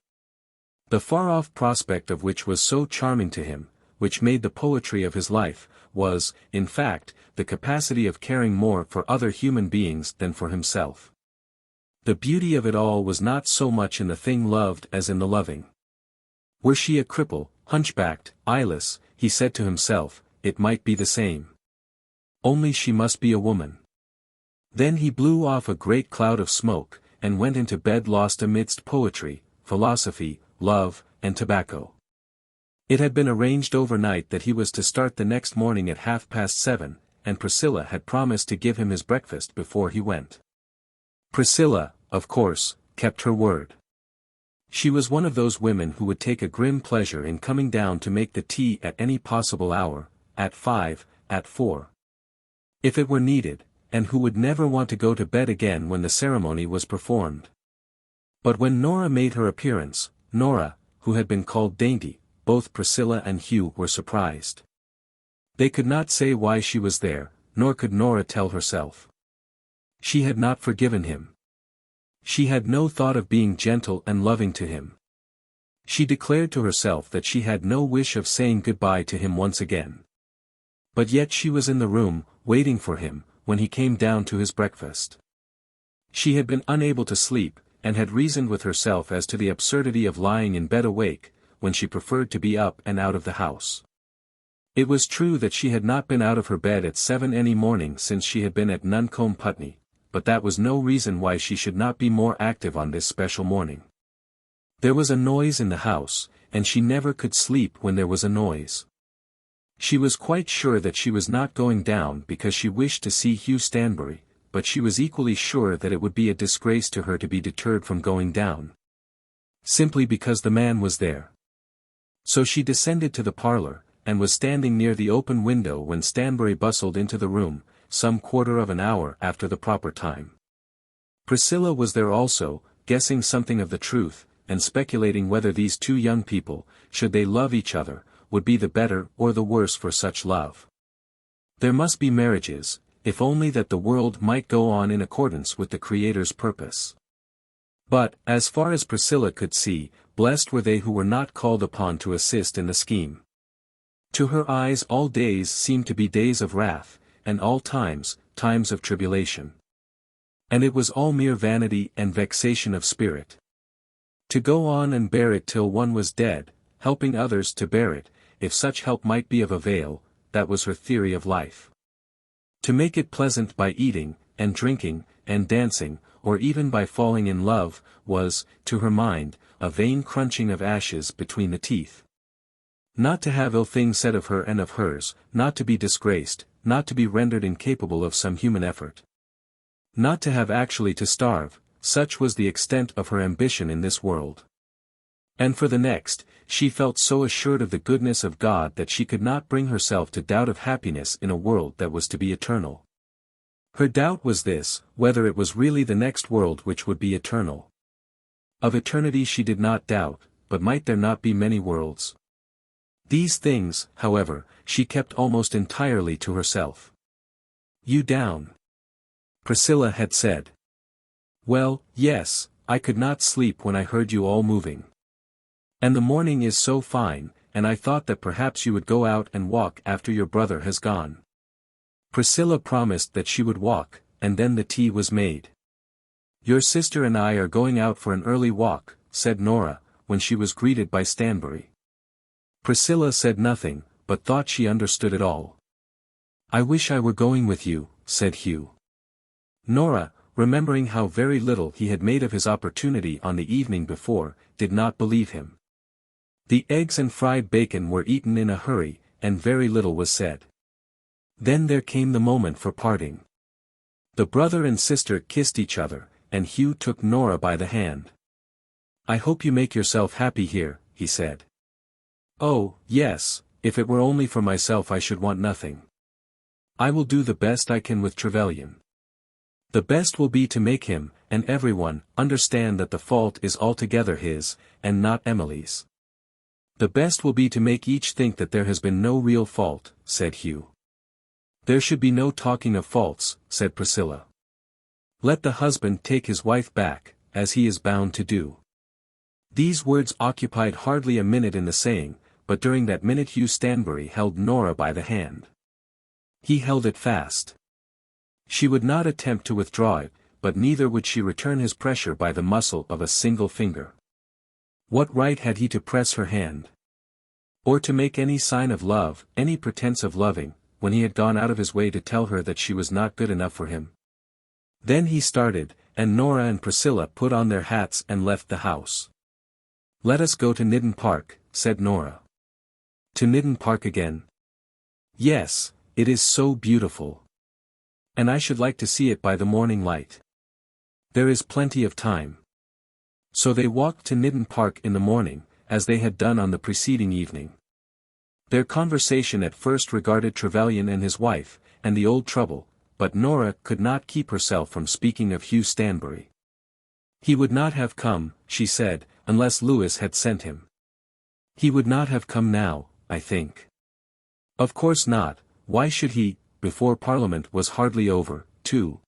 the far-off prospect of which was so charming to him, which made the poetry of his life, was, in fact, the capacity of caring more for other human beings than for himself. The beauty of it all was not so much in the thing loved as in the loving. Were she a cripple, hunchbacked, eyeless, he said to himself, it might be the same. Only she must be a woman. Then he blew off a great cloud of smoke, and went into bed lost amidst poetry, philosophy, love, and tobacco. It had been arranged overnight that he was to start the next morning at 7:30, and Priscilla had promised to give him his breakfast before he went. Priscilla, of course, kept her word. She was one of those women who would take a grim pleasure in coming down to make the tea at any possible hour, at 5, at 4. If it were needed, and who would never want to go to bed again when the ceremony was performed. But when Nora made her appearance, Nora, who had been called dainty, both Priscilla and Hugh were surprised. They could not say why she was there, nor could Nora tell herself. She had not forgiven him. She had no thought of being gentle and loving to him. She declared to herself that she had no wish of saying goodbye to him once again. But yet she was in the room, waiting for him, when he came down to his breakfast. She had been unable to sleep, and had reasoned with herself as to the absurdity of lying in bed awake, when she preferred to be up and out of the house. It was true that she had not been out of her bed at 7 any morning since she had been at Nuncombe Putney, but that was no reason why she should not be more active on this special morning. There was a noise in the house, and she never could sleep when there was a noise. She was quite sure that she was not going down because she wished to see Hugh Stanbury, but she was equally sure that it would be a disgrace to her to be deterred from going down. Simply because the man was there. So she descended to the parlour, and was standing near the open window when Stanbury bustled into the room, some quarter of an hour after the proper time. Priscilla was there also, guessing something of the truth, and speculating whether these two young people, should they love each other, would be the better or the worse for such love. There must be marriages, if only that the world might go on in accordance with the Creator's purpose. But, as far as Priscilla could see, blessed were they who were not called upon to assist in the scheme. To her eyes all days seemed to be days of wrath, and all times, times of tribulation. And it was all mere vanity and vexation of spirit. To go on and bear it till one was dead, helping others to bear it, if such help might be of avail, that was her theory of life. To make it pleasant by eating, and drinking, and dancing, or even by falling in love, was, to her mind, a vain crunching of ashes between the teeth. Not to have ill things said of her and of hers, not to be disgraced, not to be rendered incapable of some human effort. Not to have actually to starve, such was the extent of her ambition in this world. And for the next, she felt so assured of the goodness of God that she could not bring herself to doubt of happiness in a world that was to be eternal. Her doubt was this, whether it was really the next world which would be eternal. Of eternity she did not doubt, but might there not be many worlds? These things, however, she kept almost entirely to herself. "You down?" Priscilla had said. "Well, yes, I could not sleep when I heard you all moving. And the morning is so fine, and I thought that perhaps you would go out and walk after your brother has gone." Priscilla promised that she would walk, and then the tea was made. "Your sister and I are going out for an early walk," said Nora, when she was greeted by Stanbury. Priscilla said nothing, but thought she understood it all. "I wish I were going with you," said Hugh. Nora, remembering how very little he had made of his opportunity on the evening before, did not believe him. The eggs and fried bacon were eaten in a hurry, and very little was said. Then there came the moment for parting. The brother and sister kissed each other, and Hugh took Nora by the hand. "I hope you make yourself happy here," he said. "Oh, yes, if it were only for myself I should want nothing. I will do the best I can with Trevelyan. The best will be to make him, and everyone, understand that the fault is altogether his, and not Emily's. The best will be to make each think that there has been no real fault," said Hugh. "There should be no talking of faults," said Priscilla. "Let the husband take his wife back, as he is bound to do." These words occupied hardly a minute in the saying, but during that minute Hugh Stanbury held Nora by the hand. He held it fast. She would not attempt to withdraw it, but neither would she return his pressure by the muscle of a single finger. What right had he to press her hand? Or to make any sign of love, any pretense of loving, when he had gone out of his way to tell her that she was not good enough for him? Then he started, and Nora and Priscilla put on their hats and left the house. "Let us go to Niddon Park," said Nora. "To Niddon Park again?" "Yes, it is so beautiful. And I should like to see it by the morning light. There is plenty of time." So they walked to Niddon Park in the morning, as they had done on the preceding evening. Their conversation at first regarded Trevelyan and his wife, and the old trouble, but Nora could not keep herself from speaking of Hugh Stanbury. "He would not have come," she said, "unless Lewis had sent him. He would not have come now, I think." "Of course not, why should he, before Parliament was hardly over, too?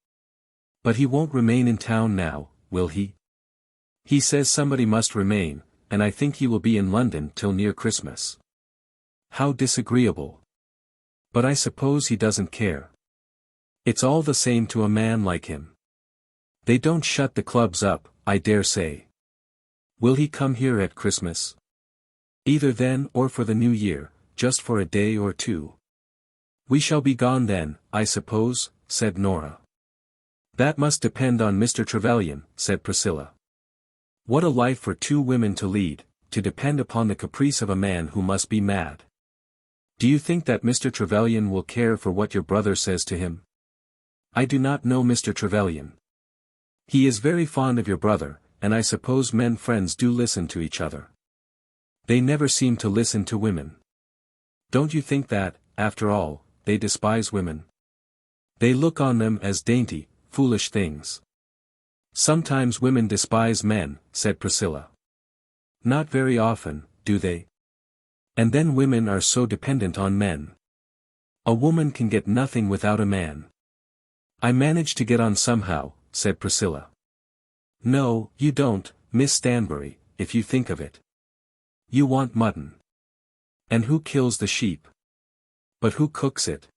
But he won't remain in town now, will he? He says somebody must remain, and I think he will be in London till near Christmas. How disagreeable. But I suppose he doesn't care. It's all the same to a man like him. They don't shut the clubs up, I dare say. Will he come here at Christmas? Either then or for the New Year, just for a day or two." "We shall be gone then, I suppose," said Nora. "That must depend on Mr. Trevelyan," said Priscilla. "What a life for two women to lead, to depend upon the caprice of a man who must be mad. Do you think that Mr. Trevelyan will care for what your brother says to him?" "I do not know Mr. Trevelyan. He is very fond of your brother, and I suppose men friends do listen to each other. They never seem to listen to women. Don't you think that, after all, they despise women? They look on them as dainty, foolish things." "Sometimes women despise men," said Priscilla. "Not very often, do they? And then women are so dependent on men. A woman can get nothing without a man." "I manage to get on somehow," said Priscilla. "No, you don't, Miss Stanbury, if you think of it. You want mutton. And who kills the sheep? But who cooks it?"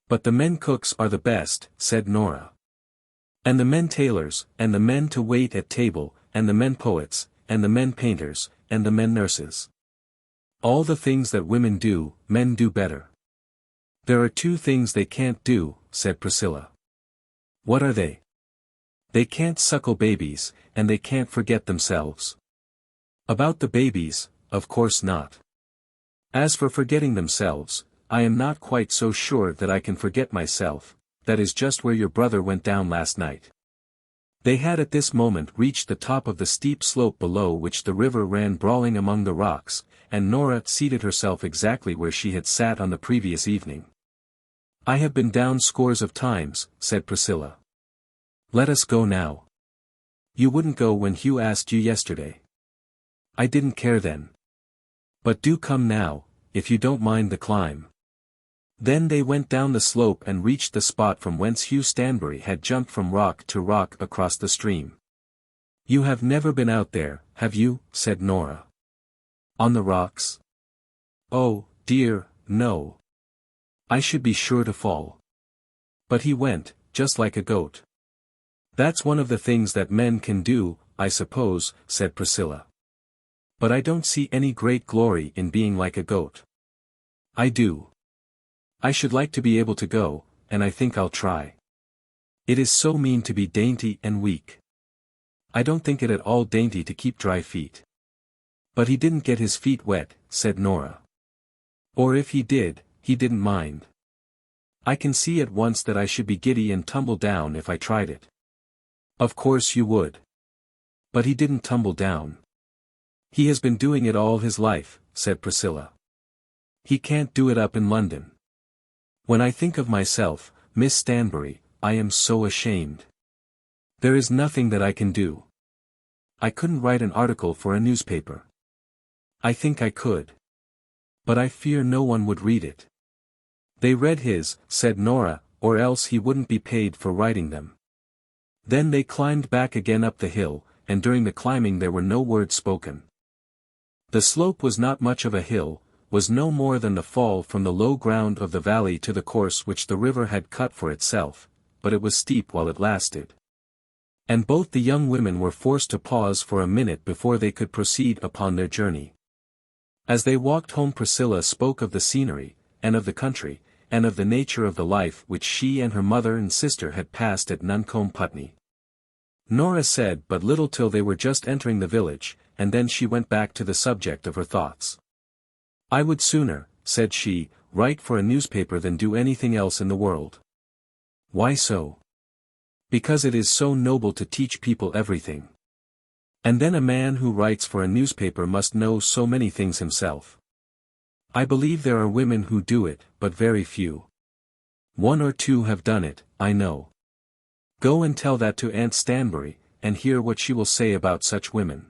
"But the men cooks are the best," said Nora. "And the men tailors, and the men to wait at table, and the men poets, and the men painters, and the men nurses. All the things that women do, men do better." "There are two things they can't do," said Priscilla. "What are they?" "They can't suckle babies, and they can't forget themselves." "About the babies, of course not. As for forgetting themselves, I am not quite so sure that I can forget myself. That is just where your brother went down last night." They had at this moment reached the top of the steep slope below which the river ran brawling among the rocks, and Nora seated herself exactly where she had sat on the previous evening. "I have been down scores of times," said Priscilla. "Let us go now." "You wouldn't go when Hugh asked you yesterday." "I didn't care then. But do come now, if you don't mind the climb." Then they went down the slope and reached the spot from whence Hugh Stanbury had jumped from rock to rock across the stream. "You have never been out there, have you?" said Nora. "On the rocks? Oh, dear, no. I should be sure to fall." "But he went, just like a goat." "That's one of the things that men can do, I suppose," said Priscilla. "But I don't see any great glory in being like a goat." "I do. I should like to be able to go, and I think I'll try. It is so mean to be dainty and weak. I don't think it at all dainty to keep dry feet." "But he didn't get his feet wet," said Nora. "Or if he did, he didn't mind. I can see at once that I should be giddy and tumble down if I tried it." "Of course you would. But he didn't tumble down. He has been doing it all his life," said Priscilla. "He can't do it up in London. When I think of myself, Miss Stanbury, I am so ashamed. There is nothing that I can do. I couldn't write an article for a newspaper. I think I could. But I fear no one would read it." "They read his," said Nora, "or else he wouldn't be paid for writing them." Then they climbed back again up the hill, and during the climbing there were no words spoken. The slope was not much of a hill, was no more than the fall from the low ground of the valley to the course which the river had cut for itself, but it was steep while it lasted. And both the young women were forced to pause for a minute before they could proceed upon their journey. As they walked home Priscilla spoke of the scenery, and of the country, and of the nature of the life which she and her mother and sister had passed at Nuncombe Putney. Nora said but little till they were just entering the village, and then she went back to the subject of her thoughts. "I would sooner," said she, "write for a newspaper than do anything else in the world." "Why so?" "Because it is so noble to teach people everything. And then a man who writes for a newspaper must know so many things himself. I believe there are women who do it, but very few. One or two have done it, I know. Go and tell that to Aunt Stanbury, and hear what she will say about such women.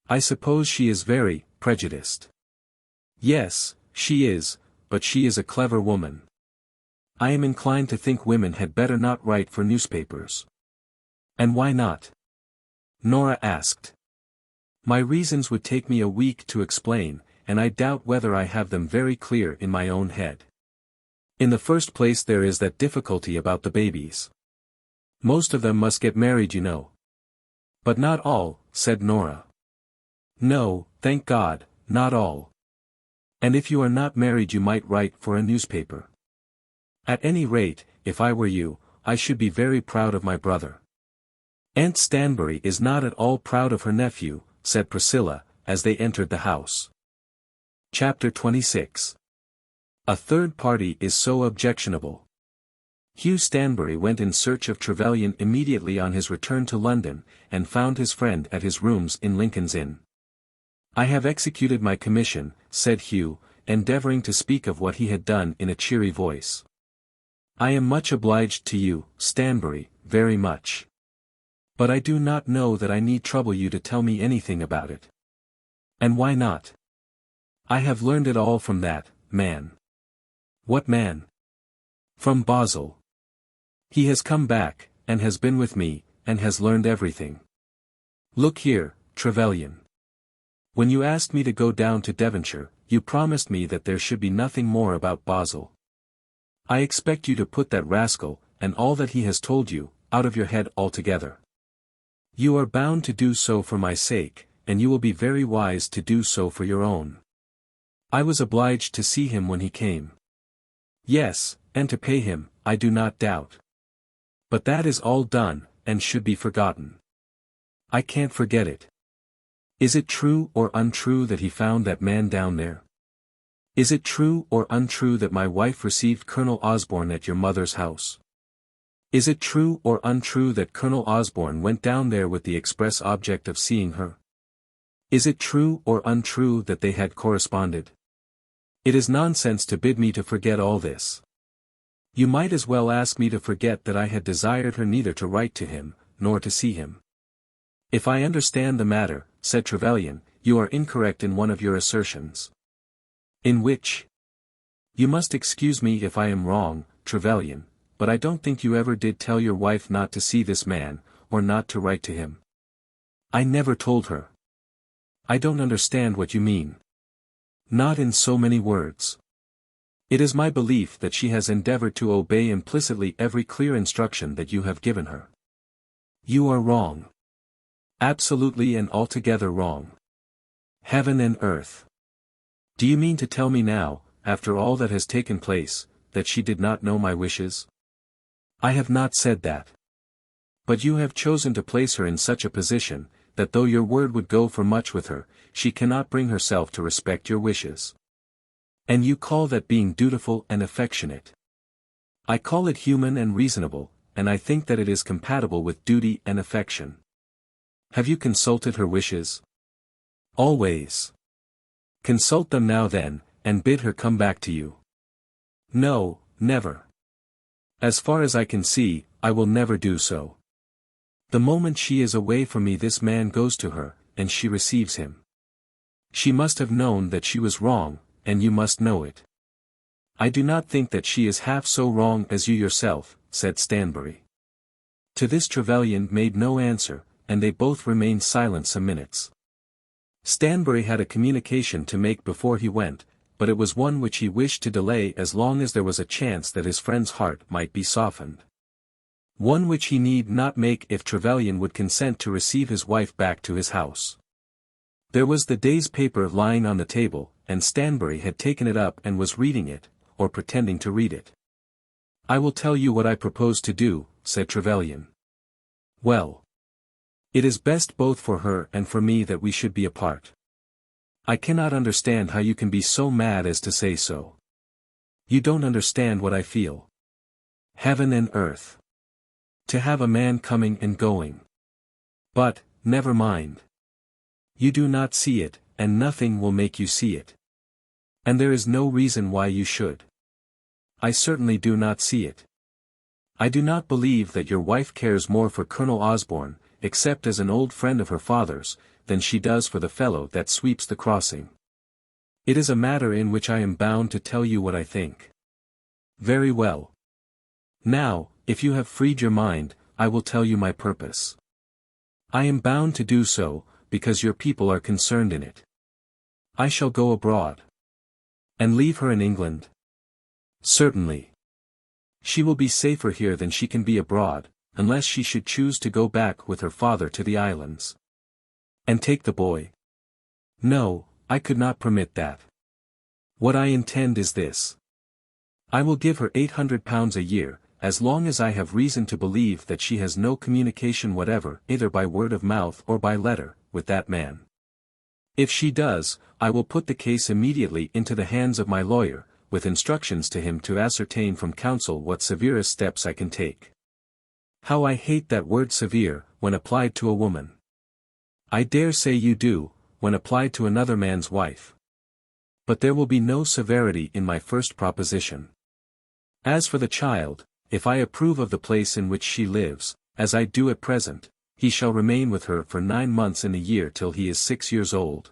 I suppose she is very prejudiced." "Yes, she is, but she is a clever woman. I am inclined to think women had better not write for newspapers." "And why not?" Nora asked. "My reasons would take me a week to explain, and I doubt whether I have them very clear in my own head. In the first place there is that difficulty about the babies. Most of them must get married, you know." "But not all," said Nora. "No, thank God, not all. And if you are not married you might write for a newspaper. At any rate, if I were you, I should be very proud of my brother." "Aunt Stanbury is not at all proud of her nephew," said Priscilla, as they entered the house. Chapter 26. A third party is so objectionable. Hugh Stanbury went in search of Trevelyan immediately on his return to London, and found his friend at his rooms in Lincoln's Inn. "I have executed my commission," said Hugh, endeavouring to speak of what he had done in a cheery voice. "I am much obliged to you, Stanbury, very much. But I do not know that I need trouble you to tell me anything about it." "And why not?" "I have learned it all from that man." "What man?" "From Bozzle. He has come back, and has been with me, and has learned everything. Look here, Trevelyan. When you asked me to go down to Devonshire, you promised me that there should be nothing more about Bozzle. I expect you to put that rascal, and all that he has told you, out of your head altogether. You are bound to do so for my sake, and you will be very wise to do so for your own. I was obliged to see him when he came. Yes, and to pay him, I do not doubt. But that is all done, and should be forgotten. I can't forget it. Is it true or untrue that he found that man down there? Is it true or untrue that my wife received Colonel Osborne at your mother's house? Is it true or untrue that Colonel Osborne went down there with the express object of seeing her? Is it true or untrue that they had corresponded? It is nonsense to bid me to forget all this. You might as well ask me to forget that I had desired her neither to write to him, nor to see him." "If I understand the matter," said Trevelyan, "you are incorrect in one of your assertions." "In which?" "You must excuse me if I am wrong, Trevelyan, but I don't think you ever did tell your wife not to see this man, or not to write to him." "I never told her." "I don't understand what you mean." "Not in so many words. It is my belief that she has endeavored to obey implicitly every clear instruction that you have given her." "You are wrong. Absolutely and altogether wrong. Heaven and earth. Do you mean to tell me now, after all that has taken place, that she did not know my wishes?" "I have not said that. But you have chosen to place her in such a position, that though your word would go for much with her, she cannot bring herself to respect your wishes. And you call that being dutiful and affectionate. I call it human and reasonable, and I think that it is compatible with duty and affection. Have you consulted her wishes?" "Always." "Consult them now then, and bid her come back to you." "No, never. As far as I can see, I will never do so. The moment she is away from me this man goes to her, and she receives him. She must have known that she was wrong, and you must know it." "I do not think that she is half so wrong as you yourself," said Stanbury. To this Trevelyan made no answer, and they both remained silent some minutes. Stanbury had a communication to make before he went, but it was one which he wished to delay as long as there was a chance that his friend's heart might be softened. One which he need not make if Trevelyan would consent to receive his wife back to his house. There was the day's paper lying on the table, and Stanbury had taken it up and was reading it, or pretending to read it. "I will tell you what I propose to do," said Trevelyan. "Well. It is best both for her and for me that we should be apart. I cannot understand how you can be so mad as to say so. You don't understand what I feel. Heaven and earth. To have a man coming and going. But, never mind. You do not see it, and nothing will make you see it. And there is no reason why you should. I certainly do not see it. I do not believe that your wife cares more for Colonel Osborne, except as an old friend of her father's, than she does for the fellow that sweeps the crossing. It is a matter in which I am bound to tell you what I think." "Very well. Now, if you have freed your mind, I will tell you my purpose. I am bound to do so, because your people are concerned in it. I shall go abroad." "And leave her in England?" "Certainly. She will be safer here than she can be abroad, unless she should choose to go back with her father to the islands." "And take the boy?" "No, I could not permit that. What I intend is this. I will give her £800 a year, as long as I have reason to believe that she has no communication whatever, either by word of mouth or by letter, with that man. If she does, I will put the case immediately into the hands of my lawyer, with instructions to him to ascertain from counsel what severest steps I can take. How I hate that word severe, when applied to a woman. I dare say you do, when applied to another man's wife. But there will be no severity in my first proposition. As for the child, if I approve of the place in which she lives, as I do at present, he shall remain with her for 9 months in a year till he is 6 years old.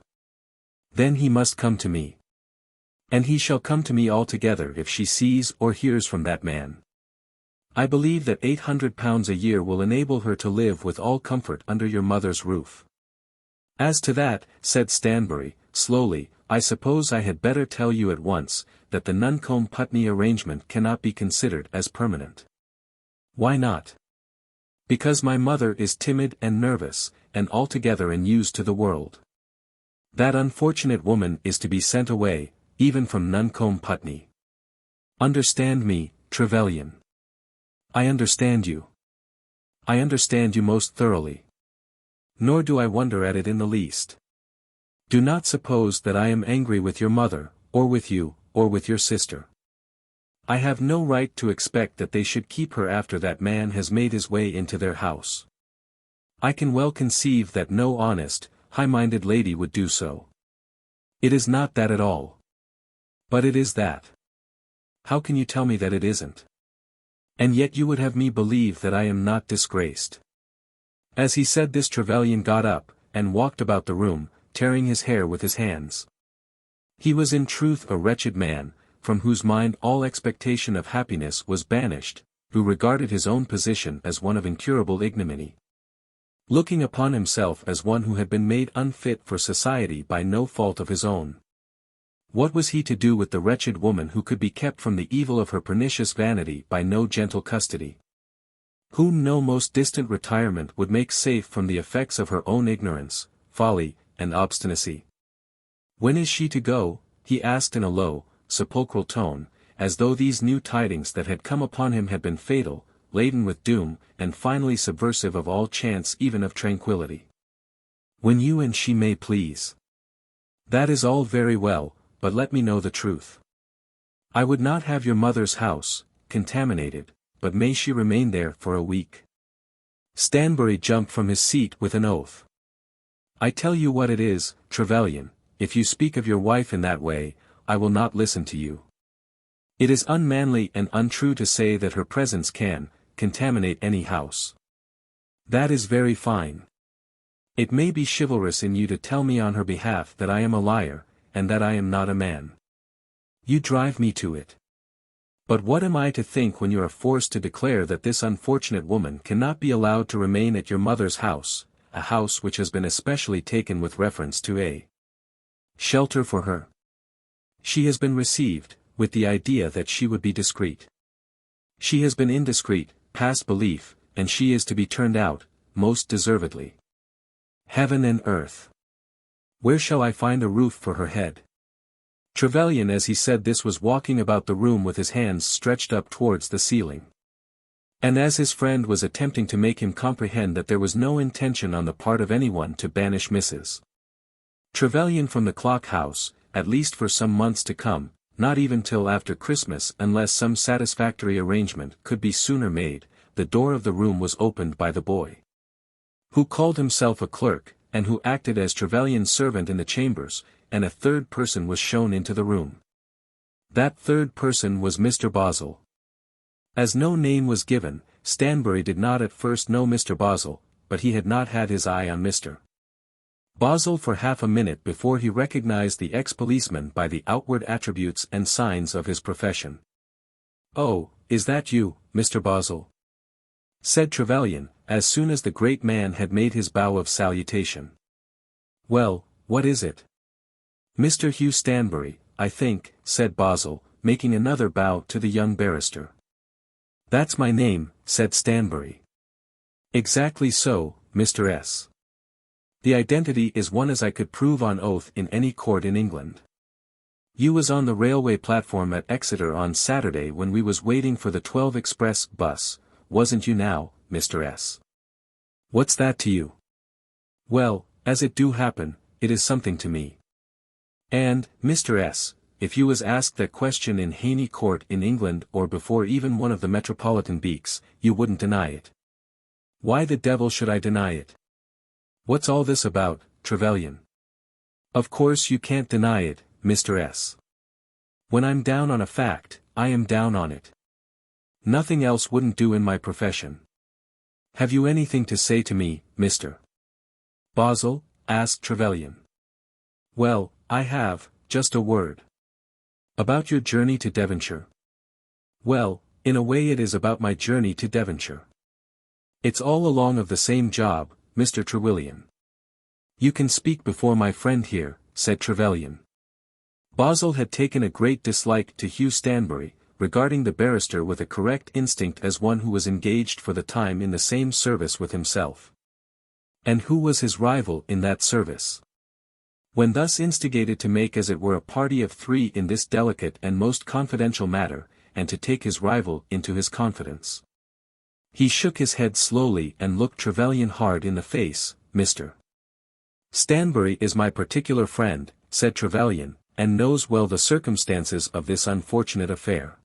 Then he must come to me. And he shall come to me altogether if she sees or hears from that man. I believe that £800 a year will enable her to live with all comfort under your mother's roof." "As to that," said Stanbury, slowly, "I suppose I had better tell you at once, that the Nuncombe-Putney arrangement cannot be considered as permanent." "Why not?" "Because my mother is timid and nervous, and altogether unused to the world. That unfortunate woman is to be sent away, even from Nuncombe-Putney. Understand me, Trevelyan." "I understand you. I understand you most thoroughly. Nor do I wonder at it in the least. Do not suppose that I am angry with your mother, or with you, or with your sister. I have no right to expect that they should keep her after that man has made his way into their house. I can well conceive that no honest, high-minded lady would do so. It is not that at all. But it is that. How can you tell me that it isn't? And yet you would have me believe that I am not disgraced." As he said this, Trevelyan got up, and walked about the room, tearing his hair with his hands. He was in truth a wretched man, from whose mind all expectation of happiness was banished, who regarded his own position as one of incurable ignominy. Looking upon himself as one who had been made unfit for society by no fault of his own. What was he to do with the wretched woman who could be kept from the evil of her pernicious vanity by no gentle custody? Whom no most distant retirement would make safe from the effects of her own ignorance, folly, and obstinacy? "When is she to go?" he asked in a low, sepulchral tone, as though these new tidings that had come upon him had been fatal, laden with doom, and finally subversive of all chance even of tranquillity. "When you and she may please." "That is all very well, but let me know the truth. I would not have your mother's house contaminated, but may she remain there for a week?" Stanbury jumped from his seat with an oath. "I tell you what it is, Trevelyan, if you speak of your wife in that way, I will not listen to you. It is unmanly and untrue to say that her presence can contaminate any house. That is very fine. It may be chivalrous in you to tell me on her behalf that I am a liar, and that I am not a man. You drive me to it. But what am I to think when you are forced to declare that this unfortunate woman cannot be allowed to remain at your mother's house, a house which has been especially taken with reference to a shelter for her? She has been received, with the idea that she would be discreet. She has been indiscreet, past belief, and she is to be turned out, most deservedly. Heaven and earth! Where shall I find a roof for her head? Trevelyan as he said this was walking about the room with his hands stretched up towards the ceiling. And as his friend was attempting to make him comprehend that there was no intention on the part of anyone to banish Mrs. Trevelyan from the clock house, at least for some months to come, not even till after Christmas unless some satisfactory arrangement could be sooner made, the door of the room was opened by the boy, who called himself a clerk, and who acted as Trevelyan's servant in the chambers, and a third person was shown into the room. That third person was Mr. Bozzle. As no name was given, Stanbury did not at first know Mr. Bozzle, but he had not had his eye on Mr. Bozzle for half a minute before he recognized the ex-policeman by the outward attributes and signs of his profession. "Oh, is that you, Mr. Bozzle?" said Trevelyan, as soon as the great man had made his bow of salutation. "Well, what is it?" "Mr. Hugh Stanbury, I think," said Bozzle, making another bow to the young barrister. "That's my name," said Stanbury. "Exactly so, Mr. S. The identity is one as I could prove on oath in any court in England. You was on the railway platform at Exeter on Saturday when we was waiting for the 12 express bus, wasn't you now, Mr. S? What's that to you?" "Well, as it do happen, it is something to me. And, Mr. S, if you was asked that question in Haney Court in England or before even one of the metropolitan beaks, you wouldn't deny it." "Why the devil should I deny it? What's all this about, Trevelyan?" "Of course you can't deny it, Mr. S. When I'm down on a fact, I am down on it. Nothing else wouldn't do in my profession. Have you anything to say to me, Mr. Bozzle?" asked Trevelyan. "Well, I have, just a word." "About your journey to Devonshire?" "Well, in a way it is about my journey to Devonshire. It's all along of the same job, Mr. Trevelyan." "You can speak before my friend here," said Trevelyan. Bozzle had taken a great dislike to Hugh Stanbury, regarding the barrister with a correct instinct as one who was engaged for the time in the same service with himself. And who was his rival in that service? When thus instigated to make as it were a party of three in this delicate and most confidential matter, and to take his rival into his confidence, he shook his head slowly and looked Trevelyan hard in the face. "Mr. Stanbury is my particular friend," said Trevelyan, "and knows well the circumstances of this unfortunate affair.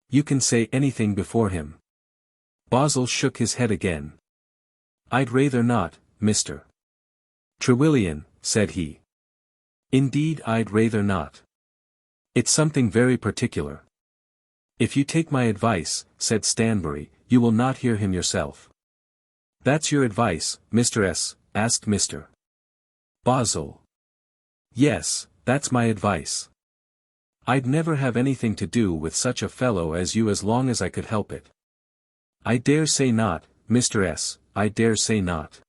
You can say anything before him." Bozzle shook his head again. "I'd rather not, Mr. Trevelyan," said he. "Indeed I'd rather not. It's something very particular." "If you take my advice," said Stanbury, "you will not hear him yourself." "That's your advice, Mr. S?" asked Mr. Bozzle. "Yes, that's my advice. I'd never have anything to do with such a fellow as you as long as I could help it." "I dare say not, Mr. S, I dare say not.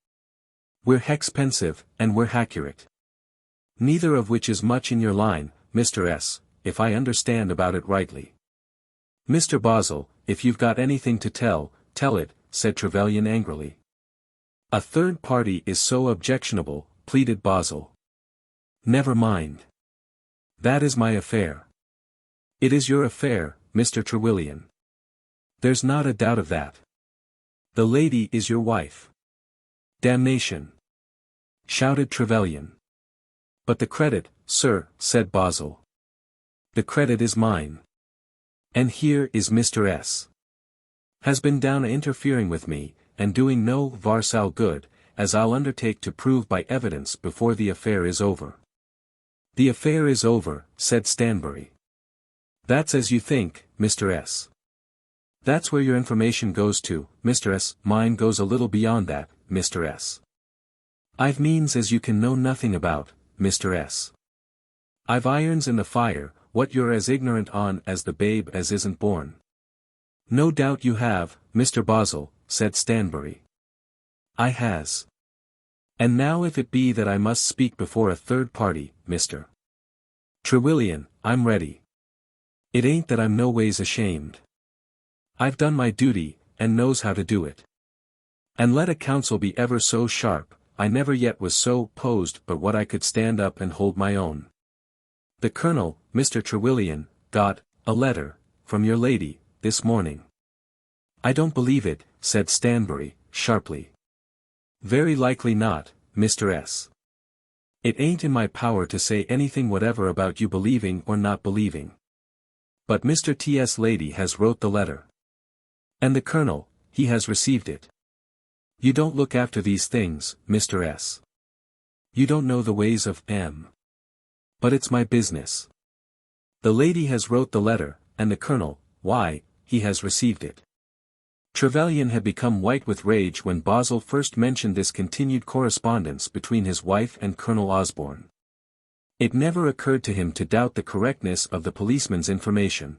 We're hexpensive, and we're accurate. Neither of which is much in your line, Mr. S, if I understand about it rightly." "Mr. Bozzle, if you've got anything to tell, tell it," said Trevelyan angrily. "A third party is so objectionable," pleaded Bozzle. "Never mind. That is my affair." "It is your affair, Mr. Trevelyan. There's not a doubt of that. The lady is your wife." "Damnation!" shouted Trevelyan. "But the credit, sir," said Bozzle. "The credit is mine. And here is Mr. S. has been down interfering with me, and doing no varsal good, as I'll undertake to prove by evidence before the affair is over." "The affair is over," said Stanbury. "That's as you think, Mr. S. That's where your information goes to, Mr. S. Mine goes a little beyond that, Mr. S. I've means as you can know nothing about, Mr. S. I've irons in the fire, what you're as ignorant on as the babe as isn't born." "No doubt you have, Mr. Bozzle," said Stanbury. "I has. And now if it be that I must speak before a third party, Mr. Trevelyan, I'm ready. It ain't that I'm no ways ashamed. I've done my duty, and knows how to do it. And let a counsel be ever so sharp, I never yet was so posed but what I could stand up and hold my own. The Colonel, Mr. Trewilian, got a letter from your lady this morning. I don't believe it, said Stanbury, sharply. Very likely not, Mr. S. It ain't in my power to say anything whatever about you believing or not believing. But Mr. T.'s lady has wrote the letter. And the Colonel, he has received it. You don't look after these things, Mr. S. You don't know the ways of M. But it's my business. The lady has wrote the letter, and the Colonel, why, he has received it. Trevelyan had become white with rage when Bozzle first mentioned this continued correspondence between his wife and Colonel Osborne. It never occurred to him to doubt the correctness of the policeman's information.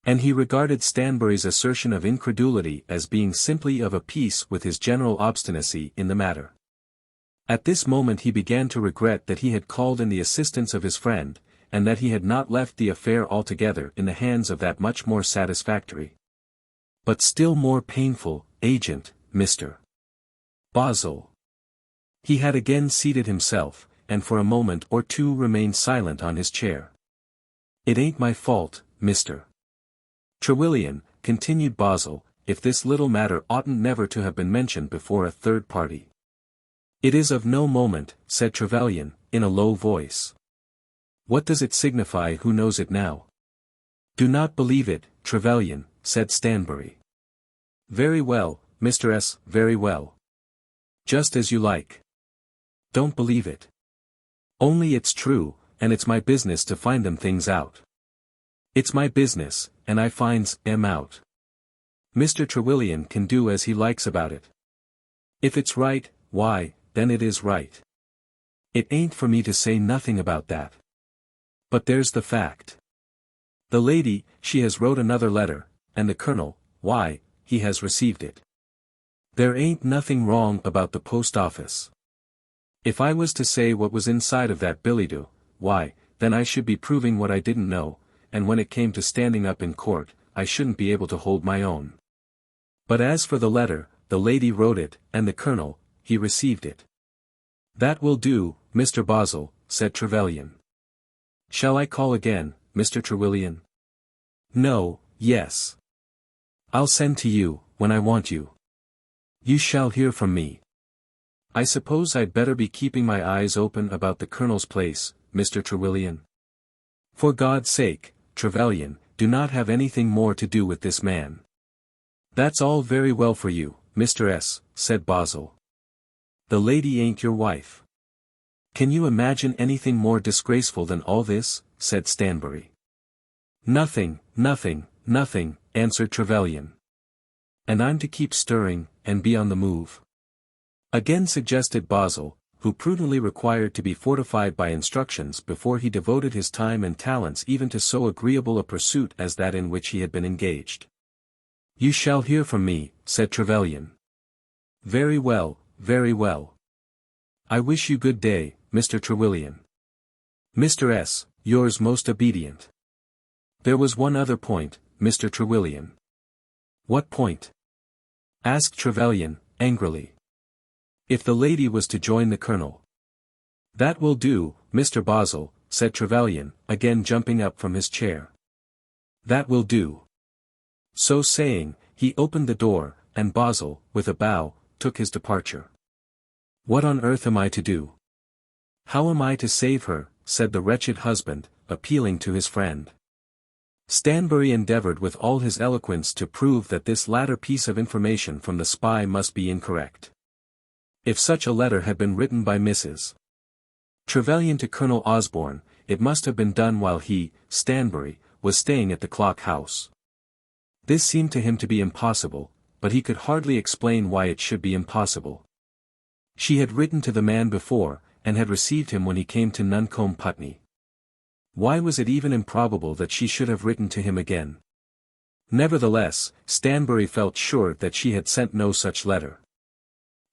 And he regarded Stanbury's assertion of incredulity as being simply of a piece with his general obstinacy in the matter. At this moment he began to regret that he had called in the assistance of his friend, and that he had not left the affair altogether in the hands of that much more satisfactory, but still more painful, agent, Mr. Bozzle. He had again seated himself, and for a moment or two remained silent on his chair. It ain't my fault, Mr. Trewilian, continued Bozzle, if this little matter oughtn't never to have been mentioned before a third party. It is of no moment, said Trevelyan, in a low voice. What does it signify who knows it now? Do not believe it, Trevelyan, said Stanbury. Very well, Mr. S., very well. Just as you like. Don't believe it. Only it's true, and it's my business to find them things out. It's my business, and I finds 'em out. Mr. Trewilian can do as he likes about it. If it's right, why, then it is right. It ain't for me to say nothing about that. But there's the fact. The lady, she has wrote another letter, and the Colonel, why, he has received it. There ain't nothing wrong about the post office. If I was to say what was inside of that billet-doux, why, then I should be proving what I didn't know, and when it came to standing up in court, I shouldn't be able to hold my own. But as for the letter, the lady wrote it, and the Colonel, he received it. That will do, Mr. Bozzle, said Trevelyan. Shall I call again, Mr. Trewilian? No, yes. I'll send to you, when I want you. You shall hear from me. I suppose I'd better be keeping my eyes open about the Colonel's place, Mr. Trewilian. For God's sake, Trevelyan, do not have anything more to do with this man. That's all very well for you, Mr. S., said Bozzle. The lady ain't your wife. Can you imagine anything more disgraceful than all this? Said Stanbury. Nothing, nothing, nothing, answered Trevelyan. And I'm to keep stirring, and be on the move. Again suggested Bozzle, who prudently required to be fortified by instructions before he devoted his time and talents even to so agreeable a pursuit as that in which he had been engaged. You shall hear from me, said Trevelyan. Very well, very well. I wish you good day, Mr. Trewilian. Mr. S., yours most obedient. There was one other point, Mr. Trewilian. What point? Asked Trevelyan, angrily. If the lady was to join the Colonel. That will do, Mr. Bozzle, said Trevelyan, again jumping up from his chair. That will do. So saying, he opened the door, and Bozzle, with a bow, took his departure. What on earth am I to do? How am I to save her? Said the wretched husband, appealing to his friend. Stanbury endeavored with all his eloquence to prove that this latter piece of information from the spy must be incorrect. If such a letter had been written by Mrs. Trevelyan to Colonel Osborne, it must have been done while he, Stanbury, was staying at the Clock House. This seemed to him to be impossible, but he could hardly explain why it should be impossible. She had written to the man before, and had received him when he came to Nuncombe Putney. Why was it even improbable that she should have written to him again? Nevertheless, Stanbury felt sure that she had sent no such letter.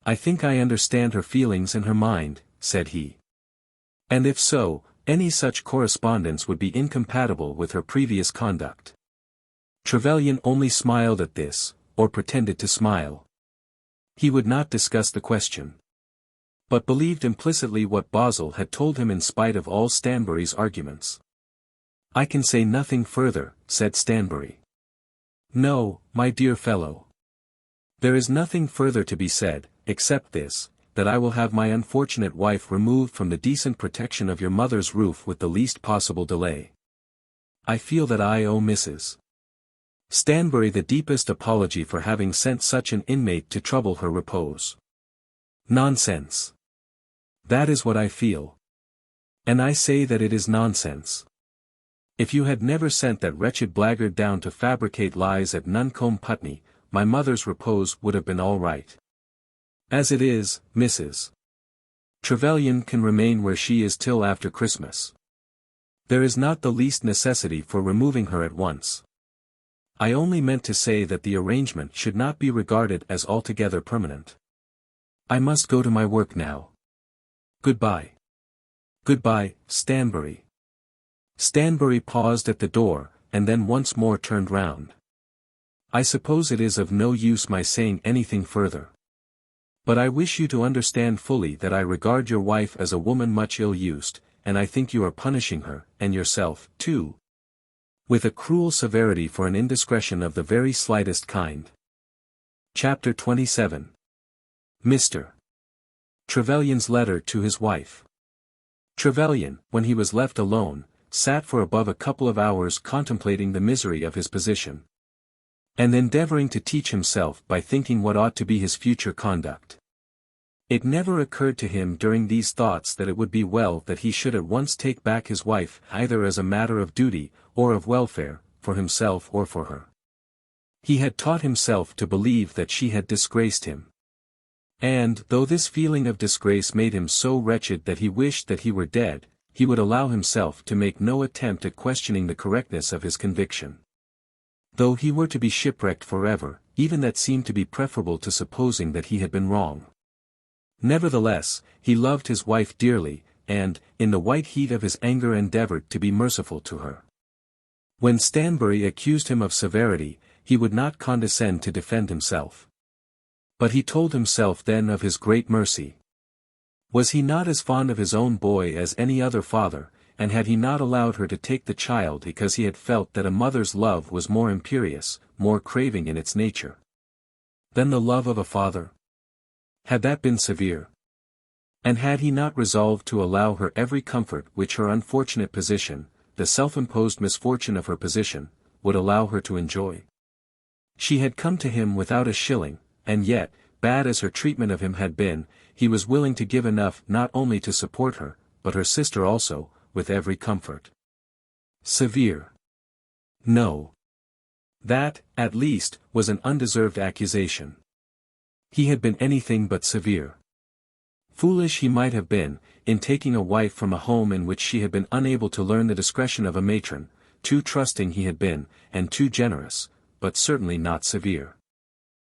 I think I understand her feelings and her mind, said he. And if so, any such correspondence would be incompatible with her previous conduct. Trevelyan only smiled at this, or pretended to smile. He would not discuss the question, but believed implicitly what Bozzle had told him in spite of all Stanbury's arguments. "I can say nothing further," said Stanbury. "No, my dear fellow. There is nothing further to be said, except this, that I will have my unfortunate wife removed from the decent protection of your mother's roof with the least possible delay. I feel that I owe Mrs. Stanbury the deepest apology for having sent such an inmate to trouble her repose." "Nonsense. That is what I feel. And I say that it is nonsense. If you had never sent that wretched blackguard down to fabricate lies at Nuncombe Putney, my mother's repose would have been all right. As it is, Mrs. Trevelyan can remain where she is till after Christmas. There is not the least necessity for removing her at once. I only meant to say that the arrangement should not be regarded as altogether permanent. I must go to my work now. Goodbye. Goodbye, Stanbury." Stanbury paused at the door, and then once more turned round. "I suppose it is of no use my saying anything further. But I wish you to understand fully that I regard your wife as a woman much ill-used, and I think you are punishing her, and yourself, too, with a cruel severity for an indiscretion of the very slightest kind." Chapter 27. Mr. Trevelyan's letter to his wife. Trevelyan, when he was left alone, sat for above a couple of hours contemplating the misery of his position, and endeavoring to teach himself by thinking what ought to be his future conduct. It never occurred to him during these thoughts that it would be well that he should at once take back his wife either as a matter of duty, or of welfare, for himself or for her. He had taught himself to believe that she had disgraced him. And, though this feeling of disgrace made him so wretched that he wished that he were dead, he would allow himself to make no attempt at questioning the correctness of his conviction. Though he were to be shipwrecked forever, even that seemed to be preferable to supposing that he had been wrong. Nevertheless, he loved his wife dearly, and, in the white heat of his anger endeavoured to be merciful to her. When Stanbury accused him of severity, he would not condescend to defend himself. But he told himself then of his great mercy. Was he not as fond of his own boy as any other father, and had he not allowed her to take the child because he had felt that a mother's love was more imperious, more craving in its nature, than the love of a father? Had that been severe? And had he not resolved to allow her every comfort which her unfortunate position, the self-imposed misfortune of her position, would allow her to enjoy? She had come to him without a shilling, and yet, bad as her treatment of him had been, he was willing to give enough not only to support her, but her sister also, with every comfort. Severe? No. That, at least, was an undeserved accusation. He had been anything but severe. Foolish he might have been, in taking a wife from a home in which she had been unable to learn the discretion of a matron, too trusting he had been, and too generous, but certainly not severe.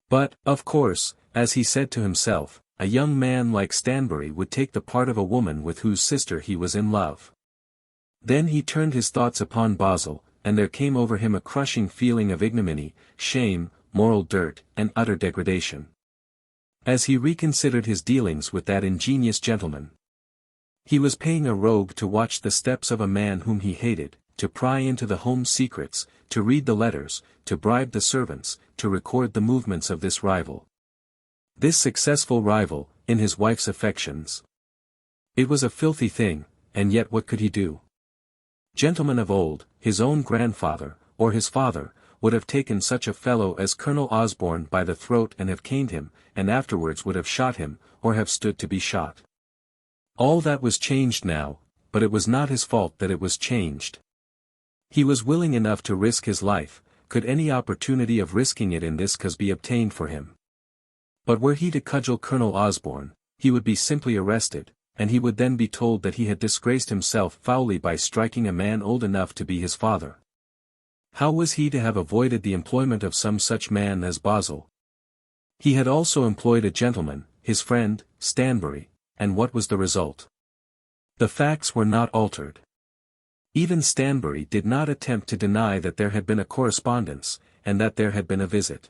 But, of course, as he said to himself, a young man like Stanbury would take the part of a woman with whose sister he was in love. Then he turned his thoughts upon Bozzle, and there came over him a crushing feeling of ignominy, shame, moral dirt, and utter degradation. As he reconsidered his dealings with that ingenious gentleman, he was paying a rogue to watch the steps of a man whom he hated, to pry into the home secrets, to read the letters, to bribe the servants, to record the movements of this rival. This successful rival, in his wife's affections. It was a filthy thing, and yet what could he do? Gentlemen of old, his own grandfather, or his father, would have taken such a fellow as Colonel Osborne by the throat and have caned him, and afterwards would have shot him, or have stood to be shot. All that was changed now, but it was not his fault that it was changed. He was willing enough to risk his life, could any opportunity of risking it in this cause be obtained for him. But were he to cudgel Colonel Osborne, he would be simply arrested, and he would then be told that he had disgraced himself foully by striking a man old enough to be his father. How was he to have avoided the employment of some such man as Bozzle? He had also employed a gentleman, his friend, Stanbury, and what was the result? The facts were not altered. Even Stanbury did not attempt to deny that there had been a correspondence, and that there had been a visit.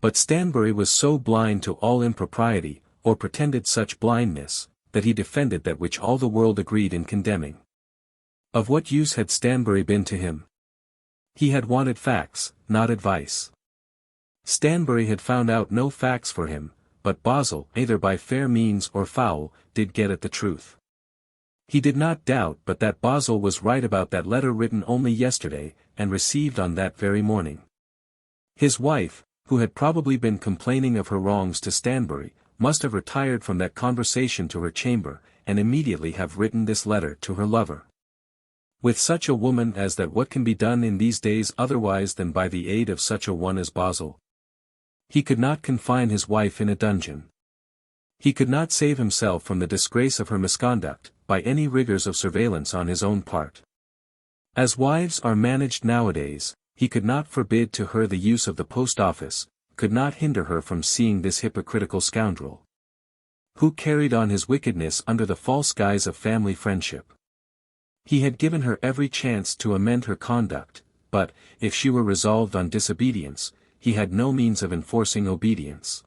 But Stanbury was so blind to all impropriety, or pretended such blindness, that he defended that which all the world agreed in condemning. Of what use had Stanbury been to him? He had wanted facts, not advice. Stanbury had found out no facts for him, but Bozzle, either by fair means or foul, did get at the truth. He did not doubt but that Bozzle was right about that letter written only yesterday, and received on that very morning. His wife, who had probably been complaining of her wrongs to Stanbury, must have retired from that conversation to her chamber, and immediately have written this letter to her lover. With such a woman as that, what can be done in these days otherwise than by the aid of such a one as Bozzle? He could not confine his wife in a dungeon. He could not save himself from the disgrace of her misconduct, by any rigors of surveillance on his own part. As wives are managed nowadays, he could not forbid to her the use of the post office, could not hinder her from seeing this hypocritical scoundrel, who carried on his wickedness under the false guise of family friendship. He had given her every chance to amend her conduct, but, if she were resolved on disobedience, he had no means of enforcing obedience.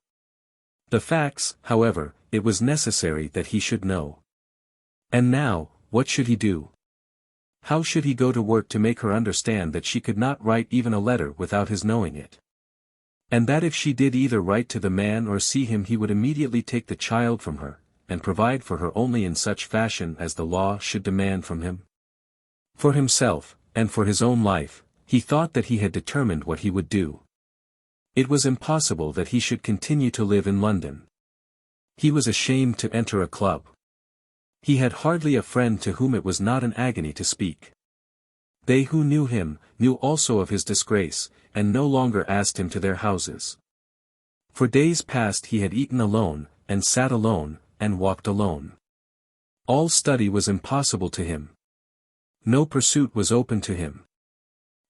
The facts, however, it was necessary that he should know. And now, what should he do? How should he go to work to make her understand that she could not write even a letter without his knowing it? And that if she did either write to the man or see him, he would immediately take the child from her, and provide for her only in such fashion as the law should demand from him? For himself, and for his own life, he thought that he had determined what he would do. It was impossible that he should continue to live in London. He was ashamed to enter a club. He had hardly a friend to whom it was not an agony to speak. They who knew him, knew also of his disgrace, and no longer asked him to their houses. For days past he had eaten alone, and sat alone, and walked alone. All study was impossible to him. No pursuit was open to him.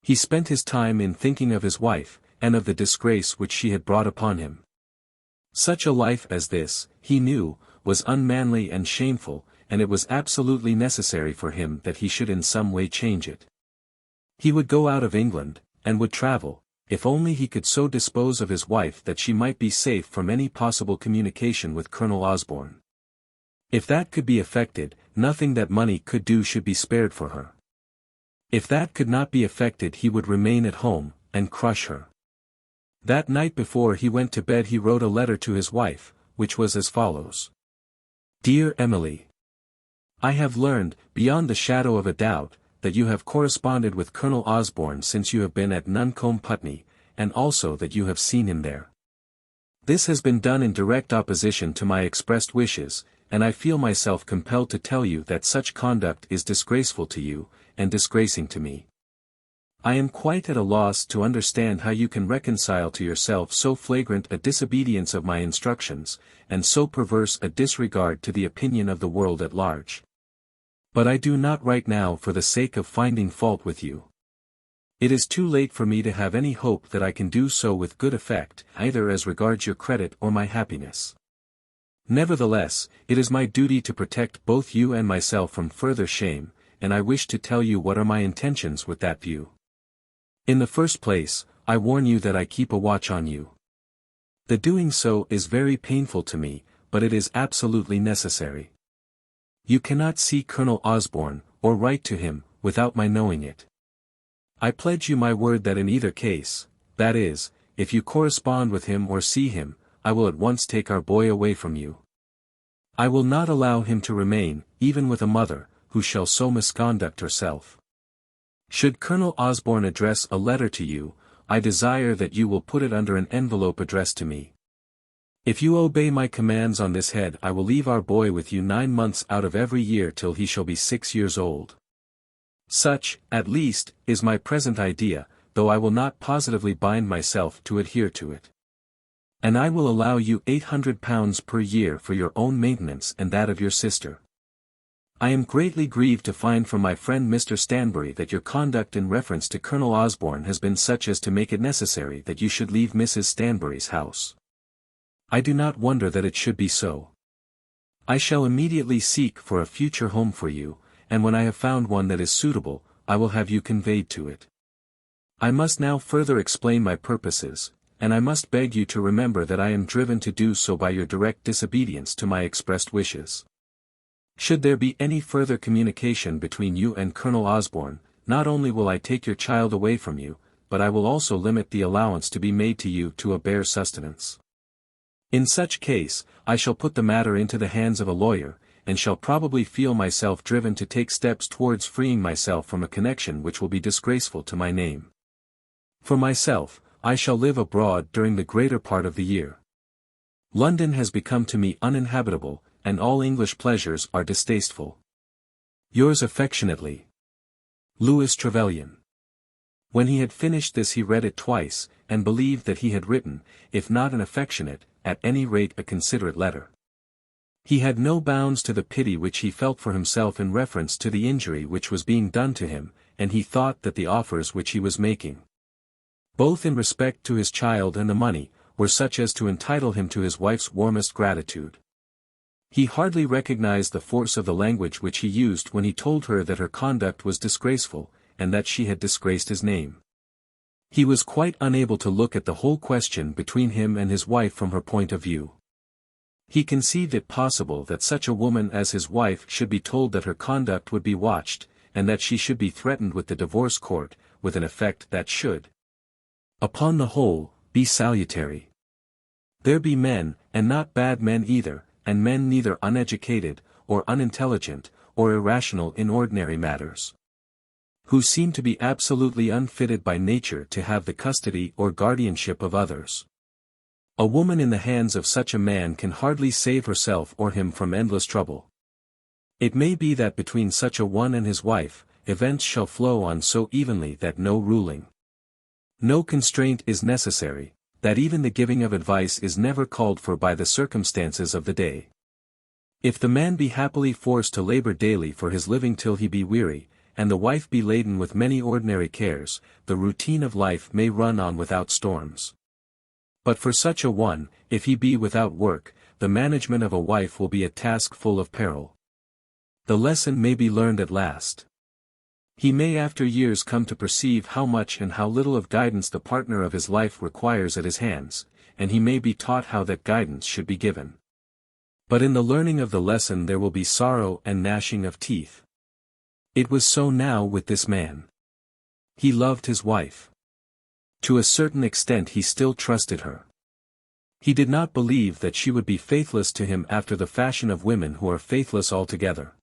He spent his time in thinking of his wife, and of the disgrace which she had brought upon him. Such a life as this, he knew, was unmanly and shameful, and it was absolutely necessary for him that he should in some way change it. He would go out of England, and would travel, if only he could so dispose of his wife that she might be safe from any possible communication with Colonel Osborne. If that could be effected, nothing that money could do should be spared for her. If that could not be effected, he would remain at home, and crush her. That night before he went to bed he wrote a letter to his wife, which was as follows. Dear Emily, I have learned, beyond the shadow of a doubt, that you have corresponded with Colonel Osborne since you have been at Nuncombe, Putney, and also that you have seen him there. This has been done in direct opposition to my expressed wishes, and I feel myself compelled to tell you that such conduct is disgraceful to you, and disgracing to me. I am quite at a loss to understand how you can reconcile to yourself so flagrant a disobedience of my instructions, and so perverse a disregard to the opinion of the world at large. But I do not write now for the sake of finding fault with you. It is too late for me to have any hope that I can do so with good effect, either as regards your credit or my happiness. Nevertheless, it is my duty to protect both you and myself from further shame, and I wish to tell you what are my intentions with that view. In the first place, I warn you that I keep a watch on you. The doing so is very painful to me, but it is absolutely necessary. You cannot see Colonel Osborne, or write to him, without my knowing it. I pledge you my word that in either case, that is, if you correspond with him or see him, I will at once take our boy away from you. I will not allow him to remain, even with a mother, who shall so misconduct herself. Should Colonel Osborne address a letter to you, I desire that you will put it under an envelope addressed to me. If you obey my commands on this head, I will leave our boy with you 9 months out of every year till he shall be 6 years old. Such, at least, is my present idea, though I will not positively bind myself to adhere to it. And I will allow you £800 per year for your own maintenance and that of your sister. I am greatly grieved to find from my friend Mr. Stanbury that your conduct in reference to Colonel Osborne has been such as to make it necessary that you should leave Mrs. Stanbury's house. I do not wonder that it should be so. I shall immediately seek for a future home for you, and when I have found one that is suitable, I will have you conveyed to it. I must now further explain my purposes, and I must beg you to remember that I am driven to do so by your direct disobedience to my expressed wishes. Should there be any further communication between you and Colonel Osborne, not only will I take your child away from you, but I will also limit the allowance to be made to you to a bare sustenance. In such case, I shall put the matter into the hands of a lawyer, and shall probably feel myself driven to take steps towards freeing myself from a connection which will be disgraceful to my name. For myself, I shall live abroad during the greater part of the year. London has become to me uninhabitable, and all English pleasures are distasteful. Yours affectionately, Louis Trevelyan. When he had finished this he read it twice, and believed that he had written, if not an affectionate, at any rate a considerate letter. He had no bounds to the pity which he felt for himself in reference to the injury which was being done to him, and he thought that the offers which he was making, both in respect to his child and the money, were such as to entitle him to his wife's warmest gratitude. He hardly recognized the force of the language which he used when he told her that her conduct was disgraceful, and that she had disgraced his name. He was quite unable to look at the whole question between him and his wife from her point of view. He conceived it possible that such a woman as his wife should be told that her conduct would be watched, and that she should be threatened with the divorce court, with an effect that should, upon the whole, be salutary. There be men, and not bad men either, and men neither uneducated, or unintelligent, or irrational in ordinary matters, who seem to be absolutely unfitted by nature to have the custody or guardianship of others. A woman in the hands of such a man can hardly save herself or him from endless trouble. It may be that between such a one and his wife, events shall flow on so evenly that no ruling, no constraint is necessary, that even the giving of advice is never called for by the circumstances of the day. If the man be happily forced to labor daily for his living till he be weary, and the wife be laden with many ordinary cares, the routine of life may run on without storms. But for such a one, if he be without work, the management of a wife will be a task full of peril. The lesson may be learned at last. He may after years come to perceive how much and how little of guidance the partner of his life requires at his hands, and he may be taught how that guidance should be given. But in the learning of the lesson there will be sorrow and gnashing of teeth. It was so now with this man. He loved his wife. To a certain extent he still trusted her. He did not believe that she would be faithless to him after the fashion of women who are faithless altogether.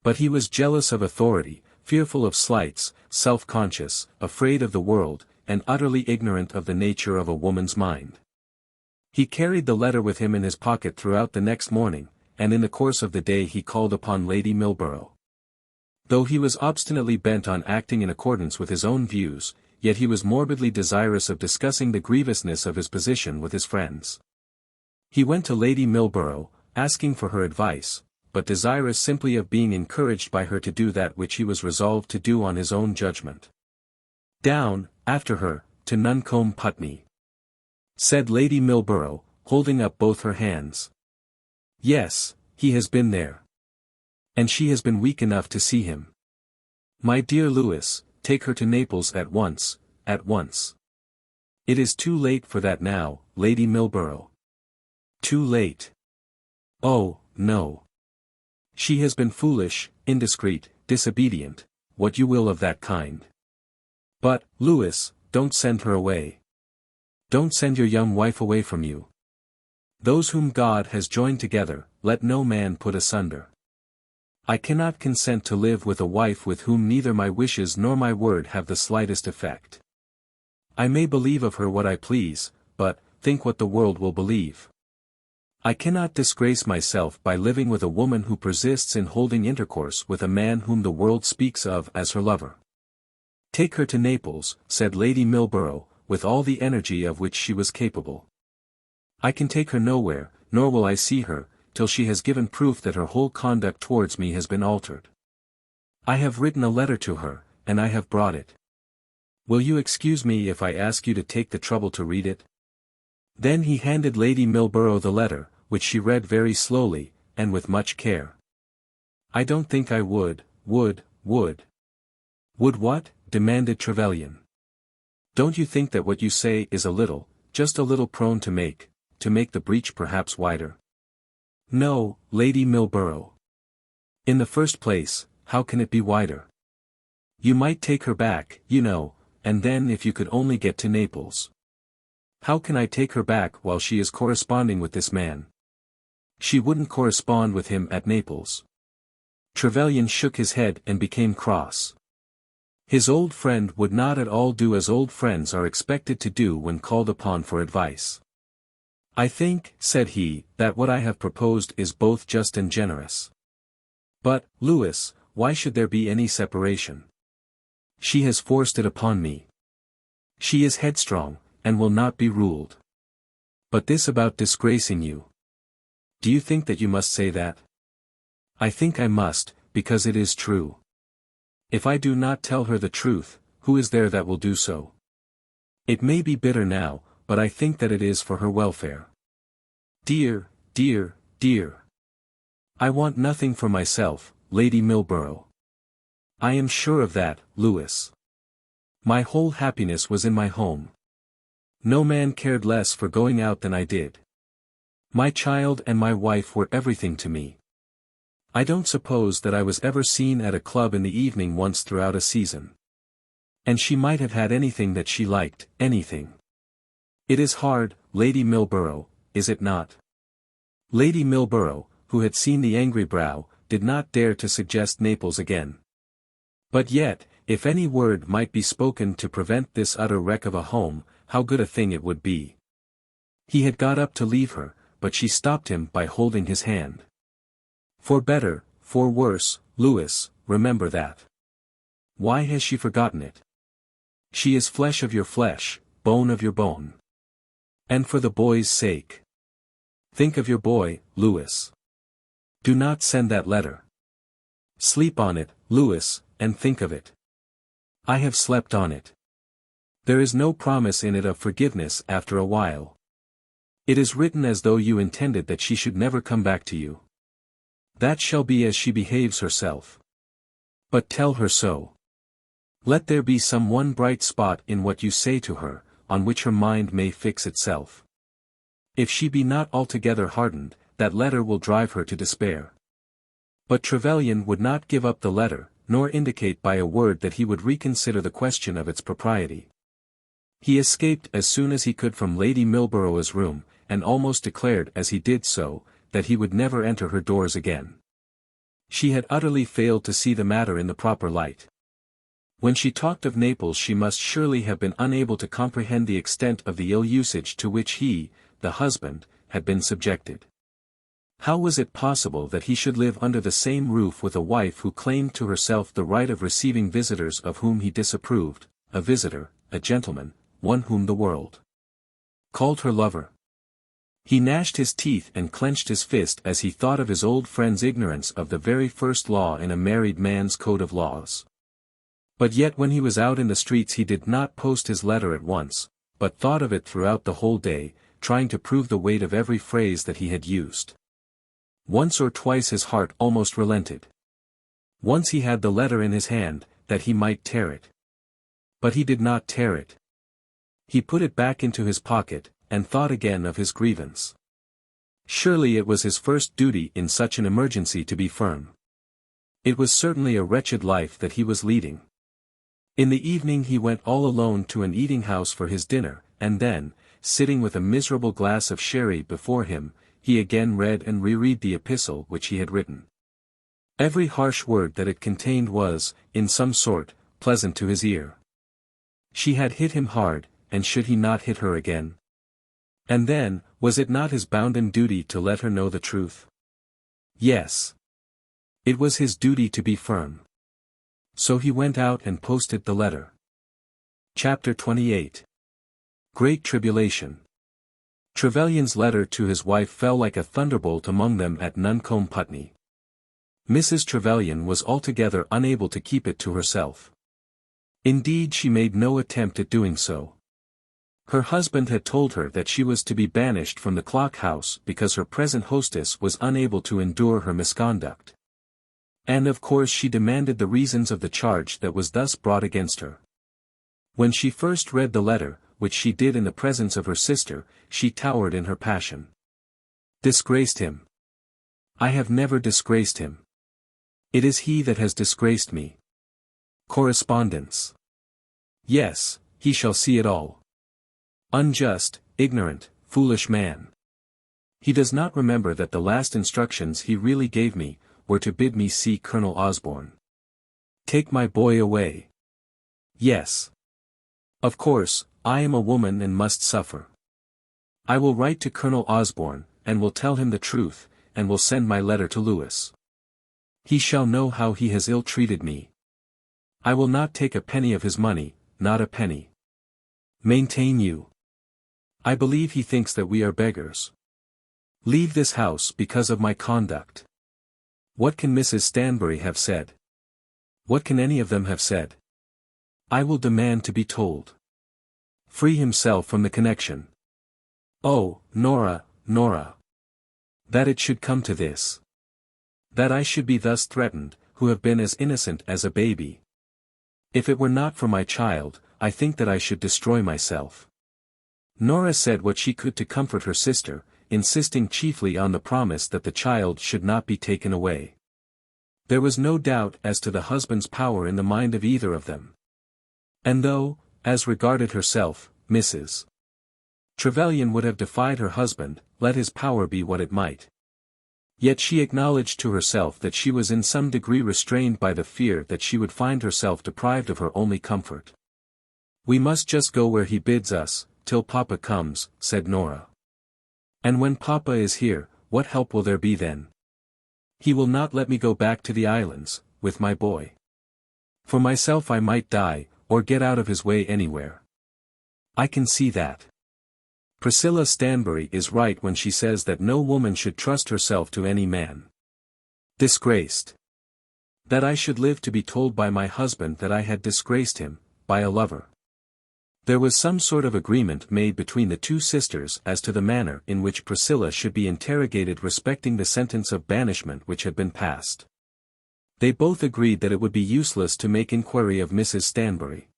But he was jealous of authority, fearful of slights, self-conscious, afraid of the world, and utterly ignorant of the nature of a woman's mind. He carried the letter with him in his pocket throughout the next morning, and in the course of the day he called upon Lady Milborough. Though he was obstinately bent on acting in accordance with his own views, yet he was morbidly desirous of discussing the grievousness of his position with his friends. He went to Lady Milborough, asking for her advice, but desirous simply of being encouraged by her to do that which he was resolved to do on his own judgment. "Down, after her, to Nuncombe Putney," said Lady Milborough, holding up both her hands. "Yes, he has been there. And she has been weak enough to see him. My dear Louis, take her to Naples at once, at once." "It is too late for that now, Lady Milborough." "Too late? Oh, no. She has been foolish, indiscreet, disobedient, what you will of that kind. But, Louis, don't send her away. Don't send your young wife away from you. Those whom God has joined together, let no man put asunder. I cannot consent to live with a wife with whom neither my wishes nor my word have the slightest effect. I may believe of her what I please, but, think what the world will believe. I cannot disgrace myself by living with a woman who persists in holding intercourse with a man whom the world speaks of as her lover." "Take her to Naples," said Lady Milborough, with all the energy of which she was capable. "I can take her nowhere, nor will I see her, till she has given proof that her whole conduct towards me has been altered. I have written a letter to her, and I have brought it. Will you excuse me if I ask you to take the trouble to read it?" Then he handed Lady Milborough the letter, which she read very slowly, and with much care. "I don't think I would. Would what?" demanded Trevelyan. "Don't you think that what you say is a little, just a little prone to make the breach perhaps wider. No, Lady Milborough. In the first place, how can it be wider? You might take her back, you know, and then if you could only get to Naples. How can I take her back while she is corresponding with this man? She wouldn't correspond with him at Naples. Trevelyan shook his head and became cross. His old friend would not at all do as old friends are expected to do when called upon for advice. I think, said he, that what I have proposed is both just and generous. But, Louis, why should there be any separation? She has forced it upon me. She is headstrong, and will not be ruled. But this about disgracing you. Do you think that you must say that? I think I must, because it is true. If I do not tell her the truth, who is there that will do so? It may be bitter now, but I think that it is for her welfare. Dear, dear, dear. I want nothing for myself, Lady Milborough. I am sure of that, Louis. My whole happiness was in my home. No man cared less for going out than I did. My child and my wife were everything to me. I don't suppose that I was ever seen at a club in the evening once throughout a season. And she might have had anything that she liked, anything. It is hard, Lady Milborough, is it not? Lady Milborough, who had seen the angry brow, did not dare to suggest Naples again. But yet, if any word might be spoken to prevent this utter wreck of a home, how good a thing it would be. He had got up to leave her, but she stopped him by holding his hand. For better, for worse, Louis, remember that. Why has she forgotten it? She is flesh of your flesh, bone of your bone. And for the boy's sake. Think of your boy, Louis. Do not send that letter. Sleep on it, Louis, and think of it. I have slept on it. There is no promise in it of forgiveness after a while. It is written as though you intended that she should never come back to you. That shall be as she behaves herself. But tell her so. Let there be some one bright spot in what you say to her, on which her mind may fix itself. If she be not altogether hardened, that letter will drive her to despair. But Trevelyan would not give up the letter, nor indicate by a word that he would reconsider the question of its propriety. He escaped as soon as he could from Lady Milborough's room, and almost declared as he did so, that he would never enter her doors again. She had utterly failed to see the matter in the proper light. When she talked of Naples she must surely have been unable to comprehend the extent of the ill usage to which he, the husband, had been subjected. How was it possible that he should live under the same roof with a wife who claimed to herself the right of receiving visitors of whom he disapproved, a visitor, a gentleman, one whom the world called her lover? He gnashed his teeth and clenched his fist as he thought of his old friend's ignorance of the very first law in a married man's code of laws. But yet when he was out in the streets he did not post his letter at once, but thought of it throughout the whole day, trying to prove the weight of every phrase that he had used. Once or twice his heart almost relented. Once he had the letter in his hand, that he might tear it. But he did not tear it. He put it back into his pocket, and thought again of his grievance. Surely it was his first duty in such an emergency to be firm. It was certainly a wretched life that he was leading. In the evening he went all alone to an eating-house for his dinner, and then, sitting with a miserable glass of sherry before him, he again read and reread the epistle which he had written. Every harsh word that it contained was, in some sort, pleasant to his ear. She had hit him hard, and should he not hit her again? And then, was it not his bounden duty to let her know the truth? Yes. It was his duty to be firm. So he went out and posted the letter. Chapter 28. Great Tribulation. Trevelyan's letter to his wife fell like a thunderbolt among them at Nuncombe Putney. Mrs. Trevelyan was altogether unable to keep it to herself. Indeed she made no attempt at doing so. Her husband had told her that she was to be banished from the clock house because her present hostess was unable to endure her misconduct. And of course she demanded the reasons of the charge that was thus brought against her. When she first read the letter, which she did in the presence of her sister, she towered in her passion. Disgraced him. I have never disgraced him. It is he that has disgraced me. Correspondence. Yes, he shall see it all. Unjust, ignorant, foolish man. He does not remember that the last instructions he really gave me, were to bid me see Colonel Osborne. Take my boy away. Yes. Of course, I am a woman and must suffer. I will write to Colonel Osborne, and will tell him the truth, and will send my letter to Lewis. He shall know how he has ill-treated me. I will not take a penny of his money, not a penny. Maintain you. I believe he thinks that we are beggars. Leave this house because of my conduct. What can Mrs. Stanbury have said? What can any of them have said? I will demand to be told. Free himself from the connection. Oh, Nora, Nora. That it should come to this. That I should be thus threatened, who have been as innocent as a baby. If it were not for my child, I think that I should destroy myself. Nora said what she could to comfort her sister, insisting chiefly on the promise that the child should not be taken away. There was no doubt as to the husband's power in the mind of either of them. And though, as regarded herself, Mrs. Trevelyan would have defied her husband, let his power be what it might. Yet she acknowledged to herself that she was in some degree restrained by the fear that she would find herself deprived of her only comfort. We must just go where he bids us, till Papa comes, said Nora. And when Papa is here, what help will there be then? He will not let me go back to the islands, with my boy. For myself I might die, or get out of his way anywhere. I can see that. Priscilla Stanbury is right when she says that no woman should trust herself to any man. Disgraced. That I should live to be told by my husband that I had disgraced him, by a lover. There was some sort of agreement made between the two sisters as to the manner in which Priscilla should be interrogated respecting the sentence of banishment which had been passed. They both agreed that it would be useless to make inquiry of Mrs. Stanbury.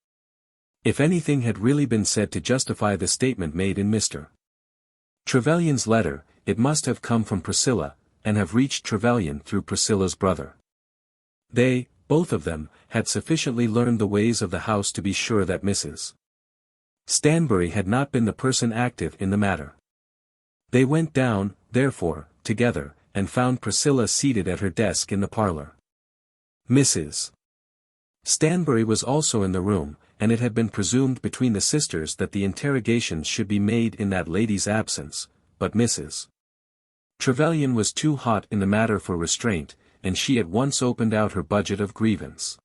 If anything had really been said to justify the statement made in Mr. Trevelyan's letter, it must have come from Priscilla, and have reached Trevelyan through Priscilla's brother. They, both of them, had sufficiently learned the ways of the house to be sure that Mrs. Stanbury had not been the person active in the matter. They went down, therefore, together, and found Priscilla seated at her desk in the parlour. Mrs. Stanbury was also in the room, and it had been presumed between the sisters that the interrogations should be made in that lady's absence, but Mrs. Trevelyan was too hot in the matter for restraint, and she at once opened out her budget of grievance.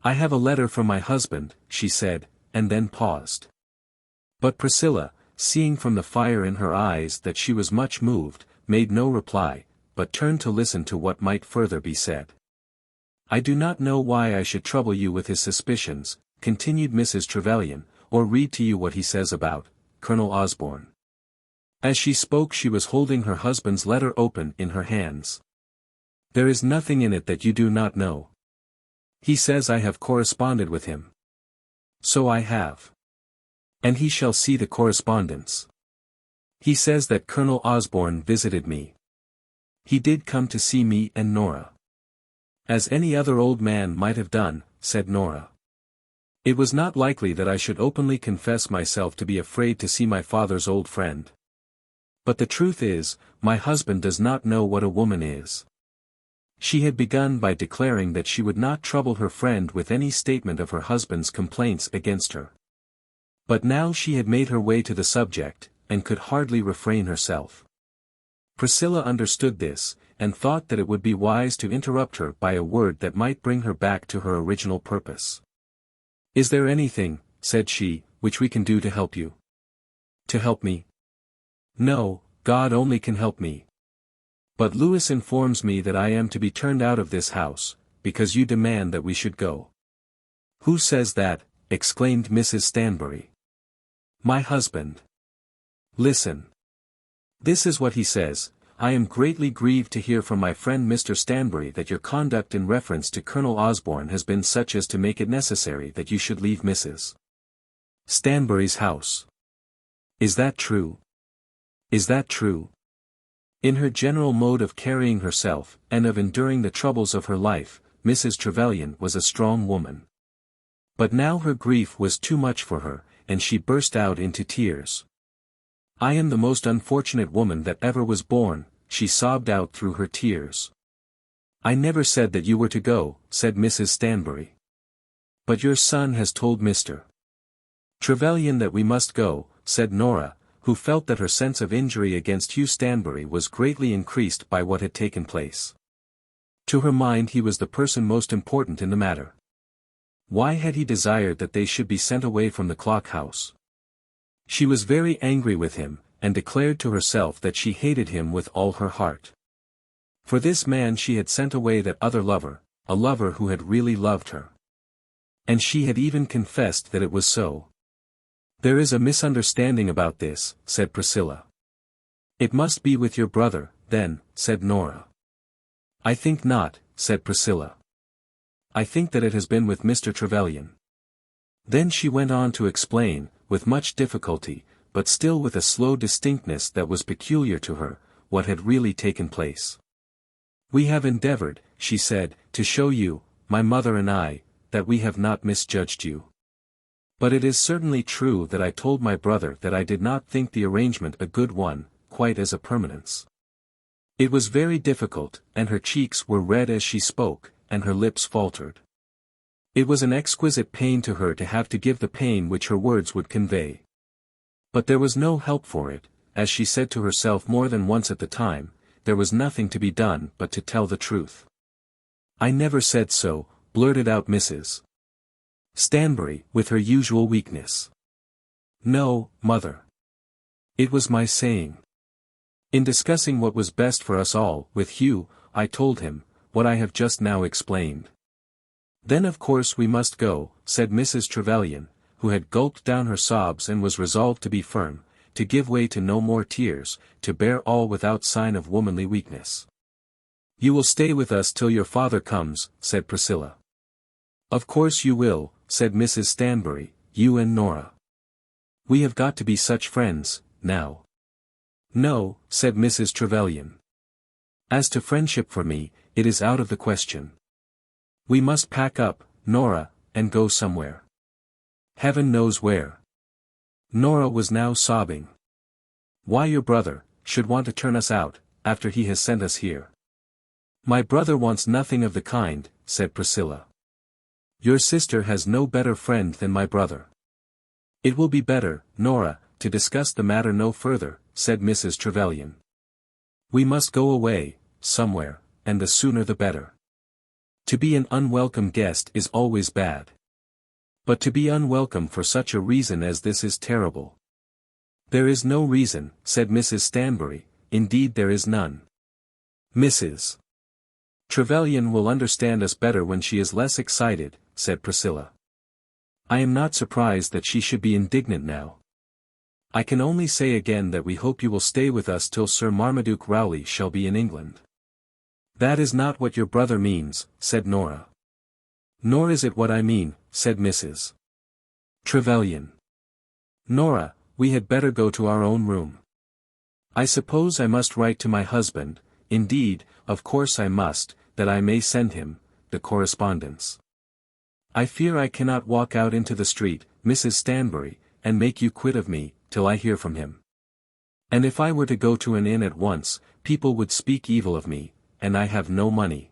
I have a letter from my husband, she said, and then paused. But Priscilla, seeing from the fire in her eyes that she was much moved, made no reply, but turned to listen to what might further be said. I do not know why I should trouble you with his suspicions, continued Mrs. Trevelyan, or read to you what he says about Colonel Osborne. As she spoke she was holding her husband's letter open in her hands. There is nothing in it that you do not know. He says I have corresponded with him. So I have. And he shall see the correspondence. He says that Colonel Osborne visited me. He did come to see me and Nora. As any other old man might have done, said Nora. It was not likely that I should openly confess myself to be afraid to see my father's old friend. But the truth is, my husband does not know what a woman is. She had begun by declaring that she would not trouble her friend with any statement of her husband's complaints against her. But now she had made her way to the subject, and could hardly refrain herself. Priscilla understood this, and thought that it would be wise to interrupt her by a word that might bring her back to her original purpose. Is there anything, said she, which we can do to help you? To help me? No, God only can help me. But Lewis informs me that I am to be turned out of this house, because you demand that we should go. Who says that? Exclaimed Mrs. Stanbury. My husband. Listen. This is what he says. I am greatly grieved to hear from my friend Mr. Stanbury that your conduct in reference to Colonel Osborne has been such as to make it necessary that you should leave Mrs. Stanbury's house. Is that true? Is that true? In her general mode of carrying herself, and of enduring the troubles of her life, Mrs. Trevelyan was a strong woman. But now her grief was too much for her, and she burst out into tears. "I am the most unfortunate woman that ever was born," she sobbed out through her tears. "I never said that you were to go," said Mrs. Stanbury. "But your son has told Mr. Trevelyan that we must go," said Nora, who felt that her sense of injury against Hugh Stanbury was greatly increased by what had taken place. To her mind he was the person most important in the matter. Why had he desired that they should be sent away from the clock house? She was very angry with him, and declared to herself that she hated him with all her heart. For this man she had sent away that other lover, a lover who had really loved her. And she had even confessed that it was so. "There is a misunderstanding about this," said Priscilla. "It must be with your brother, then," said Nora. "I think not," said Priscilla. "I think that it has been with Mr. Trevelyan." Then she went on to explain, with much difficulty, but still with a slow distinctness that was peculiar to her, what had really taken place. "We have endeavored," she said, "to show you, my mother and I, that we have not misjudged you. But it is certainly true that I told my brother that I did not think the arrangement a good one, quite as a permanence." It was very difficult, and her cheeks were red as she spoke, and her lips faltered. It was an exquisite pain to her to have to give the pain which her words would convey. But there was no help for it, as she said to herself more than once at the time, there was nothing to be done but to tell the truth. "I never said so," blurted out Mrs. Stanbury, with her usual weakness. "No, mother. It was my saying. In discussing what was best for us all, with Hugh, I told him, what I have just now explained." "Then of course we must go," said Mrs. Trevelyan, who had gulped down her sobs and was resolved to be firm, to give way to no more tears, to bear all without sign of womanly weakness. "You will stay with us till your father comes," said Priscilla. "Of course you will," said Mrs. Stanbury, "you and Nora. We have got to be such friends, now." "No," said Mrs. Trevelyan. "As to friendship for me, it is out of the question. We must pack up, Nora, and go somewhere. Heaven knows where." Nora was now sobbing. "Why your brother should want to turn us out, after he has sent us here." "My brother wants nothing of the kind," said Priscilla. "Your sister has no better friend than my brother." "It will be better, Nora, to discuss the matter no further," said Mrs. Trevelyan. "We must go away, somewhere, and the sooner the better. To be an unwelcome guest is always bad. But to be unwelcome for such a reason as this is terrible." "There is no reason," said Mrs. Stanbury, "indeed there is none. Mrs. Trevelyan will understand us better when she is less excited," said Priscilla. "I am not surprised that she should be indignant now. I can only say again that we hope you will stay with us till Sir Marmaduke Rowley shall be in England." "That is not what your brother means," said Nora. "Nor is it what I mean," said Mrs. Trevelyan. "Nora, we had better go to our own room. I suppose I must write to my husband, indeed, of course I must, that I may send him the correspondence. I fear I cannot walk out into the street, Mrs. Stanbury, and make you quit of me, till I hear from him. And if I were to go to an inn at once, people would speak evil of me, and I have no money."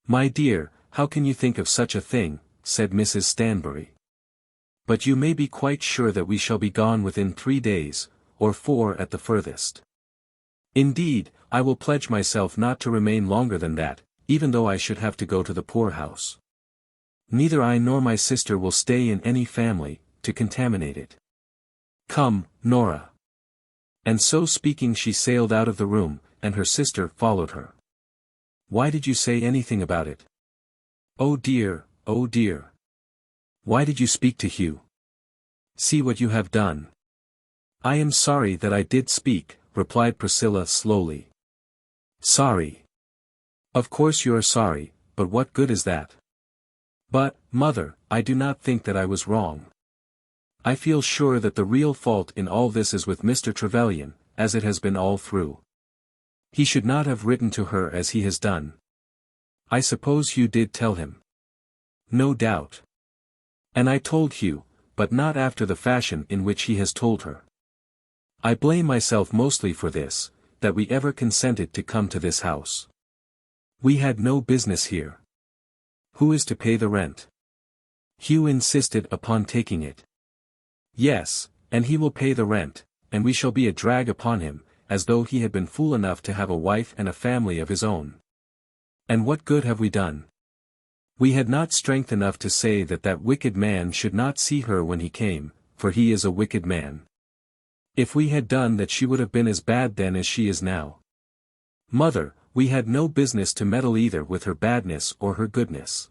"My dear, how can you think of such a thing?" said Mrs. Stanbury. "But you may be quite sure that we shall be gone within 3 days, or 4 at the furthest. Indeed, I will pledge myself not to remain longer than that, even though I should have to go to the poorhouse. Neither I nor my sister will stay in any family, to contaminate it. Come, Nora." And so speaking she sailed out of the room, and her sister followed her. "Why did you say anything about it? Oh dear, oh dear. Why did you speak to Hugh? See what you have done." "I am sorry that I did speak," replied Priscilla slowly. "Sorry? Of course you are sorry, but what good is that?" "But, mother, I do not think that I was wrong. I feel sure that the real fault in all this is with Mr. Trevelyan, as it has been all through. He should not have written to her as he has done. I suppose Hugh did tell him. No doubt. And I told Hugh, but not after the fashion in which he has told her. I blame myself mostly for this, that we ever consented to come to this house. We had no business here. Who is to pay the rent? Hugh insisted upon taking it. Yes, and he will pay the rent, and we shall be a drag upon him, as though he had been fool enough to have a wife and a family of his own. And what good have we done? We had not strength enough to say that that wicked man should not see her when he came, for he is a wicked man. If we had done that, she would have been as bad then as she is now. Mother, we had no business to meddle either with her badness or her goodness.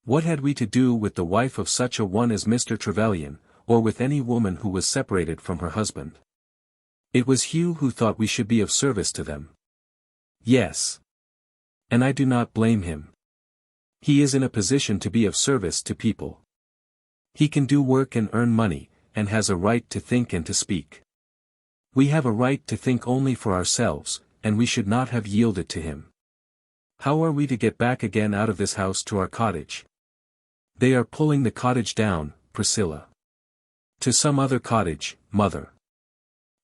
What had we to do with the wife of such a one as Mr. Trevelyan, or with any woman who was separated from her husband? It was Hugh who thought we should be of service to them. Yes. And I do not blame him. He is in a position to be of service to people. He can do work and earn money, and has a right to think and to speak. We have a right to think only for ourselves, and we should not have yielded to him. How are we to get back again out of this house to our cottage? They are pulling the cottage down, Priscilla. To some other cottage, mother.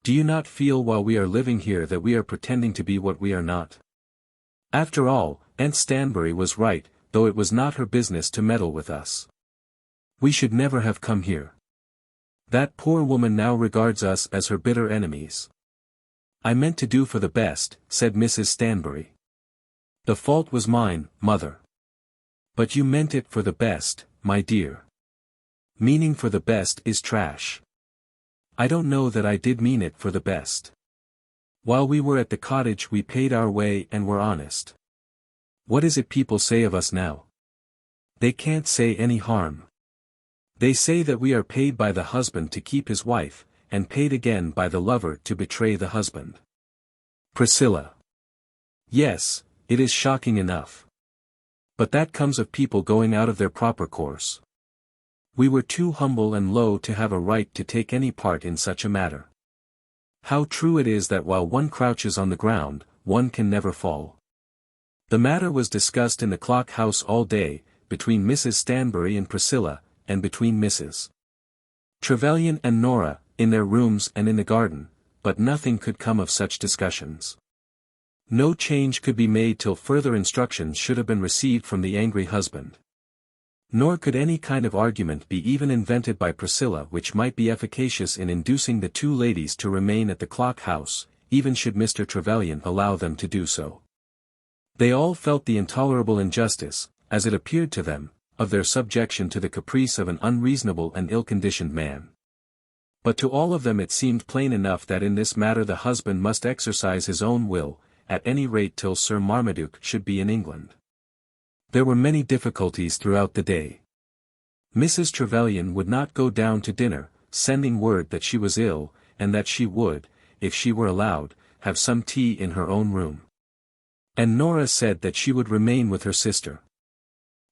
Do you not feel while we are living here that we are pretending to be what we are not? After all, Aunt Stanbury was right, though it was not her business to meddle with us. We should never have come here. That poor woman now regards us as her bitter enemies. I meant to do for the best, said Mrs. Stanbury. The fault was mine, mother. But you meant it for the best, my dear. Meaning for the best is trash. I don't know that I did mean it for the best. While we were at the cottage we paid our way and were honest. What is it people say of us now? They can't say any harm. They say that we are paid by the husband to keep his wife, and paid again by the lover to betray the husband. Priscilla. Yes, it is shocking enough. But that comes of people going out of their proper course. We were too humble and low to have a right to take any part in such a matter. How true it is that while one crouches on the ground, one can never fall. The matter was discussed in the clock house all day, between Mrs. Stanbury and Priscilla, and between Mrs. Trevelyan and Nora, in their rooms and in the garden, but nothing could come of such discussions. No change could be made till further instructions should have been received from the angry husband. Nor could any kind of argument be even invented by Priscilla which might be efficacious in inducing the two ladies to remain at the clock house, even should Mr. Trevelyan allow them to do so. They all felt the intolerable injustice, as it appeared to them, of their subjection to the caprice of an unreasonable and ill-conditioned man. But to all of them it seemed plain enough that in this matter the husband must exercise his own will, at any rate till Sir Marmaduke should be in England. There were many difficulties throughout the day. Mrs. Trevelyan would not go down to dinner, sending word that she was ill, and that she would, if she were allowed, have some tea in her own room. And Nora said that she would remain with her sister.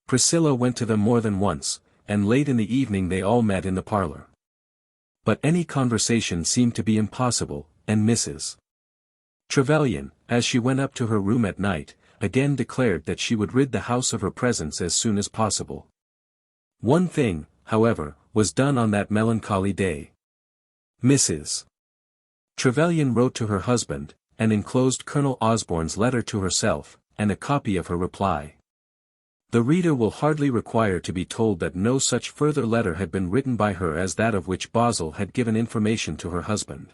Priscilla went to them more than once, and late in the evening they all met in the parlour. But any conversation seemed to be impossible, and Mrs. Trevelyan, as she went up to her room at night, again declared that she would rid the house of her presence as soon as possible. One thing, however, was done on that melancholy day. Mrs. Trevelyan wrote to her husband, and enclosed Colonel Osborne's letter to herself, and a copy of her reply. The reader will hardly require to be told that no such further letter had been written by her as that of which Bozzle had given information to her husband.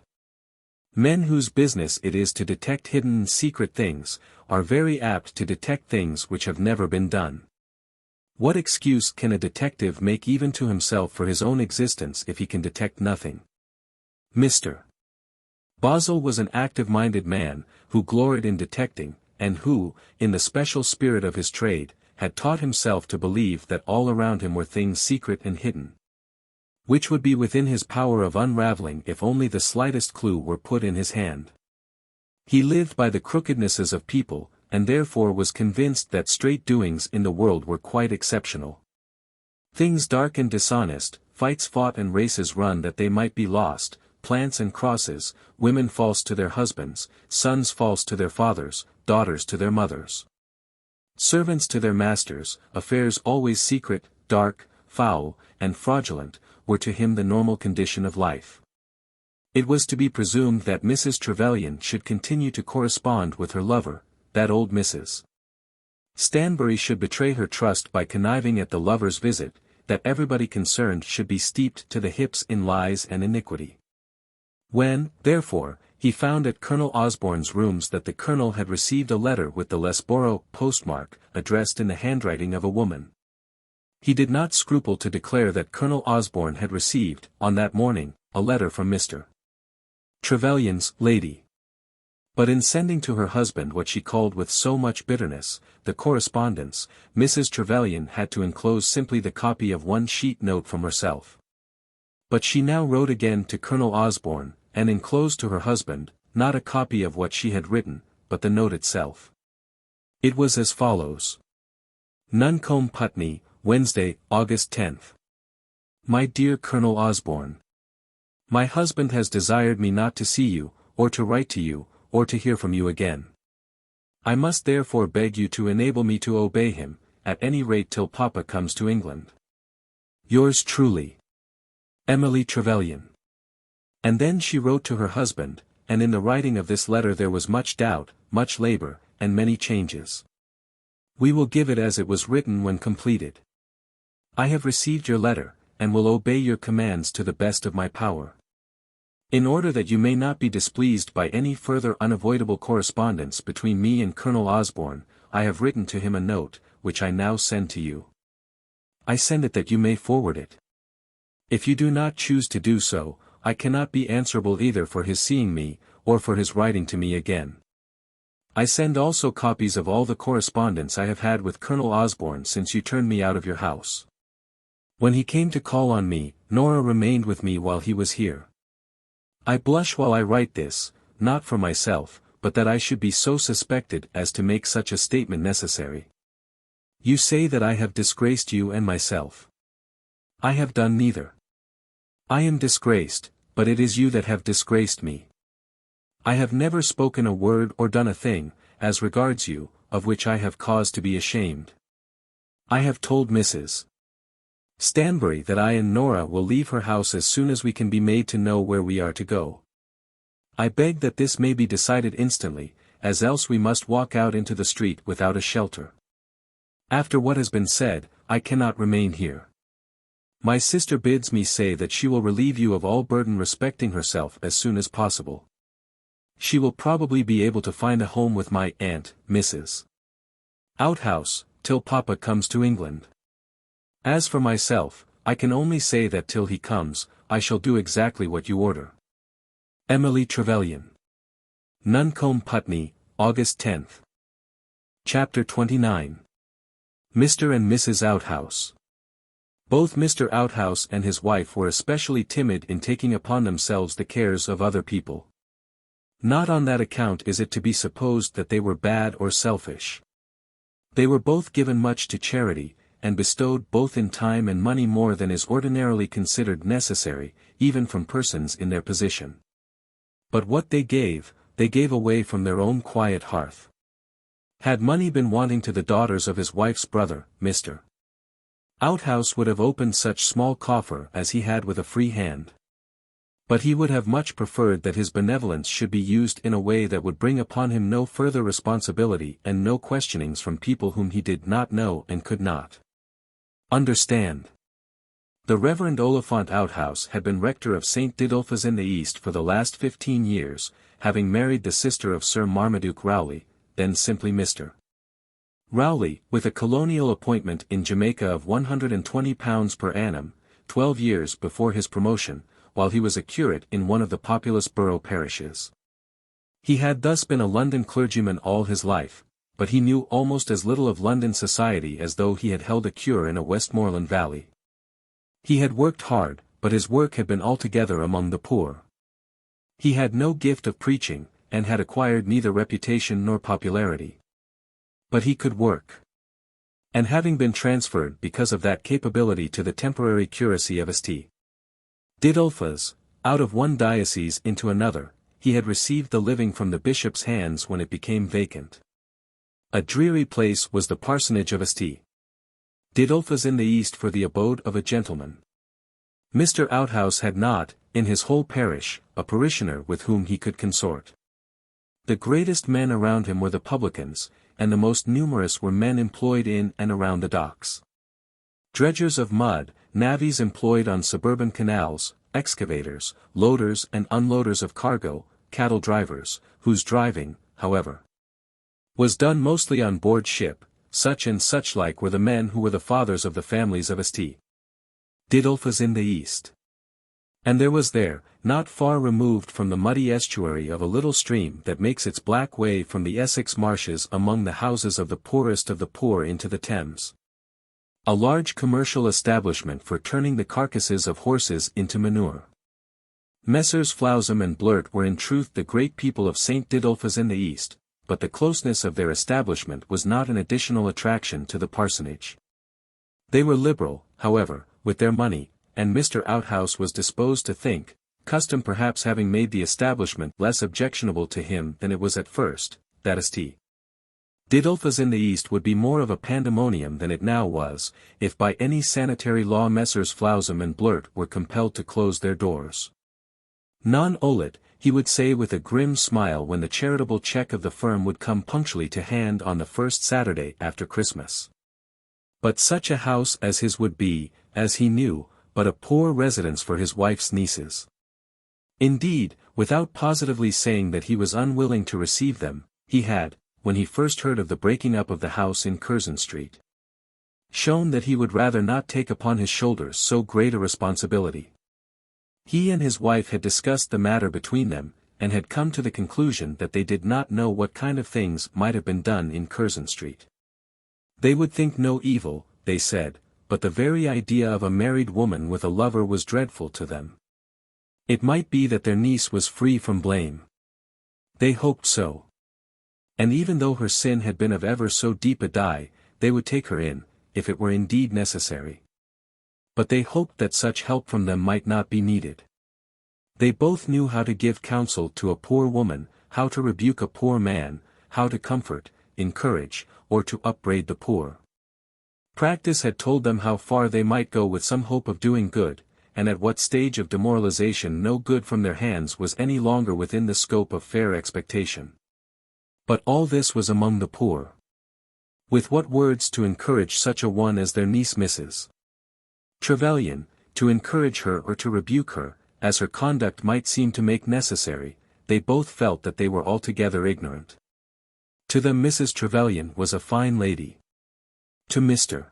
Men whose business it is to detect hidden and secret things, are very apt to detect things which have never been done. What excuse can a detective make even to himself for his own existence if he can detect nothing? Mr. Bozzle was an active-minded man, who gloried in detecting, and who, in the special spirit of his trade, had taught himself to believe that all around him were things secret and hidden, which would be within his power of unraveling if only the slightest clue were put in his hand. He lived by the crookednesses of people, and therefore was convinced that straight doings in the world were quite exceptional. Things dark and dishonest, fights fought and races run that they might be lost, plants and crosses, women false to their husbands, sons false to their fathers, daughters to their mothers. Servants to their masters, affairs always secret, dark, foul, and fraudulent, were to him the normal condition of life. It was to be presumed that Mrs. Trevelyan should continue to correspond with her lover, that old Mrs. Stanbury should betray her trust by conniving at the lover's visit, that everybody concerned should be steeped to the hips in lies and iniquity. When, therefore, he found at Colonel Osborne's rooms that the colonel had received a letter with the Loughborough postmark, addressed in the handwriting of a woman, he did not scruple to declare that Colonel Osborne had received, on that morning, a letter from Mr. Trevelyan's lady. But in sending to her husband what she called with so much bitterness, the correspondence, Mrs. Trevelyan had to enclose simply the copy of one sheet note from herself. But she now wrote again to Colonel Osborne, and enclosed to her husband, not a copy of what she had written, but the note itself. It was as follows. Nuncombe, Putney, Wednesday, August 10th. My dear Colonel Osborne. My husband has desired me not to see you, or to write to you, or to hear from you again. I must therefore beg you to enable me to obey him, at any rate till Papa comes to England. Yours truly, Emily Trevelyan. And then she wrote to her husband, and in the writing of this letter there was much doubt, much labor, and many changes. We will give it as it was written when completed. I have received your letter, and will obey your commands to the best of my power. In order that you may not be displeased by any further unavoidable correspondence between me and Colonel Osborne, I have written to him a note, which I now send to you. I send it that you may forward it. If you do not choose to do so, I cannot be answerable either for his seeing me, or for his writing to me again. I send also copies of all the correspondence I have had with Colonel Osborne since you turned me out of your house. When he came to call on me, Nora remained with me while he was here. I blush while I write this, not for myself, but that I should be so suspected as to make such a statement necessary. You say that I have disgraced you and myself. I have done neither. I am disgraced, but it is you that have disgraced me. I have never spoken a word or done a thing, as regards you, of which I have cause to be ashamed. I have told Mrs. Stanbury that I and Nora will leave her house as soon as we can be made to know where we are to go. I beg that this may be decided instantly, as else we must walk out into the street without a shelter. After what has been said, I cannot remain here. My sister bids me say that she will relieve you of all burden respecting herself as soon as possible. She will probably be able to find a home with my aunt, Mrs. Outhouse, till Papa comes to England. As for myself, I can only say that till he comes, I shall do exactly what you order. Emily Trevelyan. Nuncombe, Putney, August 10th. Chapter 29. Mr. and Mrs. Outhouse. Both Mr. Outhouse and his wife were especially timid in taking upon themselves the cares of other people. Not on that account is it to be supposed that they were bad or selfish. They were both given much to charity, and bestowed both in time and money more than is ordinarily considered necessary, even from persons in their position. But what they gave away from their own quiet hearth. Had money been wanting to the daughters of his wife's brother, Mr. Outhouse would have opened such small coffer as he had with a free hand. But he would have much preferred that his benevolence should be used in a way that would bring upon him no further responsibility and no questionings from people whom he did not know and could not understand. The Reverend Oliphant Outhouse had been rector of St. Didulphus in the East for the last 15 years, having married the sister of Sir Marmaduke Rowley, then simply Mr. Rowley, with a colonial appointment in Jamaica of £120 per annum, 12 years before his promotion, while he was a curate in one of the populous borough parishes. He had thus been a London clergyman all his life, but he knew almost as little of London society as though he had held a cure in a Westmoreland valley. He had worked hard, but his work had been altogether among the poor. He had no gift of preaching, and had acquired neither reputation nor popularity. But he could work. and having been transferred because of that capability to the temporary curacy of St. Didulphus, out of one diocese into another, he had received the living from the bishop's hands when it became vacant. A dreary place was the parsonage of St. Didulphus in the east for the abode of a gentleman. Mr. Outhouse had not, in his whole parish, a parishioner with whom he could consort. The greatest men around him were the publicans, and the most numerous were men employed in and around the docks. Dredgers of mud, navvies employed on suburban canals, excavators, loaders and unloaders of cargo, cattle drivers, whose driving, however, was done mostly on board ship, such and such like were the men who were the fathers of the families of St. Didulphus in the east. And there was there, not far removed from the muddy estuary of a little stream that makes its black way from the Essex marshes among the houses of the poorest of the poor into the Thames, a large commercial establishment for turning the carcasses of horses into manure. Messrs. Flowsam and Blurt were in truth the great people of St. Didulphus in the east, but the closeness of their establishment was not an additional attraction to the parsonage. They were liberal, however, with their money, and Mr. Outhouse was disposed to think, custom perhaps having made the establishment less objectionable to him than it was at first, that St. Didulphus in the east would be more of a pandemonium than it now was, if by any sanitary law Messrs. Flowsam and Blurt were compelled to close their doors. Non olet, he would say with a grim smile when the charitable cheque of the firm would come punctually to hand on the first Saturday after Christmas. But such a house as his would be, as he knew, but a poor residence for his wife's nieces. Indeed, without positively saying that he was unwilling to receive them, he had, when he first heard of the breaking up of the house in Curzon Street, shown that he would rather not take upon his shoulders so great a responsibility. He and his wife had discussed the matter between them, and had come to the conclusion that they did not know what kind of things might have been done in Curzon Street. They would think no evil, they said, but the very idea of a married woman with a lover was dreadful to them. It might be that their niece was free from blame. They hoped so. And even though her sin had been of ever so deep a dye, they would take her in, if it were indeed necessary. But they hoped that such help from them might not be needed. They both knew how to give counsel to a poor woman, how to rebuke a poor man, how to comfort, encourage, or to upbraid the poor. Practice had told them how far they might go with some hope of doing good, and at what stage of demoralization no good from their hands was any longer within the scope of fair expectation. But all this was among the poor. With what words to encourage such a one as their niece Mrs. Trevelyan, to encourage her or to rebuke her, as her conduct might seem to make necessary, they both felt that they were altogether ignorant. To them Mrs. Trevelyan was a fine lady. To Mr.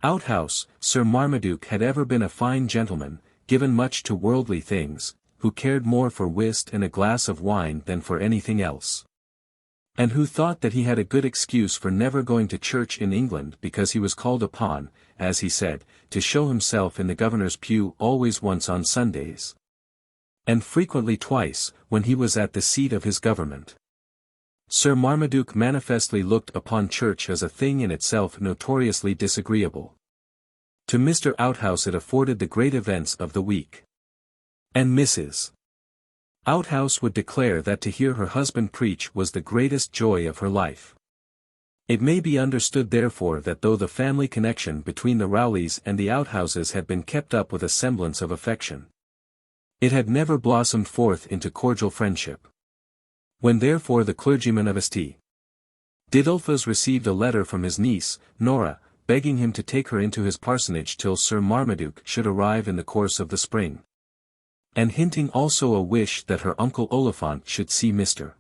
Outhouse, Sir Marmaduke had ever been a fine gentleman, given much to worldly things, who cared more for whist and a glass of wine than for anything else. And who thought that he had a good excuse for never going to church in England because he was called upon, as he said, to show himself in the governor's pew always once on Sundays, and frequently twice, when he was at the seat of his government. Sir Marmaduke manifestly looked upon church as a thing in itself notoriously disagreeable. To Mr. Outhouse it afforded the great events of the week. And Mrs. Outhouse would declare that to hear her husband preach was the greatest joy of her life. It may be understood therefore that though the family connection between the Rowleys and the Outhouses had been kept up with a semblance of affection, it had never blossomed forth into cordial friendship. When therefore the clergyman of St. Didulphus received a letter from his niece, Nora, begging him to take her into his parsonage till Sir Marmaduke should arrive in the course of the spring, and hinting also a wish that her uncle Oliphant should see Mr.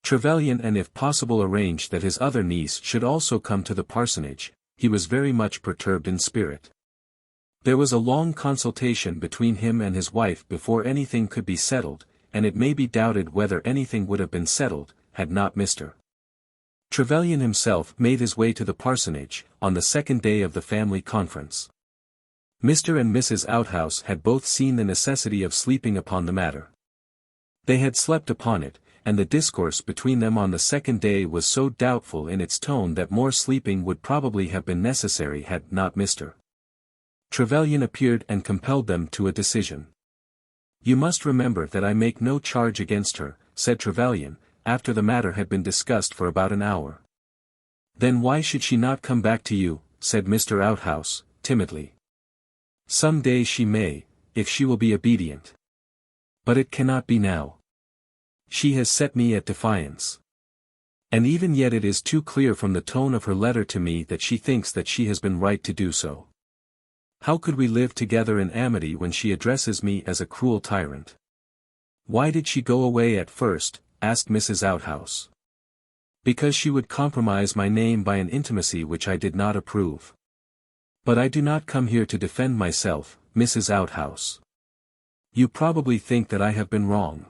Trevelyan and if possible arrange that his other niece should also come to the parsonage, he was very much perturbed in spirit. There was a long consultation between him and his wife before anything could be settled, and it may be doubted whether anything would have been settled, had not Mr. Trevelyan himself made his way to the parsonage, on the second day of the family conference. Mr. and Mrs. Outhouse had both seen the necessity of sleeping upon the matter. They had slept upon it, and the discourse between them on the second day was so doubtful in its tone that more sleeping would probably have been necessary had not Mr. Trevelyan appeared and compelled them to a decision. "You must remember that I make no charge against her," said Trevelyan, after the matter had been discussed for about an hour. "Then why should she not come back to you?" said Mr. Outhouse, timidly. "Some day she may, if she will be obedient. But it cannot be now. She has set me at defiance. And even yet it is too clear from the tone of her letter to me that she thinks that she has been right to do so. How could we live together in amity when she addresses me as a cruel tyrant?" "Why did she go away at first?" asked Mrs. Outhouse. "Because she would compromise my name by an intimacy which I did not approve. But I do not come here to defend myself, Mrs. Outhouse. You probably think that I have been wrong.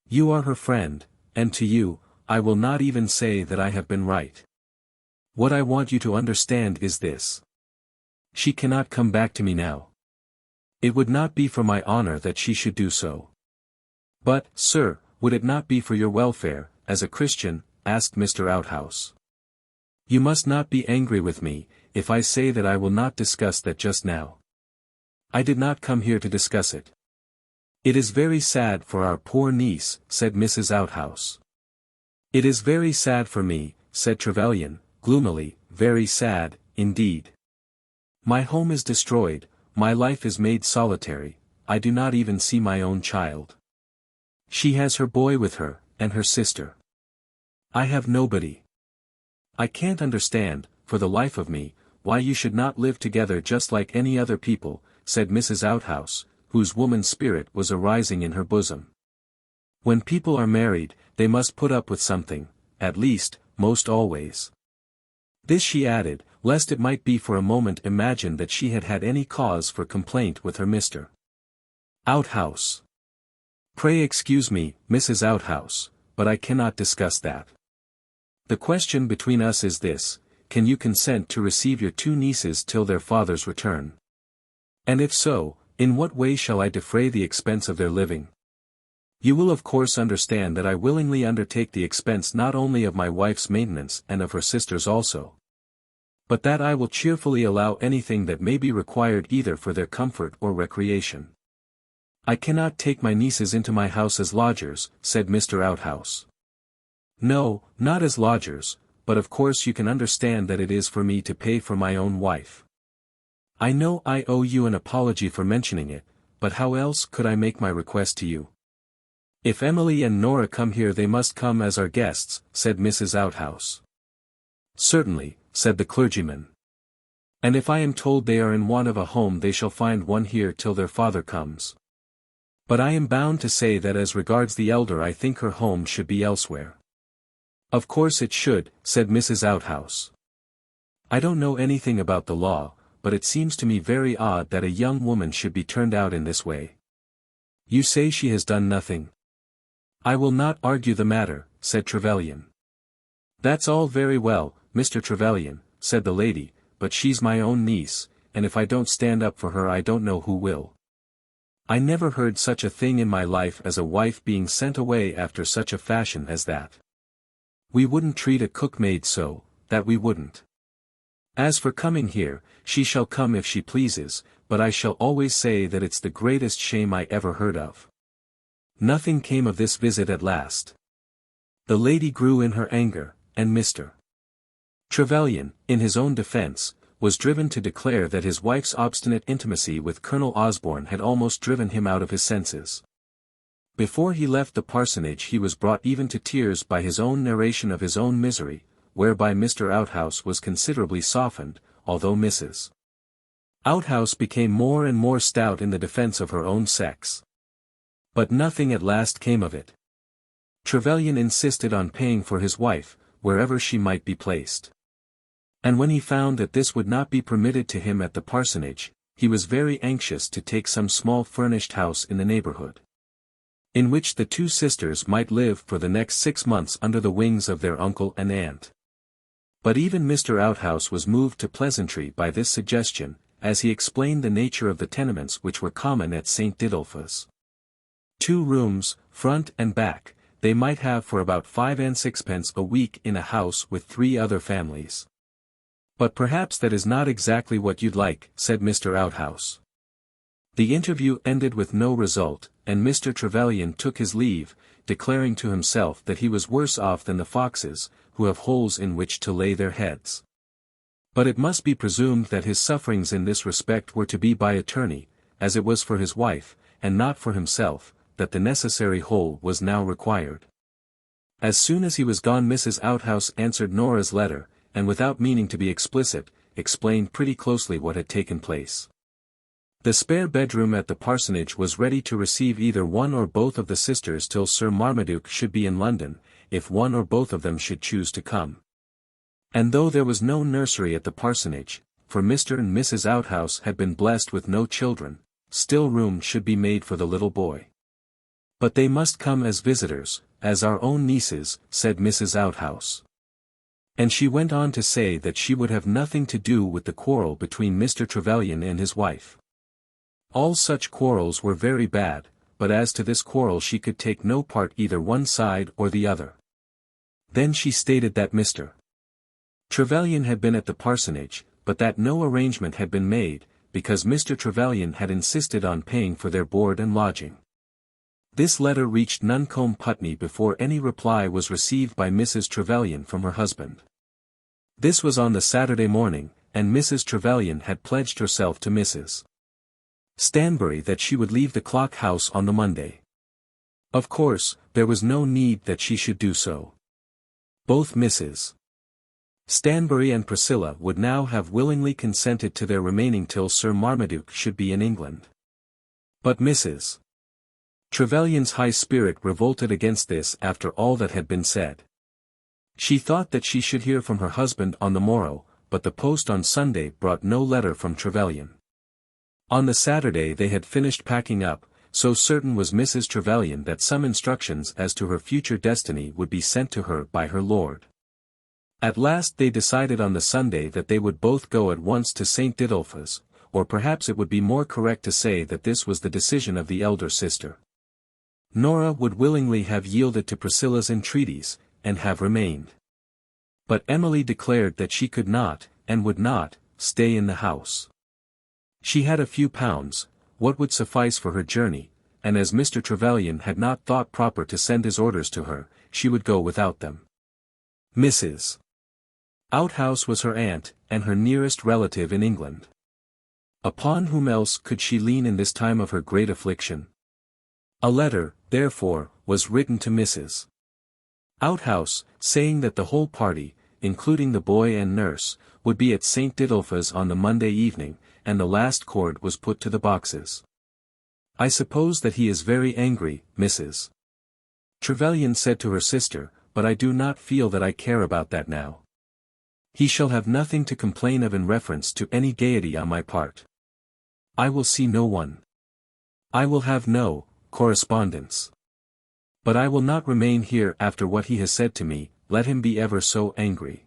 You are her friend, and to you, I will not even say that I have been right. What I want you to understand is this. She cannot come back to me now. It would not be for my honor that she should do so." "But, sir, would it not be for your welfare, as a Christian?" asked Mr. Outhouse. "You must not be angry with me, if I say that I will not discuss that just now. I did not come here to discuss it." "It is very sad for our poor niece," said Mrs. Outhouse. "It is very sad for me," said Trevelyan, gloomily, "very sad, indeed. My home is destroyed, my life is made solitary, I do not even see my own child. She has her boy with her, and her sister. I have nobody. I can't understand, for the life of me, why you should not live together just like any other people," said Mrs. Outhouse, whose woman's spirit was arising in her bosom. "When people are married, they must put up with something, at least, most always." This she added, lest it might be for a moment imagined that she had had any cause for complaint with her Mr. Outhouse. "Pray excuse me, Mrs. Outhouse, but I cannot discuss that. The question between us is this: can you consent to receive your two nieces till their father's return? And if so, in what way shall I defray the expense of their living? You will of course understand that I willingly undertake the expense not only of my wife's maintenance and of her sister's also, but that I will cheerfully allow anything that may be required either for their comfort or recreation. I cannot take my nieces into my house as lodgers," said Mr. Outhouse. "No, not as lodgers, but of course you can understand that it is for me to pay for my own wife. I know I owe you an apology for mentioning it, but how else could I make my request to you?" "If Emily and Nora come here they must come as our guests," said Mrs. Outhouse. "Certainly," said the clergyman. "And if I am told they are in want of a home they shall find one here till their father comes. But I am bound to say that as regards the elder I think her home should be elsewhere." "Of course it should," said Mrs. Outhouse. "I don't know anything about the law, but it seems to me very odd that a young woman should be turned out in this way. You say she has done nothing. I will not argue the matter," said Trevelyan. "That's all very well, Mr. Trevelyan," said the lady, "but she's my own niece, and if I don't stand up for her I don't know who will. I never heard such a thing in my life as a wife being sent away after such a fashion as that. We wouldn't treat a cookmaid so, that we wouldn't. As for coming here, she shall come if she pleases, but I shall always say that it's the greatest shame I ever heard of." Nothing came of this visit at last. The lady grew in her anger, and Mr. Trevelyan, in his own defence, was driven to declare that his wife's obstinate intimacy with Colonel Osborne had almost driven him out of his senses. Before he left the parsonage he was brought even to tears by his own narration of his own misery, whereby Mr. Outhouse was considerably softened, although Mrs. Outhouse became more and more stout in the defence of her own sex. But nothing at last came of it. Trevelyan insisted on paying for his wife, wherever she might be placed. And when he found that this would not be permitted to him at the parsonage, he was very anxious to take some small furnished house in the neighborhood, in which the two sisters might live for the next 6 months under the wings of their uncle and aunt. But even Mr. Outhouse was moved to pleasantry by this suggestion, as he explained the nature of the tenements which were common at St. Didulphus. 2 rooms, front and back, they might have for about 5 and 6pence a week in a house with 3 other families. But perhaps that is not exactly what you'd like, said Mr. Outhouse. The interview ended with no result, and Mr. Trevelyan took his leave, declaring to himself that he was worse off than the foxes, who have holes in which to lay their heads. But it must be presumed that his sufferings in this respect were to be by attorney, as it was for his wife, and not for himself, that the necessary hole was now required. As soon as he was gone Mrs. Outhouse answered Nora's letter, and without meaning to be explicit, explained pretty closely what had taken place. The spare bedroom at the parsonage was ready to receive either one or both of the sisters till Sir Marmaduke should be in London, if one or both of them should choose to come. And though there was no nursery at the parsonage, for Mr. and Mrs. Outhouse had been blessed with no children, still room should be made for the little boy. But they must come as visitors, as our own nieces, said Mrs. Outhouse. And she went on to say that she would have nothing to do with the quarrel between Mr. Trevelyan and his wife. All such quarrels were very bad, but as to this quarrel she could take no part either one side or the other. Then she stated that Mr. Trevelyan had been at the parsonage, but that no arrangement had been made, because Mr. Trevelyan had insisted on paying for their board and lodging. This letter reached Nuncombe Putney before any reply was received by Mrs. Trevelyan from her husband. This was on the Saturday morning, and Mrs. Trevelyan had pledged herself to Mrs. Stanbury that she would leave the Clock House on the Monday. Of course, there was no need that she should do so. Both Mrs. Stanbury and Priscilla would now have willingly consented to their remaining till Sir Marmaduke should be in England. But Mrs. Trevelyan's high spirit revolted against this after all that had been said. She thought that she should hear from her husband on the morrow, but the post on Sunday brought no letter from Trevelyan. On the Saturday they had finished packing up, so certain was Mrs. Trevelyan that some instructions as to her future destiny would be sent to her by her lord. At last they decided on the Sunday that they would both go at once to St. Didulphus, or perhaps it would be more correct to say that this was the decision of the elder sister. Nora would willingly have yielded to Priscilla's entreaties, and have remained. But Emily declared that she could not, and would not, stay in the house. She had a few pounds, what would suffice for her journey, and as Mr. Trevelyan had not thought proper to send his orders to her, she would go without them. Mrs. Outhouse was her aunt, and her nearest relative in England. Upon whom else could she lean in this time of her great affliction? A letter, therefore, was written to Mrs. Outhouse, saying that the whole party, including the boy and nurse, would be at St. Didulphus on the Monday evening, and the last cord was put to the boxes. "I suppose that he is very angry, Mrs. Trevelyan said to her sister, but I do not feel that I care about that now. He shall have nothing to complain of in reference to any gaiety on my part. I will see no one. I will have no correspondence. But I will not remain here after what he has said to me, let him be ever so angry.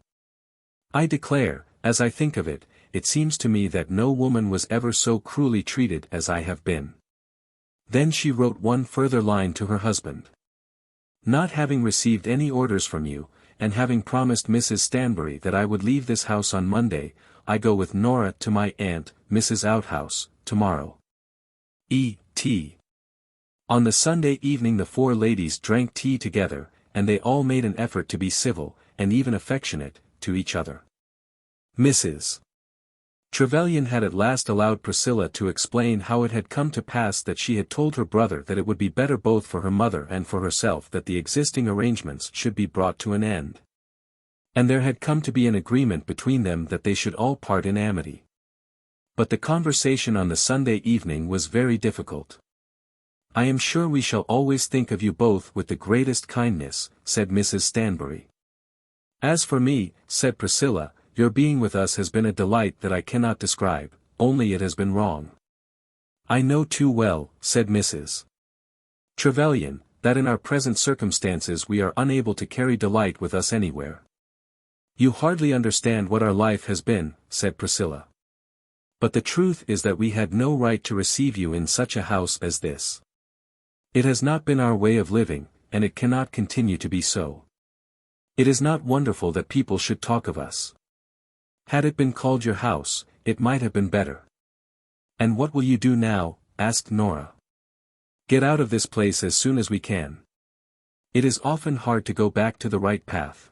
I declare, as I think of it, it seems to me that no woman was ever so cruelly treated as I have been." Then she wrote one further line to her husband. "Not having received any orders from you, and having promised Mrs. Stanbury that I would leave this house on Monday, I go with Nora to my aunt, Mrs. Outhouse, tomorrow. E.T." On the Sunday evening the 4 ladies drank tea together, and they all made an effort to be civil, and even affectionate, to each other. Mrs. Trevelyan had at last allowed Priscilla to explain how it had come to pass that she had told her brother that it would be better both for her mother and for herself that the existing arrangements should be brought to an end. And there had come to be an agreement between them that they should all part in amity. But the conversation on the Sunday evening was very difficult. "I am sure we shall always think of you both with the greatest kindness," said Mrs. Stanbury. "As for me," said Priscilla, "your being with us has been a delight that I cannot describe, only it has been wrong." "I know too well," said Mrs. Trevelyan, "that in our present circumstances we are unable to carry delight with us anywhere." "You hardly understand what our life has been," said Priscilla. "But the truth is that we had no right to receive you in such a house as this. It has not been our way of living, and it cannot continue to be so. It is not wonderful that people should talk of us. Had it been called your house, it might have been better. And what will you do now? Asked Nora. Get out of this place as soon as we can. It is often hard to go back to the right path.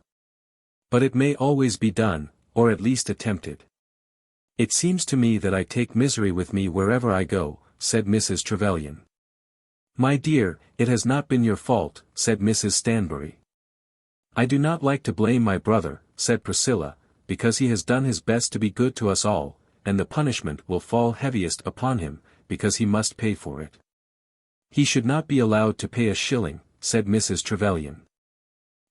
But it may always be done, or at least attempted. It seems to me that I take misery with me wherever I go, said Mrs. Trevelyan. My dear, it has not been your fault, said Mrs. Stanbury. I do not like to blame my brother, said Priscilla, because he has done his best to be good to us all, and the punishment will fall heaviest upon him, because he must pay for it. He should not be allowed to pay a shilling, said Mrs. Trevelyan.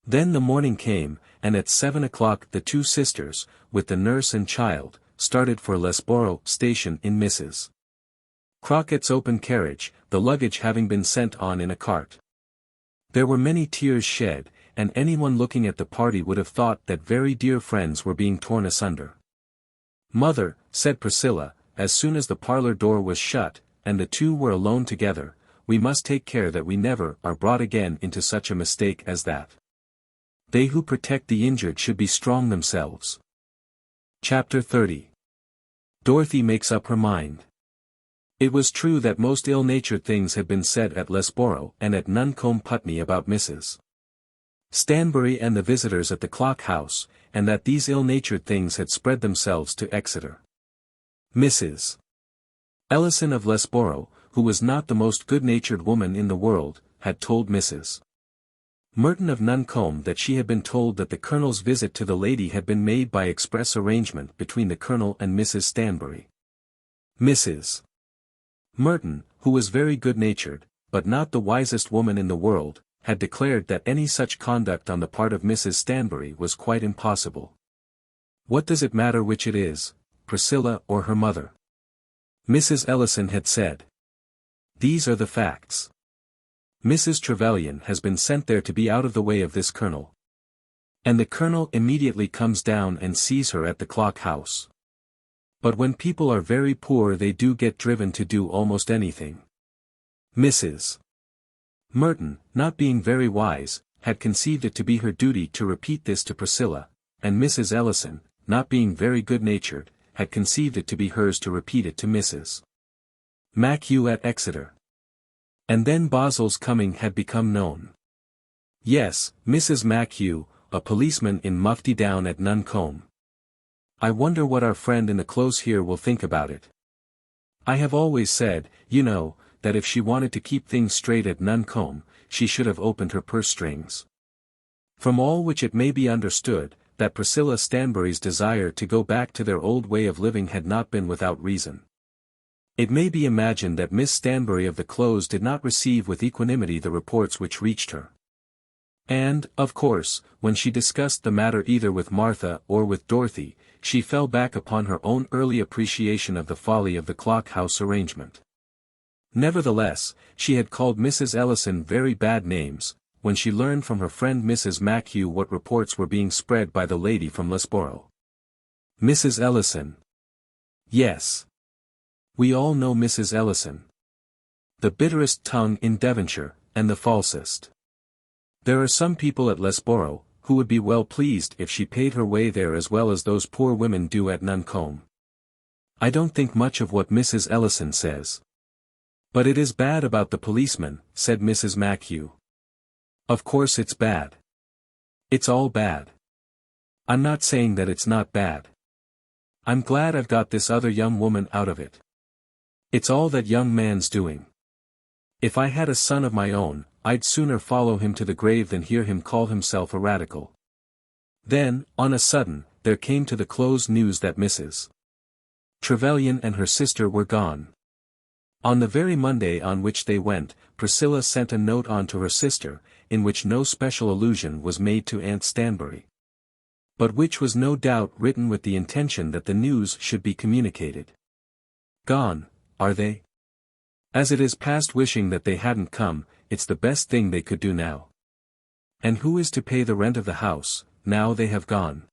Then the morning came, and at 7 o'clock the two sisters, with the nurse and child, started for Lesborough station in Mrs. Crockett's open carriage, the luggage having been sent on in a cart. There were many tears shed, and anyone looking at the party would have thought that very dear friends were being torn asunder. Mother, said Priscilla, as soon as the parlour door was shut, and the two were alone together, we must take care that we never are brought again into such a mistake as that. They who protect the injured should be strong themselves. Chapter 30. Dorothy makes up her mind. It was true that most ill-natured things had been said at Lesborough and at Nuncombe Putney about Mrs. Stanbury and the visitors at the Clock House, and that these ill-natured things had spread themselves to Exeter. Mrs. Ellison of Lesborough, who was not the most good-natured woman in the world, had told Mrs. Merton of Nuncombe that she had been told that the Colonel's visit to the lady had been made by express arrangement between the Colonel and Mrs. Stanbury. Mrs. Merton, who was very good-natured, but not the wisest woman in the world, had declared that any such conduct on the part of Mrs. Stanbury was quite impossible. What does it matter which it is, Priscilla or her mother? Mrs. Ellison had said. These are the facts. Mrs. Trevelyan has been sent there to be out of the way of this Colonel. And the Colonel immediately comes down and sees her at the Clock House. But when people are very poor they do get driven to do almost anything. Mrs. Merton, not being very wise, had conceived it to be her duty to repeat this to Priscilla, and Mrs. Ellison, not being very good-natured, had conceived it to be hers to repeat it to Mrs. Machew at Exeter. And then Bozzle's coming had become known. Yes, Mrs. Machew, a policeman in mufti down at Nuncombe. I wonder what our friend in the close here will think about it. I have always said, you know, that if she wanted to keep things straight at Nuncombe, she should have opened her purse strings. From all which it may be understood, that Priscilla Stanbury's desire to go back to their old way of living had not been without reason. It may be imagined that Miss Stanbury of the Close did not receive with equanimity the reports which reached her. And, of course, when she discussed the matter either with Martha or with Dorothy, she fell back upon her own early appreciation of the folly of the Clock House arrangement. Nevertheless, she had called Mrs. Ellison very bad names, when she learned from her friend Mrs. Machew what reports were being spread by the lady from Lesborough. Mrs. Ellison. Yes. We all know Mrs. Ellison. The bitterest tongue in Devonshire, and the falsest. There are some people at Lesborough, who would be well pleased if she paid her way there as well as those poor women do at Nuncombe. I don't think much of what Mrs. Ellison says. But it is bad about the policeman, said Mrs. Machew. Of course it's bad. It's all bad. I'm not saying that it's not bad. I'm glad I've got this other young woman out of it. It's all that young man's doing. If I had a son of my own, I'd sooner follow him to the grave than hear him call himself a radical. Then, on a sudden, there came to the Close news that Mrs. Trevelyan and her sister were gone. On the very Monday on which they went, Priscilla sent a note on to her sister, in which no special allusion was made to Aunt Stanbury. But which was no doubt written with the intention that the news should be communicated. Gone, are they? As it is past wishing that they hadn't come, it's the best thing they could do now. And who is to pay the rent of the house, now they have gone?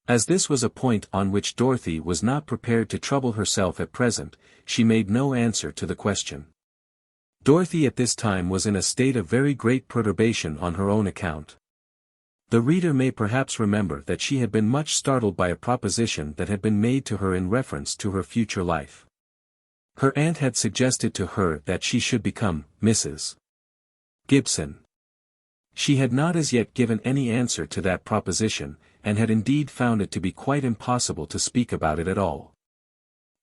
As this was a point on which Dorothy was not prepared to trouble herself at present, she made no answer to the question. Dorothy at this time was in a state of very great perturbation on her own account. The reader may perhaps remember that she had been much startled by a proposition that had been made to her in reference to her future life. Her aunt had suggested to her that she should become Mrs. Gibson. She had not as yet given any answer to that proposition, and had indeed found it to be quite impossible to speak about it at all.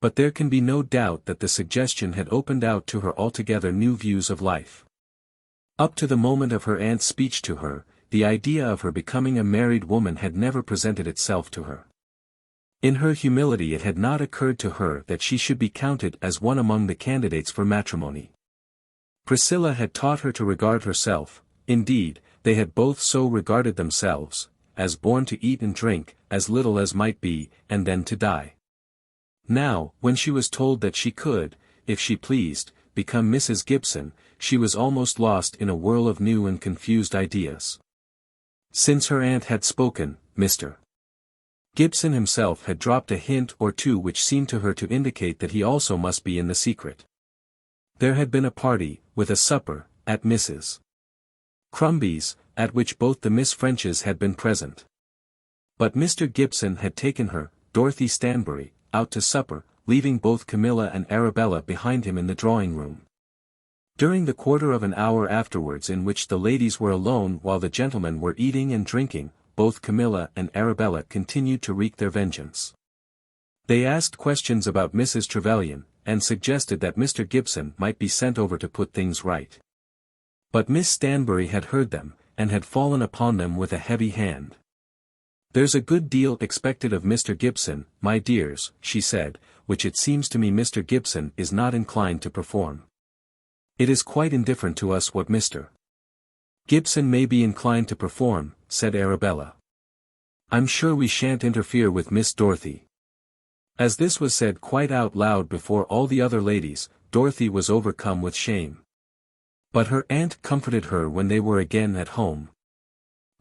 But there can be no doubt that the suggestion had opened out to her altogether new views of life. Up to the moment of her aunt's speech to her, the idea of her becoming a married woman had never presented itself to her. In her humility it had not occurred to her that she should be counted as one among the candidates for matrimony. Priscilla had taught her to regard herself, indeed, they had both so regarded themselves, as born to eat and drink, as little as might be, and then to die. Now, when she was told that she could, if she pleased, become Mrs. Gibson, she was almost lost in a whirl of new and confused ideas. Since her aunt had spoken, Mr. Gibson himself had dropped a hint or two which seemed to her to indicate that he also must be in the secret. There had been a party, with a supper, at Mrs. Crombie's, at which both the Miss Frenches had been present. But Mr. Gibson had taken her, Dorothy Stanbury, out to supper, leaving both Camilla and Arabella behind him in the drawing-room. During the quarter of an hour afterwards in which the ladies were alone while the gentlemen were eating and drinking, both Camilla and Arabella continued to wreak their vengeance. They asked questions about Mrs. Trevelyan, and suggested that Mr. Gibson might be sent over to put things right. But Miss Stanbury had heard them, and had fallen upon them with a heavy hand. "There's a good deal expected of Mr. Gibson, my dears," she said, "which it seems to me Mr. Gibson is not inclined to perform. It is quite indifferent to us what Mr. Gibson may be inclined to perform," said Arabella. "I'm sure we shan't interfere with Miss Dorothy." As this was said quite out loud before all the other ladies, Dorothy was overcome with shame. But her aunt comforted her when they were again at home.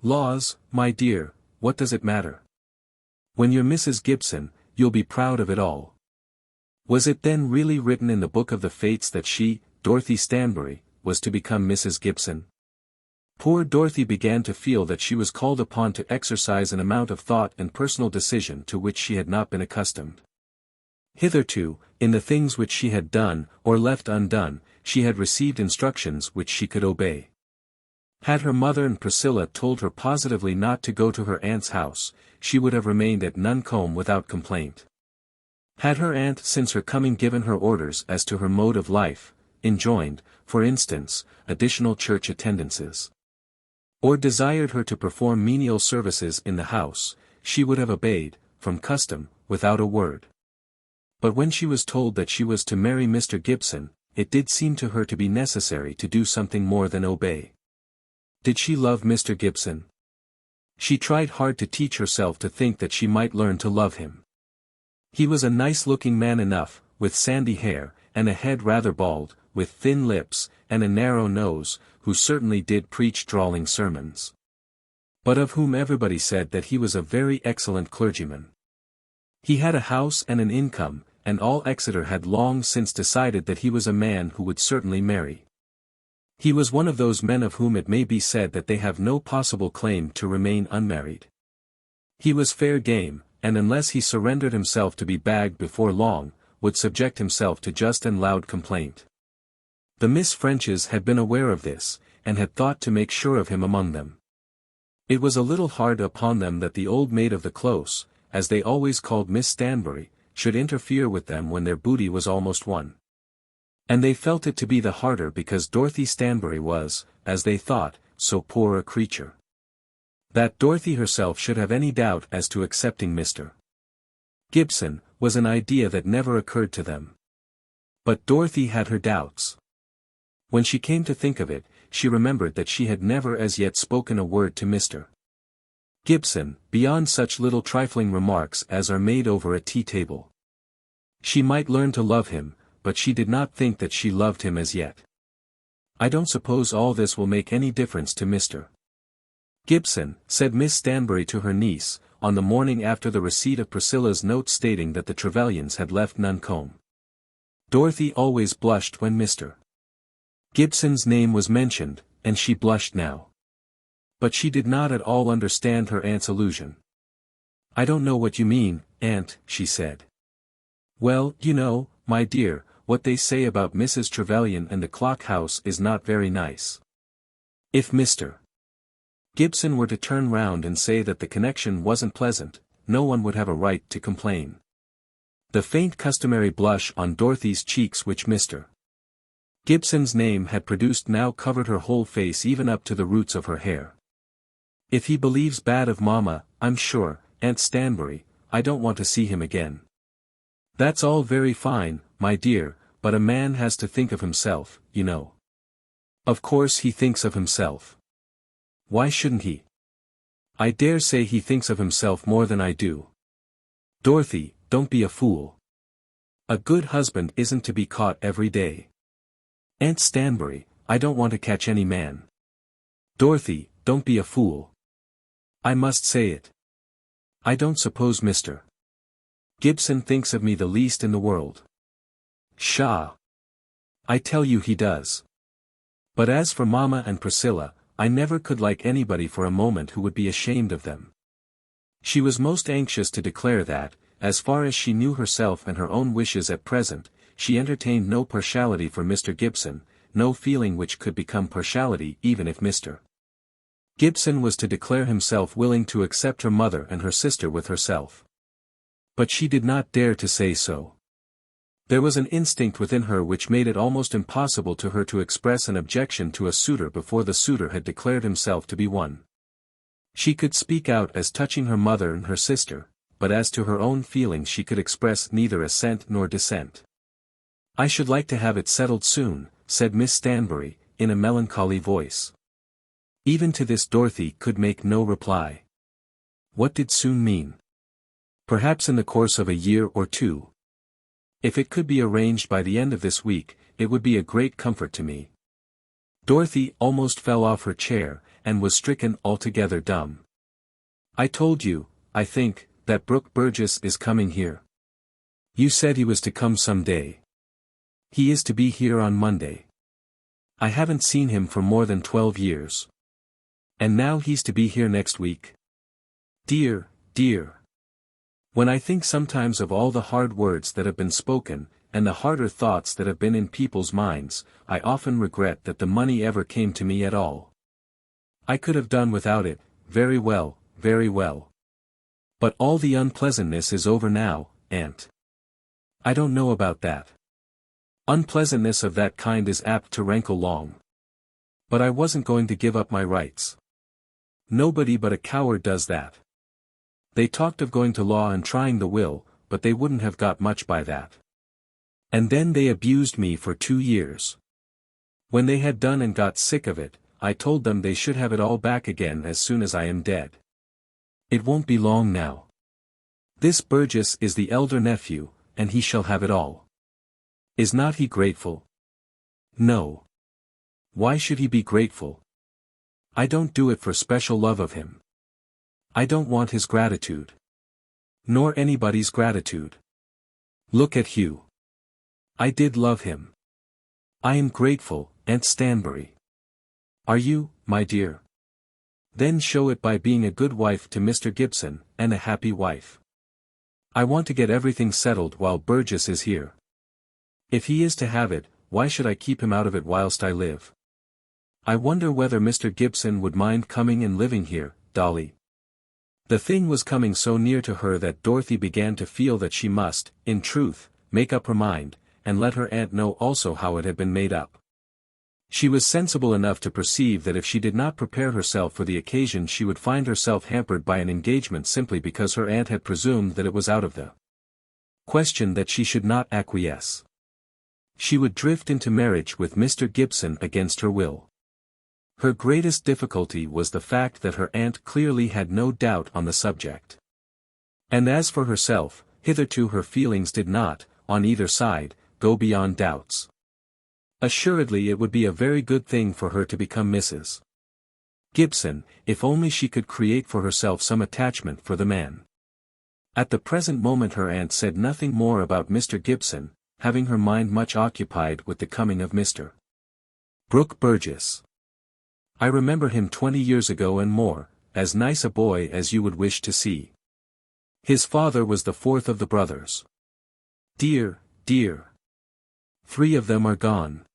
"Laws, my dear, what does it matter? When you're Mrs. Gibson, you'll be proud of it all." Was it then really written in the book of the fates that she, Dorothy Stanbury, was to become Mrs. Gibson? Poor Dorothy began to feel that she was called upon to exercise an amount of thought and personal decision to which she had not been accustomed. Hitherto, in the things which she had done, or left undone, she had received instructions which she could obey. Had her mother and Priscilla told her positively not to go to her aunt's house, she would have remained at Nuncombe without complaint. Had her aunt since her coming given her orders as to her mode of life, enjoined, for instance, additional church attendances, or desired her to perform menial services in the house, she would have obeyed, from custom, without a word. But when she was told that she was to marry Mr. Gibson, it did seem to her to be necessary to do something more than obey. Did she love Mr. Gibson? She tried hard to teach herself to think that she might learn to love him. He was a nice-looking man enough, with sandy hair, and a head rather bald, with thin lips, and a narrow nose, who certainly did preach drawling sermons. But of whom everybody said that he was a very excellent clergyman. He had a house and an income, and all Exeter had long since decided that he was a man who would certainly marry. He was one of those men of whom it may be said that they have no possible claim to remain unmarried. He was fair game, and unless he surrendered himself to be bagged before long, would subject himself to just and loud complaint. The Miss Frenches had been aware of this, and had thought to make sure of him among them. It was a little hard upon them that the old maid of the close, as they always called Miss Stanbury, should interfere with them when their booty was almost won. And they felt it to be the harder because Dorothy Stanbury was, as they thought, so poor a creature. That Dorothy herself should have any doubt as to accepting Mr. Gibson, was an idea that never occurred to them. But Dorothy had her doubts. When she came to think of it, she remembered that she had never as yet spoken a word to Mr. Gibson, beyond such little trifling remarks as are made over a tea-table. She might learn to love him, but she did not think that she loved him as yet. "I don't suppose all this will make any difference to Mr. Gibson," said Miss Stanbury to her niece, on the morning after the receipt of Priscilla's note stating that the Trevelyans had left Nuncombe. Dorothy always blushed when Mr. Gibson's name was mentioned, and she blushed now. But she did not at all understand her aunt's allusion. "I don't know what you mean, aunt," she said. "Well, you know, my dear, what they say about Mrs. Trevelyan and the clock house is not very nice. If Mr. Gibson were to turn round and say that the connection wasn't pleasant, no one would have a right to complain." The faint customary blush on Dorothy's cheeks which Mr. Gibson's name had produced now covered her whole face even up to the roots of her hair. "If he believes bad of Mamma, I'm sure, Aunt Stanbury, I don't want to see him again." "That's all very fine, my dear, but a man has to think of himself, you know." "Of course he thinks of himself. Why shouldn't he? I dare say he thinks of himself more than I do. Dorothy, don't be a fool. A good husband isn't to be caught every day." "Aunt Stanbury, I don't want to catch any man." "Dorothy, don't be a fool. I must say it. I don't suppose Mr. Gibson thinks of me the least in the world." "Pshaw! I tell you he does. But as for Mamma and Priscilla, I never could like anybody for a moment who would be ashamed of them." She was most anxious to declare that, as far as she knew herself and her own wishes at present, she entertained no partiality for Mr. Gibson, no feeling which could become partiality even if Mr. Gibson was to declare himself willing to accept her mother and her sister with herself. But she did not dare to say so. There was an instinct within her which made it almost impossible to her to express an objection to a suitor before the suitor had declared himself to be one. She could speak out as touching her mother and her sister, but as to her own feelings she could express neither assent nor dissent. "I should like to have it settled soon," said Miss Stanbury, in a melancholy voice. Even to this Dorothy could make no reply. What did soon mean? Perhaps in the course of a year or two. If it could be arranged by the end of this week, it would be a great comfort to me. Dorothy almost fell off her chair, and was stricken altogether dumb. "I told you, I think, that Brooke Burgess is coming here. You said he was to come some day. He is to be here on Monday. I haven't seen him for more than 12 years. And now he's to be here next week. Dear, dear. When I think sometimes of all the hard words that have been spoken, and the harder thoughts that have been in people's minds, I often regret that the money ever came to me at all. I could have done without it, very well, very well. But all the unpleasantness is over now, aunt. I don't know about that. Unpleasantness of that kind is apt to rankle long. But I wasn't going to give up my rights. Nobody but a coward does that. They talked of going to law and trying the will, but they wouldn't have got much by that. And then they abused me for 2 years. When they had done and got sick of it, I told them they should have it all back again as soon as I am dead. It won't be long now. This Burgess is the elder nephew, and he shall have it all. Is not he grateful? No. Why should he be grateful? I don't do it for special love of him. I don't want his gratitude. Nor anybody's gratitude. Look at Hugh. I did love him. I am grateful, Aunt Stanbury. Are you, my dear? Then show it by being a good wife to Mr. Gibson, and a happy wife. I want to get everything settled while Burgess is here. If he is to have it, why should I keep him out of it whilst I live? I wonder whether Mr. Gibson would mind coming and living here, Dolly. The thing was coming so near to her that Dorothy began to feel that she must, in truth, make up her mind, and let her aunt know also how it had been made up. She was sensible enough to perceive that if she did not prepare herself for the occasion she would find herself hampered by an engagement simply because her aunt had presumed that it was out of the question that she should not acquiesce. She would drift into marriage with Mr. Gibson against her will. Her greatest difficulty was the fact that her aunt clearly had no doubt on the subject. And as for herself, hitherto her feelings did not, on either side, go beyond doubts. Assuredly it would be a very good thing for her to become Mrs. Gibson, if only she could create for herself some attachment for the man. At the present moment her aunt said nothing more about Mr. Gibson, having her mind much occupied with the coming of Mr. Brooke Burgess. I remember him 20 years ago and more, as nice a boy as you would wish to see. His father was the fourth of the brothers. Dear, dear. 3 of them are gone.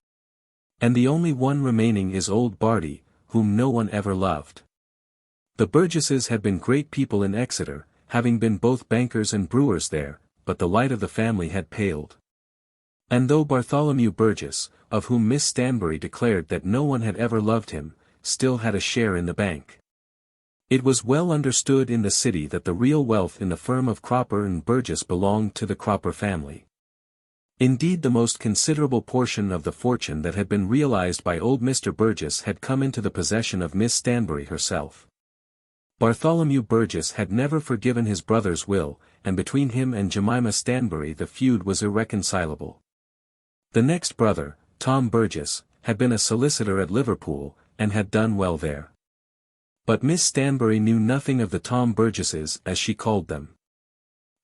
And the only one remaining is old Barty, whom no one ever loved. The Burgesses had been great people in Exeter, having been both bankers and brewers there, but the light of the family had paled. And though Bartholomew Burgess, of whom Miss Stanbury declared that no one had ever loved him, still had a share in the bank. It was well understood in the city that the real wealth in the firm of Cropper and Burgess belonged to the Cropper family. Indeed, the most considerable portion of the fortune that had been realized by old Mr. Burgess had come into the possession of Miss Stanbury herself. Bartholomew Burgess had never forgiven his brother's will, and between him and Jemima Stanbury the feud was irreconcilable. The next brother, Tom Burgess, had been a solicitor at Liverpool, and had done well there. But Miss Stanbury knew nothing of the Tom Burgesses as she called them.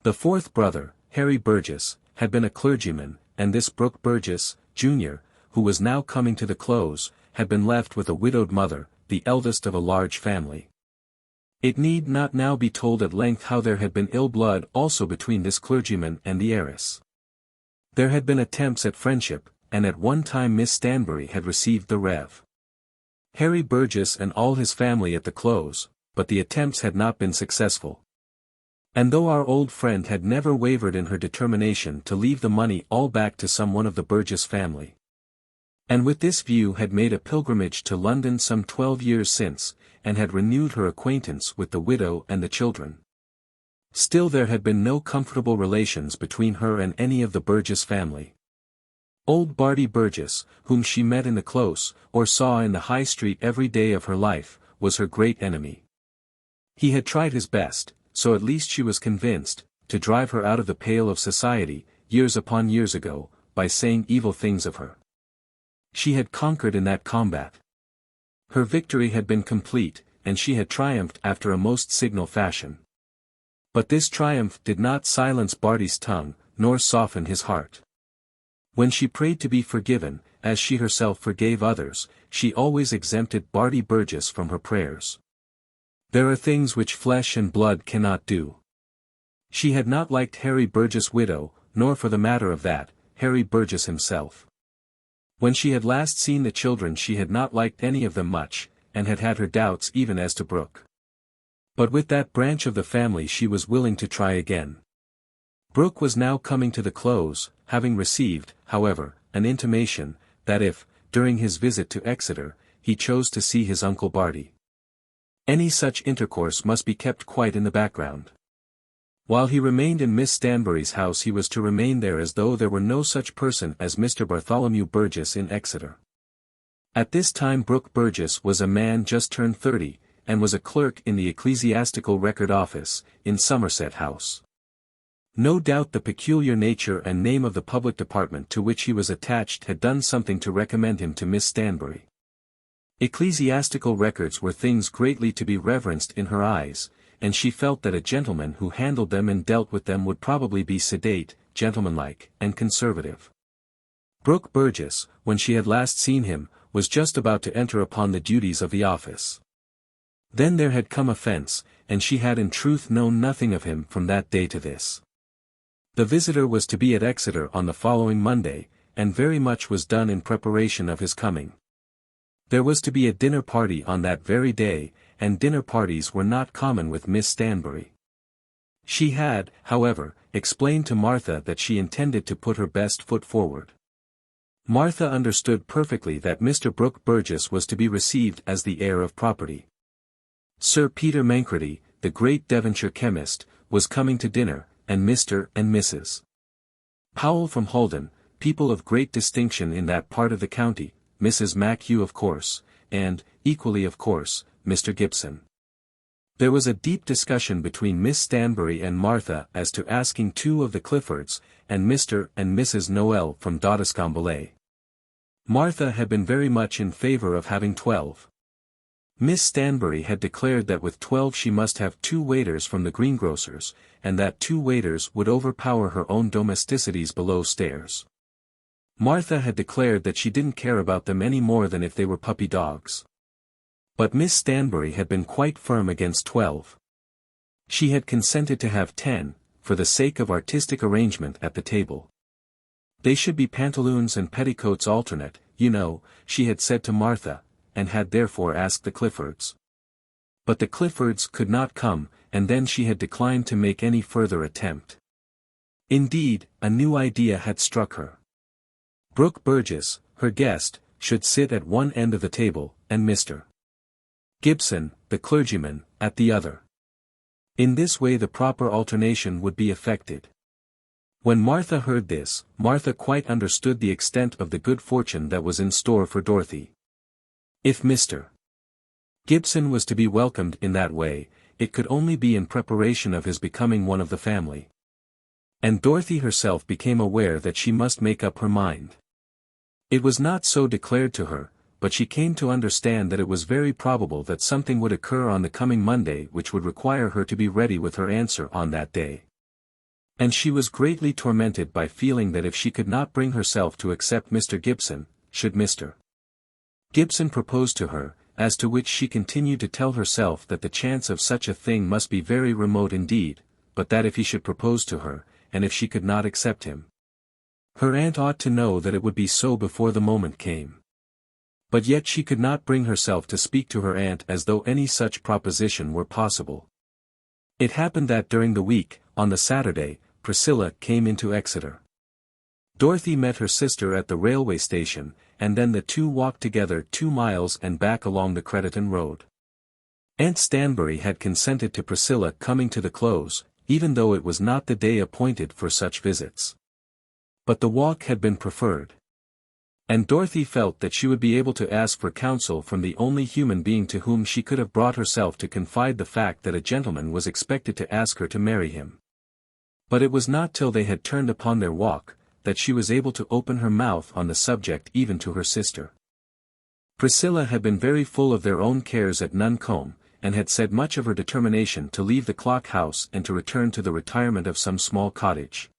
The fourth brother, Harry Burgess, had been a clergyman, and this Brooke Burgess, Jr., who was now coming to the close, had been left with a widowed mother, the eldest of a large family. It need not now be told at length how there had been ill blood also between this clergyman and the heiress. There had been attempts at friendship, and at one time Miss Stanbury had received the Rev. Harry Burgess and all his family at the close, but the attempts had not been successful. And though our old friend had never wavered in her determination to leave the money all back to some one of the Burgess family, and with this view had made a pilgrimage to London some 12 years since, and had renewed her acquaintance with the widow and the children, still there had been no comfortable relations between her and any of the Burgess family. Old Barty Burgess, whom she met in the close, or saw in the High Street every day of her life, was her great enemy. He had tried his best, so at least she was convinced, to drive her out of the pale of society, years upon years ago, by saying evil things of her. She had conquered in that combat. Her victory had been complete, and she had triumphed after a most signal fashion. But this triumph did not silence Barty's tongue, nor soften his heart. When she prayed to be forgiven, as she herself forgave others, she always exempted Barty Burgess from her prayers. There are things which flesh and blood cannot do. She had not liked Harry Burgess' widow, nor for the matter of that, Harry Burgess himself. When she had last seen the children she had not liked any of them much, and had had her doubts even as to Brooke. But with that branch of the family she was willing to try again. Brooke was now coming to the close, having received, however, an intimation, that if, during his visit to Exeter, he chose to see his uncle Barty, any such intercourse must be kept quite in the background. While he remained in Miss Stanbury's house he was to remain there as though there were no such person as Mr. Bartholomew Burgess in Exeter. At this time Brooke Burgess was a man just turned 30, and was a clerk in the Ecclesiastical Record Office, in Somerset House. No doubt the peculiar nature and name of the public department to which he was attached had done something to recommend him to Miss Stanbury. Ecclesiastical records were things greatly to be reverenced in her eyes, and she felt that a gentleman who handled them and dealt with them would probably be sedate, gentlemanlike, and conservative. Brooke Burgess, when she had last seen him, was just about to enter upon the duties of the office. Then there had come offence, and she had in truth known nothing of him from that day to this. The visitor was to be at Exeter on the following Monday, and very much was done in preparation of his coming. There was to be a dinner party on that very day, and dinner parties were not common with Miss Stanbury. She had, however, explained to Martha that she intended to put her best foot forward. Martha understood perfectly that Mr. Brooke Burgess was to be received as the heir of property. Sir Peter Mancredy, the great Devonshire chemist, was coming to dinner, and Mr. and Mrs. Powell from Holden, people of great distinction in that part of the county, Mrs. Machew of course, and, equally of course, Mr. Gibson. There was a deep discussion between Miss Stanbury and Martha as to asking 2 of the Cliffords, and Mr. and Mrs. Noel from Dodescombe. Martha had been very much in favour of having 12. Miss Stanbury had declared that with 12 she must have 2 waiters from the greengrocers, and that 2 waiters would overpower her own domesticities below stairs. Martha had declared that she didn't care about them any more than if they were puppy dogs. But Miss Stanbury had been quite firm against 12. She had consented to have 10, for the sake of artistic arrangement at the table. They should be pantaloons and petticoats alternate, you know, she had said to Martha, and had therefore asked the Cliffords. But the Cliffords could not come, and then she had declined to make any further attempt. Indeed, a new idea had struck her. Brooke Burgess, her guest, should sit at one end of the table, and Mr. Gibson, the clergyman, at the other. In this way the proper alternation would be effected. When Martha heard this, Martha quite understood the extent of the good fortune that was in store for Dorothy. If Mr. Gibson was to be welcomed in that way, it could only be in preparation of his becoming one of the family. And Dorothy herself became aware that she must make up her mind. It was not so declared to her, but she came to understand that it was very probable that something would occur on the coming Monday which would require her to be ready with her answer on that day. And she was greatly tormented by feeling that if she could not bring herself to accept Mr. Gibson, should Mr. Gibson propose to her, as to which she continued to tell herself that the chance of such a thing must be very remote indeed, but that if he should propose to her, and if she could not accept him, her aunt ought to know that it would be so before the moment came. But yet she could not bring herself to speak to her aunt as though any such proposition were possible. It happened that during the week, on the Saturday, Priscilla came into Exeter. Dorothy met her sister at the railway station, and then the two walked together 2 miles and back along the Crediton road. Aunt Stanbury had consented to Priscilla coming to the Close, even though it was not the day appointed for such visits. But the walk had been preferred. And Dorothy felt that she would be able to ask for counsel from the only human being to whom she could have brought herself to confide the fact that a gentleman was expected to ask her to marry him. But it was not till they had turned upon their walk, that she was able to open her mouth on the subject even to her sister. Priscilla had been very full of their own cares at Nuncombe, and had said much of her determination to leave the clock house and to return to the retirement of some small cottage.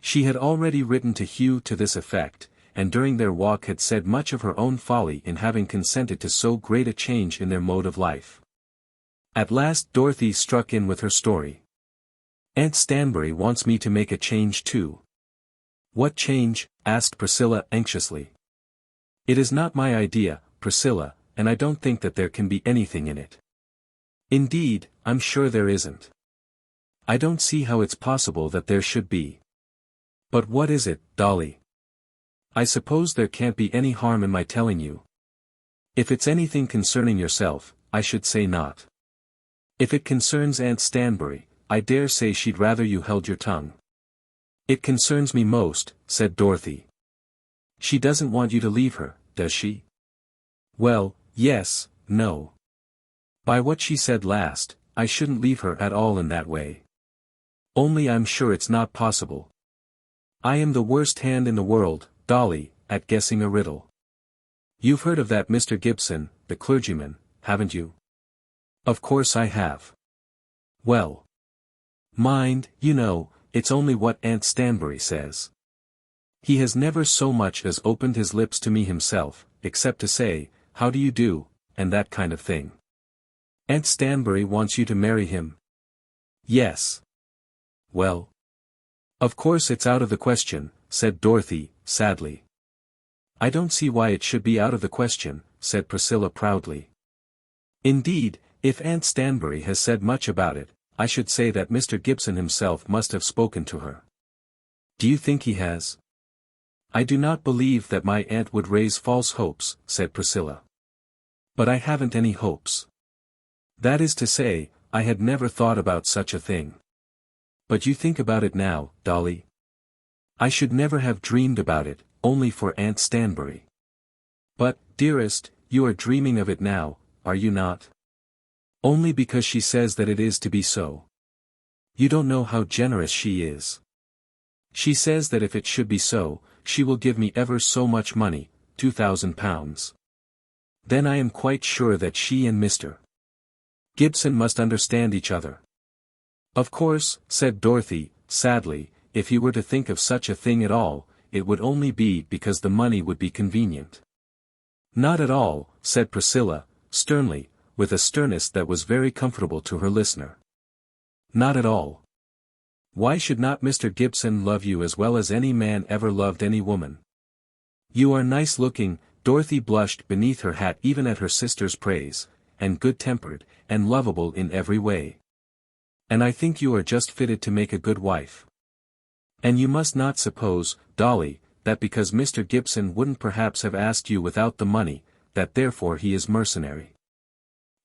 She had already written to Hugh to this effect, and during their walk had said much of her own folly in having consented to so great a change in their mode of life. At last Dorothy struck in with her story. Aunt Stanbury wants me to make a change too. What change? Asked Priscilla anxiously. It is not my idea, Priscilla, and I don't think that there can be anything in it. Indeed, I'm sure there isn't. I don't see how it's possible that there should be. But what is it, Dolly? I suppose there can't be any harm in my telling you. If it's anything concerning yourself, I should say not. If it concerns Aunt Stanbury, I dare say she'd rather you held your tongue. It concerns me most, said Dorothy. She doesn't want you to leave her, does she? Well, yes, no. By what she said last, I shouldn't leave her at all in that way. Only I'm sure it's not possible. I am the worst hand in the world, Dolly, at guessing a riddle. You've heard of that Mr. Gibson, the clergyman, haven't you? Of course I have. Well. Mind, you know, it's only what Aunt Stanbury says. He has never so much as opened his lips to me himself, except to say, how do you do, and that kind of thing. Aunt Stanbury wants you to marry him? Yes. Well. Of course it's out of the question, said Dorothy, sadly. I don't see why it should be out of the question, said Priscilla proudly. Indeed, if Aunt Stanbury has said much about it, I should say that Mr. Gibson himself must have spoken to her. Do you think he has? I do not believe that my aunt would raise false hopes, said Priscilla. But I haven't any hopes. That is to say, I had never thought about such a thing. But you think about it now, Dolly. I should never have dreamed about it, only for Aunt Stanbury. But, dearest, you are dreaming of it now, are you not? Only because she says that it is to be so. You don't know how generous she is. She says that if it should be so, she will give me ever so much money, £2,000. Then I am quite sure that she and Mr. Gibson must understand each other. Of course, said Dorothy, sadly, if he were to think of such a thing at all, it would only be because the money would be convenient. Not at all, said Priscilla, sternly, with a sternness that was very comfortable to her listener. Not at all. Why should not Mr. Gibson love you as well as any man ever loved any woman? You are nice-looking, Dorothy blushed beneath her hat even at her sister's praise, and good-tempered, and lovable in every way. And I think you are just fitted to make a good wife. And you must not suppose, Dolly, that because Mr. Gibson wouldn't perhaps have asked you without the money, that therefore he is mercenary.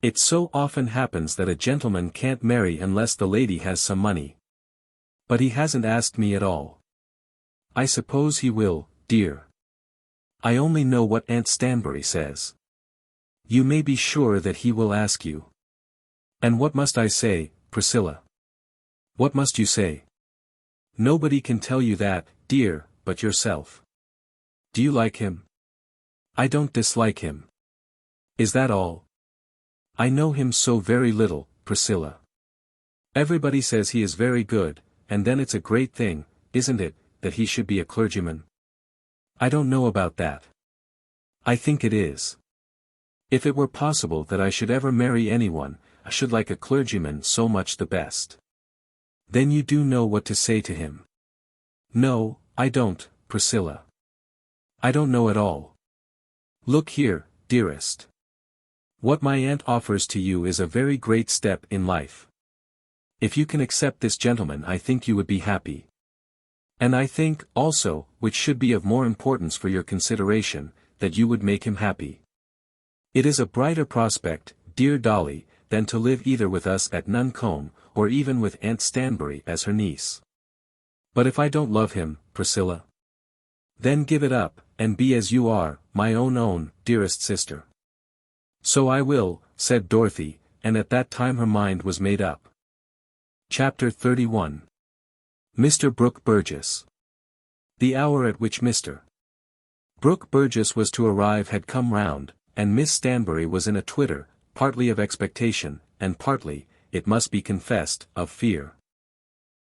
It so often happens that a gentleman can't marry unless the lady has some money. But he hasn't asked me at all. I suppose he will, dear. I only know what Aunt Stanbury says. You may be sure that he will ask you. And what must I say, Priscilla? What must you say? Nobody can tell you that, dear, but yourself. Do you like him? I don't dislike him. Is that all? I know him so very little, Priscilla. Everybody says he is very good, and then it's a great thing, isn't it, that he should be a clergyman? I don't know about that. I think it is. If it were possible that I should ever marry anyone, I should like a clergyman so much the best. Then you do know what to say to him. No, I don't, Priscilla. I don't know at all. Look here, dearest. What my aunt offers to you is a very great step in life. If you can accept this gentleman, I think you would be happy. And I think, also, which should be of more importance for your consideration, that you would make him happy. It is a brighter prospect, dear Dolly, than to live either with us at Nuncombe, or even with Aunt Stanbury as her niece. But if I don't love him, Priscilla? Then give it up, and be as you are, my own, dearest sister. So I will, said Dorothy, and at that time her mind was made up. Chapter 31. Mr. Brooke Burgess. The hour at which Mr. Brooke Burgess was to arrive had come round, and Miss Stanbury was in a twitter, partly of expectation, and partly, it must be confessed, of fear.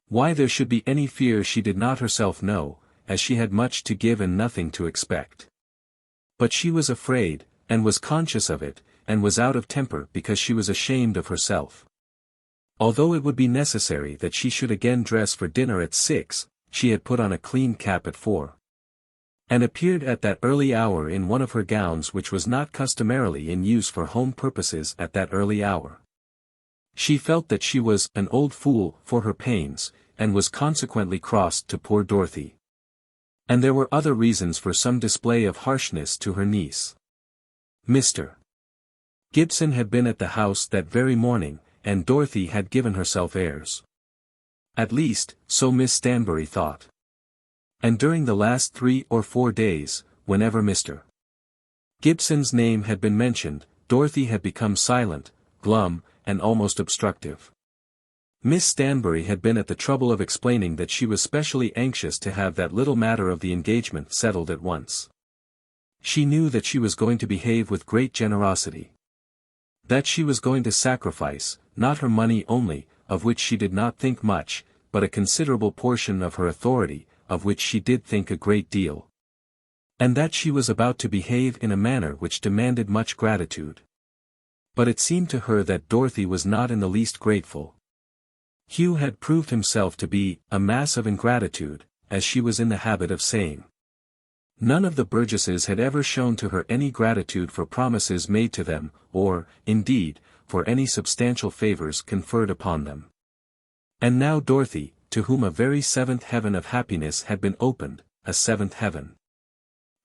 Why there should be any fear she did not herself know, as she had much to give and nothing to expect. But she was afraid, and was conscious of it, and was out of temper because she was ashamed of herself. Although it would be necessary that she should again dress for dinner at 6, she had put on a clean cap at 4. And appeared at that early hour in one of her gowns which was not customarily in use for home purposes at that early hour. She felt that she was an old fool for her pains, and was consequently cross to poor Dorothy. And there were other reasons for some display of harshness to her niece. Mr. Gibson had been at the house that very morning, and Dorothy had given herself airs. At least, so Miss Stanbury thought. And during the last 3 or 4 days, whenever Mr. Gibson's name had been mentioned, Dorothy had become silent, glum, and almost obstructive. Miss Stanbury had been at the trouble of explaining that she was specially anxious to have that little matter of the engagement settled at once. She knew that she was going to behave with great generosity. That she was going to sacrifice, not her money only, of which she did not think much, but a considerable portion of her authority, of which she did think a great deal. And that she was about to behave in a manner which demanded much gratitude. But it seemed to her that Dorothy was not in the least grateful. Hugh had proved himself to be a mass of ingratitude, as she was in the habit of saying. None of the Burgesses had ever shown to her any gratitude for promises made to them, or, indeed, for any substantial favors conferred upon them. And now Dorothy, to whom a very 7th heaven of happiness had been opened, a 7th heaven.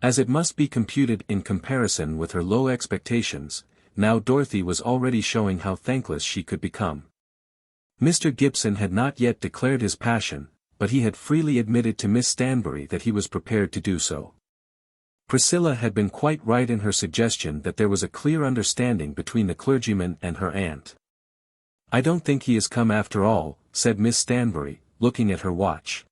As it must be computed in comparison with her low expectations, now Dorothy was already showing how thankless she could become. Mr. Gibson had not yet declared his passion, but he had freely admitted to Miss Stanbury that he was prepared to do so. Priscilla had been quite right in her suggestion that there was a clear understanding between the clergyman and her aunt. "I don't think he has come after all," said Miss Stanbury, looking at her watch.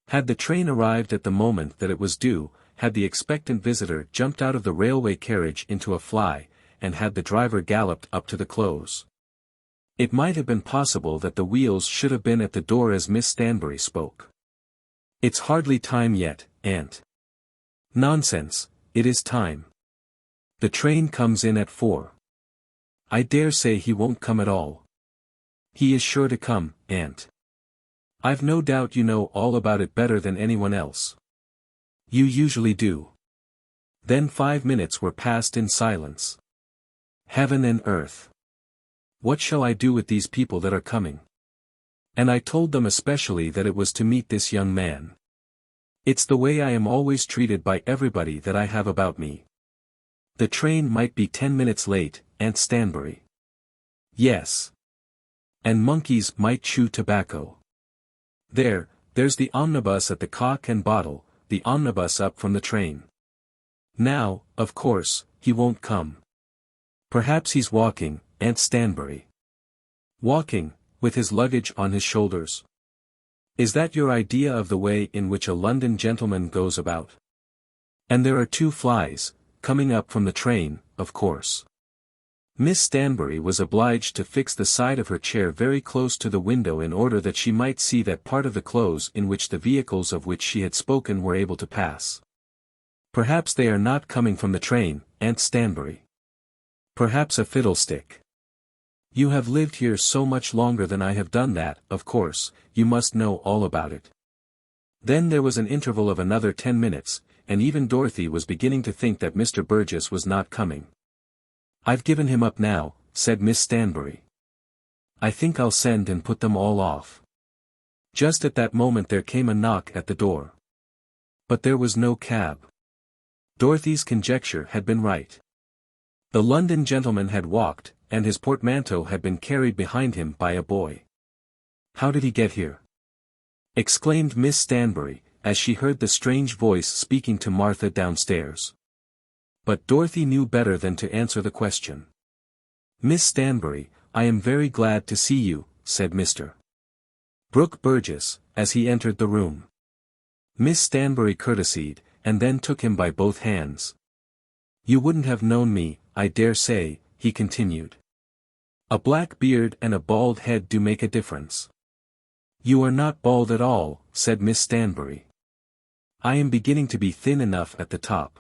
Had the train arrived at the moment that it was due, had the expectant visitor jumped out of the railway carriage into a fly, and had the driver galloped up to the close? It might have been possible that the wheels should have been at the door as Miss Stanbury spoke. "It's hardly time yet, aunt. Nonsense, it is time. The train comes in at 4. I dare say he won't come at all. He is sure to come, aunt. I've no doubt you know all about it better than anyone else. You usually do. Then 5 minutes were passed in silence. Heaven and earth. What shall I do with these people that are coming? And I told them especially that it was to meet this young man. It's the way I am always treated by everybody that I have about me. The train might be 10 minutes late, Aunt Stanbury. Yes. And monkeys might chew tobacco. There's the omnibus at the Cock and Bottle, the omnibus up from the train. Now, of course, he won't come. Perhaps he's walking, Aunt Stanbury. Walking, with his luggage on his shoulders. Is that your idea of the way in which a London gentleman goes about? And there are 2 flies, coming up from the train, of course. Miss Stanbury was obliged to fix the side of her chair very close to the window in order that she might see that part of the close in which the vehicles of which she had spoken were able to pass. Perhaps they are not coming from the train, Aunt Stanbury. Perhaps a fiddlestick. You have lived here so much longer than I have done that, of course, you must know all about it. Then there was an interval of another 10 minutes, and even Dorothy was beginning to think that Mr. Burgess was not coming. I've given him up now, said Miss Stanbury. I think I'll send and put them all off. Just at that moment there came a knock at the door. But there was no cab. Dorothy's conjecture had been right. The London gentleman had walked, and his portmanteau had been carried behind him by a boy. How did he get here? Exclaimed Miss Stanbury, as she heard the strange voice speaking to Martha downstairs. But Dorothy knew better than to answer the question. Miss Stanbury, I am very glad to see you, said Mr. Brooke Burgess, as he entered the room. Miss Stanbury courtesied, and then took him by both hands. You wouldn't have known me, I dare say, he continued. A black beard and a bald head do make a difference. You are not bald at all, said Miss Stanbury. I am beginning to be thin enough at the top.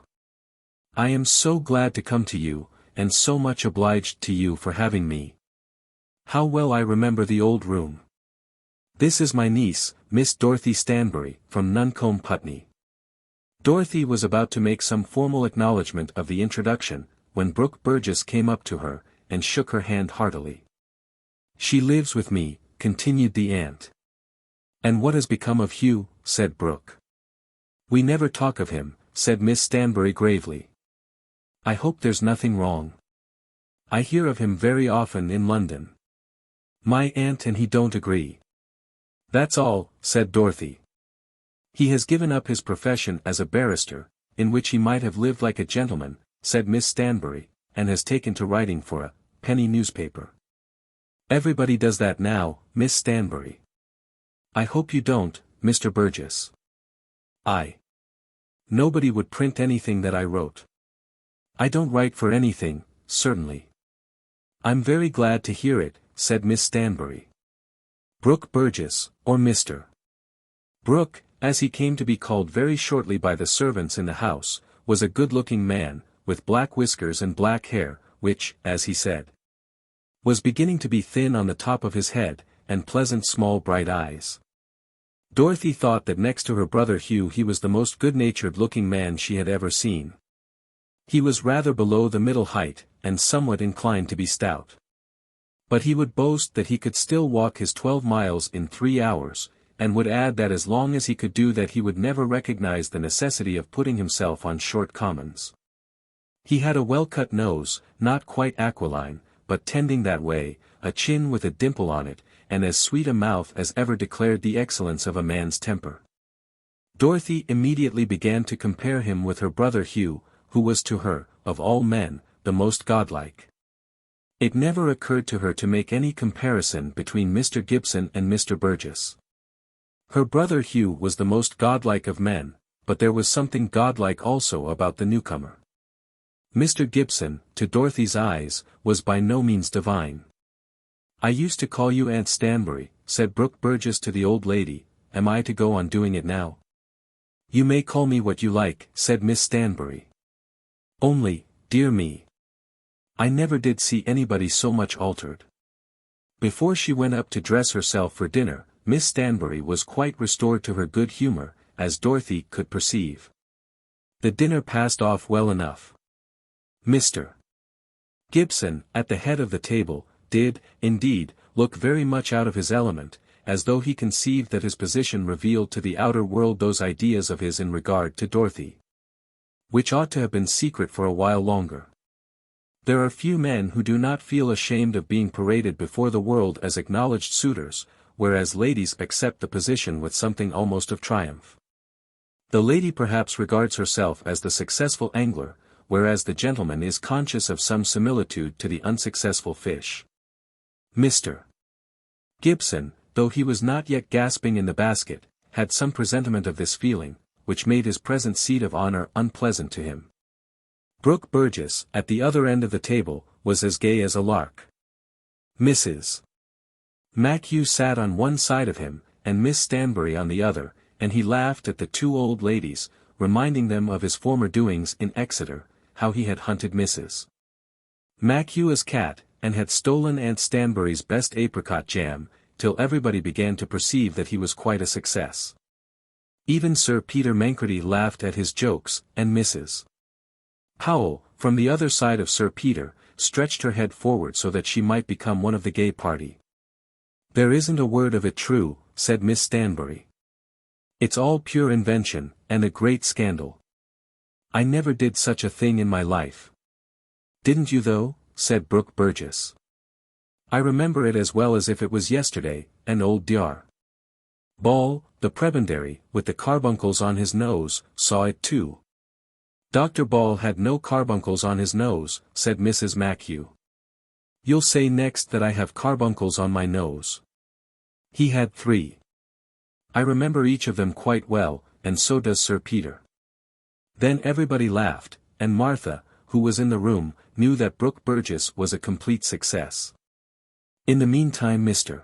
I am so glad to come to you, and so much obliged to you for having me. How well I remember the old room. This is my niece, Miss Dorothy Stanbury, from Nuncombe, Putney. Dorothy was about to make some formal acknowledgment of the introduction, when Brooke Burgess came up to her, and shook her hand heartily. She lives with me, continued the aunt. And what has become of Hugh, said Brooke. We never talk of him, said Miss Stanbury gravely. I hope there's nothing wrong. I hear of him very often in London. My aunt and he don't agree. That's all, said Dorothy. He has given up his profession as a barrister, in which he might have lived like a gentleman, said Miss Stanbury, and has taken to writing for a penny newspaper. Everybody does that now, Miss Stanbury. I hope you don't, Mr. Burgess. Nobody would print anything that I wrote. I don't write for anything, certainly. I'm very glad to hear it, said Miss Stanbury. Brooke Burgess, or Mr. Brooke, as he came to be called very shortly by the servants in the house, was a good-looking man, with black whiskers and black hair, which, as he said, was beginning to be thin on the top of his head, and pleasant small bright eyes. Dorothy thought that next to her brother Hugh he was the most good-natured looking man she had ever seen. He was rather below the middle height, and somewhat inclined to be stout. But he would boast that he could still walk his 12 miles in 3 hours, and would add that as long as he could do that he would never recognize the necessity of putting himself on short commons. He had a well-cut nose, not quite aquiline, but tending that way, a chin with a dimple on it, and as sweet a mouth as ever declared the excellence of a man's temper. Dorothy immediately began to compare him with her brother Hugh, who was to her, of all men, the most godlike. It never occurred to her to make any comparison between Mr. Gibson and Mr. Burgess. Her brother Hugh was the most godlike of men, but there was something godlike also about the newcomer. Mr. Gibson, to Dorothy's eyes, was by no means divine. I used to call you Aunt Stanbury, said Brooke Burgess to the old lady, am I to go on doing it now? You may call me what you like, said Miss Stanbury. Only, dear me, I never did see anybody so much altered. Before she went up to dress herself for dinner, Miss Stanbury was quite restored to her good humour, as Dorothy could perceive. The dinner passed off well enough. Mr. Gibson, at the head of the table, did, indeed, look very much out of his element, as though he conceived that his position revealed to the outer world those ideas of his in regard to Dorothy, which ought to have been secret for a while longer. There are few men who do not feel ashamed of being paraded before the world as acknowledged suitors, whereas ladies accept the position with something almost of triumph. The lady perhaps regards herself as the successful angler, whereas the gentleman is conscious of some similitude to the unsuccessful fish. Mr. Gibson, though he was not yet gasping in the basket, had some presentiment of this feeling, which made his present seat of honour unpleasant to him. Brooke Burgess, at the other end of the table, was as gay as a lark. Mrs. Machew sat on one side of him, and Miss Stanbury on the other, and he laughed at the two old ladies, reminding them of his former doings in Exeter, how he had hunted Mrs. Machew's cat, and had stolen Aunt Stanbury's best apricot jam, till everybody began to perceive that he was quite a success. Even Sir Peter Mancredy laughed at his jokes, and Mrs. Powell, from the other side of Sir Peter, stretched her head forward so that she might become one of the gay party. There isn't a word of it true, said Miss Stanbury. It's all pure invention, and a great scandal. I never did such a thing in my life. Didn't you though? Said Brooke Burgess. I remember it as well as if it was yesterday, and old Dr. Ball, the prebendary, with the carbuncles on his nose, saw it too. Dr. Ball had no carbuncles on his nose, said Mrs. Machew. You'll say next that I have carbuncles on my nose. He had 3. I remember each of them quite well, and so does Sir Peter. Then everybody laughed, and Martha, who was in the room, knew that Brooke Burgess was a complete success. In the meantime Mr.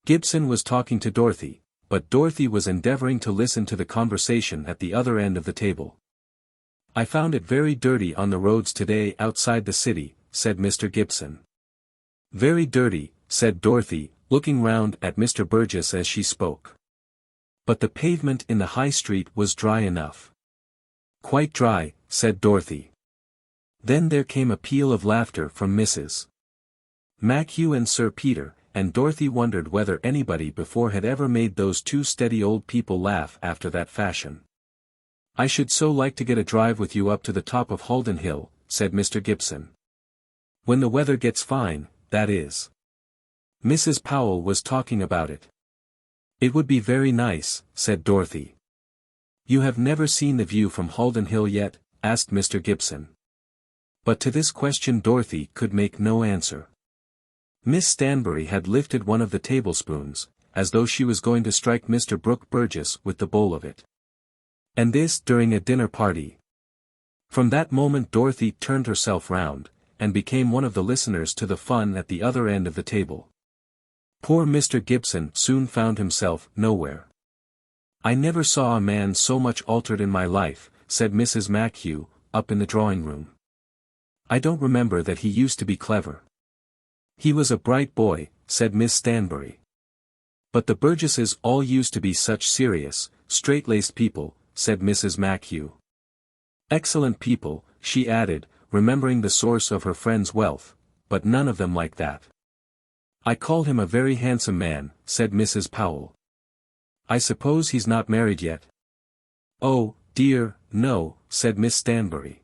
Gibson was talking to Dorothy, but Dorothy was endeavouring to listen to the conversation at the other end of the table. I found it very dirty on the roads today outside the city, said Mr. Gibson. Very dirty, said Dorothy, looking round at Mr. Burgess as she spoke. But the pavement in the High Street was dry enough. Quite dry, said Dorothy. Then there came a peal of laughter from Mrs. Machew and Sir Peter, and Dorothy wondered whether anybody before had ever made those two steady old people laugh after that fashion. I should so like to get a drive with you up to the top of Halden Hill, said Mr. Gibson. When the weather gets fine, that is. Mrs. Powell was talking about it. It would be very nice, said Dorothy. You have never seen the view from Halden Hill yet? Asked Mr. Gibson. But to this question Dorothy could make no answer. Miss Stanbury had lifted one of the tablespoons, as though she was going to strike Mr. Brooke Burgess with the bowl of it. And this during a dinner party. From that moment Dorothy turned herself round, and became one of the listeners to the fun at the other end of the table. Poor Mr. Gibson soon found himself nowhere. I never saw a man so much altered in my life, said Mrs. Machew, up in the drawing-room. I don't remember that he used to be clever. He was a bright boy, said Miss Stanbury. But the Burgesses all used to be such serious, straight-laced people, said Mrs. Machew. Excellent people, she added, remembering the source of her friend's wealth, but none of them like that. I call him a very handsome man, said Mrs. Powell. I suppose he's not married yet? Oh, dear, no, said Miss Stanbury.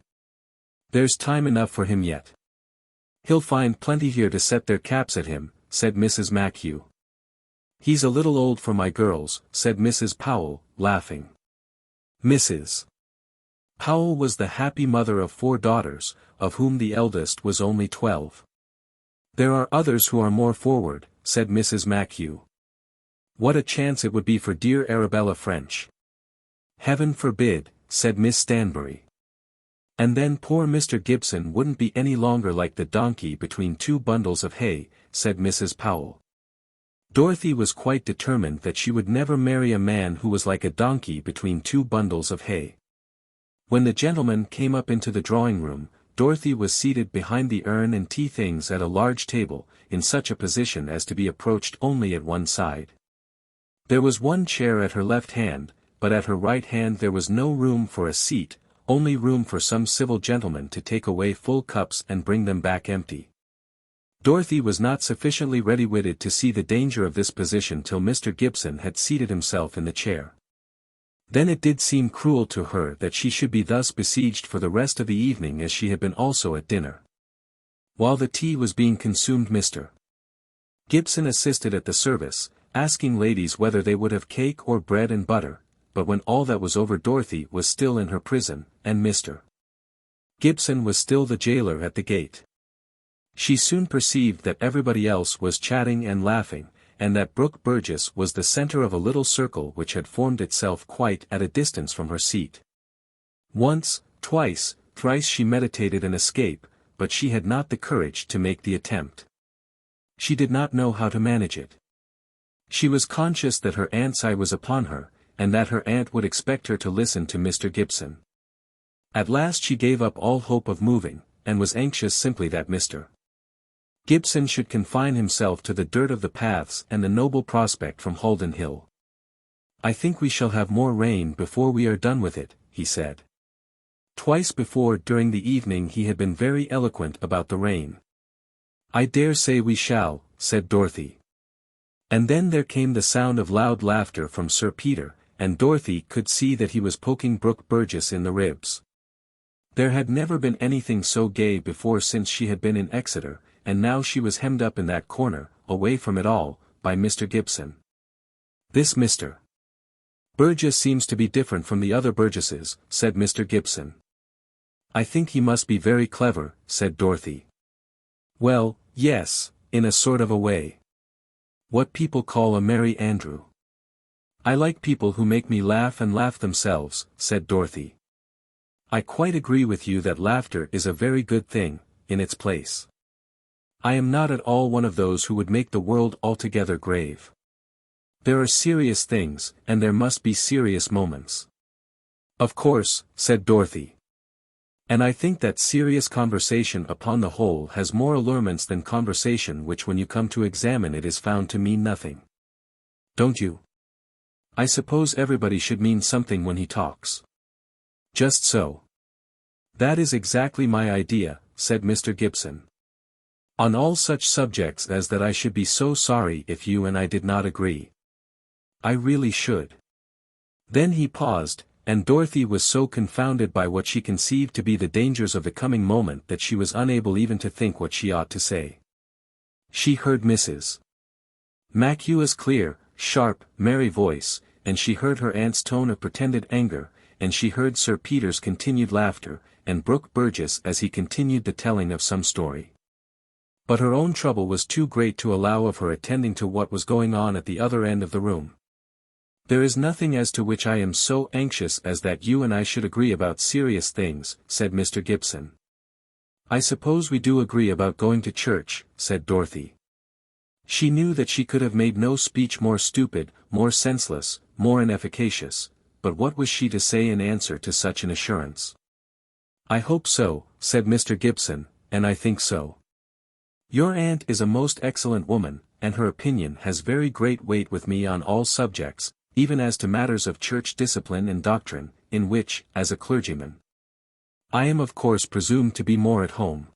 There's time enough for him yet. He'll find plenty here to set their caps at him, said Mrs. Machew. He's a little old for my girls, said Mrs. Powell, laughing. Mrs. Powell was the happy mother of 4 daughters, of whom the eldest was only 12. There are others who are more forward, said Mrs. Machew. What a chance it would be for dear Arabella French. Heaven forbid, said Miss Stanbury. And then poor Mr. Gibson wouldn't be any longer like the donkey between 2 bundles of hay, said Mrs. Powell. Dorothy was quite determined that she would never marry a man who was like a donkey between two bundles of hay. When the gentleman came up into the drawing-room, Dorothy was seated behind the urn and tea things at a large table, in such a position as to be approached only at one side. There was one chair at her left hand, but at her right hand there was no room for a seat, only room for some civil gentleman to take away full cups and bring them back empty. Dorothy was not sufficiently ready-witted to see the danger of this position till Mr. Gibson had seated himself in the chair. Then it did seem cruel to her that she should be thus besieged for the rest of the evening as she had been also at dinner. While the tea was being consumed Mr. Gibson assisted at the service, asking ladies whether they would have cake or bread and butter, but when all that was over Dorothy was still in her prison, and Mr. Gibson was still the jailer at the gate. She soon perceived that everybody else was chatting and laughing, and that Brooke Burgess was the centre of a little circle which had formed itself quite at a distance from her seat. Once, twice, thrice she meditated an escape, but she had not the courage to make the attempt. She did not know how to manage it. She was conscious that her aunt's eye was upon her, and that her aunt would expect her to listen to Mr. Gibson. At last she gave up all hope of moving, and was anxious simply that Mr. Gibson should confine himself to the dirt of the paths and the noble prospect from Halden Hill. "I think we shall have more rain before we are done with it," he said. Twice before during the evening he had been very eloquent about the rain. "I dare say we shall," said Dorothy. And then there came the sound of loud laughter from Sir Peter, and Dorothy could see that he was poking Brooke Burgess in the ribs. There had never been anything so gay before since she had been in Exeter, and now she was hemmed up in that corner, away from it all, by Mr. Gibson. "This Mr. Burgess seems to be different from the other Burgesses," said Mr. Gibson. "I think he must be very clever," said Dorothy. "Well, yes, in a sort of a way. What people call a merry andrew." "I like people who make me laugh and laugh themselves," said Dorothy. "I quite agree with you that laughter is a very good thing, in its place. I am not at all one of those who would make the world altogether grave. There are serious things, and there must be serious moments." "Of course," said Dorothy. "And I think that serious conversation upon the whole has more allurements than conversation which when you come to examine it is found to mean nothing. Don't you? I suppose everybody should mean something when he talks." "Just so." "That is exactly my idea," said Mr. Gibson. "On all such subjects as that I should be so sorry if you and I did not agree. I really should." Then he paused, and Dorothy was so confounded by what she conceived to be the dangers of the coming moment that she was unable even to think what she ought to say. She heard Mrs. Macua's clear, sharp, merry voice, and she heard her aunt's tone of pretended anger, and she heard Sir Peter's continued laughter, and Brooke Burgess as he continued the telling of some story. But her own trouble was too great to allow of her attending to what was going on at the other end of the room. "There is nothing as to which I am so anxious as that you and I should agree about serious things," said Mr. Gibson. "I suppose we do agree about going to church," said Dorothy. She knew that she could have made no speech more stupid, more senseless, more inefficacious, but what was she to say in answer to such an assurance? "I hope so," said Mr. Gibson, "and I think so. Your aunt is a most excellent woman, and her opinion has very great weight with me on all subjects, even as to matters of church discipline and doctrine, in which, as a clergyman, I am of course presumed to be more at home.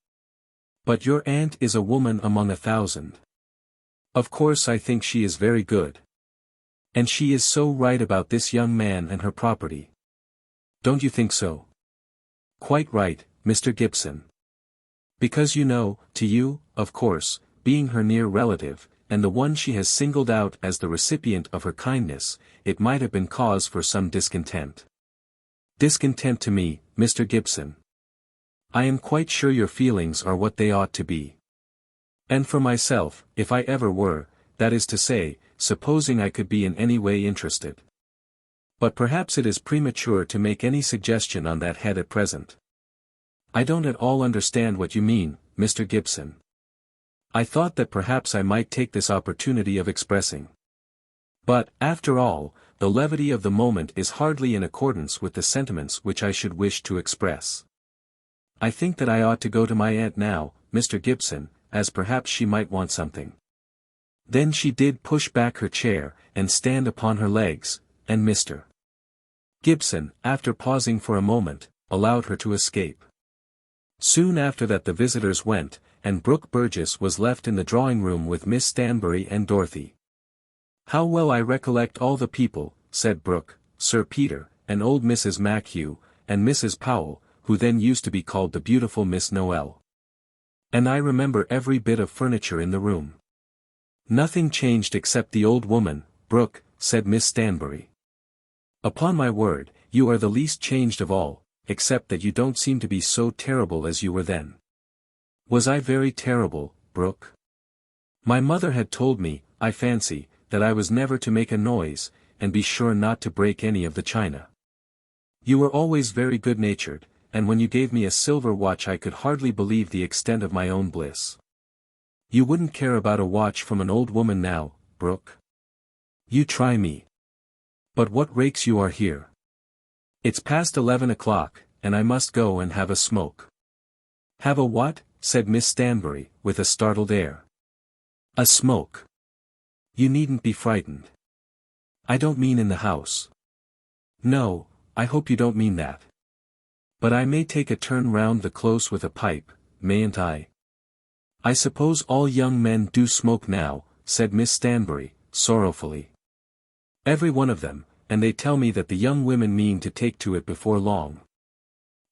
But your aunt is a woman among 1,000. Of course I think she is very good. And she is so right about this young man and her property. Don't you think so?" "Quite right, Mr. Gibson. Because you know, to you, of course, being her near relative, and the one she has singled out as the recipient of her kindness, it might have been cause for some discontent." "Discontent to me, Mr. Gibson. I am quite sure your feelings are what they ought to be. And for myself, if I ever were, that is to say, supposing I could be in any way interested. But perhaps it is premature to make any suggestion on that head at present." "I don't at all understand what you mean, Mr. Gibson." I thought that perhaps I might take this opportunity of expressing. But, after all, the levity of the moment is hardly in accordance with the sentiments which I should wish to express. I think that I ought to go to my aunt now, Mr. Gibson, as perhaps she might want something. Then she did push back her chair, and stand upon her legs, and Mr. Gibson, after pausing for a moment, allowed her to escape. Soon after that the visitors went, and Brooke Burgess was left in the drawing-room with Miss Stanbury and Dorothy. "How well I recollect all the people," said Brooke, "Sir Peter, and old Mrs. Machew, and Mrs. Powell, who then used to be called the beautiful Miss Noel. And I remember every bit of furniture in the room." "Nothing changed except the old woman, Brooke," said Miss Stanbury. "Upon my word, you are the least changed of all, except that you don't seem to be so terrible as you were then." "Was I very terrible, Brooke?" "My mother had told me, I fancy, that I was never to make a noise, and be sure not to break any of the china. You were always very good-natured, and when you gave me a silver watch I could hardly believe the extent of my own bliss." "You wouldn't care about a watch from an old woman now, Brooke? You try me. But what rakes you are here. It's past 11 o'clock, and I must go and have a smoke." "Have a what?" said Miss Stanbury, with a startled air. "A smoke. You needn't be frightened. I don't mean in the house. No, I hope you don't mean that. But I may take a turn round the close with a pipe, mayn't I?" "I suppose all young men do smoke now," said Miss Stanbury, sorrowfully. "Every one of them, and they tell me that the young women mean to take to it before long.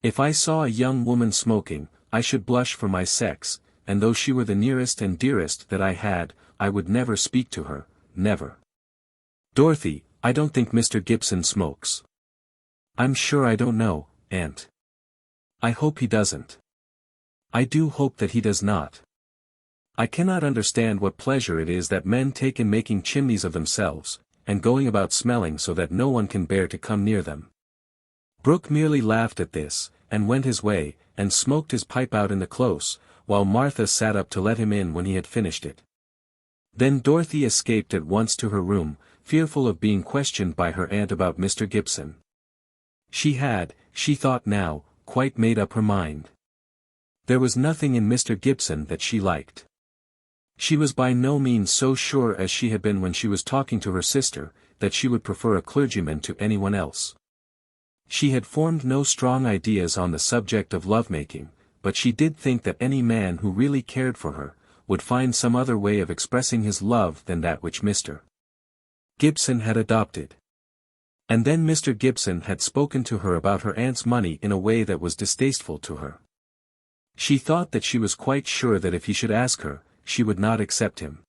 If I saw a young woman smoking, I should blush for my sex, and though she were the nearest and dearest that I had, I would never speak to her, never. Dorothy, I don't think Mr. Gibson smokes." "I'm sure I don't know, Aunt. I hope he doesn't. I do hope that he does not. I cannot understand what pleasure it is that men take in making chimneys of themselves, and going about smelling so that no one can bear to come near them." Brooke merely laughed at this, and went his way, and smoked his pipe out in the close, while Martha sat up to let him in when he had finished it. Then Dorothy escaped at once to her room, fearful of being questioned by her aunt about Mr. Gibson. She had, she thought now, quite made up her mind. There was nothing in Mr. Gibson that she liked. She was by no means so sure as she had been when she was talking to her sister, that she would prefer a clergyman to anyone else. She had formed no strong ideas on the subject of love-making, but she did think that any man who really cared for her, would find some other way of expressing his love than that which Mr. Gibson had adopted. And then Mr. Gibson had spoken to her about her aunt's money in a way that was distasteful to her. She thought that she was quite sure that if he should ask her, she would not accept him.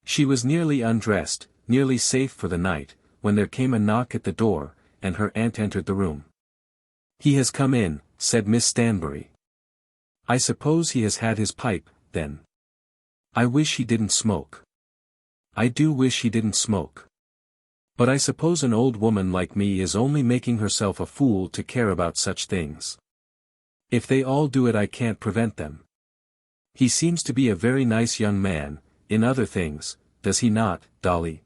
She was nearly undressed, nearly safe for the night, when there came a knock at the door, and her aunt entered the room. "He has come in," said Miss Stanbury. "I suppose he has had his pipe, then. I wish he didn't smoke. I do wish he didn't smoke. But I suppose an old woman like me is only making herself a fool to care about such things. If they all do it I can't prevent them. He seems to be a very nice young man, in other things, does he not, Dolly?"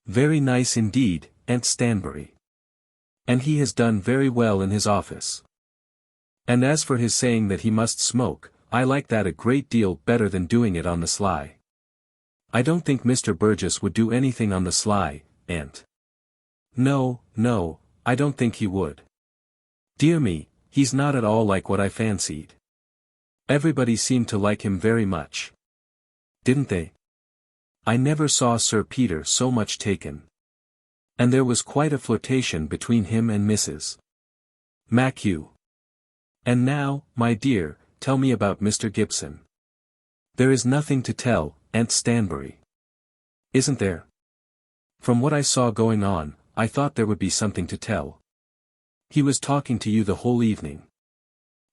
"Very nice indeed, Aunt Stanbury. And he has done very well in his office. And as for his saying that he must smoke, I like that a great deal better than doing it on the sly. I don't think Mr. Burgess would do anything on the sly, Aunt. No, no, I don't think he would. Dear me, he's not at all like what I fancied. Everybody seemed to like him very much. Didn't they? I never saw Sir Peter so much taken. And there was quite a flirtation between him and Mrs. Machew. And now, my dear, tell me about Mr. Gibson." "There is nothing to tell, Aunt Stanbury." "Isn't there? From what I saw going on, I thought there would be something to tell. He was talking to you the whole evening.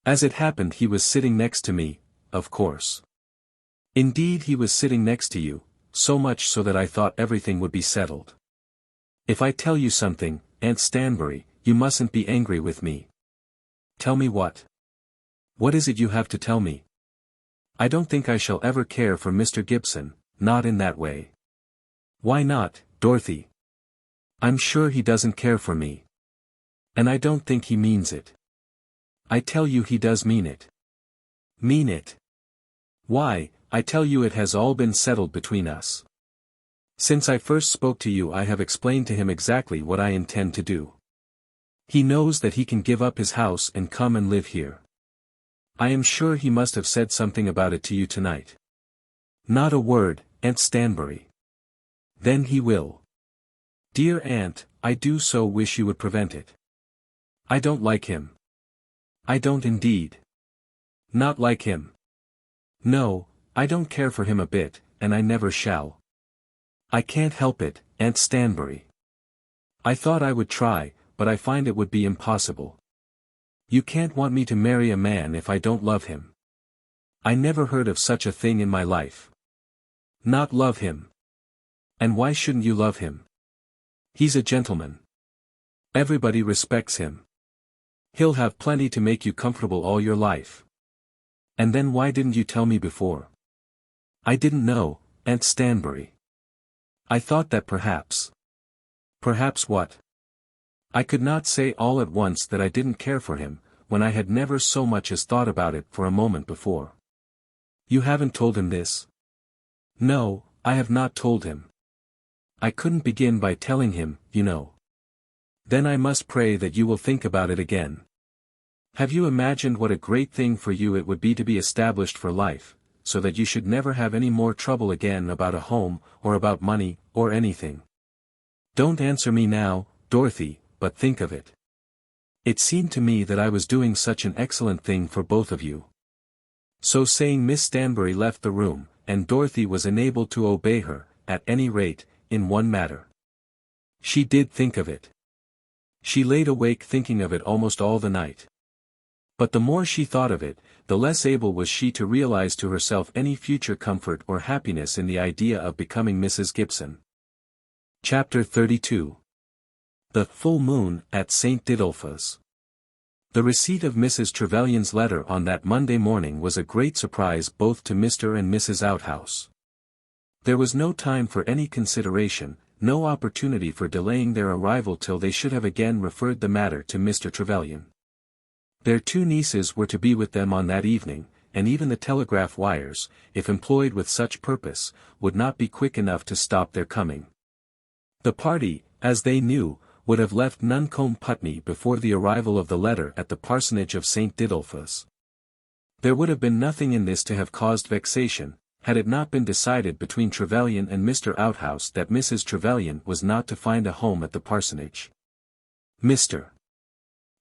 As it happened he was sitting next to me, of course. Indeed he was sitting next to you, so much so that I thought everything would be settled. If I tell you something, Aunt Stanbury, you mustn't be angry with me." "Tell me what? What is it you have to tell me?" I don't think I shall ever care for Mr. Gibson, not in that way. Why not, Dorothy? I'm sure he doesn't care for me. And I don't think he means it. I tell you he does mean it. Mean it? Why, I tell you it has all been settled between us. Since I first spoke to you I have explained to him exactly what I intend to do. He knows that he can give up his house and come and live here. I am sure he must have said something about it to you tonight. Not a word, Aunt Stanbury. Then he will. Dear Aunt, I do so wish you would prevent it. I don't like him. I don't indeed. Not like him. No, I don't care for him a bit, and I never shall. I can't help it, Aunt Stanbury. I thought I would try, but I find it would be impossible. You can't want me to marry a man if I don't love him. I never heard of such a thing in my life. Not love him. And why shouldn't you love him? He's a gentleman. Everybody respects him. He'll have plenty to make you comfortable all your life. And then why didn't you tell me before? I didn't know, Aunt Stanbury. I thought that perhaps. Perhaps what? I could not say all at once that I didn't care for him, when I had never so much as thought about it for a moment before. You haven't told him this? No, I have not told him. I couldn't begin by telling him, you know. Then I must pray that you will think about it again. Have you imagined what a great thing for you it would be to be established for life, so that you should never have any more trouble again about a home, or about money, or anything? Don't answer me now, Dorothy, but think of it. It seemed to me that I was doing such an excellent thing for both of you. So saying, Miss Stanbury left the room, and Dorothy was enabled to obey her, at any rate, in one matter. She did think of it. She laid awake thinking of it almost all the night. But the more she thought of it, the less able was she to realize to herself any future comfort or happiness in the idea of becoming Mrs. Gibson. Chapter 32. The full moon at St. Didulphus. The receipt of Mrs. Trevelyan's letter on that Monday morning was a great surprise both to Mr. and Mrs. Outhouse. There was no time for any consideration, no opportunity for delaying their arrival till they should have again referred the matter to Mr. Trevelyan. Their two nieces were to be with them on that evening, and even the telegraph wires, if employed with such purpose, would not be quick enough to stop their coming. The party, as they knew, would have left Nuncombe Putney before the arrival of the letter at the parsonage of St. Didulphus. There would have been nothing in this to have caused vexation, had it not been decided between Trevelyan and Mr. Outhouse that Mrs. Trevelyan was not to find a home at the parsonage. Mr.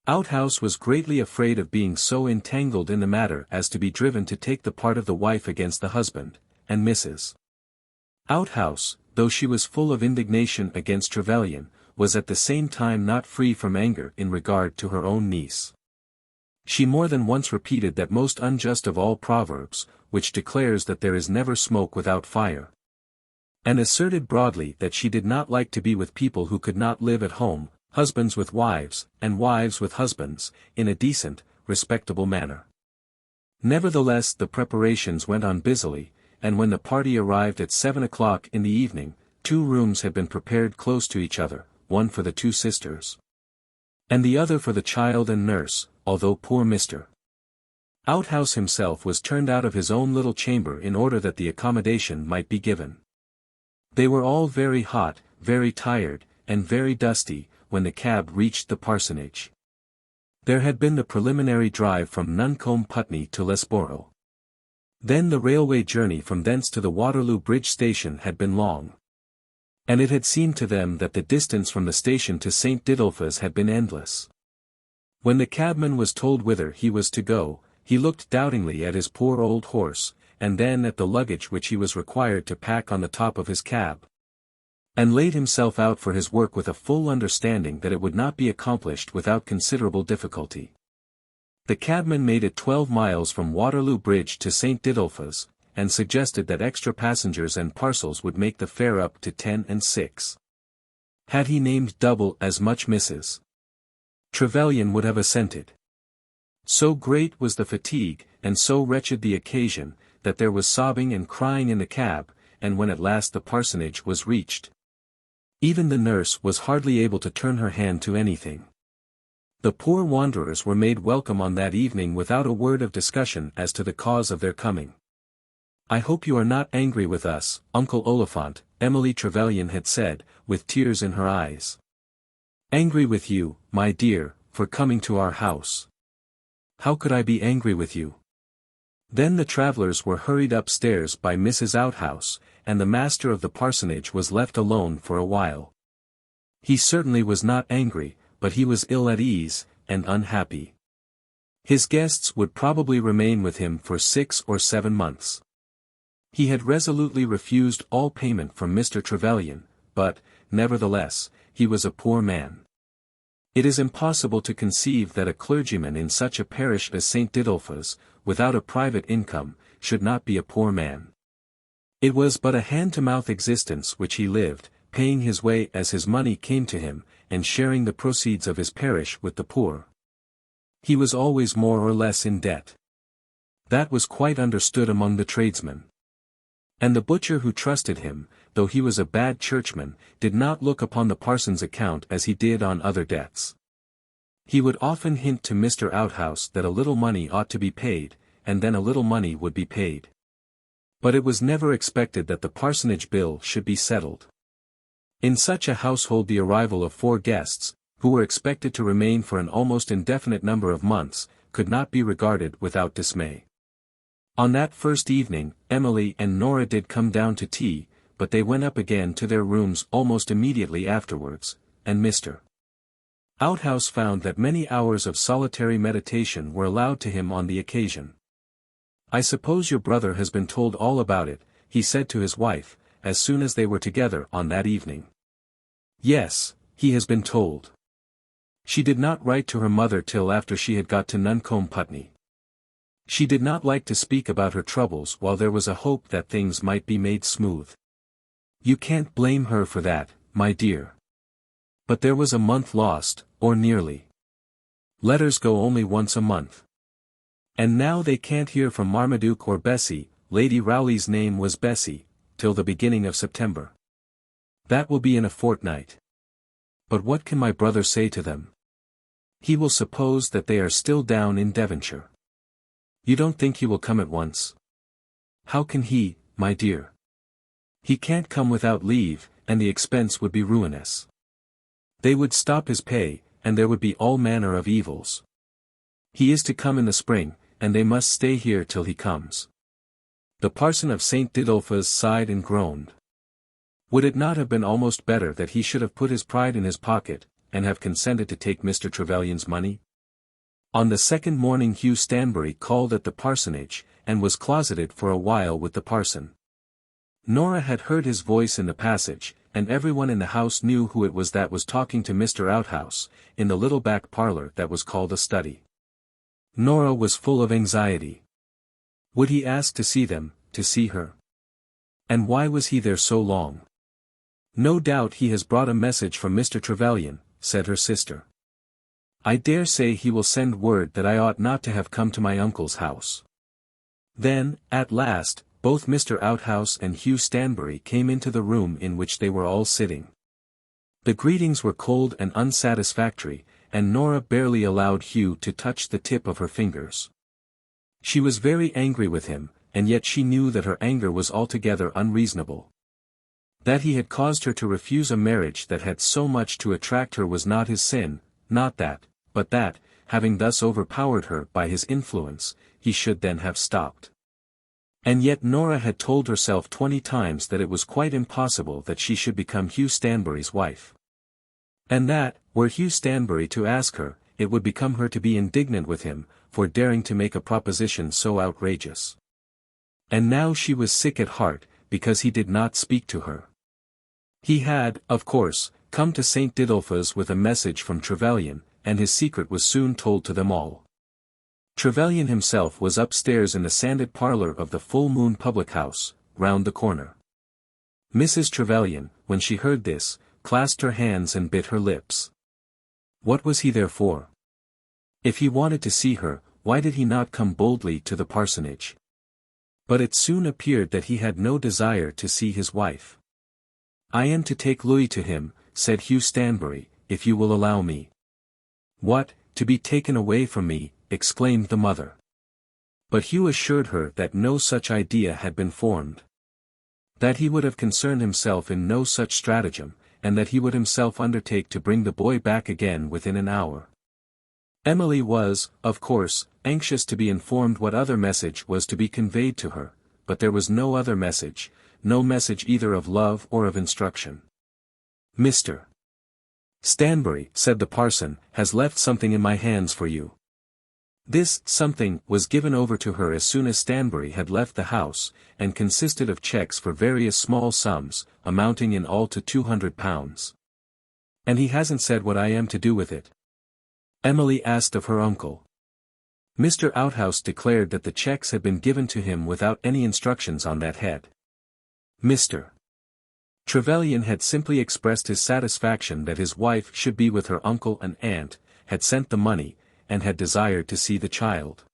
Outhouse was greatly afraid of being so entangled in the matter as to be driven to take the part of the wife against the husband, and Mrs. Outhouse, though she was full of indignation against Trevelyan, was at the same time not free from anger in regard to her own niece. She more than once repeated that most unjust of all proverbs, which declares that there is never smoke without fire. And asserted broadly that she did not like to be with people who could not live at home, husbands with wives, and wives with husbands, in a decent, respectable manner. Nevertheless the preparations went on busily, and when the party arrived at 7 o'clock in the evening, 2 rooms had been prepared close to each other, one for the 2 sisters, and the other for the child and nurse, although poor Mr. Outhouse himself was turned out of his own little chamber in order that the accommodation might be given. They were all very hot, very tired, and very dusty, when the cab reached the parsonage. There had been the preliminary drive from Nuncombe Putney to Lesborough. Then the railway journey from thence to the Waterloo Bridge station had been long. And it had seemed to them that the distance from the station to St. Didulphus had been endless. When the cabman was told whither he was to go, he looked doubtingly at his poor old horse, and then at the luggage which he was required to pack on the top of his cab, and laid himself out for his work with a full understanding that it would not be accomplished without considerable difficulty. The cabman made it 12 miles from Waterloo Bridge to St. Didulphus, and suggested that extra passengers and parcels would make the fare up to 10 and 6. Had he named double as much Mrs. Trevelyan would have assented. So great was the fatigue, and so wretched the occasion, that there was sobbing and crying in the cab, and when at last the parsonage was reached, even the nurse was hardly able to turn her hand to anything. The poor wanderers were made welcome on that evening without a word of discussion as to the cause of their coming. "I hope you are not angry with us, Uncle Oliphant," Emily Trevelyan had said, with tears in her eyes. "Angry with you, my dear, for coming to our house? How could I be angry with you?" Then the travellers were hurried upstairs by Mrs. Outhouse, and the master of the parsonage was left alone for a while. He certainly was not angry, but he was ill at ease, and unhappy. His guests would probably remain with him for 6 or 7 months. He had resolutely refused all payment from Mr. Trevelyan, but, nevertheless, he was a poor man. It is impossible to conceive that a clergyman in such a parish as St. Didulphus, without a private income, should not be a poor man. It was but a hand-to-mouth existence which he lived, paying his way as his money came to him, and sharing the proceeds of his parish with the poor. He was always more or less in debt. That was quite understood among the tradesmen. And the butcher who trusted him, though he was a bad churchman, did not look upon the parson's account as he did on other debts. He would often hint to Mr. Outhouse that a little money ought to be paid, and then a little money would be paid. But it was never expected that the parsonage bill should be settled. In such a household the arrival of 4 guests, who were expected to remain for an almost indefinite number of months, could not be regarded without dismay. On that first evening, Emily and Nora did come down to tea, but they went up again to their rooms almost immediately afterwards, and Mr. Outhouse found that many hours of solitary meditation were allowed to him on the occasion. "I suppose your brother has been told all about it," he said to his wife, as soon as they were together on that evening. "Yes, he has been told." She did not write to her mother till after she had got to Nuncombe Putney. She did not like to speak about her troubles while there was a hope that things might be made smooth. "You can't blame her for that, my dear. But there was a month lost, or nearly. Letters go only once a month. And now they can't hear from Marmaduke or Bessie," Lady Rowley's name was Bessie, "till the beginning of September. That will be in a fortnight. But what can my brother say to them? He will suppose that they are still down in Devonshire. You don't think he will come at once? How can he, my dear? He can't come without leave, and the expense would be ruinous. They would stop his pay, and there would be all manner of evils. He is to come in the spring, and they must stay here till he comes." The parson of St. Didulphus sighed and groaned. Would it not have been almost better that he should have put his pride in his pocket, and have consented to take Mr. Trevelyan's money? On the second morning Hugh Stanbury called at the parsonage, and was closeted for a while with the parson. Nora had heard his voice in the passage, and everyone in the house knew who it was that was talking to Mr. Outhouse, in the little back parlour that was called a study. Nora was full of anxiety. Would he ask to see them, to see her? And why was he there so long? "No doubt he has brought a message from Mr. Trevelyan," said her sister. "I dare say he will send word that I ought not to have come to my uncle's house." Then, at last, both Mr. Outhouse and Hugh Stanbury came into the room in which they were all sitting. The greetings were cold and unsatisfactory, and Nora barely allowed Hugh to touch the tip of her fingers. She was very angry with him, and yet she knew that her anger was altogether unreasonable. That he had caused her to refuse a marriage that had so much to attract her was not his sin, not that, but that, having thus overpowered her by his influence, he should then have stopped. And yet Nora had told herself 20 times that it was quite impossible that she should become Hugh Stanbury's wife. And that, were Hugh Stanbury to ask her, it would become her to be indignant with him, for daring to make a proposition so outrageous. And now she was sick at heart, because he did not speak to her. He had, of course, come to St. Didulphus with a message from Trevelyan, and his secret was soon told to them all. Trevelyan himself was upstairs in the sanded parlour of the Full Moon public house, round the corner. Mrs. Trevelyan, when she heard this, clasped her hands and bit her lips. What was he there for? If he wanted to see her, why did he not come boldly to the parsonage? But it soon appeared that he had no desire to see his wife. "I am to take Louis to him," said Hugh Stanbury, "if you will allow me." "What, to be taken away from me?" exclaimed the mother. But Hugh assured her that no such idea had been formed. That he would have concerned himself in no such stratagem, and that he would himself undertake to bring the boy back again within an hour. Emily was, of course, anxious to be informed what other message was to be conveyed to her, but there was no other message, no message either of love or of instruction. "Mr. Stanbury," said the parson, "has left something in my hands for you." This something was given over to her as soon as Stanbury had left the house, and consisted of cheques for various small sums, amounting in all to £200. "And he hasn't said what I am to do with it?" Emily asked of her uncle. Mr. Outhouse declared that the cheques had been given to him without any instructions on that head. Mr. Trevelyan had simply expressed his satisfaction that his wife should be with her uncle and aunt, had sent the money, and had desired to see the child.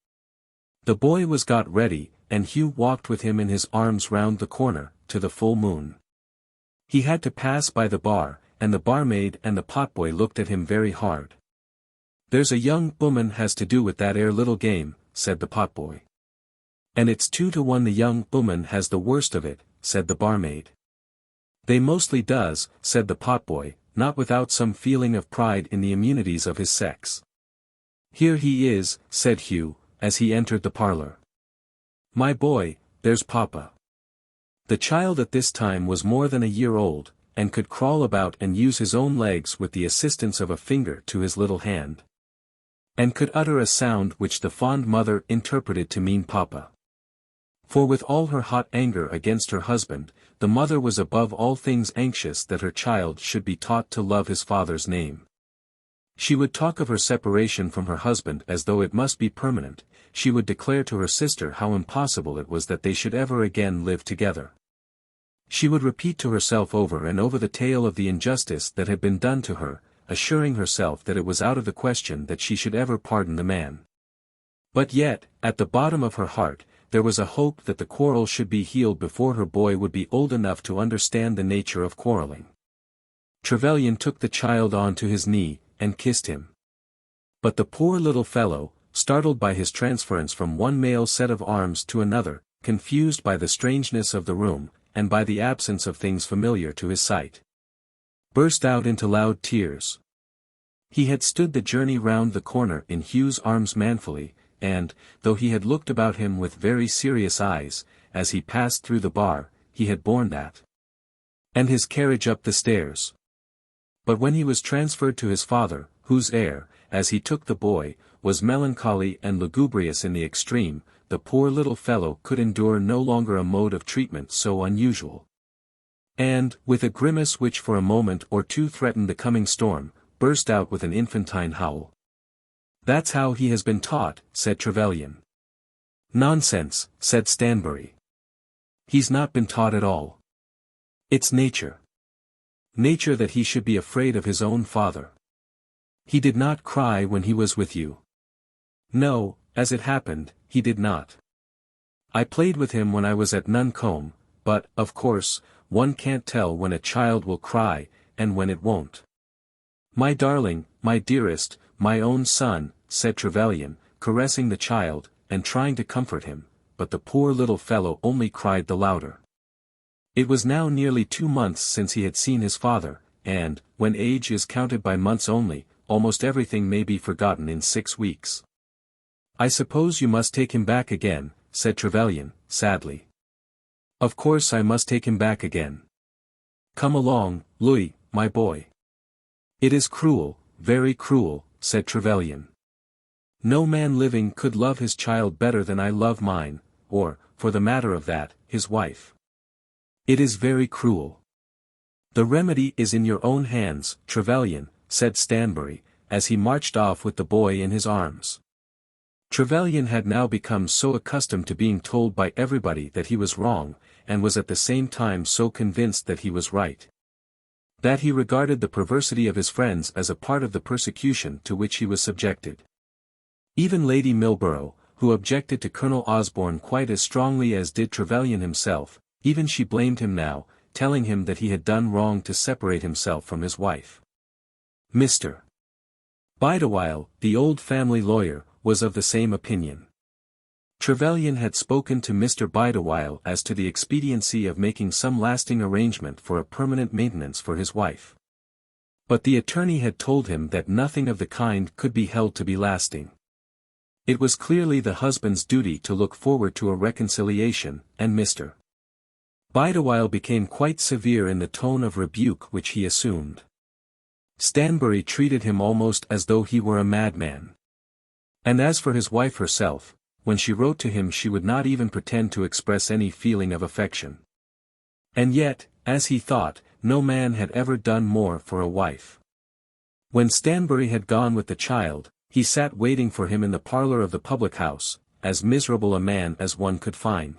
The boy was got ready, and Hugh walked with him in his arms round the corner, to the full moon. He had to pass by the bar, and the barmaid and the potboy looked at him very hard. "There's a young woman has to do with that 'ere little game," said the potboy. "And it's 2-1 the young woman has the worst of it," said the barmaid. "They mostly does," said the potboy, not without some feeling of pride in the immunities of his sex. "Here he is," said Hugh, as he entered the parlour. "My boy, there's Papa." The child at this time was more than a year old, and could crawl about and use his own legs with the assistance of a finger to his little hand. And could utter a sound which the fond mother interpreted to mean Papa. For with all her hot anger against her husband, the mother was above all things anxious that her child should be taught to love his father's name. She would talk of her separation from her husband as though it must be permanent. She would declare to her sister how impossible it was that they should ever again live together. She would repeat to herself over and over the tale of the injustice that had been done to her, assuring herself that it was out of the question that she should ever pardon the man. But yet, at the bottom of her heart, there was a hope that the quarrel should be healed before her boy would be old enough to understand the nature of quarrelling. Trevelyan took the child on to his knee, and kissed him. But the poor little fellow, startled by his transference from one male set of arms to another, confused by the strangeness of the room, and by the absence of things familiar to his sight, burst out into loud tears. He had stood the journey round the corner in Hugh's arms manfully, and, though he had looked about him with very serious eyes, as he passed through the bar, he had borne that. And his carriage up the stairs. But when he was transferred to his father, whose air, as he took the boy, was melancholy and lugubrious in the extreme, the poor little fellow could endure no longer a mode of treatment so unusual. And, with a grimace which for a moment or two threatened the coming storm, burst out with an infantine howl. "That's how he has been taught," said Trevelyan. "Nonsense," said Stanbury. "He's not been taught at all. It's nature. Nature that he should be afraid of his own father. He did not cry when he was with you." "No, as it happened, he did not. I played with him when I was at Nuncombe, but, of course, one can't tell when a child will cry, and when it won't." "My darling, my dearest, my own son," said Trevelyan, caressing the child, and trying to comfort him, but the poor little fellow only cried the louder. It was now nearly 2 months since he had seen his father, and, when age is counted by months only, almost everything may be forgotten in 6 weeks. "I suppose you must take him back again," said Trevelyan, sadly. "Of course I must take him back again. Come along, Louis, my boy." "It is cruel, very cruel," said Trevelyan. "No man living could love his child better than I love mine, or, for the matter of that, his wife. It is very cruel." "The remedy is in your own hands, Trevelyan," said Stanbury, as he marched off with the boy in his arms. Trevelyan had now become so accustomed to being told by everybody that he was wrong, and was at the same time so convinced that he was right, that he regarded the perversity of his friends as a part of the persecution to which he was subjected. Even Lady Milborough, who objected to Colonel Osborne quite as strongly as did Trevelyan himself. Even she blamed him now, telling him that he had done wrong to separate himself from his wife. Mr. Bideawhile, the old family lawyer, was of the same opinion. Trevelyan had spoken to Mr. Bideawhile as to the expediency of making some lasting arrangement for a permanent maintenance for his wife. But the attorney had told him that nothing of the kind could be held to be lasting. It was clearly the husband's duty to look forward to a reconciliation, and Mr. Bideawhile became quite severe in the tone of rebuke which he assumed. Stanbury treated him almost as though he were a madman. And as for his wife herself, when she wrote to him she would not even pretend to express any feeling of affection. And yet, as he thought, no man had ever done more for a wife. When Stanbury had gone with the child, he sat waiting for him in the parlour of the public house, as miserable a man as one could find.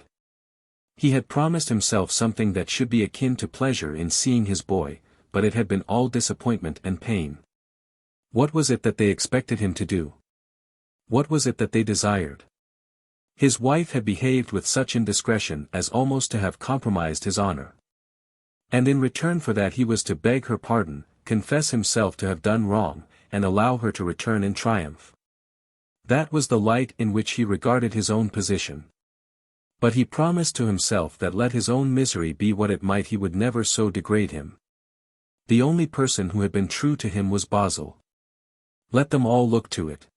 He had promised himself something that should be akin to pleasure in seeing his boy, but it had been all disappointment and pain. What was it that they expected him to do? What was it that they desired? His wife had behaved with such indiscretion as almost to have compromised his honour. And in return for that he was to beg her pardon, confess himself to have done wrong, and allow her to return in triumph. That was the light in which he regarded his own position. But he promised to himself that let his own misery be what it might he would never so degrade him. The only person who had been true to him was Bozzle. Let them all look to it.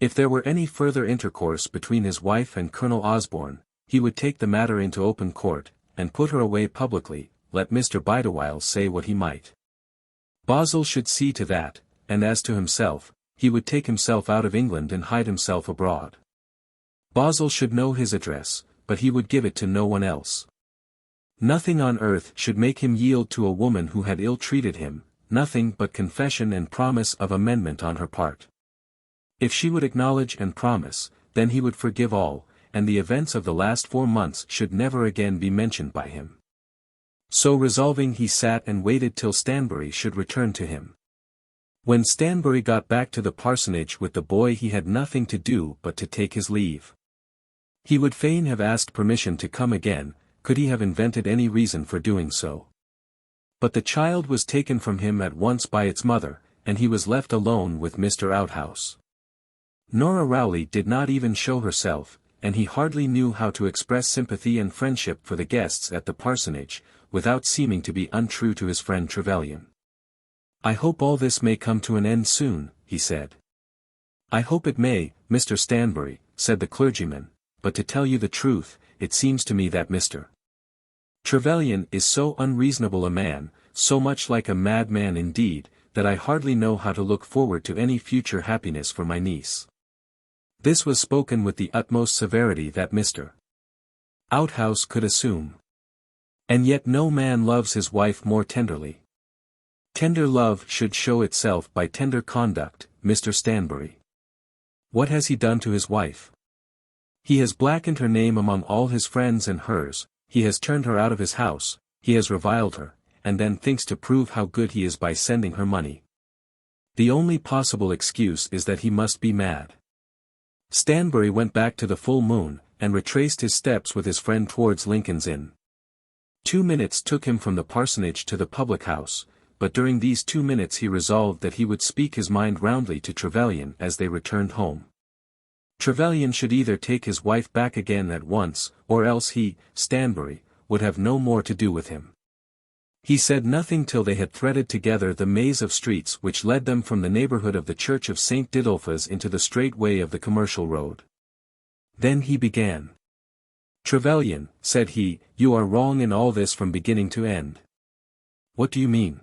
If there were any further intercourse between his wife and Colonel Osborne, he would take the matter into open court, and put her away publicly, let Mr. Bideawhile say what he might. Bozzle should see to that, and as to himself, he would take himself out of England and hide himself abroad. Bozzle should know his address, but he would give it to no one else. Nothing on earth should make him yield to a woman who had ill-treated him, nothing but confession and promise of amendment on her part. If she would acknowledge and promise, then he would forgive all, and the events of the last 4 months should never again be mentioned by him. So resolving he sat and waited till Stanbury should return to him. When Stanbury got back to the parsonage with the boy he had nothing to do but to take his leave. He would fain have asked permission to come again, could he have invented any reason for doing so. But the child was taken from him at once by its mother, and he was left alone with Mr. Outhouse. Nora Rowley did not even show herself, and he hardly knew how to express sympathy and friendship for the guests at the parsonage, without seeming to be untrue to his friend Trevelyan. "I hope all this may come to an end soon," he said. "I hope it may, Mr. Stanbury," said the clergyman, "but to tell you the truth, it seems to me that Mr. Trevelyan is so unreasonable a man, so much like a madman indeed, that I hardly know how to look forward to any future happiness for my niece." This was spoken with the utmost severity that Mr. Outhouse could assume. And yet no man loves his wife more tenderly. Tender love should show itself by tender conduct, Mr. Stanbury. What has he done to his wife? He has blackened her name among all his friends and hers, he has turned her out of his house, he has reviled her, and then thinks to prove how good he is by sending her money. The only possible excuse is that he must be mad. Stanbury went back to the Full Moon, and retraced his steps with his friend towards Lincoln's Inn. 2 minutes took him from the parsonage to the public house, but during these 2 minutes he resolved that he would speak his mind roundly to Trevelyan as they returned home. Trevelyan should either take his wife back again at once, or else he, Stanbury, would have no more to do with him. He said nothing till they had threaded together the maze of streets which led them from the neighbourhood of the church of St. Didulphus into the straight way of the commercial road. Then he began. "Trevelyan," said he, "you are wrong in all this from beginning to end." "What do you mean?"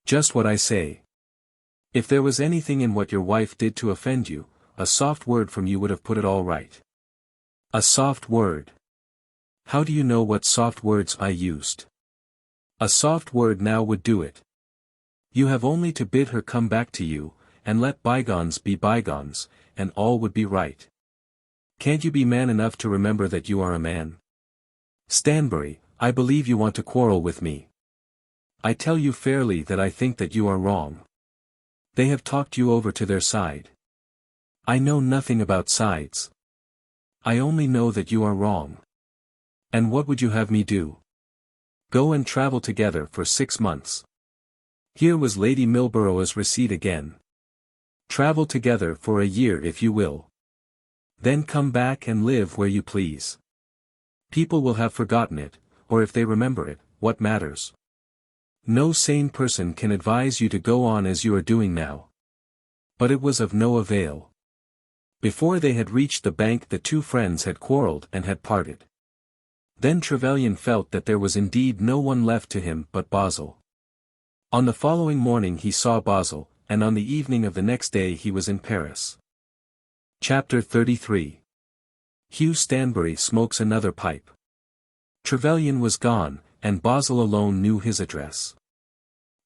"Just what I say. If there was anything in what your wife did to offend you, a soft word from you would have put it all right." "A soft word? How do you know what soft words I used?" "A soft word now would do it. You have only to bid her come back to you, and let bygones be bygones, and all would be right. Can't you be man enough to remember that you are a man?" "Stanbury, I believe you want to quarrel with me. I tell you fairly that I think that you are wrong. They have talked you over to their side." "I know nothing about sides." I only know that you are wrong. And what would you have me do? Go and travel together for 6 months. Here was Lady Milborough's receipt again. Travel together for a year if you will. Then come back and live where you please. People will have forgotten it, or if they remember it, what matters? No sane person can advise you to go on as you are doing now. But it was of no avail. Before they had reached the bank the two friends had quarrelled and had parted. Then Trevelyan felt that there was indeed no one left to him but Bozzle. On the following morning he saw Bozzle, and on the evening of the next day he was in Paris. Chapter 33. Hugh Stanbury smokes another pipe. Trevelyan was gone, and Bozzle alone knew his address.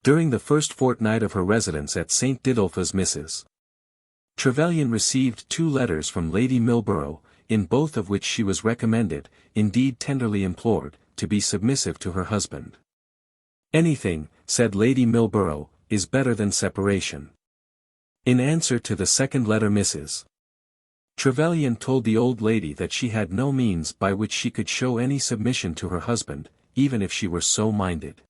During the first fortnight of her residence at St. Didulph's Mrs. Trevelyan received 2 letters from Lady Milborough, in both of which she was recommended, indeed tenderly implored, to be submissive to her husband. Anything, said Lady Milborough, is better than separation. In answer to the second letter Mrs. Trevelyan told the old lady that she had no means by which she could show any submission to her husband, even if she were so minded.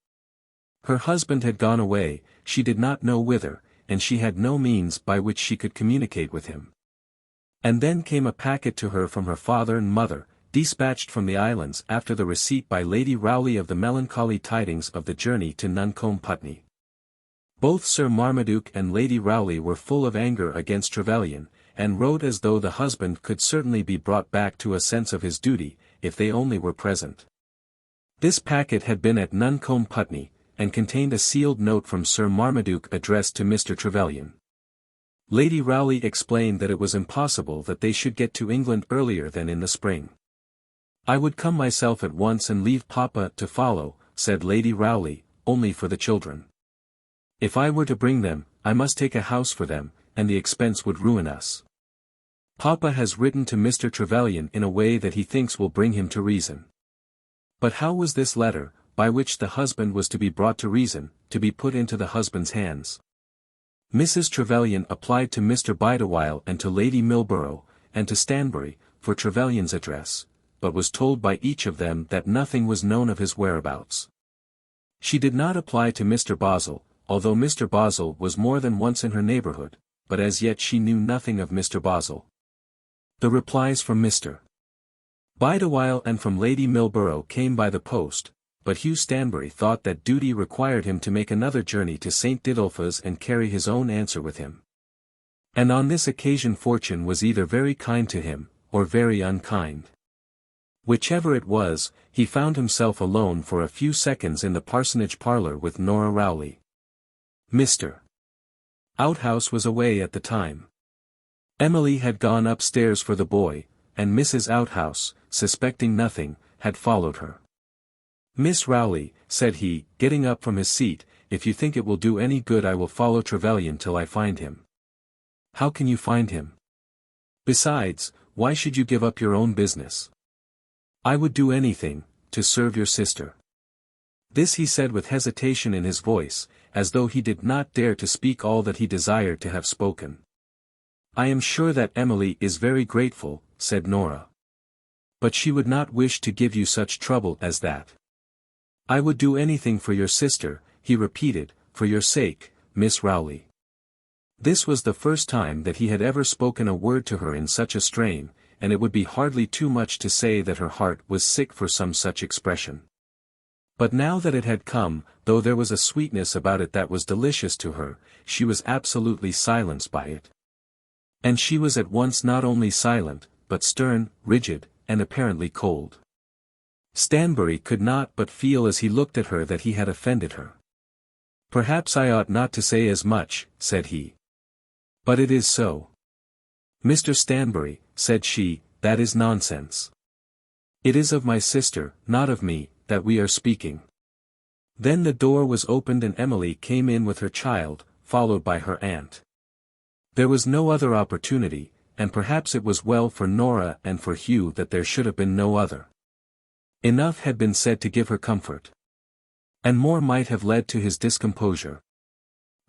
Her husband had gone away, she did not know whither, and she had no means by which she could communicate with him. And then came a packet to her from her father and mother, dispatched from the islands after the receipt by Lady Rowley of the melancholy tidings of the journey to Nuncombe Putney. Both Sir Marmaduke and Lady Rowley were full of anger against Trevelyan, and wrote as though the husband could certainly be brought back to a sense of his duty, if they only were present. This packet had been at Nuncombe Putney, and contained a sealed note from Sir Marmaduke addressed to Mr. Trevelyan. Lady Rowley explained that it was impossible that they should get to England earlier than in the spring. I would come myself at once and leave Papa to follow, said Lady Rowley, only for the children. If I were to bring them, I must take a house for them, and the expense would ruin us. Papa has written to Mr. Trevelyan in a way that he thinks will bring him to reason. But how was this letter, by which the husband was to be brought to reason, to be put into the husband's hands? Mrs. Trevelyan applied to Mr. Bideawhile and to Lady Milborough, and to Stanbury, for Trevelyan's address, but was told by each of them that nothing was known of his whereabouts. She did not apply to Mr. Bozzle, although Mr. Bozzle was more than once in her neighbourhood, but as yet she knew nothing of Mr. Bozzle. The replies from Mr. Bideawhile and from Lady Milborough came by the post, but Hugh Stanbury thought that duty required him to make another journey to St. Didulph's and carry his own answer with him. And on this occasion fortune was either very kind to him, or very unkind. Whichever it was, he found himself alone for a few seconds in the parsonage parlour with Nora Rowley. Mr. Outhouse was away at the time. Emily had gone upstairs for the boy, and Mrs. Outhouse, suspecting nothing, had followed her. Miss Rowley, said he, getting up from his seat, if you think it will do any good I will follow Trevelyan till I find him. How can you find him? Besides, why should you give up your own business? I would do anything, to serve your sister. This he said with hesitation in his voice, as though he did not dare to speak all that he desired to have spoken. I am sure that Emily is very grateful, said Nora. But she would not wish to give you such trouble as that. I would do anything for your sister, he repeated, for your sake, Miss Rowley. This was the first time that he had ever spoken a word to her in such a strain, and it would be hardly too much to say that her heart was sick for some such expression. But now that it had come, though there was a sweetness about it that was delicious to her, she was absolutely silenced by it. And she was at once not only silent, but stern, rigid, and apparently cold. Stanbury could not but feel as he looked at her that he had offended her. Perhaps I ought not to say as much, said he. But it is so. Mr. Stanbury, said she, that is nonsense. It is of my sister, not of me, that we are speaking. Then the door was opened and Emily came in with her child, followed by her aunt. There was no other opportunity, and perhaps it was well for Nora and for Hugh that there should have been no other. Enough had been said to give her comfort. And more might have led to his discomposure.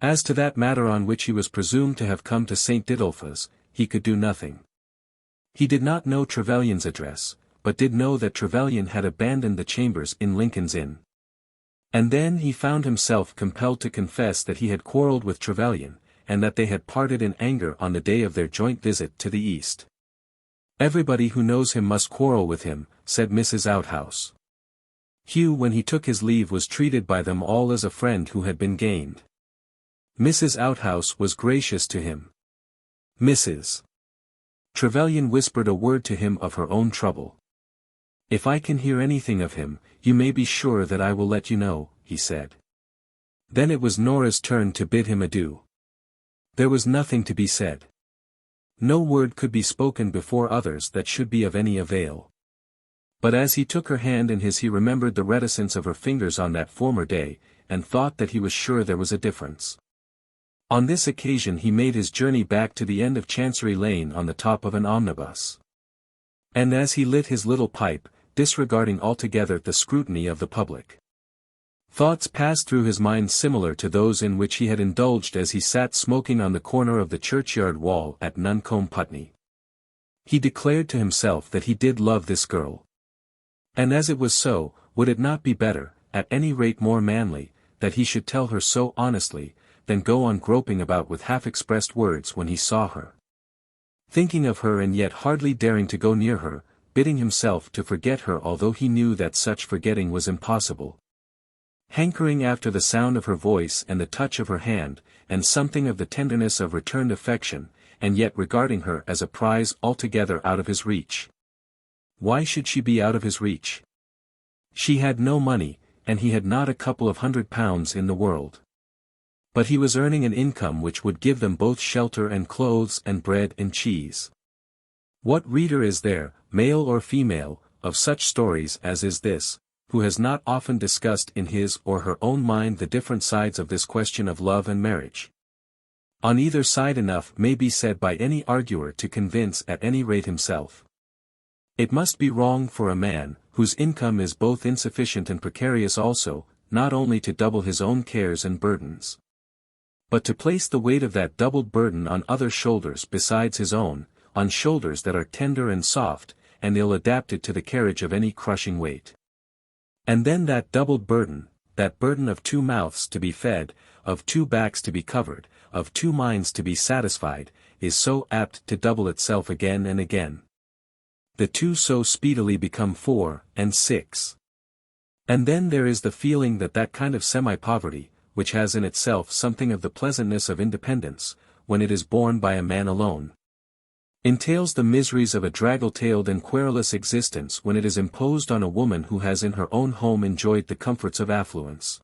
As to that matter on which he was presumed to have come to St. Didulph's, he could do nothing. He did not know Trevelyan's address, but did know that Trevelyan had abandoned the chambers in Lincoln's Inn. And then he found himself compelled to confess that he had quarrelled with Trevelyan, and that they had parted in anger on the day of their joint visit to the East. "Everybody who knows him must quarrel with him," said Mrs. Outhouse. Hugh when he took his leave was treated by them all as a friend who had been gained. Mrs. Outhouse was gracious to him. Mrs. Trevelyan whispered a word to him of her own trouble. "If I can hear anything of him, you may be sure that I will let you know," he said. Then it was Nora's turn to bid him adieu. There was nothing to be said. No word could be spoken before others that should be of any avail. But as he took her hand in his he remembered the reticence of her fingers on that former day, and thought that he was sure there was a difference. On this occasion he made his journey back to the end of Chancery Lane on the top of an omnibus. And as he lit his little pipe, disregarding altogether the scrutiny of the public, thoughts passed through his mind similar to those in which he had indulged as he sat smoking on the corner of the churchyard wall at Nuncombe, Putney. He declared to himself that he did love this girl. And as it was so, would it not be better, at any rate more manly, that he should tell her so honestly, than go on groping about with half-expressed words when he saw her, thinking of her and yet hardly daring to go near her, bidding himself to forget her although he knew that such forgetting was impossible, hankering after the sound of her voice and the touch of her hand, and something of the tenderness of returned affection, and yet regarding her as a prize altogether out of his reach. Why should she be out of his reach? She had no money, and he had not a couple of £100 in the world. But he was earning an income which would give them both shelter and clothes and bread and cheese. What reader is there, male or female, of such stories as is this, who has not often discussed in his or her own mind the different sides of this question of love and marriage? On either side enough may be said by any arguer to convince at any rate himself. It must be wrong for a man, whose income is both insufficient and precarious also, not only to double his own cares and burdens, but to place the weight of that doubled burden on other shoulders besides his own, on shoulders that are tender and soft, and ill-adapted to the carriage of any crushing weight. And then that doubled burden, that burden of two mouths to be fed, of two backs to be covered, of two minds to be satisfied, is so apt to double itself again and again. The two so speedily become 4 and 6. And then there is the feeling that that kind of semi-poverty, which has in itself something of the pleasantness of independence, when it is borne by a man alone, entails the miseries of a draggle-tailed and querulous existence when it is imposed on a woman who has in her own home enjoyed the comforts of affluence.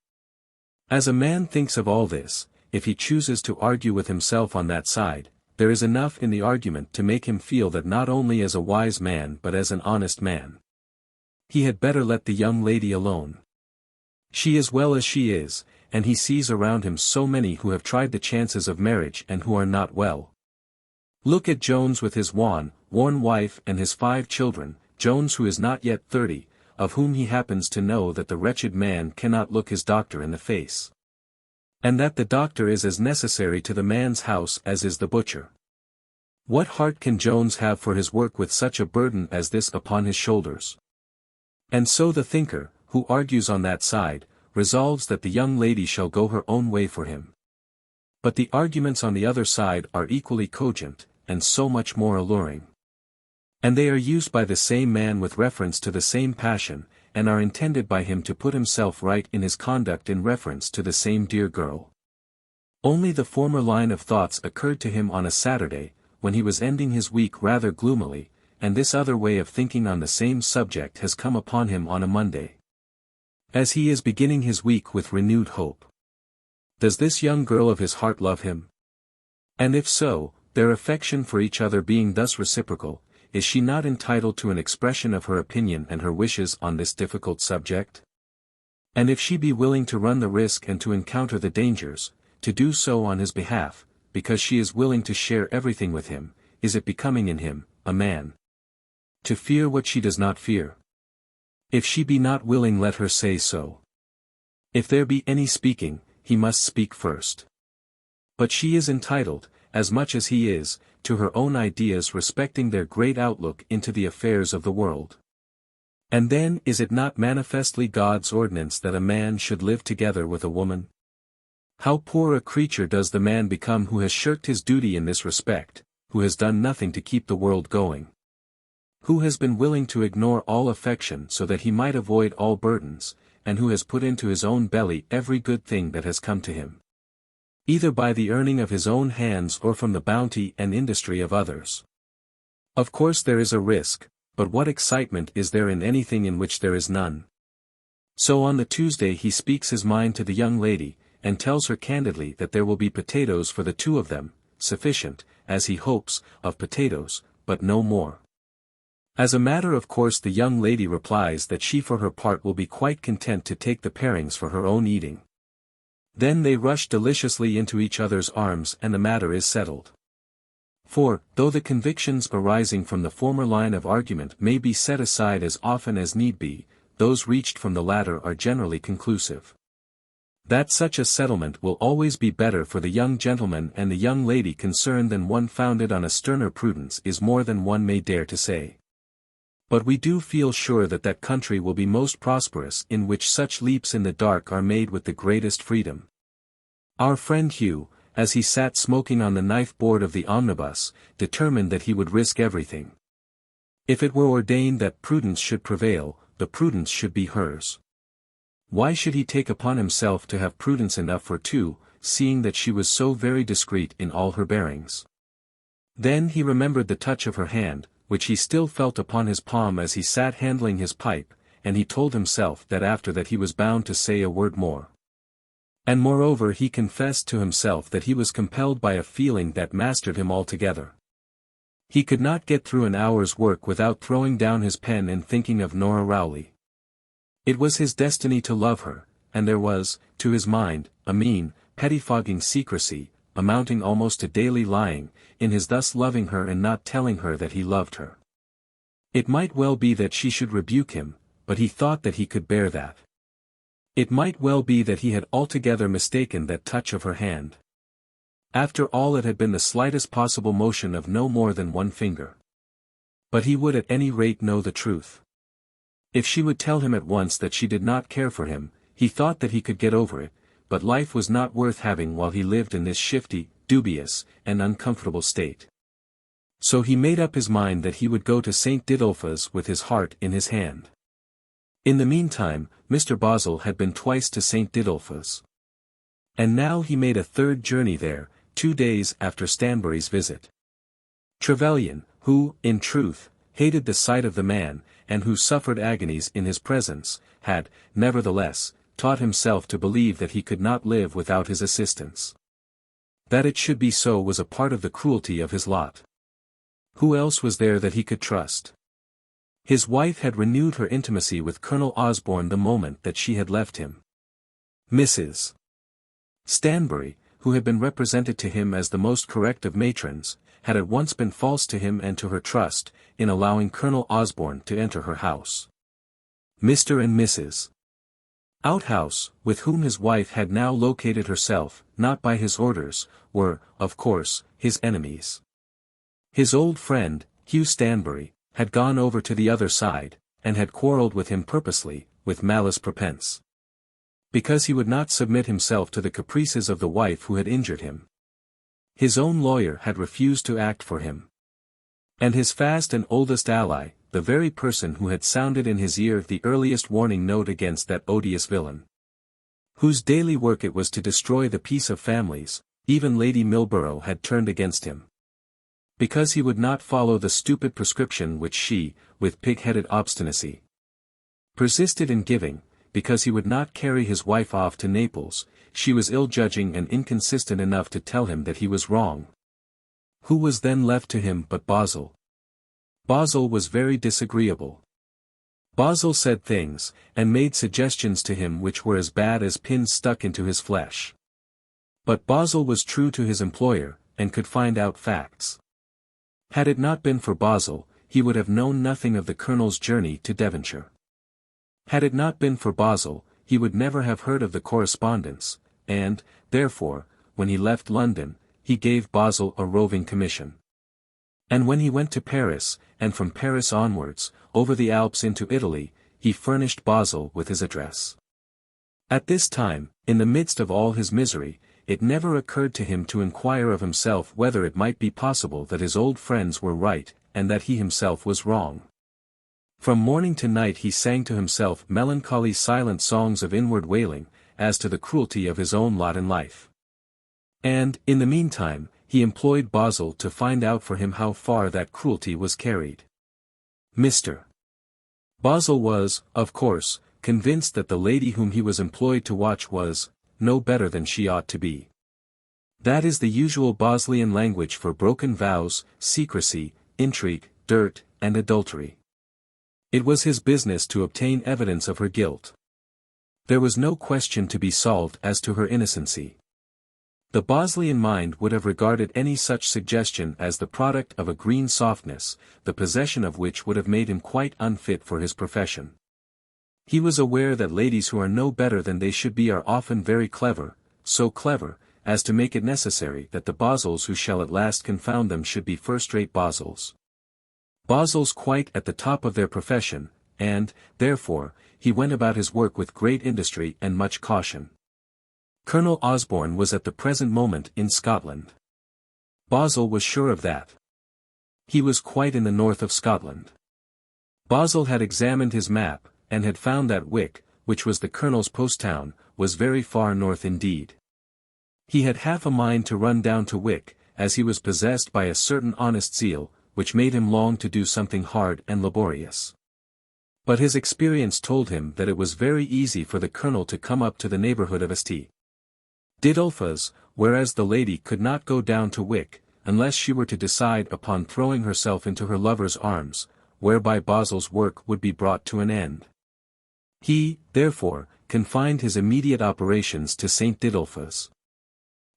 As a man thinks of all this, if he chooses to argue with himself on that side, there is enough in the argument to make him feel that not only as a wise man but as an honest man, he had better let the young lady alone. She is well as she is, and he sees around him so many who have tried the chances of marriage and who are not well. Look at Jones with his worn wife and his 5 children, Jones who is not yet 30, of whom he happens to know that the wretched man cannot look his doctor in the face, and that the doctor is as necessary to the man's house as is the butcher. What heart can Jones have for his work with such a burden as this upon his shoulders? And so the thinker, who argues on that side, resolves that the young lady shall go her own way for him. But the arguments on the other side are equally cogent, and so much more alluring. And they are used by the same man with reference to the same passion, and are intended by him to put himself right in his conduct in reference to the same dear girl. Only the former line of thoughts occurred to him on a Saturday, when he was ending his week rather gloomily, and this other way of thinking on the same subject has come upon him on a Monday, as he is beginning his week with renewed hope. Does this young girl of his heart love him? And if so, their affection for each other being thus reciprocal, is she not entitled to an expression of her opinion and her wishes on this difficult subject? And if she be willing to run the risk and to encounter the dangers, to do so on his behalf, because she is willing to share everything with him, is it becoming in him, a man, to fear what she does not fear? If she be not willing, let her say so. If there be any speaking, he must speak first. But she is entitled, as much as he is, to her own ideas respecting their great outlook into the affairs of the world. And then is it not manifestly God's ordinance that a man should live together with a woman? How poor a creature does the man become who has shirked his duty in this respect, who has done nothing to keep the world going, who has been willing to ignore all affection so that he might avoid all burdens, and who has put into his own belly every good thing that has come to him, either by the earning of his own hands or from the bounty and industry of others. Of course there is a risk, but what excitement is there in anything in which there is none? So on the Tuesday he speaks his mind to the young lady, and tells her candidly that there will be potatoes for the two of them, sufficient, as he hopes, of potatoes, but no more. As a matter of course the young lady replies that she for her part will be quite content to take the parings for her own eating. Then they rush deliciously into each other's arms and the matter is settled. For, though the convictions arising from the former line of argument may be set aside as often as need be, those reached from the latter are generally conclusive. That such a settlement will always be better for the young gentleman and the young lady concerned than one founded on a sterner prudence is more than one may dare to say. But we do feel sure that that country will be most prosperous in which such leaps in the dark are made with the greatest freedom. Our friend Hugh, as he sat smoking on the knife board of the omnibus, determined that he would risk everything. If it were ordained that prudence should prevail, the prudence should be hers. Why should he take upon himself to have prudence enough for two, seeing that she was so very discreet in all her bearings? Then he remembered the touch of her hand, which he still felt upon his palm as he sat handling his pipe, and he told himself that after that he was bound to say a word more. And moreover he confessed to himself that he was compelled by a feeling that mastered him altogether. He could not get through an hour's work without throwing down his pen and thinking of Nora Rowley. It was his destiny to love her, and there was, to his mind, a mean, pettifogging secrecy, amounting almost to daily lying, in his thus loving her and not telling her that he loved her. It might well be that she should rebuke him, but he thought that he could bear that. It might well be that he had altogether mistaken that touch of her hand. After all it had been the slightest possible motion of no more than one finger. But he would at any rate know the truth. If she would tell him at once that she did not care for him, he thought that he could get over it, but life was not worth having while he lived in this shifty, dubious, and uncomfortable state. So he made up his mind that he would go to St. Didulphus with his heart in his hand. In the meantime, Mr. Bozzle had been twice to St. Didulphus. And now he made a third journey there, 2 days after Stanbury's visit. Trevelyan, who, in truth, hated the sight of the man, and who suffered agonies in his presence, had, nevertheless, taught himself to believe that he could not live without his assistance. That it should be so was a part of the cruelty of his lot. Who else was there that he could trust? His wife had renewed her intimacy with Colonel Osborne the moment that she had left him. Mrs. Stanbury, who had been represented to him as the most correct of matrons, had at once been false to him and to her trust, in allowing Colonel Osborne to enter her house. Mr. and Mrs. Outhouse, with whom his wife had now located herself, not by his orders, were, of course, his enemies. His old friend, Hugh Stanbury, had gone over to the other side, and had quarrelled with him purposely, with malice prepense. Because he would not submit himself to the caprices of the wife who had injured him. His own lawyer had refused to act for him. And his fast and oldest ally, the very person who had sounded in his ear the earliest warning note against that odious villain, whose daily work it was to destroy the peace of families, even Lady Milborough had turned against him. Because he would not follow the stupid prescription which she, with pig-headed obstinacy, persisted in giving, because he would not carry his wife off to Naples, she was ill-judging and inconsistent enough to tell him that he was wrong. Who was then left to him but Bozzle? Bozzle was very disagreeable. Bozzle said things, and made suggestions to him which were as bad as pins stuck into his flesh. But Bozzle was true to his employer, and could find out facts. Had it not been for Bozzle, he would have known nothing of the Colonel's journey to Devonshire. Had it not been for Bozzle, he would never have heard of the Correspondence, and, therefore, when he left London, he gave Bozzle a roving commission. And when he went to Paris, and from Paris onwards, over the Alps into Italy, he furnished Bozzle with his address. At this time, in the midst of all his misery, it never occurred to him to inquire of himself whether it might be possible that his old friends were right, and that he himself was wrong. From morning to night he sang to himself melancholy silent songs of inward wailing, as to the cruelty of his own lot in life. And, in the meantime, he employed Bozzle to find out for him how far that cruelty was carried. Mr. Bozzle was, of course, convinced that the lady whom he was employed to watch was no better than she ought to be. That is the usual Bosleyan language for broken vows, secrecy, intrigue, dirt, and adultery. It was his business to obtain evidence of her guilt. There was no question to be solved as to her innocency. The Bosleyan mind would have regarded any such suggestion as the product of a green softness, the possession of which would have made him quite unfit for his profession. He was aware that ladies who are no better than they should be are often very clever, so clever, as to make it necessary that the Bozzles who shall at last confound them should be first-rate Bozzles. Bozzles quite at the top of their profession, and, therefore, he went about his work with great industry and much caution. Colonel Osborne was at the present moment in Scotland. Bozzle was sure of that. He was quite in the north of Scotland. Bozzle had examined his map, and had found that Wick, which was the colonel's post-town, was very far north indeed. He had half a mind to run down to Wick, as he was possessed by a certain honest zeal, which made him long to do something hard and laborious. But his experience told him that it was very easy for the colonel to come up to the neighbourhood of XVIII. Didulphus, whereas the lady could not go down to Wick, unless she were to decide upon throwing herself into her lover's arms, whereby Bozzle's work would be brought to an end. He, therefore, confined his immediate operations to St. Didulphus.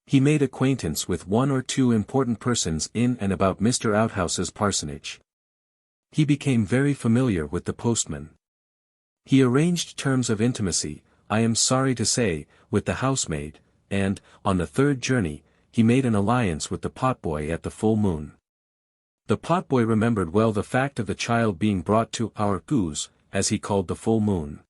He made acquaintance with one or two important persons in and about Mr. Outhouse's parsonage. He became very familiar with the postman. He arranged terms of intimacy, I am sorry to say, with the housemaid, and, on the third journey, he made an alliance with the potboy at the full moon. The potboy remembered well the fact of the child being brought to our goose, as he called the full moon.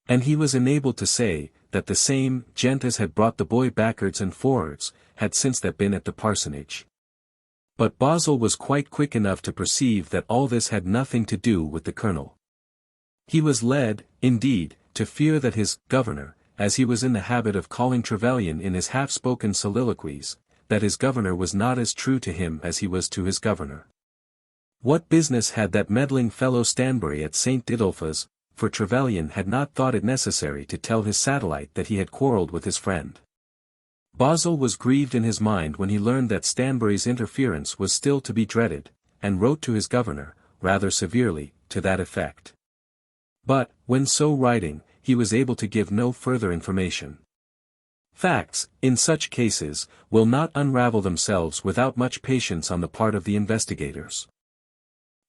And he was enabled to say, that the same gent as had brought the boy backwards and forwards, had since that been at the parsonage. But Bozzle was quite quick enough to perceive that all this had nothing to do with the colonel. He was led, indeed, to fear that his governor, as he was in the habit of calling Trevelyan in his half-spoken soliloquies, that his governor was not as true to him as he was to his governor. What business had that meddling fellow Stanbury at St. Didulphus, for Trevelyan had not thought it necessary to tell his satellite that he had quarrelled with his friend. Bozzle was grieved in his mind when he learned that Stanbury's interference was still to be dreaded, and wrote to his governor, rather severely, to that effect. But, when so writing, he was able to give no further information. Facts, in such cases, will not unravel themselves without much patience on the part of the investigators.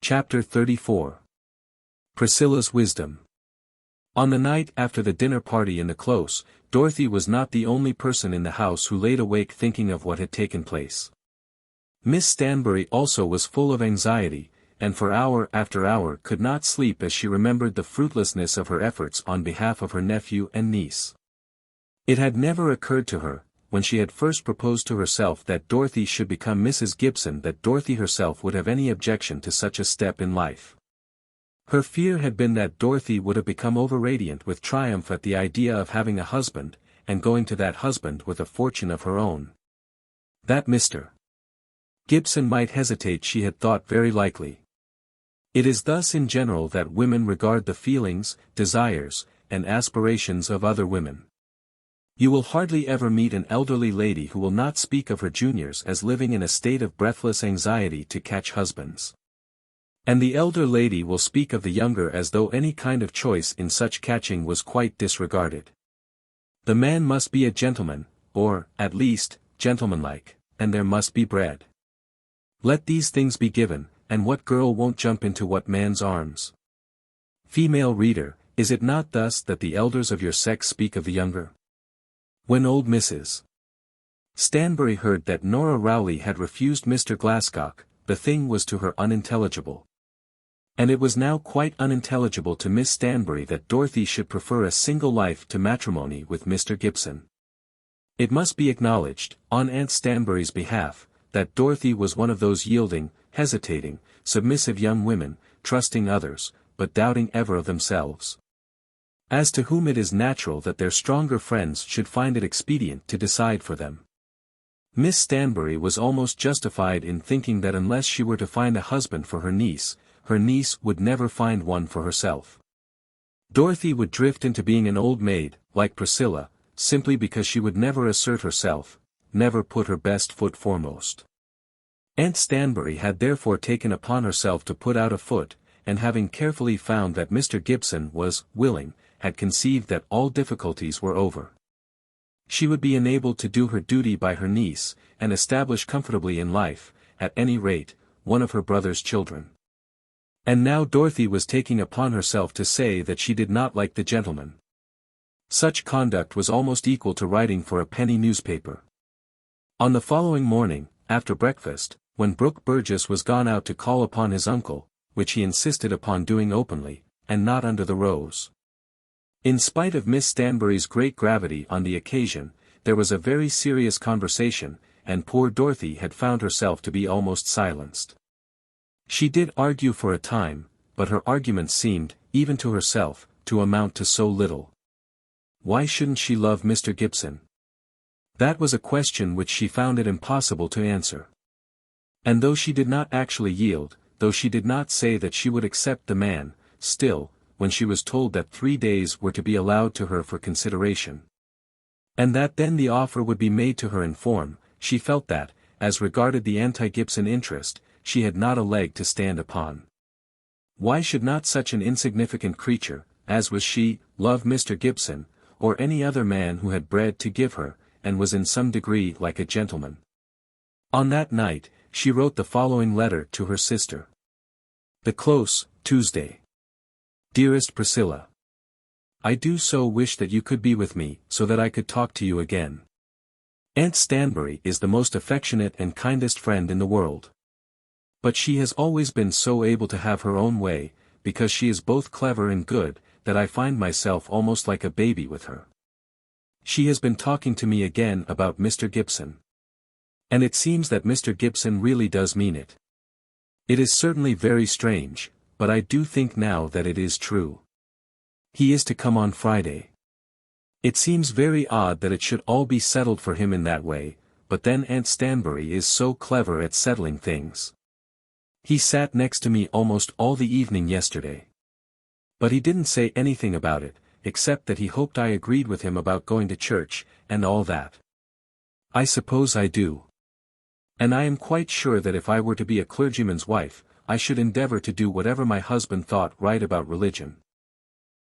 Chapter 34. Priscilla's Wisdom. On the night after the dinner party in the Close, Dorothy was not the only person in the house who laid awake thinking of what had taken place. Miss Stanbury also was full of anxiety, and for hour after hour could not sleep as she remembered the fruitlessness of her efforts on behalf of her nephew and niece. It had never occurred to her, when she had first proposed to herself that Dorothy should become Mrs. Gibson, that Dorothy herself would have any objection to such a step in life. Her fear had been that Dorothy would have become over-radiant with triumph at the idea of having a husband, and going to that husband with a fortune of her own. That Mr. Gibson might hesitate she had thought very likely. It is thus in general that women regard the feelings, desires, and aspirations of other women. You will hardly ever meet an elderly lady who will not speak of her juniors as living in a state of breathless anxiety to catch husbands. And the elder lady will speak of the younger as though any kind of choice in such catching was quite disregarded. The man must be a gentleman, or, at least, gentlemanlike, and there must be bread. Let these things be given, and what girl won't jump into what man's arms? Female reader, is it not thus that the elders of your sex speak of the younger? When old Mrs. Stanbury heard that Nora Rowley had refused Mr. Glascock, the thing was to her unintelligible. And it was now quite unintelligible to Miss Stanbury that Dorothy should prefer a single life to matrimony with Mr. Gibson. It must be acknowledged, on Aunt Stanbury's behalf, that Dorothy was one of those yielding, hesitating, submissive young women, trusting others, but doubting ever of themselves. As to whom it is natural that their stronger friends should find it expedient to decide for them. Miss Stanbury was almost justified in thinking that unless she were to find a husband for her niece would never find one for herself. Dorothy would drift into being an old maid, like Priscilla, simply because she would never assert herself, never put her best foot foremost. Aunt Stanbury had therefore taken upon herself to put out a foot, and having carefully found that Mr. Gibson was willing, had conceived that all difficulties were over. She would be enabled to do her duty by her niece, and establish comfortably in life, at any rate, one of her brother's children. And now Dorothy was taking upon herself to say that she did not like the gentleman. Such conduct was almost equal to writing for a penny newspaper. On the following morning, after breakfast, when Brooke Burgess was gone out to call upon his uncle, which he insisted upon doing openly, and not under the rose. In spite of Miss Stanbury's great gravity on the occasion, there was a very serious conversation, and poor Dorothy had found herself to be almost silenced. She did argue for a time, but her arguments seemed, even to herself, to amount to so little. Why shouldn't she love Mr. Gibson? That was a question which she found it impossible to answer. And though she did not actually yield, though she did not say that she would accept the man, still, when she was told that 3 days were to be allowed to her for consideration, and that then the offer would be made to her in form, she felt that, as regarded the anti-Gibson interest, she had not a leg to stand upon. Why should not such an insignificant creature, as was she, love Mr. Gibson, or any other man who had bread to give her, and was in some degree like a gentleman? On that night, she wrote the following letter to her sister. The Close, Tuesday. Dearest Priscilla, I do so wish that you could be with me, so that I could talk to you again. Aunt Stanbury is the most affectionate and kindest friend in the world. But she has always been so able to have her own way, because she is both clever and good, that I find myself almost like a baby with her. She has been talking to me again about Mr. Gibson. And it seems that Mr. Gibson really does mean it. It is certainly very strange, but I do think now that it is true. He is to come on Friday. It seems very odd that it should all be settled for him in that way, but then Aunt Stanbury is so clever at settling things. He sat next to me almost all the evening yesterday. But he didn't say anything about it, except that he hoped I agreed with him about going to church, and all that. I suppose I do. And I am quite sure that if I were to be a clergyman's wife, I should endeavor to do whatever my husband thought right about religion.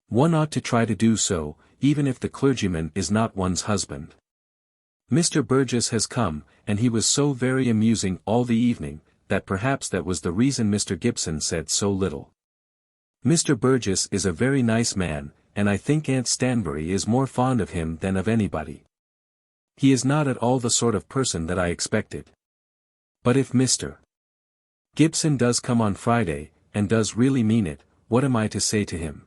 One ought to try to do so, even if the clergyman is not one's husband. Mr. Burgess has come, and he was so very amusing all the evening, that perhaps that was the reason Mr. Gibson said so little. Mr. Burgess is a very nice man, and I think Aunt Stanbury is more fond of him than of anybody. He is not at all the sort of person that I expected. But if Mr. Gibson does come on Friday, and does really mean it, what am I to say to him?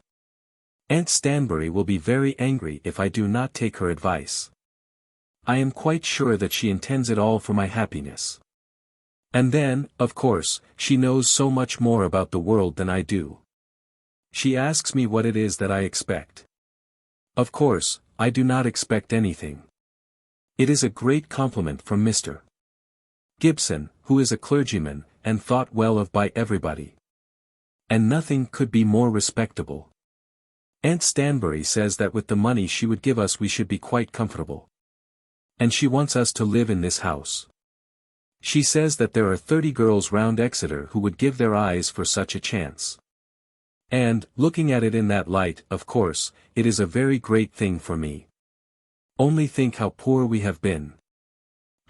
Aunt Stanbury will be very angry if I do not take her advice. I am quite sure that she intends it all for my happiness. And then, of course, she knows so much more about the world than I do. She asks me what it is that I expect. Of course, I do not expect anything. It is a great compliment from Mr. Gibson, who is a clergyman, and thought well of by everybody. And nothing could be more respectable. Aunt Stanbury says that with the money she would give us we should be quite comfortable. And she wants us to live in this house. She says that there are 30 girls round Exeter who would give their eyes for such a chance. And, looking at it in that light, of course, it is a very great thing for me. Only think how poor we have been.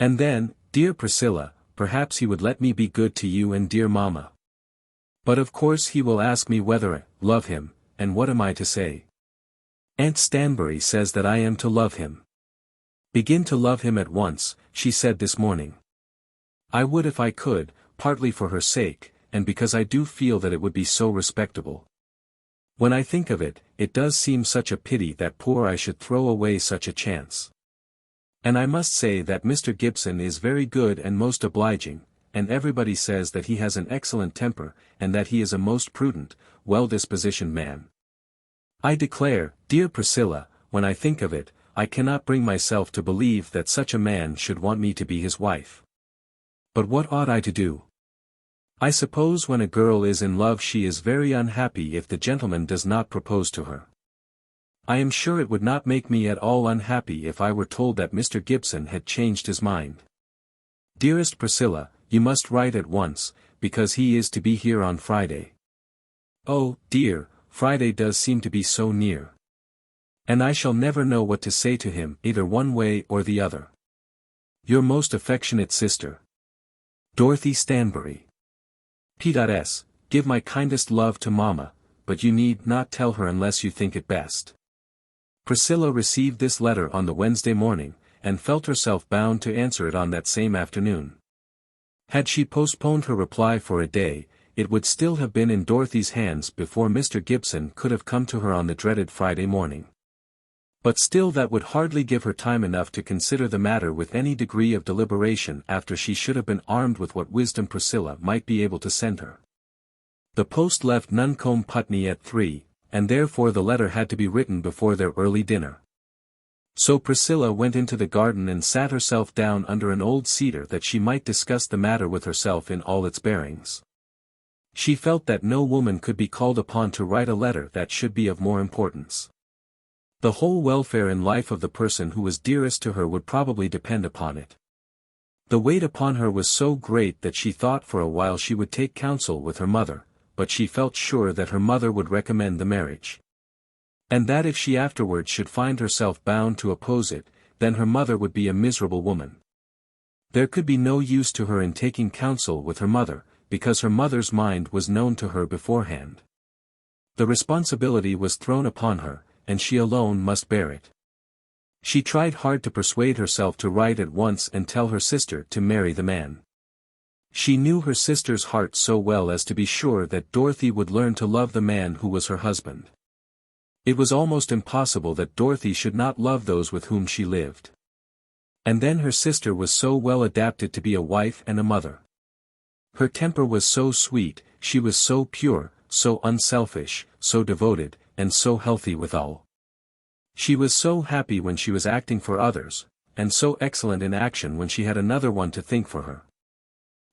And then, dear Priscilla, perhaps he would let me be good to you and dear Mamma. But of course he will ask me whether I love him, and what am I to say? Aunt Stanbury says that I am to love him. Begin to love him at once, she said this morning. I would if I could, partly for her sake, and because I do feel that it would be so respectable. When I think of it, it does seem such a pity that poor I should throw away such a chance. And I must say that Mr. Gibson is very good and most obliging, and everybody says that he has an excellent temper, and that he is a most prudent, well-dispositioned man. I declare, dear Priscilla, when I think of it, I cannot bring myself to believe that such a man should want me to be his wife. But what ought I to do? I suppose when a girl is in love she is very unhappy if the gentleman does not propose to her. I am sure it would not make me at all unhappy if I were told that Mr. Gibson had changed his mind. Dearest Priscilla, you must write at once, because he is to be here on Friday. Oh, dear, Friday does seem to be so near. And I shall never know what to say to him either one way or the other. Your most affectionate sister, Dorothy Stanbury. P.S. Give my kindest love to Mamma, but you need not tell her unless you think it best. Priscilla received this letter on the Wednesday morning, and felt herself bound to answer it on that same afternoon. Had she postponed her reply for a day, it would still have been in Dorothy's hands before Mr. Gibson could have come to her on the dreaded Friday morning. But still that would hardly give her time enough to consider the matter with any degree of deliberation after she should have been armed with what wisdom Priscilla might be able to send her. The post left Nuncombe Putney at 3, and therefore the letter had to be written before their early dinner. So Priscilla went into the garden and sat herself down under an old cedar that she might discuss the matter with herself in all its bearings. She felt that no woman could be called upon to write a letter that should be of more importance. The whole welfare and life of the person who was dearest to her would probably depend upon it. The weight upon her was so great that she thought for a while she would take counsel with her mother, but she felt sure that her mother would recommend the marriage. And that if she afterwards should find herself bound to oppose it, then her mother would be a miserable woman. There could be no use to her in taking counsel with her mother, because her mother's mind was known to her beforehand. The responsibility was thrown upon her, and she alone must bear it. She tried hard to persuade herself to write at once and tell her sister to marry the man. She knew her sister's heart so well as to be sure that Dorothy would learn to love the man who was her husband. It was almost impossible that Dorothy should not love those with whom she lived. And then her sister was so well adapted to be a wife and a mother. Her temper was so sweet, she was so pure, so unselfish, so devoted, and so healthy withal. She was so happy when she was acting for others, and so excellent in action when she had another one to think for her.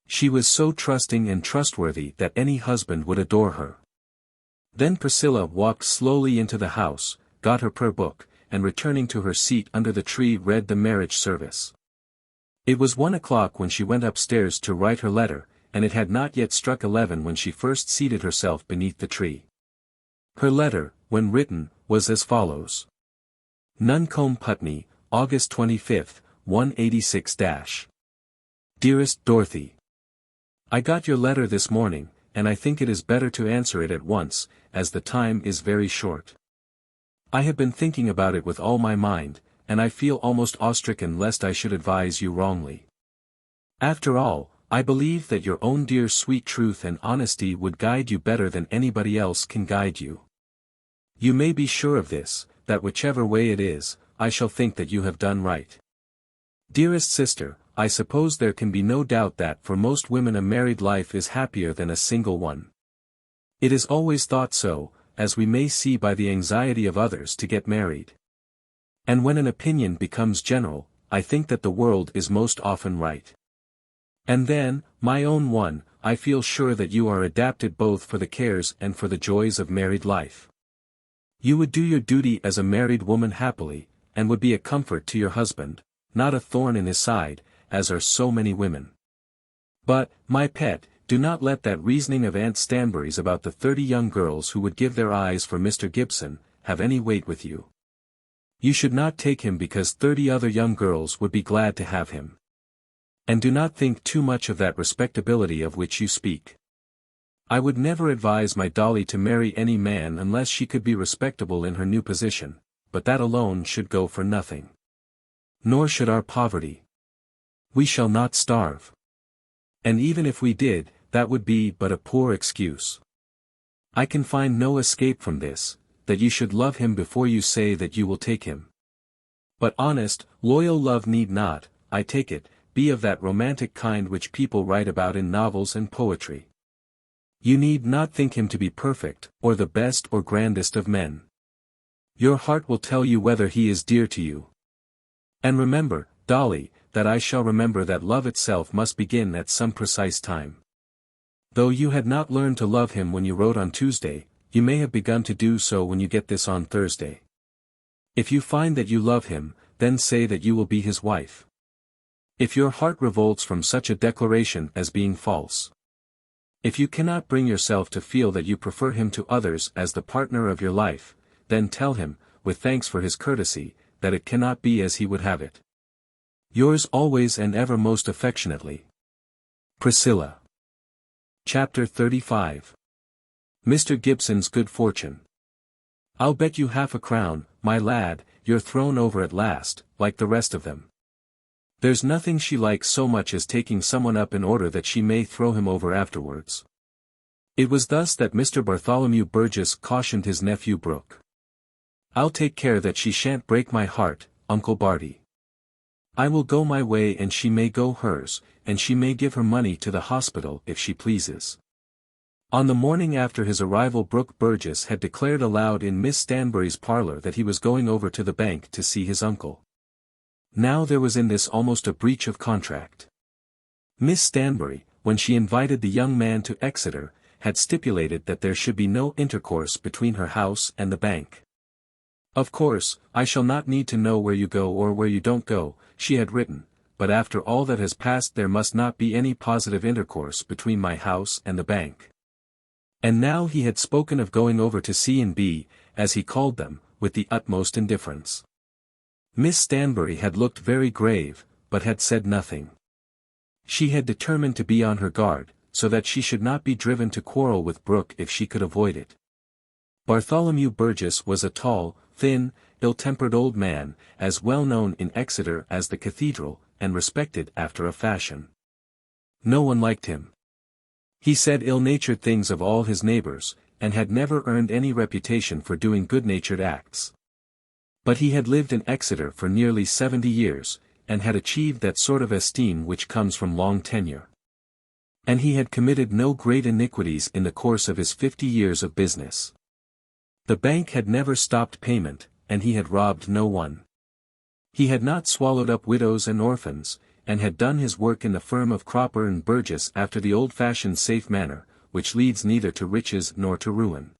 She was so trusting and trustworthy that any husband would adore her. Then Priscilla walked slowly into the house, got her prayer book, and returning to her seat under the tree read the marriage service. It was 1 o'clock when she went upstairs to write her letter, and it had not yet struck 11 when she first seated herself beneath the tree. Her letter, when written, was as follows. Nuncombe Putney, August 25, 186-. Dearest Dorothy, I got your letter this morning, and I think it is better to answer it at once, as the time is very short. I have been thinking about it with all my mind, and I feel almost awe-stricken lest I should advise you wrongly. After all, I believe that your own dear sweet truth and honesty would guide you better than anybody else can guide you. You may be sure of this, that whichever way it is, I shall think that you have done right. Dearest sister, I suppose there can be no doubt that for most women a married life is happier than a single one. It is always thought so, as we may see by the anxiety of others to get married. And when an opinion becomes general, I think that the world is most often right. And then, my own one, I feel sure that you are adapted both for the cares and for the joys of married life. You would do your duty as a married woman happily, and would be a comfort to your husband, not a thorn in his side, as are so many women. But, my pet, do not let that reasoning of Aunt Stanbury's about the 30 young girls who would give their eyes for Mr. Gibson, have any weight with you. You should not take him because 30 other young girls would be glad to have him. And do not think too much of that respectability of which you speak. I would never advise my Dolly to marry any man unless she could be respectable in her new position, but that alone should go for nothing. Nor should our poverty. We shall not starve. And even if we did, that would be but a poor excuse. I can find no escape from this, that you should love him before you say that you will take him. But honest, loyal love need not, I take it, be of that romantic kind which people write about in novels and poetry. You need not think him to be perfect, or the best or grandest of men. Your heart will tell you whether he is dear to you. And remember, Dolly, that I shall remember that love itself must begin at some precise time. Though you had not learned to love him when you wrote on Tuesday, you may have begun to do so when you get this on Thursday. If you find that you love him, then say that you will be his wife. If your heart revolts from such a declaration as being false. If you cannot bring yourself to feel that you prefer him to others as the partner of your life, then tell him, with thanks for his courtesy, that it cannot be as he would have it. Yours always and ever most affectionately, Priscilla. Chapter 35. Mr. Gibson's Good Fortune. I'll bet you half a crown, my lad, you're thrown over at last, like the rest of them. There's nothing she likes so much as taking someone up in order that she may throw him over afterwards. It was thus that Mr. Bartholomew Burgess cautioned his nephew Brooke. I'll take care that she shan't break my heart, Uncle Barty. I will go my way and she may go hers, and she may give her money to the hospital if she pleases. On the morning after his arrival Brooke Burgess had declared aloud in Miss Stanbury's parlour that he was going over to the bank to see his uncle. Now there was in this almost a breach of contract. Miss Stanbury, when she invited the young man to Exeter, had stipulated that there should be no intercourse between her house and the bank. Of course, I shall not need to know where you go or where you don't go, she had written, but after all that has passed there must not be any positive intercourse between my house and the bank. And now he had spoken of going over to C&B, as he called them, with the utmost indifference. Miss Stanbury had looked very grave, but had said nothing. She had determined to be on her guard, so that she should not be driven to quarrel with Brooke if she could avoid it. Bartholomew Burgess was a tall, thin, ill-tempered old man, as well known in Exeter as the cathedral, and respected after a fashion. No one liked him. He said ill-natured things of all his neighbours, and had never earned any reputation for doing good-natured acts. But he had lived in Exeter for nearly 70 years, and had achieved that sort of esteem which comes from long tenure. And he had committed no great iniquities in the course of his 50 years of business. The bank had never stopped payment, and he had robbed no one. He had not swallowed up widows and orphans, and had done his work in the firm of Cropper and Burgess after the old-fashioned safe manner, which leads neither to riches nor to ruin.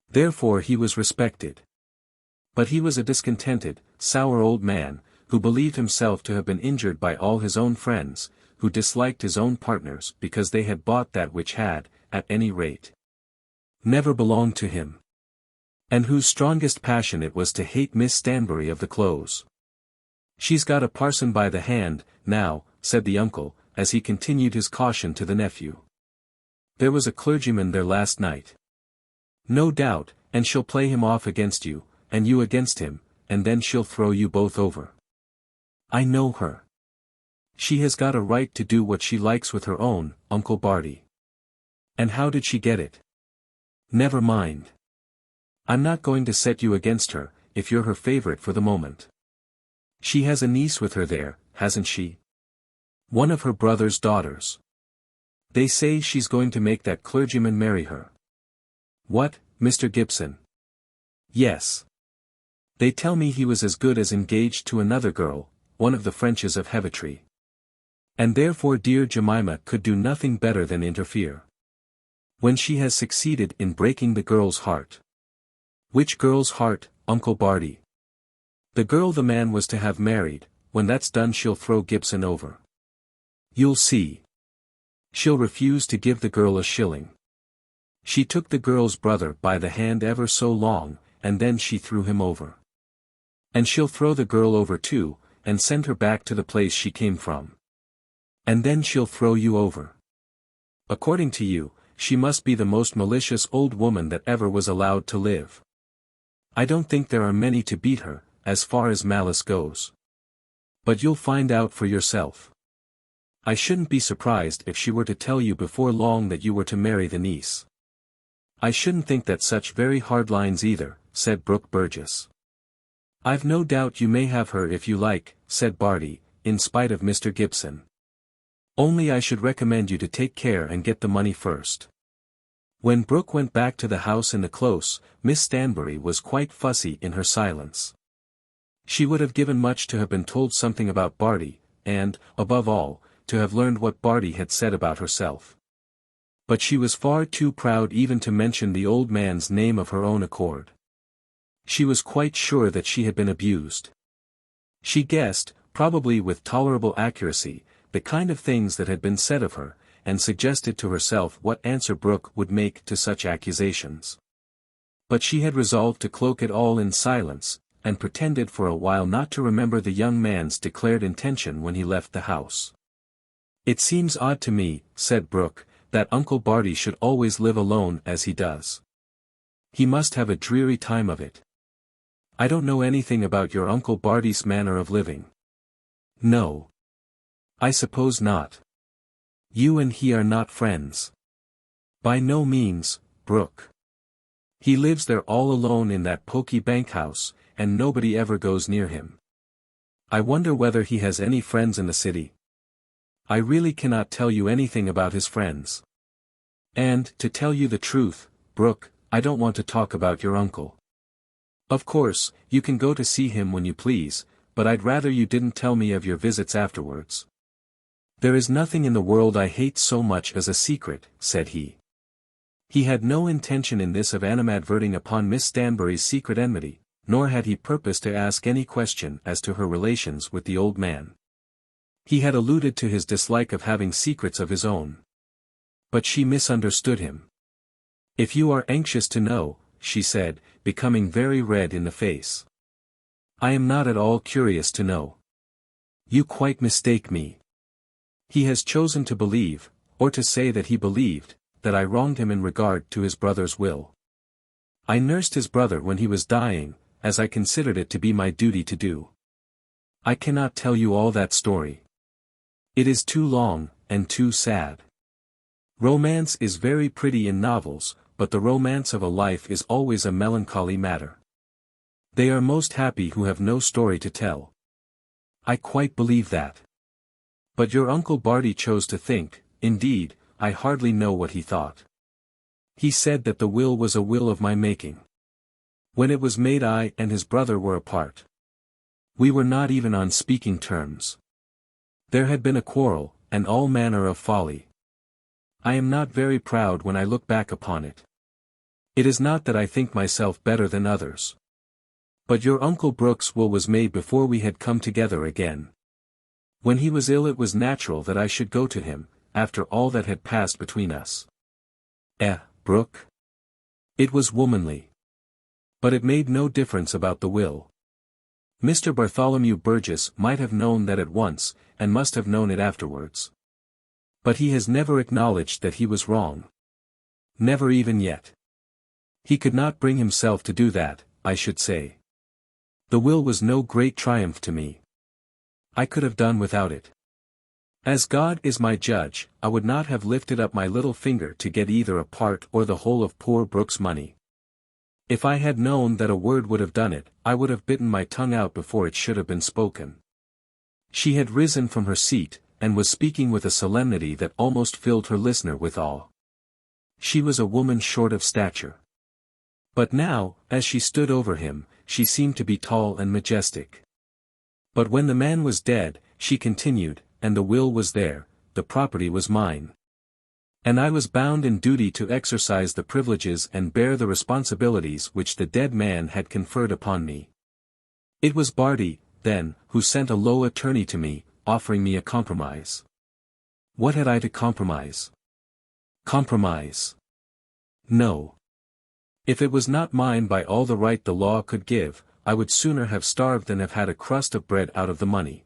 Therefore he was respected. But he was a discontented, sour old man, who believed himself to have been injured by all his own friends, who disliked his own partners because they had bought that which had, at any rate, never belonged to him. And whose strongest passion it was to hate Miss Stanbury of the Close. She's got a parson by the hand, now, said the uncle, as he continued his caution to the nephew. There was a clergyman there last night. No doubt, and she'll play him off against you, and you against him, and then she'll throw you both over. I know her. She has got a right to do what she likes with her own, Uncle Barty. And how did she get it? Never mind. I'm not going to set you against her, if you're her favourite for the moment. She has a niece with her there, hasn't she? One of her brother's daughters. They say she's going to make that clergyman marry her. What, Mr. Gibson? Yes. They tell me he was as good as engaged to another girl, one of the Frenches of Heavitree. And therefore dear Jemima could do nothing better than interfere. When she has succeeded in breaking the girl's heart. Which girl's heart, Uncle Barty? The girl the man was to have married. When that's done she'll throw Gibson over. You'll see. She'll refuse to give the girl a shilling. She took the girl's brother by the hand ever so long, and then she threw him over. And she'll throw the girl over too, and send her back to the place she came from. And then she'll throw you over. According to you, she must be the most malicious old woman that ever was allowed to live. I don't think there are many to beat her, as far as malice goes. But you'll find out for yourself. I shouldn't be surprised if she were to tell you before long that you were to marry the niece. I shouldn't think that such very hard lines either, said Brooke Burgess. I've no doubt you may have her if you like, said Barty, in spite of Mr. Gibson. Only I should recommend you to take care and get the money first. When Brooke went back to the house in the close, Miss Stanbury was quite fussy in her silence. She would have given much to have been told something about Barty, and, above all, to have learned what Barty had said about herself. But she was far too proud even to mention the old man's name of her own accord. She was quite sure that she had been abused. She guessed, probably with tolerable accuracy, the kind of things that had been said of her, and suggested to herself what answer Brooke would make to such accusations. But she had resolved to cloak it all in silence, and pretended for a while not to remember the young man's declared intention when he left the house. It seems odd to me, said Brooke, that Uncle Barty should always live alone as he does. He must have a dreary time of it. I don't know anything about your Uncle Barty's manner of living. No. I suppose not. You and he are not friends. By no means, Brooke. He lives there all alone in that poky bank house, and nobody ever goes near him. I wonder whether he has any friends in the city. I really cannot tell you anything about his friends. And, to tell you the truth, Brooke, I don't want to talk about your uncle. Of course, you can go to see him when you please, but I'd rather you didn't tell me of your visits afterwards. There is nothing in the world I hate so much as a secret, said he. He had no intention in this of animadverting upon Miss Stanbury's secret enmity, nor had he purposed to ask any question as to her relations with the old man. He had alluded to his dislike of having secrets of his own. But she misunderstood him. If you are anxious to know, she said, becoming very red in the face. I am not at all curious to know. You quite mistake me. He has chosen to believe, or to say that he believed, that I wronged him in regard to his brother's will. I nursed his brother when he was dying, as I considered it to be my duty to do. I cannot tell you all that story. It is too long, and too sad. Romance is very pretty in novels, but the romance of a life is always a melancholy matter. They are most happy who have no story to tell. I quite believe that. But your Uncle Barty chose to think, indeed, I hardly know what he thought. He said that the will was a will of my making. When it was made I and his brother were apart. We were not even on speaking terms. There had been a quarrel, and all manner of folly. I am not very proud when I look back upon it. It is not that I think myself better than others. But your Uncle Brooke's will was made before we had come together again. When he was ill it was natural that I should go to him, after all that had passed between us. Brooke? It was womanly. But it made no difference about the will. Mr. Bartholomew Burgess might have known that at once, and must have known it afterwards. But he has never acknowledged that he was wrong. Never even yet. He could not bring himself to do that, I should say. The will was no great triumph to me. I could have done without it. As God is my judge, I would not have lifted up my little finger to get either a part or the whole of poor Brooke's money. If I had known that a word would have done it, I would have bitten my tongue out before it should have been spoken. She had risen from her seat, and was speaking with a solemnity that almost filled her listener with awe. She was a woman short of stature. But now, as she stood over him, she seemed to be tall and majestic. But when the man was dead, she continued, and the will was there, the property was mine. And I was bound in duty to exercise the privileges and bear the responsibilities which the dead man had conferred upon me. It was Barty, then, who sent a low attorney to me, offering me a compromise. What had I to compromise? Compromise? No. If it was not mine by all the right the law could give, I would sooner have starved than have had a crust of bread out of the money.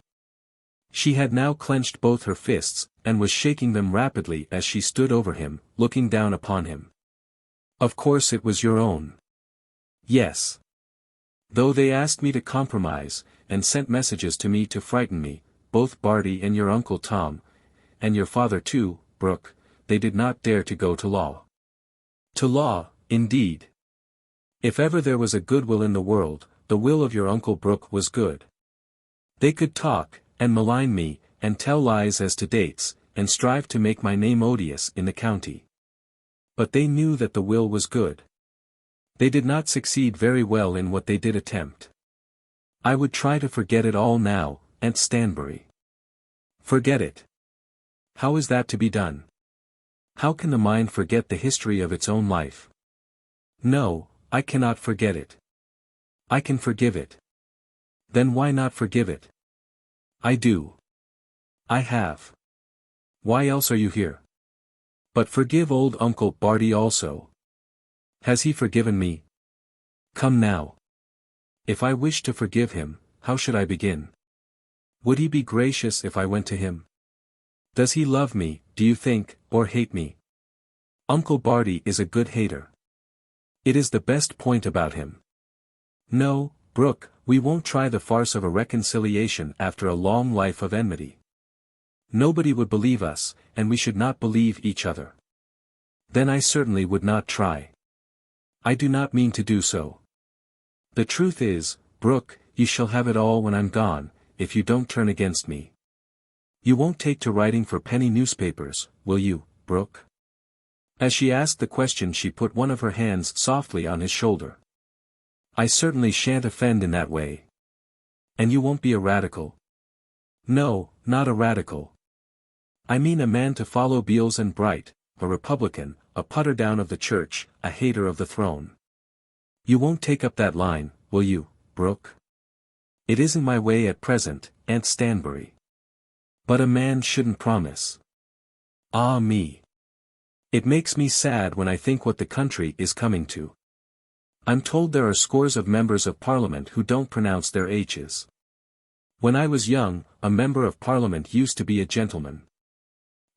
She had now clenched both her fists, and was shaking them rapidly as she stood over him, looking down upon him. Of course it was your own. Yes. Though they asked me to compromise, and sent messages to me to frighten me, both Barty and your Uncle Tom, and your father too, Brooke, they did not dare to go to law. To law, indeed. If ever there was a good will in the world, the will of your Uncle Brooke was good. They could talk, and malign me, and tell lies as to dates, and strive to make my name odious in the county. But they knew that the will was good. They did not succeed very well in what they did attempt. I would try to forget it all now, Aunt Stanbury. Forget it. How is that to be done? How can the mind forget the history of its own life? No, I cannot forget it. I can forgive it. Then why not forgive it? I do. I have. Why else are you here? But forgive old Uncle Barty also. Has he forgiven me? Come now. If I wish to forgive him, how should I begin? Would he be gracious if I went to him? Does he love me, do you think, or hate me? Uncle Barty is a good hater. It is the best point about him. No, Brooke, we won't try the farce of a reconciliation after a long life of enmity. Nobody would believe us, and we should not believe each other. Then I certainly would not try. I do not mean to do so. The truth is, Brooke, you shall have it all when I'm gone, if you don't turn against me. You won't take to writing for penny newspapers, will you, Brooke? As she asked the question she put one of her hands softly on his shoulder. I certainly shan't offend in that way. And you won't be a radical? No, not a radical. I mean a man to follow Beales and Bright, a Republican, a putter down of the church, a hater of the throne. You won't take up that line, will you, Brooke? It isn't my way at present, Aunt Stanbury. But a man shouldn't promise. Ah me. It makes me sad when I think what the country is coming to. I'm told there are scores of members of Parliament who don't pronounce their H's. When I was young, a member of Parliament used to be a gentleman.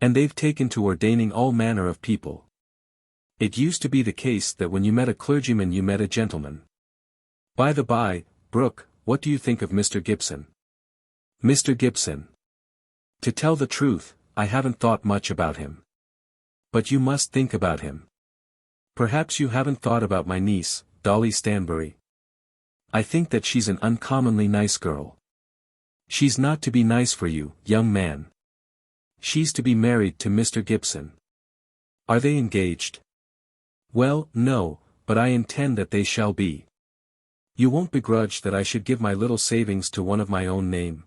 And they've taken to ordaining all manner of people. It used to be the case that when you met a clergyman you met a gentleman. By the by, Brooke, what do you think of Mr. Gibson? Mr. Gibson. To tell the truth, I haven't thought much about him. But you must think about him. Perhaps you haven't thought about my niece, Dolly Stanbury. I think that she's an uncommonly nice girl. She's not to be nice for you, young man. She's to be married to Mr. Gibson. Are they engaged? Well, no, but I intend that they shall be. You won't begrudge that I should give my little savings to one of my own name?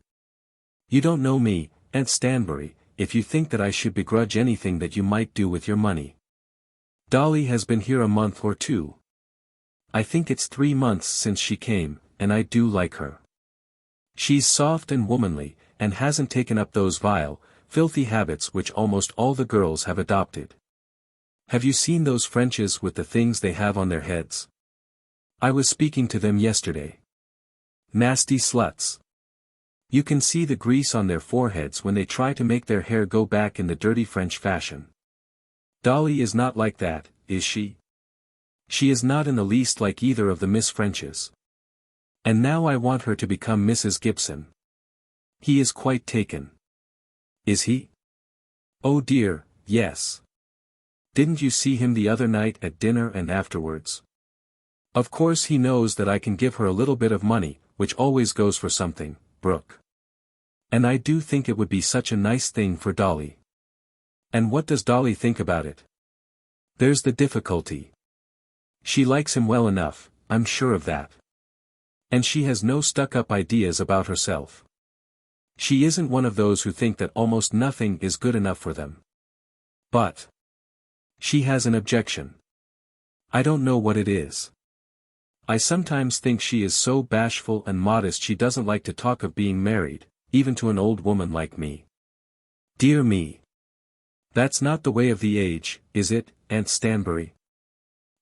You don't know me, Aunt Stanbury, if you think that I should begrudge anything that you might do with your money. Dolly has been here a month or two. I think it's 3 months since she came, and I do like her. She's soft and womanly, and hasn't taken up those vile, filthy habits which almost all the girls have adopted. Have you seen those Frenches with the things they have on their heads? I was speaking to them yesterday. Nasty sluts. You can see the grease on their foreheads when they try to make their hair go back in the dirty French fashion. Dolly is not like that, is she? She is not in the least like either of the Miss Frenches. And now I want her to become Mrs. Gibson. He is quite taken. Is he? Oh dear, yes. Didn't you see him the other night at dinner and afterwards? Of course he knows that I can give her a little bit of money, which always goes for something, Brooke. And I do think it would be such a nice thing for Dolly. And what does Dolly think about it? There's the difficulty. She likes him well enough, I'm sure of that. And she has no stuck-up ideas about herself. She isn't one of those who think that almost nothing is good enough for them. But she has an objection. I don't know what it is. I sometimes think she is so bashful and modest she doesn't like to talk of being married, even to an old woman like me. Dear me. That's not the way of the age, is it, Aunt Stanbury?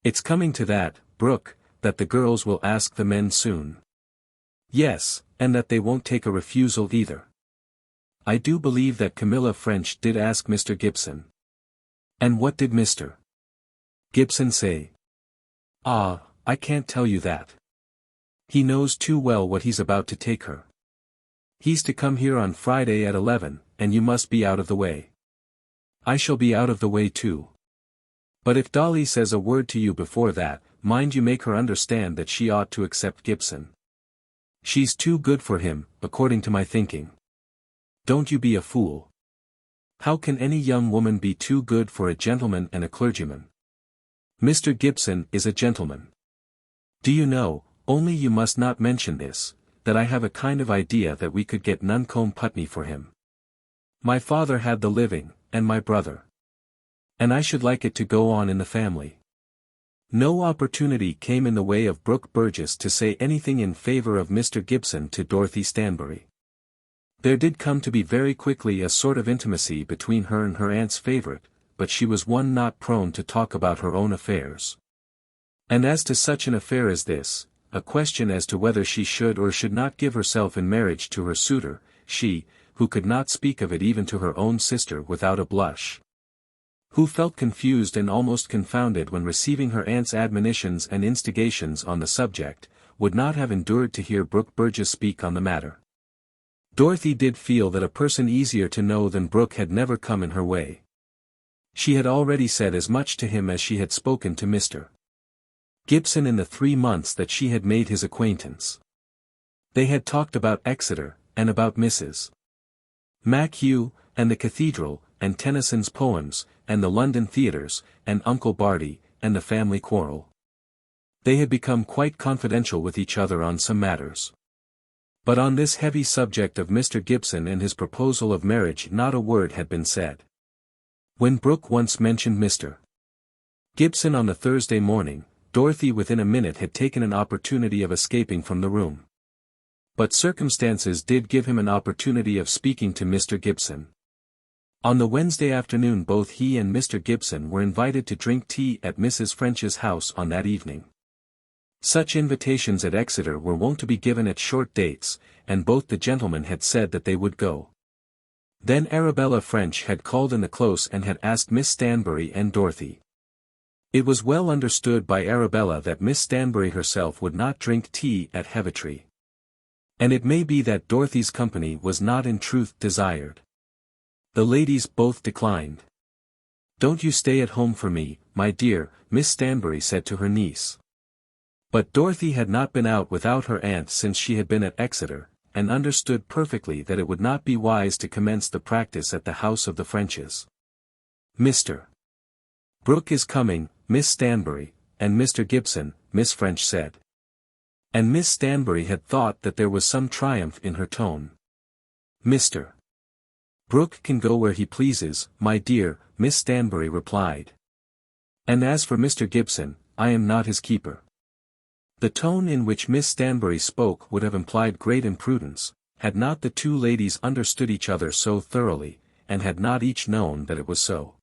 It's coming to that, Brooke, that the girls will ask the men soon. Yes, and that they won't take a refusal either. I do believe that Camilla French did ask Mr. Gibson. And what did Mr. Gibson say? Ah, I can't tell you that. He knows too well what he's about to take her. He's to come here on Friday at 11, and you must be out of the way. I shall be out of the way too. But if Dolly says a word to you before that, mind you make her understand that she ought to accept Gibson. She's too good for him, according to my thinking. Don't you be a fool. How can any young woman be too good for a gentleman and a clergyman? Mr. Gibson is a gentleman. Do you know, only you must not mention this, that I have a kind of idea that we could get Nuncombe Putney for him. My father had the living, and my brother. And I should like it to go on in the family. No opportunity came in the way of Brooke Burgess to say anything in favour of Mr. Gibson to Dorothy Stanbury. There did come to be very quickly a sort of intimacy between her and her aunt's favourite, but she was one not prone to talk about her own affairs. And as to such an affair as this, a question as to whether she should or should not give herself in marriage to her suitor, she, who could not speak of it even to her own sister without a blush, who felt confused and almost confounded when receiving her aunt's admonitions and instigations on the subject, would not have endured to hear Brooke Burgess speak on the matter. Dorothy did feel that a person easier to know than Brooke had never come in her way. She had already said as much to him as she had spoken to Mr. Gibson in the 3 months that she had made his acquaintance. They had talked about Exeter, and about Mrs. Hugh, and the cathedral, and Tennyson's poems, and the London theatres, and Uncle Barty, and the family quarrel. They had become quite confidential with each other on some matters. But on this heavy subject of Mr. Gibson and his proposal of marriage not a word had been said. When Brooke once mentioned Mr. Gibson on the Thursday morning, Dorothy within a minute had taken an opportunity of escaping from the room. But circumstances did give him an opportunity of speaking to Mr. Gibson. On the Wednesday afternoon both he and Mr. Gibson were invited to drink tea at Mrs. French's house on that evening. Such invitations at Exeter were wont to be given at short dates, and both the gentlemen had said that they would go. Then Arabella French had called in the close and had asked Miss Stanbury and Dorothy. It was well understood by Arabella that Miss Stanbury herself would not drink tea at Heavitree. And it may be that Dorothy's company was not in truth desired. The ladies both declined. "Don't you stay at home for me, my dear," Miss Stanbury said to her niece. But Dorothy had not been out without her aunt since she had been at Exeter, and understood perfectly that it would not be wise to commence the practice at the house of the Frenches. "Mr. Brooke is coming, Miss Stanbury, and Mr. Gibson," Miss French said. And Miss Stanbury had thought that there was some triumph in her tone. "Mr. Brooke can go where he pleases, my dear," Miss Stanbury replied. "And as for Mr. Gibson, I am not his keeper." The tone in which Miss Stanbury spoke would have implied great imprudence, had not the two ladies understood each other so thoroughly, and had not each known that it was so.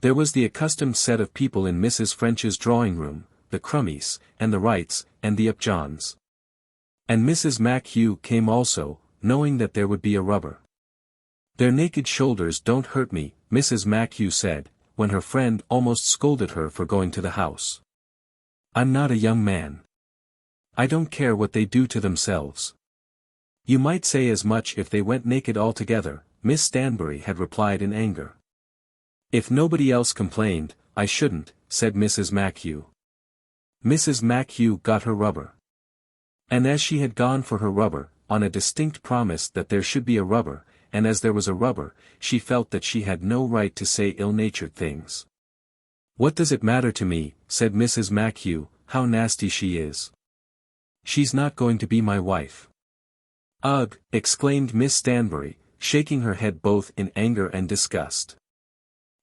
There was the accustomed set of people in Mrs. French's drawing-room, the Crummies, and the Wrights, and the Upjohns. And Mrs. Hugh came also, knowing that there would be a rubber. "Their naked shoulders don't hurt me," Mrs. Hugh said, when her friend almost scolded her for going to the house. "I'm not a young man. I don't care what they do to themselves." "You might say as much if they went naked altogether," Miss Stanbury had replied in anger. "If nobody else complained, I shouldn't," said Mrs. Hugh. Mrs. Hugh got her rubber. And as she had gone for her rubber, on a distinct promise that there should be a rubber, and as there was a rubber, she felt that she had no right to say ill-natured things. "What does it matter to me," said Mrs. Hugh, "how nasty she is? She's not going to be my wife." "Ugh!" exclaimed Miss Stanbury, shaking her head both in anger and disgust.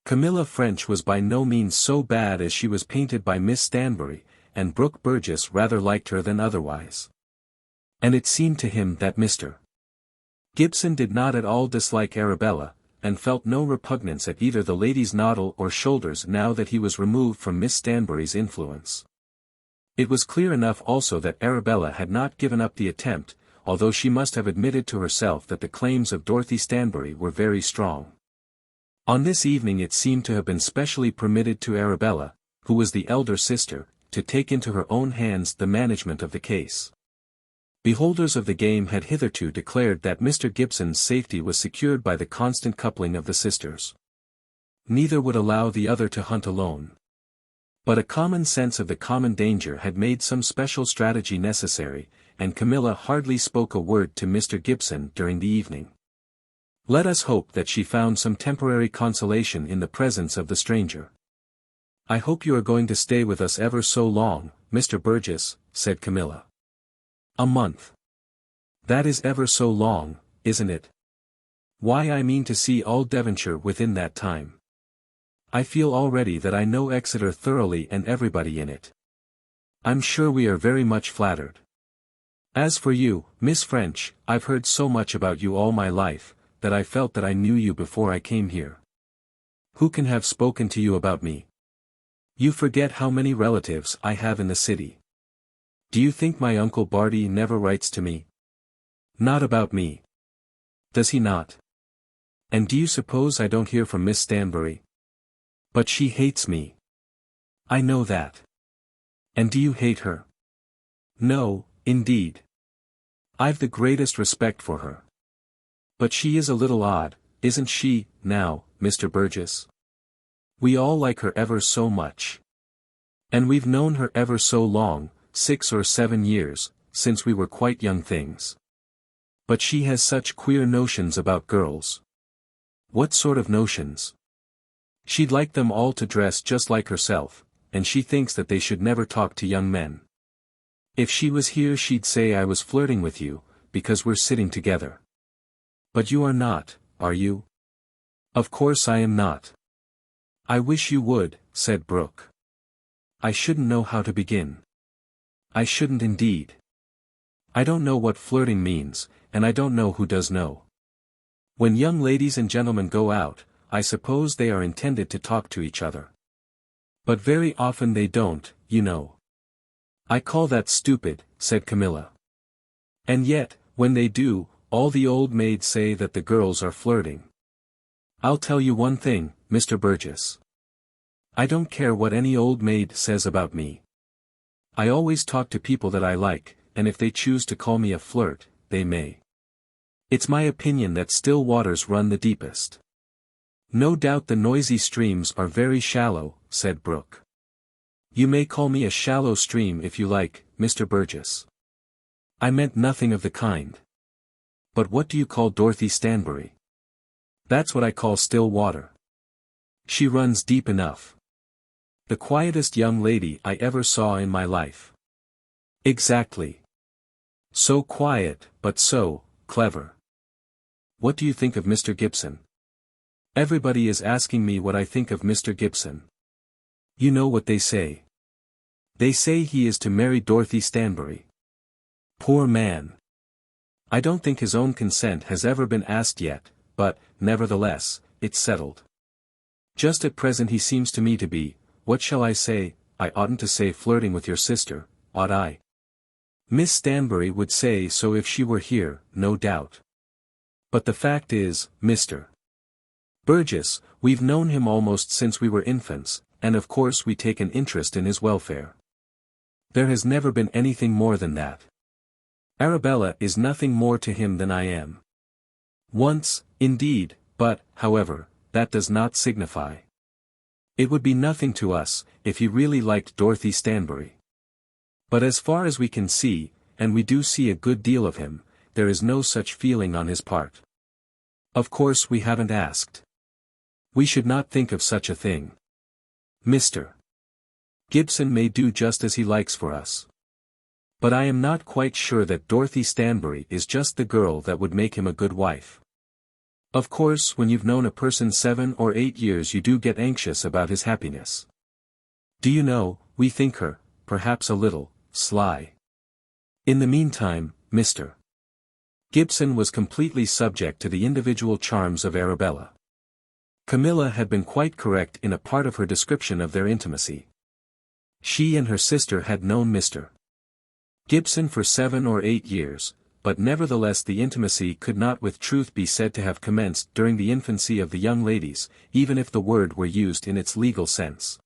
Camilla French was by no means so bad as she was painted by Miss Stanbury, and Brooke Burgess rather liked her than otherwise. And it seemed to him that Mr. Gibson did not at all dislike Arabella, and felt no repugnance at either the lady's noddle or shoulders now that he was removed from Miss Stanbury's influence. It was clear enough also that Arabella had not given up the attempt, although she must have admitted to herself that the claims of Dorothy Stanbury were very strong. On this evening it seemed to have been specially permitted to Arabella, who was the elder sister, to take into her own hands the management of the case. Beholders of the game had hitherto declared that Mr. Gibson's safety was secured by the constant coupling of the sisters. Neither would allow the other to hunt alone. But a common sense of the common danger had made some special strategy necessary, and Camilla hardly spoke a word to Mr. Gibson during the evening. Let us hope that she found some temporary consolation in the presence of the stranger. "I hope you are going to stay with us ever so long, Mr. Burgess," said Camilla. "A month. That is ever so long, isn't it? Why, I mean to see all Devonshire within that time. I feel already that I know Exeter thoroughly and everybody in it. I'm sure we are very much flattered. As for you, Miss French, I've heard so much about you all my life, that I felt that I knew you before I came here. Who can have spoken to you about me? You forget how many relatives I have in the city. Do you think my Uncle Barty never writes to me? Not about me. Does he not? And do you suppose I don't hear from Miss Stanbury? But she hates me. I know that. And do you hate her? No, indeed. I've the greatest respect for her. But she is a little odd, isn't she, now, Mr. Burgess? We all like her ever so much. And we've known her ever so long, 6 or 7 years, since we were quite young things. But she has such queer notions about girls. What sort of notions? She'd like them all to dress just like herself, and she thinks that they should never talk to young men. If she was here she'd say I was flirting with you, because we're sitting together. But you are not, are you? Of course I am not. I wish you would, said Brooke. I shouldn't know how to begin. I shouldn't indeed. I don't know what flirting means, and I don't know who does know. When young ladies and gentlemen go out, I suppose they are intended to talk to each other. But very often they don't, you know. I call that stupid, said Camilla. And yet, when they do, all the old maids say that the girls are flirting. I'll tell you one thing, Mr. Burgess. I don't care what any old maid says about me. I always talk to people that I like, and if they choose to call me a flirt, they may. It's my opinion that still waters run the deepest. No doubt the noisy streams are very shallow, said Brooke. You may call me a shallow stream if you like, Mr. Burgess. I meant nothing of the kind. But what do you call Dorothy Stanbury? That's what I call still water. She runs deep enough. The quietest young lady I ever saw in my life. Exactly. So quiet, but so clever. What do you think of Mr. Gibson? Everybody is asking me what I think of Mr. Gibson. You know what they say. They say he is to marry Dorothy Stanbury. Poor man. I don't think his own consent has ever been asked yet, but, nevertheless, it's settled. Just at present he seems to me to be, what shall I say, I oughtn't to say flirting with your sister, ought I? Miss Stanbury would say so if she were here, no doubt. But the fact is, Mr. Burgess, we've known him almost since we were infants, and of course we take an interest in his welfare. There has never been anything more than that. Arabella is nothing more to him than I am. Once, indeed, but, however, that does not signify. It would be nothing to us, if he really liked Dorothy Stanbury. But as far as we can see, and we do see a good deal of him, there is no such feeling on his part. Of course we haven't asked. We should not think of such a thing. Mr. Gibson may do just as he likes for us. But I am not quite sure that Dorothy Stanbury is just the girl that would make him a good wife. Of course when you've known a person 7 or 8 years you do get anxious about his happiness. Do you know, we think her, perhaps a little, sly. In the meantime, Mr. Gibson was completely subject to the individual charms of Arabella. Camilla had been quite correct in a part of her description of their intimacy. She and her sister had known Mr. Gibson for 7 or 8 years, but nevertheless the intimacy could not with truth be said to have commenced during the infancy of the young ladies, even if the word were used in its legal sense.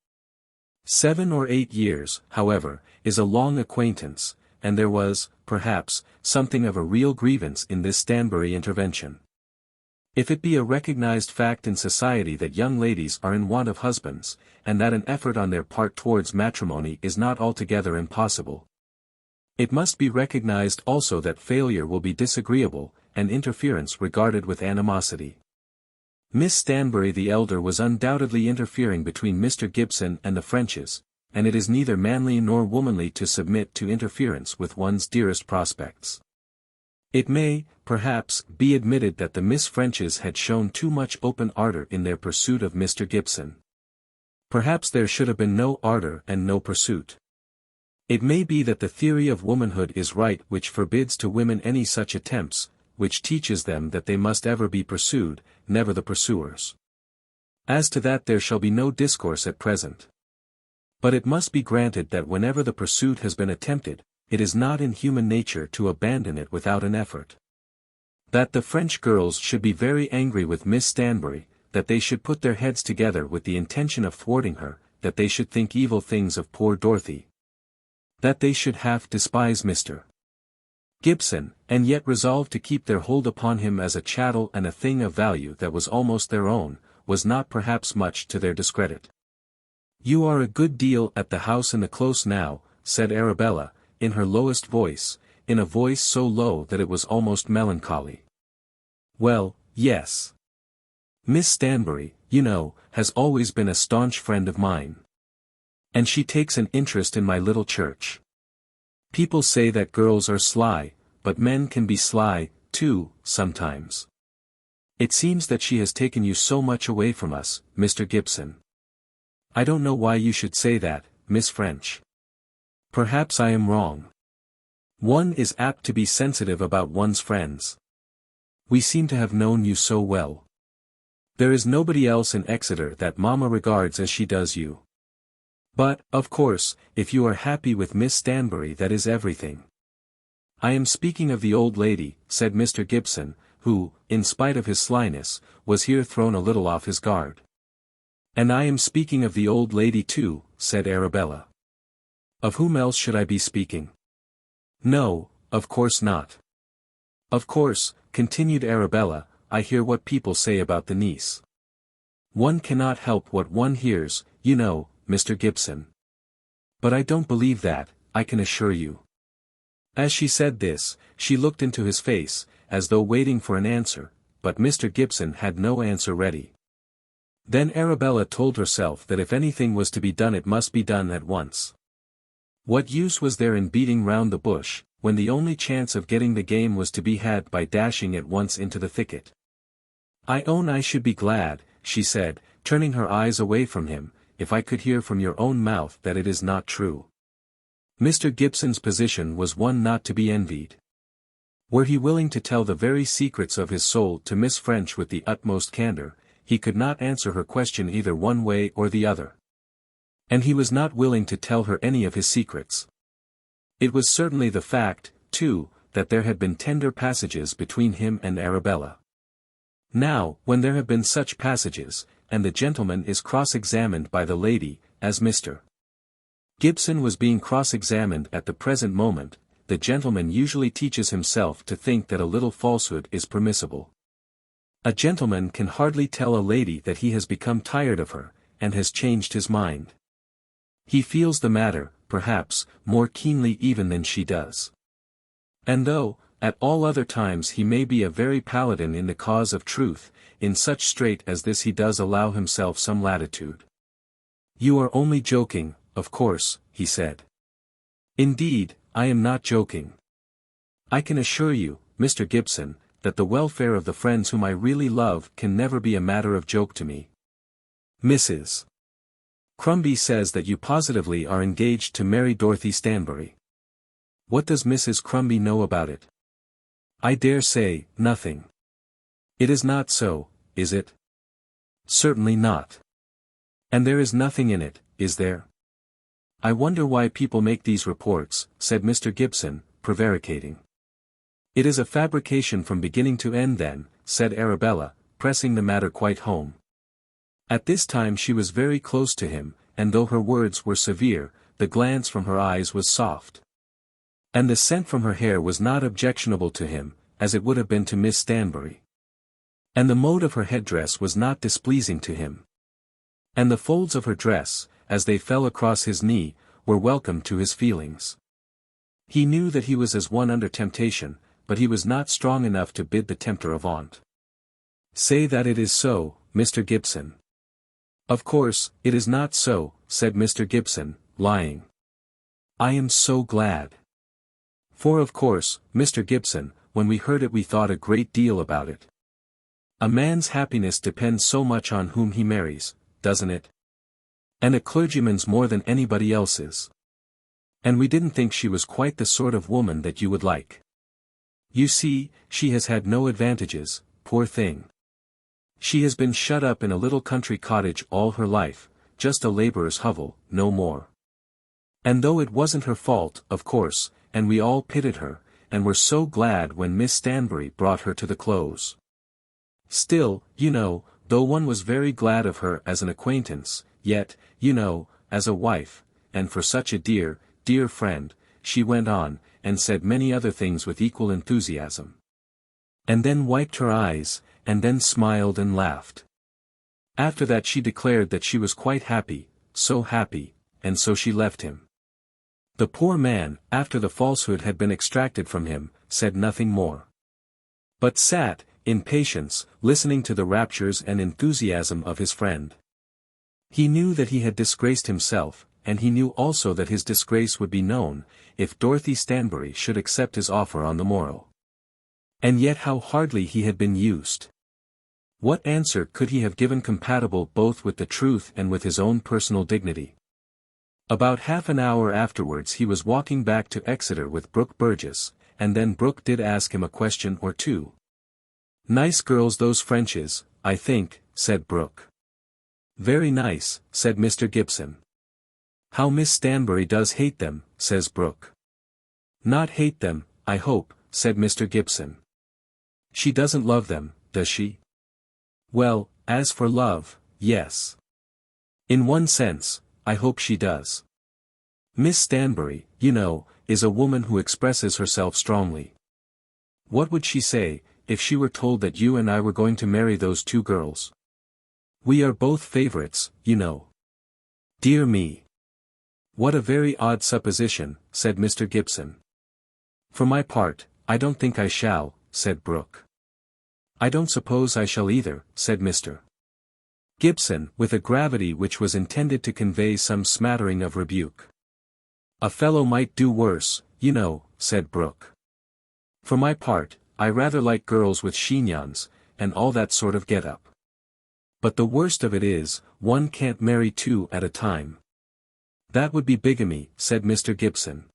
7 or 8 years, however, is a long acquaintance, and there was, perhaps, something of a real grievance in this Stanbury intervention. If it be a recognized fact in society that young ladies are in want of husbands, and that an effort on their part towards matrimony is not altogether impossible, it must be recognized also that failure will be disagreeable, and interference regarded with animosity. Miss Stanbury the elder was undoubtedly interfering between Mr. Gibson and the Frenches, and it is neither manly nor womanly to submit to interference with one's dearest prospects. It may, perhaps, be admitted that the Miss Frenches had shown too much open ardour in their pursuit of Mr. Gibson. Perhaps there should have been no ardour and no pursuit. It may be that the theory of womanhood is right which forbids to women any such attempts, which teaches them that they must ever be pursued, never the pursuers. As to that there shall be no discourse at present. But it must be granted that whenever the pursuit has been attempted, it is not in human nature to abandon it without an effort. That the French girls should be very angry with Miss Stanbury, that they should put their heads together with the intention of thwarting her, that they should think evil things of poor Dorothy, that they should half despise Mr. Gibson, and yet resolve to keep their hold upon him as a chattel and a thing of value that was almost their own, was not perhaps much to their discredit. "You are a good deal at the house in the close now," said Arabella, in her lowest voice, in a voice so low that it was almost melancholy. "Well, yes. Miss Stanbury, you know, has always been a staunch friend of mine. And she takes an interest in my little church. People say that girls are sly, but men can be sly, too, sometimes. It seems that she has taken you so much away from us, Mr. Gibson. I don't know why you should say that, Miss French. Perhaps I am wrong. One is apt to be sensitive about one's friends. We seem to have known you so well. There is nobody else in Exeter that Mamma regards as she does you. But, of course, if you are happy with Miss Stanbury that is everything." "I am speaking of the old lady," said Mr. Gibson, who, in spite of his slyness, was here thrown a little off his guard. "And I am speaking of the old lady too," said Arabella. "Of whom else should I be speaking?" "No, of course not." "Of course," continued Arabella, "I hear what people say about the niece. One cannot help what one hears, you know, Mr. Gibson. But I don't believe that, I can assure you." As she said this, she looked into his face, as though waiting for an answer, but Mr. Gibson had no answer ready. Then Arabella told herself that if anything was to be done it must be done at once. What use was there in beating round the bush, when the only chance of getting the game was to be had by dashing at once into the thicket? "I own I should be glad," she said, turning her eyes away from him, "if I could hear from your own mouth that it is not true." Mr. Gibson's position was one not to be envied. Were he willing to tell the very secrets of his soul to Miss French with the utmost candour, he could not answer her question either one way or the other. And he was not willing to tell her any of his secrets. It was certainly the fact, too, that there had been tender passages between him and Arabella. Now, when there have been such passages, and the gentleman is cross-examined by the lady, as Mr. Gibson was being cross-examined at the present moment, the gentleman usually teaches himself to think that a little falsehood is permissible. A gentleman can hardly tell a lady that he has become tired of her, and has changed his mind. He feels the matter, perhaps, more keenly even than she does. And though, at all other times he may be a very paladin in the cause of truth, in such strait as this he does allow himself some latitude. "You are only joking, of course," he said. "Indeed, I am not joking. I can assure you, Mr. Gibson, that the welfare of the friends whom I really love can never be a matter of joke to me. Mrs. Crombie says that you positively are engaged to marry Dorothy Stanbury. What does Mrs. Crombie know about it?" "I dare say, nothing." "It is not so, is it?" "Certainly not. And there is nothing in it, is there?" "I wonder why people make these reports," said Mr. Gibson, prevaricating. "It is a fabrication from beginning to end then," said Arabella, pressing the matter quite home. At this time she was very close to him, and though her words were severe, the glance from her eyes was soft. And the scent from her hair was not objectionable to him, as it would have been to Miss Stanbury. And the mode of her headdress was not displeasing to him. And the folds of her dress, as they fell across his knee, were welcome to his feelings. He knew that he was as one under temptation, but he was not strong enough to bid the tempter avaunt. Say that it is so, Mr. Gibson. Of course, it is not so, said Mr. Gibson, lying. I am so glad. For of course, Mr. Gibson, when we heard it we thought a great deal about it. A man's happiness depends so much on whom he marries, doesn't it? And a clergyman's more than anybody else's. And we didn't think she was quite the sort of woman that you would like. You see, she has had no advantages, poor thing. She has been shut up in a little country cottage all her life, just a labourer's hovel, no more. And though it wasn't her fault, of course, and we all pitied her, and were so glad when Miss Stanbury brought her to the close. Still, you know, though one was very glad of her as an acquaintance, yet, you know, as a wife, and for such a dear, dear friend, she went on, and said many other things with equal enthusiasm. And then wiped her eyes, and then smiled and laughed. After that she declared that she was quite happy, so happy, and so she left him. The poor man, after the falsehood had been extracted from him, said nothing more. But sat, in patience, listening to the raptures and enthusiasm of his friend. He knew that he had disgraced himself, and he knew also that his disgrace would be known, if Dorothy Stanbury should accept his offer on the morrow. And yet how hardly he had been used. What answer could he have given compatible both with the truth and with his own personal dignity? About half an hour afterwards he was walking back to Exeter with Brooke Burgess, and then Brooke did ask him a question or two. Nice girls those Frenches, I think, said Brooke. Very nice, said Mr. Gibson. How Miss Stanbury does hate them, says Brooke. Not hate them, I hope, said Mr. Gibson. She doesn't love them, does she? Well, as for love, yes. In one sense, I hope she does. Miss Stanbury, you know, is a woman who expresses herself strongly. What would she say, if she were told that you and I were going to marry those two girls? We are both favourites, you know. Dear me. What a very odd supposition, said Mr. Gibson. For my part, I don't think I shall, said Brooke. I don't suppose I shall either, said Mr. Gibson, with a gravity which was intended to convey some smattering of rebuke. A fellow might do worse, you know, said Brooke. For my part, I rather like girls with chignons, and all that sort of get-up. But the worst of it is, one can't marry two at a time. That would be bigamy, said Mr. Gibson.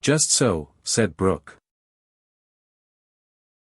Just so, said Brooke.